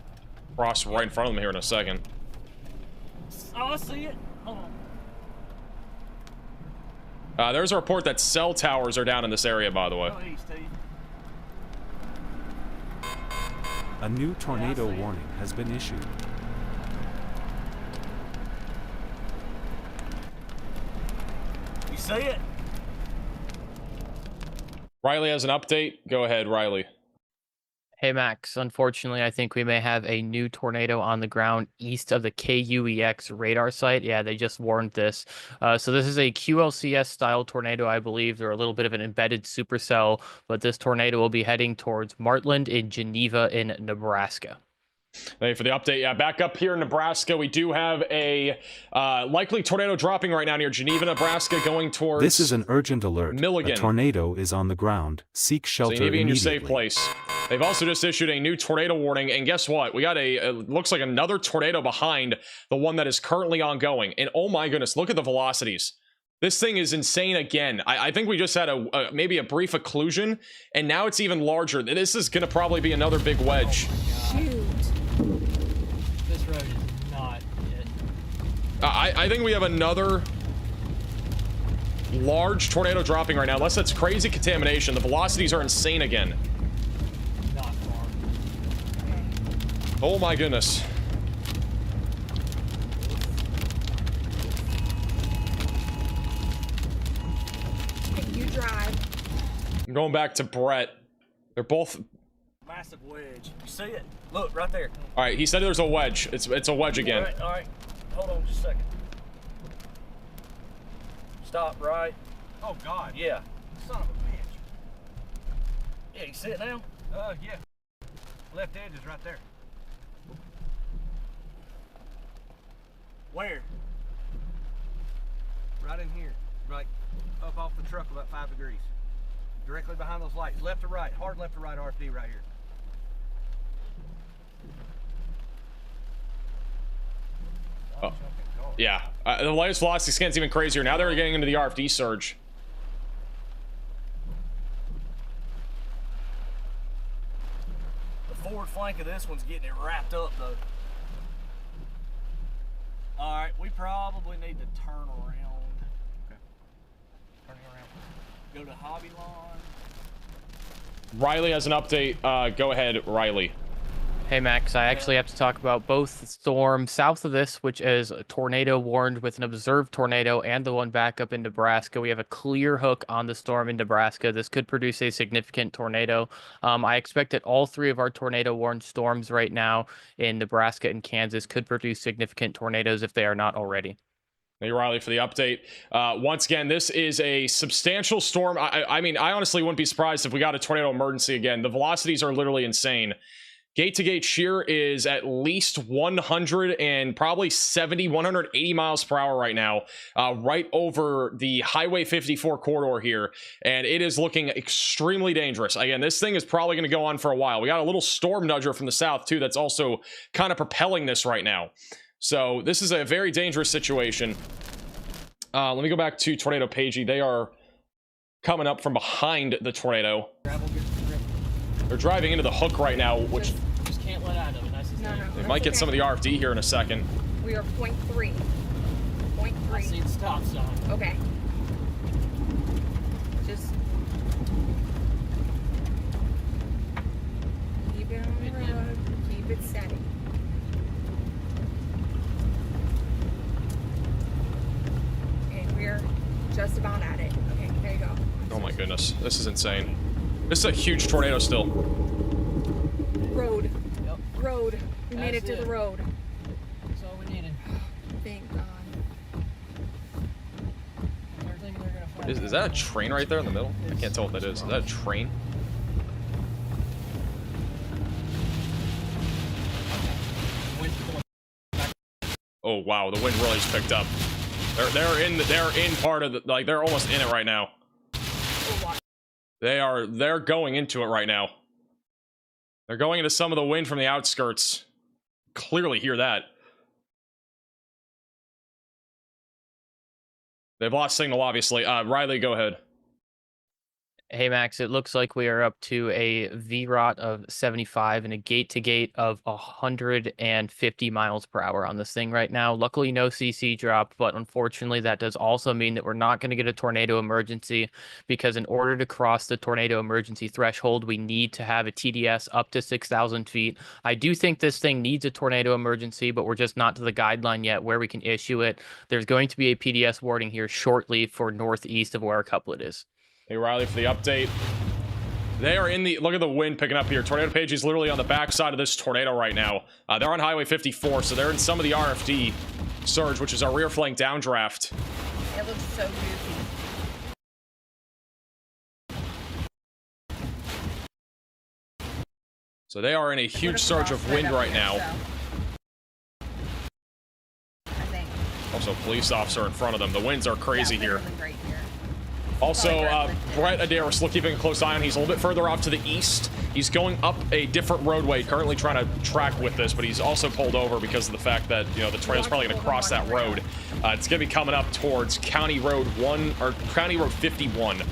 cross right in front of them here in a second. Oh, I see it. Hold on. There's a report that cell towers are down in this area, by the way. Go east, Steve. A new tornado warning has been issued. You see it? Riley has an update. Go ahead, Riley. Hey Max, unfortunately, I think we may have a new tornado on the ground east of the KUEX radar site. Yeah, they just warned this. So this is a QLCS style tornado, I believe. They're a little bit of an embedded supercell, but this tornado will be heading towards Martland in Geneva in Nebraska. Hey, for the update, yeah, back up here in Nebraska, we do have a likely tornado dropping right now near Geneva, Nebraska, going towards This is an urgent alert. Milligan. A tornado is on the ground. Seek shelter So you need to be in your immediately. safe place. They've also just issued a new tornado warning, and guess what? We got looks like another tornado behind the one that is currently ongoing. And oh my goodness, look at the velocities. This thing is insane again. I think we just had maybe a brief occlusion, and now it's even larger. This is going to probably be another big wedge. Shoot. This road is not it. I think we have another large tornado dropping right now. Unless that's crazy contamination. The velocities are insane again. Not far. Oh my goodness. You drive. I'm going back to Brett. They're both... Massive wedge. You see it? Look, right there. All right, he said there's a wedge. It's a wedge again. All right. Hold on just a second. Stop, right? Oh, God. Yeah. Son of a bitch. Yeah, you see it now? Yeah. Left edge is right there. Where? Right in here. Right up off the truck about 5 degrees. Directly behind those lights. Left to right. Hard left to right RFD right here. Oh. Yeah, the latest velocity scan's even crazier. Now they're getting into the RFD surge. The forward flank of this one's getting it wrapped up though. All right, we probably need to turn around. Okay. Turning around. Go to Hobby Lawn. Riley has an update. Go ahead, Riley. Hey Max, I actually have to talk about both the storm south of this, which is a tornado warned with an observed tornado, and the one back up in Nebraska. We have a clear hook on the storm in Nebraska. This could produce a significant tornado. I expect that all three of our tornado warned storms right now in Nebraska and Kansas could produce significant tornadoes if they are not already. Thank you, Riley, for the update. Once again, this is a substantial storm. I mean, I honestly wouldn't be surprised if we got a tornado emergency again. The velocities are literally insane. Gate-to-gate shear is at least 100 and probably 70, 180 miles per hour right now, right over the Highway 54 corridor here, and it is looking extremely dangerous. Again, this thing is probably going to go on for a while. We got a little storm nudger from the south, too, that's also kind of propelling this right now. So this is a very dangerous situation. Let me go back to Tornado Pagey. They are coming up from behind the tornado. They're driving into the hook right now, which Just can't let out of it. That's No, they might get some of the RFD here in a second. We are 0.3. 0.3. I see the stop sign. Okay. Just keep it on the road. Keep it steady. Okay, we're just about at it. Okay, there you go. Oh my goodness, this is insane. This is a huge tornado still. Road. Yep. Road. We made it That's to the it. road. That's all we needed. Thank God. They're thinking they're gonna find Is that a train right there in the middle? I can't tell what that is. Is that a train? Oh wow, the wind really just picked up. They're in part of the, like, they're almost in it right now. They're going into it right now. They're going into some of the wind from the outskirts. Clearly hear that. They've lost signal, obviously. Riley, go ahead. Hey, Max, it looks like we are up to a VROT of 75 and a gate-to-gate of 150 miles per hour on this thing right now. Luckily, no CC drop, but unfortunately, that does also mean that we're not going to get a tornado emergency because in order to cross the tornado emergency threshold, we need to have a TDS up to 6,000 feet. I do think this thing needs a tornado emergency, but we're just not to the guideline yet where we can issue it. There's going to be a PDS warning here shortly for northeast of where our couplet is. Hey, Riley, for the update. They are in the... Look at the wind picking up here. Tornado Page is literally on the backside of this tornado right now. They're on Highway 54, so they're in some of the RFD surge, which is our rear flank downdraft. It looks so goofy. So they are in a huge surge of wind right now. Also, police officer in front of them. The winds are crazy here. Also, Brett Adair, we're still keeping a close eye on. He's a little bit further off to the east. He's going up a different roadway, currently trying to track with this, but he's also pulled over because of the fact that, you know, the tornado's probably going to cross that road. It's going to be coming up towards County Road 1, or County Road 51.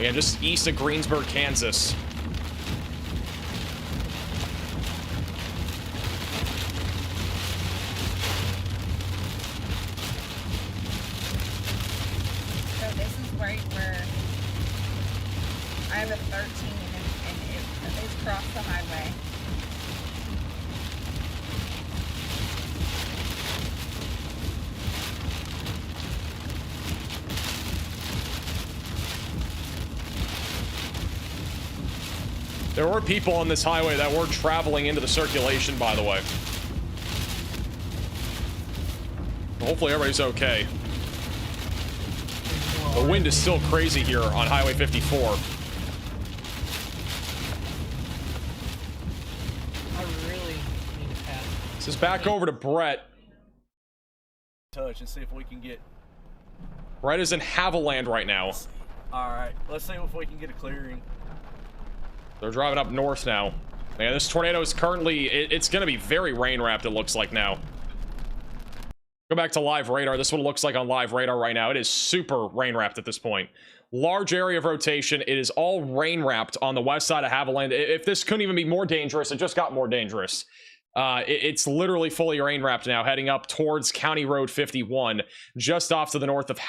Again, just east of Greensburg, Kansas. Right where I have a 13 and it's crossed the highway. There were people on this highway that were traveling into the circulation, by the way. Hopefully everybody's okay. The wind is still crazy here on Highway 54. I really need to pass. This is back over to Brett. Touch and see if we can get... Brett is in Haviland right now. Alright, let's see if we can get a clearing. They're driving up north now. Man, this tornado is currently... It's going to be very rain-wrapped, it looks like now. Go back to live radar. This is what it looks like on live radar right now. It is super rain wrapped at this point. Large area of rotation. It is all rain wrapped on the west side of Haviland. If this couldn't even be more dangerous, it just got more dangerous. It's literally fully rain wrapped now, heading up towards County Road 51, just off to the north of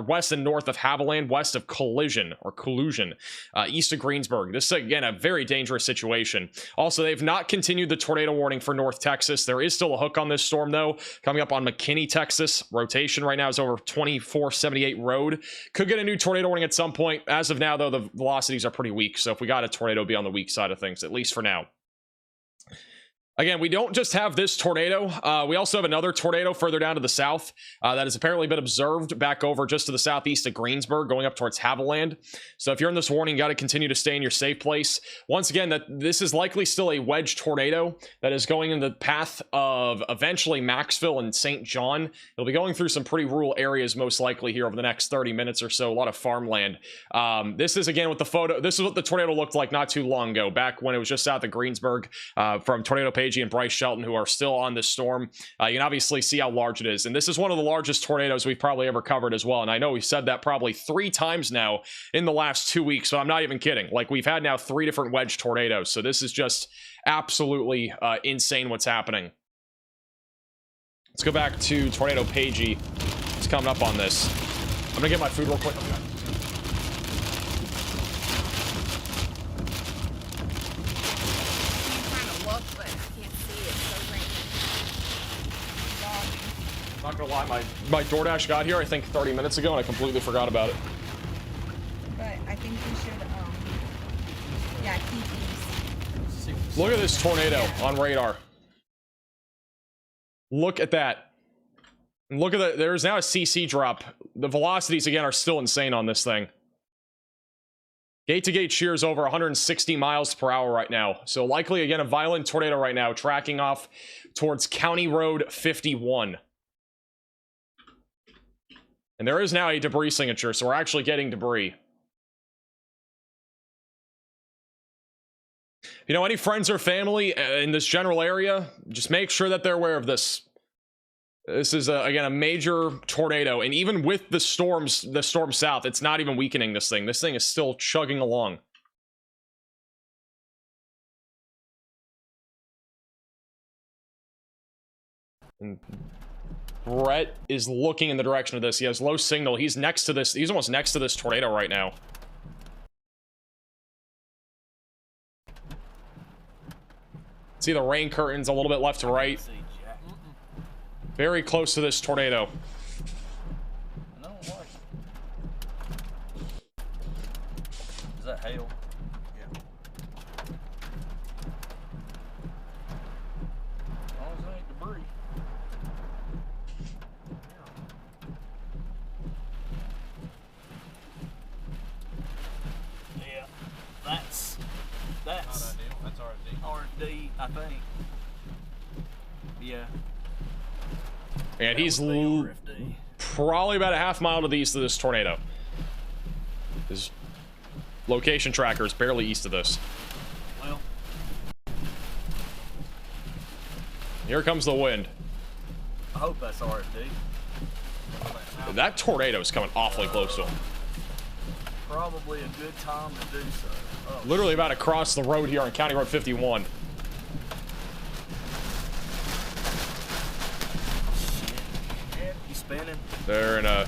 west and north of Haviland, west of Collusion, east of Greensburg. This is, again, a very dangerous situation. Also, they've not continued the tornado warning for North Texas. There is still a hook on this storm, though, coming up on McKinney, Texas. Rotation right now is over 2478 road. Could get a new tornado warning at some point. As of now, though, the velocities are pretty weak, so if we got a tornado, it'd be on the weak side of things, at least for now. Again, we don't just have this tornado. We also have another tornado further down to the south that has apparently been observed back over just to the southeast of Greensburg, going up towards Haviland. So if you're in this warning, you got to continue to stay in your safe place. Once again, this is likely still a wedge tornado that is going in the path of eventually Maxville and St. John. It'll be going through some pretty rural areas, most likely here over the next 30 minutes or so. A lot of farmland. This is, again, with the photo. This is what the tornado looked like not too long ago, back when it was just south of Greensburg, from Tornado Page and Bryce Shelton, who are still on this storm. You can obviously see how large it is. And this is one of the largest tornadoes we've probably ever covered as well. And I know we've said that probably 3 times now in the last 2 weeks, so I'm not even kidding. Like, we've had now 3 different wedge tornadoes. So this is just absolutely insane what's happening. Let's go back to Tornado Pagey. It's coming up on this. I'm gonna get my food real quick. Okay. Not gonna lie, my DoorDash got here I think 30 minutes ago and I completely forgot about it. But I think we should, yeah, keep these. Look at this tornado on radar. Look at that. And look at there's now a CC drop. The velocities again are still insane on this thing. Gate to gate shears over 160 miles per hour right now. So likely again a violent tornado right now, tracking off towards County Road 51. And there is now a debris signature, so we're actually getting debris. If you know any friends or family in this general area, just make sure that they're aware of this. This is, again, a major tornado, and even with the storm south, it's not even weakening this thing. This thing is still chugging along. And Brett is looking in the direction of this. He has low signal. He's next to this. He's almost next to this tornado right now. See the rain curtains a little bit left to right. Very close to this tornado. Is that hail? Yeah. As long as it ain't debris. Yeah, that's Not ideal. That's RFD. R&D, I think. Yeah. And he's probably about a half mile to the east of this tornado. His location tracker is barely east of this. Well, here comes the wind. I hope that's RFD. That tornado is coming awfully close to him. Probably a good time to do so. Oh, Literally about to cross the road here on County Road 51. shit. He's spinning. They're in a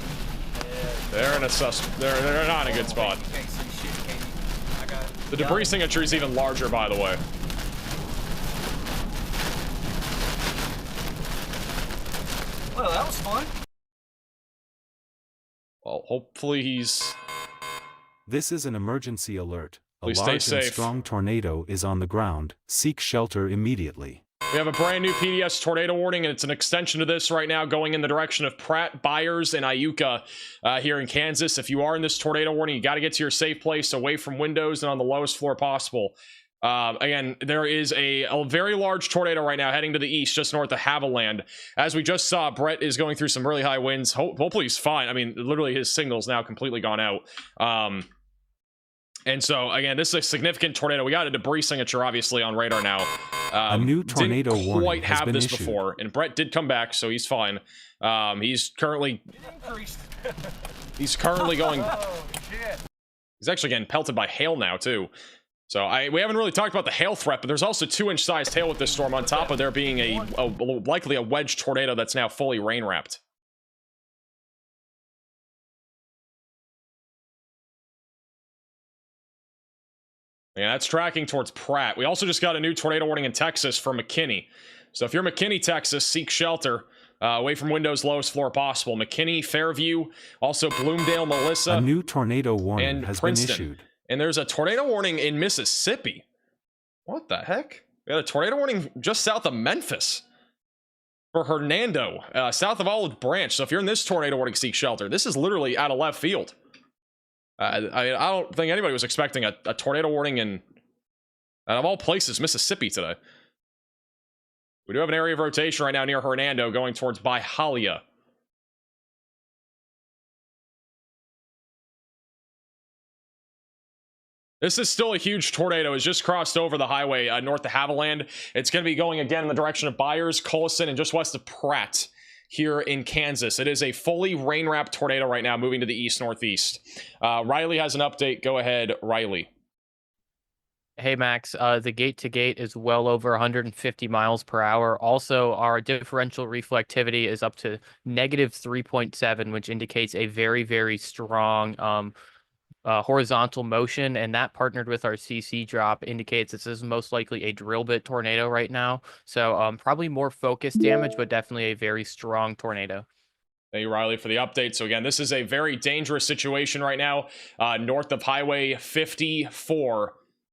they're not in a good spot. You can't see shit, can you? I got it. The debris signature is even larger, by the way. Well, that was fun. Well, hopefully he's... This is an emergency alert. A Please stay large and safe. strong tornado is on the ground. Seek shelter immediately. We have a brand new PDS tornado warning, and it's an extension to this right now going in the direction of Pratt, Byers, and Iuka here in Kansas. If you are in this tornado warning, you got to get to your safe place away from windows and on the lowest floor possible. Again, there is a very large tornado right now heading to the east, just north of Haviland. As we just saw, Brett is going through some really high winds. Hopefully he's fine. I mean, literally his signal's now completely gone out. And so, again, this is a significant tornado. We got a debris signature, obviously, on radar now. A new tornado didn't warning quite has have been this issued. before, and Brett did come back, so he's fine. He's currently going. Oh, shit. He's actually getting pelted by hail now too. So we haven't really talked about the hail threat, but there's also 2-inch sized hail with this storm, on top of there being likely a wedge tornado that's now fully rain wrapped. Yeah, that's tracking towards Pratt. We also just got a new tornado warning in Texas for McKinney. So if you're McKinney, Texas, seek shelter away from windows, lowest floor possible. McKinney, Fairview, also Bloomdale, Melissa. A new tornado warning and has Princeton. been issued. And there's a tornado warning in Mississippi. What the heck? We got a tornado warning just south of Memphis for Hernando, south of Olive Branch. So if you're in this tornado warning, seek shelter. This is literally out of left field. I don't think anybody was expecting a tornado warning in, out of all places, Mississippi today. We do have an area of rotation right now near Hernando going towards Byhalia. This is still a huge tornado. It's just crossed over the highway north of Haviland. It's going to be going again in the direction of Byers, Collison, and just west of Pratt here in Kansas. It is a fully rain-wrapped tornado right now moving to the east-northeast. Riley has an update. Go ahead, Riley. Hey, Max. The gate-to-gate is well over 150 miles per hour. Also, our differential reflectivity is up to negative 3.7, which indicates a very, very strong horizontal motion, and that partnered with our CC drop indicates this is most likely a drill bit tornado right now. So probably more focused damage, but definitely a very strong tornado. Thank you, Riley, for the update. So again, this is a very dangerous situation right now north of Highway 54.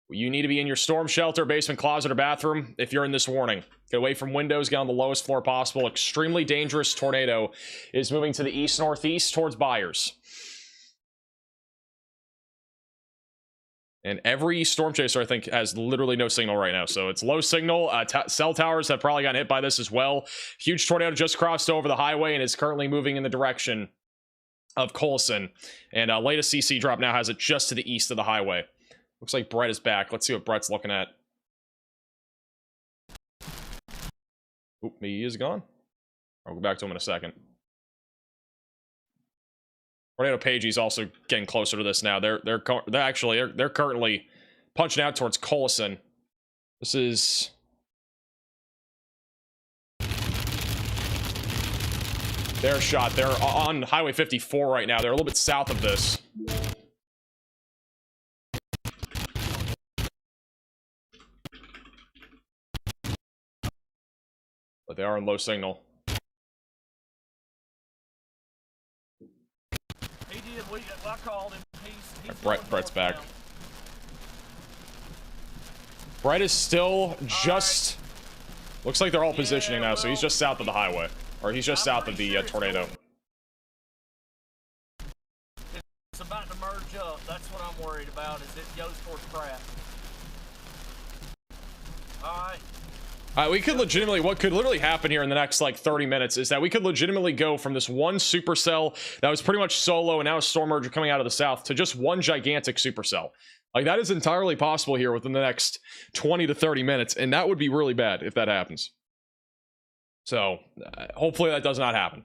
You need to be in your storm shelter, basement, closet, or bathroom if you're in this warning. Get away from windows, get on the lowest floor possible. Extremely dangerous tornado is moving to the east-northeast towards Byers. And every storm chaser, I think, has literally no signal right now. So it's low signal. Cell towers have probably gotten hit by this as well. Huge tornado just crossed over the highway and is currently moving in the direction of Colson. And latest CC drop now has it just to the east of the highway. Looks like Brett is back. Let's see what Brett's looking at. Oop, he is gone. I'll go back to him in a second. Tornado Pagey's also getting closer to this now. They're currently punching out towards Colson. This is their shot. They're on Highway 54 right now. They're a little bit south of this. But they are in low signal. He did. I called him. He's Brett's back. Brett is still just... Looks like they're all positioning now, so he's just south of the highway. Or he's just south of the tornado. It's about to merge up. That's what I'm worried about, is it goes towards Pratt. Alright. We could legitimately, what could literally happen here in the next like 30 minutes is that we could legitimately go from this one supercell that was pretty much solo and now a storm merger coming out of the south to just one gigantic supercell. Like, that is entirely possible here within the next 20 to 30 minutes, and that would be really bad if that happens. So, hopefully that does not happen.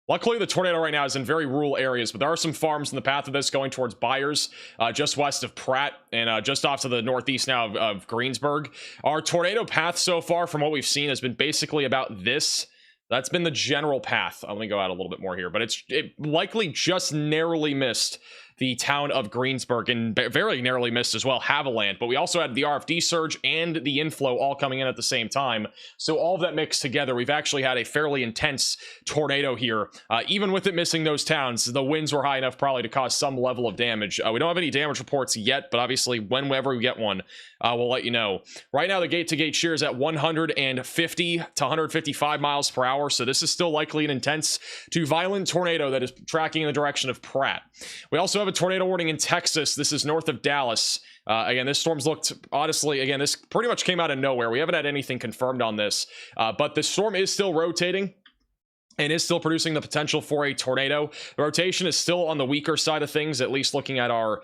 Luckily, the tornado right now is in very rural areas, but there are some farms in the path of this going towards Byers, just west of Pratt, and just off to the northeast now of Greensburg. Our tornado path so far, from what we've seen, has been basically about this. That's been the general path. Let me go out a little bit more here, but it likely just narrowly missed the town of Greensburg, and very narrowly missed as well Haviland. But we also had the RFD surge and the inflow all coming in at the same time. So all of that mixed together, we've actually had a fairly intense tornado here. Even with it missing those towns, the winds were high enough probably to cause some level of damage. We don't have any damage reports yet, but obviously whenever we get one, we'll let you know. Right now, the gate-to-gate shear is at 150 to 155 miles per hour. So this is still likely an intense to violent tornado that is tracking in the direction of Pratt. We also have a tornado warning in Texas. This is north of Dallas. Again, this storm's looked, honestly, again, this pretty much came out of nowhere. We haven't had anything confirmed on this, but the storm is still rotating and is still producing the potential for a tornado. The rotation is still on the weaker side of things, at least looking at our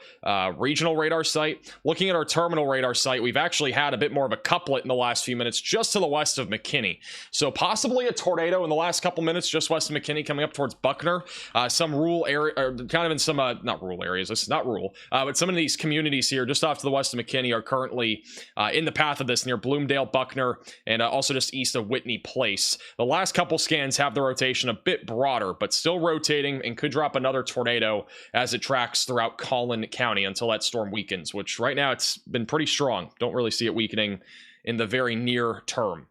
regional radar site. Looking at our terminal radar site, we've actually had a bit more of a couplet in the last few minutes just to the west of McKinney. So possibly a tornado in the last couple minutes just west of McKinney coming up towards Buckner. Some rural area, or kind of in some, not rural areas, this is not rural, but some of these communities here just off to the west of McKinney are currently in the path of this near Bloomdale, Buckner, and also just east of Whitney Place. The last couple scans have the rotation a bit broader, but still rotating and could drop another tornado as it tracks throughout Collin County until that storm weakens, which right now it's been pretty strong. Don't really see it weakening in the very near term.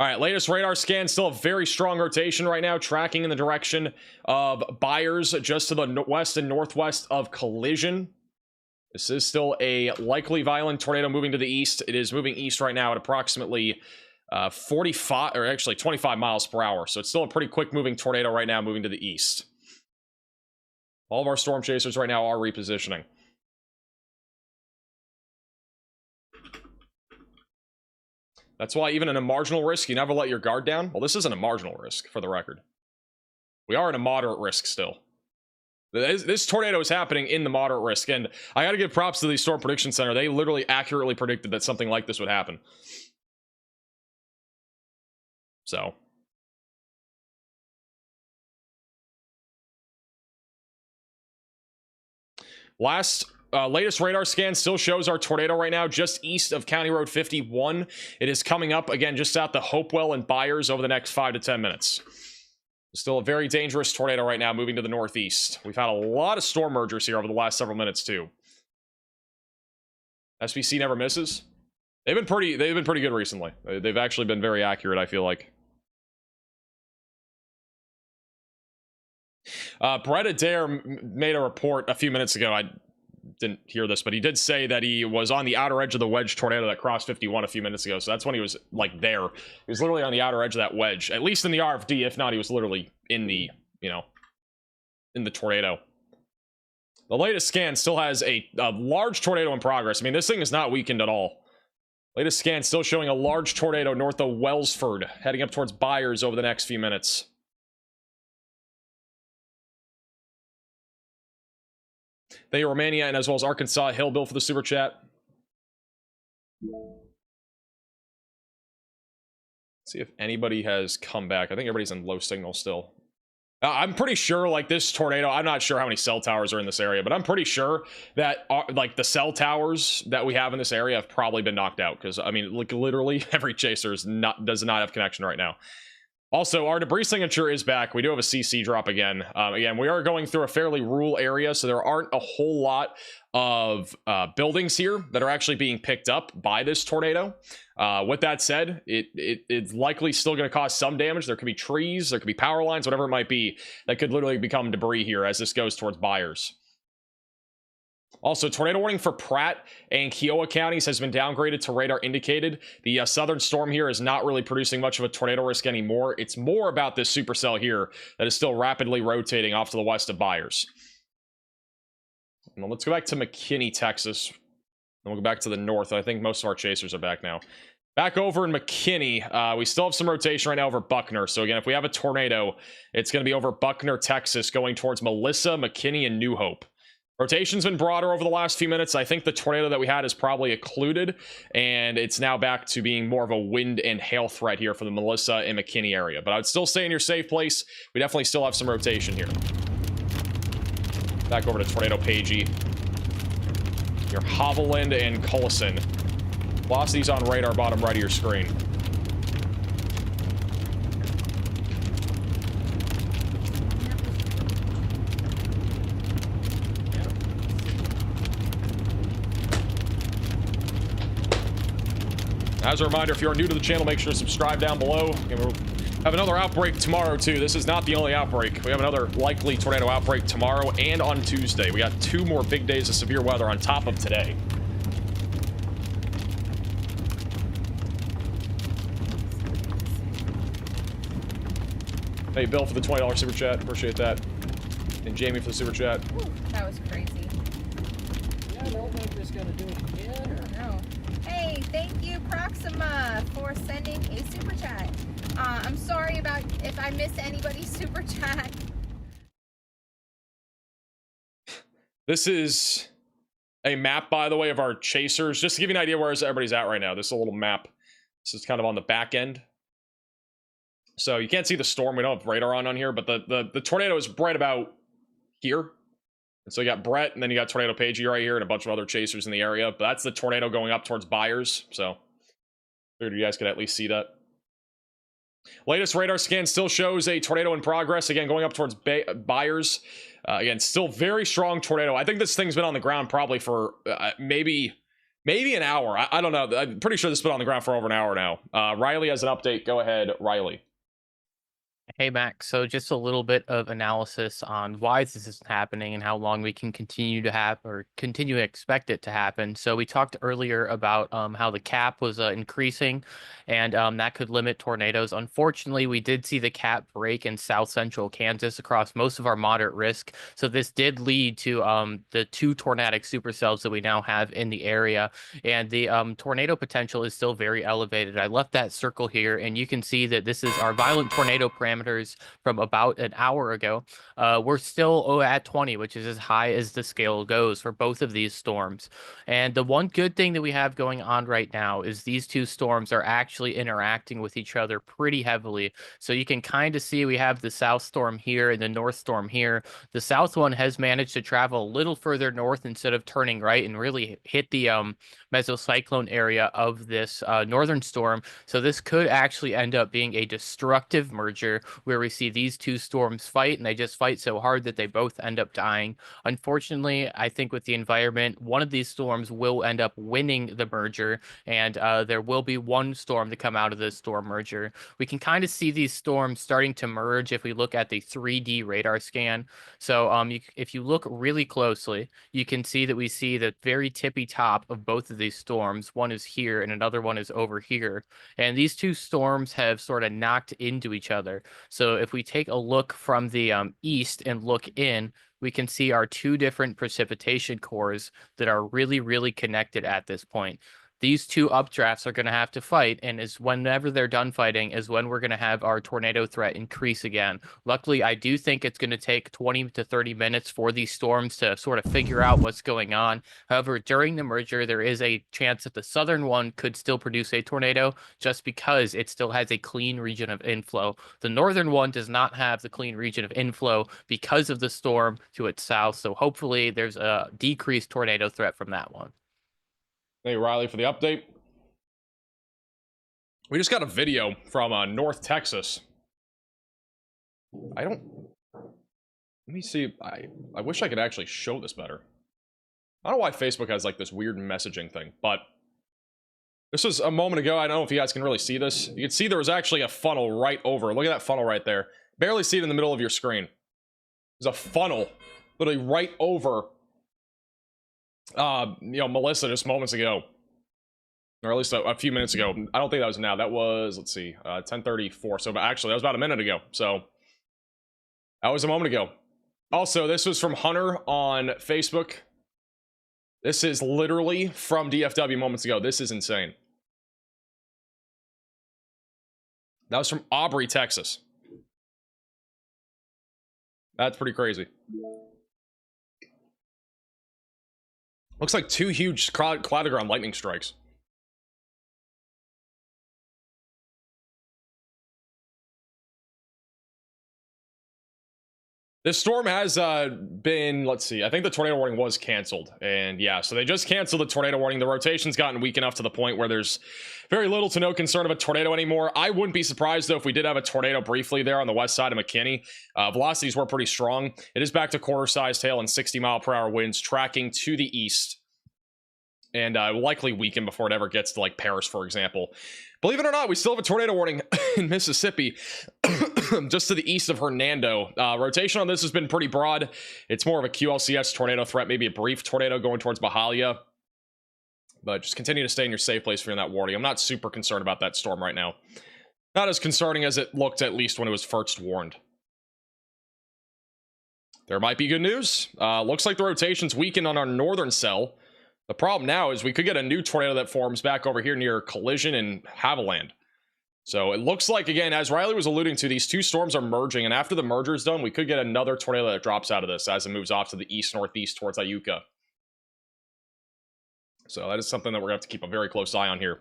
All right, latest radar scan, still a very strong rotation right now, tracking in the direction of Byers, just to the west and northwest of Collision. This is still a likely violent tornado moving to the east. It is moving east right now at approximately 45, or actually 25 miles per hour. So it's still a pretty quick moving tornado right now, moving to the east. All of our storm chasers right now are repositioning. That's why even in a marginal risk, you never let your guard down. Well, this isn't a marginal risk, for the record. We are in a moderate risk still. This tornado is happening in the moderate risk, and I gotta give props to the Storm Prediction Center. They literally accurately predicted that something like this would happen. So latest radar scan still shows our tornado right now just east of County Road 51. It is coming up again just south of Hopewell and Byers over the next 5 to 10 minutes. Still a very dangerous tornado right now moving to the northeast. We've had a lot of storm mergers here over the last several minutes too. SBC never misses. They've been pretty good recently. They've actually been very accurate, I feel like. Brett Adair made a report a few minutes ago. I didn't hear this, but he did say that he was on the outer edge of the Wedge tornado that crossed 51 a few minutes ago. So that's when he was like there. He was literally on the outer edge of that wedge, at least in the RFD. If not, he was literally in the, in the tornado. The latest scan still has a large tornado in progress. I mean, this thing is not weakened at all. Latest scan still showing a large tornado north of Wellsford, heading up towards Byers over the next few minutes. Thank you, Romania, and as well as Arkansas Hillbill for the super chat. See if anybody has come back. I think everybody's in low signal still. I'm pretty sure, like, this tornado, I'm not sure how many cell towers are in this area, but I'm pretty sure that, like, the cell towers that we have in this area have probably been knocked out, because, I mean, like, literally every chaser does not have connection right now. Also, our debris signature is back. We do have a CC drop again. Again, we are going through a fairly rural area, so there aren't a whole lot of buildings here that are actually being picked up by this tornado. With that said, it's likely still going to cause some damage. There could be trees, there could be power lines, whatever it might be, that could literally become debris here as this goes towards Byers. Also, tornado warning for Pratt and Kiowa counties has been downgraded to radar indicated. The southern storm here is not really producing much of a tornado risk anymore. It's more about this supercell here that is still rapidly rotating off to the west of Byers. Now let's go back to McKinney, Texas. Then we'll go back to the north. I think most of our chasers are back now. Back over in McKinney, we still have some rotation right now over Buckner. So again, if we have a tornado, it's going to be over Buckner, Texas, going towards Melissa, McKinney, and New Hope. Rotation's been broader over the last few minutes. I think the tornado that we had is probably occluded, and it's now back to being more of a wind and hail threat here for the Melissa and McKinney area. But I would still stay in your safe place. We definitely still have some rotation here. Back over to Tornado Pagey. Your Haviland and Cullison. Velocity's on radar, bottom right of your screen. As a reminder, if you're new to the channel, make sure to subscribe down below. And we'll have another outbreak tomorrow, too. This is not the only outbreak. We have another likely tornado outbreak tomorrow and on Tuesday. We got 2 more big days of severe weather on top of today. Hey, Bill, for the $20 super chat. Appreciate that. And Jamie for the super chat. Ooh, that was crazy. Yeah, I don't think this gonna do it again. Or... No. Hey, thank you, Proxima, for sending a super chat. I'm sorry about if I missed anybody's super chat. This is a map, by the way, of our chasers. Just to give you an idea where everybody's at right now. This is a little map. This is kind of on the back end. So you can't see the storm. We don't have radar on here, but the tornado is right about here. And so you got Brett, and then you got Tornado Pagey right here, and a bunch of other chasers in the area. But that's the tornado going up towards Byers. So figured you guys could at least see that. Latest radar scan still shows a tornado in progress. Again, going up towards Byers. Again, still very strong tornado. I think this thing's been on the ground probably for maybe an hour. I don't know. I'm pretty sure this has been on the ground for over an hour now. Riley has an update. Go ahead, Riley. Hey, Max. So just a little bit of analysis on why this is happening and how long we can continue to have or continue to expect it to happen. So we talked earlier about how the cap was increasing and that could limit tornadoes. Unfortunately, we did see the cap break in south central Kansas across most of our moderate risk. So this did lead to the 2 tornadic supercells that we now have in the area. And the tornado potential is still very elevated. I left that circle here, and you can see that this is our violent tornado parameters from about an hour ago. We're still at 20, which is as high as the scale goes for both of these storms. And the one good thing that we have going on right now is these 2 storms are actually interacting with each other pretty heavily. So you can kind of see we have the south storm here and the north storm here. The south one has managed to travel a little further north instead of turning right and really hit the mesocyclone area of this northern storm. So this could actually end up being a destructive merger where we see these 2 storms fight, and they just fight so hard that they both end up dying. Unfortunately, I think with the environment, one of these storms will end up winning the merger, and there will be one storm to come out of this storm merger. We can kind of see these storms starting to merge if we look at the 3D radar scan. So if you look really closely, you can see that we see the very tippy top of both of these storms. One is here and another one is over here. And these 2 storms have sort of knocked into each other. So if we take a look from the east and look in, we can see our 2 different precipitation cores that are really, really connected at this point. these two updrafts are going to have to fight, and is whenever they're done fighting is when we're going to have our tornado threat increase again. Luckily, I do think it's going to take 20 to 30 minutes for these storms to sort of figure out what's going on. However, during the merger, there is a chance that the southern one could still produce a tornado just because it still has a clean region of inflow. The northern one does not have the clean region of inflow because of the storm to its south, so hopefully there's a decreased tornado threat from that one. Thank you, Riley, for the update. We just got a video from North Texas. Let me see. I wish I could actually show this better. I don't know why Facebook has like this weird messaging thing, but this was a moment ago. I don't know if you guys can really see this. You can see there was actually a funnel right over. Look at that funnel right there. Barely see it in the middle of your screen. There's a funnel literally right over Melissa just moments ago, or at least a few minutes ago. I don't think that was now. That was, let's see, 10:34. So actually that was about a minute ago. So that was a moment ago. Also, this was from Hunter on Facebook. This is literally from DFW moments ago. This is insane. That was from Aubrey, Texas. That's pretty crazy. Looks like two huge cloud of ground lightning strikes. This storm has been, let's see, I think the tornado warning was canceled. And yeah, so they just canceled the tornado warning. The rotation's gotten weak enough to the point where there's very little to no concern of a tornado anymore. I wouldn't be surprised, though, if we did have a tornado briefly there on the west side of McKinney. Velocities were pretty strong. It is back to quarter-sized hail and 60-mile-per-hour winds tracking to the east. And will likely weaken before it ever gets to, like, Paris, for example. Believe it or not, we still have a tornado warning in Mississippi, just to the east of Hernando. Rotation on this has been pretty broad. It's more of a QLCS tornado threat, maybe a brief tornado going towards Bahalia. But just continue to stay in your safe place if you're in that warning. I'm not super concerned about that storm right now. Not as concerning as it looked, at least when it was first warned. There might be good news. Looks like the rotation's weakened on our northern cell. The problem now is we could get a new tornado that forms back over here near Collision and Haviland. So it looks like, again, as Riley was alluding to, these two storms are merging, and after the merger is done, we could get another tornado that drops out of this as it moves off to the east-northeast towards Iuka. So that is something that we're going to have to keep a very close eye on here.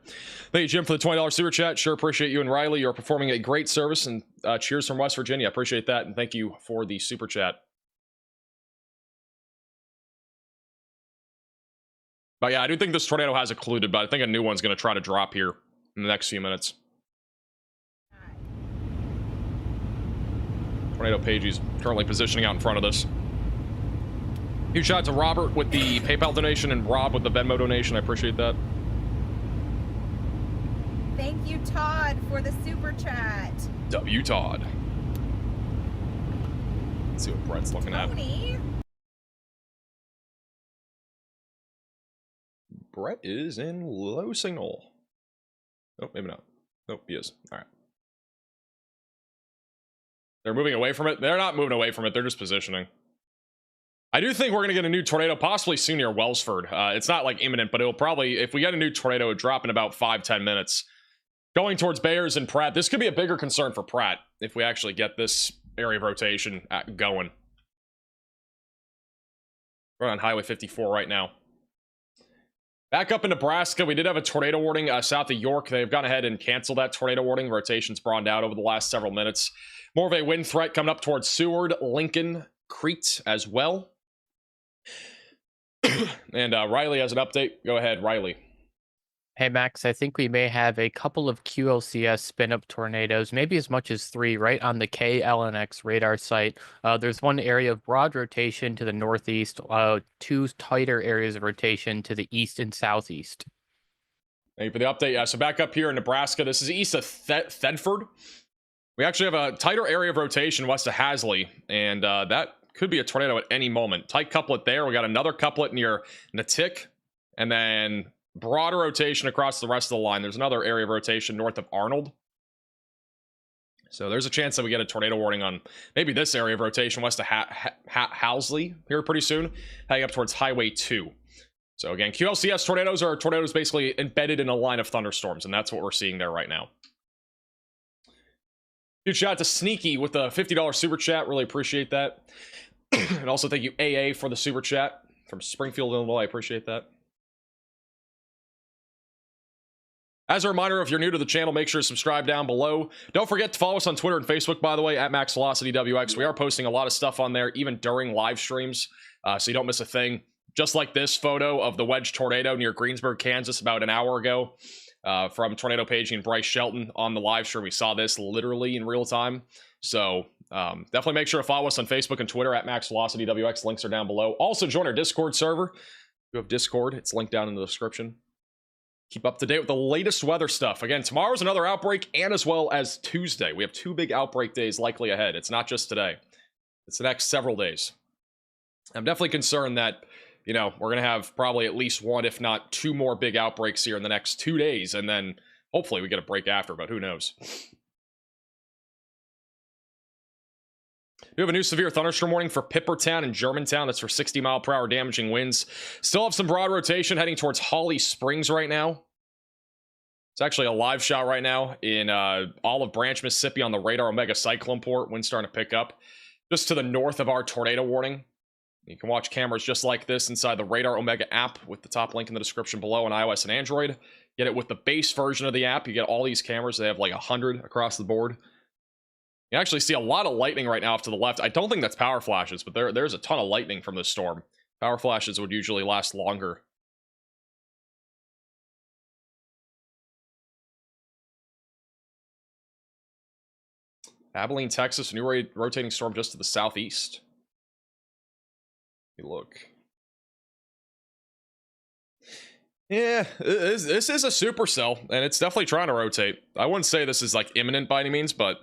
Thank you, Jim, for the $20 super chat. Sure appreciate you and Riley. You're performing a great service, and cheers from West Virginia. Appreciate that, and thank you for the super chat. But yeah, I do think this tornado has occluded, but I think a new one's going to try to drop here in the next few minutes. Tornado Pagey's currently positioning out in front of this. Huge shout out to Robert with the PayPal donation and Rob with the Venmo donation. I appreciate that. Thank you, Todd, for the super chat. W. Todd. Let's see what Brett's looking at. Brett is in low signal. Oh, maybe not. Nope, he is. All right. They're moving away from it. They're not moving away from it. They're just positioning. I do think we're going to get a new tornado possibly soon near Wellsford. It's not like imminent, but it'll probably, if we get a new tornado, it'll drop in about 5-10 minutes. Going towards Bayers and Pratt. This could be a bigger concern for Pratt if we actually get this area of rotation going. We're on Highway 54 right now. Back up in Nebraska, we did have a tornado warning south of York. They've gone ahead and canceled that tornado warning. Rotation's broadened out over the last several minutes. More of a wind threat coming up towards Seward, Lincoln, Crete as well. And Riley has an update. Go ahead, Riley. Hey, Max, I think we may have a couple of QLCS spin-up tornadoes, maybe as much as 3, right on the KLNX radar site. There's one area of broad rotation to the northeast, 2 tighter areas of rotation to the east and southeast. Thank you for the update. Yeah, so back up here in Nebraska, this is east of Thedford. We actually have a tighter area of rotation west of Hasley, and that could be a tornado at any moment. Tight couplet there. We got another couplet near Natick, and then broader rotation across the rest of the line. There's another area of rotation north of Arnold. So there's a chance that we get a tornado warning on maybe this area of rotation west of Housley here pretty soon, heading up towards Highway 2. So again, QLCS tornadoes are tornadoes basically embedded in a line of thunderstorms, and that's what we're seeing there right now. Huge shout out to Sneaky with the $50 super chat. Really appreciate that. And also thank you AA for the super chat from Springfield, Illinois. I appreciate that. As a reminder, if you're new to the channel, make sure to subscribe down below. Don't forget to follow us on Twitter and Facebook, by the way, at MaxVelocityWX. We are posting a lot of stuff on there, even during live streams, so you don't miss a thing. Just like this photo of the Wedge tornado near Greensburg, Kansas, about an hour ago, from Tornado Paging and Bryce Shelton on the live stream. We saw this literally in real time. So definitely make sure to follow us on Facebook and Twitter at MaxVelocityWX. Links are down below. Also, join our Discord server. If you have Discord, it's linked down in the description. Keep up to date with the latest weather stuff. Again, tomorrow's another outbreak, and as well as Tuesday. We have 2 big outbreak days likely ahead. It's not just today. It's the next several days. I'm definitely concerned that, you know, we're going to have probably at least 1, if not 2 more big outbreaks here in the next 2 days, and then hopefully we get a break after, but who knows. We have a new severe thunderstorm warning for Pippertown and Germantown. That's for 60-mile-per-hour damaging winds. Still have some broad rotation heading towards Holly Springs right now. It's actually a live shot right now in Olive Branch, Mississippi on the radar Omega Cyclone port. Wind's starting to pick up just to the north of our tornado warning. You can watch cameras just like this inside the Radar Omega app with the top link in the description below on iOS and Android. Get it with the base version of the app. You get all these cameras. They have like 100 across the board. You actually see a lot of lightning right now off to the left. I don't think that's power flashes, but there's a ton of lightning from this storm. Power flashes would usually last longer. Abilene, Texas, a new rotating storm just to the southeast. Look. Yeah, this is a supercell, and it's definitely trying to rotate. I wouldn't say this is like imminent by any means, but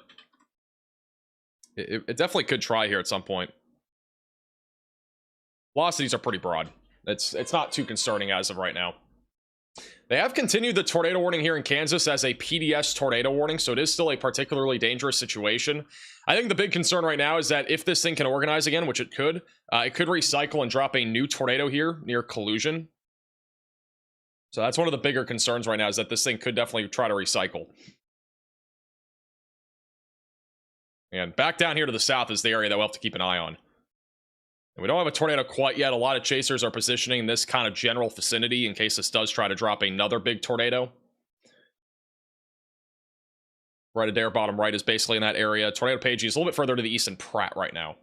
it definitely could try here at some point. Velocities are pretty broad. It's not too concerning as of right now. They have continued the tornado warning here in Kansas as a PDS tornado warning, so it is still a particularly dangerous situation. I think the big concern right now is that if this thing can organize again, which it could recycle and drop a new tornado here near Collusion. So that's one of the bigger concerns right now, is that this thing could definitely try to recycle. And back down here to the south is the area that we'll have to keep an eye on. And we don't have a tornado quite yet. A lot of chasers are positioning this kind of general vicinity in case this does try to drop another big tornado. Right Adair, bottom right, is basically in that area. Tornado Pagey is a little bit further to the east in Pratt right now.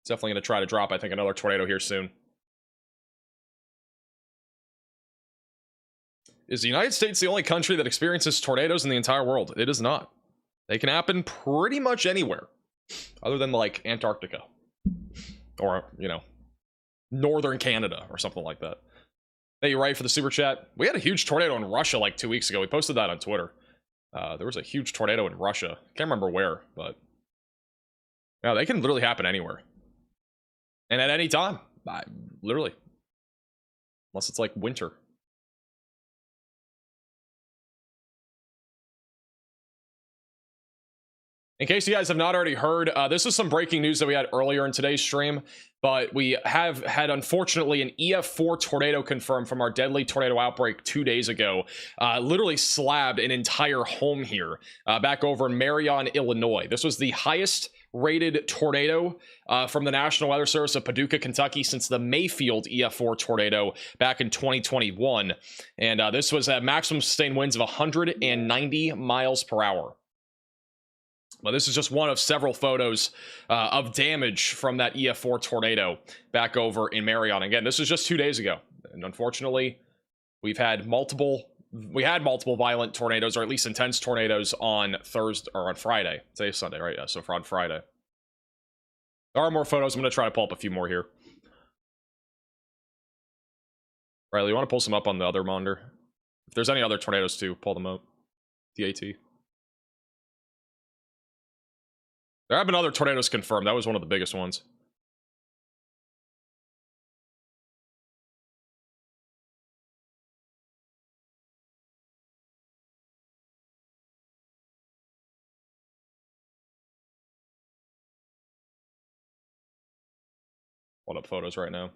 It's definitely going to try to drop, I think, another tornado here soon. Is the United States the only country that experiences tornadoes in the entire world? It is not. They can happen pretty much anywhere, other than, like, Antarctica. Or, you know, northern Canada or something like that. Hey, you right for the super chat? We had a huge tornado in Russia like 2 weeks ago. We posted that on Twitter. There was a huge tornado in Russia. Can't remember where, but yeah, they can literally happen anywhere. And at any time. Literally. Unless it's like winter. In case you guys have not already heard, this is some breaking news that we had earlier in today's stream, but we have had, unfortunately, an EF4 tornado confirmed from our deadly tornado outbreak 2 days ago. Literally slabbed an entire home here, back over in Marion, Illinois. This was the highest rated tornado from the National Weather Service of Paducah, Kentucky since the Mayfield EF4 tornado back in 2021. And this was at maximum sustained winds of 190 miles per hour. Well, this is just one of several photos of damage from that EF4 tornado back over in Marion. Again, this is just 2 days ago. And unfortunately, we had multiple violent tornadoes, or at least intense tornadoes, on Thursday or on Friday. Today's Sunday, right? Yeah, so for on Friday. There are more photos. I'm going to try to pull up a few more here. Riley, you want to pull some up on the other monitor? If there's any other tornadoes too, pull them up. DAT. There have been other tornadoes confirmed. That was one of the biggest ones. Hold up photos right now.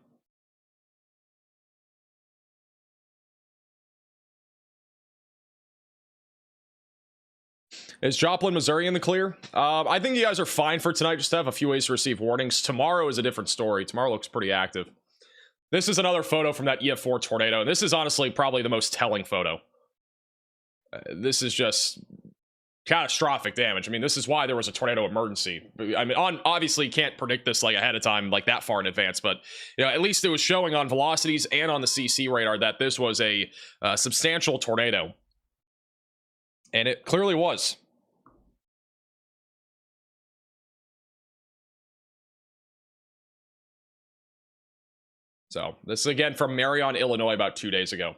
Is Joplin, Missouri in the clear? I think you guys are fine for tonight. Just have a few ways to receive warnings. Tomorrow is a different story. Tomorrow looks pretty active. This is another photo from that EF4 tornado. And this is honestly probably the most telling photo. This is just catastrophic damage. I mean, this is why there was a tornado emergency. I mean, obviously you can't predict this like ahead of time, like that far in advance, but you know, at least it was showing on velocities and on the CC radar that this was a substantial tornado. And it clearly was. So this is again from Marion, Illinois, about 2 days ago.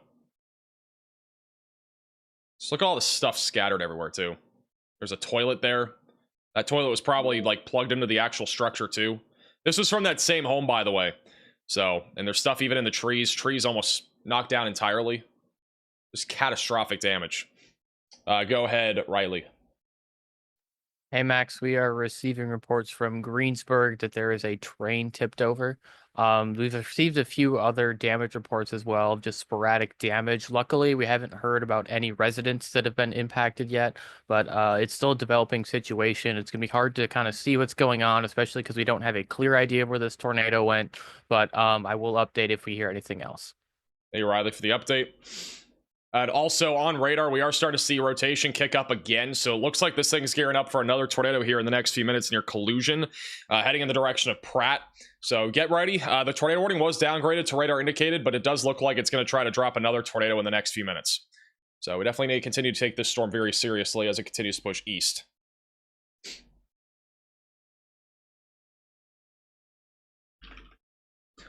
Just look at all the stuff scattered everywhere too. There's a toilet there. That toilet was probably like plugged into the actual structure too. This was from that same home, by the way. So, and there's stuff even in the trees. Trees almost knocked down entirely. Just catastrophic damage. Go ahead, Riley. Hey Max, we are receiving reports from Greensburg that there is a train tipped over. We've received a few other damage reports as well, just sporadic damage. Luckily, we haven't heard about any residents that have been impacted yet, but it's still a developing situation. It's going to be hard to kind of see what's going on, especially because we don't have a clear idea of where this tornado went, but I will update if we hear anything else. Thank you, Riley, for the update. And also on radar, we are starting to see rotation kick up again. So it looks like this thing's gearing up for another tornado here in the next few minutes near Collusion, heading in the direction of Pratt. So get ready. The tornado warning was downgraded to radar indicated, but it does look like it's going to try to drop another tornado in the next few minutes. So we definitely need to continue to take this storm very seriously as it continues to push east.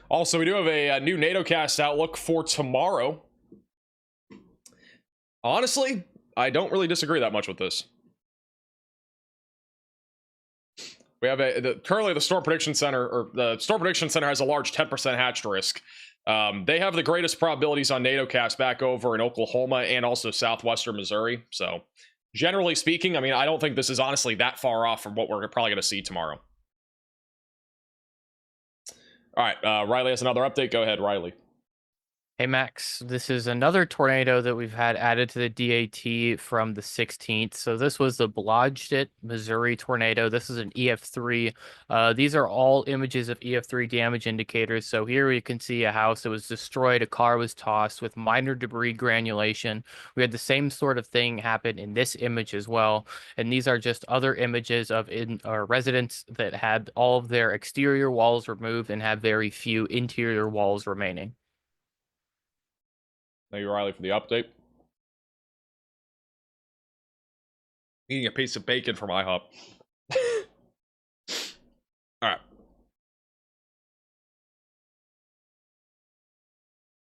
Also, we do have a new NATOcast outlook for tomorrow. Honestly, I don't really disagree that much with this. We have currently the Storm Prediction Center, or the Storm Prediction Center has a large 10% hatched risk. They have the greatest probabilities on NATOcast back over in Oklahoma and also southwestern Missouri. So, generally speaking, I mean, I don't think this is honestly that far off from what we're probably going to see tomorrow. All right, Riley has another update. Go ahead, Riley. Hey Max, this is another tornado that we've had added to the DAT from the 16th. So this was the Blodgett, Missouri tornado. This is an EF3. These are all images of EF3 damage indicators. So here you can see a house that was destroyed, a car was tossed with minor debris granulation. We had the same sort of thing happen in this image as well. And these are just other images of residents that had all of their exterior walls removed and have very few interior walls remaining. Thank you, Riley, for the update. Eating a piece of bacon from IHOP. All right.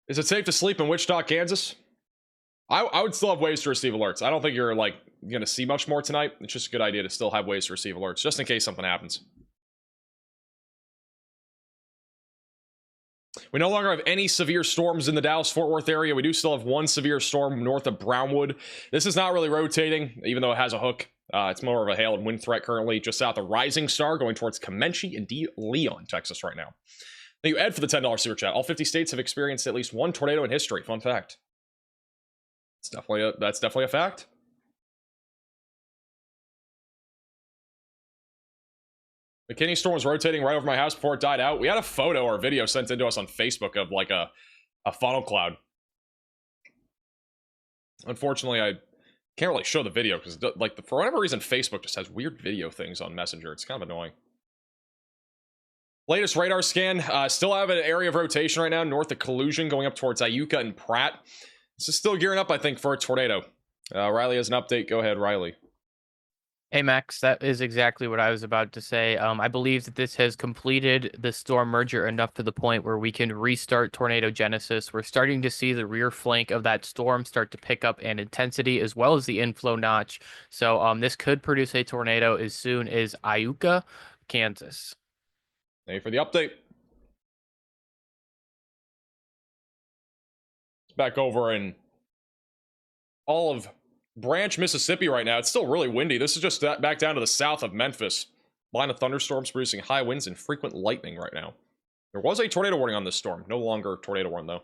Is it safe to sleep in Wichita, Kansas? I would still have ways to receive alerts. I don't think you're like going to see much more tonight. It's just a good idea to still have ways to receive alerts, just in case something happens. We no longer have any severe storms in the Dallas-Fort Worth area. We do still have one severe storm north of Brownwood. This is not really rotating, even though it has a hook. It's more of a hail and wind threat currently just south of Rising Star, going towards Comanche and De Leon, Texas right now. Thank you, Ed, for the $10 super chat. All 50 states have experienced at least one tornado in history. Fun fact. That's definitely a fact. McKinney storm was rotating right over my house before it died out. We had a photo or video sent into us on Facebook of like a funnel cloud. Unfortunately, I can't really show the video because like for whatever reason, Facebook just has weird video things on Messenger. It's kind of annoying. Latest radar scan, still have an area of rotation right now north of Collusion going up towards Iuka and Pratt. This is still gearing up, I think, for a tornado. Riley has an update. Go ahead, Riley. Hey Max, that is exactly what I was about to say. I believe that this has completed the storm merger enough to the point where we can restart tornado genesis. We're starting to see the rear flank of that storm start to pick up in intensity as well as the inflow notch. So this could produce a tornado as soon as Iuka, Kansas. Thank you for the update. Back over in all of Branch, Mississippi right now. It's still really windy. This is just back down to the south of Memphis. Line of thunderstorms producing high winds and frequent lightning right now. There was a tornado warning on this storm. No longer tornado warning, though.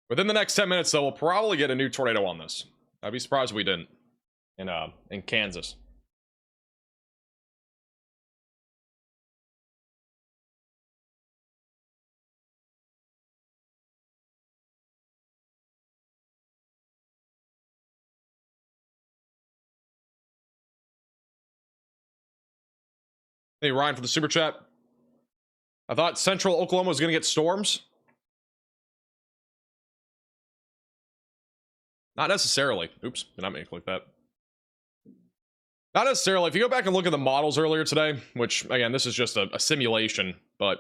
Within the next 10 minutes, though, we'll probably get a new tornado on this. I'd be surprised if we didn't in Kansas. Hey, Ryan for the super chat. I thought Central Oklahoma was going to get storms. Not necessarily. Oops, did not make it like that. Not necessarily. If you go back and look at the models earlier today, which, again, this is just a simulation, but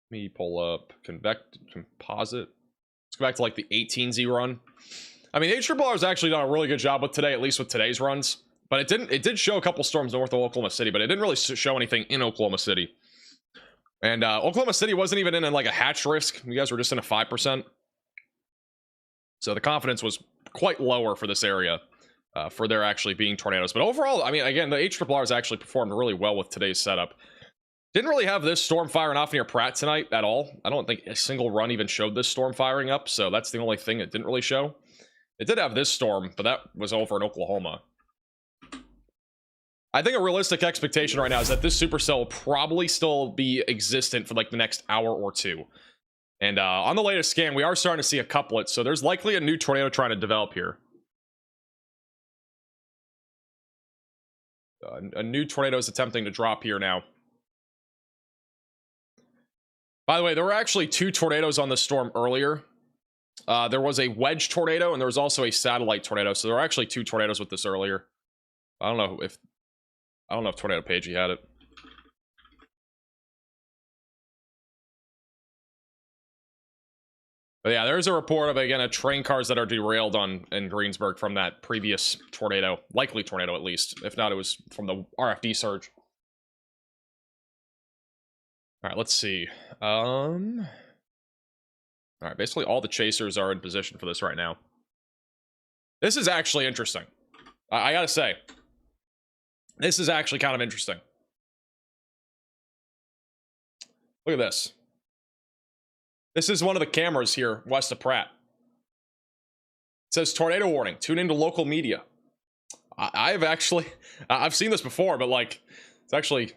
let me pull up composite. Let's go back to like the 18Z run. I mean, HRR has actually done a really good job with today, at least with today's runs. But it did show a couple storms north of Oklahoma City, but it didn't really show anything in Oklahoma City. And Oklahoma City wasn't even in like a hatch risk. You guys were just in a 5%. So the confidence was quite lower for this area for there actually being tornadoes. But overall, I mean, again, the HRR has actually performed really well with today's setup. Didn't really have this storm firing off near Pratt tonight at all. I don't think a single run even showed this storm firing up. So that's the only thing it didn't really show. It did have this storm, but that was over in Oklahoma. I think a realistic expectation right now is that this supercell will probably still be existent for like the next hour or two. And on the latest scan, we are starting to see a couplet, so there's likely a new tornado trying to develop here. A new tornado is attempting to drop here now. By the way, there were actually 2 tornadoes on this storm earlier. There was a Wedge tornado, and there was also a satellite tornado, so there were actually 2 tornadoes with this earlier. I don't know if Tornado Pagey had it. But yeah, there's a report of, again, train cars that are derailed in Greensburg from that previous tornado. Likely tornado, at least. If not, it was from the RFD surge. All right, let's see. All right, basically all the chasers are in position for this right now. This is actually interesting. I gotta say. This is actually kind of interesting. Look at this. This is one of the cameras here west of Pratt. It says tornado warning. Tune into local media. I've seen this before, but like, it's actually,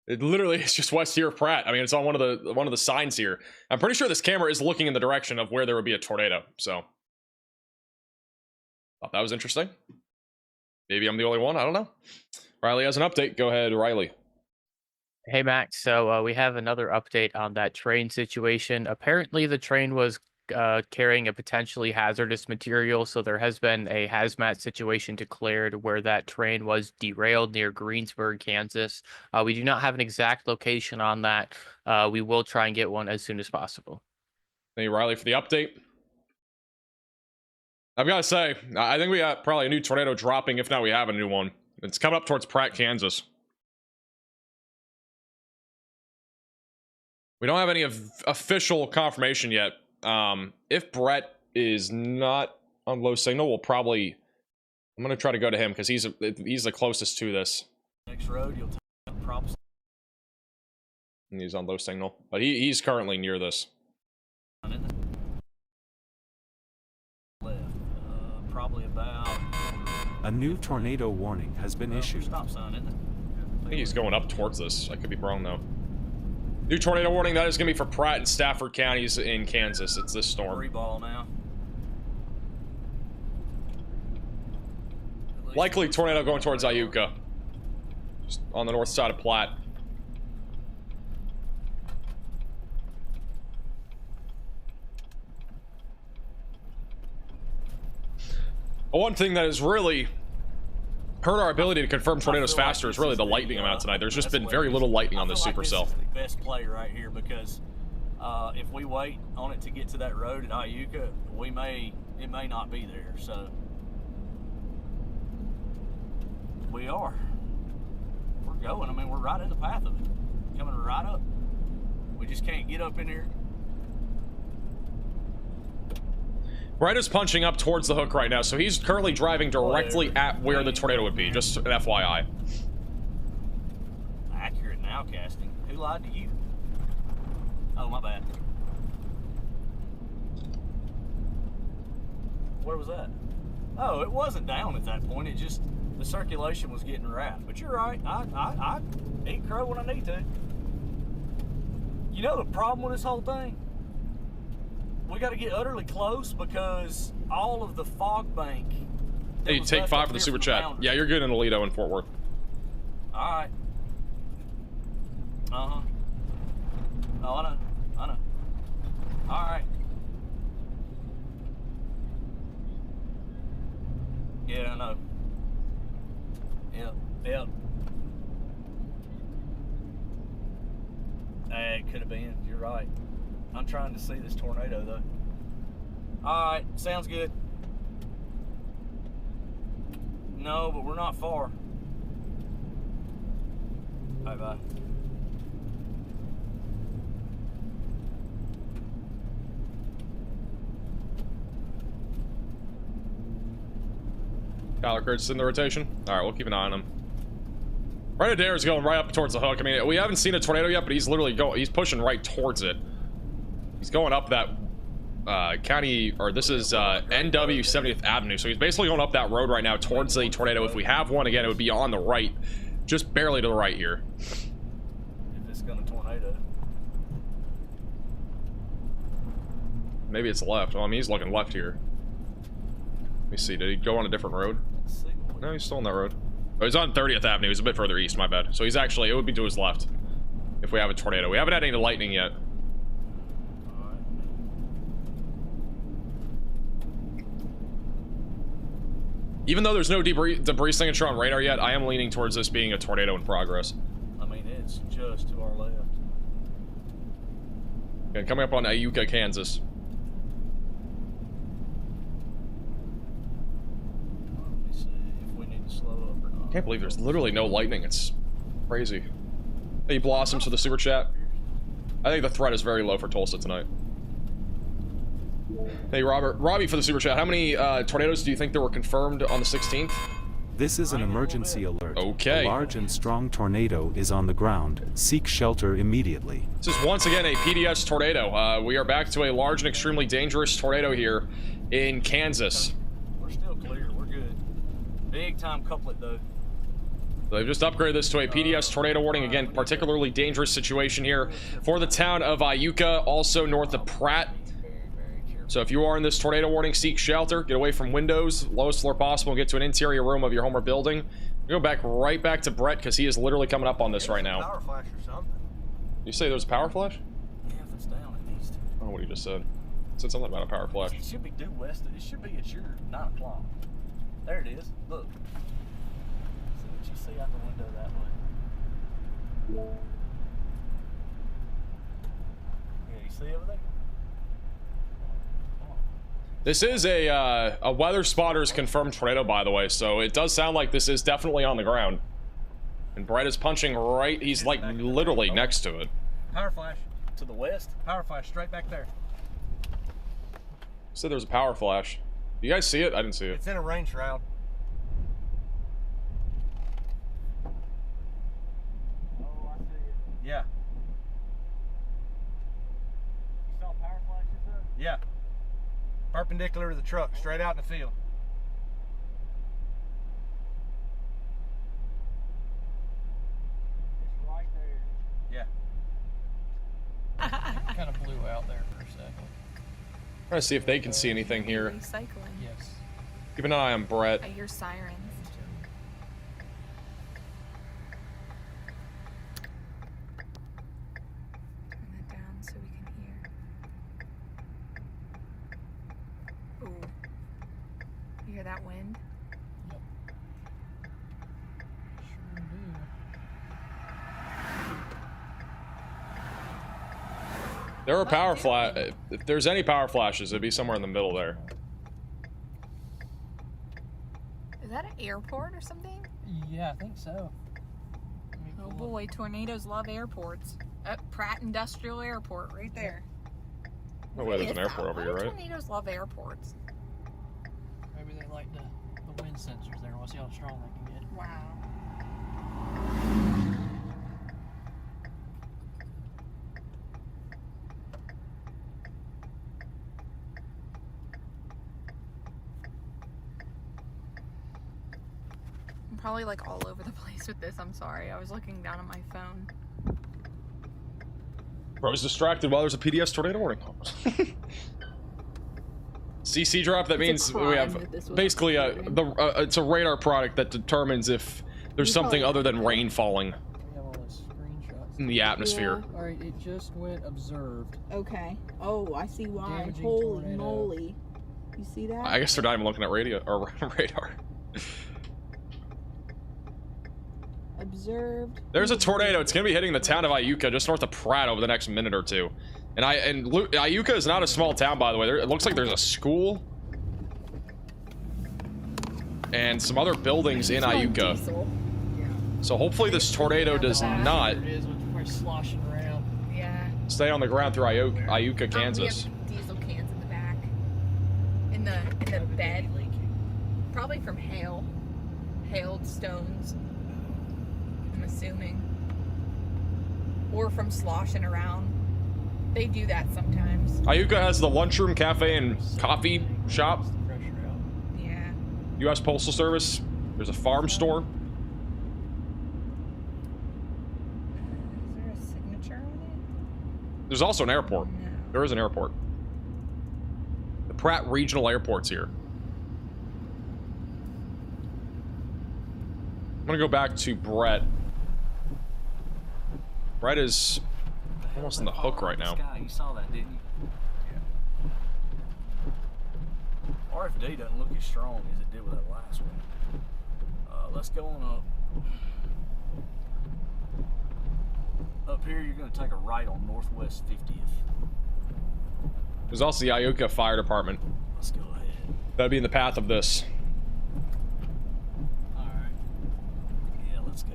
it literally is just west here of Pratt. I mean, it's on one of the signs here. I'm pretty sure this camera is looking in the direction of where there would be a tornado. So, thought that was interesting. Maybe I'm the only one. I don't know. Riley has an update. Go ahead, Riley. Hey, Max. So we have another update on that train situation. Apparently, the train was carrying a potentially hazardous material, so there has been a hazmat situation declared where that train was derailed near Greensburg, Kansas. We do not have an exact location on that. We will try and get one as soon as possible. Thank you, Riley, for the update. I've got to say, I think we got probably a new tornado dropping, if not we have a new one. It's coming up towards Pratt, Kansas. We don't have any official confirmation yet. If Brett is not on low signal, we'll probably... I'm going to try to go to him because he's the closest to this. Next road, you'll take props. And he's on low signal. But he's currently near this. Probably about... A new tornado warning has been issued. Stop sign, isn't it? I think he's going up towards this. I could be wrong, though. New tornado warning. That is going to be for Pratt and Stafford counties in Kansas. It's this storm. Free ball now. Likely tornado going towards Iuka. Just on the north side of Platte. One thing that has really hurt our ability to confirm tornadoes faster is really the lightning amount tonight. There's just been very little lightning on this supercell. This is the best play right here because if we wait on it to get to that road at Iuka, it may not be there. So we're going. I mean, we're right in the path of it, coming right up. We just can't get up in here. Brett is punching up towards the hook right now, so he's currently driving directly at where the tornado would be, just an FYI. Accurate nowcasting. Who lied to you? Oh, my bad. Where was that? Oh, it wasn't down at that point. It just, the circulation was getting wrapped. But you're right. I eat crow when I need to. You know the problem with this whole thing? We got to get utterly close because all of the fog bank. Hey, take 5 for the super chat. Yeah, you're good in Alito and Fort Worth. All right. Uh-huh. Oh, I know. I know. All right. Yeah, I know. Yep. Yep. It could have been. You're right. I'm trying to see this tornado, though. All right. Sounds good. No, but we're not far. Bye-bye. Kyler Kurtz in the rotation. All right, we'll keep an eye on him. Predator is going right up towards the hook. I mean, we haven't seen a tornado yet, but he's literally he's pushing right towards it. He's going up that county, or this is NW 70th Avenue. So he's basically going up that road right now towards the tornado. If we have one again, it would be on the right, just barely to the right here. If it's gonna tornado. Maybe it's left. Well, I mean, he's looking left here. Let me see. Did he go on a different road? No, he's still on that road. Oh, he's on 30th Avenue. He's a bit further east, my bad. So he's actually, it would be to his left if we have a tornado. We haven't had any lightning yet. Even though there's no debris signature on radar yet, I am leaning towards this being a tornado in progress. I mean, it's just to our left. Okay, coming up on Iuka, Kansas. Can't believe there's literally no lightning. It's crazy. Hey, Blossoms for the super chat. I think the threat is very low for Tulsa tonight. Hey, Robbie for the super chat. How many tornadoes do you think there were confirmed on the 16th? This is an emergency alert. Okay. A large and strong tornado is on the ground. Seek shelter immediately. This is once again a PDS tornado. We are back to a large and extremely dangerous tornado here in Kansas. We're still clear. We're good. Big time couplet though. So they've just upgraded this to a PDS tornado warning. Again, particularly dangerous situation here for the town of Iuka, also north of Pratt. So if you are in this tornado warning, seek shelter, get away from windows, lowest floor possible, and get to an interior room of your home or building. We'll go back right back to Brett because he is literally coming up on this right now. Power flash or something. You say there's a power flash? Yeah, if it's down, it needs to. I don't know what he just said. He said something about a power flash. It should be due west. It should be at your 9 o'clock. There it is. Look. See what you see out the window that way. Yeah, you see over there? This is a weather spotter's confirmed tornado, by the way, so it does sound like this is definitely on the ground. And Brett is punching right, he's like literally next to it. Power flash. To the west? Power flash straight back there. Said there's a power flash. You guys see it? I didn't see it. It's in a rain shroud. Oh, I see it. Yeah. You saw power flashes though? Yeah. Perpendicular to the truck, straight out in the field. It's right there. Yeah. Kind of blew out there for a second. Trying to see if they can see anything here. Recycling. Yes. Keep an eye on Brett. I hear sirens. Turn that down so we can hear. Ooh. You hear that wind? Yep. Sure do. There are power flash. If there's any power flashes, it'd be somewhere in the middle there. Is that an airport or something? Yeah, I think so. Oh boy, tornadoes love airports. Pratt Industrial Airport, right there. No way, there's an airport over here, right? Tornadoes love airports. Maybe they like the wind sensors there. We'll see how strong they can get. Wow. probably like all over the place with this. I'm sorry. I was looking down at my phone. Bro's distracted while there's a PDS tornado warning. CC drop, that means we have basically it's a radar product that determines if there's something other than rain falling in the atmosphere. Yeah. All right, it just went observed. Okay. Oh, I see why. Damaging Holy tornado. moly. You see that? I guess they're not even looking at radio or radar. Observed. There's a tornado. It's gonna be hitting the town of Iuka, just north of Pratt, over the next minute or two. And Iuka is not a small town, by the way. It looks like there's a school and some other buildings in Iuka. So hopefully this tornado does not It is we're sloshing around. Yeah. stay on the ground through Iuka, Kansas. We have diesel cans in the back. In the bed. Probably from hail. Hailed stones. I'm assuming. Or from sloshing around. They do that sometimes. Iuka has the lunchroom, cafe, and coffee shop. Yeah. U.S. Postal Service. There's a farm store. Is there a signature on it? There's also an airport. There is an airport. The Pratt Regional Airport's here. I'm gonna go back to Brett. Brett is almost in the hook right now. You saw that, didn't you? Yeah. RFD doesn't look as strong as it did with that last one. Let's go on up. Up here, you're going to take a right on Northwest 50th. There's also the Iuka Fire Department. Let's go ahead. That'd be in the path of this. Alright. Yeah, let's go.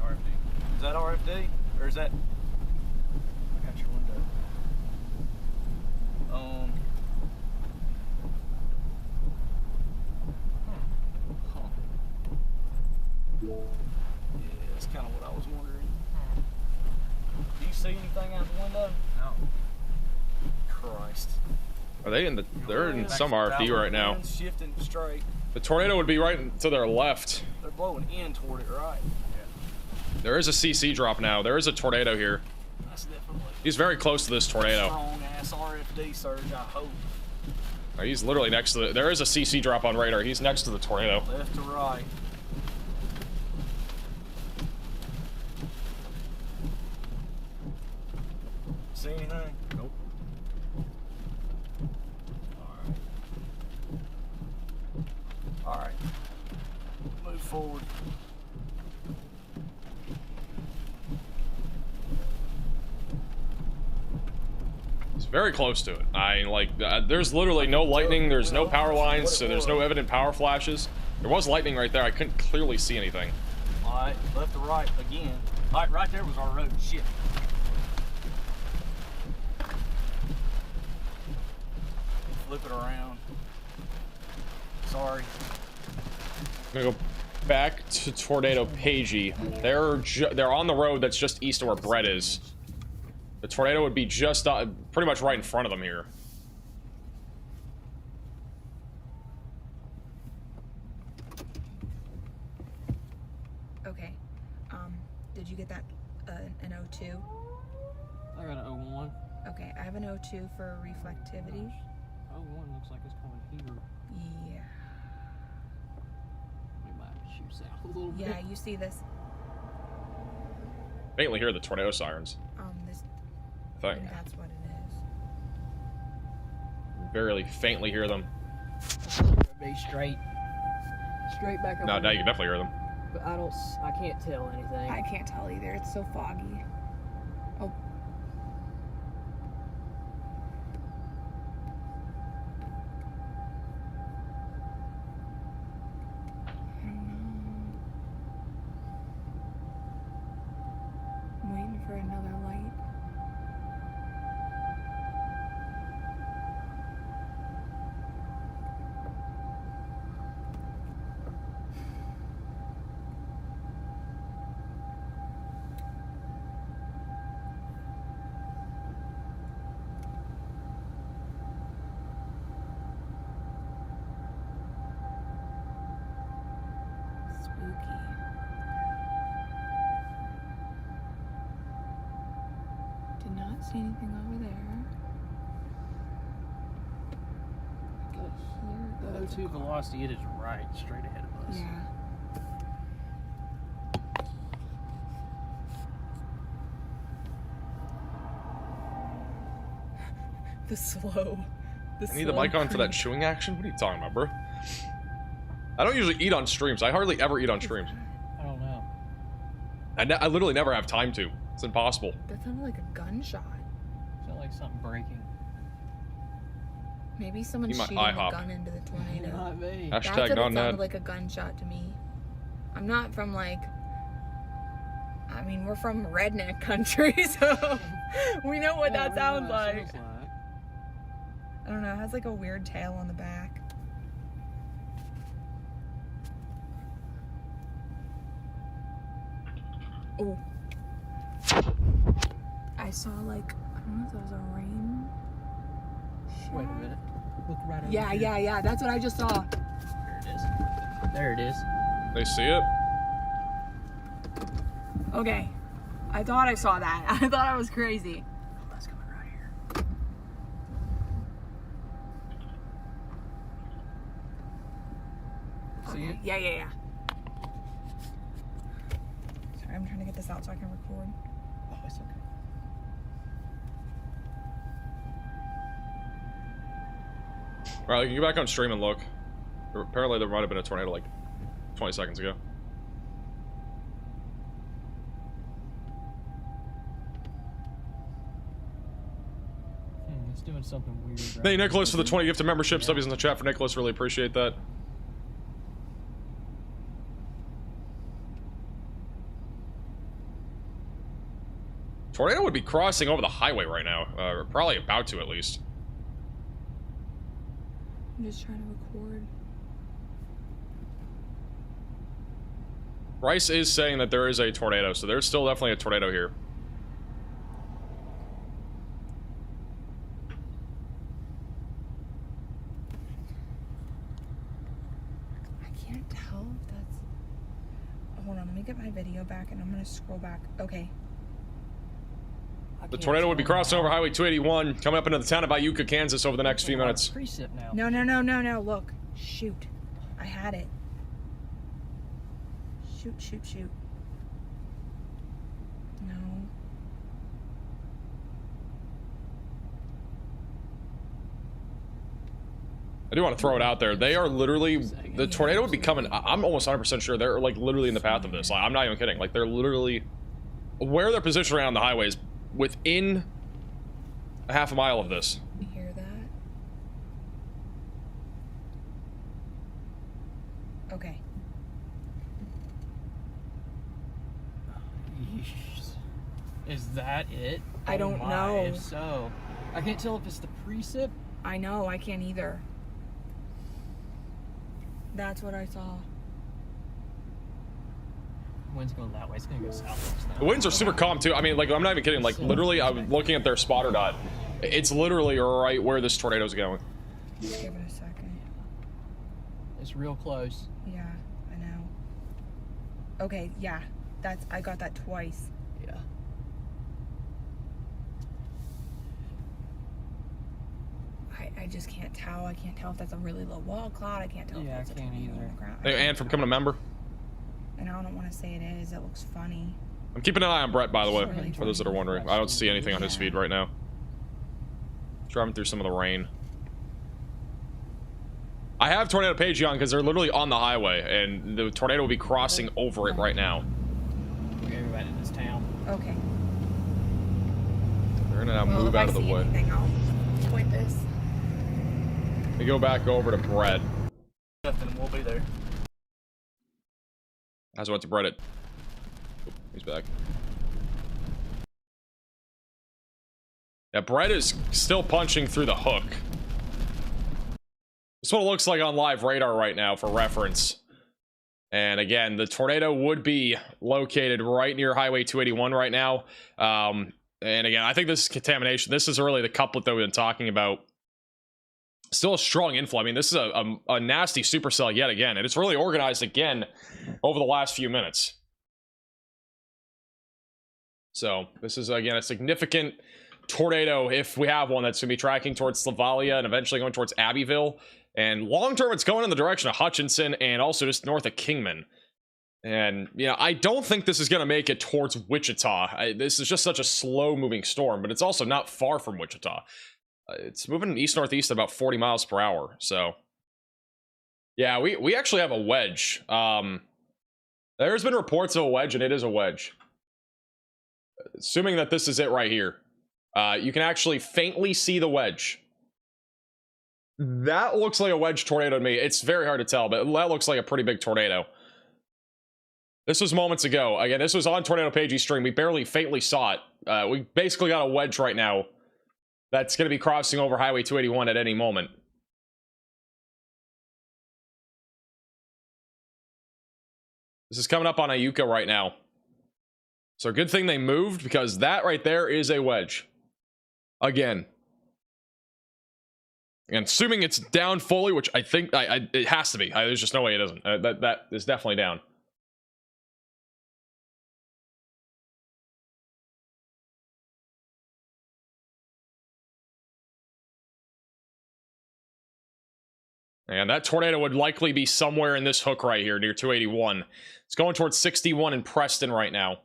RFD. Is that RFD? Or is that... I got your window. Yeah, that's kind of what I was wondering. Do you see anything out the window? No. Christ. Are they in the... They're in some RFD right now. Shifting straight. The tornado would be right to their left. They're blowing in toward it, right? Yeah. There is a CC drop now. There is a tornado here. That's definitely... He's very close to this tornado. Strong ass RFD surge, I hope. He's literally next to the... There is a CC drop on radar. He's next to the tornado. Left to right. See anything? Nope. Alright. Move forward. It's very close to it. I mean, like, there's literally no lightning, there's no power lines, so there's no evident power flashes. There was lightning right there. I couldn't clearly see anything. Alright, left to right again. Alright, right there was our road. Shit. Flip it around. Sorry. I'm gonna go back to Tornado Pagey. They're on the road that's just east of where Brett is. The tornado would be just pretty much right in front of them here. Okay. Did you get that an O2? I got an 01. Okay, I have an O2 for reflectivity. 01 looks like it's coming here. Yeah. We might have to shoot south a little bit. Yeah, you see this? Faintly hear the tornado sirens. This. I I think. think that's what it is. Barely faintly hear them. Be straight back up. No, now you can definitely hear them. But I can't tell anything. I can't tell either. It's so foggy. Oh. I'm waiting for another light. see anything over there. I can hear O2 velocity, it is right straight ahead of us. Yeah. The slow. I need the mic on for that chewing action? What are you talking about, bro? I don't usually eat on streams. I hardly ever eat on streams. I don't know. I literally never have time to. It's impossible. That sounded like a gunshot. Sounded like something breaking. Maybe someone's Keep shooting my a IHOP. gun into the tornado. Not me. That's Hashtag what it not sounded Ned. like a gunshot to me. I'm not from like, I mean, we're from redneck country, so we know what that sounds like. I don't know, it has like a weird tail on the back. Oh. I saw like, I don't know if that was a rain. Wait a minute. Look right over Yeah, here. yeah, that's what I just saw. There it is. There it is. They see it? Okay. I thought I saw that. I thought I was crazy. That's coming right here. See it? Yeah, yeah, yeah. Sorry, I'm trying to get this out so I can record. Oh, it's okay. Alright, you can go back on stream and look. Apparently there might have been a tornado like 20 seconds ago. It's doing something weird. Right Thank you, Nicholas, for the 20 gifted membership. Stubbies in the chat for Nicholas. Really appreciate that. Tornado would be crossing over the highway right now. Or probably about to, at least. I'm just trying to record. Bryce is saying that there is a tornado, so there's still definitely a tornado here. I can't tell if that's... Hold on, let me get my video back and I'm gonna scroll back. Okay. The tornado would be crossing over Highway 281, coming up into the town of Iuka, Kansas over the next few minutes. Precip now. No, no, no, no, no, look. Shoot. I had it. Shoot, shoot, shoot. No. I do want to throw it out there. They are literally... The tornado would be coming... I'm almost 100% sure they're, like, literally in the path of this. Like, I'm not even kidding. Like, they're literally... Where they're positioned around the highway is within a half a mile of this. You hear that? Okay. Is that it? I don't know. If so, I can't tell if it's the precip. I know, I can't either. That's what I saw. Wind's going that way. It's gonna go southwest now. The winds are super calm, too. I mean, like, I'm not even kidding. Like, literally, I'm looking at their spotter dot. It's literally right where this tornado's going. Just give it a second. It's real close. Yeah, I know. Okay, yeah. I got that twice. Yeah. I just can't tell. I can't tell if that's a really low wall cloud. I can't tell if it's a tornado on the ground. Hey, and from becoming a member. And I don't want to say it is. It looks funny. I'm keeping an eye on Brett, by the way, for those that are wondering. I don't see anything on his feed right now. Driving through some of the rain. I have Tornado Page on because they're literally on the highway, and the tornado will be crossing over it right now. We're going right in this town. Okay. They're gonna now move out of the way. Anything, I'll point this. We go back over to Brett. And we'll be there. How's it went to Brett? He's back. Yeah, Brett is still punching through the hook. This is what it looks like on live radar right now for reference. And again, the tornado would be located right near Highway 281 right now. And again, I think this is contamination. This is really the couplet that we've been talking about. Still a strong inflow. I mean, this is a nasty supercell yet again. And it's really organized again over the last few minutes. So, this is, again, a significant tornado, if we have one, that's going to be tracking towards Slavalia and eventually going towards Abbeville. And long term, it's going in the direction of Hutchinson and also just north of Kingman. And, you know, I don't think this is going to make it towards Wichita. This is just such a slow-moving storm, but it's also not far from Wichita. It's moving east-northeast at about 40 miles per hour, so... Yeah, we actually have a wedge. There's been reports of a wedge, and it is a wedge. Assuming that this is it right here. You can actually faintly see the wedge. That looks like a wedge tornado to me. It's very hard to tell, but that looks like a pretty big tornado. This was moments ago. Again, this was on Tornado Pagey stream. We barely faintly saw it. We basically got a wedge right now that's going to be crossing over Highway 281 at any moment. This is coming up on Iuka right now. So good thing they moved, because that right there is a wedge. Again. And assuming it's down fully, which I think it has to be. There's just no way it isn't. That is definitely down. And that tornado would likely be somewhere in this hook right here near 281. It's going towards 61 in Preston right now.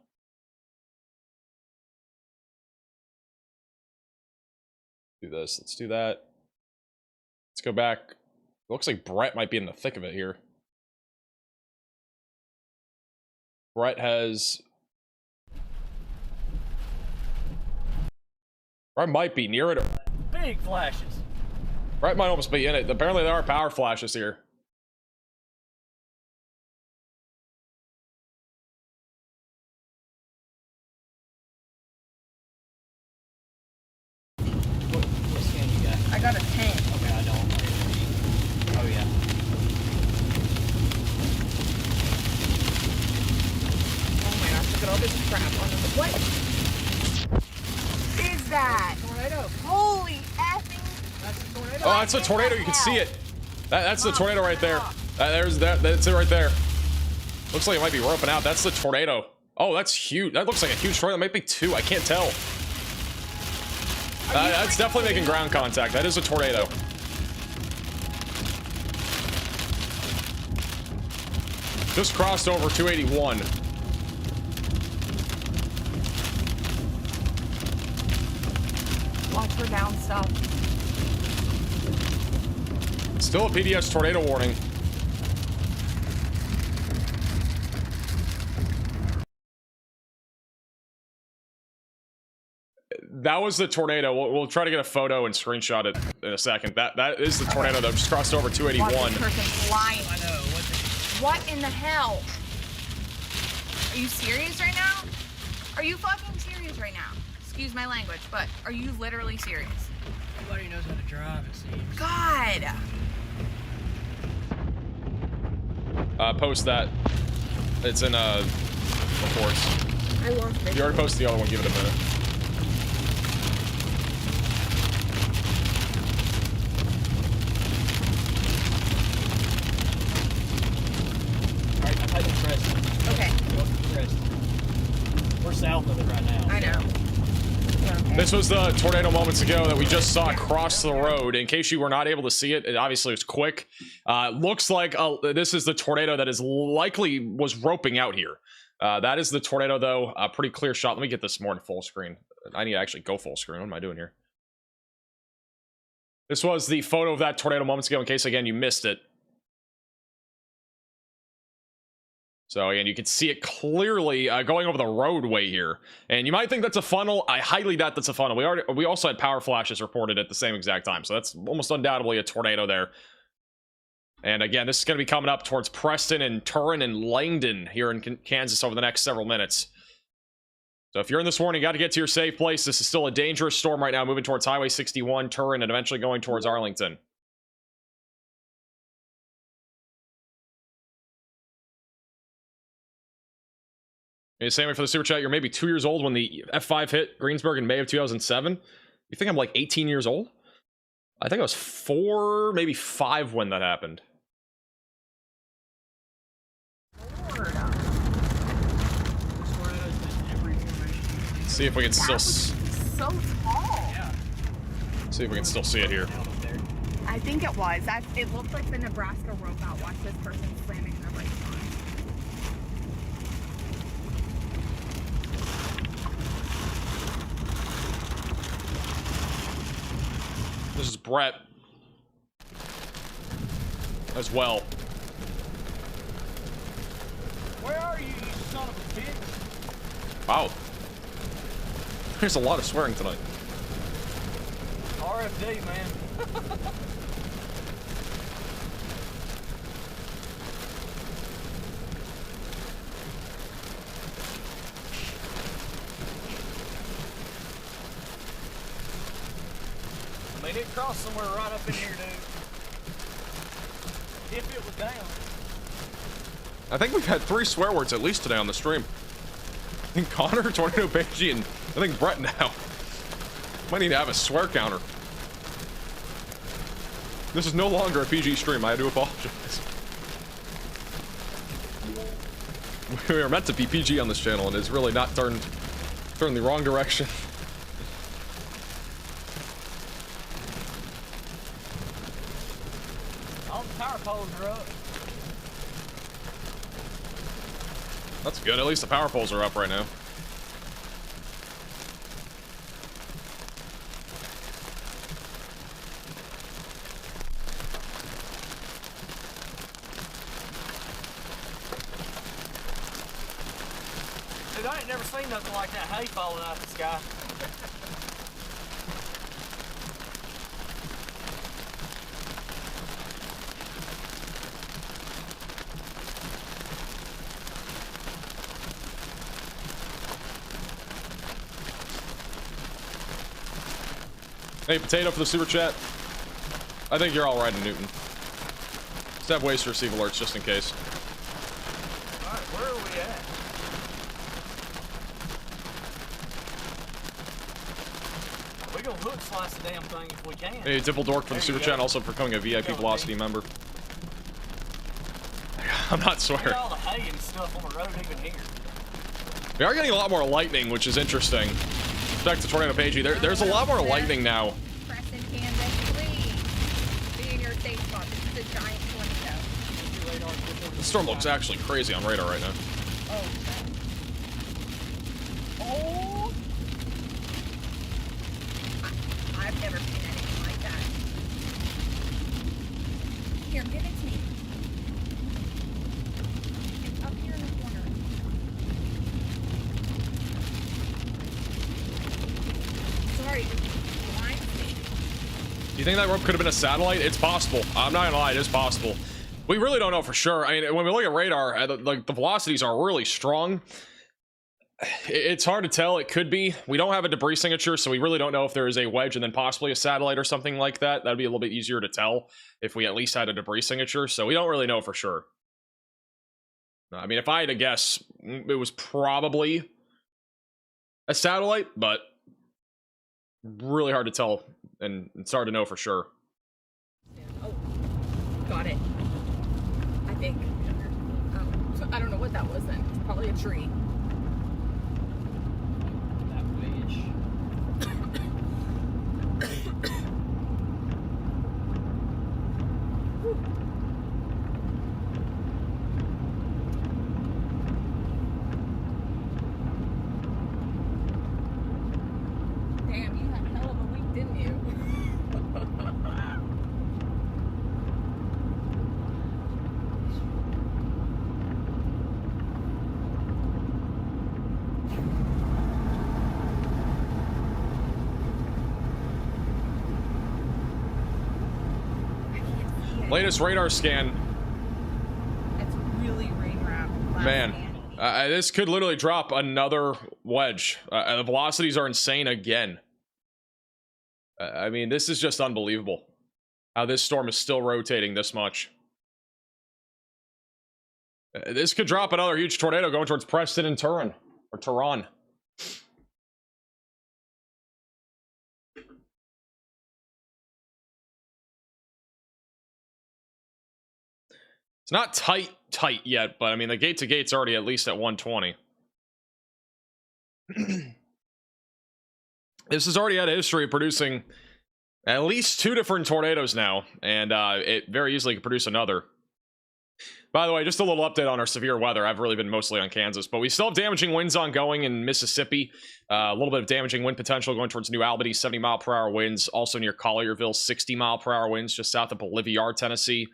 Do this. Let's do that. Let's go back. It looks like Brett might be in the thick of it here. Brett has... Brett might be near it. Big flashes. Brett might almost be in it. Apparently there are power flashes here. What scan you got? I got a 10. Okay, I don't. Oh, yeah. Oh my gosh, look at all this crap on the... What is that? Tornado. Holy effing... That's a tornado. Oh, that's a tornado. You can see it. That's the tornado right there. That's it right there. Looks like it might be roping out. That's the tornado. Oh, that's huge. That looks like a huge tornado. That might be two. I can't tell. That's definitely making ground contact. That is a tornado. Just crossed over 281. Watch for down stuff. Still a PDS tornado warning. That was the tornado. We'll try to get a photo and screenshot it in a second. That is the tornado that just crossed over 281. Watch this person flying. I know. What in the hell? Are you serious right now? Are you fucking serious right now? Excuse my language, but are you literally serious? Nobody knows how to drive, it seems. God! Post that. It's in reports. I love this. You already posted the other one. Give it a minute. Alright, I'm heading Preston. Okay. We're south of it right now. I know. This was the tornado moments ago that we just saw cross the road. In case you were not able to see it, it obviously was quick. Looks like this is the tornado that is likely was roping out here. That is the tornado, though. A pretty clear shot. Let me get this more in full screen. I need to actually go full screen. What am I doing here? This was the photo of that tornado moments ago, in case, again, you missed it. So, again, you can see it clearly going over the roadway here. And you might think that's a funnel. I highly doubt that's a funnel. We also had power flashes reported at the same exact time. So that's almost undoubtedly a tornado there. And again, this is going to be coming up towards Preston and Turin and Langdon here in Kansas over the next several minutes. So if you're in this warning, you got to get to your safe place. This is still a dangerous storm right now, moving towards Highway 61, Turin, and eventually going towards Arlington. Same way for the super chat. You're maybe 2 years old when the F5 hit Greensburg in May of 2007. You think I'm like 18 years old? I think I was 4, maybe 5 when that happened. Lord. See if we can still... So tall. See if we can still see it here. I think it was. It looked like the Nebraska robot. Watch this person slamming the brakes on. This is Brett as well. Where are you, you son of a bitch? Wow. There's a lot of swearing tonight. RFD, man. I mean, it crossed somewhere right up in here, dude. If it was down. I think we've had 3 swear words at least today on the stream. I think Connor, Tornado Benji, and I think Brett now. Might need to have a swear counter. This is no longer a PG stream. I do apologize. We are meant to be PG on this channel, and it's really not turned the wrong direction. All the power poles are up. That's good. At least the power poles are up right now. Dude, I ain't never seen nothing like that hay falling out of the sky. Hey, Potato for the super chat. I think you're all right in Newton. Just have ways to receive alerts just in case. Alright, where are we at? We gonna hook slice the damn thing if we can. Hey, Dippledork for the super chat, also for becoming a VIP Velocity member. I'm not swearing. Look at all the hay and stuff on the road even here. We are getting a lot more lightning, which is interesting. Back to Tornado Pagey. There's a lot more lightning now. Preston, Candace, please be in your safe spot. This is a giant tornado. The storm looks actually crazy on radar right now. Oh. Oh. I've never seen anything like that. Here, give it to me. It's up here in the corner. Sorry, blind me. Do you think that rope could have been a satellite? It's possible. I'm not gonna lie, it is possible. We really don't know for sure. I mean, when we look at radar, like the velocities are really strong. It's hard to tell. It could be. We don't have a debris signature, so we really don't know if there is a wedge and then possibly a satellite or something like that. That'd be a little bit easier to tell if we at least had a debris signature. So we don't really know for sure. I mean, if I had to guess, it was probably a satellite, but really hard to tell, and it's hard to know for sure. Oh, got it. I think. So I don't know what that was then. It's probably a tree. That wedge. Damn, you had a hell of a week, didn't you? Latest radar scan. It's really rain wrapped. Man, this could literally drop another wedge. The velocities are insane again. I mean, this is just unbelievable. How this storm is still rotating this much. This could drop another huge tornado going towards Preston and Turin. Or Tehran. It's not tight yet, but I mean, the gate to gate's already at least at 120. This has already had a history of producing At least 2 different tornadoes now, and it very easily could produce another. By the way, just a little update on our severe weather. I've really been mostly on Kansas, but we still have damaging winds ongoing in Mississippi. A little bit of damaging wind potential going towards New Albany, 70-mile-per-hour winds. Also near Collierville, 60-mile-per-hour winds just south of Bolivar, Tennessee.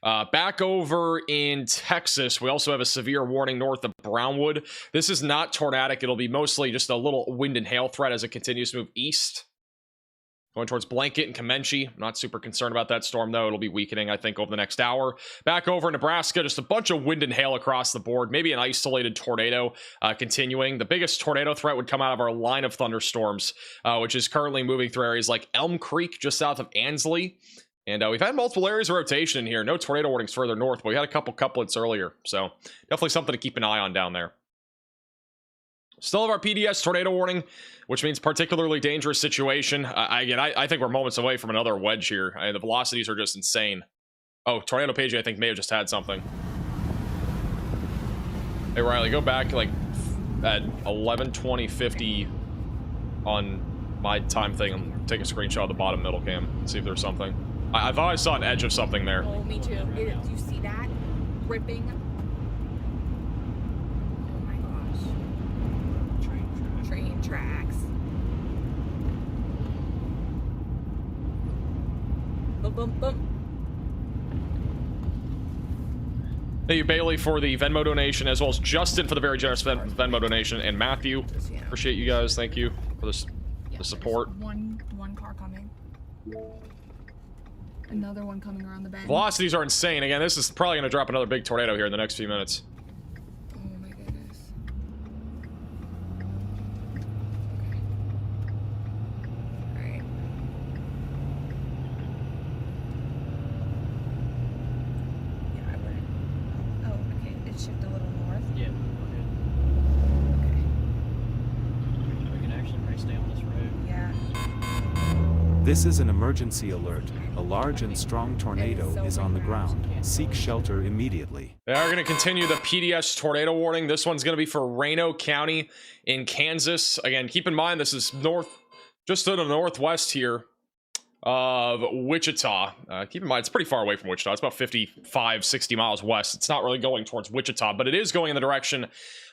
Back over in Texas, we also have a severe warning north of Brownwood. This is not tornadic. It'll be mostly just a little wind and hail threat as it continues to move east. Going towards Blanket and Comanche. Not super concerned about that storm, though. It'll be weakening, I think, over the next hour. Back over in Nebraska, just a bunch of wind and hail across the board. Maybe an isolated tornado continuing. The biggest tornado threat would come out of our line of thunderstorms, which is currently moving through areas like Elm Creek, just south of Ansley. And we've had multiple areas of rotation in here. No tornado warnings further north, but we had a couple couplets earlier. So definitely something to keep an eye on down there. Still have our PDS tornado warning, which means particularly dangerous situation. Again, I think we're moments away from another wedge here. The velocities are just insane. Oh, Tornado Page, I think, may have just had something. Hey, Riley, go back like at 11:20:50 on my time thing and take a screenshot of the bottom middle cam. See if there's something. I thought I saw an edge of something there. Oh, me too. Do you see that? Ripping. Train tracks. Boom, boom, boom. Thank you, Bailey, for the Venmo donation, as well as Justin for the very generous Venmo donation, and Matthew. Appreciate you guys. Thank you for this, the support. One car coming. Another one coming around the bend. Velocities are insane. Again, this is probably going to drop another big tornado here in the next few minutes. Oh my goodness. Alright. Yeah, I would. Oh, okay. It shifted a little north. Yeah, okay. We can actually probably stay on this road. Yeah. This is an emergency alert. A large and strong tornado is on the ground. Seek shelter immediately. They are going to continue the PDS tornado warning. This one's going to be for Reno County in Kansas. Again, keep in mind this is north, just to the northwest here of Wichita. Keep in mind it's pretty far away from Wichita. It's about 55, 60 miles west. It's not really going towards Wichita, but it is going in the direction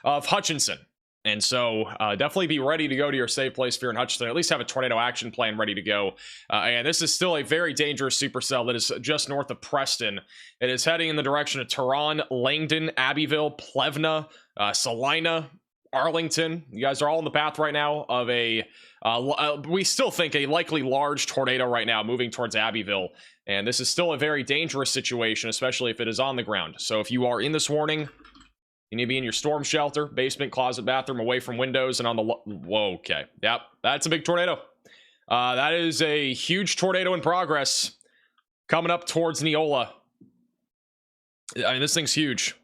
of Hutchinson. And so definitely be ready to go to your safe place if you're in Hutchinson. At least have a tornado action plan ready to go. And this is still a very dangerous supercell that is just north of Preston. It is heading in the direction of Tehran, Langdon, Abbeville, Plevna, Salina, Arlington. You guys are all in the path right now of a, we still think a likely large tornado right now moving towards Abbeville. And this is still a very dangerous situation, especially if it is on the ground. So if you are in this warning, you need to be in your storm shelter, basement, closet, bathroom, away from windows, and on the... Whoa, okay. Yep, that's a big tornado. That is a huge tornado in progress coming up towards Neola. I mean, this thing's huge.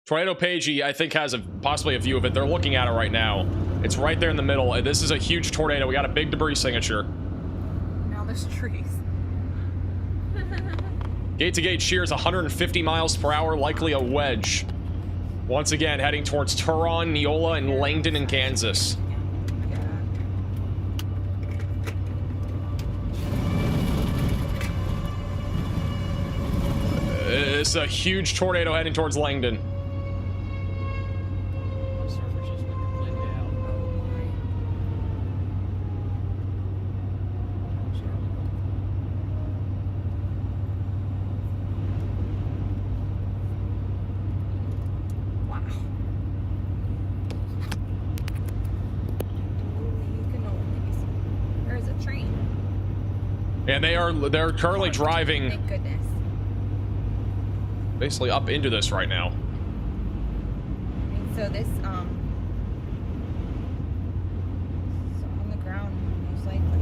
Tornado Pagey, I think, has possibly a view of it. They're looking at it right now. It's right there in the middle. This is a huge tornado. We got a big debris signature. Now there's trees. Gate-to-gate shears 150 miles per hour, likely a wedge. Once again, heading towards Turon, Neola, and Langdon in Kansas. It's a huge tornado heading towards Langdon. And they're currently driving Thank goodness. basically up into this right now. So this so on the ground most likely. I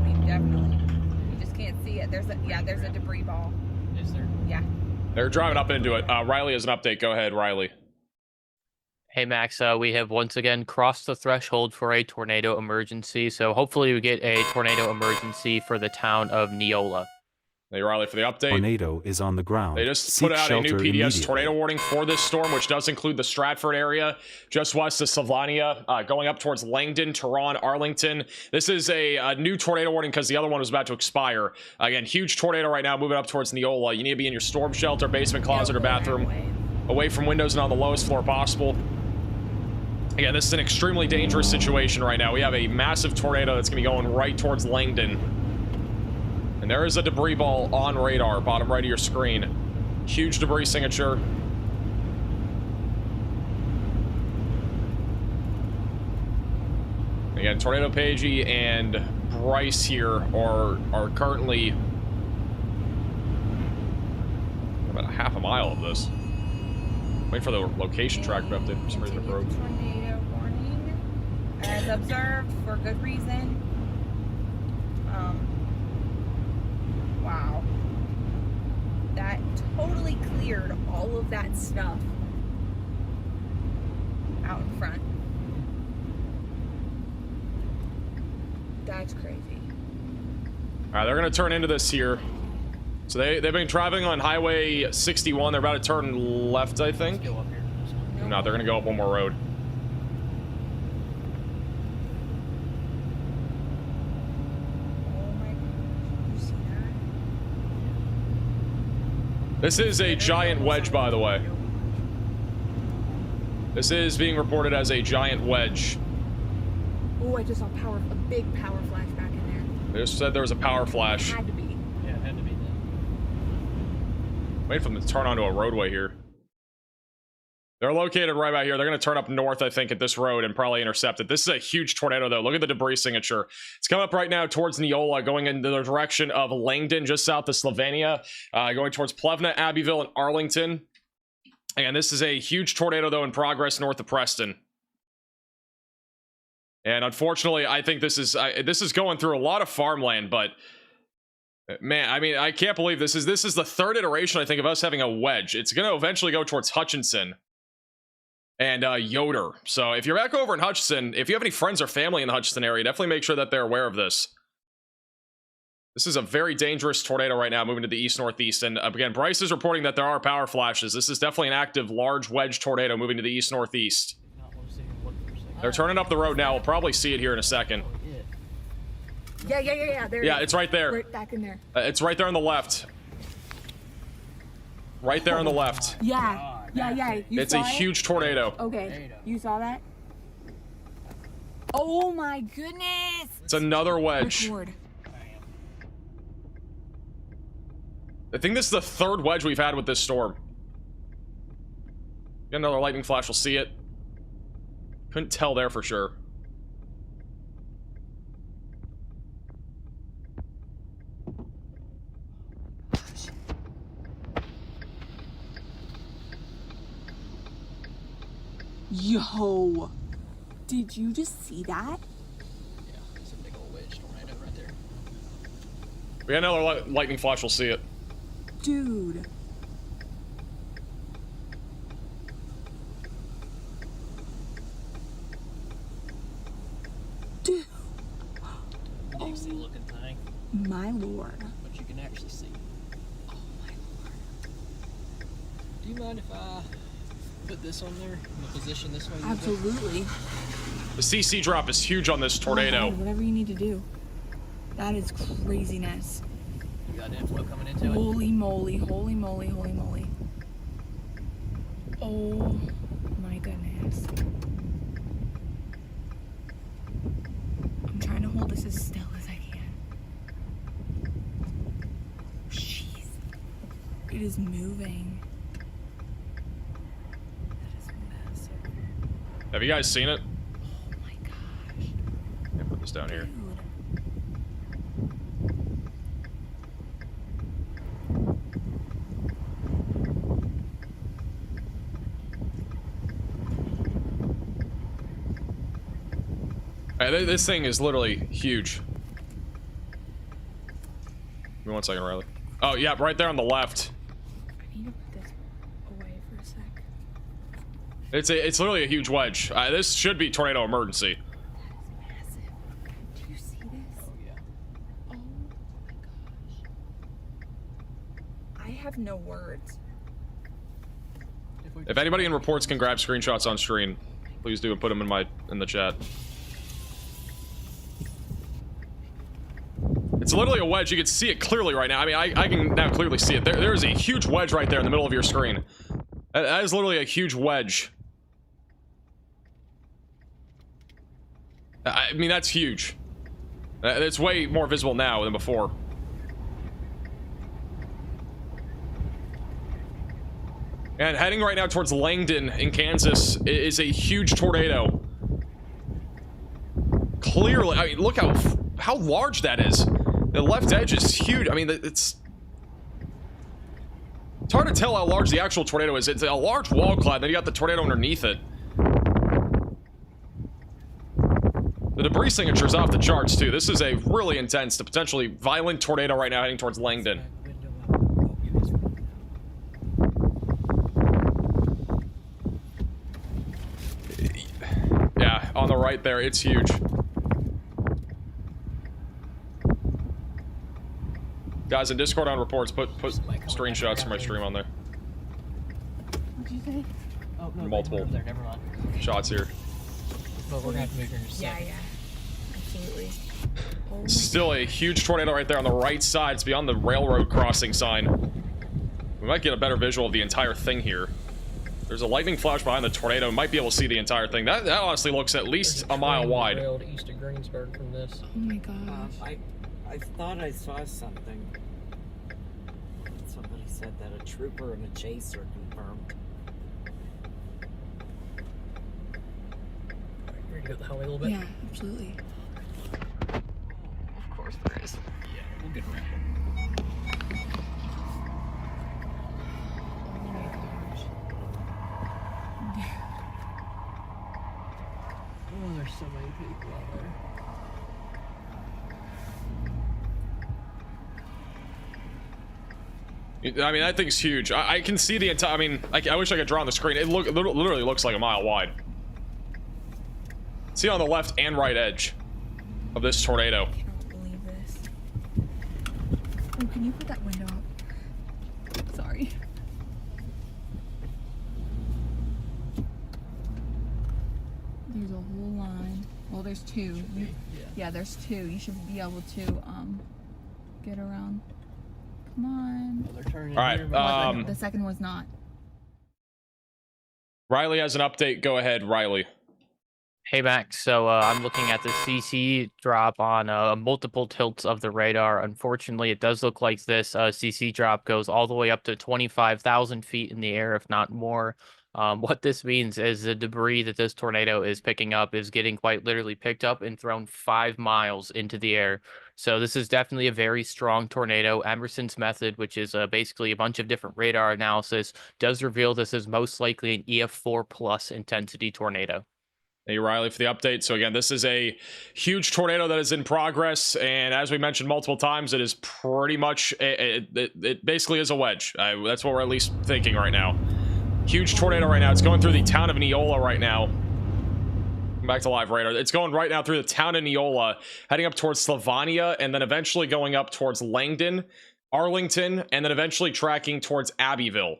mean definitely. You just can't see it. There's a debris ball. Is there? Yeah. They're driving up into it. Riley has an update. Go ahead, Riley. Hey Max, we have once again crossed the threshold for a tornado emergency, so hopefully we get a tornado emergency for the town of Neola. Hey, Riley, for the update. Tornado is on the ground. They just Seek put out a new shelter PDS immediately. tornado warning for this storm, which does include the Stratford area, just west of Sylvania, going up towards Langdon, Tehran, Arlington. This is a new tornado warning because the other one was about to expire. Again, huge tornado right now moving up towards Neola. You need to be in your storm shelter, basement, closet, or bathroom, away from windows and on the lowest floor possible. Again, this is an extremely dangerous situation right now. We have a massive tornado that's going to be going right towards Langdon. And there is a debris ball on radar, bottom right of your screen. Huge debris signature. Again, Tornado Pagey and Bryce here are currently about a half a mile of this. Wait for the location tracker update for some reason it broke. Tornado warning, as observed for good reason. Wow. That totally cleared all of that stuff out in front. That's crazy. All right, they're going to turn into this here. So they've been traveling on Highway 61. They're about to turn left, I think. No, they're going to go up one more road. This is a giant wedge, by the way. This is being reported as a giant wedge. Oh, I just saw a big power flash back in there. They just said there was a power flash. Had to be. Yeah, it had to be then. Wait for them to turn onto a roadway here. They're located right about here. They're going to turn up north, I think, at this road and probably intercept it. This is a huge tornado, though. Look at the debris signature. It's coming up right now towards Neola, going in the direction of Langdon, just south of Slovenia, going towards Plevna, Abbeville, and Arlington. And this is a huge tornado, though, in progress north of Preston. And unfortunately, I think this is going through a lot of farmland, but man, I mean, I can't believe this is the third iteration, I think, of us having a wedge. It's going to eventually go towards Hutchinson and Yoder. So if you're back over in Hutchinson, if you have any friends or family in the Hutchinson area, definitely make sure that they're aware of this. This is a very dangerous tornado right now, moving to the east-northeast. And again, Bryce is reporting that there are power flashes. This is definitely an active, large wedge tornado moving to the east-northeast. They're turning up the road now. We'll probably see it here in a second. Yeah. There Yeah, it's right there. Right back in there. It's right there on the left. Right there on the left. Yeah. It's a huge tornado. Okay, you saw that? Oh my goodness! It's another wedge. Record. I think this is the third wedge we've had with this storm. Get another lightning flash, we'll see it. Couldn't tell there for sure. Yo, did you just see that? Yeah, it's a big old wedge tornado right there. We got another lightning flash, we'll see it. Dude. Dude. Nasty looking thing. My lord. But you can actually see. Oh my lord. Do you mind if I put this on there in the position this way? Absolutely. The CC drop is huge on this tornado. Oh, whatever you need to do. That is craziness. You got inflow coming into it? Holy moly, holy moly, holy moly. Oh my goodness. I'm trying to hold this as still as I can. Jeez. It is moving. That is massive. Have you guys seen it? Oh my gosh. Let me put this down here. Alright, this thing is literally huge. Give me 1 second, Riley. Oh, yeah, right there on the left. I need to put this away for a sec. It's literally a huge wedge. This should be tornado emergency. Do you see this? Oh, yeah. Oh my gosh. have no words. If anybody in reports can grab screenshots on screen, please do and put them in the chat. It's literally a wedge. You can see it clearly right now. I mean, I can now clearly see it. There is a huge wedge right there in the middle of your screen. That is literally a huge wedge. I mean, that's huge. It's way more visible now than before. And heading right now towards Langdon in Kansas is a huge tornado. Clearly, I mean, look how large that is. The left edge is huge. I mean, it's hard to tell how large the actual tornado is. It's a large wall cloud, then you got the tornado underneath it. The debris signature is off the charts, too. This is a really intense to potentially violent tornado right now heading towards Langdon. Yeah, on the right there, it's huge. Guys, in Discord on reports, put screenshots from my stream on there. What'd you say? Oh, no, multiple there, never mind. shots here. But we're gonna have to move here in a second. Yeah, absolutely. Oh Still a huge tornado right there on the right side. It's beyond the railroad crossing sign. We might get a better visual of the entire thing here. There's a lightning flash behind the tornado. We might be able to see the entire thing. That honestly looks at least a mile wide. East of Greensburg from this. Oh my gosh. I thought I saw something. Somebody said that a trooper and a chaser confirmed. Ready to go the highway a little bit? Yeah, absolutely. Of course there is. Yeah, we'll get around. Oh, there's so many people out there. I mean, that thing's huge. I can see the entire. I mean, I wish I could draw on the screen. It literally looks like a mile wide. See on the left and right edge of this tornado. I can't believe this. Oh, can you put that window up? Sorry. There's a whole line. Well, there's two. Yeah, there's two. You should be able to get around. Come on. All right. The second was not. Riley has an update. Go ahead, Riley. Hey, Max. So I'm looking at the CC drop on multiple tilts of the radar. Unfortunately, it does look like this CC drop goes all the way up to 25,000 feet in the air, if not more. What this means is the debris that this tornado is picking up is getting quite literally picked up and thrown 5 miles into the air. So this is definitely a very strong tornado. Emerson's method, which is basically a bunch of different radar analysis, does reveal this is most likely an EF4 plus intensity tornado. Thank you, Riley, for the update. So again, this is a huge tornado that is in progress, and as we mentioned multiple times, it is pretty much it basically is a wedge. That's what we're at least thinking right now. Huge tornado right now. It's going through the town of Neola right now. Back to live radar. It's going right now through the town of Neola, heading up towards Slavania, and then eventually going up towards Langdon, Arlington, and then eventually tracking towards Abbeville.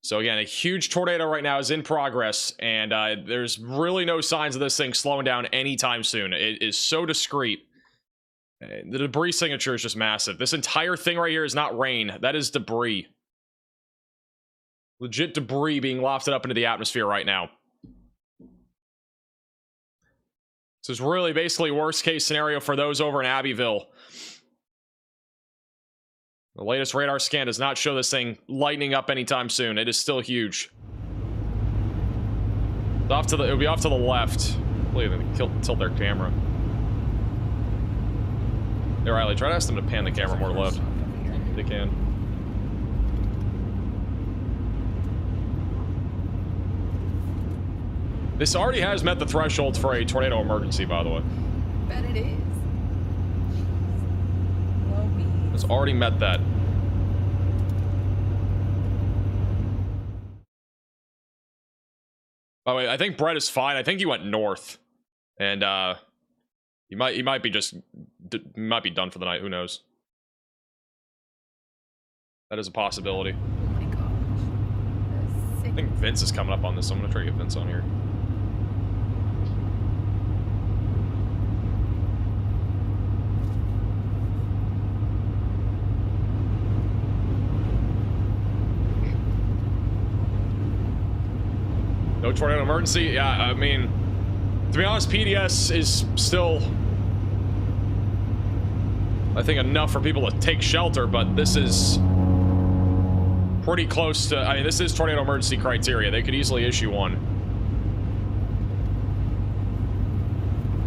So again, a huge tornado right now is in progress, and there's really no signs of this thing slowing down anytime soon. It is so discreet. The debris signature is just massive. This entire thing right here is not rain. That is debris. Legit debris being wafted up into the atmosphere right now. This is really basically worst case scenario for those over in Abbeville. The latest radar scan does not show this thing lightening up anytime soon. It is still huge. It'll be off to the left. Look at them tilt their camera. Hey Riley, try to ask them to pan the camera more left. They can. This already has met the threshold for a tornado emergency, by the way. Bet it is. It's already met that. By the way, I think Brett is fine. I think he went north, and he might be done for the night. Who knows? That is a possibility. Oh my gosh. I think Vince is coming up on this, so I'm gonna try to get Vince on here. No tornado emergency? Yeah, I mean, to be honest, PDS is still, I think, enough for people to take shelter, but this is pretty close to, I mean, this is tornado emergency criteria. They could easily issue one.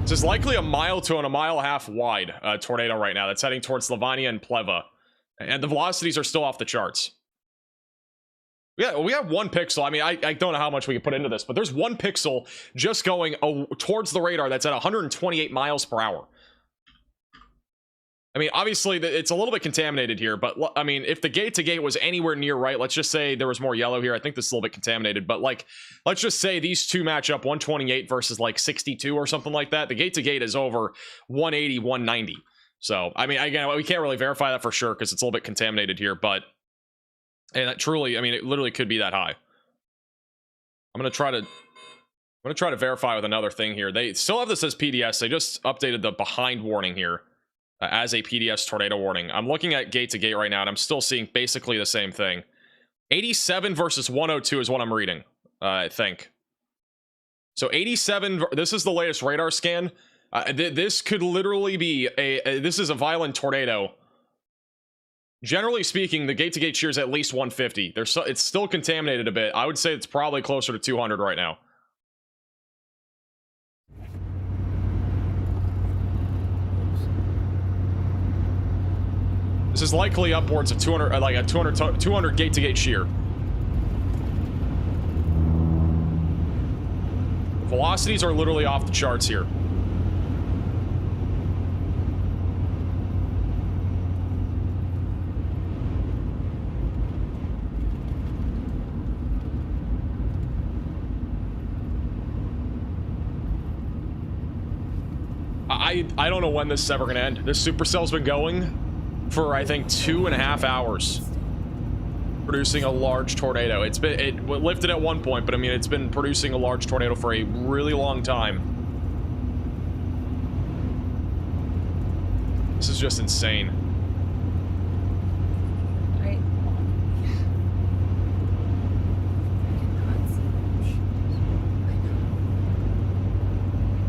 This is likely a mile to a mile and a half wide tornado right now that's heading towards Slovenia and Pleva. And the velocities are still off the charts. Yeah, we have 1 pixel. I mean, I don't know how much we can put into this, but there's 1 pixel just going towards the radar that's at 128 miles per hour. I mean, obviously, it's a little bit contaminated here, but, I mean, if the gate-to-gate was anywhere near right, let's just say there was more yellow here. I think this is a little bit contaminated, but, like, let's just say these two match up 128 versus, like, 62 or something like that. The gate-to-gate is over 180, 190. So, I mean, again, we can't really verify that for sure because it's a little bit contaminated here, but... And that truly, I mean, it literally could be that high. I'm gonna try to verify with another thing here. They still have this as PDS. They just updated the behind warning here as a PDS tornado warning. I'm looking at gate to gate right now, and I'm still seeing basically the same thing. 87 versus 102 is what I'm reading, I think. So 87. This is the latest radar scan. This could literally be this is a violent tornado. Generally speaking, the gate-to-gate shear is at least 150. It's still contaminated a bit. I would say it's probably closer to 200 right now. This is likely upwards of 200, like a 200 gate-to-gate shear. Velocities are literally off the charts here. I don't know when this is ever gonna end. This supercell's been going for, I think, 2.5 hours, producing a large tornado. It lifted at one point, but I mean, it's been producing a large tornado for a really long time. This is just insane.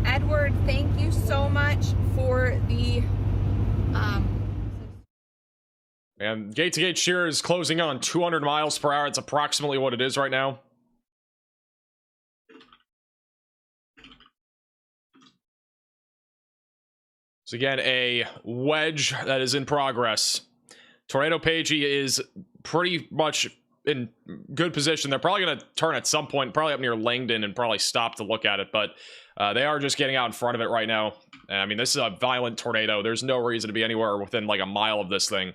Edward, thank you so much for the And gate-to-gate shear is closing on 200 miles per hour. It's approximately what it is right now. So again, a wedge that is in progress. Tornado Pagey is pretty much in good position. They're probably going to turn at some point, probably up near Langdon, and probably stop to look at it, but they are just getting out in front of it right now. I mean, this is a violent tornado. There's no reason to be anywhere within like a mile of this thing.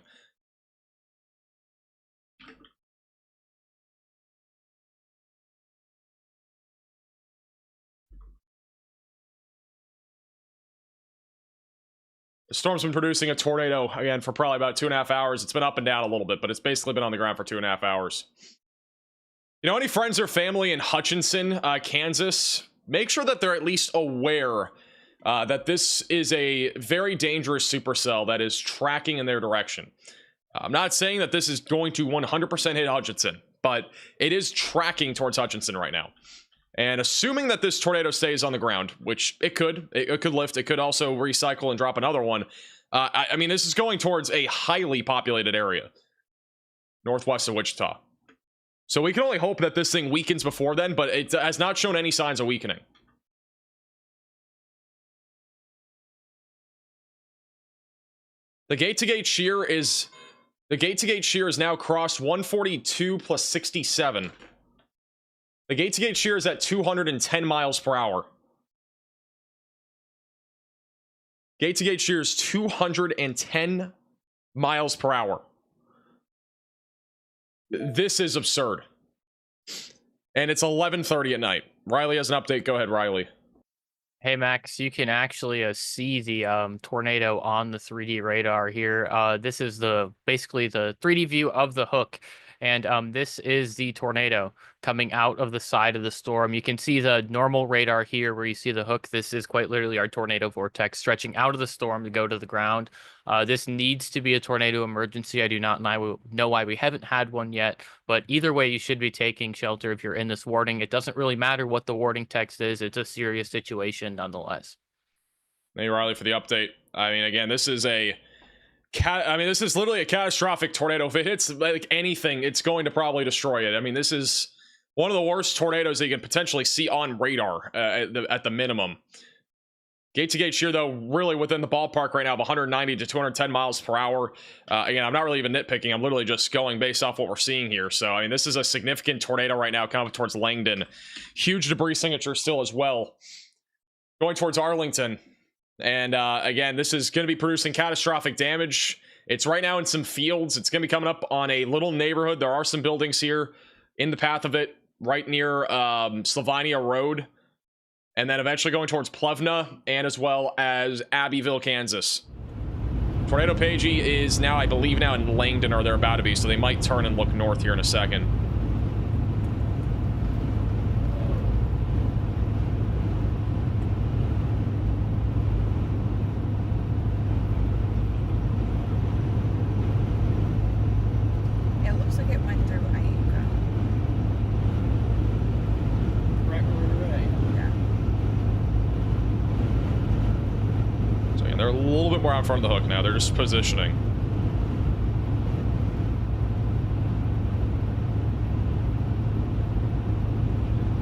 The storm's been producing a tornado, again, for probably about 2.5 hours. It's been up and down a little bit, but it's basically been on the ground for 2.5 hours. You know, any friends or family in Hutchinson, Kansas, make sure that they're at least aware that this is a very dangerous supercell that is tracking in their direction. I'm not saying that this is going to 100% hit Hutchinson, but it is tracking towards Hutchinson right now. And assuming that this tornado stays on the ground, which it could lift, it could also recycle and drop another one. I mean, this is going towards a highly populated area, northwest of Wichita. So we can only hope that this thing weakens before then, but it has not shown any signs of weakening. The gate-to-gate shear is now crossed 142 plus 67. The gate-to-gate shear is at 210 miles per hour. Gate-to-gate shear is 210 miles per hour. This is absurd. And it's 11:30 at night. Riley has an update. Go ahead, Riley. Hey Max, you can actually see the tornado on the 3D radar here. This is basically the 3D view of the hook, and this is the tornado coming out of the side of the storm. You can see the normal radar here where you see the hook. This is quite literally our tornado vortex stretching out of the storm to go to the ground. This needs to be a tornado emergency. I do not know why we haven't had one yet, but either way, you should be taking shelter if you're in this warning. It doesn't really matter what the warning text is. It's a serious situation nonetheless. Thank you, Riley, for the update. I mean, again, this is this is literally a catastrophic tornado. If it hits like anything, it's going to probably destroy it. I mean, this is one of the worst tornadoes that you can potentially see on radar at the minimum. Gate-to-gate shear, though, really within the ballpark right now of 190 to 210 miles per hour. Again, I'm not really even nitpicking. I'm literally just going based off what we're seeing here. So, I mean, this is a significant tornado right now coming towards Langdon. Huge debris signature still as well. Going towards Arlington. And, again, this is going to be producing catastrophic damage. It's right now in some fields. It's going to be coming up on a little neighborhood. There are some buildings here in the path of it, right near Slovenia Road. And then eventually going towards Plevna and as well as Abbeville, Kansas. Tornado Pagey is now, I believe, now in Langdon, or they're about to be, so they might turn and look north here in a second. Yeah, it looks like it went through Iuka. Right where we were at. So again, they're a little bit more out in front of the hook now. They're just positioning.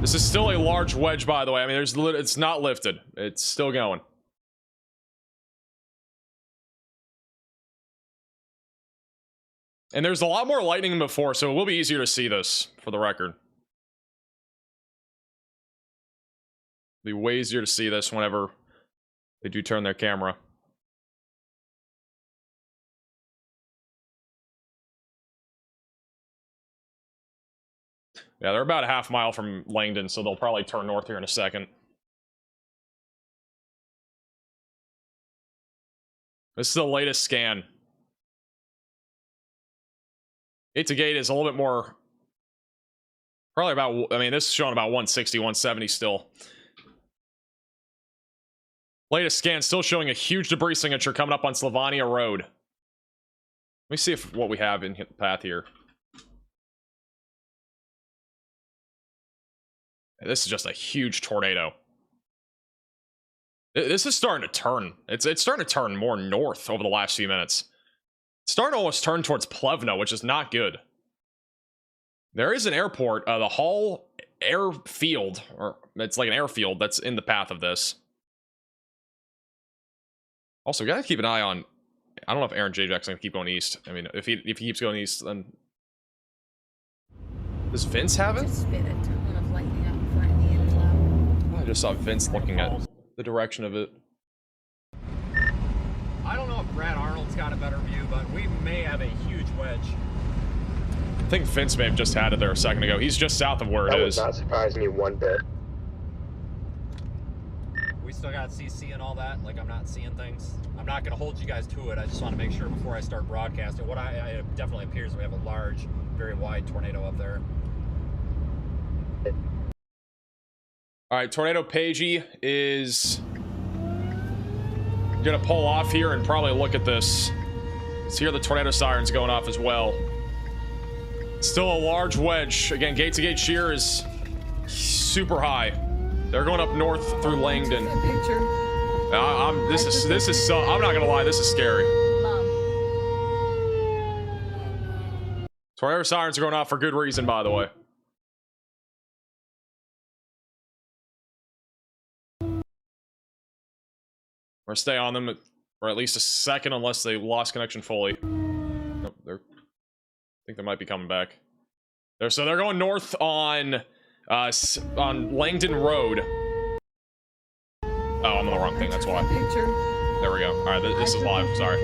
This is still a large wedge, by the way. I mean, it's not lifted. It's still going. And there's a lot more lightning than before, so it will be easier to see this, for the record. It'll be way easier to see this whenever they do turn their camera. Yeah, they're about a half mile from Langdon, so they'll probably turn north here in a second. This is the latest scan. Gate to gate is a little bit more... Probably about... I mean, this is showing about 160, 170 still. Latest scan still showing a huge debris signature coming up on Slovenia Road. Let me see what we have in the path here. This is just a huge tornado. This is starting to turn. It's starting to turn more north over the last few minutes. It's starting to almost turn towards Plevna, which is not good. There is an airport, the Hall Airfield, or it's like an airfield that's in the path of this. Also, gotta keep an eye on... I don't know if Aaron J-Jack's gonna keep going east. I mean, if he keeps going east, then... Does Vince have it? Just spit a ton of lightning out in front of the inflow. I just saw Vince looking at the direction of it. I don't know if Brad Arnold's got a better view, but we may have a huge wedge. I think Vince may have just had it there a second ago. He's just south of where it is. That would not surprise me one bit. We still got CC and all that. Like, I'm not seeing things. I'm not going to hold you guys to it. I just want to make sure before I start broadcasting. It definitely appears we have a large, very wide tornado up there. All right, Tornado Pagey is gonna pull off here and probably look at this. Let's hear the tornado sirens going off as well. Still a large wedge. Again, gate to gate shear is super high. They're going up north through Langdon. This is so, I'm not gonna lie, this is scary. Tornado sirens are going off for good reason, by the way. We're gonna stay on them for at least a second unless they lost connection fully. Nope, I think they might be coming back. So they're going north on Langdon Road. Oh, I'm on the wrong thing, that's why. There we go. Alright, this is live, sorry.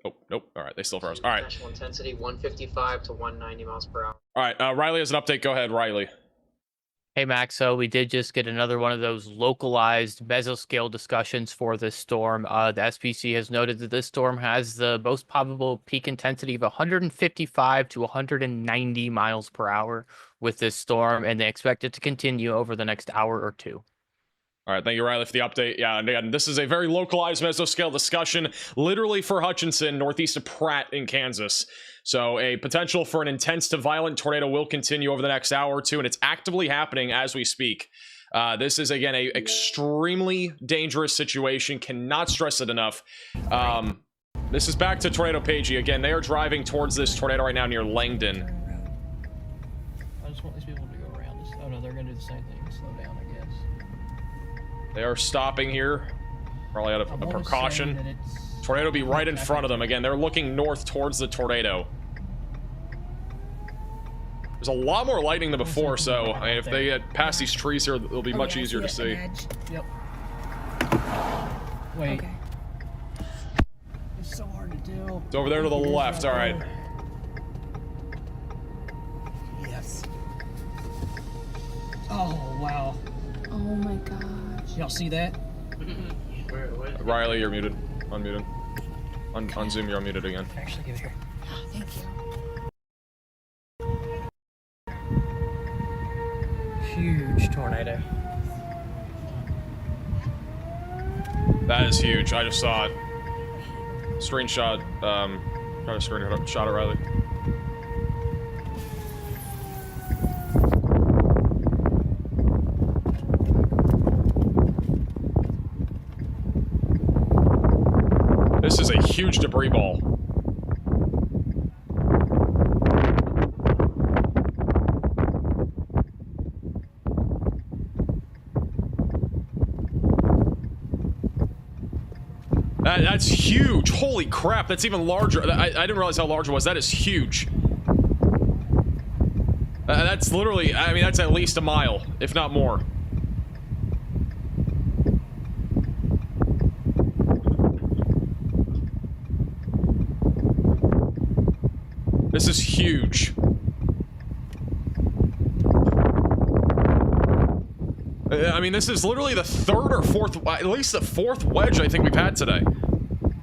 Oh, nope. All right, they still froze. All right. National intensity 155 to 190 miles per hour. All right, Riley has an update. Go ahead, Riley. Hey, Max. So we did just get another one of those localized mesoscale discussions for this storm. The SPC has noted that this storm has the most probable peak intensity of 155 to 190 miles per hour with this storm, and they expect it to continue over the next hour or two. All right, thank you, Riley, for the update. Yeah, and again, this is a very localized mesoscale discussion, literally for Hutchinson, northeast of Pratt in Kansas. So a potential for an intense to violent tornado will continue over the next hour or two, and it's actively happening as we speak. This is, again, a extremely dangerous situation. Cannot stress it enough. This is back to Tornado Pagey. Again, they are driving towards this tornado right now near Langdon. I just want these people to go around this. Oh, no, they're going to do the same thing. Slow down, I guess. They are stopping here, probably out of a precaution. Tornado be right in front of them. Again, they're looking north towards the tornado. There's a lot more lightning than before, so I mean, if they get past these trees here, it'll be much easier to see. Yep. Wait. Okay. It's so hard to do. It's over there to the left. All right. Yes. Oh, wow. Oh my gosh. Y'all see that? Riley, you're muted. Unmuted. On Zoom, you're unmuted again. Actually, give it here. Thank you. Huge tornado. That is huge. I just saw it. Screenshot. Try to screenshot it, Riley. This is a huge debris ball. That's huge. Holy crap, that's even larger. I didn't realize how large it was. That is huge. That's literally, I mean, that's at least a mile, if not more. This is huge. I mean, this is literally the third or fourth, at least the fourth wedge I think we've had today.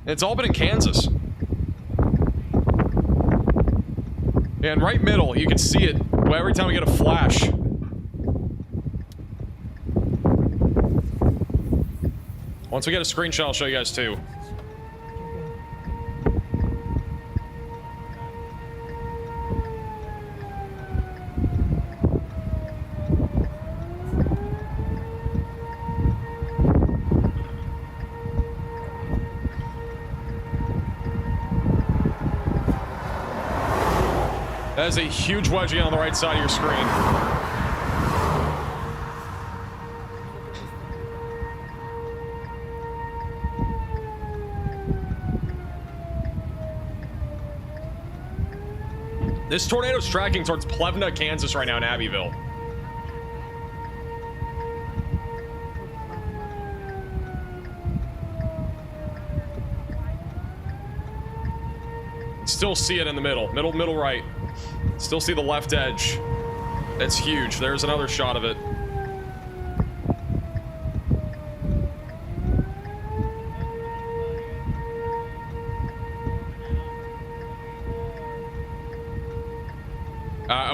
It's all been in Kansas. And right middle, you can see it every time we get a flash. Once we get a screenshot, I'll show you guys too. That is a huge wedge again on the right side of your screen. This tornado's tracking towards Plevna, Kansas right now in Abbeville. Still see it in the middle right. Still see the left edge. That's huge. There's another shot of it.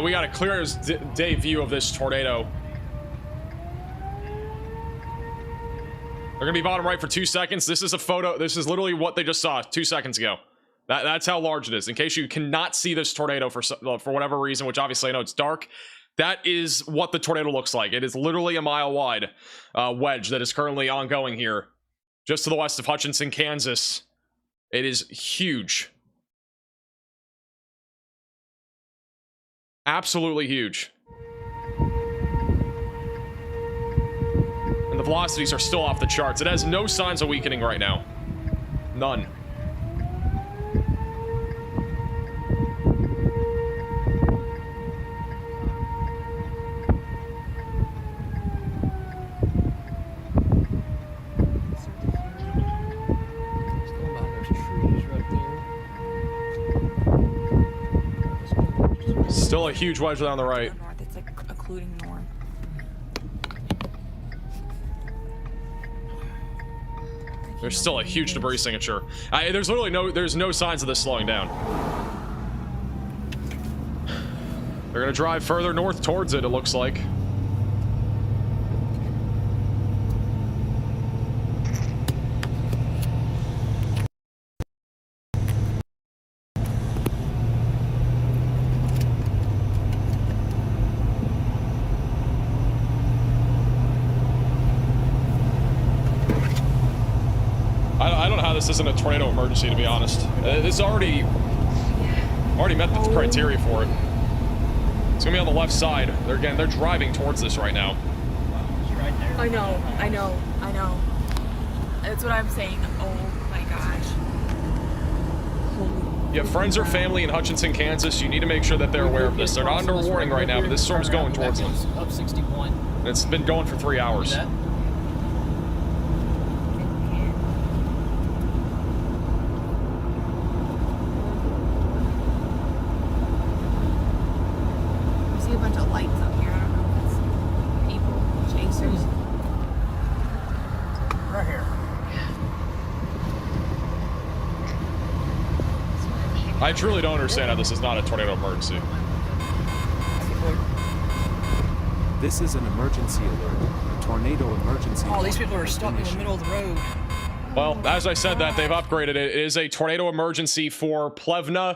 We got a clear as day view of this tornado. They're gonna be bottom right for 2 seconds. This is a photo. This is literally what they just saw 2 seconds ago. That's how large it is. In case you cannot see this tornado for whatever reason, which obviously I know it's dark, that is what the tornado looks like. It is literally a mile wide wedge that is currently ongoing here, just to the west of Hutchinson, Kansas. It is huge. Absolutely huge. And the velocities are still off the charts. It has no signs of weakening right now. None. Still a huge wedge down the right. North. It's like occluding north. There's still a huge debris signature. There's literally there's no signs of this slowing down. They're gonna drive further north towards it, it looks like. I don't know how this isn't a tornado emergency, to be honest. This already met the criteria for it. It's gonna be on the left side. They're driving towards this right now. I know. That's what I'm saying. Oh my gosh. You have friends or family in Hutchinson, Kansas. You need to make sure that they're aware of this. They're not under warning right now, but this storm's going towards them. Up 61. It's been going for 3 hours. A bunch of lights up here. I don't know if it's people, chasers. Right here. I truly don't understand how this is not a tornado emergency. This is an emergency alert. A tornado emergency. Oh, these people are stuck in the middle of the road. Well, as I said that, they've upgraded it. It is a tornado emergency for Plevna,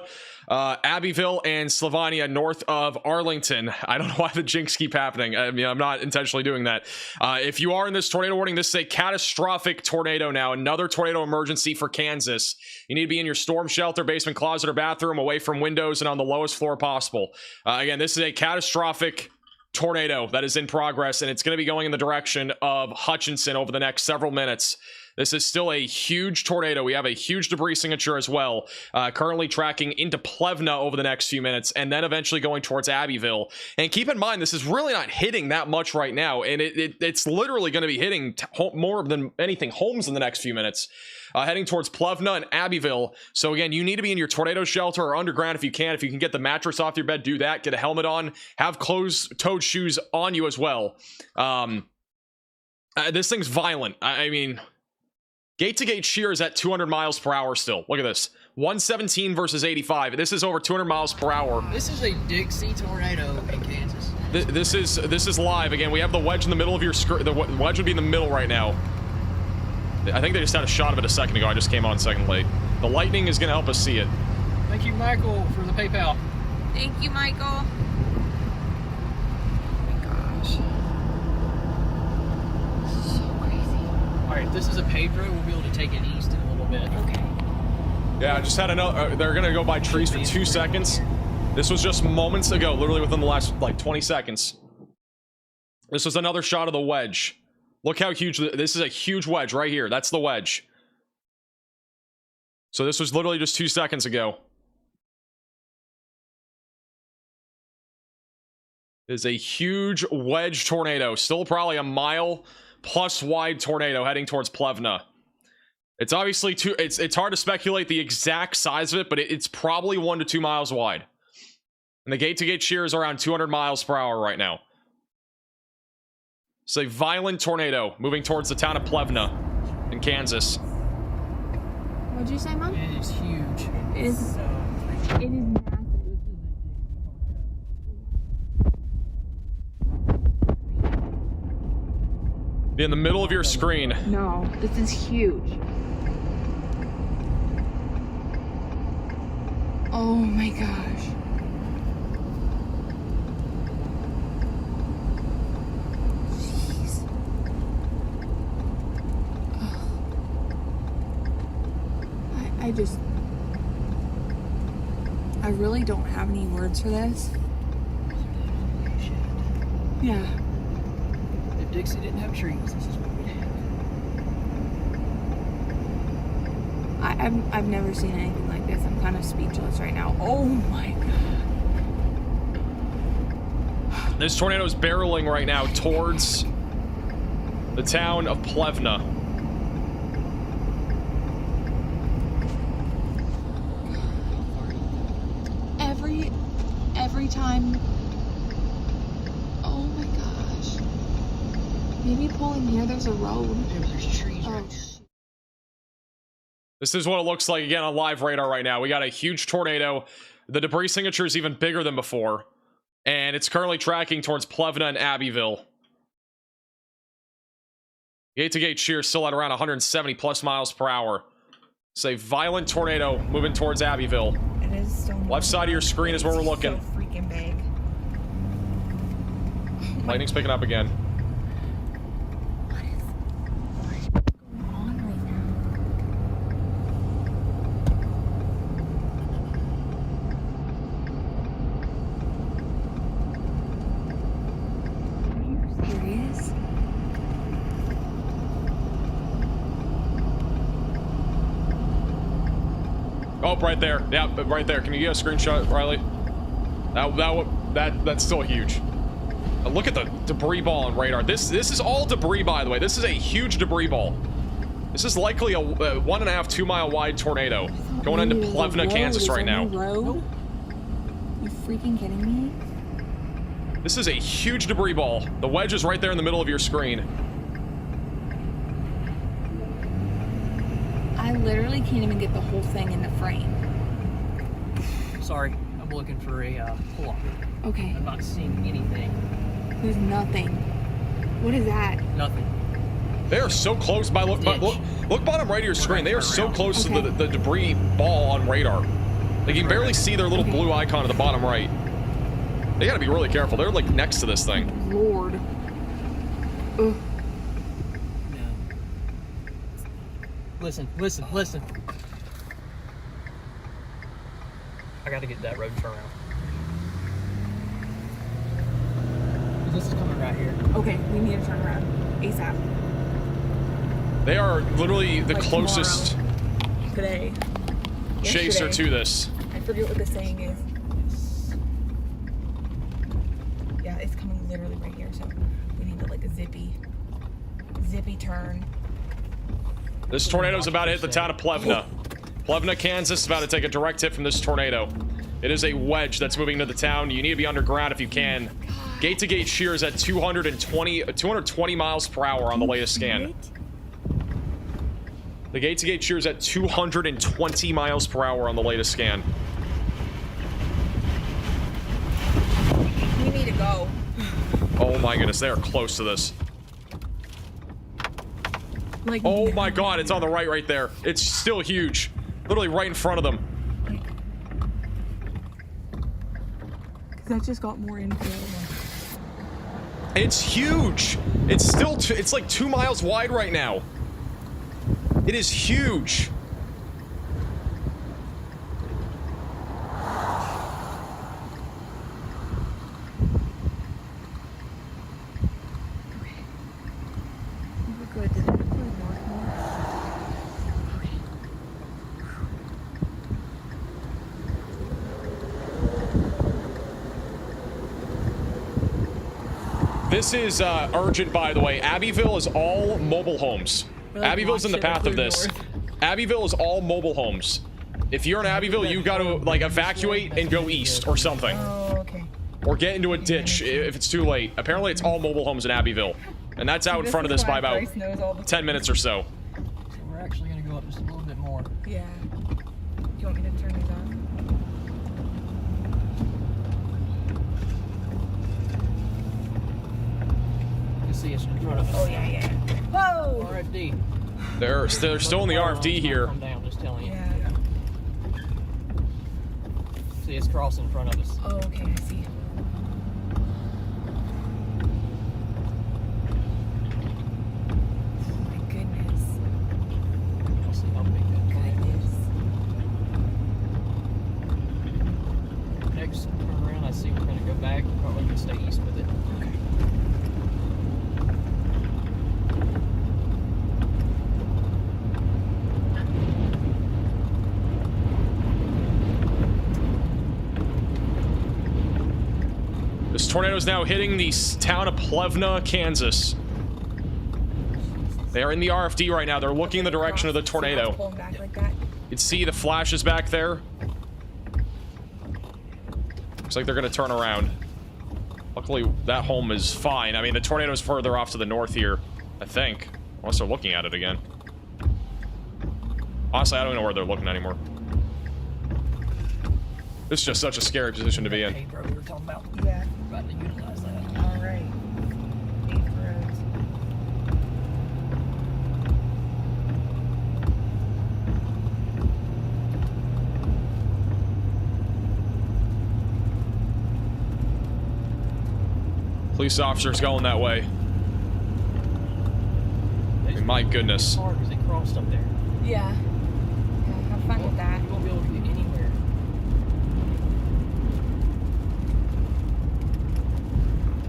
Abbeville, and Slavania north of Arlington. I don't know why the jinx keep happening. I mean, I'm not intentionally doing that. If you are in this tornado warning, this is a catastrophic tornado now. Another tornado emergency for Kansas. You need to be in your storm shelter, basement, closet, or bathroom, away from windows and on the lowest floor possible. Again, this is a catastrophic tornado that is in progress, and it's going to be going in the direction of Hutchinson over the next several minutes. This is still a huge tornado. We have a huge debris signature as well, currently tracking into Plevna over the next few minutes, and then eventually going towards Abbeville. And keep in mind, this is really not hitting that much right now, and it's literally going to be hitting more than anything homes in the next few minutes, heading towards Plevna and Abbeville. So again, you need to be in your tornado shelter or underground if you can. If you can get the mattress off your bed, do that. Get a helmet on. Have closed-toed shoes on you as well. This thing's violent. I mean... Gate-to-gate shear is at 200 miles per hour still. Look at this. 117 versus 85. This is over 200 miles per hour. This is a Dixie tornado in Kansas. This is live. Again, we have the wedge in the middle of your screen. The wedge would be in the middle right now. I think they just had a shot of it a second ago. I just came on a second late. The lightning is going to help us see it. Thank you, Michael, for the PayPal. Thank you, Michael. Alright, if this is a paved road, we'll be able to take it east in a little bit. Okay. Yeah, I just had another... they're going to go by trees for 2 seconds. This was just moments ago, literally within the last, 20 seconds. This was another shot of the wedge. Look how huge... This is a huge wedge right here. That's the wedge. So this was literally just 2 seconds ago. It is a huge wedge tornado. Still probably a mile... plus wide tornado heading towards Plevna. It's obviously it's hard to speculate the exact size of it, but it's probably 1 to 2 miles wide. And the gate-to-gate shear is around 200 miles per hour right now. It's a violent tornado moving towards the town of Plevna in Kansas. What'd you say, Mom? It is huge. It is massive. Be in the middle of your screen. No, this is huge. Oh my gosh. Jeez. I really don't have any words for this. Yeah. If Dixie didn't have trees, this is what we'd have. I've never seen anything like this. I'm kind of speechless right now. Oh my god. This tornado is barreling right now towards the town of Plevna. every time. Oh my gosh. Maybe pulling here, there's a road. There's trees. Oh, This is what it looks like again on live radar right now. We got a huge tornado. The debris signature is even bigger than before. And it's currently tracking towards Plevna and Abbeville. Gate-to-gate shear still at around 170 plus miles per hour. It's a violent tornado moving towards Abbeville. it is still Left side of your screen is where we're looking. so freaking big. Lightning's picking up again. Serious? Oh, right there. Yeah, right there. Can you get a screenshot, Riley? That's still huge. Look at the debris ball on radar. This is all debris, by the way. This is a huge debris ball. This is likely a 1.5 2 mile wide tornado going into Plevna, Kansas right now. Road? You freaking kidding me? This is a huge debris ball. The wedge is right there in the middle of your screen. I literally can't even get the whole thing in the frame. Sorry, I'm looking for a pull off. Okay. I'm not seeing anything. There's nothing. What is that? Nothing. They are so close. Look bottom right of your screen. They are so close to the debris ball on radar. Like you can barely see their little blue icon at the bottom right. They gotta be really careful. They're like next to this thing. Lord. Ugh. Listen. I gotta get that road turned around. This is coming right here. Okay, we need to turn around ASAP. They are literally the closest Today. chaser to this. I forget what the saying is. Yeah, it's coming literally right here, so we need to like a zippy turn. This tornado is about to hit the town of Plevna. Plevna, Kansas is about to take a direct hit from this tornado. It is a wedge that's moving to the town. You need to be underground if you can. Gate-to-gate shear is at 220 miles per hour on the latest scan. The gate-to-gate shear is at 220 miles per hour on the latest scan. We need to go. Oh my goodness, they are close to this. Like, oh my god, it's on the right there. It's still huge. Literally right in front of them. That just got more info. It's huge. It's still, it's like 2 miles wide right now. It is huge. We're good. This is urgent, by the way. Abbeville is all mobile homes. Abbeville's in the path of this. Abbeville is all mobile homes. If you're in Abbeville, you got to like evacuate and go east or something. Oh, okay. Or get into a ditch if it's too late. Apparently, it's all mobile homes in Abbeville. And that's out in front of this by about 10 minutes or so. We're actually gonna go up just a little bit more. Yeah. Do you want me to turn these on? You see us in front of us. Oh, yeah. Whoa! RFD. They're still in the RFD here. Come down, just telling you. Yeah. See us crossing in front of us. Oh, okay, I see. Oh my goodness. Let's see how big that tornado is. Next turn around, I see we're gonna go back. Probably gonna stay east with it. Okay. This tornado is now hitting the town of Plevna, Kansas. They are in the RFD right now. They're looking in the direction of the tornado. Pulling back like that. You can see the flashes back there. Looks Looks like they're going to turn around. Luckily, that home is fine. I mean, the tornado's further off to the north here, I think. Unless they're looking at it again. Honestly, I don't even know where they're looking anymore. This is just such a scary position to be in. Hey, bro, we were talking about. Yeah. We're about to utilize that. All right. Paved roads. Police officers going that way. I mean, my goodness. Hard because they crossed up there. Yeah. Yeah, have fun with that. You won't be able to get anywhere.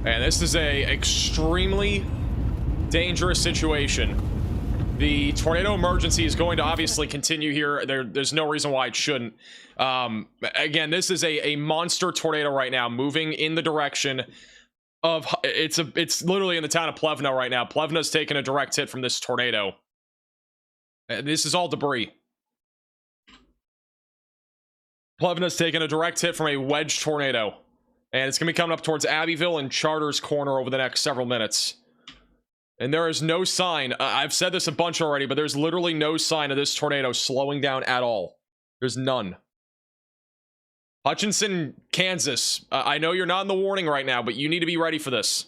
And this is a extremely dangerous situation. The tornado emergency is going to obviously continue here. There's no reason why it shouldn't. Again, this is a monster tornado right now, moving in the direction of it's literally in the town of Plevna right now. Plevna's taken a direct hit from this tornado. And this is all debris. Plevna's taken a direct hit from a Wedge tornado. And it's going to be coming up towards Abbeville and Charters Corner over the next several minutes. And there is no sign, I've said this a bunch already, but there's literally no sign of this tornado slowing down at all. There's none. Hutchinson, Kansas, I know you're not in the warning right now, but you need to be ready for this.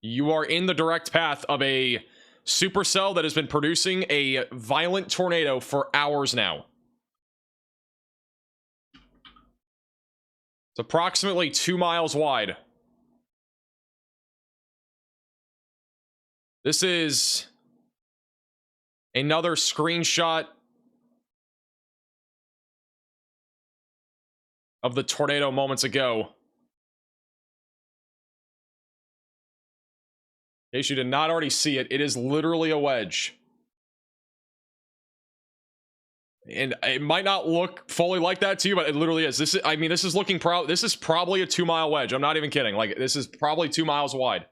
You are in the direct path of a supercell that has been producing a violent tornado for hours now. It's approximately 2 miles wide. This is another screenshot of the tornado moments ago. In case you did not already see it, it is literally a wedge. And it might not look fully like that to you, but it literally is. This is, I mean, this is looking this is probably a 2 mile wedge. I'm not even kidding. Like, this is probably 2 miles wide.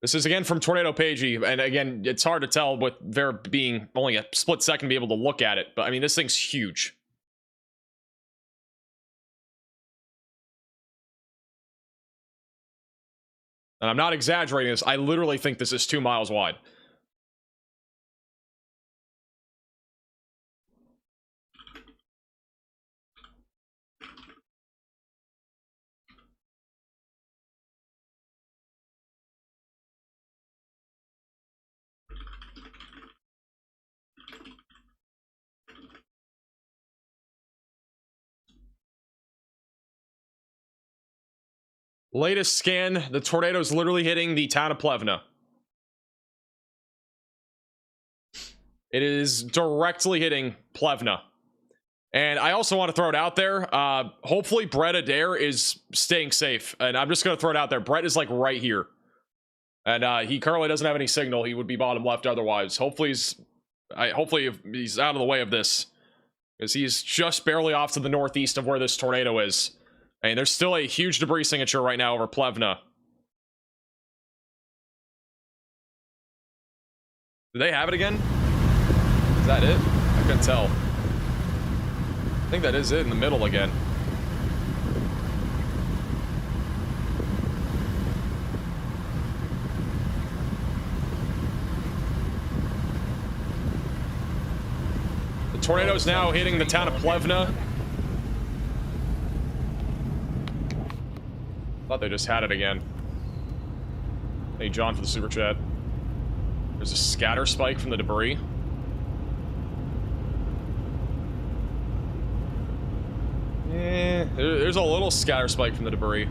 This is again from Tornado Pagey, and again, it's hard to tell with there being only a split second to be able to look at it, but I mean, this thing's huge. And I'm not exaggerating this. I literally think this is 2 miles wide. Latest scan, the tornado is literally hitting the town of Plevna. It is directly hitting Plevna. And I also want to throw it out there. Hopefully Brett Adair is staying safe. And I'm just going to throw it out there. Brett is like right here. And he currently doesn't have any signal. He would be bottom left otherwise. Hopefully he's out of the way of this. Because he's just barely off to the northeast of where this tornado is. And there's still a huge debris signature right now over Plevna. Do they have it again? Is that it? I couldn't tell. I think that is it in the middle again. The tornado is now hitting the town of Plevna. Thought they just had it again. Hey, John, for the super chat. There's a scatter spike from the debris. There's a little scatter spike from the debris.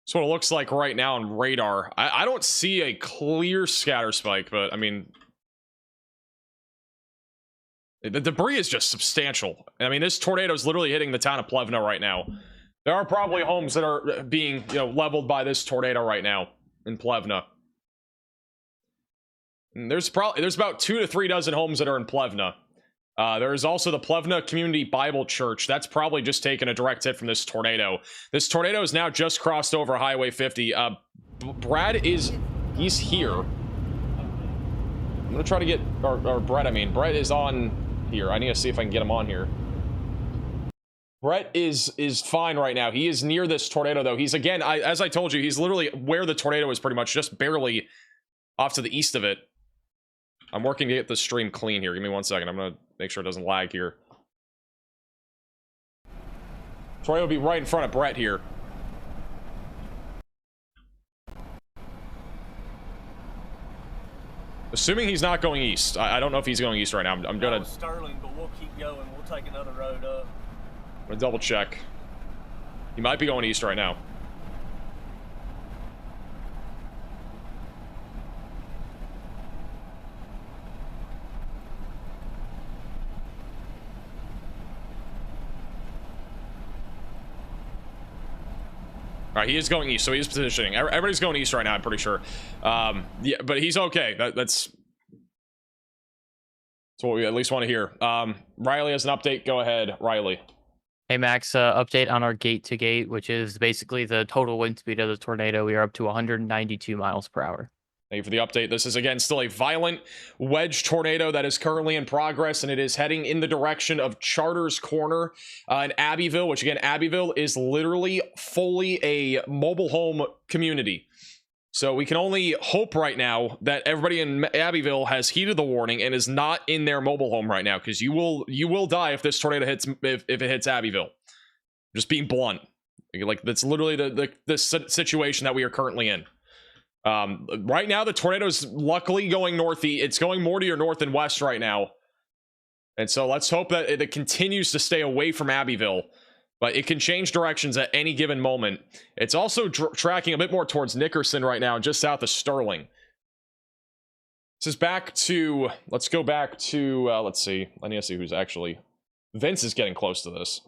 That's what it looks like right now on radar. I don't see a clear scatter spike, but I mean, the debris is just substantial. I mean, this tornado is literally hitting the town of Plevna right now. There are probably homes that are being, leveled by this tornado right now in Plevna. And there's about 2 to 3 dozen homes that are in Plevna. There is also the Plevna Community Bible Church. That's probably just taken a direct hit from this tornado. This tornado has now just crossed over Highway 50. Brad he's here. gonna try to get, or Brett, I mean. Brett is on here. I need to see if I can get him on here. Brett is fine right now. He is near this tornado, though. He's, again, as I told you, he's literally where the tornado is pretty much, just barely off to the east of it. I'm working to get the stream clean here. Give me 1 second. I'm gonna make sure it doesn't lag here. Tornado will be right in front of Brett here. Assuming he's not going east. I don't know if he's going east right now. I'm gonna... Sterling, but we'll keep going. We'll take another road up. I'm gonna double check. He might be going east right now. All right, he is going east, so he is positioning. Everybody's going east right now, I'm pretty sure. Yeah, but he's okay. That's what we at least want to hear. Riley has an update. Go ahead, Riley. Hey, Max, update on our gate-to-gate, which is basically the total wind speed of the tornado. We are up to 192 miles per hour. Thank you for the update. This is, again, still a violent wedge tornado that is currently in progress, and it is heading in the direction of Charters Corner in Abbeville, which, again, Abbeville is literally fully a mobile home community. So we can only hope right now that everybody in Abbeville has heeded the warning and is not in their mobile home right now, because you will die if this tornado hits, if it hits Abbeville. Just being blunt. Like, that's literally the situation that we are currently in. Right now, the tornado's luckily going northeast. It's going more to your north and west right now. And so let's hope that it continues to stay away from Abbeville. But it can change directions at any given moment. It's also tracking a bit more towards Nickerson right now, just south of Sterling. This is back to... Let's go back to... let's see. I need to see who's actually... Vince is getting close to this.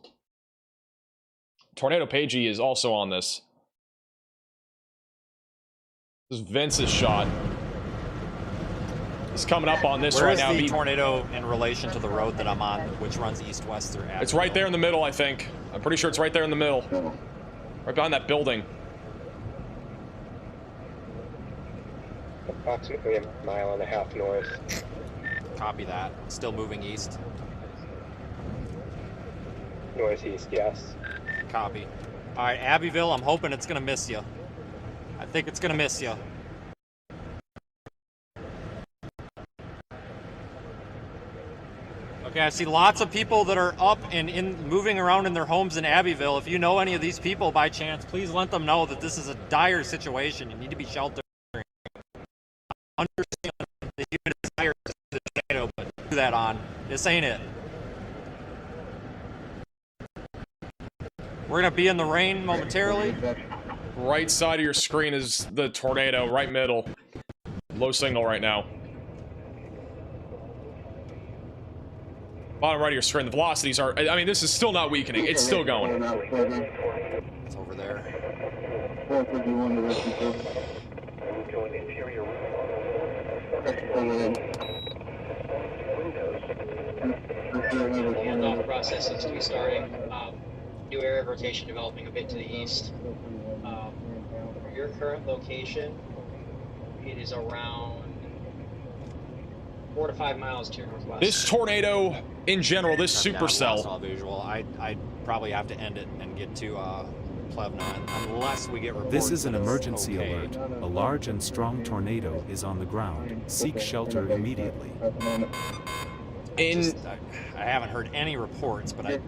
Tornado Pagey is also on this. This is Vince's shot. He's coming up on this right now. Where is the tornado in relation to the road that I'm on, which runs east-west through Abbeville? It's right there in the middle, I think. I'm pretty sure it's right there in the middle. Right behind that building. Approximately 1.5 miles north. Copy that. Still moving east. Northeast, yes. Copy. All right, Abbeville, I'm hoping it's going to miss you. I think it's going to miss you. Okay, I see lots of people that are up and moving around in their homes in Abbeville. If you know any of these people by chance, please let them know that this is a dire situation. You need to be sheltered. I understand the human desire to the tornado, but do that on. This ain't it. We're going to be in the rain momentarily. Right side of your screen is the tornado, right middle. Low signal right now. Bottom right of your screen, the velocities are... I mean, this is still not weakening. It's still going. It's over there. Handoff process seems to be starting. New area of rotation developing a bit to the east. For your current location, it is around 4 to 5 miles to your northwest. This tornado, in general, this supercell. Visual. I'd probably have to end it and get to Plevna unless we get reports. This is an that it's emergency okay. alert. A large and strong tornado is on the ground. Seek shelter immediately. I haven't heard any reports, but I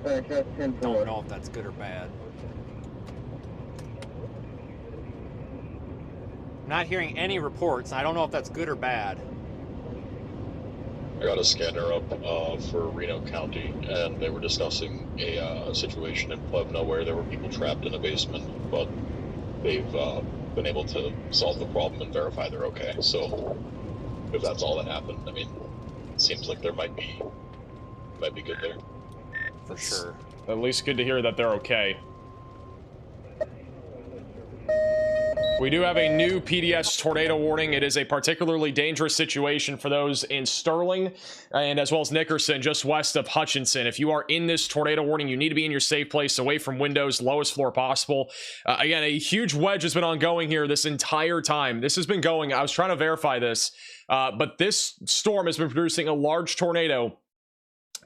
don't know if that's good or bad. I'm not hearing any reports. I don't know if that's good or bad. I got a scanner up for Reno County, and they were discussing a situation in Plevna where there were people trapped in a basement, but they've been able to solve the problem and verify they're okay. So if that's all that happened, I mean, it seems like there might be good there. For sure. At least good to hear that they're okay. We do have a new PDS tornado warning. It is a particularly dangerous situation for those in Sterling and as well as Nickerson, just west of Hutchinson. If you are in this tornado warning, you need to be in your safe place, away from windows, lowest floor possible. Again, a huge wedge has been ongoing here this entire time. This has been going, I was trying to verify this, but this storm has been producing a large tornado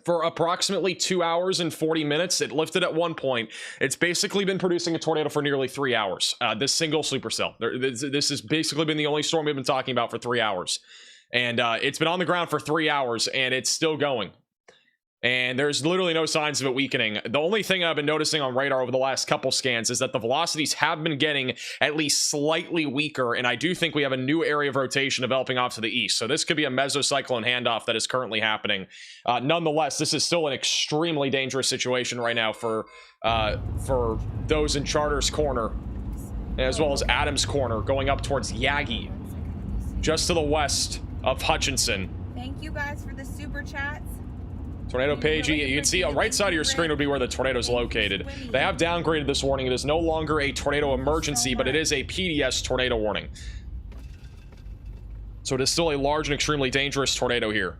for approximately 2 hours and 40 minutes. It lifted at one point. It's basically been producing a tornado for nearly 3 hours. This single supercell. This has basically been the only storm we've been talking about for 3 hours. And it's been on the ground for 3 hours, and it's still going. And there's literally no signs of it weakening. The only thing I've been noticing on radar over the last couple scans is that the velocities have been getting at least slightly weaker, and I do think we have a new area of rotation developing off to the east. So this could be a mesocyclone handoff that is currently happening. Nonetheless, this is still an extremely dangerous situation right now for those in Charters Corner, as well as Adams Corner, going up towards Yagi, just to the west of Hutchinson. Thank you guys for the super chats. Tornado page, you can see on right side of your screen would be where the tornado is located. They have downgraded this warning. It is no longer a tornado emergency, but it is a PDS tornado warning. So it is still a large and extremely dangerous tornado here.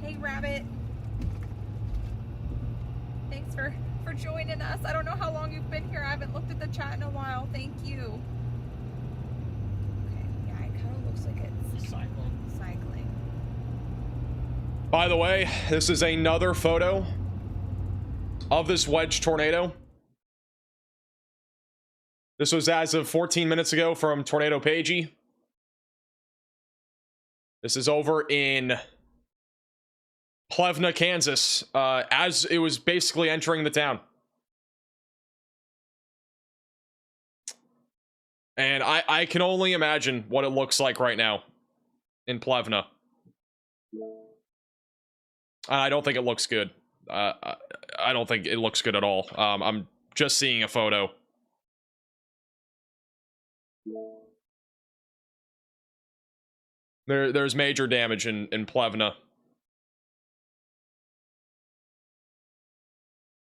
Hey, Rabbit. Thanks for joining us. I don't know how long you've been here. I haven't looked at the chat in a while. Thank you. Okay, yeah, it kind of looks like it's cycling. By the way, this is another photo of this wedge tornado. This was as of 14 minutes ago from Tornado Pagey. This is over in Plevna, Kansas, as it was basically entering the town. And I can only imagine what it looks like right now in Plevna. I don't think it looks good. I don't think it looks good at all. I'm just seeing a photo. There's major damage in Plevna.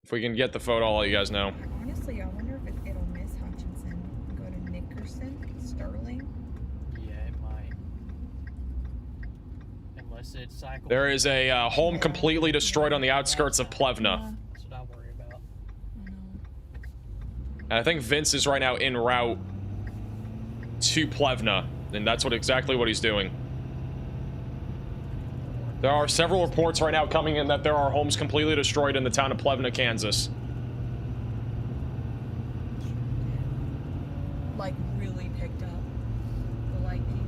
If we can get the photo, I'll let you guys know. Honestly, I wonder if it'll miss Hutchinson. Go to Nickerson, Sterling. Yeah, it might. Unless it cycles. There is a home completely destroyed on the outskirts of Plevna. That's what I worry about. And I think Vince is right now en route to Plevna, and that's exactly what he's doing. There are several reports right now coming in that there are homes completely destroyed in the town of Plevna, Kansas. Like, really picked up the lightning.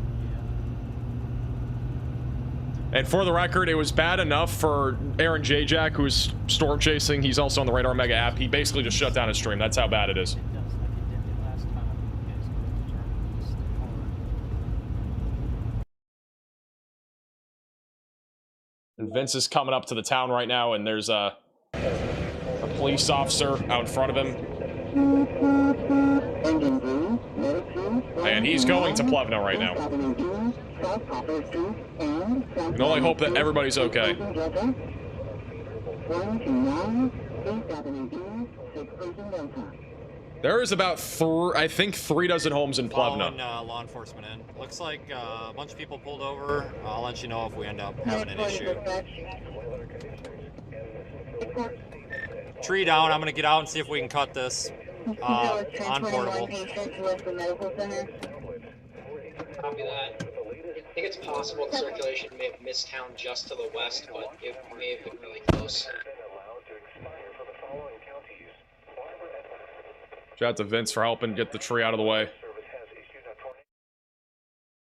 And for the record, it was bad enough for Aaron J. Jack, who's storm chasing. He's also on the Radar Mega app. He basically just shut down his stream. That's how bad it is. And Vince is coming up to the town right now, and there's a police officer out in front of him. And he's going to Plevna right now. We can only hope that everybody's okay. There is about I think 3 dozen homes in Plevna. Following, law enforcement in. Looks like a bunch of people pulled over. I'll let you know if we end up having an issue. Tree down. I'm gonna get out and see if we can cut this on portable. Copy that. I think it's possible the circulation may have missed town just to the west, but it may have been really close. Shout out to Vince for helping get the tree out of the way.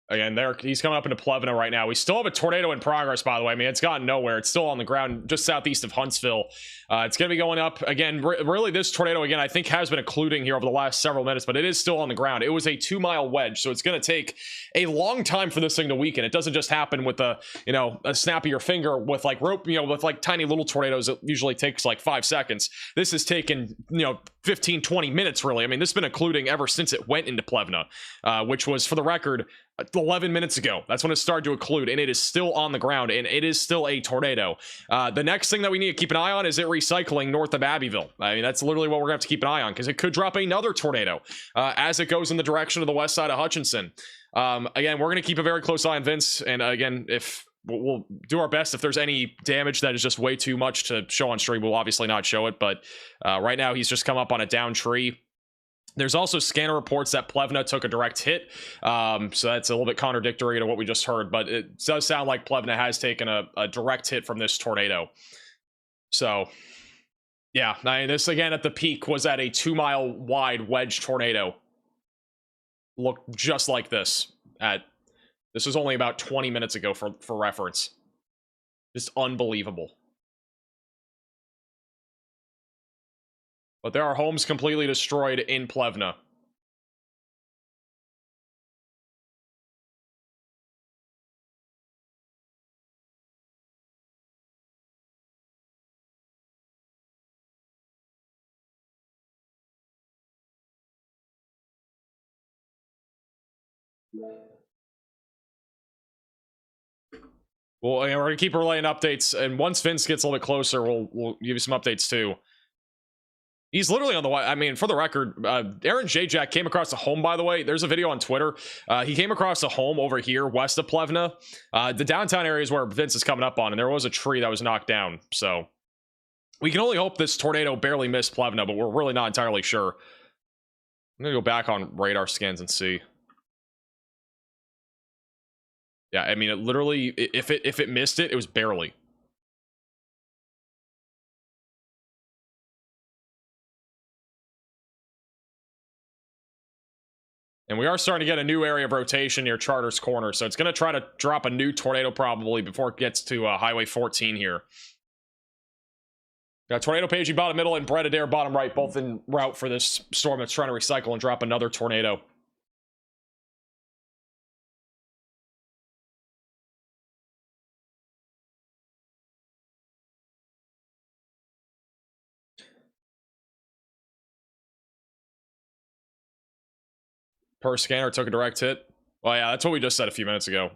Again, he's coming up into Plevna right now. We still have a tornado in progress, by the way. I mean, it's gotten nowhere. It's still on the ground just southeast of Huntsville. It's going to be going up. Again, really, this tornado, again, I think has been occluding here over the last several minutes, but it is still on the ground. It was a 2-mile wedge, so it's going to take a long time for this thing to weaken. It doesn't just happen with a snap of your finger with like rope, with like tiny little tornadoes. It usually takes like 5 seconds. This has taken, 15, 20 minutes, really. I mean, this has been occluding ever since it went into Plevna, which was, for the record, 11 minutes ago. That's when it started to occlude, and it is still on the ground, and it is still a tornado. The next thing that we need to keep an eye on is it recycling north of Abbeville. I mean, that's literally what we're gonna have to keep an eye on, because it could drop another tornado as it goes in the direction of the west side of Hutchinson. Again, we're gonna keep a very close eye on Vince, and again, if we'll do our best, if there's any damage that is just way too much to show on stream, we'll obviously not show it, but right now he's just come up on a down tree. There's also scanner reports that Plevna took a direct hit, so that's a little bit contradictory to what we just heard, but it does sound like Plevna has taken a direct hit from this tornado. So, yeah, I mean, this again at the peak was at a 2-mile wide wedge tornado. Looked just like this. This was only about 20 minutes ago for reference. Just unbelievable. But there are homes completely destroyed in Plevna. Well, we're gonna keep relaying updates, and once Vince gets a little bit closer, we'll give you some updates too. He's literally on the way. I mean, for the record, Aaron J. Jack came across a home, by the way. There's a video on Twitter. He came across a home over here west of Plevna. The downtown area is where Vince is coming up on, and there was a tree that was knocked down. So we can only hope this tornado barely missed Plevna, but we're really not entirely sure. I'm going to go back on radar scans and see. Yeah, I mean, it literally, if it missed it, it was barely. And we are starting to get a new area of rotation near Charters Corner, so it's going to try to drop a new tornado probably before it gets to Highway 14 here. Got tornado paging bottom middle and Bread Adair bottom right, both en route for this storm that's trying to recycle and drop another tornado. Per scanner took a direct hit. Well, yeah, that's what we just said a few minutes ago.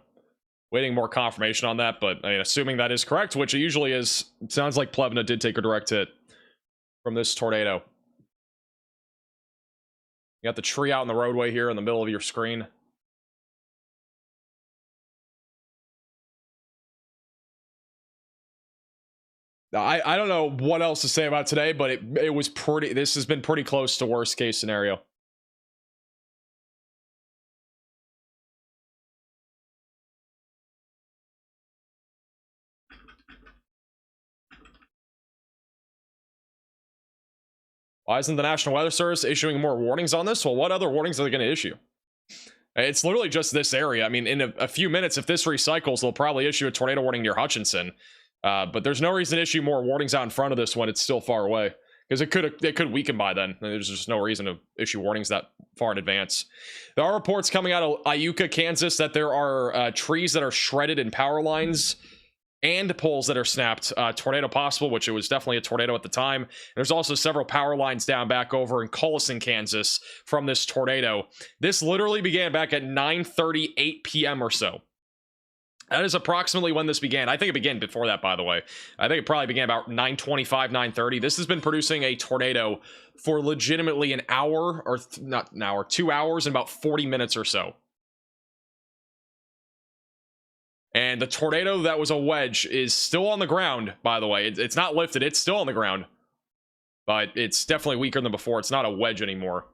Waiting more confirmation on that, but I mean, assuming that is correct, which it usually is, it sounds like Plevna did take a direct hit from this tornado. You got the tree out in the roadway here in the middle of your screen. I don't know what else to say about today, but it was pretty, this has been pretty close to worst case scenario. Why isn't the National Weather Service issuing more warnings on this? Well, what other warnings are they going to issue? It's literally just this area. I mean, in a few minutes, if this recycles, they'll probably issue a tornado warning near Hutchinson. But there's no reason to issue more warnings out in front of this when it's still far away. Because it could weaken by then. There's just no reason to issue warnings that far in advance. There are reports coming out of Iuka, Kansas, that there are trees that are shredded in power lines and poles that are snapped. Tornado possible, which it was definitely a tornado at the time. There's also several power lines down back over in Collison, Kansas from this tornado. This literally began back at 9:38 p.m. or so. That is approximately when this began. I think it began before that, by the way. I think it probably began about 9:25, 9:30. This has been producing a tornado for legitimately an hour, or not an hour, 2 hours and about 40 minutes or so. And the tornado that was a wedge is still on the ground, by the way. It's not lifted. It's still on the ground. But it's definitely weaker than before. It's not a wedge anymore.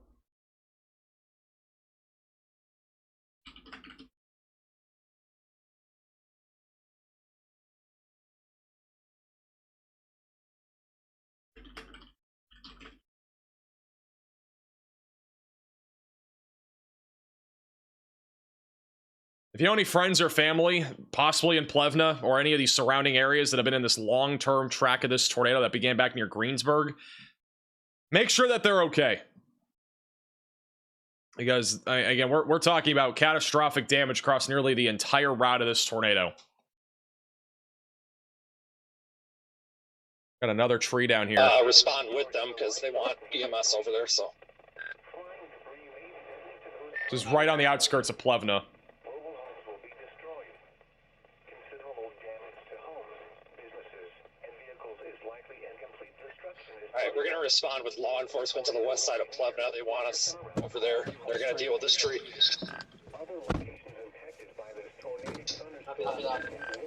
If you know any friends or family, possibly in Plevna or any of these surrounding areas that have been in this long-term track of this tornado that began back near Greensburg, make sure that they're okay. Because, again, we're talking about catastrophic damage across nearly the entire route of this tornado. Got another tree down here. Respond with them because they want EMS over there, so. Just right on the outskirts of Plevna. respond with law enforcement on the west side of Plevna. They want us over there. They're going to deal with this tree. Copy that.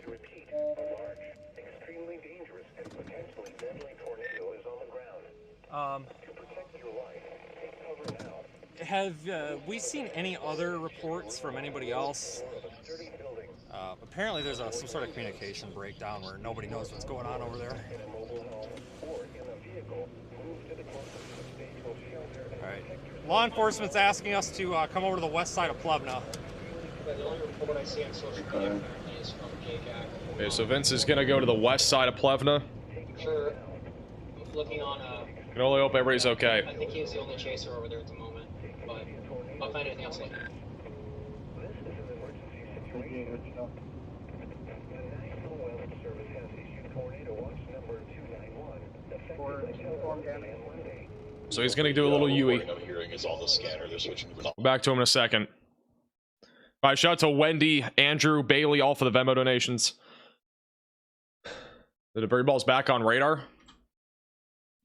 To repeat, a large, extremely dangerous, and potentially deadly tornado is on the ground. To protect your life, take cover now. Have we seen any other reports from anybody else? Apparently there's some sort of communication breakdown where nobody knows what's going on over there. Alright. Law enforcement's asking us to come over to the west side of Plevna. The only report I see on social media apparently is from JCAC. Okay, so Vince is gonna go to the west side of Plevna. Sure. I'm looking on. I can only hope everybody's okay. I think he's the only chaser over there at the moment, but I'll find anything else later. So he's gonna do a little UE. Hearing is on the scanner. They're switching. Back to him in a second. All right, shout out to Wendy, Andrew, Bailey, all for the Venmo donations. The debris ball's back on radar.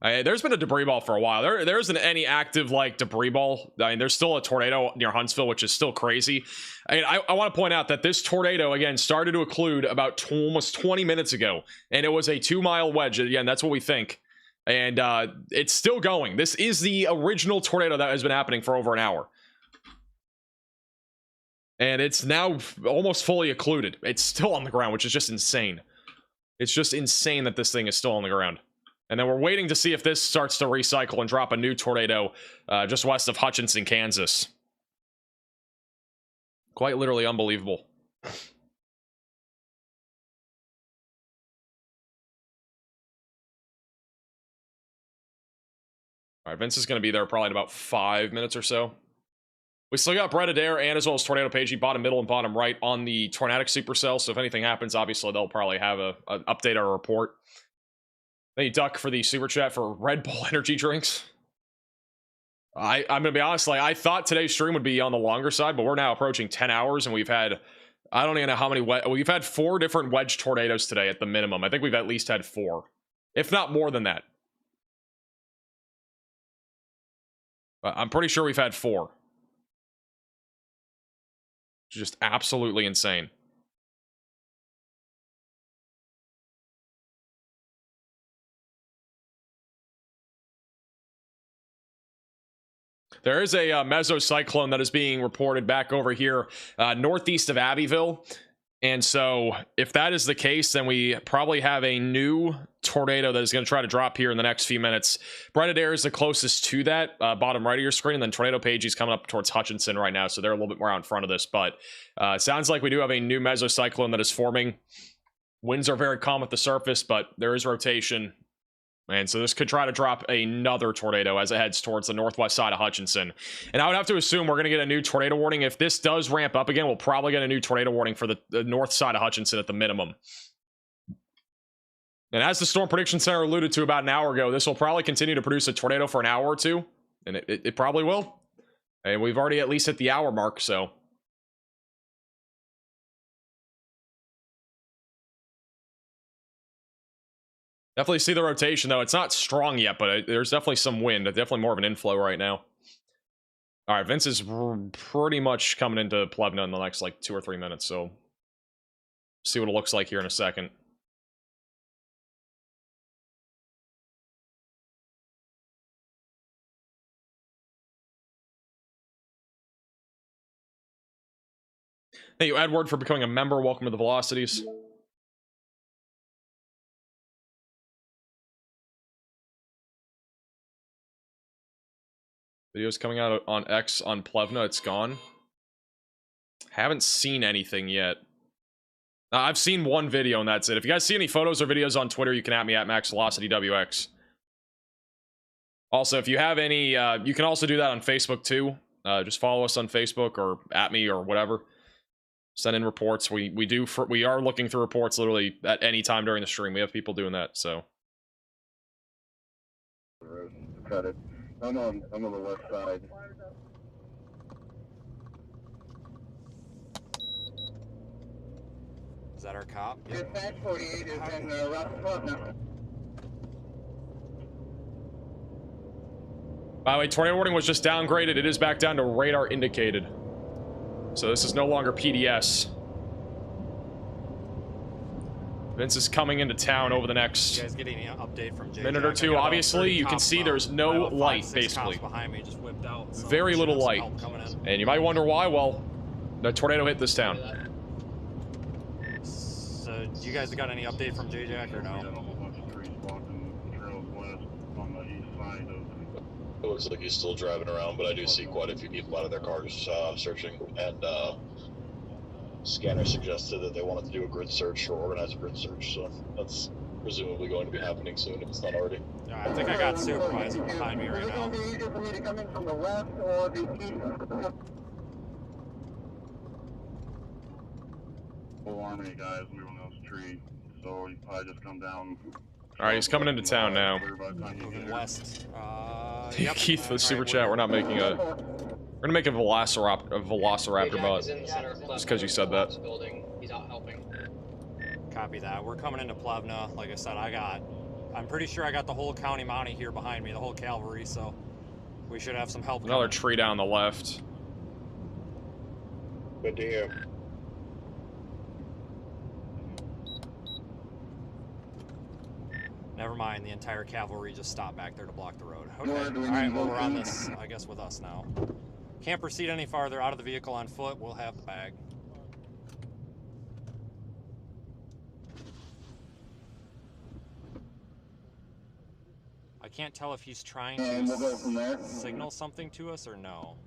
There's been a debris ball for a while. There isn't any active like debris ball. I mean, there's still a tornado near Huntsville, which is still crazy. I want to point out that this tornado again started to occlude about almost 20 minutes ago, and it was a 2-mile wedge. Again, that's what we think, and it's still going. This is the original tornado that has been happening for over an hour. And it's now almost fully occluded. It's still on the ground, which is just insane. It's just insane that this thing is still on the ground. And then we're waiting to see if this starts to recycle and drop a new tornado just west of Hutchinson, Kansas. Quite literally unbelievable. All right, Vince is going to be there probably in about 5 minutes or so. We still got Brett Adair and as well as Tornado Pagey, bottom middle and bottom right on the Tornadic Supercell. So if anything happens, obviously they'll probably have an update or a report. Thank you, Duck, for the super chat for Red Bull energy drinks. I'm gonna be honest, like I thought today's stream would be on the longer side, but we're now approaching 10 hours and we've had, I don't even know how many, we've had 4 different wedge tornadoes today at the minimum. I think we've at least had 4, if not more than that. I'm pretty sure we've had 4. Just absolutely insane. There is a mesocyclone that is being reported back over here northeast of Abbeville. And so if that is the case, then we probably have a new tornado that is going to try to drop here in the next few minutes. Brett Adair is the closest to that, bottom right of your screen. And then Tornado Page is coming up towards Hutchinson right now. So they're a little bit more out in front of this. But it sounds like we do have a new mesocyclone that is forming. Winds are very calm at the surface, but there is rotation. And so this could try to drop another tornado as it heads towards the northwest side of Hutchinson. And I would have to assume we're going to get a new tornado warning. If this does ramp up again, we'll probably get a new tornado warning for the north side of Hutchinson at the minimum. And as the Storm Prediction Center alluded to about an hour ago, this will probably continue to produce a tornado for an hour or two. And it probably will. And we've already at least hit the hour mark, so... Definitely see the rotation, though. It's not strong yet, but there's definitely some wind. Definitely more of an inflow right now. All right, Vince is pretty much coming into Plevna in the next, like, 2 or 3 minutes, so... see what it looks like here in a second. Thank you, Edward, for becoming a member. Welcome to the Velocities. Videos coming out on X on Plevna. It's gone. Haven't seen anything yet. I've seen one video and that's it. If you guys see any photos or videos on Twitter, you can at me at MaxVelocityWX. Also, if you have any, you can also do that on Facebook too. Just follow us on Facebook or at me or whatever. Send in reports. We are looking through reports literally at any time during the stream. We have people doing that, so. Cut it. I'm on the west side. Is that our cop? Dispatch 48 is in Rock Plevna. By the way, tornado warning was just downgraded. It is back down to radar indicated. So this is no longer PDS. Vince is coming into town over the next You guys getting an update from J minute or two. Obviously, you can see there's no light, basically. Behind me just whipped out, so Very we should little have some light. help coming in. And you might wonder why. Well, the tornado hit this town. So, you guys got any update from J-Jack or no? It looks like he's still driving around, but I do see quite a few people out of their cars searching, and scanner suggested that they wanted to do a grid search or organize a grid search, so that's presumably going to be happening soon if it's not already. Yeah, I think I got supervisor behind me right now. Full army guys moving those trees, so you probably just come down. Alright, he's coming into town now. Moving west. Keith for the super chat. We're not making a. We're gonna make a velociraptor bot. Just because you said that. He's out helping. Copy that. We're coming into Plevna. Like I said, I'm pretty sure I got the whole county Mountie here behind me, the whole cavalry, so we should have some help. Another tree down the left. Good to hear. Never mind, the entire cavalry just stopped back there to block the road. Okay, alright, well, we're on this, I guess, with us now. Can't proceed any farther. Out of the vehicle on foot. We'll have the bag. I can't tell if he's trying to signal something to us or no.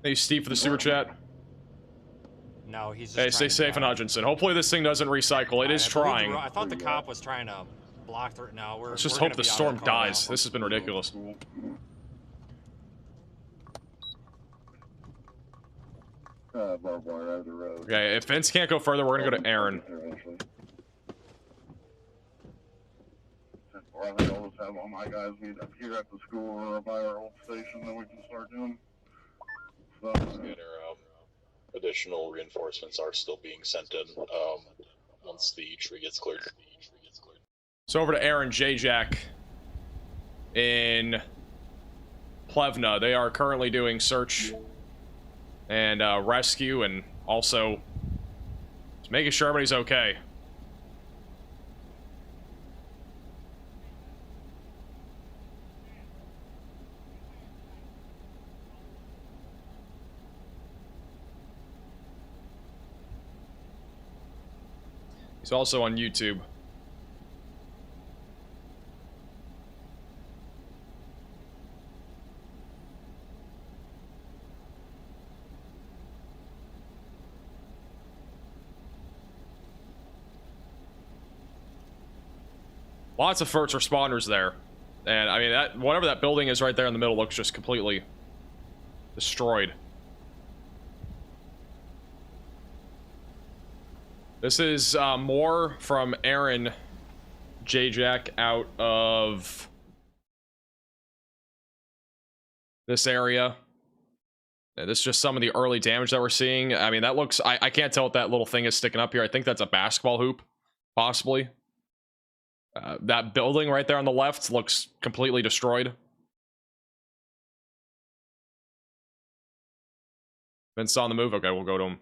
Hey, Steve for the super chat. No, he's just Hey, stay safe in Hutchinson. Hopefully this thing doesn't recycle. It is trying. I thought the cop was trying to block the... No, we're... Let's just we're hope the gonna be out storm of the car dies. now. This has been ridiculous. Barbed wire out of the road. Okay, if Vince can't go further, we're gonna go to Aaron. Or I think I'll just have all my guys meet up here at the school or by our old station, then we can start doing stuff. Additional reinforcements are still being sent in once the tree gets cleared. So over to Aaron J-Jack in Plevna. They are currently doing search and rescue, and also just making sure everybody's okay. He's also on YouTube. Lots of first responders there. And I mean, that whatever that building is right there in the middle looks just completely destroyed. This is more from Aaron J-Jack out of this area. Yeah, this is just some of the early damage that we're seeing. I mean, that looks... I can't tell what that little thing is sticking up here. I think that's a basketball hoop, possibly. That building right there on the left looks completely destroyed. Vince on the move. Okay, we'll go to him.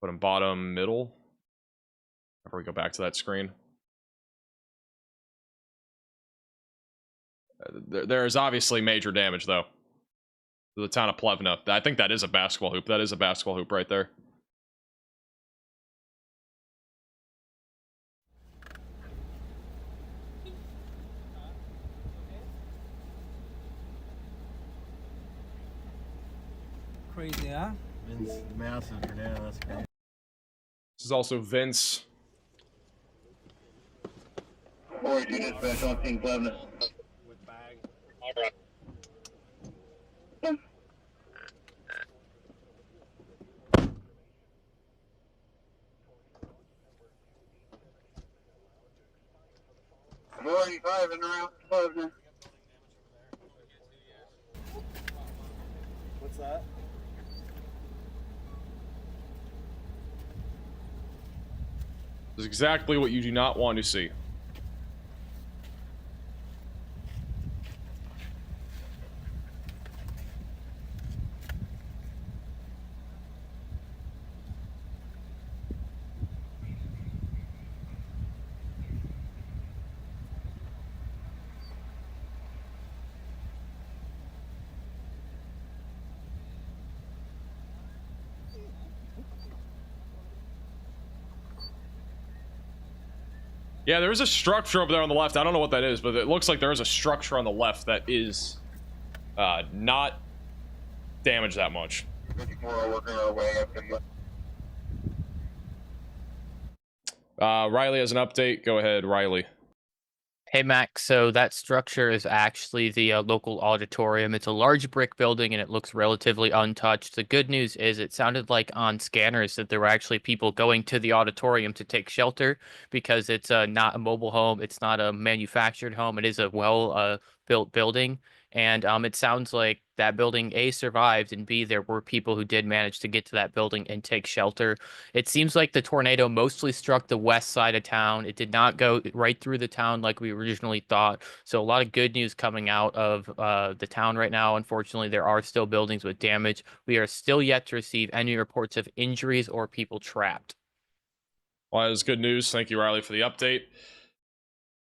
Put him bottom, middle. Before we go back to that screen. There is obviously major damage, though, to the town of Plevna. I think that is a basketball hoop. That is a basketball hoop right there. Crazy, huh? Vince, massive tornado, that's crazy. This is also Vince. Boy, you dispatch on Team Plevna. With bag. Alright. $45 and around Plevna. What's that? This is exactly what you do not want to see. Yeah, there's a structure over there on the left. I don't know what that is, but it looks like there is a structure on the left that is not damaged that much. Riley has an update. Go ahead, Riley. Hey, Max. So that structure is actually the local auditorium. It's a large brick building and it looks relatively untouched. The good news is it sounded like on scanners that there were actually people going to the auditorium to take shelter because it's not a mobile home. It's not a manufactured home. It is a well built building. And it sounds like that building, A, survived, and B, there were people who did manage to get to that building and take shelter. It seems like the tornado mostly struck the west side of town. It did not go right through the town like we originally thought. So a lot of good news coming out of the town right now. Unfortunately, there are still buildings with damage. We are still yet to receive any reports of injuries or people trapped. Well, that is good news. Thank you, Riley, for the update.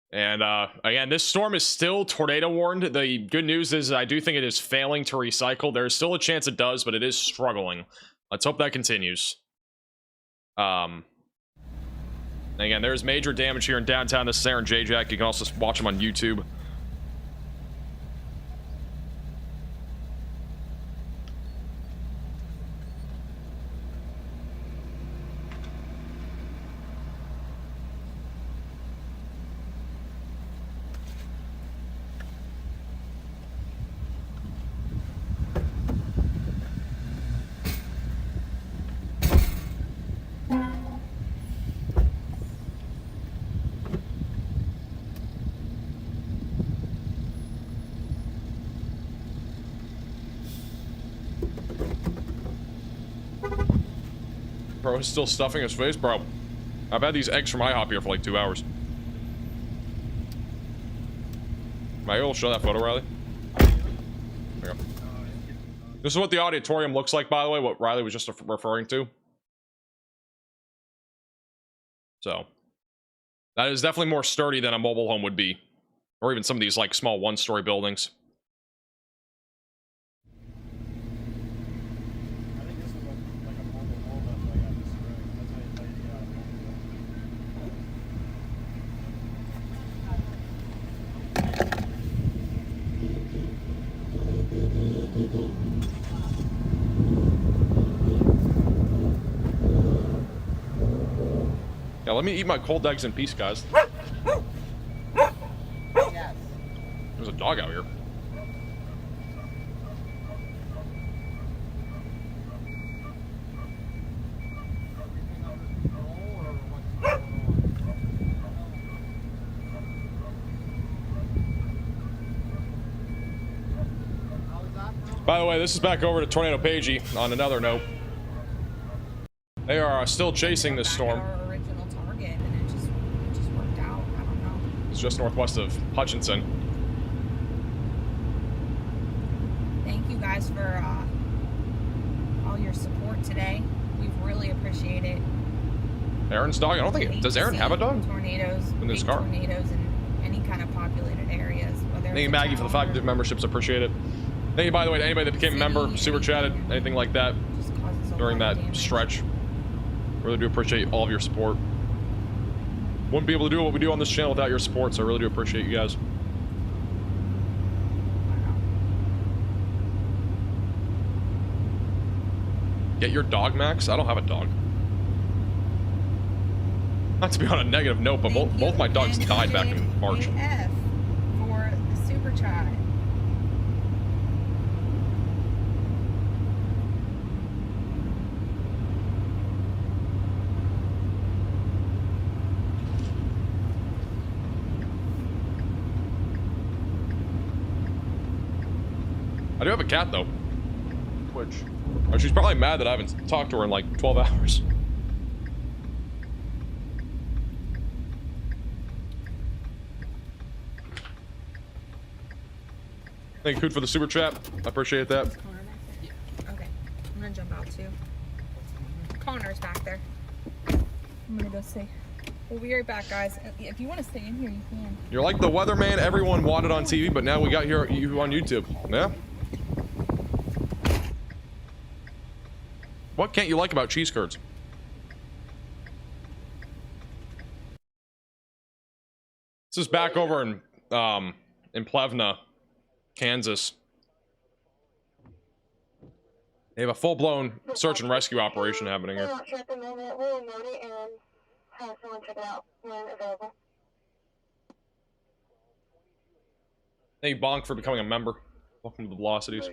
And again, this storm is still tornado warned. The good news is I do think it is failing to recycle. There's still a chance it does, but it is struggling. Let's hope that continues. Again, there's major damage here in downtown. This is Aaron J-Jack. You can also watch him on YouTube. Bro is still stuffing his face, bro. I've had these eggs from IHOP here for like 2 hours. Am I able to show that photo, Riley? There you go. This is what the auditorium looks like, by the way, what Riley was just referring to. So, that is definitely more sturdy than a mobile home would be. Or even some of these, like, small one-story buildings. Yeah, let me eat my cold eggs in peace, guys. There's a dog out here. By the way, this is back over to Tornado Pagey on another note. They are still chasing this storm. Our original target, and it just worked out. I don't know. It's just northwest of Hutchinson. Thank you guys for all your support today. We really appreciate it. Aaron's dog? I don't think it. Does Aaron have a dog? Tornadoes. In this big car? Tornadoes in any kind of populated areas. Thank you, Maggie, for the 5 memberships. Appreciate it. Thank you, by the way, to anybody that became a member, super chatted, anything like that during that stretch. Really do appreciate all of your support. Wouldn't be able to do what we do on this channel without your support, so I really do appreciate you guys. Get your dog, Max? I don't have a dog. Not to be on a negative note, but both my dogs died back in March. AF for the super chat. I do have a cat, though. Which... she's probably mad that I haven't talked to her in like 12 hours. Thank you, Coot, for the super chat. I appreciate that. Okay, I'm gonna jump out too. Connor's back there. I'm gonna go see. We'll be right back, guys. If you want to stay in here, you can. You're like the weatherman everyone wanted on TV, but now we got you on YouTube. Yeah? What can't you like about cheese curds? This is back over in Plevna, Kansas. They have a full-blown search and rescue operation happening here. Hey, Bonk, for becoming a member. Welcome to the Velocities.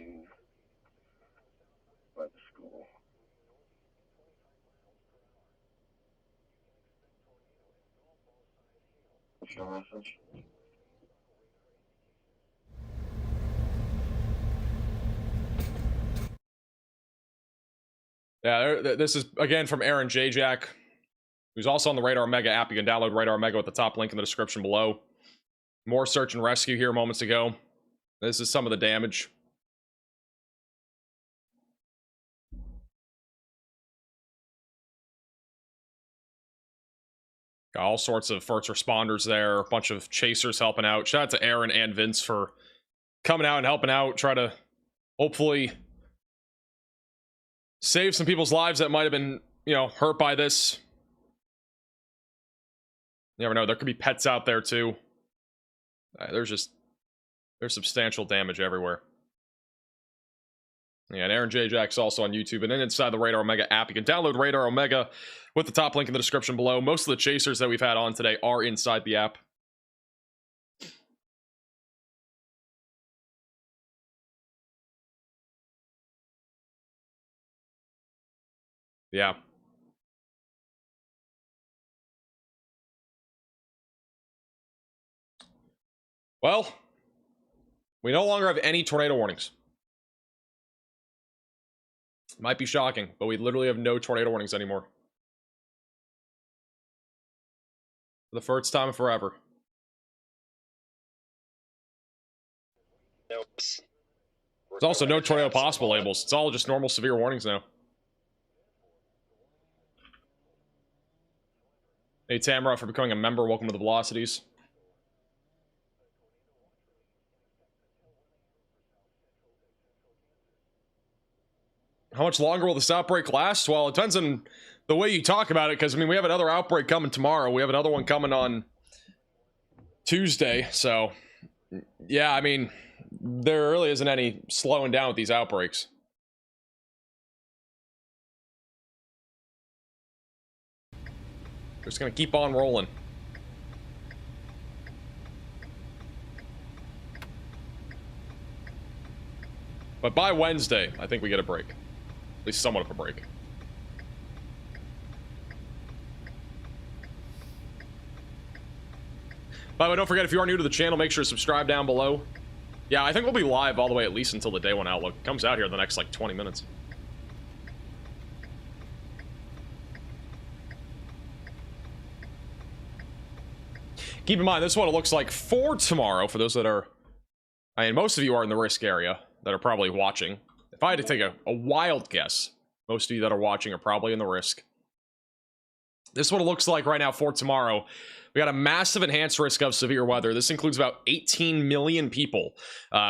Yeah, this is, again, from Aaron J. Jack, who's also on the Radar Mega app. You can download Radar Mega with the top link in the description below. More search and rescue here moments ago. This is some of the damage. Got all sorts of first responders there. A bunch of chasers helping out. Shout out to Aaron and Vince for coming out and helping out. Try to hopefully save some people's lives that might have been, you know, hurt by this. You never know. There could be pets out there too. There's substantial damage everywhere. Yeah, and Aaron J. Jack's also on YouTube. And then inside the Radar Omega app, you can download Radar Omega with the top link in the description below. Most of the chasers that we've had on today are inside the app. Yeah. Well, we no longer have any tornado warnings. Might be shocking, but we literally have no tornado warnings anymore. For the first time in forever. Nope. There's also no tornado possible labels. It's all just normal severe warnings now. Hey, Tamara, for becoming a member. Welcome to the Velocities. How much longer will this outbreak last? Well, it depends on the way you talk about it, because, I mean, we have another outbreak coming tomorrow. We have another one coming on Tuesday, so, yeah, I mean, there really isn't any slowing down with these outbreaks. We're just gonna keep on rolling. But by Wednesday, I think we get a break. At least somewhat of a break. By the way, don't forget, if you are new to the channel, make sure to subscribe down below. Yeah, I think we'll be live all the way at least until the day one outlook. It comes out here in the next, like, 20 minutes. Keep in mind, this is what it looks like for tomorrow, for those that are... I mean, most of you are in the risk area that are probably watching. If I had to take a wild guess, most of you that are watching are probably in the risk. This is what it looks like right now for tomorrow. We got a massive enhanced risk of severe weather. This includes about 18 million people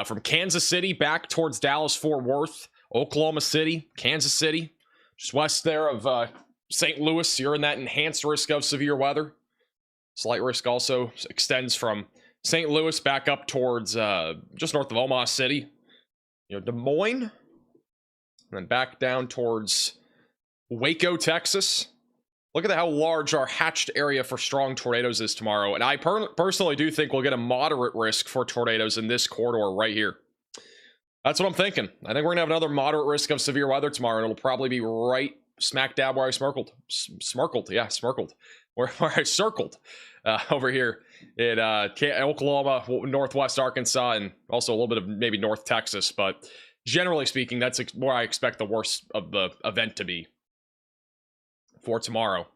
from Kansas City back towards Dallas, Fort Worth, Oklahoma City, Kansas City, just west there of St. Louis. You're in that enhanced risk of severe weather. Slight risk also extends from St. Louis back up towards just north of Omaha City, you know, Des Moines, and then back down towards Waco, Texas. Look at how large our hatched area for strong tornadoes is tomorrow. And I personally do think we'll get a moderate risk for tornadoes in this corridor right here. That's what I'm thinking. I think we're going to have another moderate risk of severe weather tomorrow, and it'll probably be right smack dab where I smirkled. Where I circled over here in Oklahoma, northwest Arkansas, and also a little bit of maybe north Texas. But generally speaking, that's where I expect the worst of the event to be for tomorrow.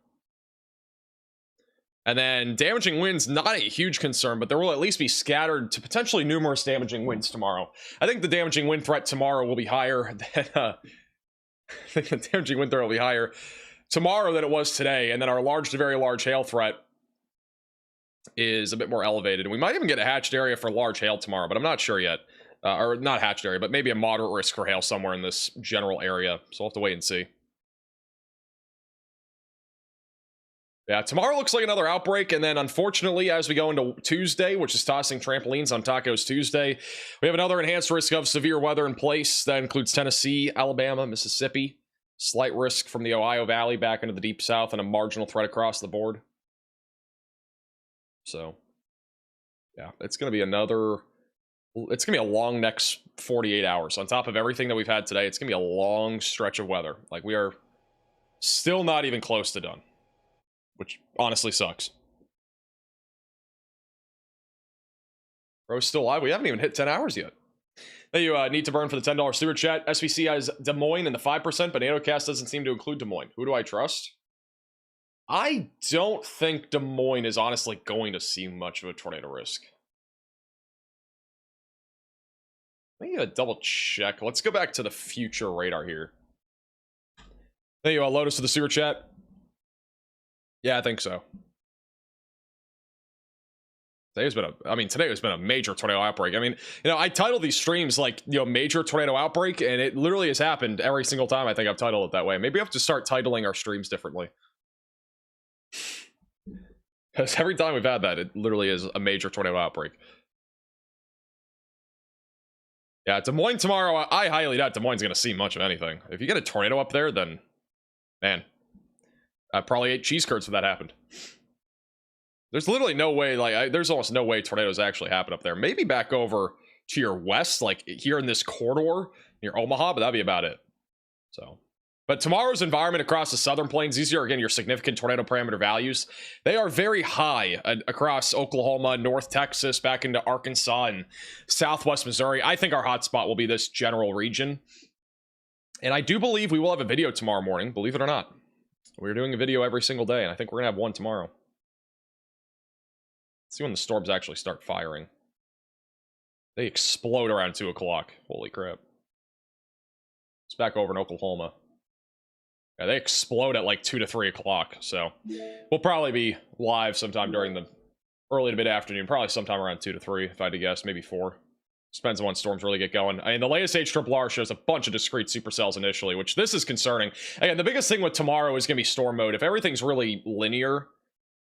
And then damaging winds, not a huge concern, but there will at least be scattered to potentially numerous damaging winds tomorrow. I think the damaging wind threat tomorrow will be higher than I think the damaging wind threat will be higher tomorrow than it was today, and then our large to very large hail threat is a bit more elevated. And we might even get a hatched area for large hail tomorrow, but I'm not sure yet. Or not hatched area, but maybe a moderate risk for hail somewhere in this general area. So we'll have to wait and see. Yeah, tomorrow looks like another outbreak, and then unfortunately, as we go into Tuesday, which is tossing trampolines on Tacos Tuesday, we have another enhanced risk of severe weather in place. That includes Tennessee, Alabama, Mississippi, slight risk from the Ohio Valley back into the deep south, and a marginal threat across the board. So, yeah, it's going to be it's going to be a long next 48 hours. On top of everything that we've had today, it's going to be a long stretch of weather. Like, we are still not even close to done, which honestly sucks. Bro's still live. We haven't even hit 10 hours yet. Then you need to burn for the $10 super chat. SVC has Des Moines in the 5%, but NatoCast doesn't seem to include Des Moines. Who do I trust? I don't think Des Moines is honestly going to see much of a tornado risk. Let me double check. Let's go back to the future radar here. Thank you, Lotus, for the super chat. Yeah, I think so. Today has been a major tornado outbreak. I mean, I title these streams like, major tornado outbreak, and it literally has happened every single time. I think I've titled it that way. Maybe I have to start titling our streams differently. Because every time we've had that, it literally is a major tornado outbreak. Yeah, Des Moines tomorrow, I highly doubt Des Moines is going to see much of anything. If you get a tornado up there, then, man, I probably ate cheese curds if that happened. There's literally no way, there's almost no way tornadoes actually happen up there. Maybe back over to your west, like here in this corridor near Omaha, but that'd be about it. So, but tomorrow's environment across the southern plains, these are, again, your significant tornado parameter values. They are very high across Oklahoma, North Texas, back into Arkansas and Southwest Missouri. I think our hotspot will be this general region. And I do believe we will have a video tomorrow morning, believe it or not. We're doing a video every single day, and I think we're going to have one tomorrow. Let's see when the storms actually start firing. They explode around 2 o'clock. Holy crap. It's back over in Oklahoma. Yeah, they explode at like 2 to 3 o'clock. So we'll probably be live sometime during the early to mid afternoon. Probably sometime around 2 to 3, if I had to guess. Maybe 4. Depends on when storms really get going. I mean, the latest HRRR shows a bunch of discrete supercells initially, which this is concerning. Again, the biggest thing with tomorrow is going to be storm mode. If everything's really linear,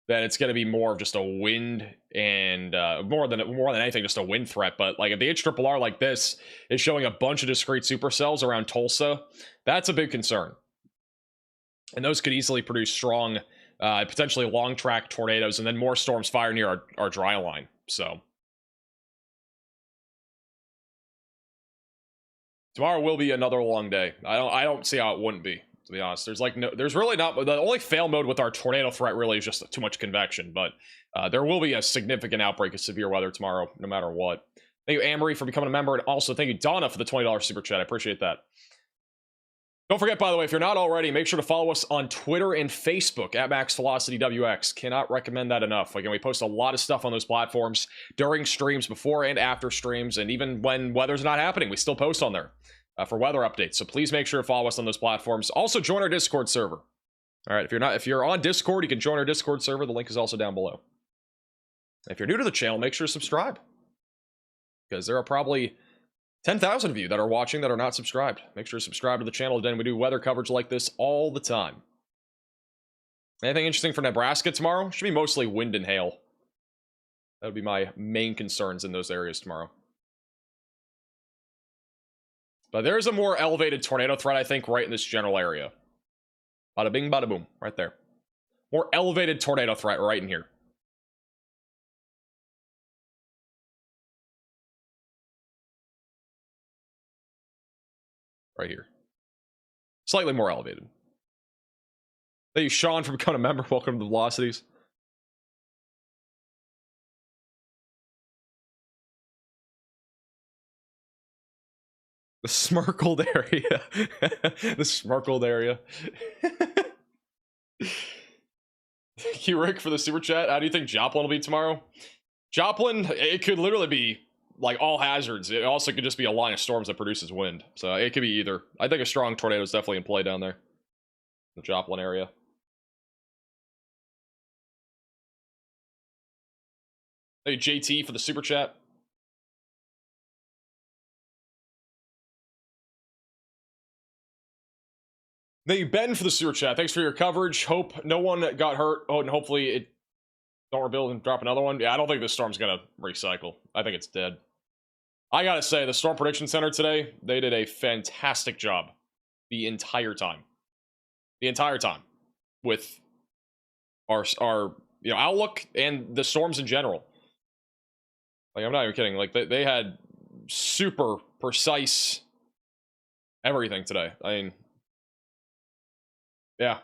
then it's going to be more of just a wind and more than anything, just a wind threat. But like if the HRRR like this is showing a bunch of discrete supercells around Tulsa, that's a big concern. And those could easily produce strong, potentially long track tornadoes, and then more storms fire near our dry line. So tomorrow will be another long day. I don't see how it wouldn't be. To be honest, there's really not. The only fail mode with our tornado threat really is just too much convection, but there will be a significant outbreak of severe weather tomorrow, no matter what. Thank you, Amory, for becoming a member, and also thank you, Donna, for the $20 super chat. I appreciate that. Don't forget, by the way, if you're not already, make sure to follow us on Twitter and Facebook at MaxVelocityWX. Cannot recommend that enough. Again, we post a lot of stuff on those platforms during streams, before and after streams, and even when weather's not happening, we still post on there. For weather updates, so please make sure to follow us on those platforms. Also, join our Discord server. All right, if you're on Discord, you can join our Discord server. The link is also down below. If you're new to the channel, make sure to subscribe, because there are probably 10,000 of you that are watching that are not subscribed. Make sure to subscribe to the channel. Then we do weather coverage like this all the time. Anything interesting for Nebraska tomorrow? Should be mostly wind and hail. That would be my main concerns in those areas tomorrow. But there is a more elevated tornado threat, I think, right in this general area. Bada bing, bada boom, right there. More elevated tornado threat right in here. Right here. Slightly more elevated. Thank you, Sean, for becoming a member. Welcome to the Velocities. The smirkled area. The smirkled area. Thank you, Rick, for the super chat. How do you think Joplin will be tomorrow? Joplin, it could literally be like all hazards. It also could just be a line of storms that produces wind. So it could be either. I think a strong tornado is definitely in play down there. The Joplin area. Hey, JT, for the super chat. Thank you, Ben, for the super chat. Thanks for your coverage. Hope no one got hurt. Oh, and hopefully it don't rebuild and drop another one. Yeah, I don't think this storm's gonna recycle. I think it's dead. I gotta say, the Storm Prediction Center today, they did a fantastic job the entire time. The entire time. With our outlook and the storms in general. Like, I'm not even kidding. Like, they had super precise everything today. I mean, yeah.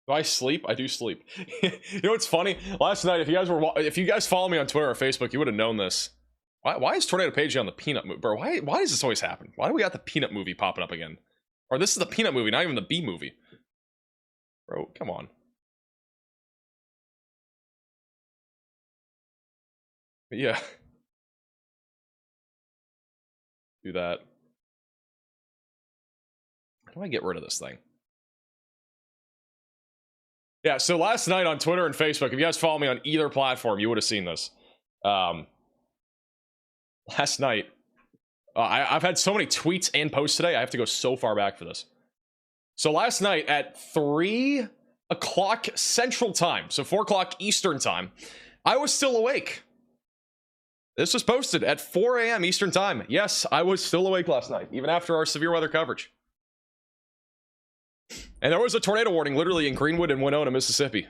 Do I sleep? I do sleep. You know what's funny? Last night, if you guys follow me on Twitter or Facebook, you would have known this. Why is Tornado Pagey on the Peanut movie? Bro, why does this always happen? Why do we got the Peanut movie popping up again? Or this is the Peanut movie, not even the B movie. Bro, come on. But yeah. Do that. How do I get rid of this thing? Yeah, so last night on Twitter and Facebook, if you guys follow me on either platform, you would have seen this. Last night, I've had so many tweets and posts today, I have to go so far back for this. So last night at 3 o'clock Central Time, so 4 o'clock Eastern Time, I was still awake. This was posted at 4 a.m. Eastern Time. Yes, I was still awake last night, even after our severe weather coverage. And there was a tornado warning literally in Greenwood and Winona, Mississippi.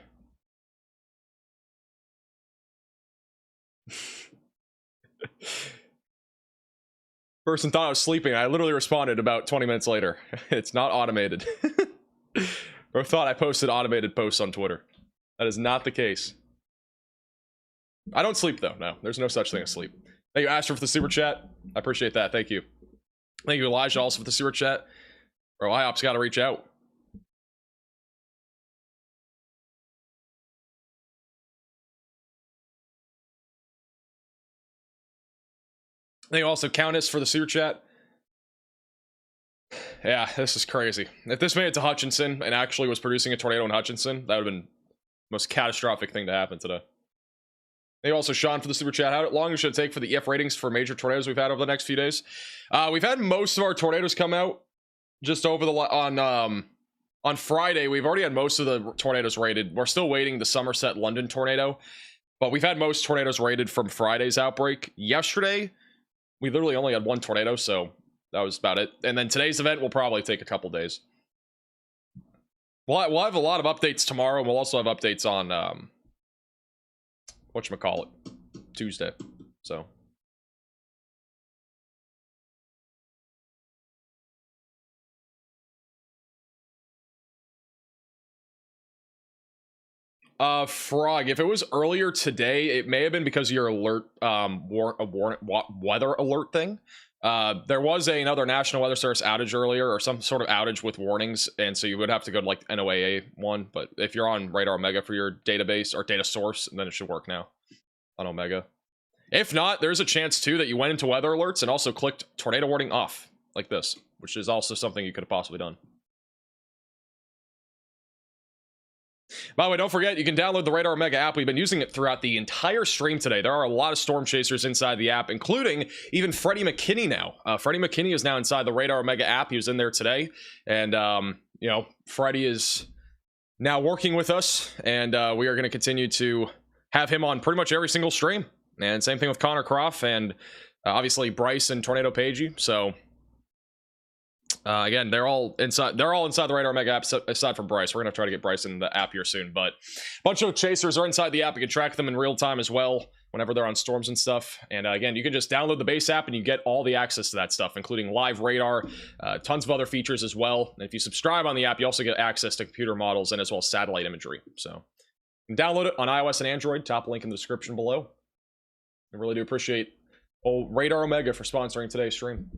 Person thought I was sleeping. I literally responded about 20 minutes later. It's not automated. Or thought I posted automated posts on Twitter. That is not the case. I don't sleep though. No, there's no such thing as sleep. Thank you, Asher, for the super chat. I appreciate that. Thank you. Thank you, Elijah, also for the super chat. Bro, IOPS got to reach out. Thank you also, Countess, for the super chat. Yeah, this is crazy. If this made it to Hutchinson and actually was producing a tornado in Hutchinson, that would have been the most catastrophic thing to happen today. Thank you also, Sean, for the super chat. How long should it take for the EF ratings for major tornadoes we've had over the next few days? We've had most of our tornadoes come out just over the on Friday. We've already had most of the tornadoes rated. We're still waiting the Somerset London tornado, but we've had most tornadoes rated from Friday's outbreak. Yesterday, we literally only had one tornado, so that was about it. And then today's event will probably take a couple days. We'll have a lot of updates tomorrow. We'll also have updates on whatchamacallit, Tuesday. So Frog, if it was earlier today, it may have been because of your alert weather alert thing. There was another National Weather Service outage earlier, or some sort of outage with warnings, and so you would have to go to like NOAA one. But if you're on Radar Omega for your database or data source, then it should work now on Omega. If not, there's a chance too that you went into weather alerts and also clicked tornado warning off like this, which is also something you could have possibly done. By the way, don't forget, you can download the Radar Omega app. We've been using it throughout the entire stream today. There are a lot of storm chasers inside the app, including even Freddie McKinney now. Freddie McKinney is now inside the Radar Omega app. He was in there today. And, you know, Freddie is now working with us. And we are going to continue to have him on pretty much every single stream. And same thing with Connor Croft and obviously Bryce and Tornado Pagey. So again, they're all inside the Radar Omega app aside from Bryce. We're gonna try to get Bryce in the app here soon, but a bunch of chasers are inside the app. You can track them in real time as well whenever they're on storms and stuff. And again, you can just download the base app and you get all the access to that stuff, including live radar, tons of other features as well. And if you subscribe on the app, you also get access to computer models and as well as satellite imagery. So you can download it on iOS and Android. Top link in the description below. I really do appreciate Radar Omega for sponsoring today's stream.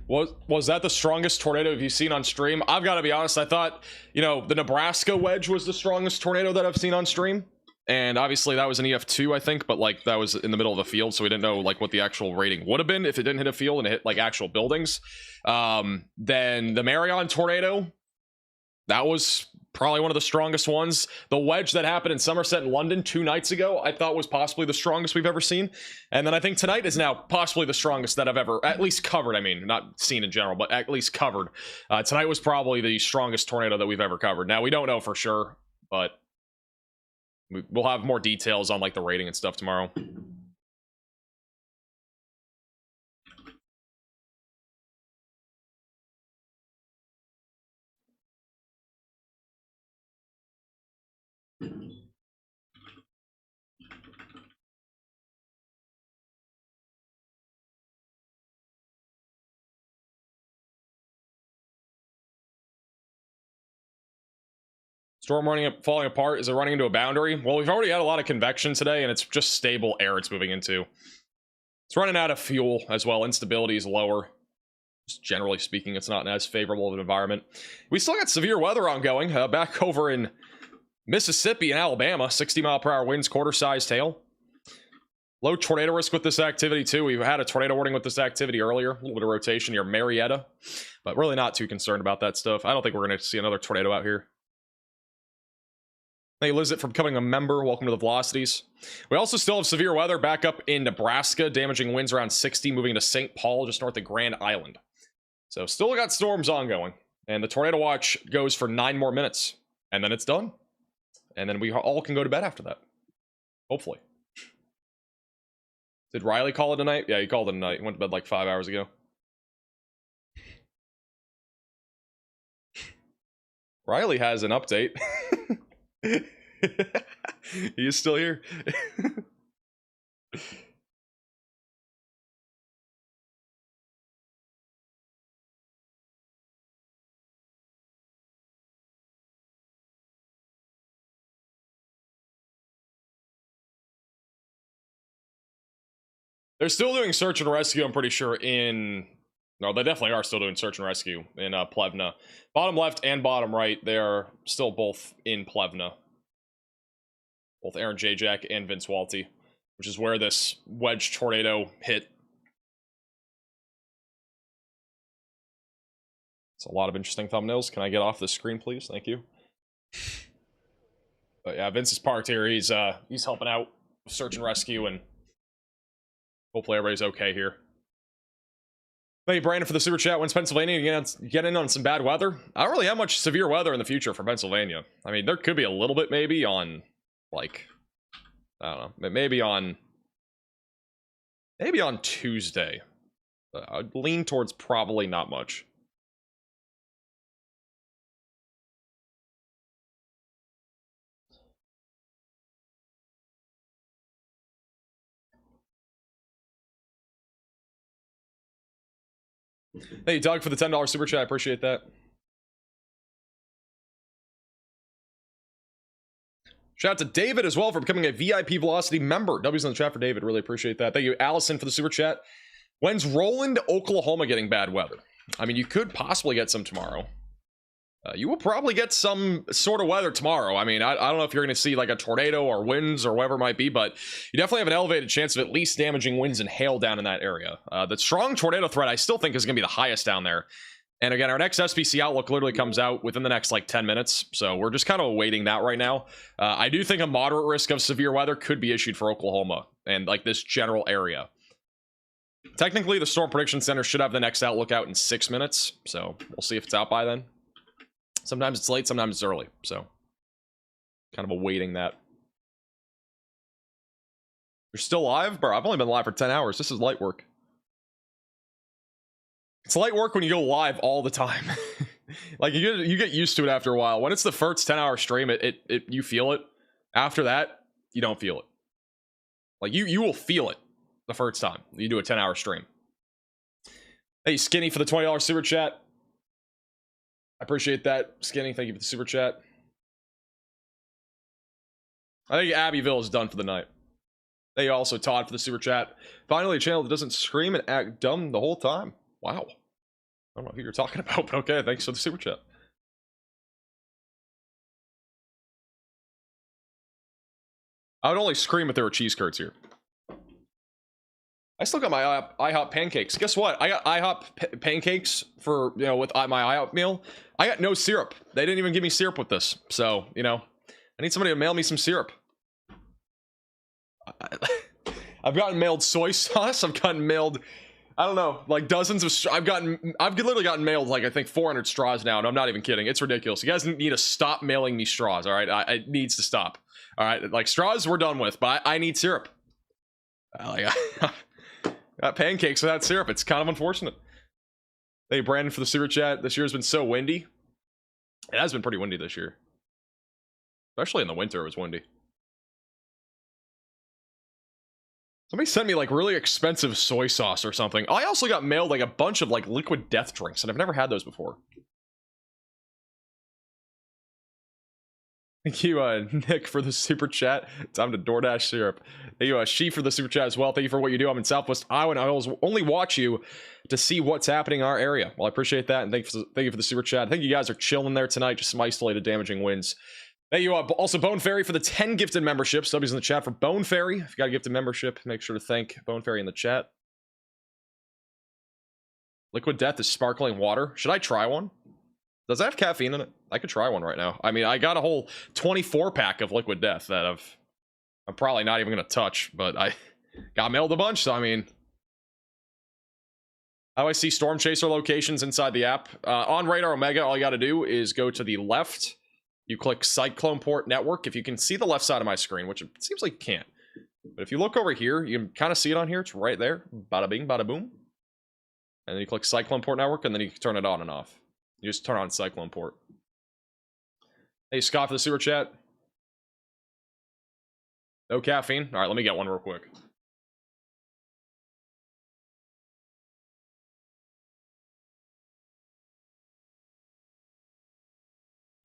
Was that the strongest tornado you've seen on stream? I've got to be honest, I thought, you know, the Nebraska wedge was the strongest tornado that I've seen on stream. And obviously that was an EF2, I think, but like that was in the middle of the field, so we didn't know like what the actual rating would have been if it didn't hit a field and it hit like actual buildings. Then the Marion tornado, that was probably one of the strongest ones. The wedge that happened in Somerset in London 2 nights ago, I thought was possibly the strongest we've ever seen. And then I think tonight is now possibly the strongest that I've ever, at least covered. I mean, not seen in general, but at least covered. Tonight was probably the strongest tornado that we've ever covered. Now, we don't know for sure, but we'll have more details on like the rating and stuff tomorrow. Storm falling apart. Is it running into a boundary? Well, we've already had a lot of convection today, and it's just stable air it's moving into. It's running out of fuel as well. Instability is lower. Just generally speaking, it's not as favorable of an environment. We still got severe weather ongoing. Back over in Mississippi and Alabama, 60-mile-per-hour winds, quarter-sized hail. Low tornado risk with this activity, too. We've had a tornado warning with this activity earlier. A little bit of rotation near Marietta, but really not too concerned about that stuff. I don't think we're going to see another tornado out here. Hey, Lizette, for becoming a member. Welcome to the Velocities. We also still have severe weather back up in Nebraska, damaging winds around 60, moving to St. Paul, just north of Grand Island. So still got storms ongoing. And the tornado watch goes for 9 more minutes. And then it's done. And then we all can go to bed after that. Hopefully. Did Riley call it tonight? Yeah, he called it tonight. He went to bed like 5 hours ago. Riley has an update. He is still here. They're still doing search and rescue, I'm pretty sure, in... No, they definitely are still doing search and rescue in Plevna. Bottom left and bottom right, they are still both in Plevna. Both Aaron Jajak and Vince Walty, which is where this wedge tornado hit. It's a lot of interesting thumbnails. Can I get off the screen, please? Thank you. But yeah, Vince is parked here. He's helping out with search and rescue, and hopefully everybody's okay here. Thank you, Brandon, for the super chat. When's Pennsylvania get in on some bad weather? I don't really have much severe weather in the future for Pennsylvania. I mean, there could be a little bit maybe on, like, I don't know, maybe on Tuesday. I'd lean towards probably not much. Hey, Doug, for the $10 super chat. I appreciate that. Shout out to David as well for becoming a VIP Velocity member. W's in the chat for David. Really appreciate that. Thank you, Allison, for the super chat. When's Roland, Oklahoma getting bad weather? I mean, you could possibly get some tomorrow. You will probably get some sort of weather tomorrow. I mean, I don't know if you're going to see like a tornado or winds or whatever it might be, but you definitely have an elevated chance of at least damaging winds and hail down in that area. The strong tornado threat, I still think, is going to be the highest down there. And again, our next SPC outlook literally comes out within the next like 10 minutes. So we're just kind of awaiting that right now. I do think a moderate risk of severe weather could be issued for Oklahoma and like this general area. Technically, the Storm Prediction Center should have the next outlook out in 6 minutes. So we'll see if it's out by then. Sometimes it's late, sometimes it's early. So kind of awaiting that. You're still live? Bro, I've only been live for 10 hours. This is light work. It's light work when you go live all the time. Like you get used to it after a while. When it's the first 10-hour stream, you feel it. After that, you don't feel it. Like you will feel it the first time you do a 10-hour stream. Hey, Skinny, for the $20 super chat. I appreciate that, Skinny. Thank you for the super chat. I think Abbeville is done for the night. Thank you also, Todd, for the super chat. Finally, a channel that doesn't scream and act dumb the whole time. Wow. I don't know who you're talking about, but okay, thanks for the super chat. I would only scream if there were cheese curds here. I still got my IHOP pancakes. Guess what? I got IHOP pancakes for, you know, with my IHOP meal. I got no syrup. They didn't even give me syrup with this. So, you know, I need somebody to mail me some syrup. I've gotten mailed soy sauce. I've gotten mailed, I don't know, like dozens of, I've literally gotten mailed like, I think 400 straws now, and I'm not even kidding. It's ridiculous. You guys need to stop mailing me straws, all right? It needs to stop. All right, like straws we're done with, but I need syrup. Got pancakes without syrup. It's kind of unfortunate. Hey, Brandon, for the super chat. This year has been so windy. It has been pretty windy this year. Especially in the winter, it was windy. Somebody sent me like really expensive soy sauce or something. I also got mailed like a bunch of like liquid death drinks, and I've never had those before. Thank you, Nick, for the super chat. Time to DoorDash syrup. Thank you, She, for the super chat as well. Thank you for what you do. I'm in Southwest Iowa, and I always only watch you to see what's happening in our area. Well, I appreciate that, and thank you for the super chat. I think you guys are chilling there tonight, just some isolated damaging winds. Thank you, also Bone Fairy for the 10 gifted memberships. Somebody's in the chat for Bone Fairy. If you got a gifted membership, make sure to thank Bone Fairy in the chat. Liquid Death is sparkling water. Should I try one? Does it have caffeine in it? I could try one right now. I mean, I got a whole 24 pack of Liquid Death that I'm probably not even going to touch, but I got mailed a bunch, so I mean... How do I see Storm Chaser locations inside the app? On Radar Omega, all you got to do is go to the left. You click Cyclone Port Network. If you can see the left side of my screen, which it seems like you can't. But if you look over here, you can kind of see it on here. It's right there. Bada bing, bada boom. And then you click Cyclone Port Network, and then you can turn it on and off. You just turn on Cyclone Port. Hey, Scott, for the super chat. No caffeine? All right, let me get one real quick.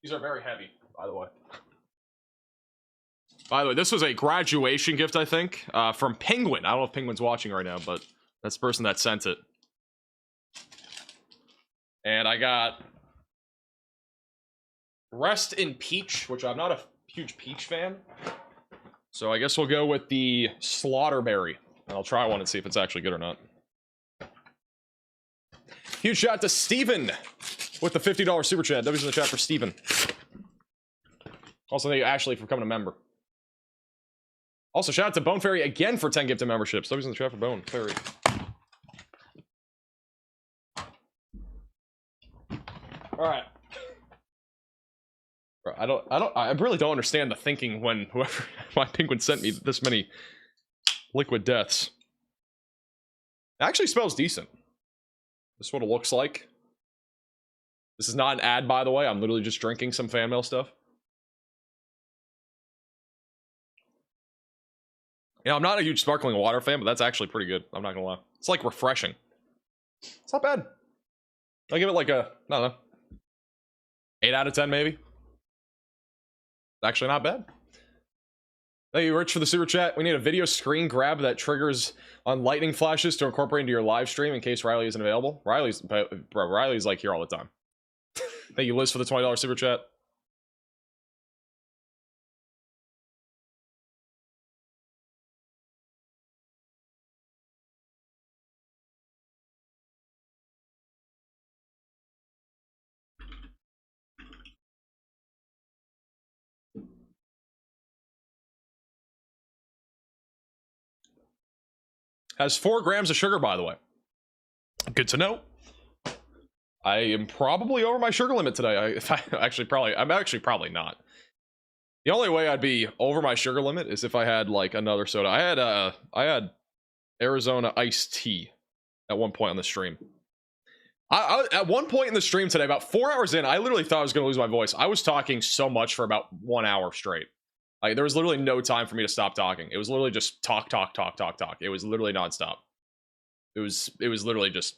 These are very heavy, by the way. By the way, this was a graduation gift, I think, from Penguin. I don't know if Penguin's watching right now, but that's the person that sent it. And I got Rest in Peach, which I'm not a huge peach fan. So I guess we'll go with the Slaughterberry. And I'll try one and see if it's actually good or not. Huge shout out to Steven with the $50 super chat. W's in the chat for Steven. Also, thank you, Ashley, for becoming a member. Also, shout out to Bone Fairy again for 10 gifted memberships. W's in the chat for Bone Fairy. Alright. I really don't understand the thinking when my Penguin sent me this many liquid deaths. It actually smells decent. This is what it looks like. This is not an ad, by the way. I'm literally just drinking some fan mail stuff. You know, I'm not a huge sparkling water fan, but that's actually pretty good. I'm not gonna lie. It's like refreshing. It's not bad. I'll give it like a, I don't know, 8 out of 10 maybe. Actually not bad. Thank you, Rich, for the super chat. We need a video screen grab that triggers on lightning flashes to incorporate into your live stream in case Riley isn't available. Riley's like here all the time. Thank you, Liz, for the $20 super chat. Has 4 grams of sugar, by the way. Good to know. I am probably over my sugar limit today. I'm actually probably not. The only way I'd be over my sugar limit is if I had like another soda. I had Arizona iced tea at one point on the stream. I at one point in the stream today, about 4 hours in, I literally thought I was going to lose my voice. I was talking so much for about 1 hour straight. Like, there was literally no time for me to stop talking. It was literally just talk. It was literally nonstop. It was literally just...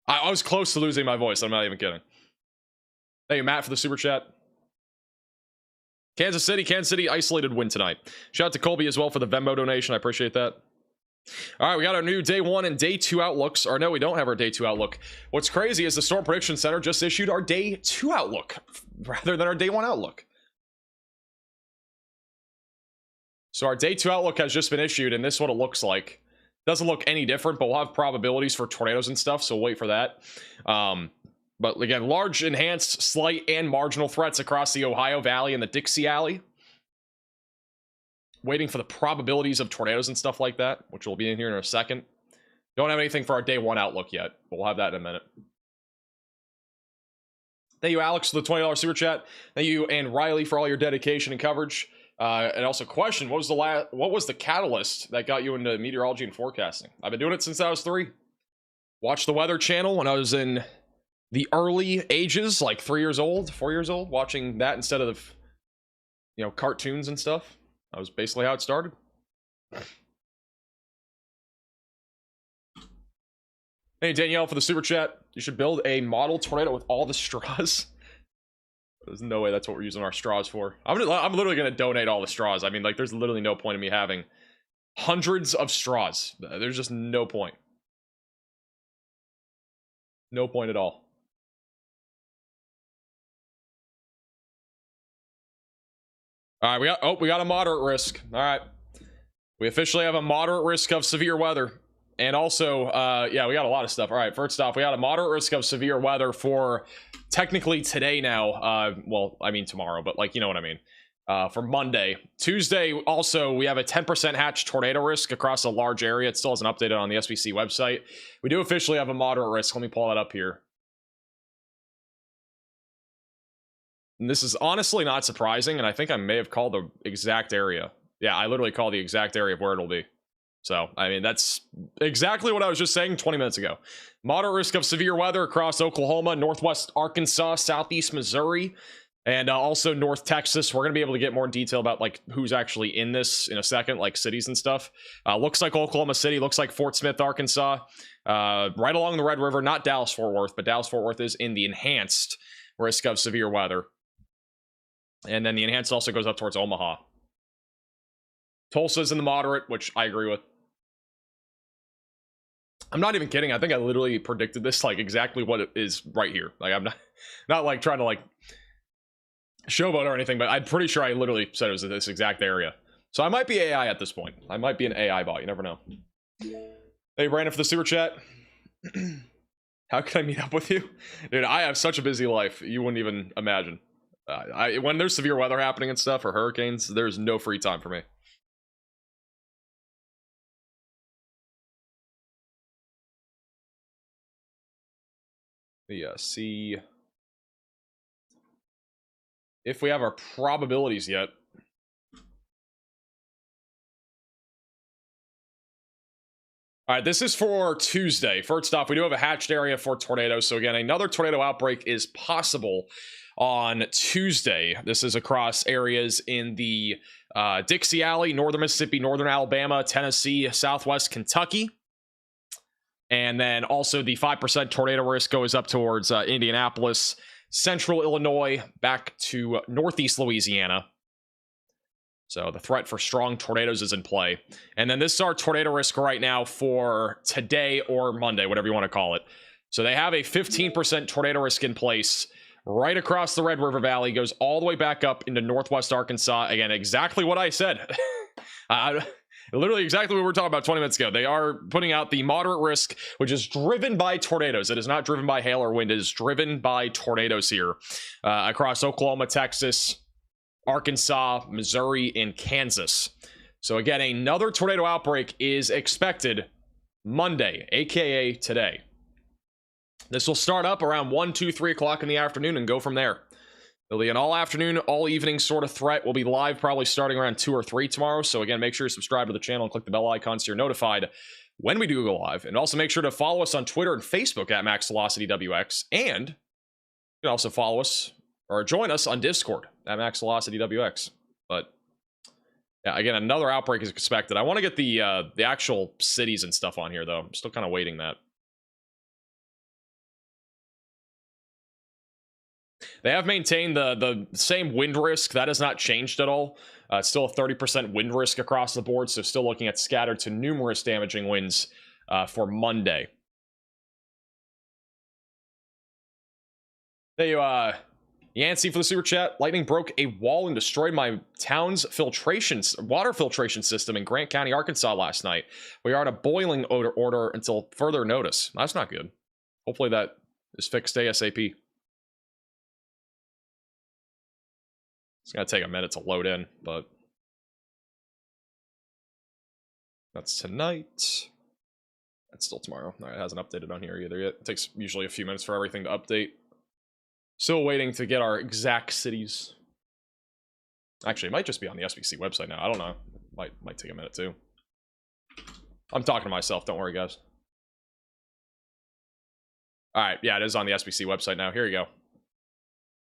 I was close to losing my voice. I'm not even kidding. Thank you, Matt, for the super chat. Kansas City isolated win tonight. Shout out to Colby as well for the Venmo donation. I appreciate that. All right, we got our new day 1 and day 2 outlooks. Or no, we don't have our day 2 outlook. What's crazy is the Storm Prediction Center just issued our day 2 outlook rather than our day 1 outlook. So our day 2 outlook has just been issued, and this is what it looks like. Doesn't look any different, but we'll have probabilities for tornadoes and stuff, so we'll wait for that. But again, large, enhanced, slight, and marginal threats across the Ohio Valley and the Dixie Alley. Waiting for the probabilities of tornadoes and stuff like that, which will be in here in a second. Don't have anything for our day 1 outlook yet, but we'll have that in a minute. Thank you, Alex, for the $20 super chat. Thank you, and Riley, for all your dedication and coverage. And also, question: what was the catalyst that got you into meteorology and forecasting? I've been doing it since I was 3. Watched the Weather Channel when I was in the early ages, like 3 years old, 4 years old, watching that instead of, you know, cartoons and stuff. That was basically how it started. Hey, Danielle, for the super chat. You should build a model tornado with all the straws. There's no way that's what we're using our straws for. I'm literally going to donate all the straws. I mean, like, there's literally no point in me having hundreds of straws. There's just no point. No point at all. All right, we got a moderate risk. All right. We officially have a moderate risk of severe weather. And also, yeah, we got a lot of stuff. All right, first off, we got a moderate risk of severe weather for technically today now. Well, I mean tomorrow, but like, you know what I mean. For Monday. Tuesday, also, we have a 10% hatch tornado risk across a large area. It still hasn't updated on the SBC website. We do officially have a moderate risk. Let me pull that up here. And this is honestly not surprising, and I think I may have called the exact area. Yeah, I literally called the exact area of where it'll be. So, I mean, that's exactly what I was just saying 20 minutes ago. Moderate risk of severe weather across Oklahoma, northwest Arkansas, southeast Missouri, and also North Texas. We're going to be able to get more detail about, like, who's actually in this in a second, like cities and stuff. Looks like Oklahoma City, looks like Fort Smith, Arkansas, right along the Red River, not Dallas-Fort Worth, but Dallas-Fort Worth is in the enhanced risk of severe weather. And then the enhanced also goes up towards Omaha. Tulsa's in the moderate, which I agree with. I'm not even kidding. I think I literally predicted this, like, exactly what it is right here. Like, I'm not like trying to, like, showboat or anything, but I'm pretty sure I literally said it was this exact area. So I might be AI at this point. I might be an AI bot. You never know. Hey, Brandon, for the super chat. How can I meet up with you? Dude, I have such a busy life. You wouldn't even imagine. When there's severe weather happening and stuff, or hurricanes, there's no free time for me. Yeah, see if we have our probabilities yet. All right, this is for Tuesday. First off, we do have a hatched area for tornadoes. So again, another tornado outbreak is possible on Tuesday. This is across areas in the Dixie Alley, northern Mississippi, northern Alabama, Tennessee, southwest Kentucky. And then also the 5% tornado risk goes up towards Indianapolis, central Illinois, back to northeast Louisiana. So the threat for strong tornadoes is in play. And then this is our tornado risk right now for today or Monday, whatever you want to call it. So they have a 15% tornado risk in place right across the Red River Valley, goes all the way back up into northwest Arkansas. Again, exactly what I said. Literally exactly what we were talking about 20 minutes ago. They are putting out the moderate risk, which is driven by tornadoes. It is not driven by hail or wind. It is driven by tornadoes here across Oklahoma, Texas, Arkansas, Missouri, and Kansas. So again, another tornado outbreak is expected Monday, aka today. This will start up around 1, 2, 3 o'clock in the afternoon and go from there. It'll be an all afternoon, all evening sort of threat. We'll be live probably starting around 2 or 3 tomorrow. So again, make sure you subscribe to the channel and click the bell icon so you're notified when we do go live. And also make sure to follow us on Twitter and Facebook at MaxVelocityWX. And you can also follow us or join us on Discord at MaxVelocityWX. But yeah, again, another outbreak is expected. I want to get the actual cities and stuff on here, though. I'm still kind of waiting that. They have maintained the same wind risk. That has not changed at all. Still a 30% wind risk across the board, so still looking at scattered to numerous damaging winds for Monday. Hey, Yancey for the super chat. Lightning broke a wall and destroyed my town's water filtration system in Grant County, Arkansas last night. We are on a boiling order until further notice. That's not good. Hopefully that is fixed ASAP. It's going to take a minute to load in, but that's tonight. That's still tomorrow. All right, it hasn't updated on here either yet. It takes usually a few minutes for everything to update. Still waiting to get our exact cities. Actually, it might just be on the SBC website now. I don't know. Might take a minute too. I'm talking to myself. Don't worry, guys. All right. Yeah, it is on the SBC website now. Here you go.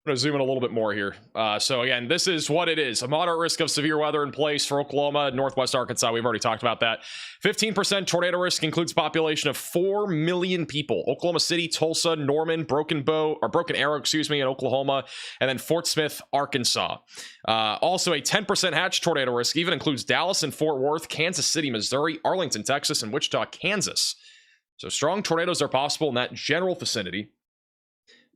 I'm going to zoom in a little bit more here. So again, this is what it is. A moderate risk of severe weather in place for Oklahoma, Northwest Arkansas. We've already talked about that. 15% tornado risk includes a population of 4 million people. Oklahoma City, Tulsa, Norman, Broken Arrow, in Oklahoma, and then Fort Smith, Arkansas. Also a 10% hatch tornado risk even includes Dallas and Fort Worth, Kansas City, Missouri, Arlington, Texas, and Wichita, Kansas. So strong tornadoes are possible in that general vicinity.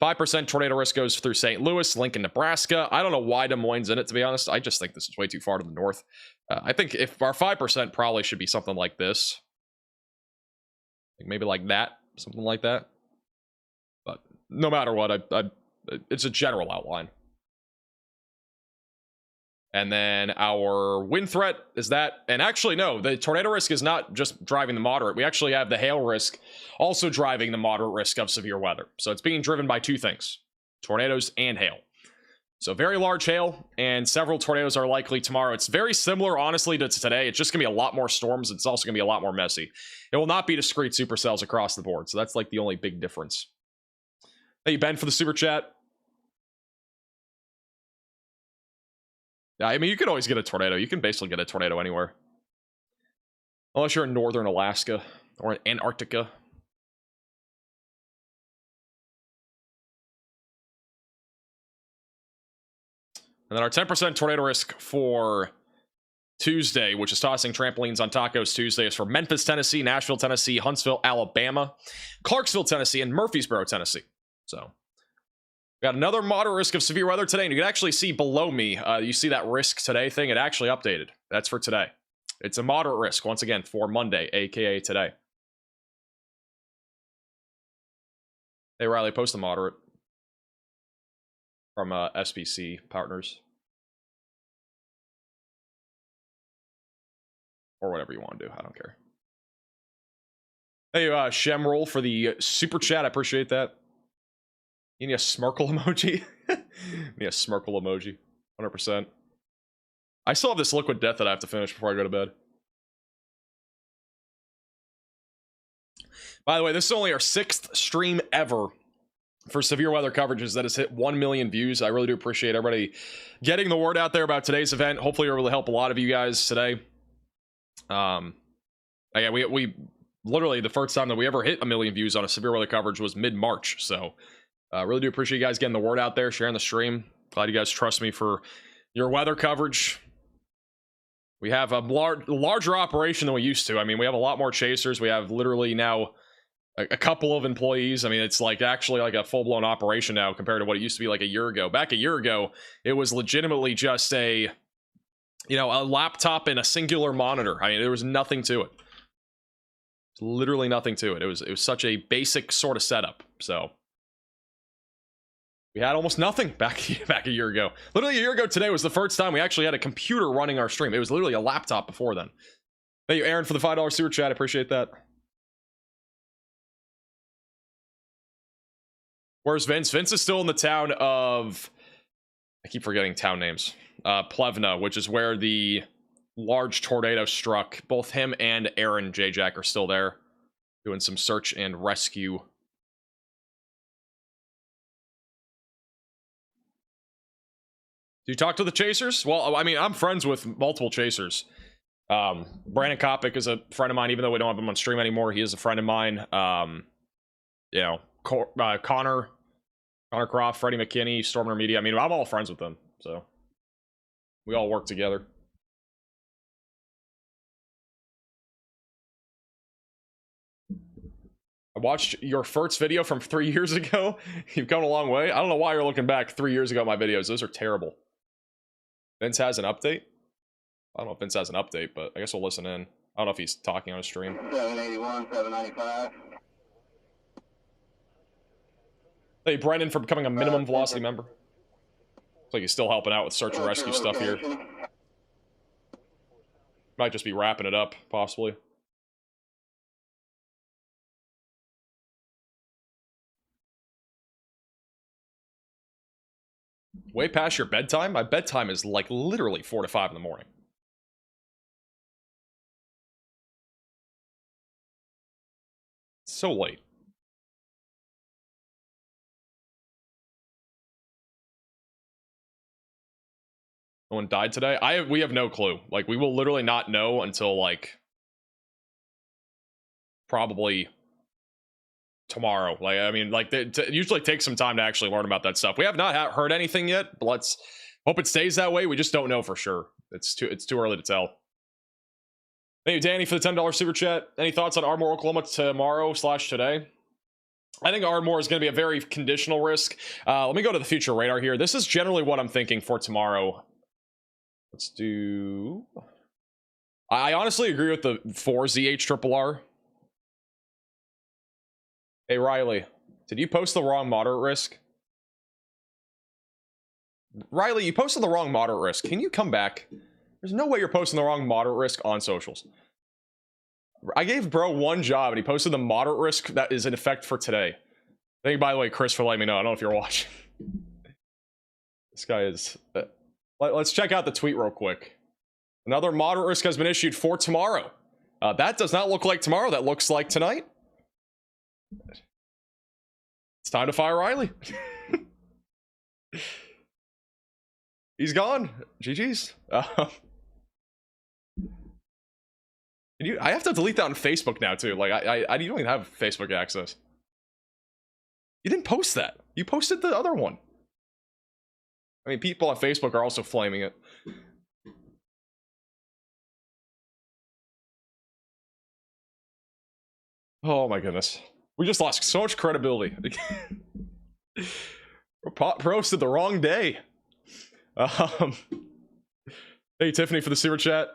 5% tornado risk goes through St. Louis, Lincoln, Nebraska. I don't know why Des Moines in it, to be honest. I just think this is way too far to the north. I think if our 5% probably should be something like this. Maybe like that. Something like that. But no matter what, it's a general outline. And then our wind threat is that, and actually no, the tornado risk is not just driving the moderate. We actually have the hail risk also driving the moderate risk of severe weather. So it's being driven by two things, tornadoes and hail. So very large hail and several tornadoes are likely tomorrow. It's very similar, honestly, to today. It's just gonna be a lot more storms. It's also gonna be a lot more messy. It will not be discrete supercells across the board. So that's like the only big difference. Thank you, Ben, for the super chat. Yeah, I mean, you can always get a tornado. You can basically get a tornado anywhere. Unless you're in northern Alaska or in Antarctica. And then our 10% tornado risk for Tuesday, which is tossing trampolines on tacos Tuesday, is for Memphis, Tennessee, Nashville, Tennessee, Huntsville, Alabama, Clarksville, Tennessee, and Murfreesboro, Tennessee. So got another moderate risk of severe weather today, and you can actually see below me, you see that risk today thing, it actually updated. That's for today. It's a moderate risk, once again, for Monday, aka today. Hey, Riley, post a moderate from SBC partners. Or whatever you want to do, I don't care. Hey, Shemroll for the super chat, I appreciate that. You need a smirkle emoji? Need a smirkle emoji. 100%. I still have this liquid death that I have to finish before I go to bed. By the way, this is only our 6th stream ever for severe weather coverages that has hit 1 million views. I really do appreciate everybody getting the word out there about today's event. Hopefully it will help a lot of you guys today. Again, we literally, the first time that we ever hit 1 million views on a severe weather coverage was mid-March, so really do appreciate you guys getting the word out there, sharing the stream. Glad you guys trust me for your weather coverage. We have a larger operation than we used to. I mean, we have a lot more chasers. We have literally now a couple of employees. I mean, it's like actually like a full-blown operation now compared to what it used to be like a year ago. Back a year ago, it was legitimately just a laptop and a singular monitor. I mean, there was nothing to it. Literally nothing to it. It was such a basic sort of setup. So we had almost nothing back a year ago. Literally a year ago today was the first time we actually had a computer running our stream. It was literally a laptop before then. Thank you, Aaron, for the $5 super chat. I appreciate that. Where's Vince? Vince is still in the town of... I keep forgetting town names. Plevna, which is where the large tornado struck. Both him and Aaron J-Jack are still there, doing some search and rescue. Do you talk to the chasers? Well, I mean, I'm friends with multiple chasers. Brandon Kopic is a friend of mine, even though we don't have him on stream anymore. He is a friend of mine. Connor Croft, Freddie McKinney, Stormer Media. I mean, I'm all friends with them, so we all work together. I watched your Furts video from 3 years ago. You've come a long way. I don't know why you're looking back 3 years ago at my videos. Those are terrible. Vince has an update? I don't know if Vince has an update, but I guess we'll listen in. I don't know if he's talking on a stream. 781, 795. Hey, Brennan, for becoming a minimum velocity member. Looks like he's still helping out with search and rescue stuff here. Might just be wrapping it up, possibly. Way past your bedtime? My bedtime is like literally 4 to 5 in the morning. So late. No one died today? We have no clue. Like, we will literally not know until, like, probably tomorrow. Like, I mean, like, it usually takes some time to actually learn about that stuff. We have not heard anything yet, but let's hope it stays that way. We just don't know for sure. It's too early to tell. Thank you, Danny, for the $10 super chat. Any thoughts on Ardmore, Oklahoma tomorrow/today? I think Ardmore is going to be a very conditional risk. Let me go to the future radar here. This is generally what I'm thinking for tomorrow. Let's do... I honestly agree with the 4ZH Hey, Riley, did you post the wrong moderate risk? Riley, you posted the wrong moderate risk. Can you come back? There's no way you're posting the wrong moderate risk on socials. I gave bro one job and he posted the moderate risk that is in effect for today. Thank you, by the way, Chris, for letting me know. I don't know if you're watching. This guy is... let's check out the tweet real quick. Another moderate risk has been issued for tomorrow. That does not look like tomorrow. That looks like tonight. It's time to fire Riley. He's gone. GG's. I have to delete that on Facebook now too. Like I don't even have Facebook access. You didn't post that. You posted the other one. I mean, people on Facebook are also flaming it. Oh my goodness. We just lost so much credibility. Posted the wrong day. Hey, Tiffany, for the super chat.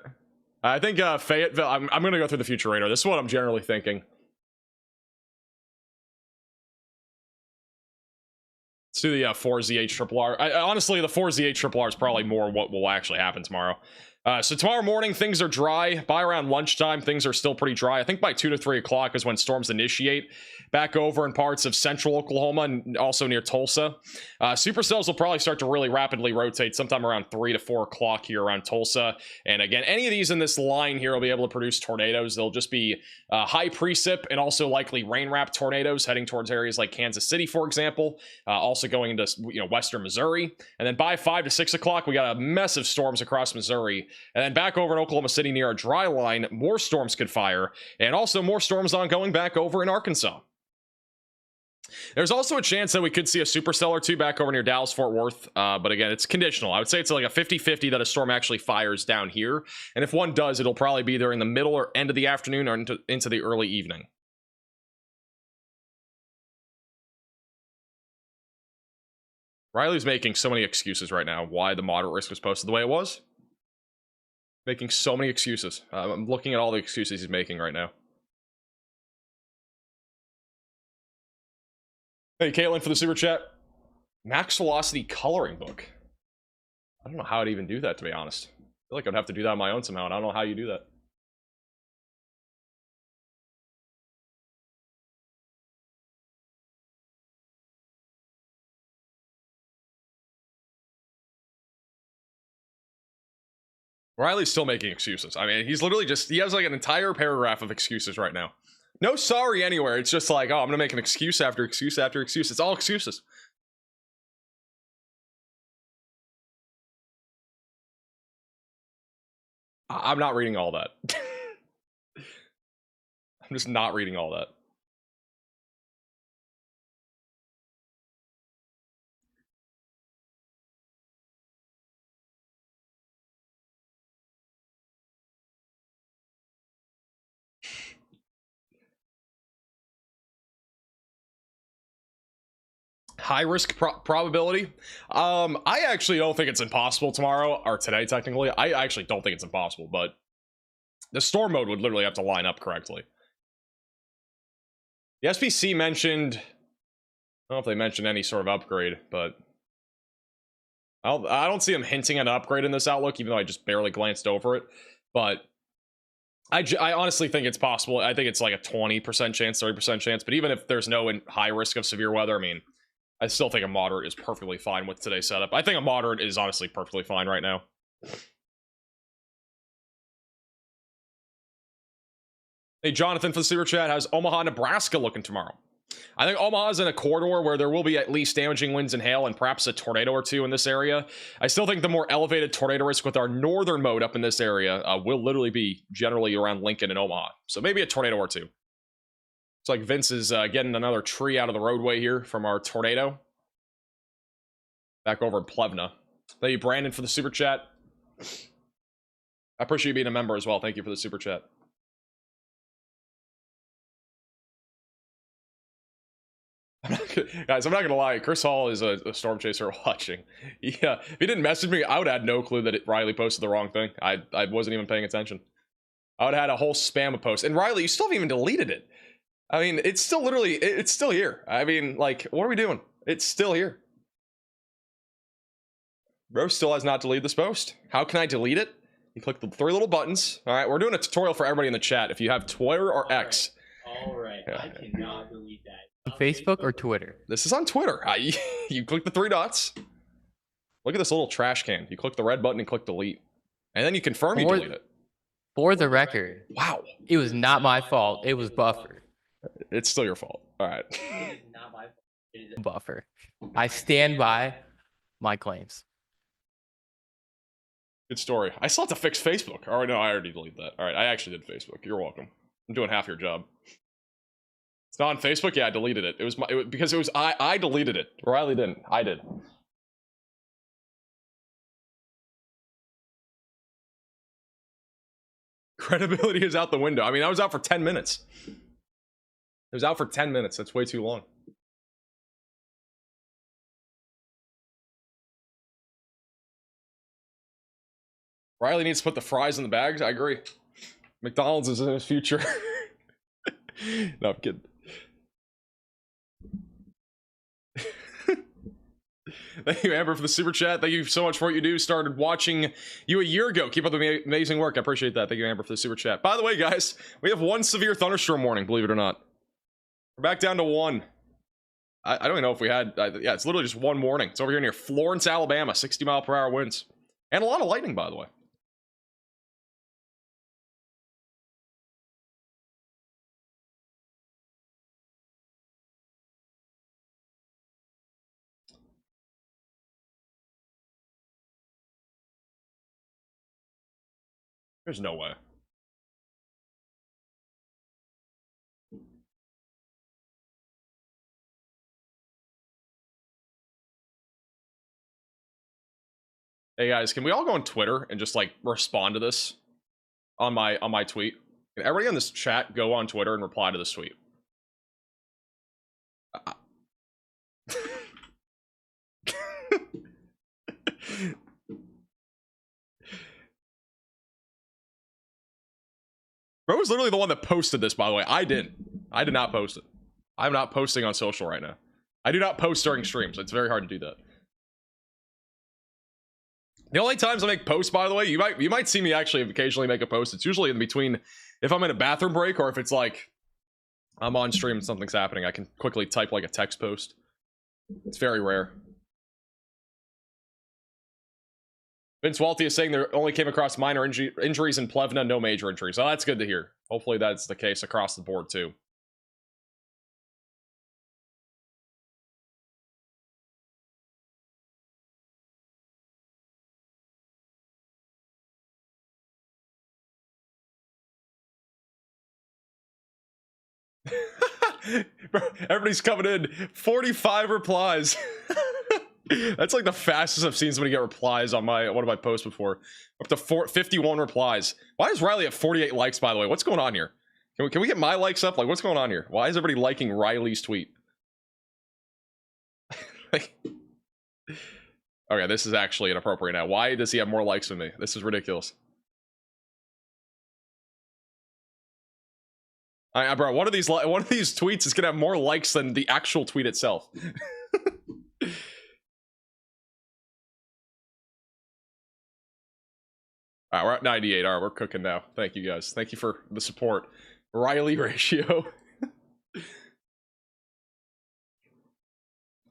I think Fayetteville, I'm going to go through the future radar. This is what I'm generally thinking. Let's do the 4ZH honestly, the 4ZH is probably more what will actually happen tomorrow. So tomorrow morning, things are dry. By around lunchtime, things are still pretty dry. I think by 2 to 3 o'clock is when storms initiate back over in parts of central Oklahoma and also near Tulsa. Supercells will probably start to really rapidly rotate sometime around 3 to 4 o'clock here around Tulsa. And again, any of these in this line here will be able to produce tornadoes. They'll just be high precip and also likely rain-wrapped tornadoes heading towards areas like Kansas City, for example. Also going into western Missouri. And then by 5 to 6 o'clock, we got a mess of storms across Missouri. And then back over in Oklahoma City near our dry line, more storms could fire. And also more storms ongoing back over in Arkansas. There's also a chance that we could see a supercell or two back over near Dallas-Fort Worth. But again, it's conditional. I would say it's like a 50-50 that a storm actually fires down here. And if one does, it'll probably be during the middle or end of the afternoon or into the early evening. Riley's making so many excuses right now why the moderate risk was posted the way it was. Making so many excuses. I'm looking at all the excuses he's making right now. Hey, Caitlin, for the super chat. Max velocity coloring book. I don't know how I'd even do that, to be honest. I feel like I'd have to do that on my own somehow, and I don't know how you do that. Riley's still making excuses. I mean, he's literally just, he has like an entire paragraph of excuses right now. No sorry anywhere. It's just like, oh, I'm going to make an excuse after excuse after excuse. It's all excuses. I'm not reading all that. I'm just not reading all that. high risk probability. I actually don't think it's impossible tomorrow, or today technically. I actually don't think it's impossible, but the storm mode would literally have to line up correctly. The SPC mentioned, I don't know if they mentioned any sort of upgrade, but I don't see them hinting at an upgrade in this outlook, even though I just barely glanced over it. But I honestly think it's possible. I think it's like a 20% chance, 30% chance. But even if there's no high risk of severe weather, I mean, I still think a moderate is perfectly fine with today's setup. I think a moderate is honestly perfectly fine right now. Hey, Jonathan for the super chat. How's Omaha, Nebraska looking tomorrow? I think Omaha's in a corridor where there will be at least damaging winds and hail and perhaps a tornado or two in this area. I still think the more elevated tornado risk with our northern mode up in this area will literally be generally around Lincoln and Omaha. So maybe a tornado or two. It's like Vince is getting another tree out of the roadway here from our tornado. Back over in Plevna. Thank you, Brandon, for the super chat. I appreciate you being a member as well. Thank you for the super chat. Guys, I'm not gonna lie, Chris Hall is a storm chaser watching. Yeah, if he didn't message me, I would have had no clue that Riley posted the wrong thing. I wasn't even paying attention. I would have had a whole spam of posts. And Riley, you still haven't even deleted it. I mean, it's still literally, it's still here. I mean, like, what are we doing? It's still here. Bro still has not deleted this post. How can I delete it? You click the 3 little buttons. All right, we're doing a tutorial for everybody in the chat. If you have Twitter or X. All right. I cannot delete that. Facebook or Twitter? This is on Twitter. You click the 3 dots. Look at this little trash can. You click the red button and click delete. And then you confirm you delete it. For the record. Wow. It was not my fault. It was Buffer. It's still your fault. All right. It is not my fault. It is Buffer. I stand by my claims. Good story. I still have to fix Facebook. All right, no, I already deleted that. All right, I actually did Facebook. You're welcome. I'm doing half your job. It's not on Facebook. Yeah, I deleted it. It was because it was I deleted it. Riley didn't. I did. Credibility is out the window. I mean, I was out for 10 minutes. It was out for 10 minutes. That's way too long. Riley needs to put the fries in the bags. I agree. McDonald's is in his future. No, I'm kidding. Thank you, Amber, for the super chat. Thank you so much for what you do. Started watching you a year ago. Keep up the amazing work. I appreciate that. Thank you, Amber, for the super chat. By the way, guys, we have 1 severe thunderstorm warning, believe it or not. We're back down to 1. I don't even know if we had... yeah, it's literally just 1 warning. It's over here near Florence, Alabama. 60-mile-per-hour winds. And a lot of lightning, by the way. There's no way. Hey guys, can we all go on Twitter and just like respond to this on my tweet? Can everybody on this chat go on Twitter and reply to this tweet? Bro was literally the one that posted this, by the way. I didn't. I did not post it. I'm not posting on social right now. I do not post during streams. It's very hard to do that. The only times I make posts, by the way, you might see me actually occasionally make a post. It's usually in between if I'm in a bathroom break or if it's like I'm on stream and something's happening. I can quickly type like a text post. It's very rare. Vince Walty is saying there only came across minor injuries in Plevna, no major injuries. So that's good to hear. Hopefully that's the case across the board too. Bro, everybody's coming in. 45 replies. That's like the fastest I've seen somebody get replies on one of my posts before. Up to 51 replies. Why is Riley at 48 likes, by the way? What's going on here? Can we get my likes up? Like, what's going on here? Why is everybody liking Riley's tweet? Okay, this is actually inappropriate now. Why does he have more likes than me? This is ridiculous. Bro, one of these tweets is gonna have more likes than the actual tweet itself. All right, we're at 98. All right, we're cooking now. Thank you guys. Thank you for the support. Riley ratio.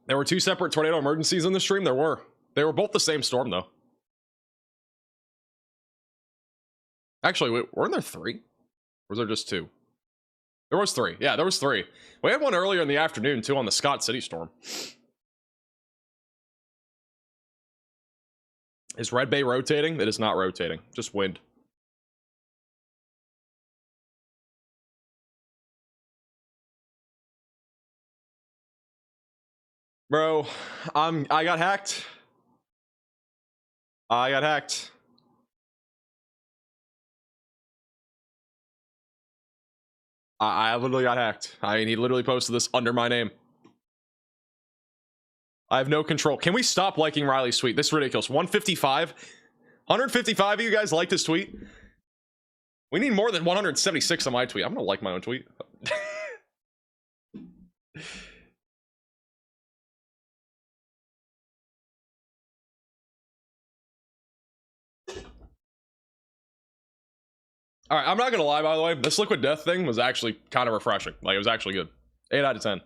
There were 2 separate tornado emergencies in the stream. There were. They were both the same storm, though. Actually, wait, weren't there 3? Or was there just 2? There was 3. Yeah, there was 3. We had one earlier in the afternoon, too, on the Scott City storm. Is Red Bay rotating? It is not rotating. Just wind. Bro, I got hacked. I got hacked. I literally got hacked. I mean, he literally posted this under my name. I have no control. Can we stop liking Riley's tweet? This is ridiculous. 155? 155 of you guys like this tweet? We need more than 176 on my tweet. I'm gonna like my own tweet. All right, I'm not gonna lie, by the way. This Liquid Death thing was actually kind of refreshing. Like, it was actually good. 8 out of 10.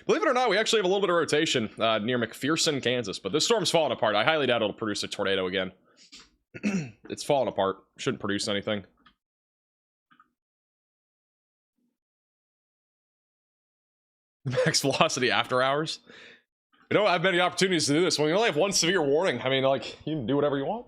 Believe it or not, we actually have a little bit of rotation near McPherson, Kansas. But this storm's falling apart. I highly doubt it'll produce a tornado again. It's falling apart. Shouldn't produce anything. Max velocity after hours. We don't have many opportunities to do this. When you only have 1 severe warning, I mean, like, you can do whatever you want.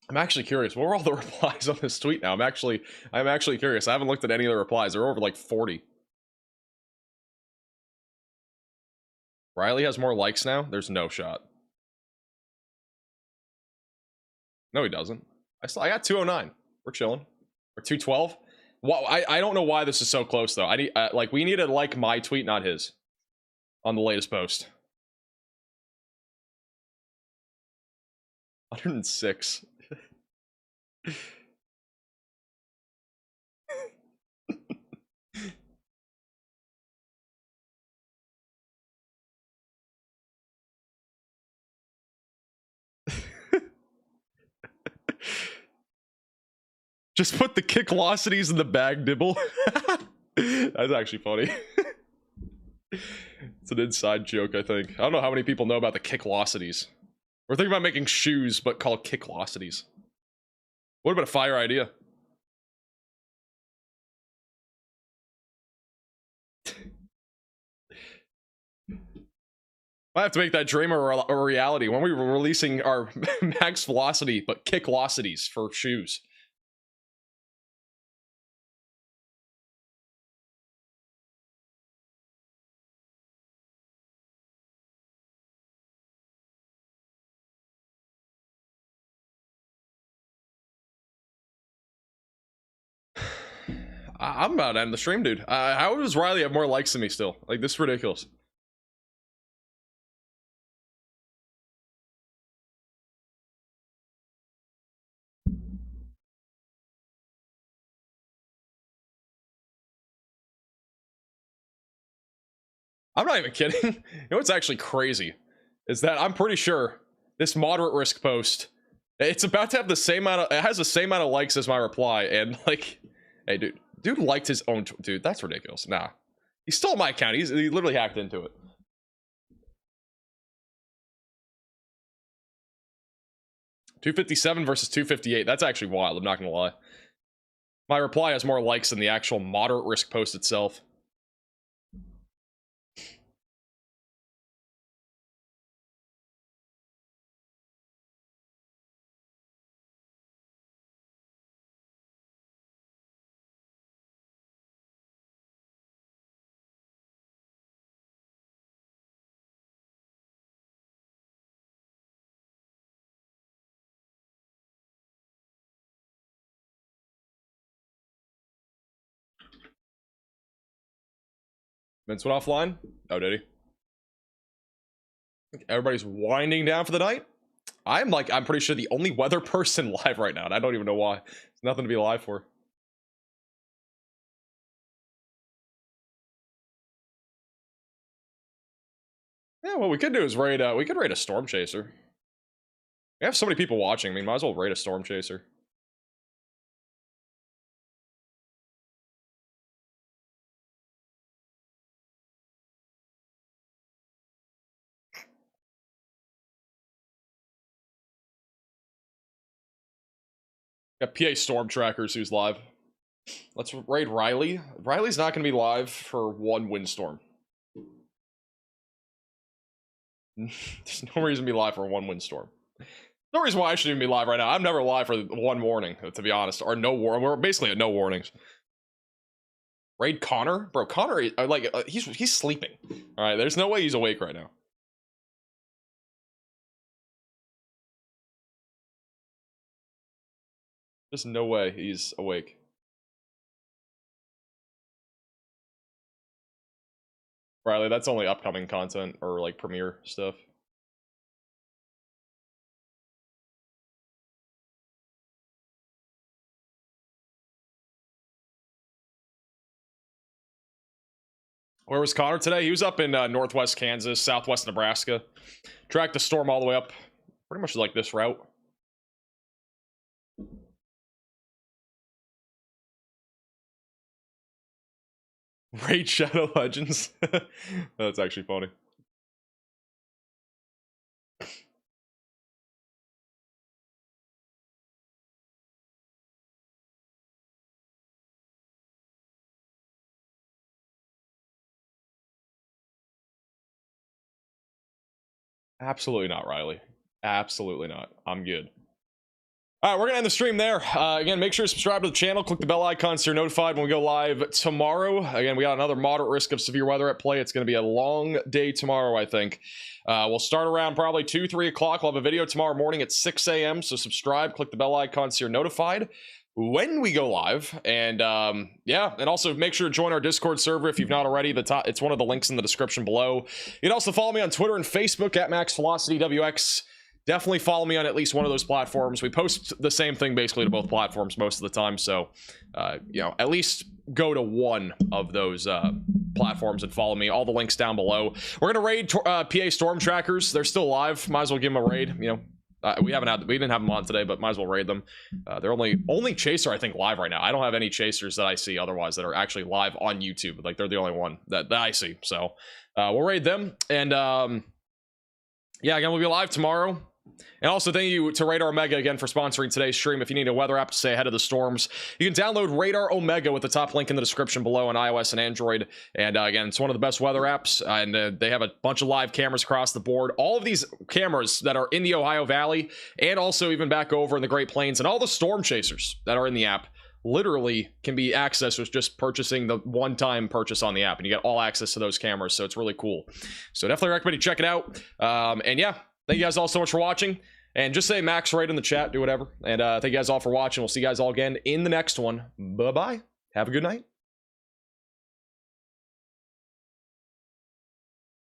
I'm actually curious. What were all the replies on this tweet now? I'm actually curious. I haven't looked at any of the replies. They're over like 40. Riley has more likes now? There's no shot. No, he doesn't. I got 209. We're chilling. Or 212. Well, I don't know why this is so close though. I need like we need to like my tweet, not his, on the latest post. 106. Just put the kick velocities in the bag, Dibble. That's actually funny. It's an inside joke, I think. I don't know how many people know about the kick velocities. We're thinking about making shoes, but called kick velocities. What about a fire idea? I have to make that dream a reality. When we were releasing our max velocity, but kick velocities for shoes. I'm about to end the stream, dude. How does Riley have more likes than me still? Like, this is ridiculous. I'm not even kidding. You know what's actually crazy? Is that I'm pretty sure this moderate risk post, it's about to have the same amount of, it has the same amount of likes as my reply, and like, hey, dude liked his own, dude, that's ridiculous. Nah. He stole my account. He literally hacked into it. $257 versus 258. That's actually wild. I'm not gonna lie. My reply has more likes than the actual moderate risk post itself. Vince went offline. Oh, did he? Everybody's winding down for the night. I'm pretty sure the only weather person live right now, and I don't even know why. There's nothing to be live for. Yeah, what we could do is raid. We could raid a storm chaser. We have so many people watching. I mean, might as well raid a storm chaser. Got PA Storm Trackers who's live. Let's raid Riley. Riley's not going to be live for one windstorm. There's no reason to be live for one windstorm. No reason why I should even be live right now. I'm never live for one warning, to be honest. Or no warning. We're basically at no warnings. Raid Connor? Bro, Connor, he's sleeping. Alright, there's no way he's awake right now. There's no way he's awake. Riley, that's only upcoming content or like premiere stuff. Where was Connor today? He was up in northwest Kansas, southwest Nebraska. Tracked the storm all the way up, pretty much like this route. Raid Shadow Legends. That's actually funny. Absolutely not, Riley. Absolutely not. I'm good. All right, we're going to end the stream there. Again, make sure to subscribe to the channel. Click the bell icon so you're notified when we go live tomorrow. Again, we got another moderate risk of severe weather at play. It's going to be a long day tomorrow, I think. We'll start around probably 2, 3 o'clock. We'll have a video tomorrow morning at 6 a.m. So subscribe, click the bell icon so you're notified when we go live. And yeah, and also make sure to join our Discord server if you've not already. It's one of the links in the description below. You can also follow me on Twitter and Facebook at MaxVelocityWX. Definitely follow me on at least one of those platforms. We post the same thing basically to both platforms most of the time. So, you know, at least go to one of those platforms and follow me. All the links down below. We're going to raid PA Storm Trackers. They're still live. Might as well give them a raid. You know, we didn't have them on today, but might as well raid them. They're only chaser, I think, live right now. I don't have any chasers that I see otherwise that are actually live on YouTube. Like, they're the only one that I see. So, we'll raid them. And, yeah, again, we'll be live tomorrow. And also thank you to Radar Omega again for sponsoring today's stream. If you need a weather app to stay ahead of the storms, you can download Radar Omega with the top link in the description below on iOS and Android. And again, it's one of the best weather apps, and they have a bunch of live cameras across the board. All of these cameras that are in the Ohio Valley and also even back over in the Great Plains, and all the storm chasers that are in the app literally can be accessed with just purchasing the one-time purchase on the app, and you get all access to those cameras. So it's really cool. So definitely recommend you check it out. And yeah, thank you guys all so much for watching. And just say Max right in the chat, do whatever. And thank you guys all for watching. We'll see you guys all again in the next one. Bye-bye. Have a good night.